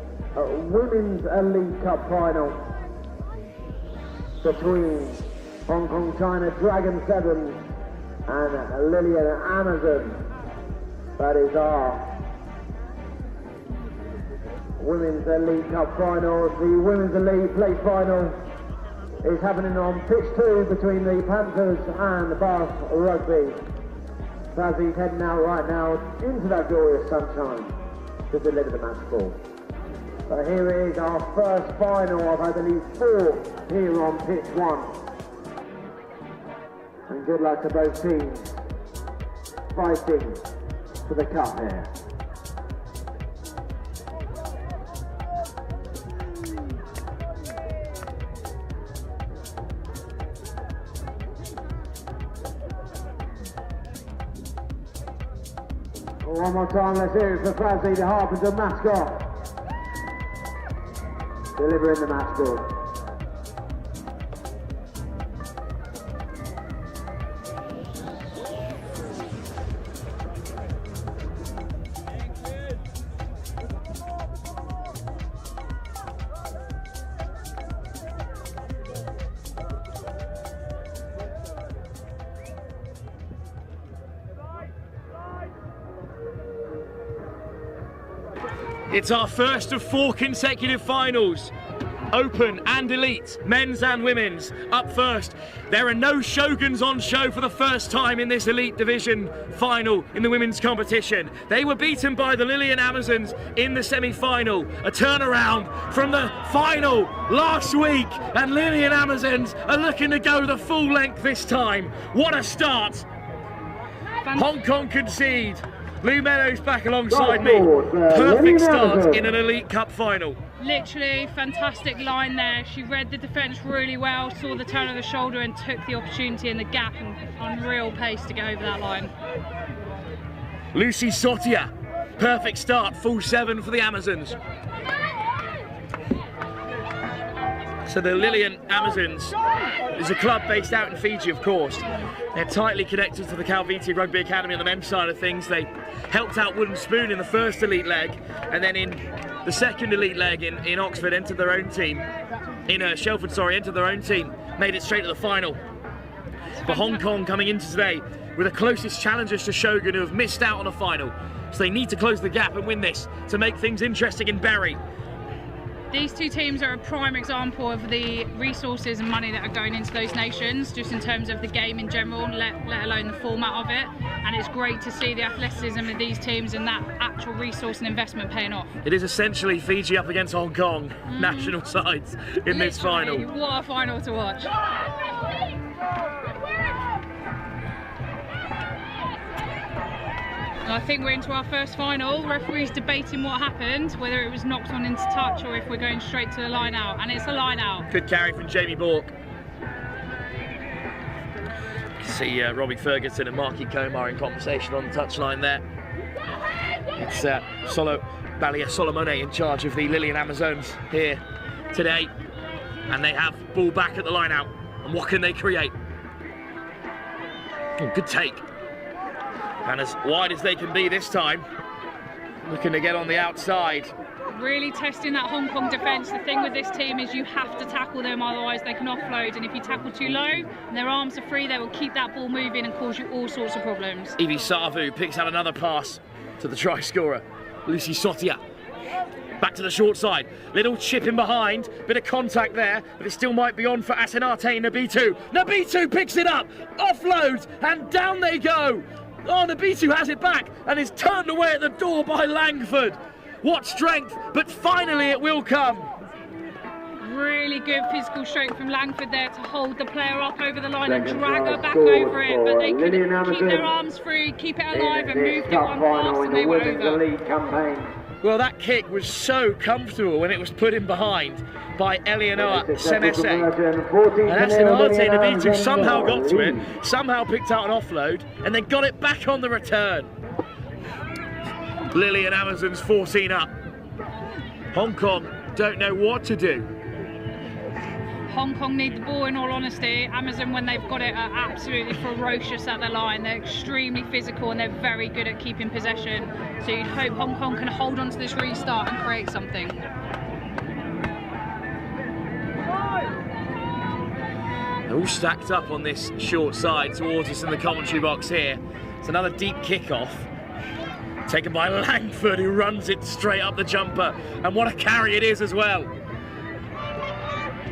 Women's Elite Cup Final between Hong Kong China Dragon Sevens and Lillian Amazon. That is our Women's Elite Cup Final. The Women's Elite Plate Final is happening on pitch 2 between the Panthers and Bath Rugby. Fazzy's heading out right now into that glorious sunshine to deliver the match ball. So here is our first final of, I believe, 4 here on pitch 1. And good luck to both teams fighting for the cup here. One more time, let's hear it for Fazzy, the Harpenden mascot. Delivering the match ball. It's our first of 4 consecutive finals. Open and elite, men's and women's, up first. There are no Shoguns on show for the first time in this elite division final in the women's competition. They were beaten by the Lillian Amazons in the semi-final. A turnaround from the final last week, and Lillian Amazons are looking to go the full length this time. What a start! Hong Kong concede. Lou Meadows back alongside me. Perfect start in an Elite Cup final. Literally fantastic line there. She read the defence really well, saw the turn of the shoulder and took the opportunity in the gap and unreal pace to get over that line. Lucy Sotia, perfect start, full 7 for the Amazons. So the Lillian Amazons is a club based out in Fiji, of course. They're tightly connected to the Kaiviti Rugby Academy on the men's side of things. They helped out Wooden Spoon in the first elite leg, and then in the second elite leg in Oxford entered their own team. Shelford, entered their own team, made it straight to the final. But Hong Kong coming into today with the closest challengers to Shogun who have missed out on a final. So they need to close the gap and win this to make things interesting in Bury. These two teams are a prime example of the resources and money that are going into those nations, just in terms of the game in general, let alone the format of it. And it's great to see the athleticism of these teams and that actual resource and investment paying off. It is essentially Fiji up against Hong Kong national sides in this final. What a final to watch. I think we're into our first final. Referee's debating what happened, whether it was knocked on into touch or if we're going straight to the line out, and it's a line out. Good carry from Jamie Bork. You can see Robbie Ferguson and Marky Komar in conversation on the touchline there. It's Balia Solomone in charge of the Lillian Amazons here today, and they have ball back at the line out. And what can they create? Oh, good take. And as wide as they can be this time, looking to get on the outside. Really testing that Hong Kong defence. The thing with this team is you have to tackle them, otherwise they can offload, and if you tackle too low and their arms are free, they will keep that ball moving and cause you all sorts of problems. Evie Savu picks out another pass to the try scorer, Lucy Sotia. Back to the short side, little chip in behind, bit of contact there, but it still might be on for Asenate Nabitu. Nabitu picks it up, offloads, and down they go. Oh, Nabitu has it back and is turned away at the door by Langford. What strength, but finally it will come. Really good physical stroke from Langford there to hold the player up over the line and drag her back over it, but they could keep their arms free, keep it alive and moved it one pass and they were over. Well, that kick was so comfortable when it was put in behind by Eleonora Senese. And Asenate Nabitu somehow got to it, somehow picked out an offload, and then got it back on the return. Lillian Amazons 14 up. Hong Kong don't know what to do. Hong Kong need the ball, in all honesty. Amazon, when they've got it, are absolutely ferocious at the line. They're extremely physical and they're very good at keeping possession. So you'd hope Hong Kong can hold on to this restart and create something. They're all stacked up on this short side towards us in the commentary box here. It's another deep kickoff. Taken by Langford, who runs it straight up the jumper. And what a carry it is as well.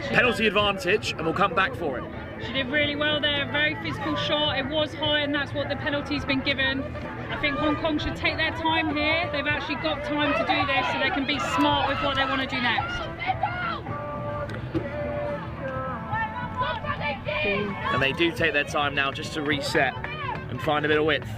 Penalty advantage, and we'll come back for it. She did really well there, very physical shot. It was high, and that's what the penalty's been given. I think Hong Kong should take their time here. They've actually got time to do this so they can be smart with what they want to do next. And they do take their time now just to reset and find a bit of width.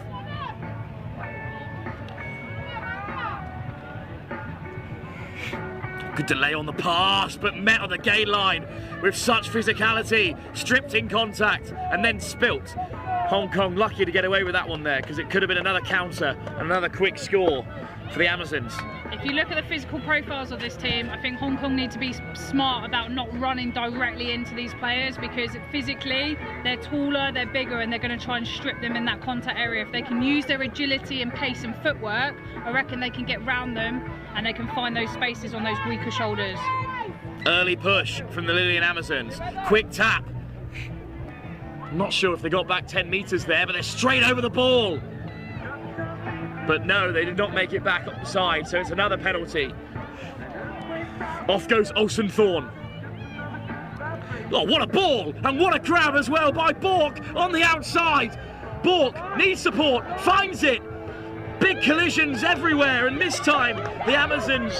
Good delay on the pass, but met on the gain line with such physicality, stripped in contact and then spilt. Hong Kong lucky to get away with that one there, because it could have been another counter and another quick score for the Amazons. If you look at the physical profiles of this team, I think Hong Kong need to be smart about not running directly into these players, because physically they're taller, they're bigger, and they're going to try and strip them in that contact area. If they can use their agility and pace and footwork, I reckon they can get round them and they can find those spaces on those weaker shoulders. Early push from the Lillian Amazons. Quick tap. I'm not sure if they got back 10 metres there, but they're straight over the ball. But no, they did not make it back up the side, so it's another penalty. Off goes Olsen Thorne. Oh, what a ball, and what a grab as well by Bork on the outside. Bork needs support, finds it. Big collisions everywhere, and this time the Amazons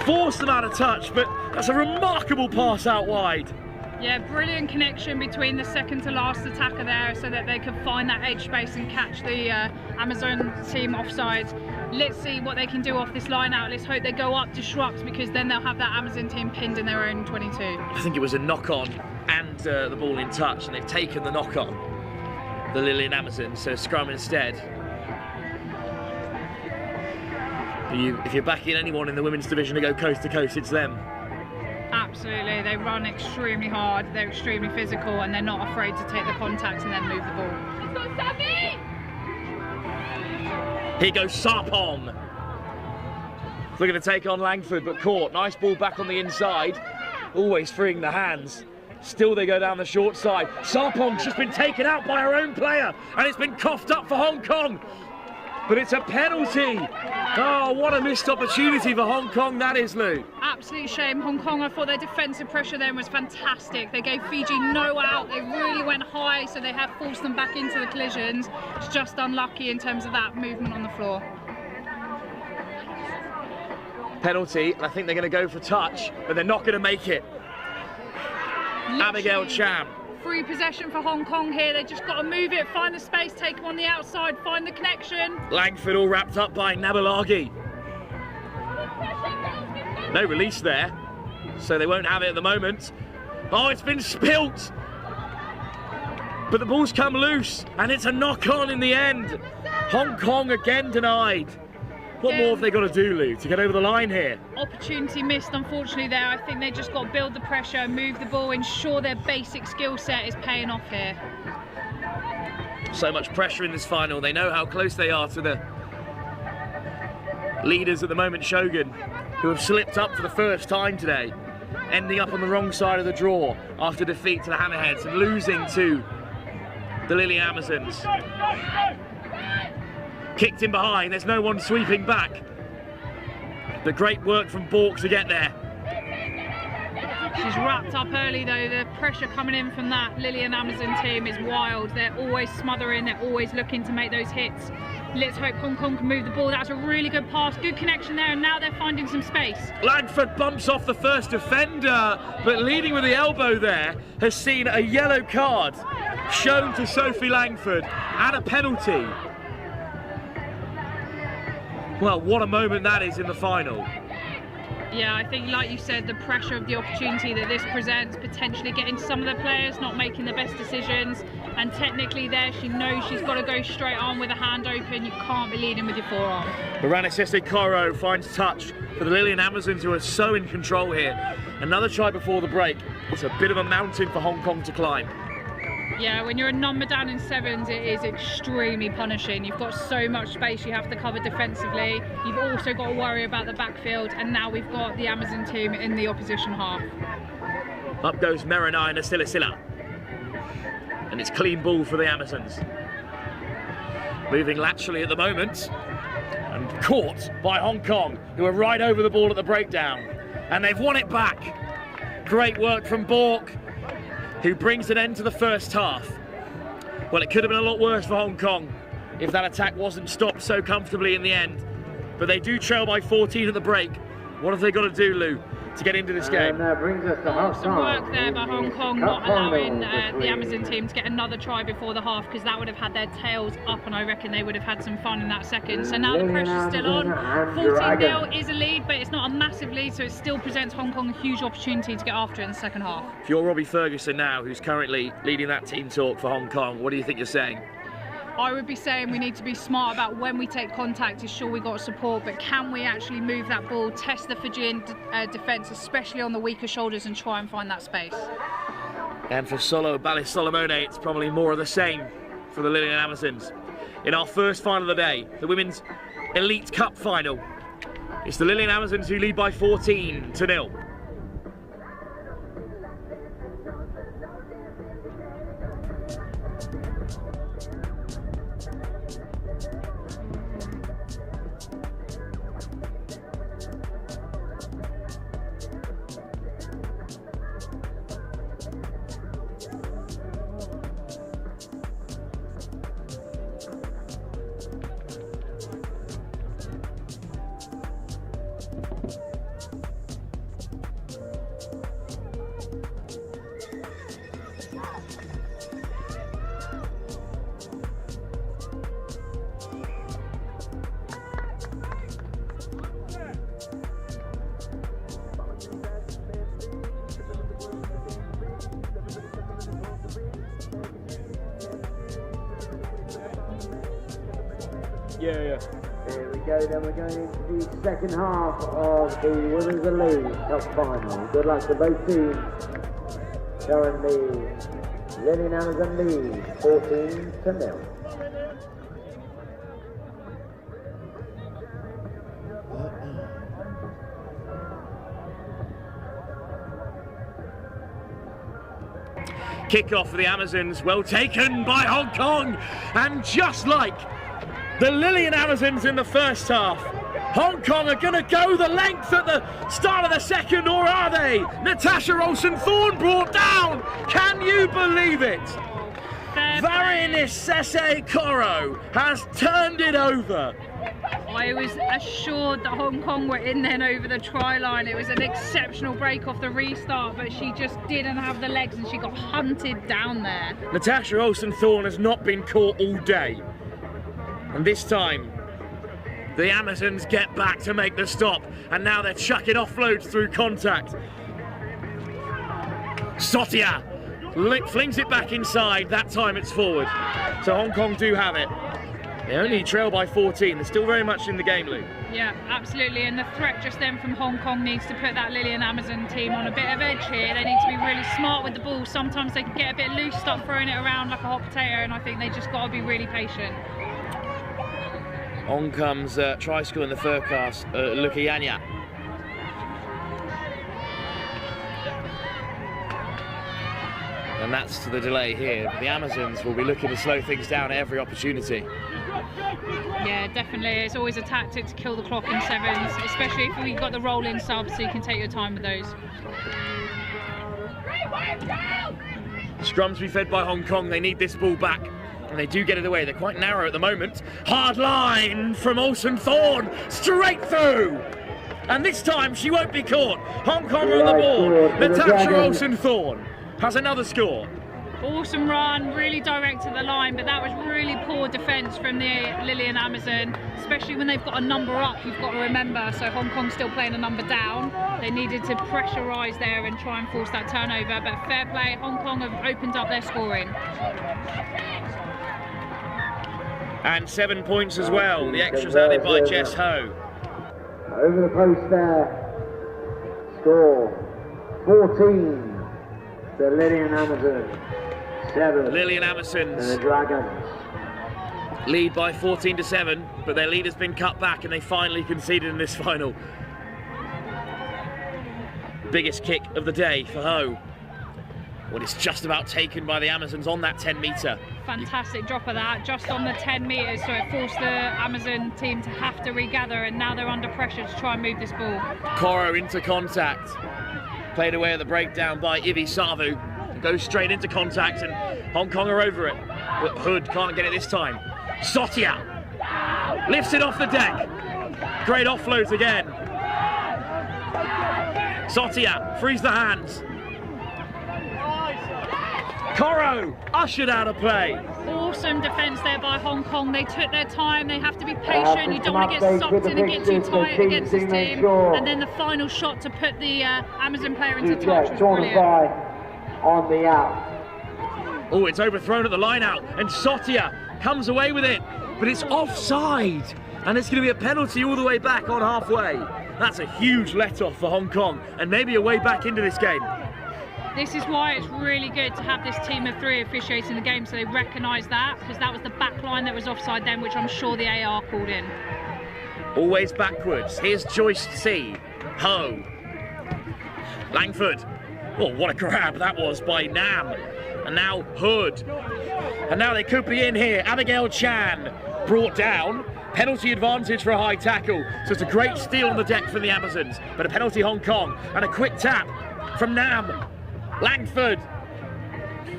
forced them out of touch, but that's a remarkable pass out wide. Yeah, brilliant connection between the second to last attacker there so that they could find that edge space and catch the Amazon team offside. Let's see what they can do off this line out. Let's hope they go up, disrupt, because then they'll have that Amazon team pinned in their own 22. I think it was a knock-on and the ball in touch, and they've taken the knock-on, the Lillian Amazons, so scrum instead. If you're backing anyone in the women's division to go coast to coast, it's them. Absolutely, they run extremely hard, they're extremely physical, and they're not afraid to take the contact and then move the ball. Here goes Sarpong. They're going to take on Langford, but caught. Nice ball back on the inside, always freeing the hands. Still they go down the short side. Sarpong's just been taken out by her own player, and it's been coughed up for Hong Kong. But it's a penalty. Oh, what a missed opportunity for Hong Kong that is, Lou. Absolute shame. Hong Kong, I thought their defensive pressure then was fantastic. They gave Fiji no out. They really went high, so they have forced them back into the collisions. It's just unlucky in terms of that movement on the floor. Penalty, and I think they're going to go for touch, but they're not going to make it. Literally, Abigail Cham. Free possession for Hong Kong here. They just got to move it, find the space, take them on the outside, find the connection. Langford all wrapped up by Nabalagi. No release there, so they won't have it at the moment. Oh, it's been spilt. But the ball's come loose, and it's a knock-on in the end. Hong Kong again denied. What more have they got to do, Lou, to get over the line here? Opportunity missed, unfortunately, there. I think they just got to build the pressure, move the ball, ensure their basic skill set is paying off here. So much pressure in this final. They know how close they are to the leaders at the moment, Shogun, who have slipped up for the first time today, ending up on the wrong side of the draw after defeat to the Hammerheads and losing to the Lily Amazons. Kicked in behind, there's no one sweeping back. The great work from Bork to get there. She's wrapped up early though. The pressure coming in from that Lillian Amazon team is wild. They're always smothering, they're always looking to make those hits. Let's hope Hong Kong can move the ball. That's a really good pass, good connection there, and now they're finding some space. Langford bumps off the first defender, but leading with the elbow there has seen a yellow card shown to Sophie Langford and a penalty. Well, what a moment that is in the final. Yeah, I think, like you said, the pressure of the opportunity that this presents, potentially getting some of the players not making the best decisions, and technically there, she knows she's got to go straight on with a hand open. You can't be leading with your forearm. Baranisese Koro finds touch for the Lillian Amazons, who are so in control here. Another try before the break. It's a bit of a mountain for Hong Kong to climb. Yeah, when you're a number down in sevens, it is extremely punishing. You've got so much space you have to cover defensively. You've also got to worry about the backfield, and now we've got the Amazon team in the opposition half. Up goes Meranai and Asilisila. And it's clean ball for the Amazons. Moving laterally at the moment. And caught by Hong Kong, who are right over the ball at the breakdown. And they've won it back. Great work from Bork, who brings an end to the first half. Well, it could have been a lot worse for Hong Kong if that attack wasn't stopped so comfortably in the end. But they do trail by 14 at the break. What have they got to do, Lou, to get into this game? And that brings us to half Some time. work there by Hong Kong, not allowing the Amazon team to get another try before the half, because that would have had their tails up, and I reckon they would have had some fun in that second. So now the pressure's still on. 14-0 is a lead, but it's not a massive lead, so it still presents Hong Kong a huge opportunity to get after it in the second half. If you're Robbie Ferguson now, who's currently leading that team talk for Hong Kong, what do you think you're saying? I would be saying we need to be smart about when we take contact, to sure we got support, but can we actually move that ball, test the Fijian defence, especially on the weaker shoulders, and try and find that space. And for Solo Ballis Solomone, it's probably more of the same for the Lillian Amazons. In our first final of the day, the Women's Elite Cup final, it's the Lillian Amazons who lead by 14-0. Yeah. Here we go, then we're going into the second half of the Winners of League Cup final. Good luck to both teams. Showing the Lillian Amazon lead 14-0. Kickoff for the Amazons, well taken by Hong Kong, and just like the Lillian Amazons in the first half, Hong Kong are going to go the length at the start of the second, or are they? Natasha Olsen-Thorne brought down, can you believe it? Varinisese Koro has turned it over. I was assured that Hong Kong were in then over the try line. It was an exceptional break off the restart, but she just didn't have the legs and she got hunted down there. Natasha Olsen-Thorne has not been caught all day. And this time, the Amazons get back to make the stop, and now they're chucking offloads through contact. Sotia flings it back inside, that time it's forward. So Hong Kong do have it. They only trail by 14, they're still very much in the game, Lou. Yeah, absolutely, and the threat just then from Hong Kong needs to put that Lillian Amazon team on a bit of edge here. They need to be really smart with the ball. Sometimes they can get a bit loose, start throwing it around like a hot potato, and I think they just got to be really patient. On comes try score in the forecast, Lukayanya. And that's to the delay here. The Amazons will be looking to slow things down at every opportunity. Yeah, definitely. It's always a tactic to kill the clock in sevens, especially if you've got the roll-in subs, so you can take your time with those. Scrums to be fed by Hong Kong. They need this ball back, and they do get it away. They're quite narrow at the moment. Hard line from Olsen-Thorne, straight through. And this time she won't be caught. Hong Kong on the ball. Natasha Olsen-Thorne has another score. Awesome run, really direct to the line, but that was really poor defence from the Lillian Amazon, especially when they've got a number up, you've got to remember. So Hong Kong's still playing a number down. They needed to pressurise there and try and force that turnover, but fair play, Hong Kong have opened up their scoring. And 7 points as well, the extras added by Jess Ho. Over the post there, score 14, the Lillian Amazon, 7. Lillian Amazons and the Dragons. Lead by 14-7, but their lead has been cut back and they finally conceded in this final. Biggest kick of the day for Ho. Well, it's just about taken by the Amazons on that 10 metre. Fantastic drop of that, just on the 10 metres, so it forced the Amazon team to have to regather, and now they're under pressure to try and move this ball. Koro into contact. Played away at the breakdown by Ivi Savu. Goes straight into contact, and Hong Kong are over it. But Hood can't get it this time. Sotia lifts it off the deck. Great offloads again. Sotia frees the hands. Koro ushered out of play. Awesome defence there by Hong Kong. They took their time. They have to be patient. You don't want to get sucked in and get too tight against this team. And then the final shot to put the Amazon player into touch was brilliant. On the out. Oh, it's overthrown at the line out, and Sotia comes away with it, but it's offside, and it's going to be a penalty all the way back on halfway. That's a huge let-off for Hong Kong, and maybe a way back into this game. This is why it's really good to have this team of 3 officiating the game, so they recognise that, because that was the back line that was offside then, which I'm sure the AR called in. Always backwards. Here's Joyce C. Ho. Langford. Oh, what a grab that was by Nam. And now Hood. And now they could be in here. Abigail Chan brought down. Penalty advantage for a high tackle. So it's a great steal on the deck for the Amazons. But a penalty Hong Kong. And a quick tap from Nam. Langford.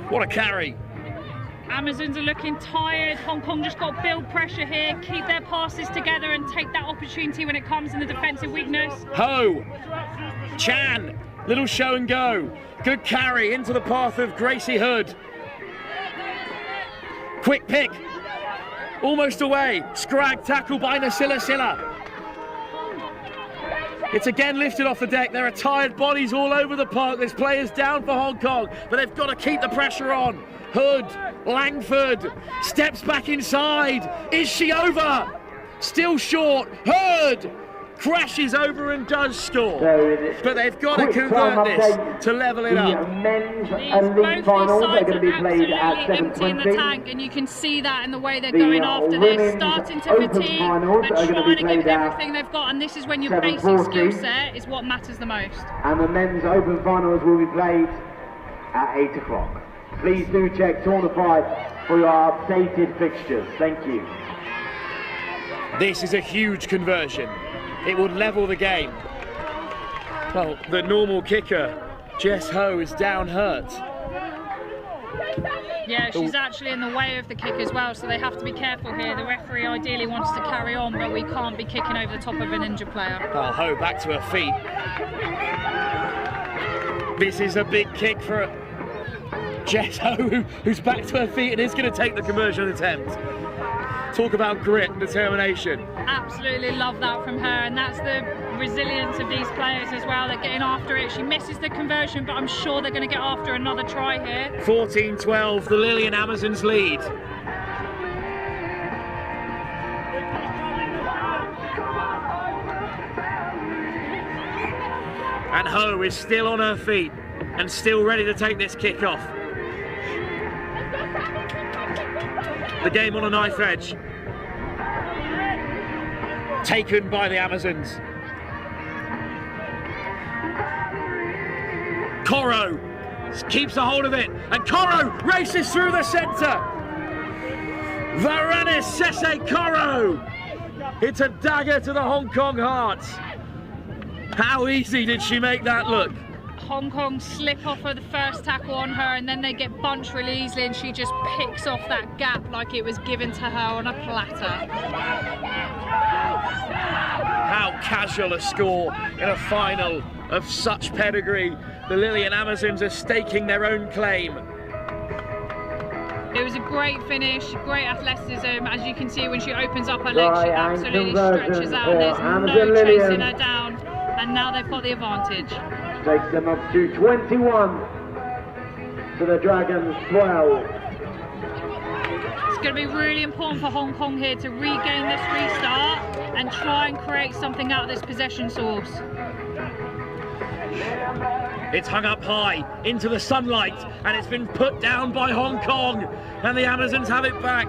What a carry. Amazons are looking tired. Hong Kong just got to build pressure here, keep their passes together and take that opportunity when it comes in the defensive weakness. Ho. Chan. Little show and go. Good carry into the path of Gracie Hood. Quick pick. Almost away. Scrag tackle by Nasila Silla. It's again lifted off the deck. There are tired bodies all over the park. There's players down for Hong Kong, but they've got to keep the pressure on. Hood, Langford, steps back inside. Is she over? Still short. Hurd crashes over and does score. But they've got to convert this to level it up. Men's Both elite finals are going to be played at absolutely emptying the 7:20. tank, and you can see that in the way they're going after this, starting to Open fatigue finals and are gonna be trying to give played at everything they've got, and this is when your 7:40. basic skill set is what matters the most. And the men's open finals will be played at 8 o'clock. Please do check Tournify for your updated fixtures. Thank you. This is a huge conversion. It would level the game. Well, the normal kicker, Jess Ho, is down hurt. Yeah, she's actually in the way of the kick as well, so they have to be careful here. The referee ideally wants to carry on, but we can't be kicking over the top of an injured player. Oh, Ho back to her feet. This is a big kick for Jess Ho, who's back to her feet and is going to take the conversion attempt. Talk about grit and determination. Absolutely love that from her, and that's the resilience of these players as well. They're getting after it. She misses the conversion, but I'm sure they're going to get after another try here. 14-12, the Lillian Amazons lead. And Ho is still on her feet and still ready to take this kick off. The game on a knife edge. Taken by the Amazons. Coro keeps a hold of it, and Coro races through the centre. Varanis Sese Coro. It's a dagger to the Hong Kong Hearts. How easy did she make that look? Hong Kong slip off of the first tackle on her, and then they get bunched really easily, and she just picks off that gap like it was given to her on a platter. How casual a score in a final of such pedigree. The Lillian Amazons are staking their own claim. It was a great finish, great athleticism. As you can see, when she opens up her legs, she absolutely stretches out. There's no chasing her down, and now they've got the advantage. Takes them up to 21 to the Dragons 12. It's going to be really important for Hong Kong here to regain this restart and try and create something out of this possession source. It's hung up high into the sunlight, and it's been put down by Hong Kong, and the Amazons have it back.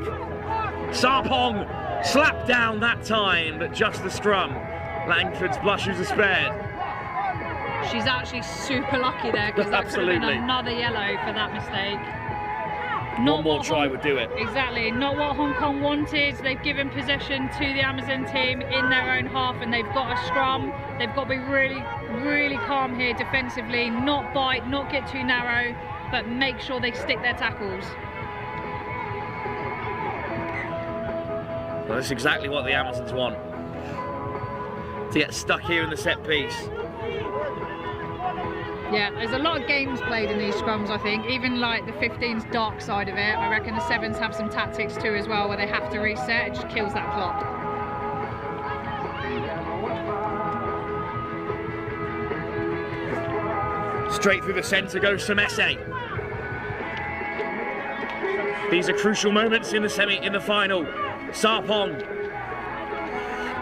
Sarpong slapped down that time, but just the scrum. Langford's blushes are spared. She's actually super lucky there, because that could have been another yellow for that mistake. One more try would do it. Exactly, not what Hong Kong wanted. They've given possession to the Amazon team in their own half, and they've got a scrum. They've got to be really, really calm here defensively, not bite, not get too narrow, but make sure they stick their tackles. Well, that's exactly what the Amazons want. To get stuck here in the set piece. Yeah, there's a lot of games played in these scrums, I think. Even like the 15's dark side of it. I reckon the 7s have some tactics too as well, where they have to reset. It just kills that clock. Straight through the centre goes Semese. These are crucial moments in the final. Sarpong.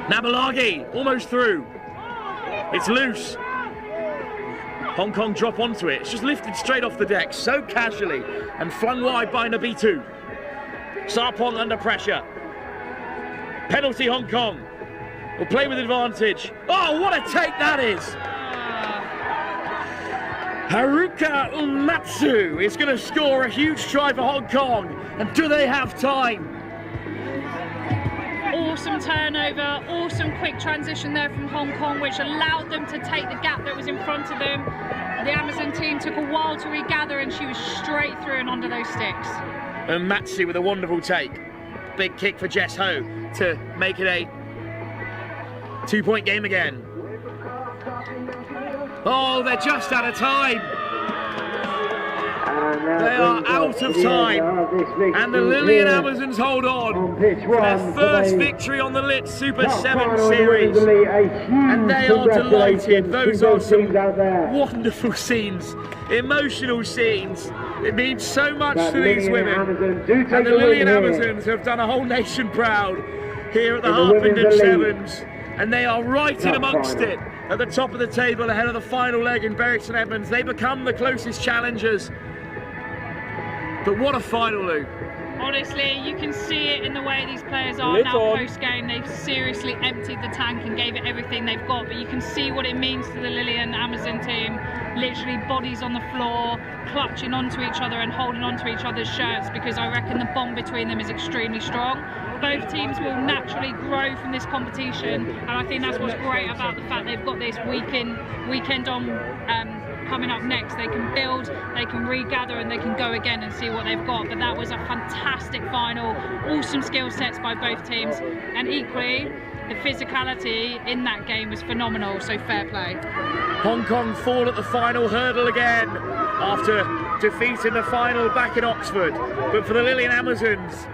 Nabalagi almost through. It's loose. Hong Kong drop onto it. It's just lifted straight off the deck so casually and flung wide by Nabitu. Sarpong under pressure. Penalty Hong Kong. Will play with advantage. Oh, what a take that is! Haruka Umatsu is going to score a huge try for Hong Kong. And do they have time? Awesome turnover, awesome quick transition there from Hong Kong, which allowed them to take the gap that was in front of them. The Amazon team took a while to regather, and she was straight through and under those sticks. And Matsu with a wonderful take. Big kick for Jess Ho to make it a 2-point game again. Oh, they're just out of time. They are out of time, and the Lillian Amazons hold on for their first victory on the Lit Super 7 Series, and they are delighted. Those are some wonderful scenes, emotional scenes. It means so much to these women, and the Lillian Amazons have done a whole nation proud. here at the in the Harpenden Women's Elite Sevens, and they are right in amongst it at the top of the table ahead of the final leg in Bury St Edmunds. They become the closest challengers. But what a final, Lou. Honestly, you can see it in the way these players are now post-game. They've seriously emptied the tank and gave it everything they've got, but you can see what it means to the Lillian Amazon team. Literally bodies on the floor, clutching onto each other and holding onto each other's shirts, because I reckon the bond between them is extremely strong. Both teams will naturally grow from this competition, and I think that's what's great about the fact they've got this weekend on coming up next. They can build, they can regather, and they can go again and see what they've got. But that was a fantastic final, awesome skill sets by both teams, and equally the physicality in that game was phenomenal, so fair play. Hong Kong fall at the final hurdle again after defeating the final back in Oxford. But for the Lillian Amazons,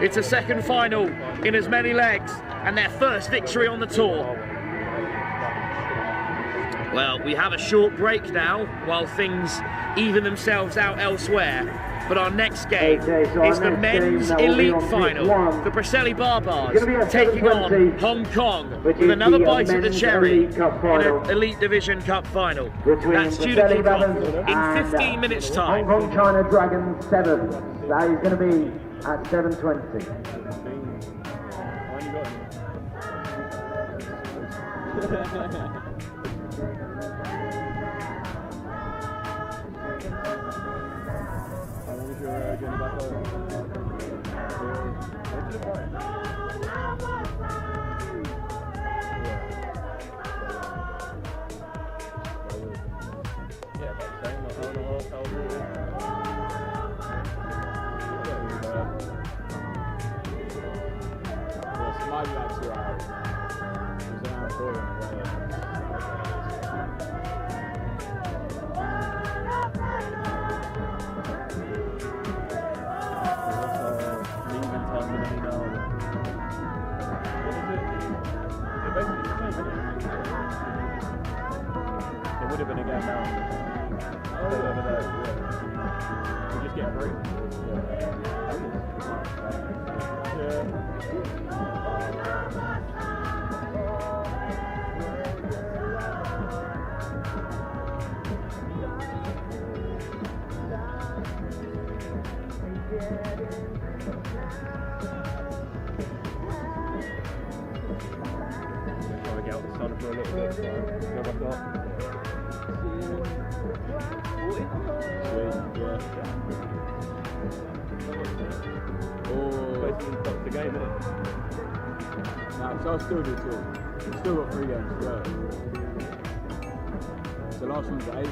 it's a second final in as many legs and their first victory on the tour. Well, we have a short break now while things even themselves out elsewhere. But our next game is the men's elite final. The Preseli Barbars taking on Hong Kong with another bite at the cherry in an Elite Division Cup final. That's due to kick off in 15 minutes time. Hong Kong China Dragons 7. That is going to be at 7:20. So I'll still do two. Still got 3 games to go. The last one's at 8.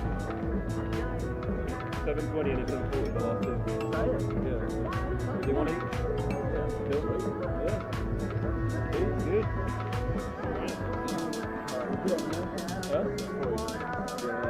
7:20 and 7:40 the last two. Is that it? Yeah. Do you want each? Yeah. Feels good. Yeah. Good. Huh? Yeah.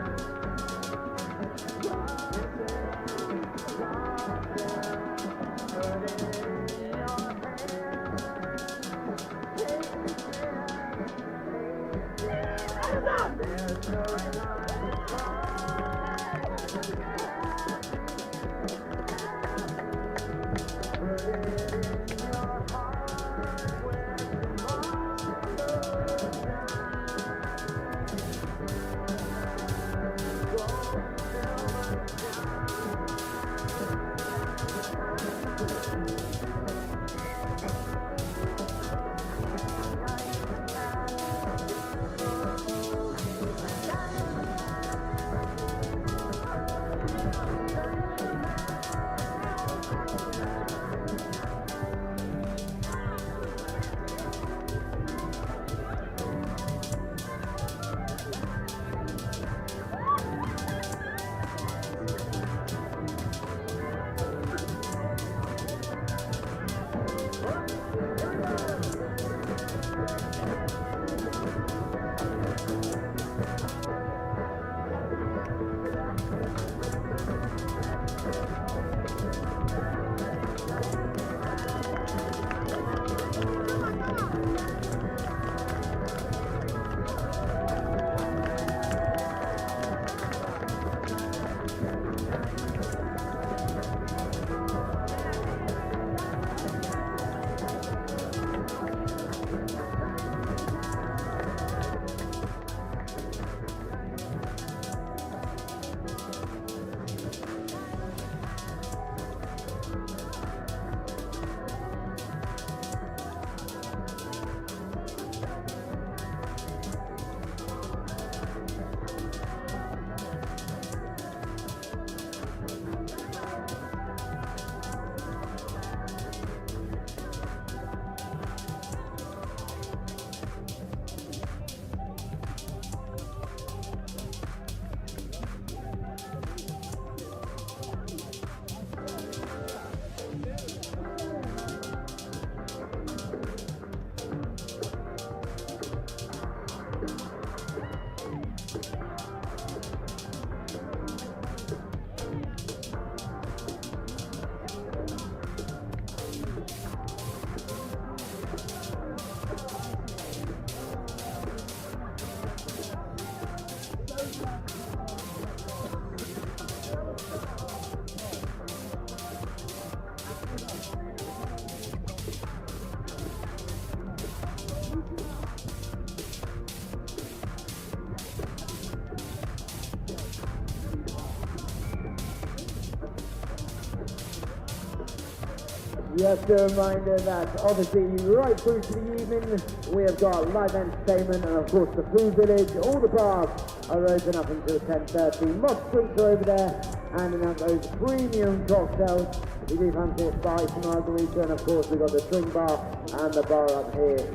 Just a reminder that obviously right through to the evening we have got live entertainment and of course the food village. All the bars are open up until 10:30. Moss drinks are over there handing out those premium cocktails. We do fancy a spicy margarita and of course we've got the drink bar and the bar up here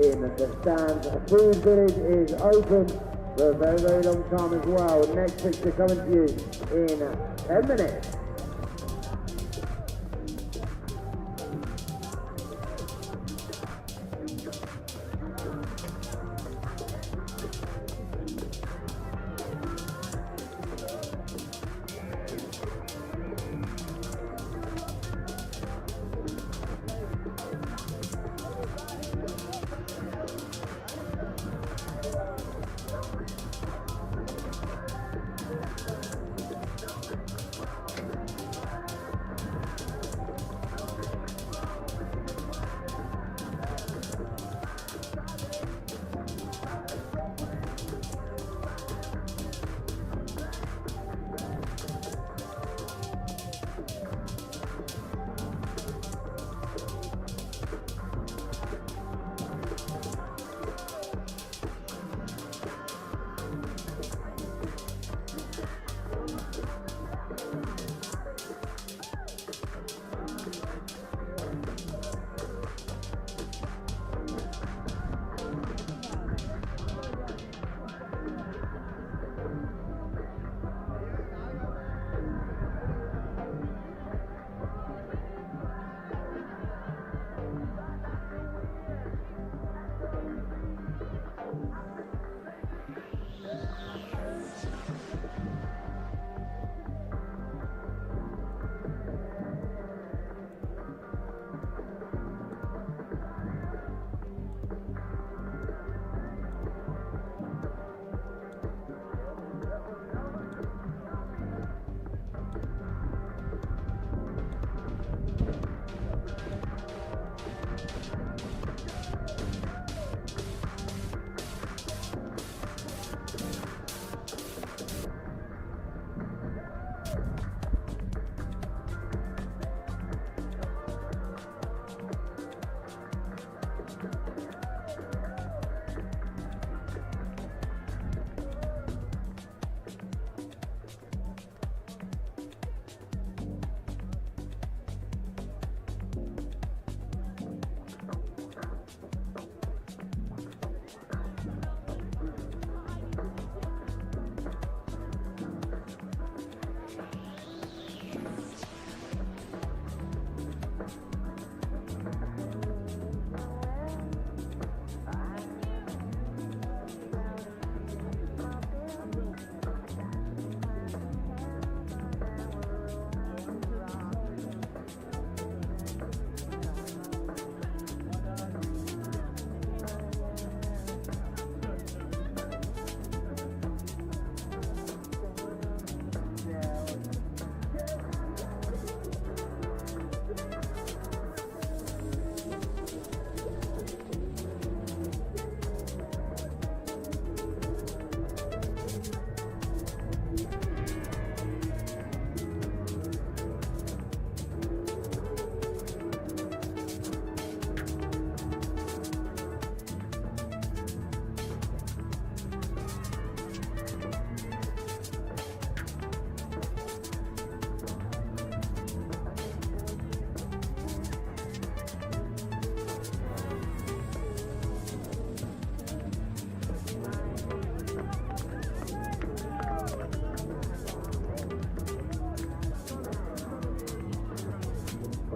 in the stands. The food village is open for a very, very long time as well. Next picture coming to you in 10 minutes.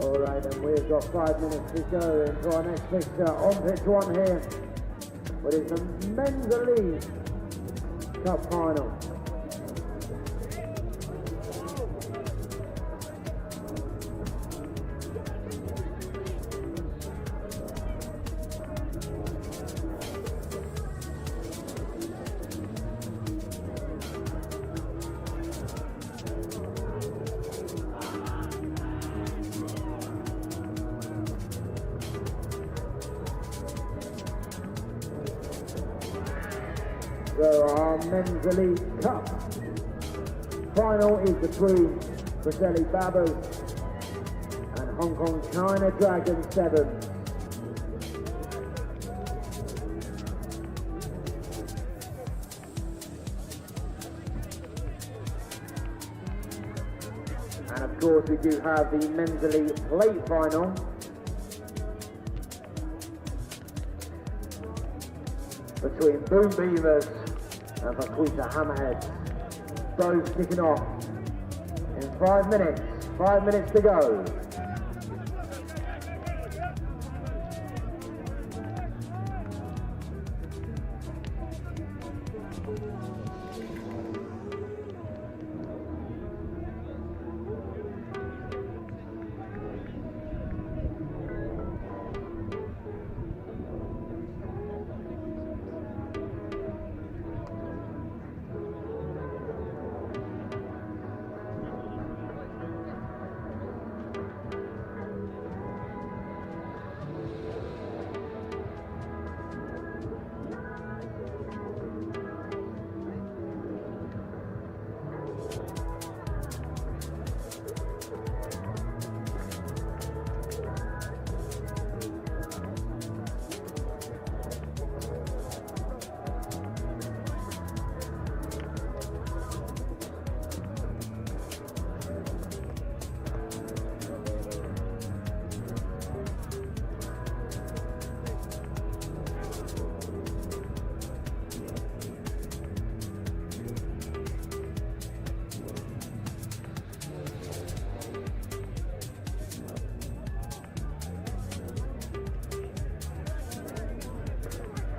Alright, and we've got 5 minutes to go into our next picture on pitch one here. But it's the Men's Elite Cup Final. So our Men's Elite Cup final is between Preseli Beavers and Hong Kong China Dragon Sevens. And of course we do have the men's elite plate final. Between Boom Beavers and Vaquita Hammerheads. Both kicking off in 5 minutes. 5 minutes to go.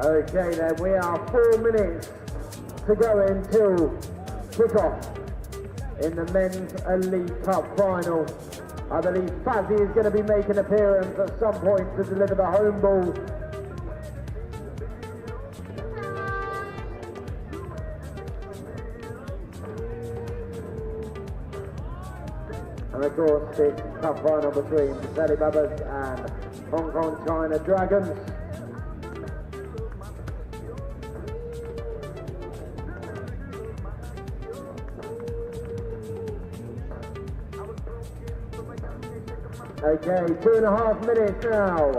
Okay then, we are 4 minutes to go until kickoff in the Men's Elite Cup final. I believe Fazzy is going to be making an appearance at some point to deliver the home ball. And of course this cup final between Preseli Beavers and Hong Kong China Dragons. Okay, 2.5 minutes now.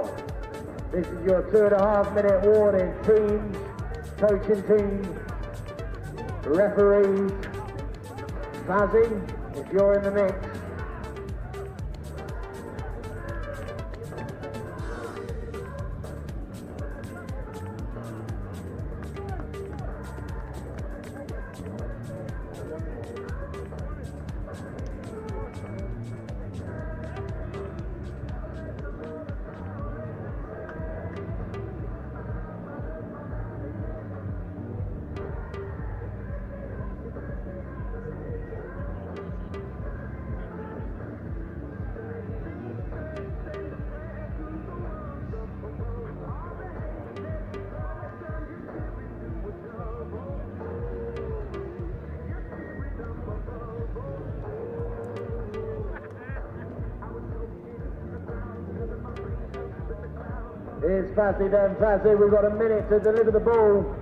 This is your 2.5 minute warning. Teams, coaching teams, referees, Fazzy, if you're in the mix. Here's Fazzy then, Fazzy, we've got a minute to deliver the ball.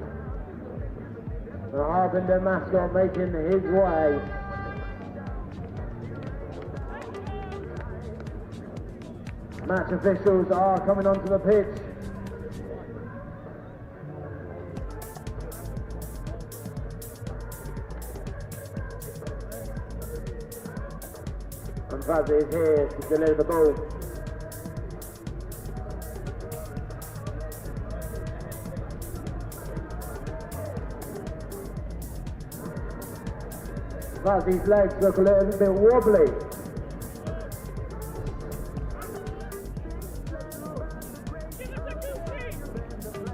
The Harpenden mascot making his way. Match officials are coming onto the pitch. And Fazzy is here to deliver the ball. Fazzy's legs look a little bit wobbly.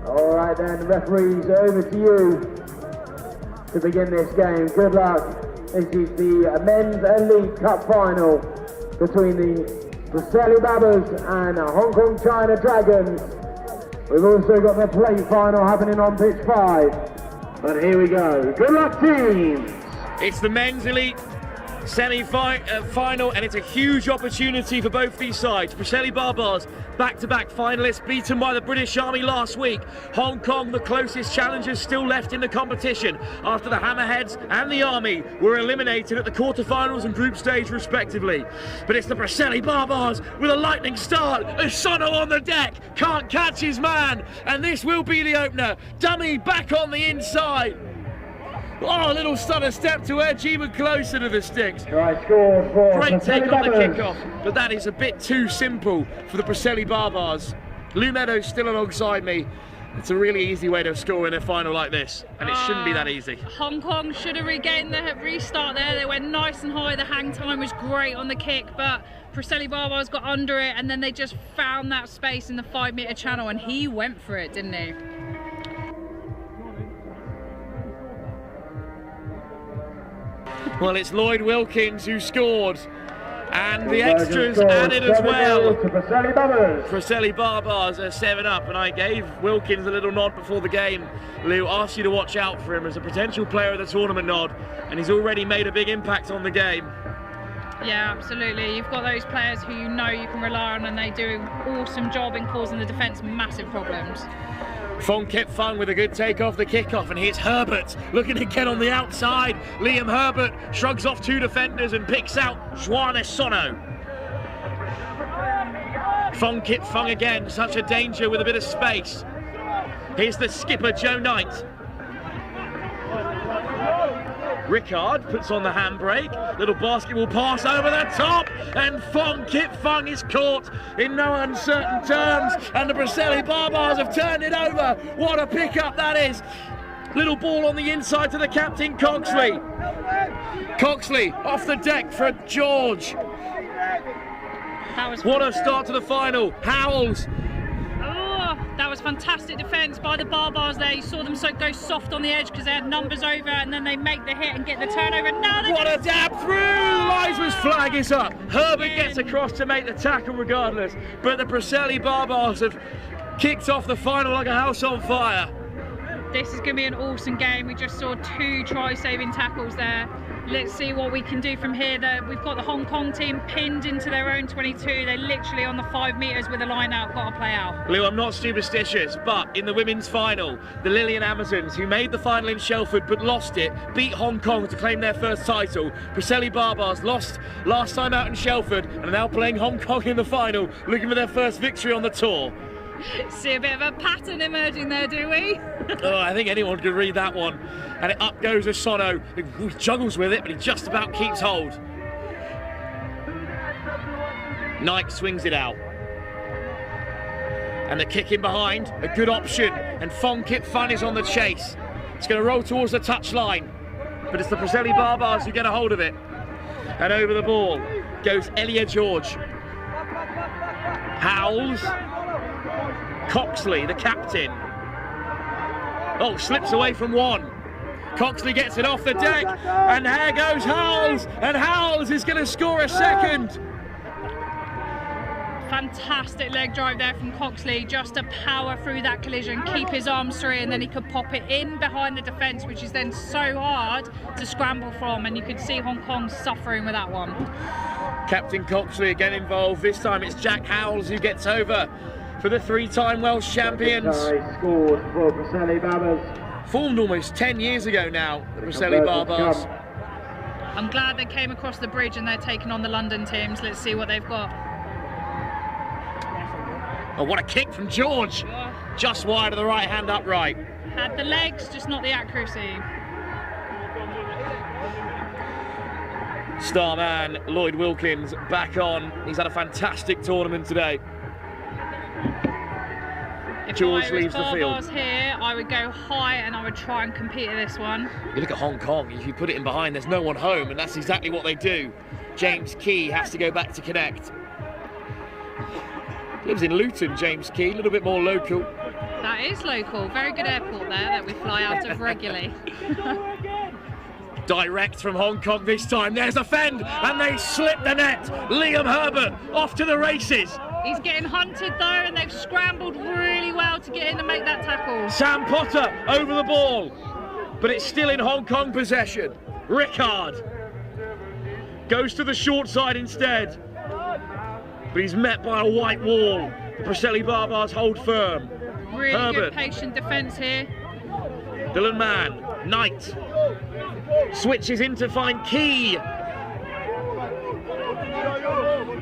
All right then, referees, over to you to begin this game. Good luck. This is the Men's Elite Cup final between the Preseli Beavers and Hong Kong China Dragons. We've also got the plate final happening on pitch 5. But here we go. Good luck, teams. It's the Men's Elite Semi-final, and it's a huge opportunity for both these sides. Preseli Barbars, back-to-back finalists, beaten by the British Army last week. Hong Kong, the closest challengers still left in the competition after the Hammerheads and the Army were eliminated at the quarterfinals and group stage respectively. But it's the Preseli Barbars with a lightning start. Osono on the deck, can't catch his man, and this will be the opener. Dummy back on the inside. Oh, a little stutter step to edge even closer to the sticks. Great take on the kickoff, but that is a bit too simple for the Preseli Barbars. Lou Meadows still alongside me. It's a really easy way to score in a final like this, and it shouldn't be that easy. Hong Kong should have regained the restart there. They went nice and high. The hang time was great on the kick, but Preseli Barbars got under it, and then they just found that space in the 5-metre channel, and he went for it, didn't he? Well, it's Lloyd Wilkins who scored, and the extras added as well. Preseli Barbars are 7 up, and I gave Wilkins a little nod before the game. Lou, asked you to watch out for him as a potential player of the tournament nod, and he's already made a big impact on the game. Yeah, absolutely. You've got those players who you know you can rely on, and they do an awesome job in causing the defence massive problems. Fong Kip Fung with a good take off the kickoff, and here's Herbert looking to get on the outside. Liam Herbert shrugs off 2 defenders and picks out Juan Osono. Fong Kip Fung again, such a danger with a bit of space. Here's the skipper, Joe Knight. Rickard puts on the handbrake, little basketball pass over the top, and Fong Kip Fung is caught in no uncertain terms, and the Preseli Barbars have turned it over. What a pickup that is. Little ball on the inside to the captain, Coxley. Coxley off the deck for George. What a start to the final. Howells. That was fantastic defence by the Barbars there. You saw them go soft on the edge because they had numbers over, and then they make the hit and get the turnover. Now what a dab through! Liza's flag is up. Herbert gets across to make the tackle regardless, but the Preseli Barbars have kicked off the final like a house on fire. This is going to be an awesome game. We just saw 2 try-saving tackles there. Let's see what we can do from here. We've got the Hong Kong team pinned into their own 22. They're literally on the 5 metres with a line out, got to play out. Lou, I'm not superstitious, but in the women's final, the Lillian Amazons, who made the final in Shelford but lost it, beat Hong Kong to claim their first title. Preseli Barbars lost last time out in Shelford and are now playing Hong Kong in the final, looking for their first victory on the tour. See a bit of a pattern emerging there, do we? Oh, I think anyone could read that one. And up goes Osono. He juggles with it, but he just about keeps hold. Knight swings it out. And the kick in behind, a good option. And Fong Kip Fun is on the chase. It's going to roll towards the touchline. But it's the Preseli Barbars who get a hold of it. And over the ball goes Elia George. Howells. Coxley, the captain. Oh, slips away from one. Coxley gets it off the deck, and there goes Howells, and Howells is going to score a second. Fantastic leg drive there from Coxley, just to power through that collision, keep his arms free, and then he could pop it in behind the defence, which is then so hard to scramble from, and you could see Hong Kong suffering with that one. Captain Coxley again involved. This time it's Jack Howells who gets over for the 3-time Welsh champions. Scored for Preseli Barbars. Formed almost 10 years ago now, the Preseli Barbars. I'm glad they came across the bridge and they're taking on the London teams. Let's see what they've got. Oh, what a kick from George. Just wide of the right hand upright. Had the legs, just not the accuracy. Star man Lloyd Wilkins back on. He's had a fantastic tournament today. If George leaves the field. If I was here, I would go high and I would try and compete in this one. You look at Hong Kong, if you put it in behind, there's no one home, and that's exactly what they do. James Key has to go back to connect. Lives in Luton, James Key, a little bit more local. That is local. Very good airport there that we fly out of regularly. Direct from Hong Kong this time. There's a fend, and they slip the net. Liam Herbert off to the races. He's getting hunted though, and they've scrambled really well to get in and make that tackle. Sam Potter over the ball, but it's still in Hong Kong possession. Rickard. Goes to the short side instead. But he's met by a white wall. The Preseli Barbars hold firm. Really Herbert. good patient defence here. Dylan Mann, Knight. Switches in to find Key.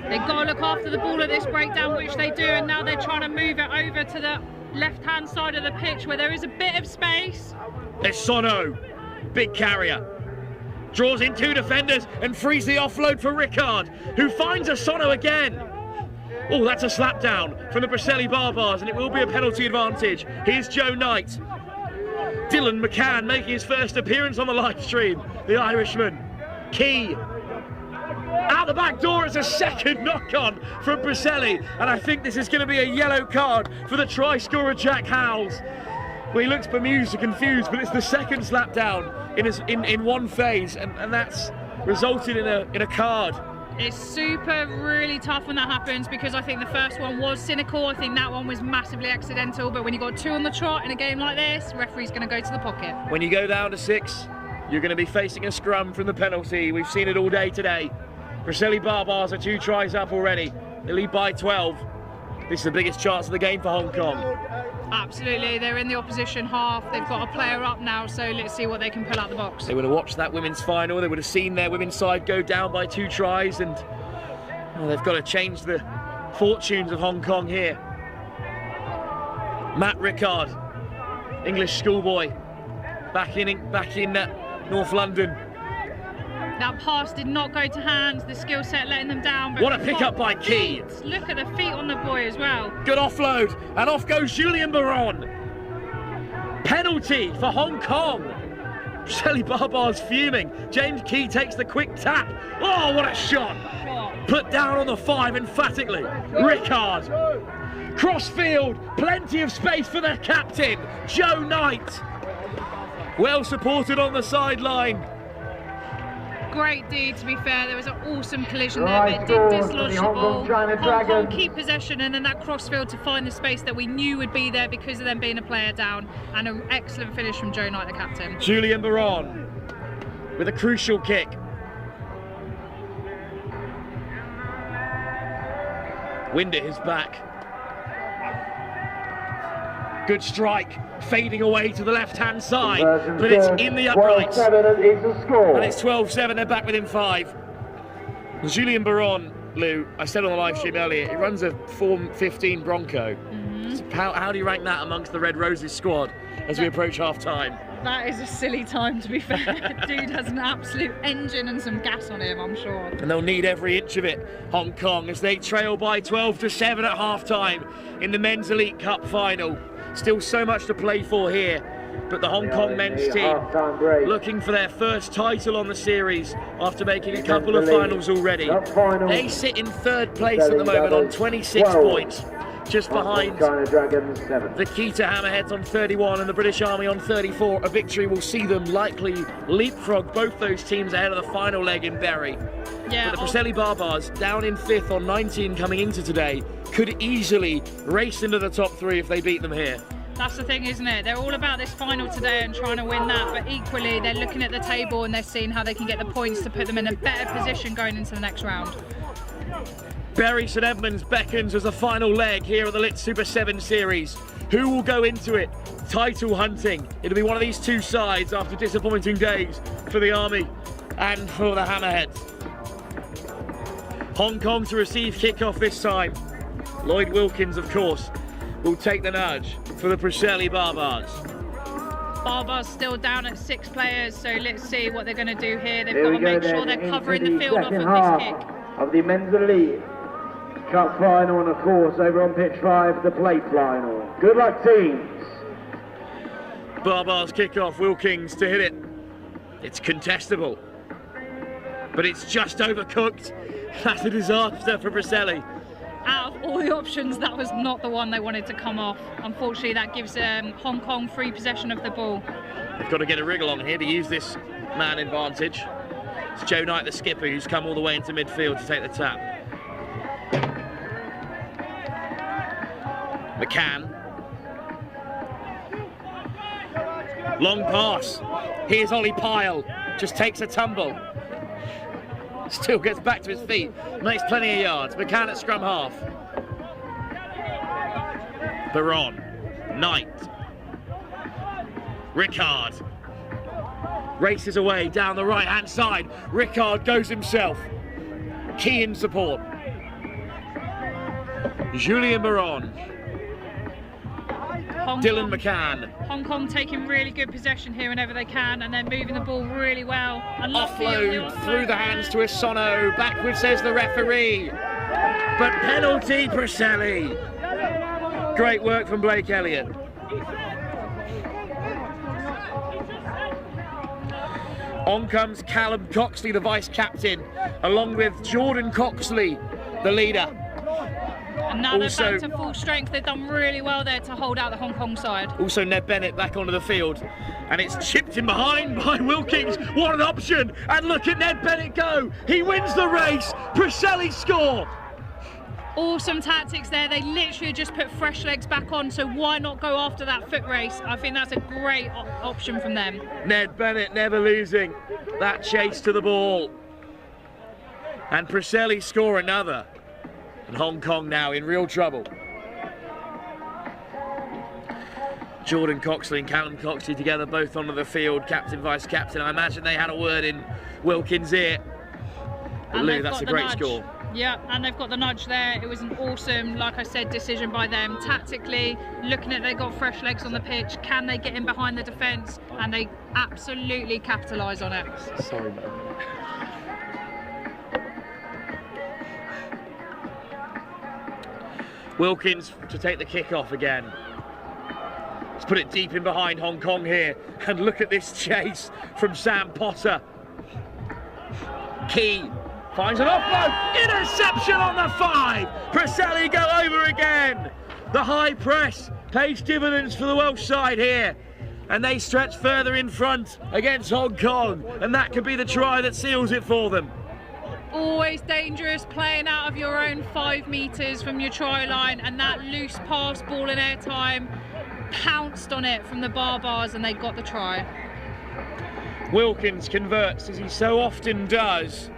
They've got to look after the ball at this breakdown, which they do, and now they're trying to move it over to the left-hand side of the pitch where there is a bit of space. There's Sono, big carrier. Draws in 2 defenders and frees the offload for Rickard, who finds a Sono again. Oh, that's a slap down from the Preseli Barbars, and it will be a penalty advantage. Here's Joe Knight. Dylan McCann making his first appearance on the live stream, the Irishman. Key. Out the back door, it's a second knock-on from Preseli, and I think this is going to be a yellow card for the try scorer Jack Howells. Well, he looks bemused and confused, but it's the second slap down in one phase, and that's resulted in a card. It's super really tough when that happens, because I think the first one was cynical. I think that one was massively accidental, but when you got 2 on the trot in a game like this, referee's going to go to the pocket. When you go down to 6, you're going to be facing a scrum from the penalty. We've seen it all day today. Preseli Barbars are 2 tries up already. They lead by 12. This is the biggest chance of the game for Hong Kong. Absolutely, they're in the opposition half. They've got a player up now, so let's see what they can pull out the box. They would have watched that women's final. They would have seen their women's side go down by 2 tries, and well, they've got to change the fortunes of Hong Kong here. Matt Rickard, English schoolboy, back in North London. That pass did not go to hands, the skill set letting them down. But what a pick up by Key. Look at the feet on the boy as well. Good offload, and off goes Julien Baron. Penalty for Hong Kong. Preseli Barbars fuming. James Key takes the quick tap. Oh, what a shot. Put down on the 5 emphatically. Rickard. Crossfield, plenty of space for their captain, Joe Knight. Well supported on the sideline. Great deed, to be fair. There was an awesome collision there, but it did dislodge the ball. Hong Kong keep possession, and then that crossfield to find the space that we knew would be there because of them being a player down, and an excellent finish from Joe Knight, the captain. Julien Baron with a crucial kick. Winder is back. Good strike, fading away to the left-hand side, but it's in the uprights. And it's 12-7, they're back within 5. Julien Baron, Lou, I said on the live stream earlier, he runs a Form 15 Bronco. How do you rank that amongst the Red Roses squad as we approach half-time? That is a silly time, to be fair. Dude has an absolute engine and some gas on him, I'm sure. And they'll need every inch of it, Hong Kong, as they trail by 12-7 at half-time in the Men's Elite Cup final. Still so much to play for here, but the Hong Kong men's team looking for their first title on the series after making a couple of finals already. They sit in 3rd place at the moment on 26 points, just behind Vaquita Hammerheads on 31 and the British Army on 34. A victory will see them likely leapfrog both those teams ahead of the final leg in Bury. Yeah, but the Preseli Barbars, down in 5th on 19 coming into today, could easily race into the top 3 if they beat them here. That's the thing, isn't it? They're all about this final today and trying to win that, but equally they're looking at the table and they're seeing how they can get the points to put them in a better position going into the next round. Bury St Edmunds beckons as a final leg here at the Lit Super 7 Series. Who will go into it? Title hunting. It'll be one of these 2 sides after disappointing days for the Army and for the Hammerheads. Hong Kong to receive kickoff this time. Lloyd Wilkins, of course, will take the nudge for the Preseli Barbars. Barbars still down at 6 players, so let's see what they're going to do here. They've got to make sure they're covering the field off of this kick. Of the Men's Elite Cup final, and of course over on pitch 5 the plate final. Good luck, teams. Barbars kickoff, Wilkins to hit it. It's contestable, but it's just overcooked. That's a disaster for Preseli. Out of all the options, that was not the one they wanted to come off. Unfortunately, that gives Hong Kong free possession of the ball. They've got to get a wriggle on here to use this man advantage. It's Joe Knight, the skipper, who's come all the way into midfield to take the tap. McCann. Long pass. Here's Ollie Pyle. Just takes a tumble. Still gets back to his feet, makes plenty of yards. McCann at scrum half. Baron, Knight, Rickard. Races away down the right-hand side. Rickard goes himself. Key in support. Julien Baron. Dylan McCann. Hong Kong taking really good possession here whenever they can, and then moving the ball really well. Offload through the hands to Isono. Backward says the referee. But penalty, Preseli. Great work from Blake Elliott. On comes Callum Coxley, the vice-captain, along with Jordan Coxley, the leader. And now they're back to full strength. They've done really well there to hold out the Hong Kong side. Also Ned Bennett back onto the field, and it's chipped in behind by Wilkins. What an option! And look at Ned Bennett go! He wins the race. Preseli score. Awesome tactics there. They literally just put fresh legs back on, so why not go after that foot race? I think that's a great option from them. Ned Bennett never losing that chase to the ball. And Preseli score another. And Hong Kong now in real trouble. Jordan Coxley and Callum Coxley together, both onto the field, captain, vice-captain. I imagine they had a word in Wilkins' ear. But Lou, that's a great score. Yeah, and they've got the nudge there. It was an awesome, like I said, decision by them. Tactically, looking at they've got fresh legs on the pitch. Can they get in behind the defence? And they absolutely capitalise on it. Sorry, man. Wilkins to take the kick-off again. Let's put it deep in behind Hong Kong here. And look at this chase from Sam Potter. Key finds an offload, interception on the 5. Preseli go over again. The high press pays dividends for the Welsh side here, and they stretch further in front against Hong Kong, and that could be the try that seals it for them. Always dangerous playing out of your own 5 metres from your try line, and that loose pass ball in air time pounced on it from the bars, and they got the try. Wilkins converts as he so often does.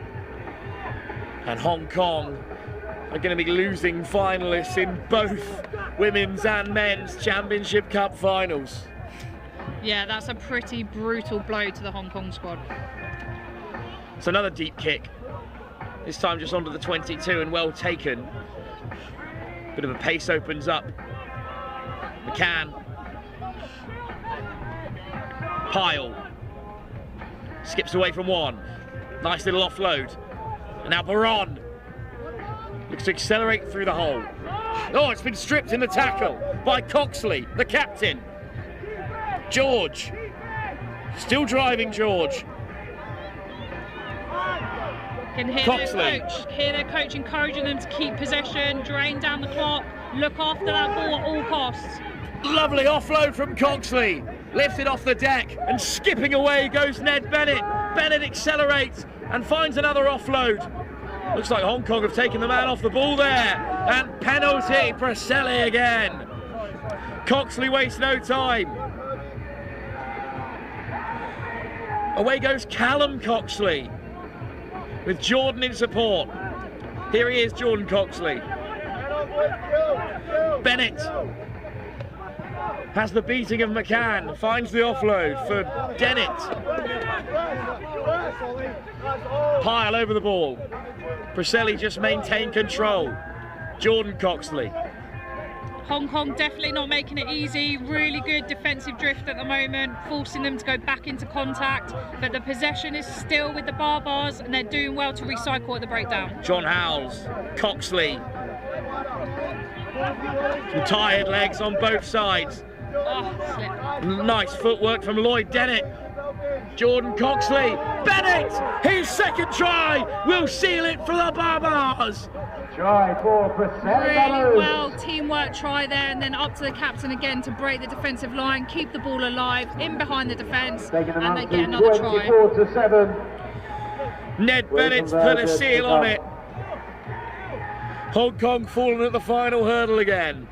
And Hong Kong are going to be losing finalists in both women's and men's Championship Cup finals. Yeah, that's a pretty brutal blow to the Hong Kong squad. It's another deep kick. This time just onto the 22 and well taken. Bit of a pace opens up. McCann. Pyle. Skips away from one. Nice little offload. And now Baron looks to accelerate through the hole. Oh, it's been stripped in the tackle by Coxley, the captain. George, still driving George. Can hear their coach encouraging them to keep possession, drain down the clock, look after that ball at all costs. Lovely offload from Coxley. Lifted off the deck and skipping away goes Ned Bennett. Bennett accelerates and finds another offload. Looks like Hong Kong have taken the man off the ball there. And penalty, Preseli again. Coxley wastes no time. Away goes Callum Coxley with Jordan in support. Here he is, Jordan Coxley. Bennett has the beating of McCann, finds the offload for Dennett. Pyle over the ball. Preseli just maintained control. Jordan Coxley. Hong Kong definitely not making it easy. Really good defensive drift at the moment, forcing them to go back into contact. But the possession is still with the bars, and they're doing well to recycle at the breakdown. John Howells, Coxley. Some tired legs on both sides. Oh, nice footwork from Lloyd Dennett. Jordan Coxley. Bennett! His second try will seal it for the Barbars. Try for Preseli. Really well teamwork try there, and then up to the captain again to break the defensive line, keep the ball alive, in behind the defence, and they get another try. 24-7. Ned Bennett's put a seal on it. Hong Kong falling at the final hurdle again.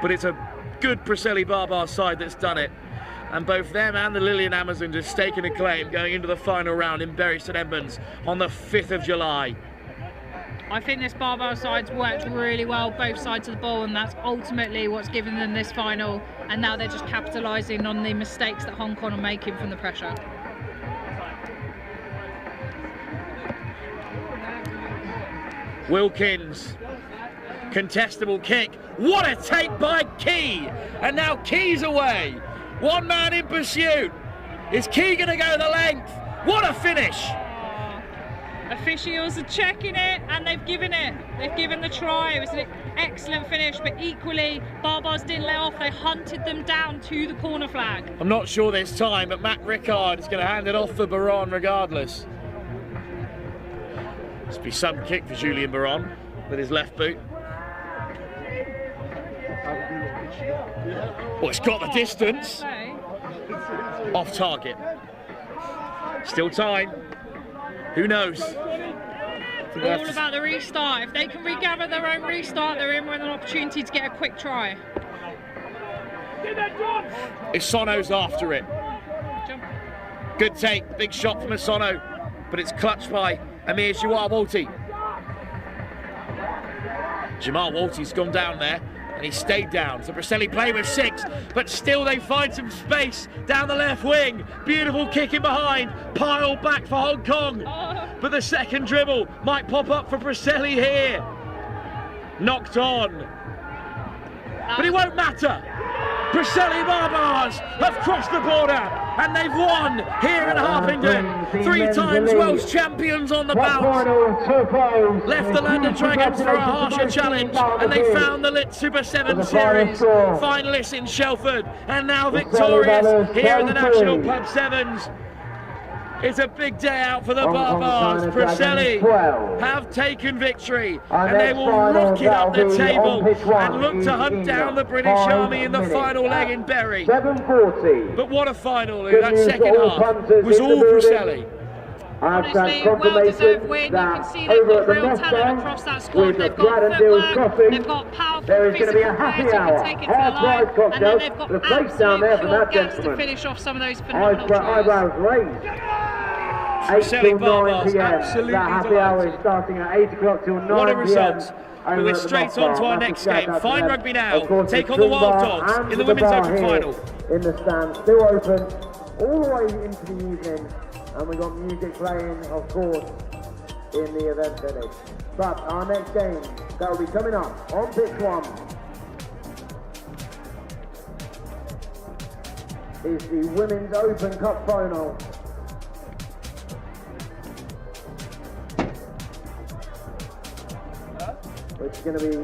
But it's a good Preseli Barbar side that's done it. and both them and the Lillian Amazons have taken a claim going into the final round in Bury St Edmunds on the 5th of July. I think this barbell side's worked really well, both sides of the ball, and that's ultimately what's given them this final. And now they're just capitalising on the mistakes that Hong Kong are making from the pressure. Wilkins, contestable kick. What a take by Key! And now Key's away. One man in pursuit. Is Key going to go the length? What a finish! Officials are checking it, and they've given it. They've given the try. It was an excellent finish, but equally, Barbars didn't let off. They hunted them down to the corner flag. I'm not sure this time, but Matt Rickard is going to hand it off for Baron regardless. Must be some kick for Julien Baron with his left boot. Well, it's got the distance. Off target. Still time. Who knows? All about the restart. If they can regather their own restart, they're in with an opportunity to get a quick try. Isono's after it. Good take, big shot from Isono, but it's clutched by Amir Jamal-Walty. Jamal-Walty's gone down there, and he stayed down. So Preseli play with 6, but still they find some space down the left wing. Beautiful kick in behind, pile back for Hong Kong. But the second dribble might pop up for Preseli here. Knocked on. But it won't matter. Preseli Barbars have crossed the border and they've won here in Harpenden. 3 times Welsh champions on the bounce. Left the London Dragons for a harsher challenge and they found the Lit Super 7 Series finalists in Shelford and now victorious here in the National Pub Sevens. It's a big day out for the Barbars. Preseli have taken victory and they will rocket up the table and look to hunt down the British Army in the final leg in Bury. But what a final, Lou. That second half was all Preseli. Honestly, well-deserved win. You can see they've got real talent across that squad. They've got footwork, they've got powerful physical players who can take it to the line, and then they've got absolute pure gas to finish off some of those phenomenal tries. 8 till 9 p.m. Absolutely the happy hour is starting at 8 o'clock till 9 p.m. What a result. We're straight on to our next game. Fine Rugby now take on the Wild Dogs in the Women's Open Final. In the stand, still open all the way into the evening, and we've got music playing, of course, in the event village. But our next game that will be coming up on pitch 1 is the Women's Open Cup Final. Which is going to be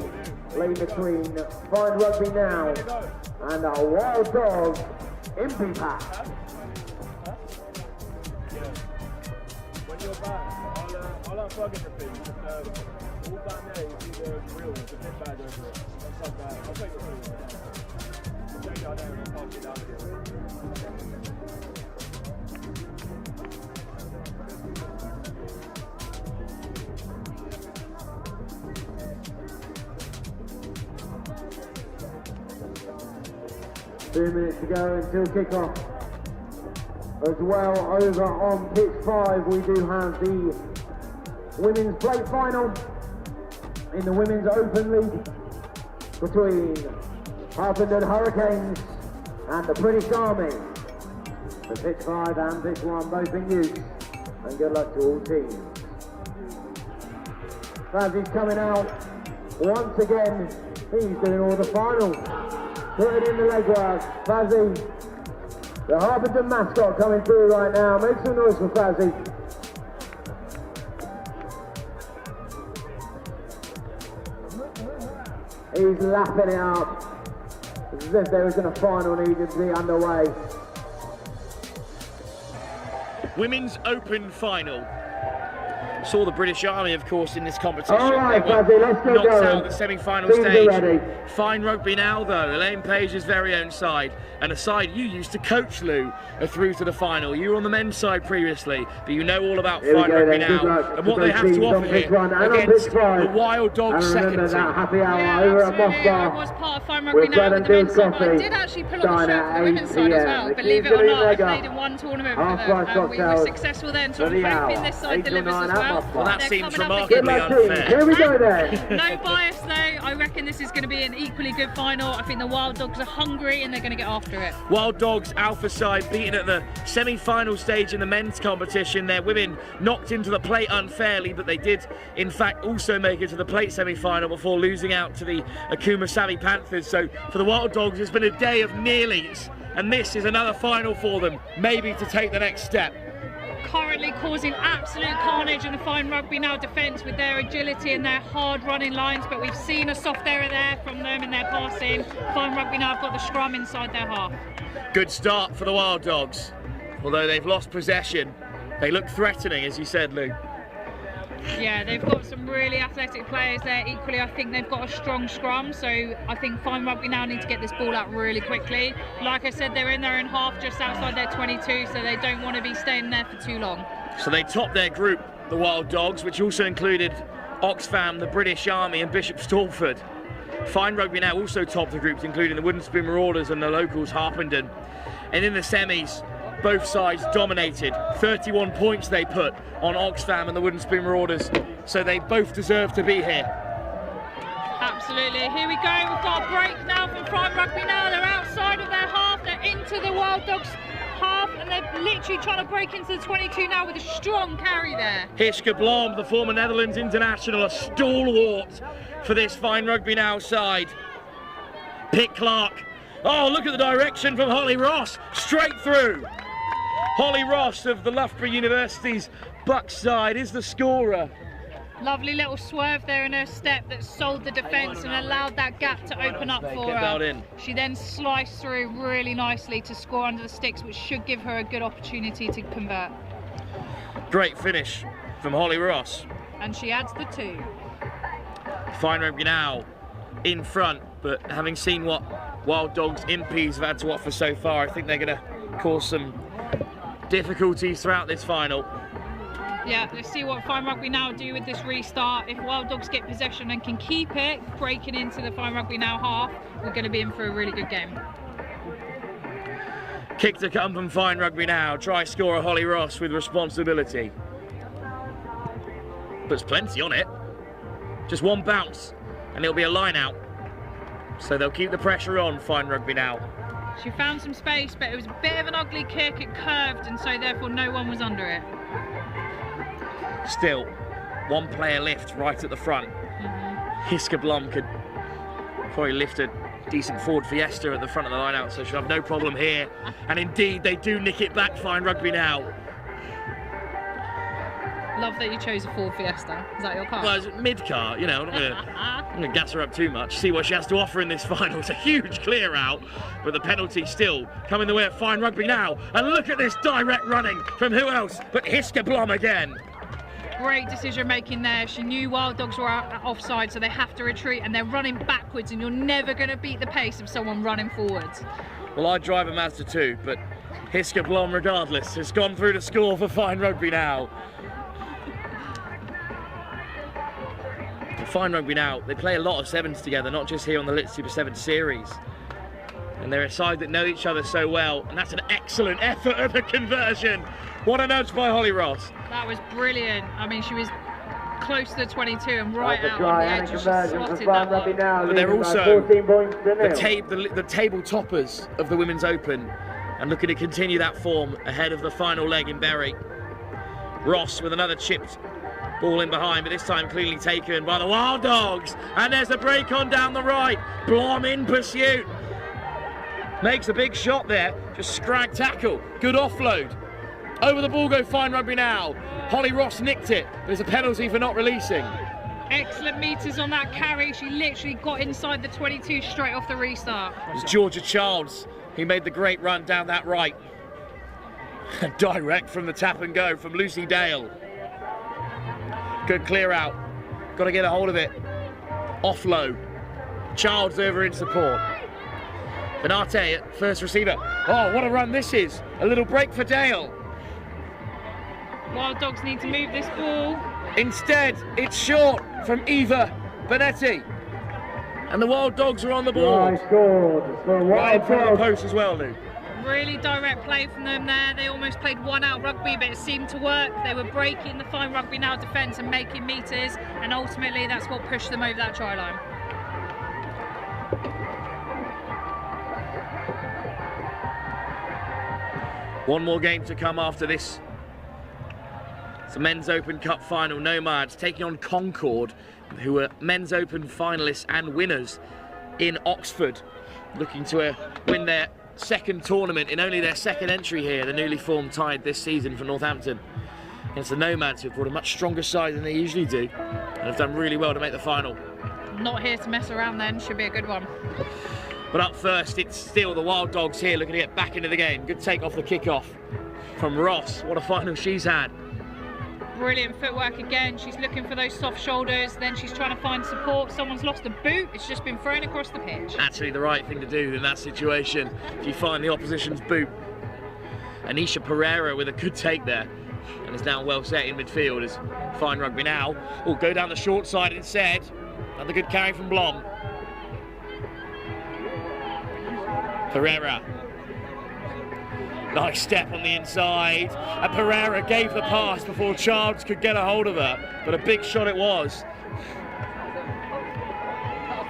played between Fine Rugby now and our Wild Dogs Impy Pack. When you're back, I'll unplug everything. All back there, you see the grill with the pit bag over it. That's not bad. I'll take the food. I'll take it down there and I'll park it down here. Two minutes to go until kickoff. As well, over on pitch 5, we do have the Women's Plate Final in the Women's Open League between Harpenden Hurricanes and the British Army. The pitch 5 and pitch 1 both in use, and good luck to all teams. Fazzy's coming out once again. He's doing all the finals. Putting in the legwork, Fazzy, the Harpenden mascot coming through right now. Make some noise for Fazzy. He's lapping it up, as if there was a final needed to be underway. Women's Open Final. saw the British Army, of course, in this competition. All right, they were Fuzzy, let's get knocked going. out the semi-final Teams are stage. ready. Fine rugby now, though. Elaine Page's very own side, and a side you used to coach, Lou, are through to the final. You were on the men's side previously, but you know all about Here we fine go rugby then. Good now luck and to what they those have to teams on offer pitch here one and on against pitch five. the Wild Dogs And second remember team. that happy hour Yeah, over at absolutely. I Moscow. was part of fine rugby With now Brad with and the men's Bill side, but I Coffey. did actually pull on the Starting show for at the women's 8 side as PM. well. The Believe team's it or gonna not, I leg up. played in one tournament for Half-price them, and we were cocktails successful then, so for I'm the hour. hoping this side 8 till delivers 9 as at well. Moscow. Well, that They're seems coming up remarkably Good luck, against- teams. unfair. Here we go then. No bias though, I reckon this is going to be an equally good final. I think the Wild Dogs are hungry and they're going to get after it. Wild Dogs Alpha side beaten at the semi-final stage in the men's competition. Their women knocked into the plate unfairly, but they did in fact also make it to the plate semi-final before losing out to the Akuma Panthers. So for the Wild Dogs, it's been a day of nearlies, and this is another final for them, maybe to take the next step. Currently causing absolute carnage in the fine rugby now defence with their agility and their hard running lines, but we've seen a soft error there from them in their passing. Fine rugby now have got the scrum inside their half. Good start for the Wild Dogs. Although they've lost possession, they look threatening, as you said, Lou. Yeah, they've got some really athletic players there. Equally, I think they've got a strong scrum, so I think fine rugby now need to get this ball out really quickly. Like I said, they're in their own half just outside their 22, so they don't want to be staying there for too long. So they topped their group, the Wild Dogs, which also included Oxfam, the British Army and Bishop Stortford. Fine rugby now also topped the groups, including the Wooden Spoon Marauders and the locals Harpenden. And in the semis, both sides dominated. 31 points they put on Oxfam and the Wooden Spoon Marauders, so they both deserve to be here. Absolutely. Here we go. We've got a break now from fine rugby now. They're outside of their half. They're into the Wild Dogs half, and they're literally trying to break into the 22 now with a strong carry there. Hiske Blom, the former Netherlands international, a stalwart for this fine rugby now side. Pitt Clark. Oh, look at the direction from Holly Ross, straight through. Holly Ross of the Loughborough University's Bucks side is the scorer. Lovely little swerve there in her step that sold the defence and allowed that gap to open up for her. She then sliced through really nicely to score under the sticks, which should give her a good opportunity to convert. Great finish from Holly Ross. And she adds the 2. Fine rugby now in front, but having seen what Wild Dogs Impies have had to offer so far, I think they're going to cause some difficulties throughout this final. Yeah, let's see what fine rugby now do with this restart. If Wild Dogs get possession and can keep it, breaking into the fine rugby now half, we're going to be in for a really good game. Kick to come from fine rugby now. Try scorer Holly Ross with responsibility. Puts plenty on it. Just one bounce and it'll be a line out. So they'll keep the pressure on, fine rugby now. She found some space, but it was a bit of an ugly kick. It curved, and so therefore no one was under it. Still, one player lift right at the front. Hiske Blom could probably lift a decent Ford Fiesta at the front of the line out, so she'll have no problem here. And indeed, they do nick it back, fine rugby now. Love that you chose a Ford Fiesta. Is that your car? Well, it's a mid-car, you know, I'm not going to gas her up too much. See what she has to offer in this final. It's a huge clear out, but the penalty still coming the way of fine rugby now. And look at this direct running from who else but Hiske Blom again. Great decision making there. She knew Wild Dogs were offside, so they have to retreat, and they're running backwards, and you're never going to beat the pace of someone running forwards. Well, I drive a Mazda 2, but Hiske Blom, regardless, has gone through to score for fine rugby now. Fine rugby now, they play a lot of sevens together, not just here on the Lit Super 7 series. And they're a side that know each other so well, and that's an excellent effort at the conversion. What a nudge by Holly Ross. That was brilliant. I mean, she was close to the 22 and right out on the edge. She slotted that one. But they're also the table toppers of the Women's Open and looking to continue that form ahead of the final leg in Bury. Ross with another chipped ball in behind, but this time cleanly taken by the Wild Dogs. And there's a break on down the right. Blom in pursuit. Makes a big shot there. Just scrag tackle. Good offload. Over the ball go fine rugby now. Holly Ross nicked it. There's a penalty for not releasing. Excellent meters on that carry. She literally got inside the 22 straight off the restart. It was Georgia Childs. He made the great run down that right. Direct from the tap and go from Lucy Dale. Good clear out. Got to get a hold of it. Off low. Childs over in support. Benate at first receiver. Oh, what a run this is. A little break for Dale. Wild Dogs need to move this ball. Instead, it's short from Eva Benetti. And the Wild Dogs are on the board. Right in front of the post as well, Lou. Really direct play from them there. They almost played one-out rugby, but it seemed to work. They were breaking the Fine Rugby Now defence and making meters, and ultimately that's what pushed them over that try line. One more game to come after this. It's a Men's Open Cup final. Nomads taking on Concord, who are Men's Open finalists and winners in Oxford, looking to win their second tournament in only their second entry here, the newly formed tide this season for Northampton, against the Nomads, who've brought a much stronger side than they usually do and have done really well to make the final. Not here to mess around then, should be a good one. But up first, it's still the Wild Dogs here looking to get back into the game. Good take off the kickoff from Ross. What a final she's had. Brilliant footwork again. She's looking for those soft shoulders, then she's trying to find support. Someone's lost a boot, it's just been thrown across the pitch. Actually the right thing to do in that situation, if you find the opposition's boot. Anisha Pereira with a good take there, and is now well set in midfield as Fine Rugby Now will go down the short side instead. Another good carry from Blom. Pereira. Nice step on the inside, and Pereira gave the pass before Childs could get a hold of her, but a big shot it was.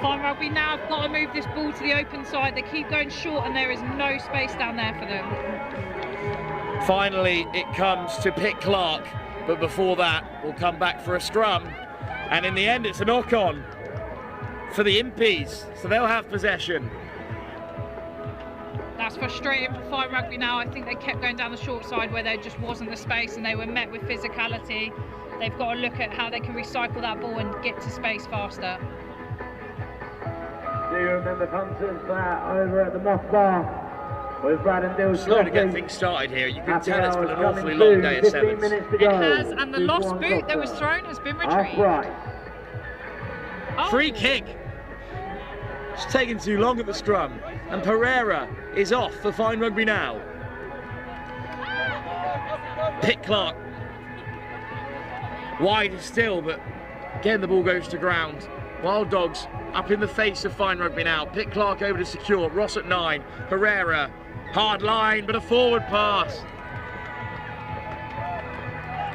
Fine Rugby Now have got to move this ball to the open side. They keep going short and there is no space down there for them. Finally it comes to Pitt Clark, but before that we'll come back for a scrum, and in the end it's a knock-on for the Impies, so they'll have possession. That's frustrating for Fine Rugby Now. I think they kept going down the short side where there just wasn't the space and they were met with physicality. They've got to look at how they can recycle that ball and get to space faster. Do you remember Panthers over at the Moss Bar with Brad and Dill? Slow to get things started here. You can tell it's been an awfully long day at Sevens. It has, and the lost boot that was thrown has been retrieved. Oh. Free kick. It's taken too long at the scrum, and Pereira is off for Fine Rugby Now. Pitt Clark wide still, but again the ball goes to ground. Wild Dogs up in the face of Fine Rugby Now. Pitt Clark over to secure. Ross at 9. Pereira, hard line, but a forward pass.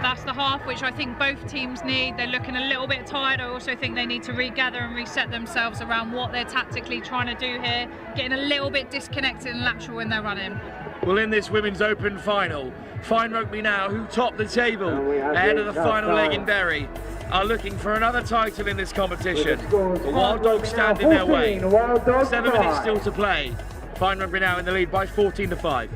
That's the half which I think both teams need. They're looking a little bit tired. I also think they need to regather and reset themselves around what they're tactically trying to do here. Getting a little bit disconnected and lateral when they're running. Well, in this Women's Open final, Fine Rugby Now, who top the table ahead of the final leg in Bury, are looking for another title in this competition. The Wild Dogs stand in their way. 7 minutes still to play. Fine Rugby Now in the lead by 14-5.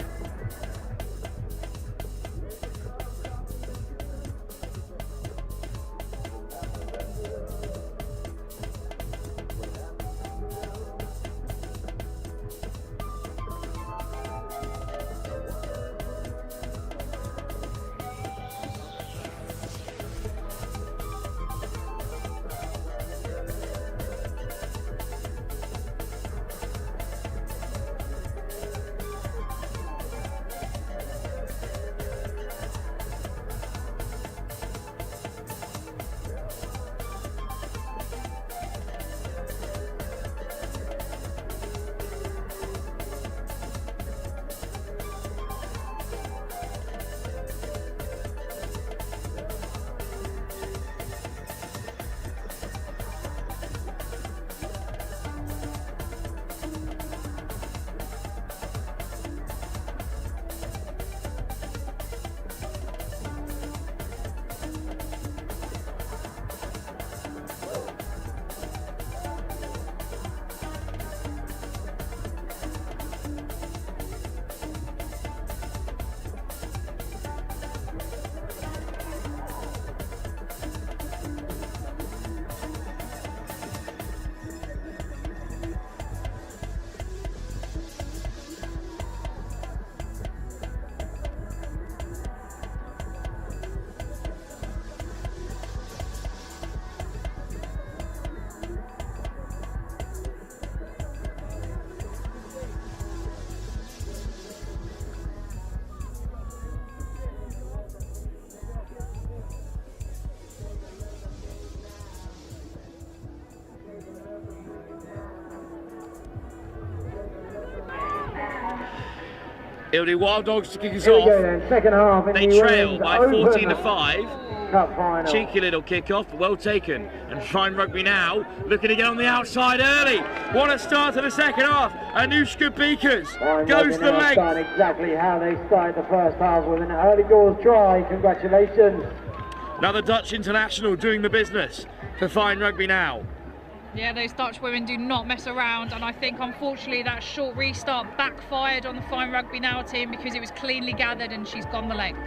It'll be Wild Dogs to kick us Here we off. go then, second half in They the trail women's by open 14-5. Cup final. Cheeky little kick-off, well taken. And Fine Rugby now, looking to get on the outside early. What a start to the second half. Anushka Beakers goes the length. Starting exactly how they started the first half with an early doors try. Congratulations. Another Dutch international doing the business for Fine Rugby now. Yeah, those Dutch women do not mess around, and I think unfortunately that short restart backfired on the Fine Rugby Now team because it was cleanly gathered and she's gone the length.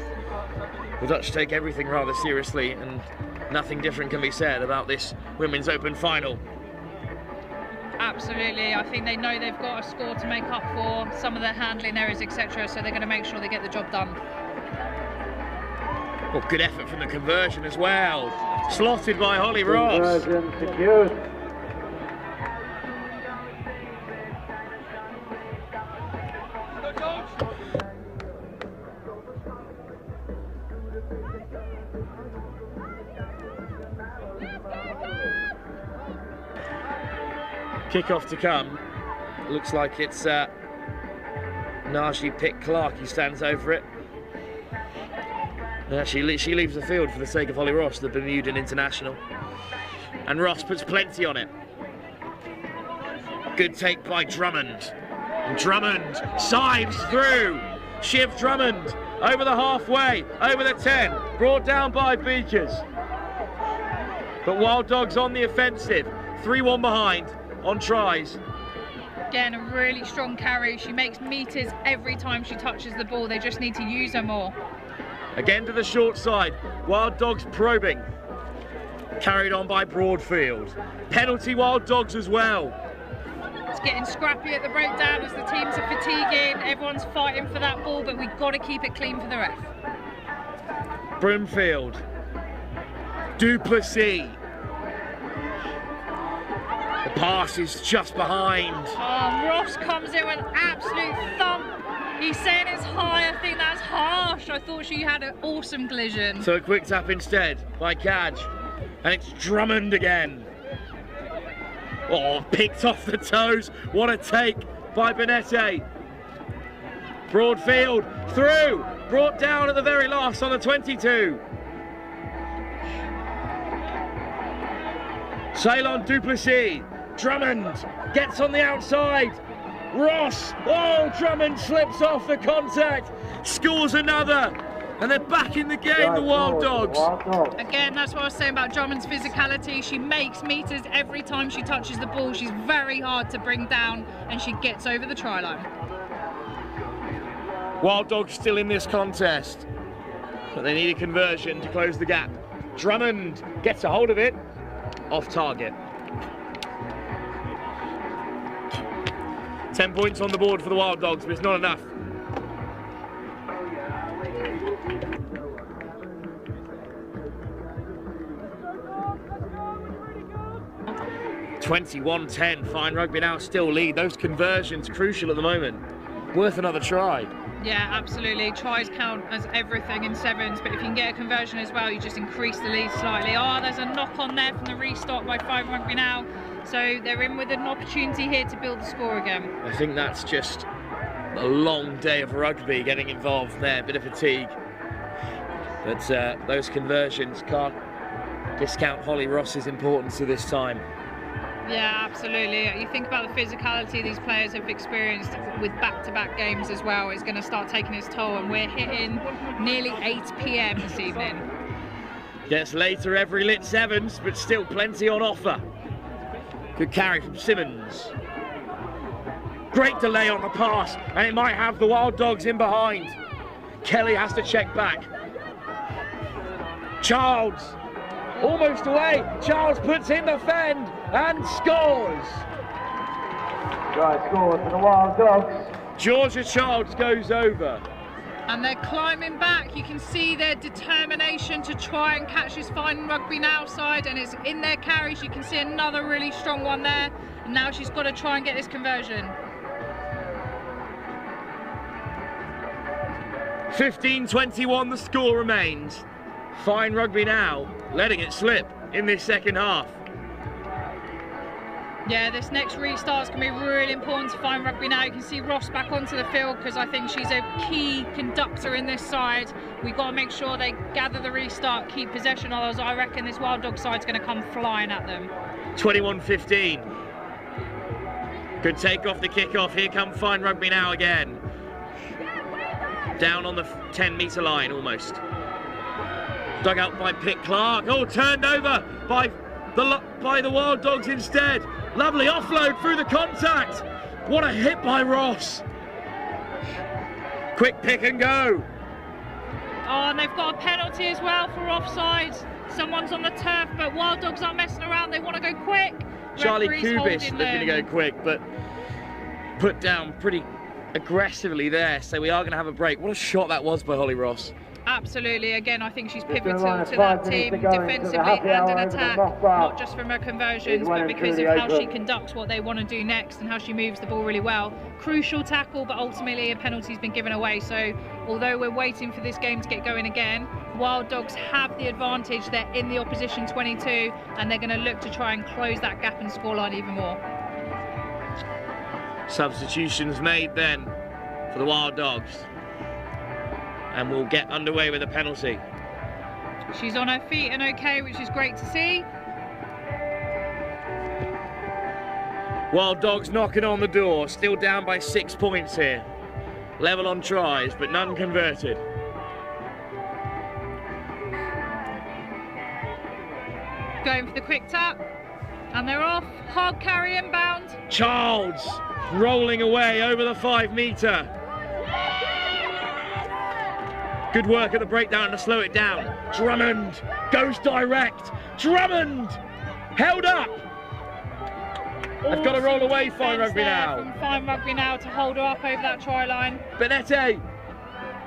The Dutch take everything rather seriously, and nothing different can be said about this Women's Open final. Absolutely, I think they know they've got a score to make up for some of their handling errors, etc., so they're going to make sure they get the job done. Well, good effort from the conversion as well. Slotted by Holly Ross. Conversion secured. Kick-off to come. Looks like it's Naji Pitt-Clark who stands over it. And actually, she leaves the field for the sake of Holly Ross, the Bermudan international. And Ross puts plenty on it. Good take by Drummond. And Drummond sides through. Shiv Drummond over the halfway, over the 10. Brought down by Beakers. But Wild Dogs on the offensive. 3-1 behind on tries. Again, a really strong carry. She makes meters every time she touches the ball. They just need to use her more. Again to the short side. Wild Dogs probing. Carried on by Broadfield. Penalty Wild Dogs as well. It's getting scrappy at the breakdown as the teams are fatiguing. Everyone's fighting for that ball, but we've got to keep it clean for the ref. Broomfield. Duplessis. The pass is just behind. Oh, Ross comes in with an absolute thump. He's saying it's high. I think that's harsh. I thought she had an awesome collision. So a quick tap instead by Cadge. And it's Drummond again. Oh, picked off the toes. What a take by Benette. Broadfield through. Brought down at the very last on the 22. Ceylon Duplessis. Drummond gets on the outside. Ross. Oh, Drummond slips off the contact. Scores another. And they're back in the game, the Wild Dogs. Again, that's what I was saying about Drummond's physicality. She makes meters every time she touches the ball. She's very hard to bring down, and she gets over the try line. Wild Dogs still in this contest, but they need a conversion to close the gap. Drummond gets a hold of it, off target. 10 points on the board for the Wild Dogs, but it's not enough. (21-10), Fine Rugby Now still lead. Those conversions crucial at the moment. Worth another try. Yeah, absolutely. Tries count as everything in sevens, but if you can get a conversion as well, you just increase the lead slightly. Oh, there's a knock on there from the restart by Fine Rugby Now. So they're in with an opportunity here to build the score again. I think that's just a long day of rugby getting involved there, a bit of fatigue. But those conversions can't discount Holly Ross's importance at this time. Yeah, absolutely. You think about the physicality these players have experienced with back-to-back games as well. It's going to start taking its toll, and we're hitting nearly 8 p.m. this evening. Gets later every lit sevens, but still plenty on offer. Good carry from Simmons. Great delay on the pass, and it might have the Wild Dogs in behind. Kelly has to check back. Childs, almost away. Childs puts in the fend and scores. Right, scores for the Wild Dogs. Georgia Childs goes over. And they're climbing back. You can see their determination to try and catch this Fine Rugby Now side, and it's in their carries. You can see another really strong one there. And now she's got to try and get this conversion. 15-21 the score remains. Fine Rugby Now letting it slip in this second half. Yeah, this next restart's going to be really important to Fine Rugby now. You can see Ross back onto the field because I think she's a key conductor in this side. We've got to make sure they gather the restart, keep possession, otherwise I reckon this Wild Dog side's going to come flying at them. 21-15. Good take off the kickoff. Here come Fine Rugby now again. Down on the 10-metre line almost. Dug out by Pitt Clark. Oh, turned over by the Wild Dogs instead. Lovely offload through the contact. What a hit by Ross. Quick pick and go. Oh, and they've got a penalty as well for offside. Someone's on the turf, but Wild Dogs aren't messing around. They want to go quick. Charlie Referee's Kubis holding looking to go quick, but put down pretty aggressively there. So we are going to have a break. What a shot that was by Holly Ross. Absolutely. Again, I think she's pivotal to that team defensively and in attack, not just from her conversions, but because of how she conducts what they want to do next and how she moves the ball really well. Crucial tackle, but ultimately a penalty's been given away. So although we're waiting for this game to get going again, Wild Dogs have the advantage. They're in the opposition 22 and they're going to look to try and close that gap and scoreline even more. Substitutions made then for the Wild Dogs. And we'll get underway with a penalty. She's on her feet and okay, which is great to see. Wild Dogs knocking on the door, still down by 6 points here. Level on tries, but none converted. Going for the quick tap, and they're off. Hard carry inbound. Childs rolling away over the 5 metre. Good work at the breakdown to slow it down. Drummond goes direct. Drummond held up. They've got to roll away Fine Rugby now. From Fine Rugby now to hold her up over that try line. Benete.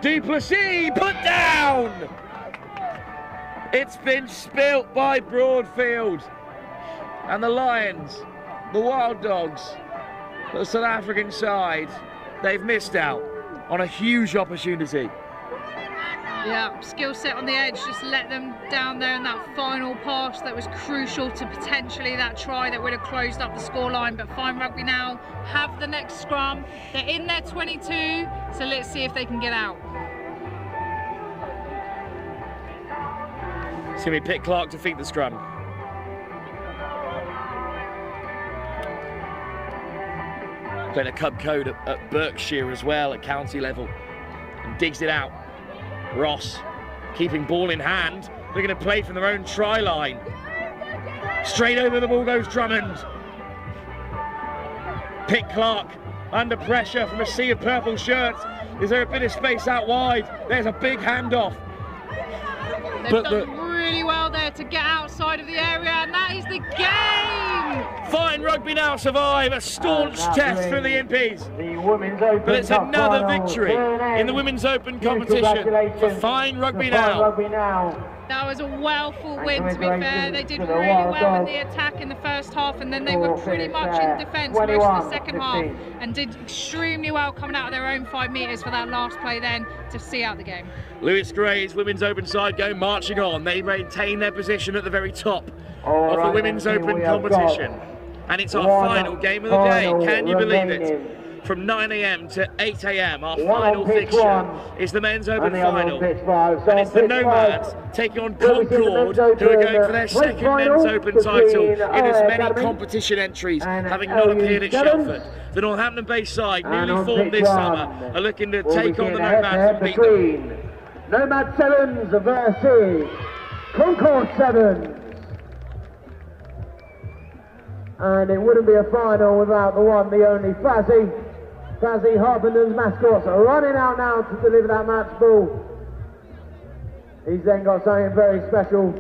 Duplessis put down. It's been spilt by Broadfield. And the Lions, the Wild Dogs, the South African side, they've missed out on a huge opportunity. Yeah, skill set on the edge, just let them down there in that final pass that was crucial to potentially that try that would have closed up the scoreline. But Fine Rugby now have the next scrum. They're in their 22, so let's see if they can get out. It's going to be Pitt Clark to feed the scrum. Playing a Cub Code at Berkshire as well at county level and digs it out. Ross keeping ball in hand. They're going to play from their own try line. Straight over the ball goes Drummond. Pitt Clark under pressure from a sea of purple shirts. Is there a bit of space out wide? There's a big handoff. They've done really well there to get outside of the area, and that is the game! Fine Rugby now survive a staunch test for the Impies. But it's another victory in the Women's Open competition for Fine Rugby now. That was a well-fought win, to be fair. They did really well in the attack in the first half, and then they were pretty much in defence most of the second half and did extremely well coming out of their own 5 metres for that last play then to see out the game. Lewis Gray's Women's Open side go marching on. They maintain their position at the very top of the Women's Open competition. And it's our final game of the day. Can you believe it? From 9 AM to 8 AM, our final fixture is the Men's Open final. And it's the Nomads taking on Concord, who are going for their second Men's Open title in as many competition entries, having not appeared at Shelford. The Northampton-based side, newly formed this summer, are looking to take on the Nomads and beat them. Nomad Sevens versus Concord Sevens. And it wouldn't be a final without the one, the only Fazzy. Fazzy, Harpenden's mascots, are running out now to deliver that match ball. He's then got something very special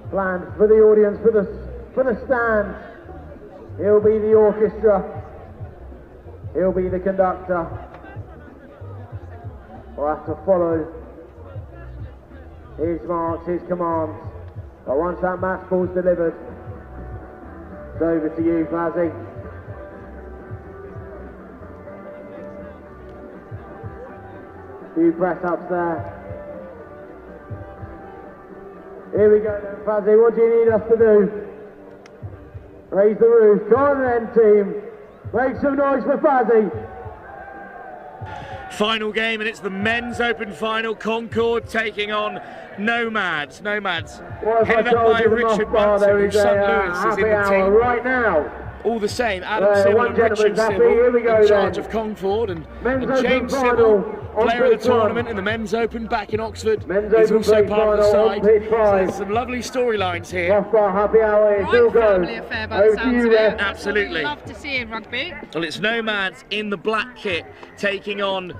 planned for the audience, for the stand. He'll be the orchestra. He'll be the conductor. We'll have to follow his marks, his commands. But once that match ball's delivered, it's over to you, Fazzy. Few press ups there. Here we go then, Fazzy. What do you need us to do? Raise the roof. Corner end team. Make some noise for Fuzzy. Final game, and it's the men's open final. Concord taking on Nomads. Nomads headed up by Richard Bunton, whose son Lewis is in the team. Right now. All the same, Adam Civil and Richard Civil in charge of Concord, and James Civil, player of the tournament in the men's open back in Oxford, is also part of the side. So there's some lovely storylines here. Right family affair by the sounds of it. Absolutely. Love to see in rugby. Well, it's Nomads in the black kit taking on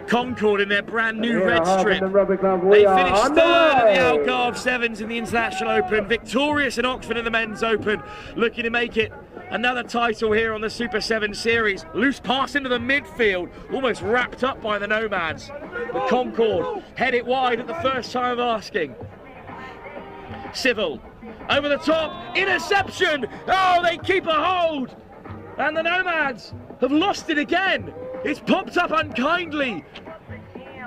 Concord in their brand new red strip. They finished third at the Algarve Sevens in the International Open, victorious in Oxford in the men's open, looking to make it another title here on the Super 7 series. Loose pass into the midfield, almost wrapped up by the Nomads. But Concord head it wide at the first time of asking. Civil over the top, interception. Oh, they keep a hold, and the Nomads have lost it again. It's popped up unkindly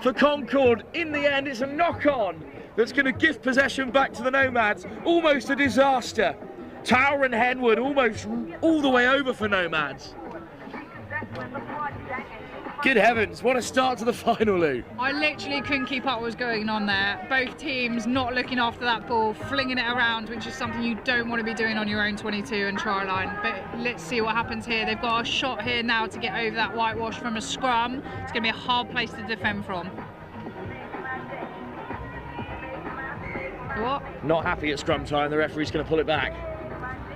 for Concord. In the end, it's a knock-on that's going to give possession back to the Nomads. Almost a disaster. Tower and Henwood almost all the way over for Nomads. Good heavens, what a start to the final, Lou. I literally couldn't keep up what was going on there. Both teams not looking after that ball, flinging it around, which is something you don't want to be doing on your own 22 and try line. But let's see what happens here. They've got a shot here now to get over that whitewash from a scrum. It's going to be a hard place to defend from. What? Not happy at scrum time, the referee's going to pull it back.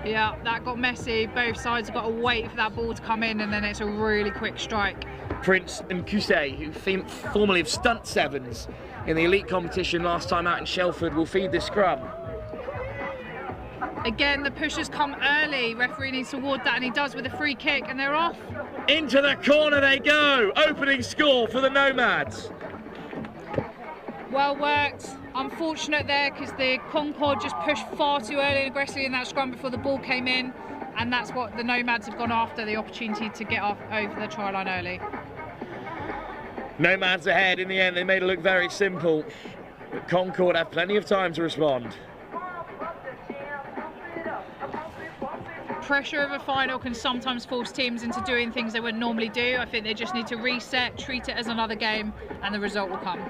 Yeah, that got messy. Both sides have got to wait for that ball to come in, and then it's a really quick strike. Prince and Kusei, who formerly of Stunt Sevens in the elite competition last time out in Shelford, will feed this scrum. Again, the pushers come early. Referee needs to ward that, and he does with a free kick, and they're off. Into the corner they go. Opening score for the Nomads. Well worked. Unfortunate there because the Concord just pushed far too early and aggressively in that scrum before the ball came in, and that's what the Nomads have gone after, the opportunity to get off over the try line early. Nomads ahead. In the end, they made it look very simple, but Concord have plenty of time to respond. Pressure of a final can sometimes force teams into doing things they would normally do. I think they just need to reset, treat it as another game, and the result will come.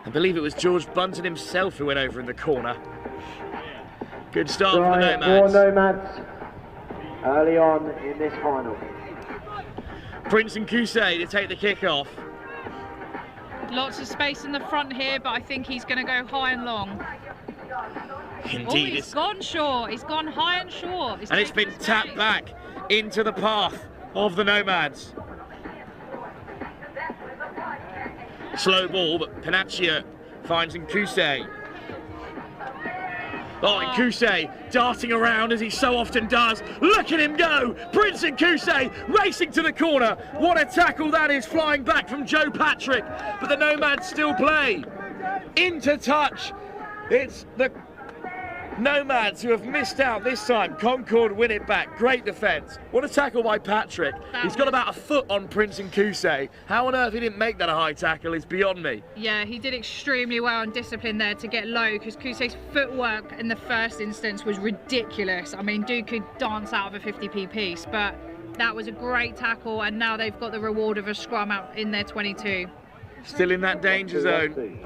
I believe it was George Bunton himself who went over in the corner. Good start for the Nomads. More Nomads early on in this final. Prince and Kusei to take the kick-off. Lots of space in the front here, but I think he's going to go high and long. Indeed. He's gone short. He's gone high and short. And it's been tapped back into the path of the Nomads. Slow ball, but Panaccia finds Nkusei. Oh, and Kusei darting around as he so often does. Look at him go! Prince Nkusei racing to the corner. What a tackle that is, flying back from Joe Patrick. But the Nomads still play. Into touch. It's the Nomads who have missed out this time. Concord win it back. Great defence. What a tackle by Patrick. He's got about a foot on Prince Nkusei. How on earth he didn't make that a high tackle is beyond me. Yeah, he did extremely well and disciplined there to get low, because Kusei's footwork in the first instance was ridiculous. I mean, dude could dance out of a 50p piece, but that was a great tackle, and now they've got the reward of a scrum out in their 22. Still in that danger zone.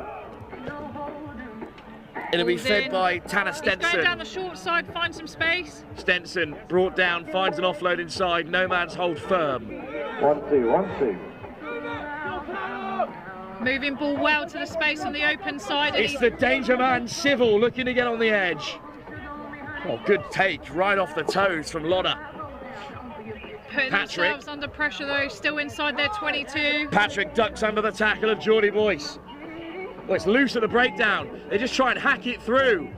It'll be fed by Tanner Stenson. He's going down the short side, find some space. Stenson brought down, finds an offload inside. Nomads hold firm. 1-2, 1-2. Moving ball well to the space on the open side. It's the danger man, Civil, looking to get on the edge. Oh, good take, right off the toes from Lodder. Putting themselves under pressure though, still inside their 22. Patrick ducks under the tackle of Geordie Boyce. Well, it's loose at the breakdown. They just try and hack it through.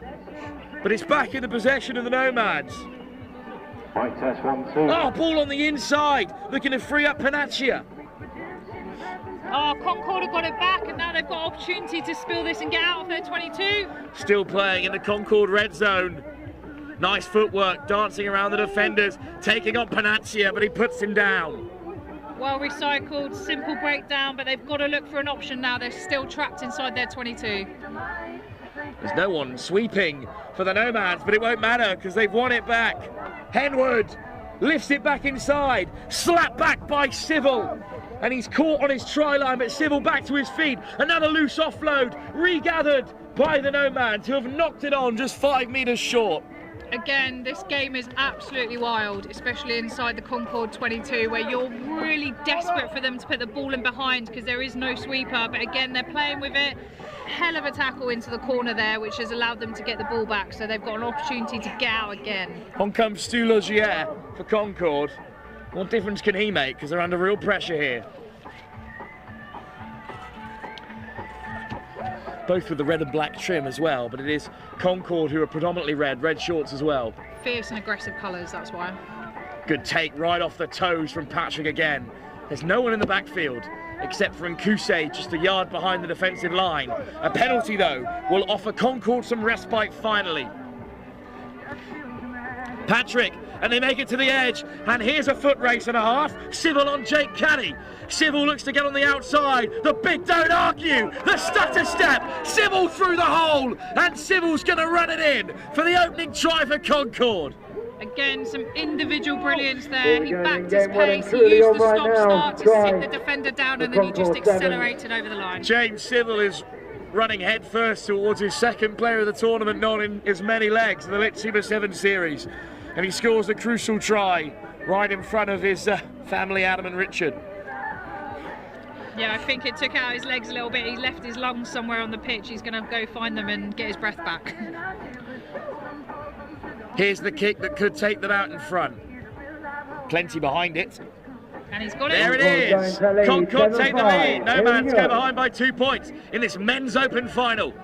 But it's back in the possession of the Nomads. Right, test 1-2. Oh, ball on the inside, looking to free up Panaccia. Oh, Concord have got it back, and now they've got opportunity to spill this and get out of their 22. Still playing in the Concord red zone. Nice footwork, dancing around the defenders, taking on Panaccia, but he puts him down. Well recycled, simple breakdown, but they've got to look for an option now. They're still trapped inside their 22. There's no one sweeping for the Nomads, but it won't matter because they've won it back. Henwood lifts it back inside, slapped back by Civil, and he's caught on his try line, but Civil back to his feet. Another loose offload, regathered by the Nomads, who have knocked it on just 5 metres short. Again, this game is absolutely wild, especially inside the Concord 22, where you're really desperate for them to put the ball in behind because there is no sweeper. But again, they're playing with it. Hell of a tackle into the corner there, which has allowed them to get the ball back. So they've got an opportunity to get out again. On comes Stu Logier for Concord. What difference can he make? Because they're under real pressure here. Both with the red and black trim as well, but it is Concord who are predominantly red shorts as well. Fierce and aggressive colours, that's why. Good take right off the toes from Patrick again. There's no one in the backfield except for Nkuse, just a yard behind the defensive line. A penalty, though, will offer Concord some respite finally. Patrick, and they make it to the edge, and here's a foot race and a half. Civil on Jake Caddy. Civil looks to get on the outside. The big don't argue. The stutter step. Civil through the hole, and Civil's going to run it in for the opening try for Concord. Again, some individual brilliance there. He backed his pace, he used the stop-start to sit the defender down, and then he just accelerated over the line. James Civil is running headfirst towards his second player of the tournament, not in as many legs in the Lit Super 7 series. And he scores the crucial try right in front of his family, Adam and Richard. Yeah, I think it took out his legs a little bit. He left his lungs somewhere on the pitch. He's going to go find them and get his breath back. Here's the kick that could take them out in front. Plenty behind it. And he's got it. There it is. Concord take the lead. Nomads go behind by 2 points in this men's open final.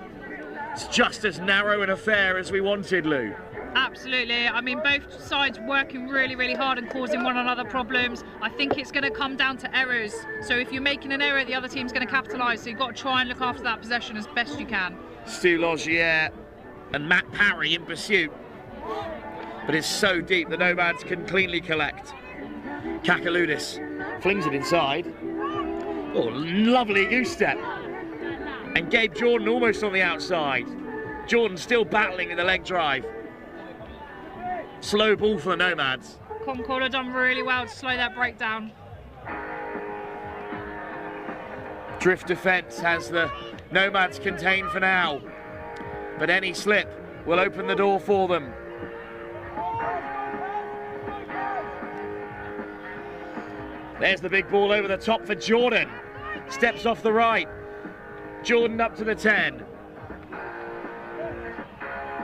It's just as narrow an affair as we wanted, Lou. Absolutely. I mean, both sides working really, really hard and causing one another problems. I think it's going to come down to errors. So if you're making an error, the other team's going to capitalise. So you've got to try and look after that possession as best you can. Stu Logier and Matt Parry in pursuit. But it's so deep the Nomads can cleanly collect. Kakaludis flings it inside. Oh, lovely goose step. And Gabe Jordan almost on the outside. Jordan still battling in the leg drive. Slow ball for the Nomads. Concord have done really well to slow that breakdown. Drift defence has the Nomads contained for now. But any slip will open the door for them. There's the big ball over the top for Jordan. Steps off the right. Jordan up to the 10.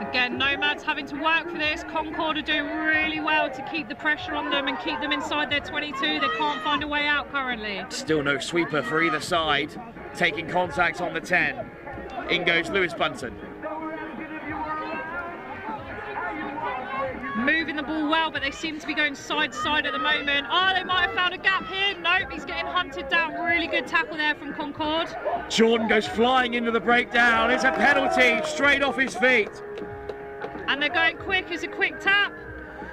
Again, Nomads having to work for this. Concord are doing really well to keep the pressure on them and keep them inside their 22. They can't find a way out currently. Still no sweeper for either side. Taking contact on the 10. In goes Lewis Bunton. Moving the ball well, but they seem to be going side to side at the moment. Oh, they might have found a gap here. Nope, he's getting hunted down. Really good tackle there from Concord. Jordan goes flying into the breakdown. It's a penalty straight off his feet. And they're going quick. It's a quick tap.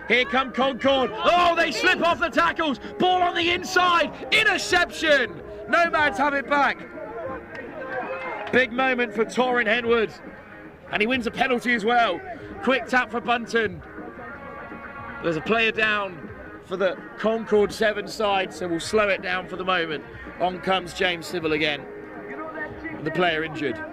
Here come Concord. Oh, they slip off the tackles. Ball on the inside. Interception. Nomads have it back. Big moment for Torin Henwood. And he wins a penalty as well. Quick tap for Bunton. There's a player down for the Concord 7 side, so we'll slow it down for the moment. On comes James Civil again. The player injured.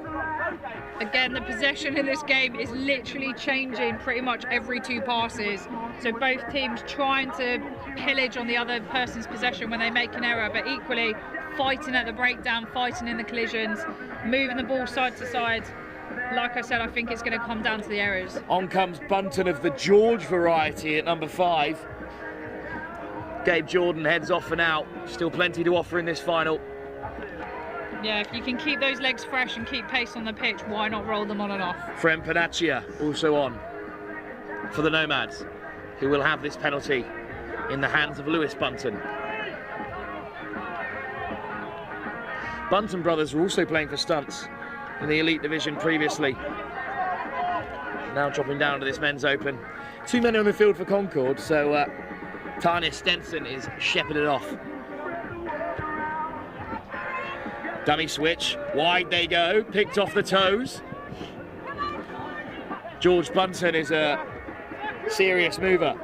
Again, the possession in this game is literally changing pretty much every 2 passes. So both teams trying to pillage on the other person's possession when they make an error, but equally fighting at the breakdown, fighting in the collisions, moving the ball side to side. Like I said, I think it's going to come down to the errors. On comes Bunton of the George variety at number 5. Gabe Jordan heads off and out. Still plenty to offer in this final. Yeah, if you can keep those legs fresh and keep pace on the pitch, why not roll them on and off? Frem Panaccia also on for the Nomads, who will have this penalty in the hands of Lewis Bunton. Bunton brothers were also playing for Stunts in the Elite Division previously. Now dropping down to this men's open. 2 men on the field for Concord, so Tanya Stenson is shepherded off. Dummy switch, wide they go, picked off the toes. George Bunton is a serious mover.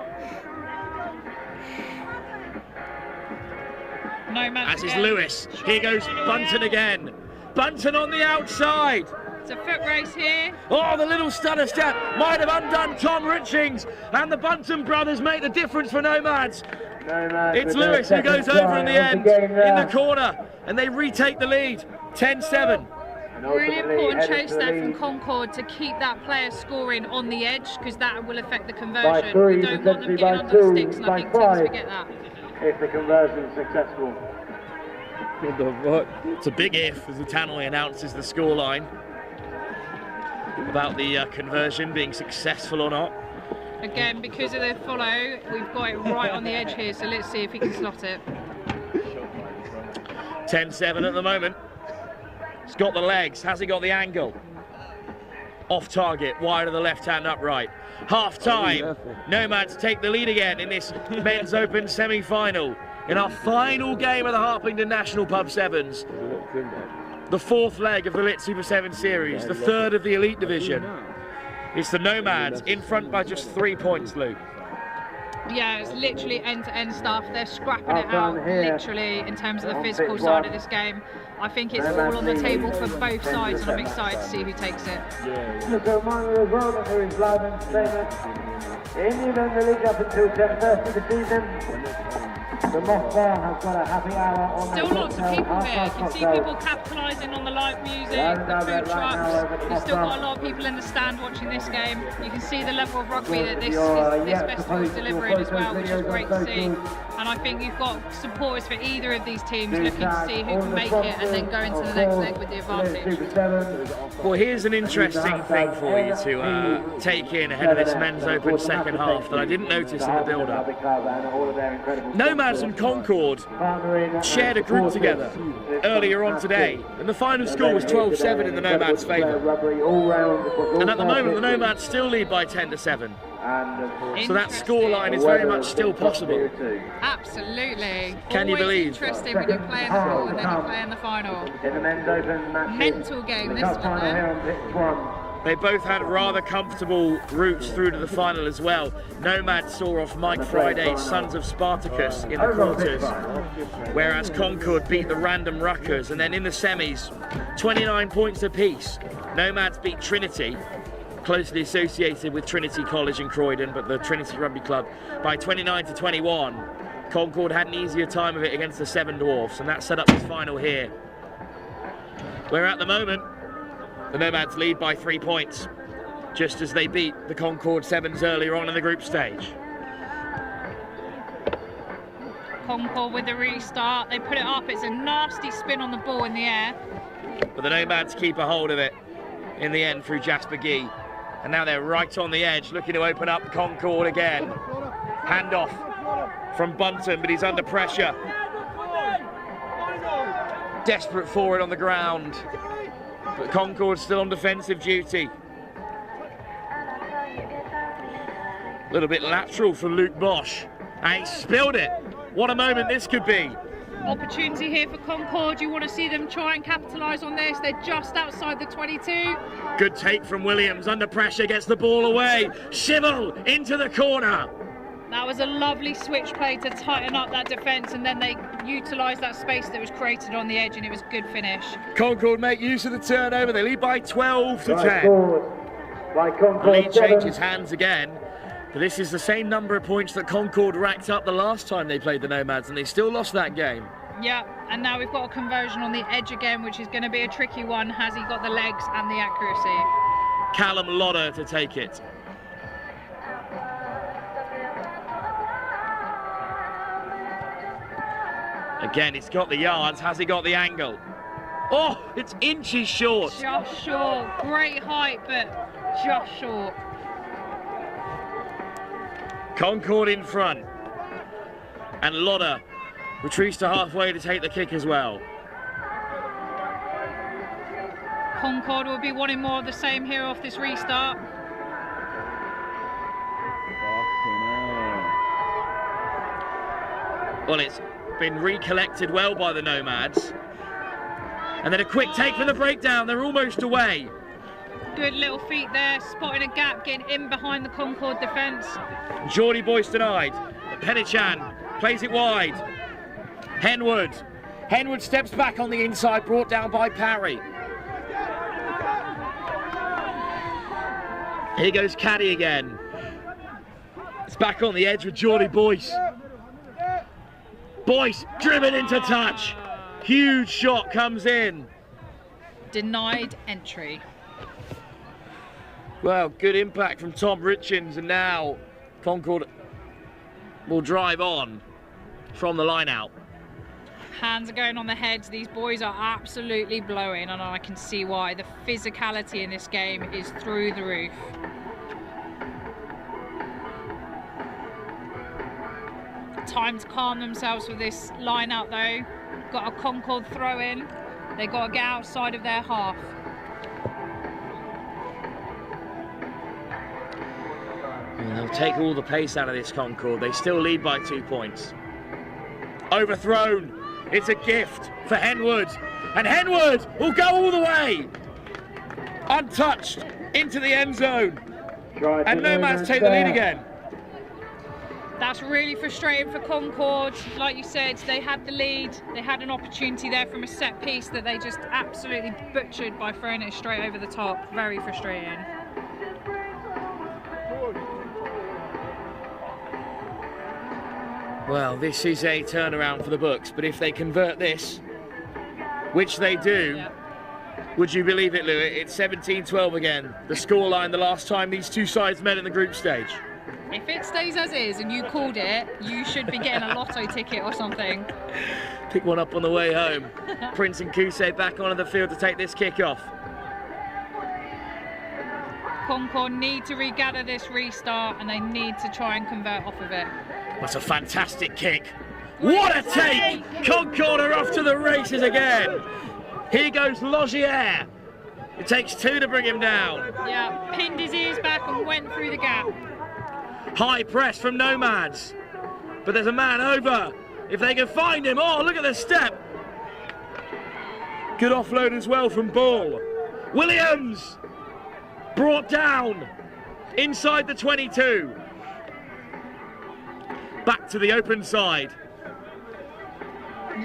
As is Lewis. Here goes Bunton again. Bunton on the outside. It's a foot race here. Oh, the little stutter step might have undone Tom Richings, and the Bunton brothers make the difference for Nomads. It's Lewis who goes over in the end, in the corner, and they retake the lead, 10-7. Really important chase there from Concord to keep that player scoring on the edge, because that will affect the conversion. We don't want them getting under the sticks, and I think teams forget that. If the conversion is successful. It's a big if as the tannoy announces the scoreline about the conversion being successful or not. Again, because of the follow, we've got it right on the edge here, so let's see if he can slot it. 10-7 at the moment. He's got the legs, has he got the angle? Off target, wide of the left-hand upright. Half time, Nomads take the lead again in this Men's Open semi-final. In our final game of the Harpenden National Pub Sevens. The fourth leg of the Lit Super 7 series, the third of the Elite Division. It's the Nomads in front by just 3 points, Luke. Yeah, it's literally end-to-end stuff. They're scrapping it out, literally, in terms of the physical side of this game. I think it's all on the table for both sides, and I'm excited to see who takes it. Look, a reminder as well that there is live entertainment in the league up until 10:30 this evening. The Moth Bar has got a happy hour on. Still lots of people here. You can see people capitalising on the live music, the food trucks. We've still got a lot of people in the stand watching this game. You can see the level of rugby that this festival is delivering as well, which is great to see. And I think you've got supporters for either of these teams looking to see who can make it and then go into the next leg with the advantage. Well, here's an interesting thing for you to take in ahead of this Men's Open second half that I didn't notice in the build-up. Nomads and Concord shared a group together earlier on today, and the final score was 12-7 in the Nomads' favour. And at the moment, the Nomads still lead by 10-7. So that scoreline is very much still possible. Absolutely. Can you believe? Interesting when you play in the fourth and then you play in the final. Mental game, this one then. They both had rather comfortable routes through to the final as well. Nomads saw off Mike Friday's Sons of Spartacus in the quarters, whereas Concord beat the Random Ruckers. And then in the semis, 29 points apiece. Nomads beat Trinity, closely associated with Trinity College in Croydon, but the Trinity Rugby Club, by 29-21. Concord had an easier time of it against the Seven Dwarfs, and that set up this final here, where at the moment the Nomads lead by 3 points, just as they beat the Concord Sevens earlier on in the group stage. Concord with the restart, they put it up, it's a nasty spin on the ball in the air. But the Nomads keep a hold of it in the end through Jasper Gee. And now they're right on the edge, looking to open up Concord again. Handoff from Bunton, but he's under pressure. Desperate for it on the ground. But Concord's still on defensive duty. A little bit lateral from Luke Bosch. And he spilled it. What a moment this could be. Opportunity here for Concord. You want to see them try and capitalise on this. They're just outside the 22. Good take from Williams. Under pressure, gets the ball away. Shivel into the corner. That was a lovely switch play to tighten up that defence, and then they utilised that space that was created on the edge, and it was a good finish. Concord make use of the turnover. They lead by 12-10. The lead changes hands again. But this is the same number of points that Concord racked up the last time they played the Nomads, and they still lost that game. Yeah, and now we've got a conversion on the edge again, which is going to be a tricky one. Has he got the legs and the accuracy? Callum Lodder to take it. Again, he's got the yards. Has he got the angle? Oh, it's inches short. Just short. Great height, but just short. Concord in front. And Lodder retreats to halfway to take the kick as well. Concord will be wanting more of the same here off this restart. Well, it's been recollected well by the Nomads. And then a quick take from the breakdown. They're almost away. Good little feet there, spotting a gap, getting in behind the Concord defence. Geordie Boyce denied. Penichan plays it wide. Henwood. Henwood steps back on the inside, brought down by Parry. Here goes Caddy again. It's back on the edge with Geordie Boyce. Boyce driven into touch. Huge shot comes in. Denied entry. Well, good impact from Tom Richins, and now Concord will drive on from the line out. Hands are going on the heads. These boys are absolutely blowing, and I can see why. The physicality in this game is through the roof. Time to calm themselves with this line out though. Got a Concord throw in. They got to get outside of their half. And they'll take all the pace out of this Concord. They still lead by 2 points. Overthrown. It's a gift for Henwood. And Henwood will go all the way. Untouched into the end zone. And Nomads take the lead again. That's really frustrating for Concord. Like you said, they had the lead. They had an opportunity there from a set piece that they just absolutely butchered by throwing it straight over the top. Very frustrating. Well, this is a turnaround for the books, but if they convert this, which they do, would you believe it, Lou? It's 17-12 again. The scoreline the last time these two sides met in the group stage. If it stays as is and you called it, you should be getting a lotto ticket or something. Pick one up on the way home. Prince and Kusei back onto the field to take this kickoff. Concord need to regather this restart, and they need to try and convert off of it. That's a fantastic kick. What a take! Concord are off to the races again. Here goes Logier. It takes two to bring him down. Yeah, pinned his ears back and went through the gap. High press from Nomads. But there's a man over. If they can find him. Oh, look at the step. Good offload as well from Ball. Williams brought down inside the 22. Back to the open side.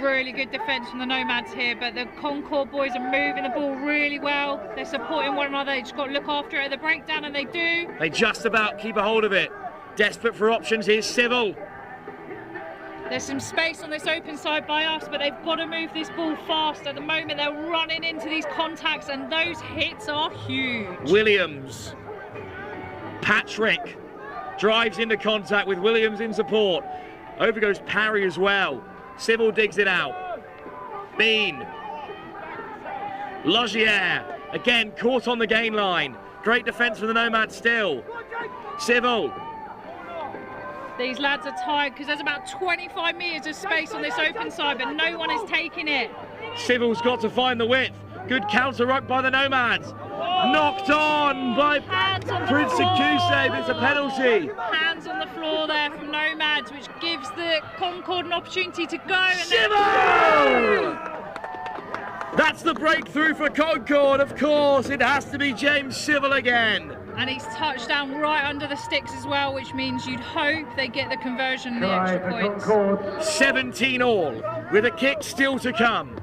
Really good defence from the Nomads here, but the Concord boys are moving the ball really well. They're supporting one another. They just got to look after it at the breakdown, and they do. They just about keep a hold of it. Desperate for options. Here's Civil. There's some space on this open side by us, but they've got to move this ball fast. At the moment, they're running into these contacts, and those hits are huge. Williams. Patrick drives into contact with Williams in support. Over goes Parry as well. Civil digs it out. Bean. Logier. Again, caught on the gain line. Great defence from the Nomads still. Civil. These lads are tired because there's about 25 metres of space on this open side, but no one is taking it. Civil's got to find the width. Good counter ruck by the Nomads. Knocked on by Prince and Kusei, but it's a penalty. Hands on the floor there from Nomads, which gives the Concord an opportunity to go. Civil! That's the breakthrough for Concord, of course. It has to be James Civil again. And he's touched down right under the sticks as well, which means you'd hope they get the conversion and the extra points. 17 all, with a kick still to come.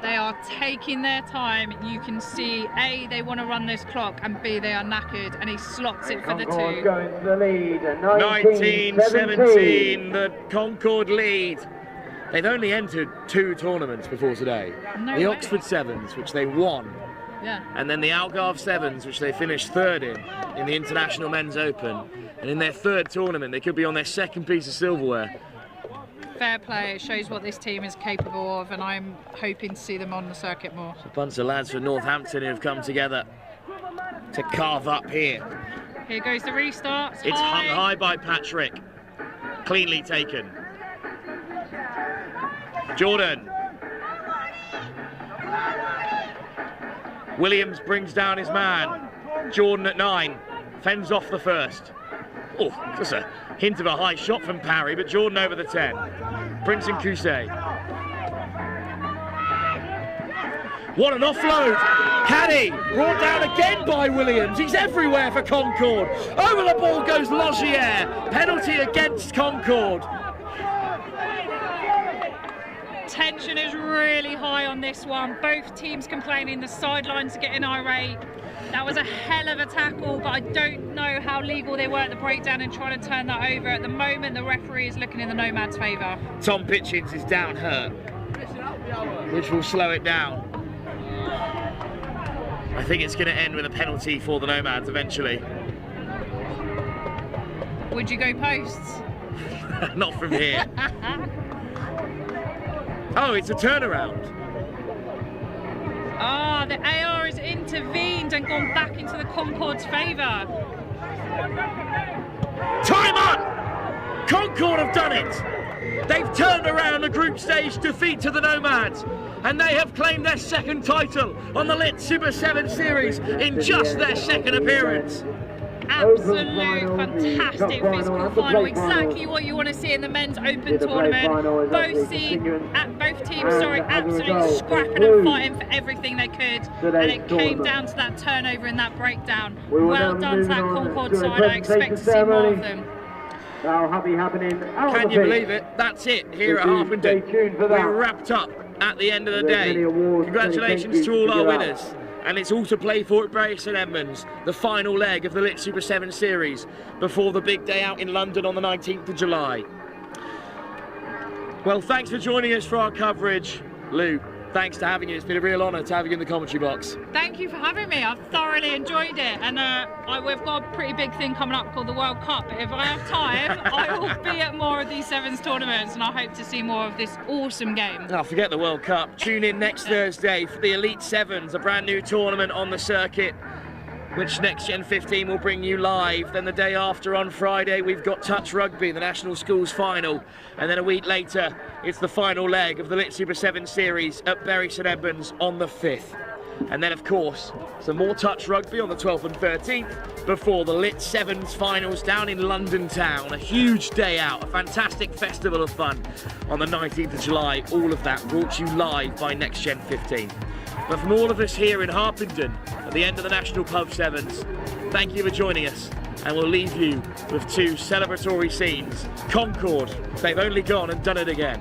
They are taking their time. You can see, A, they want to run this clock, and B, they are knackered, and he slots it for the two. Going to the lead, 19-17, the Concord lead. They've only entered 2 tournaments before today. No the way. Oxford Sevens, which they won, Yeah. and then the Algarve Sevens, which they finished 3rd in the International Men's Open. And in their 3rd tournament, they could be on their 2nd piece of silverware. Fair play. It shows what this team is capable of, and I'm hoping to see them on the circuit more. A bunch of lads from Northampton who have come together to carve up here. Here goes the restart. It's hung high by Patrick. Cleanly taken. Jordan. Williams brings down his man. Jordan at 9. Fends off the first. Oh, just a hint of a high shot from Parry, but Jordan over the 10. Prince and Kusei. What an offload! Caddy brought down again by Williams. He's everywhere for Concord. Over the ball goes Logier. Penalty against Concord. Tension is really high on this one. Both teams complaining, the sidelines are getting irate. That was a hell of a tackle, but I don't know how legal they were at the breakdown and trying to turn that over. At the moment, the referee is looking in the Nomads' favour. Tom Pitchins is down hurt, which will slow it down. I think it's going to end with a penalty for the Nomads eventually. Would you go posts? Not from here. Oh, it's a turnaround. Ah, the AR has intervened and gone back into the Concord's favour. Time up! Concord have done it. They've turned around a group stage defeat to the Nomads, and they have claimed their second title on the Lit Super 7 Series in just their second appearance. Absolute fantastic physical final, exactly what you want to see in the men's open tournament. Both teams absolutely scrapping and fighting for everything they could, and it came down to that turnover and that breakdown. Well done to that Concord side. I expect to see more of them. Can you believe it? That's it here at Harpenden. We're wrapped up at the end of the day. Congratulations to all our winners. And it's all to play for at Bury St Edmunds, the final leg of the Lit Super 7 Series before the big day out in London on the 19th of July. Well, thanks for joining us for our coverage. Lou, thanks to having you. It's been a real honour to have you in the commentary box. Thank you for having me. I've thoroughly enjoyed it, and we've got a pretty big thing coming up called the World Cup. But if I have time, I will be at more of these Sevens tournaments, and I hope to see more of this awesome game. Oh, forget the World Cup. Tune in next Thursday for the Elite Sevens, a brand new tournament on the circuit, which Next Gen 15 will bring you live. Then the day after, on Friday, we've got Touch Rugby, the National Schools Final. And then a week later, it's the final leg of the Lit Super 7 Series at Bury St Edmunds on the 5th. And then, of course, some more Touch Rugby on the 12th and 13th before the Lit Sevens Finals down in London town. A huge day out, a fantastic festival of fun on the 19th of July. All of that brought to you live by Next Gen 15. But from all of us here in Harpenden, at the end of the National Pub Sevens, thank you for joining us, and we'll leave you with two celebratory scenes. Concord, they've only gone and done it again.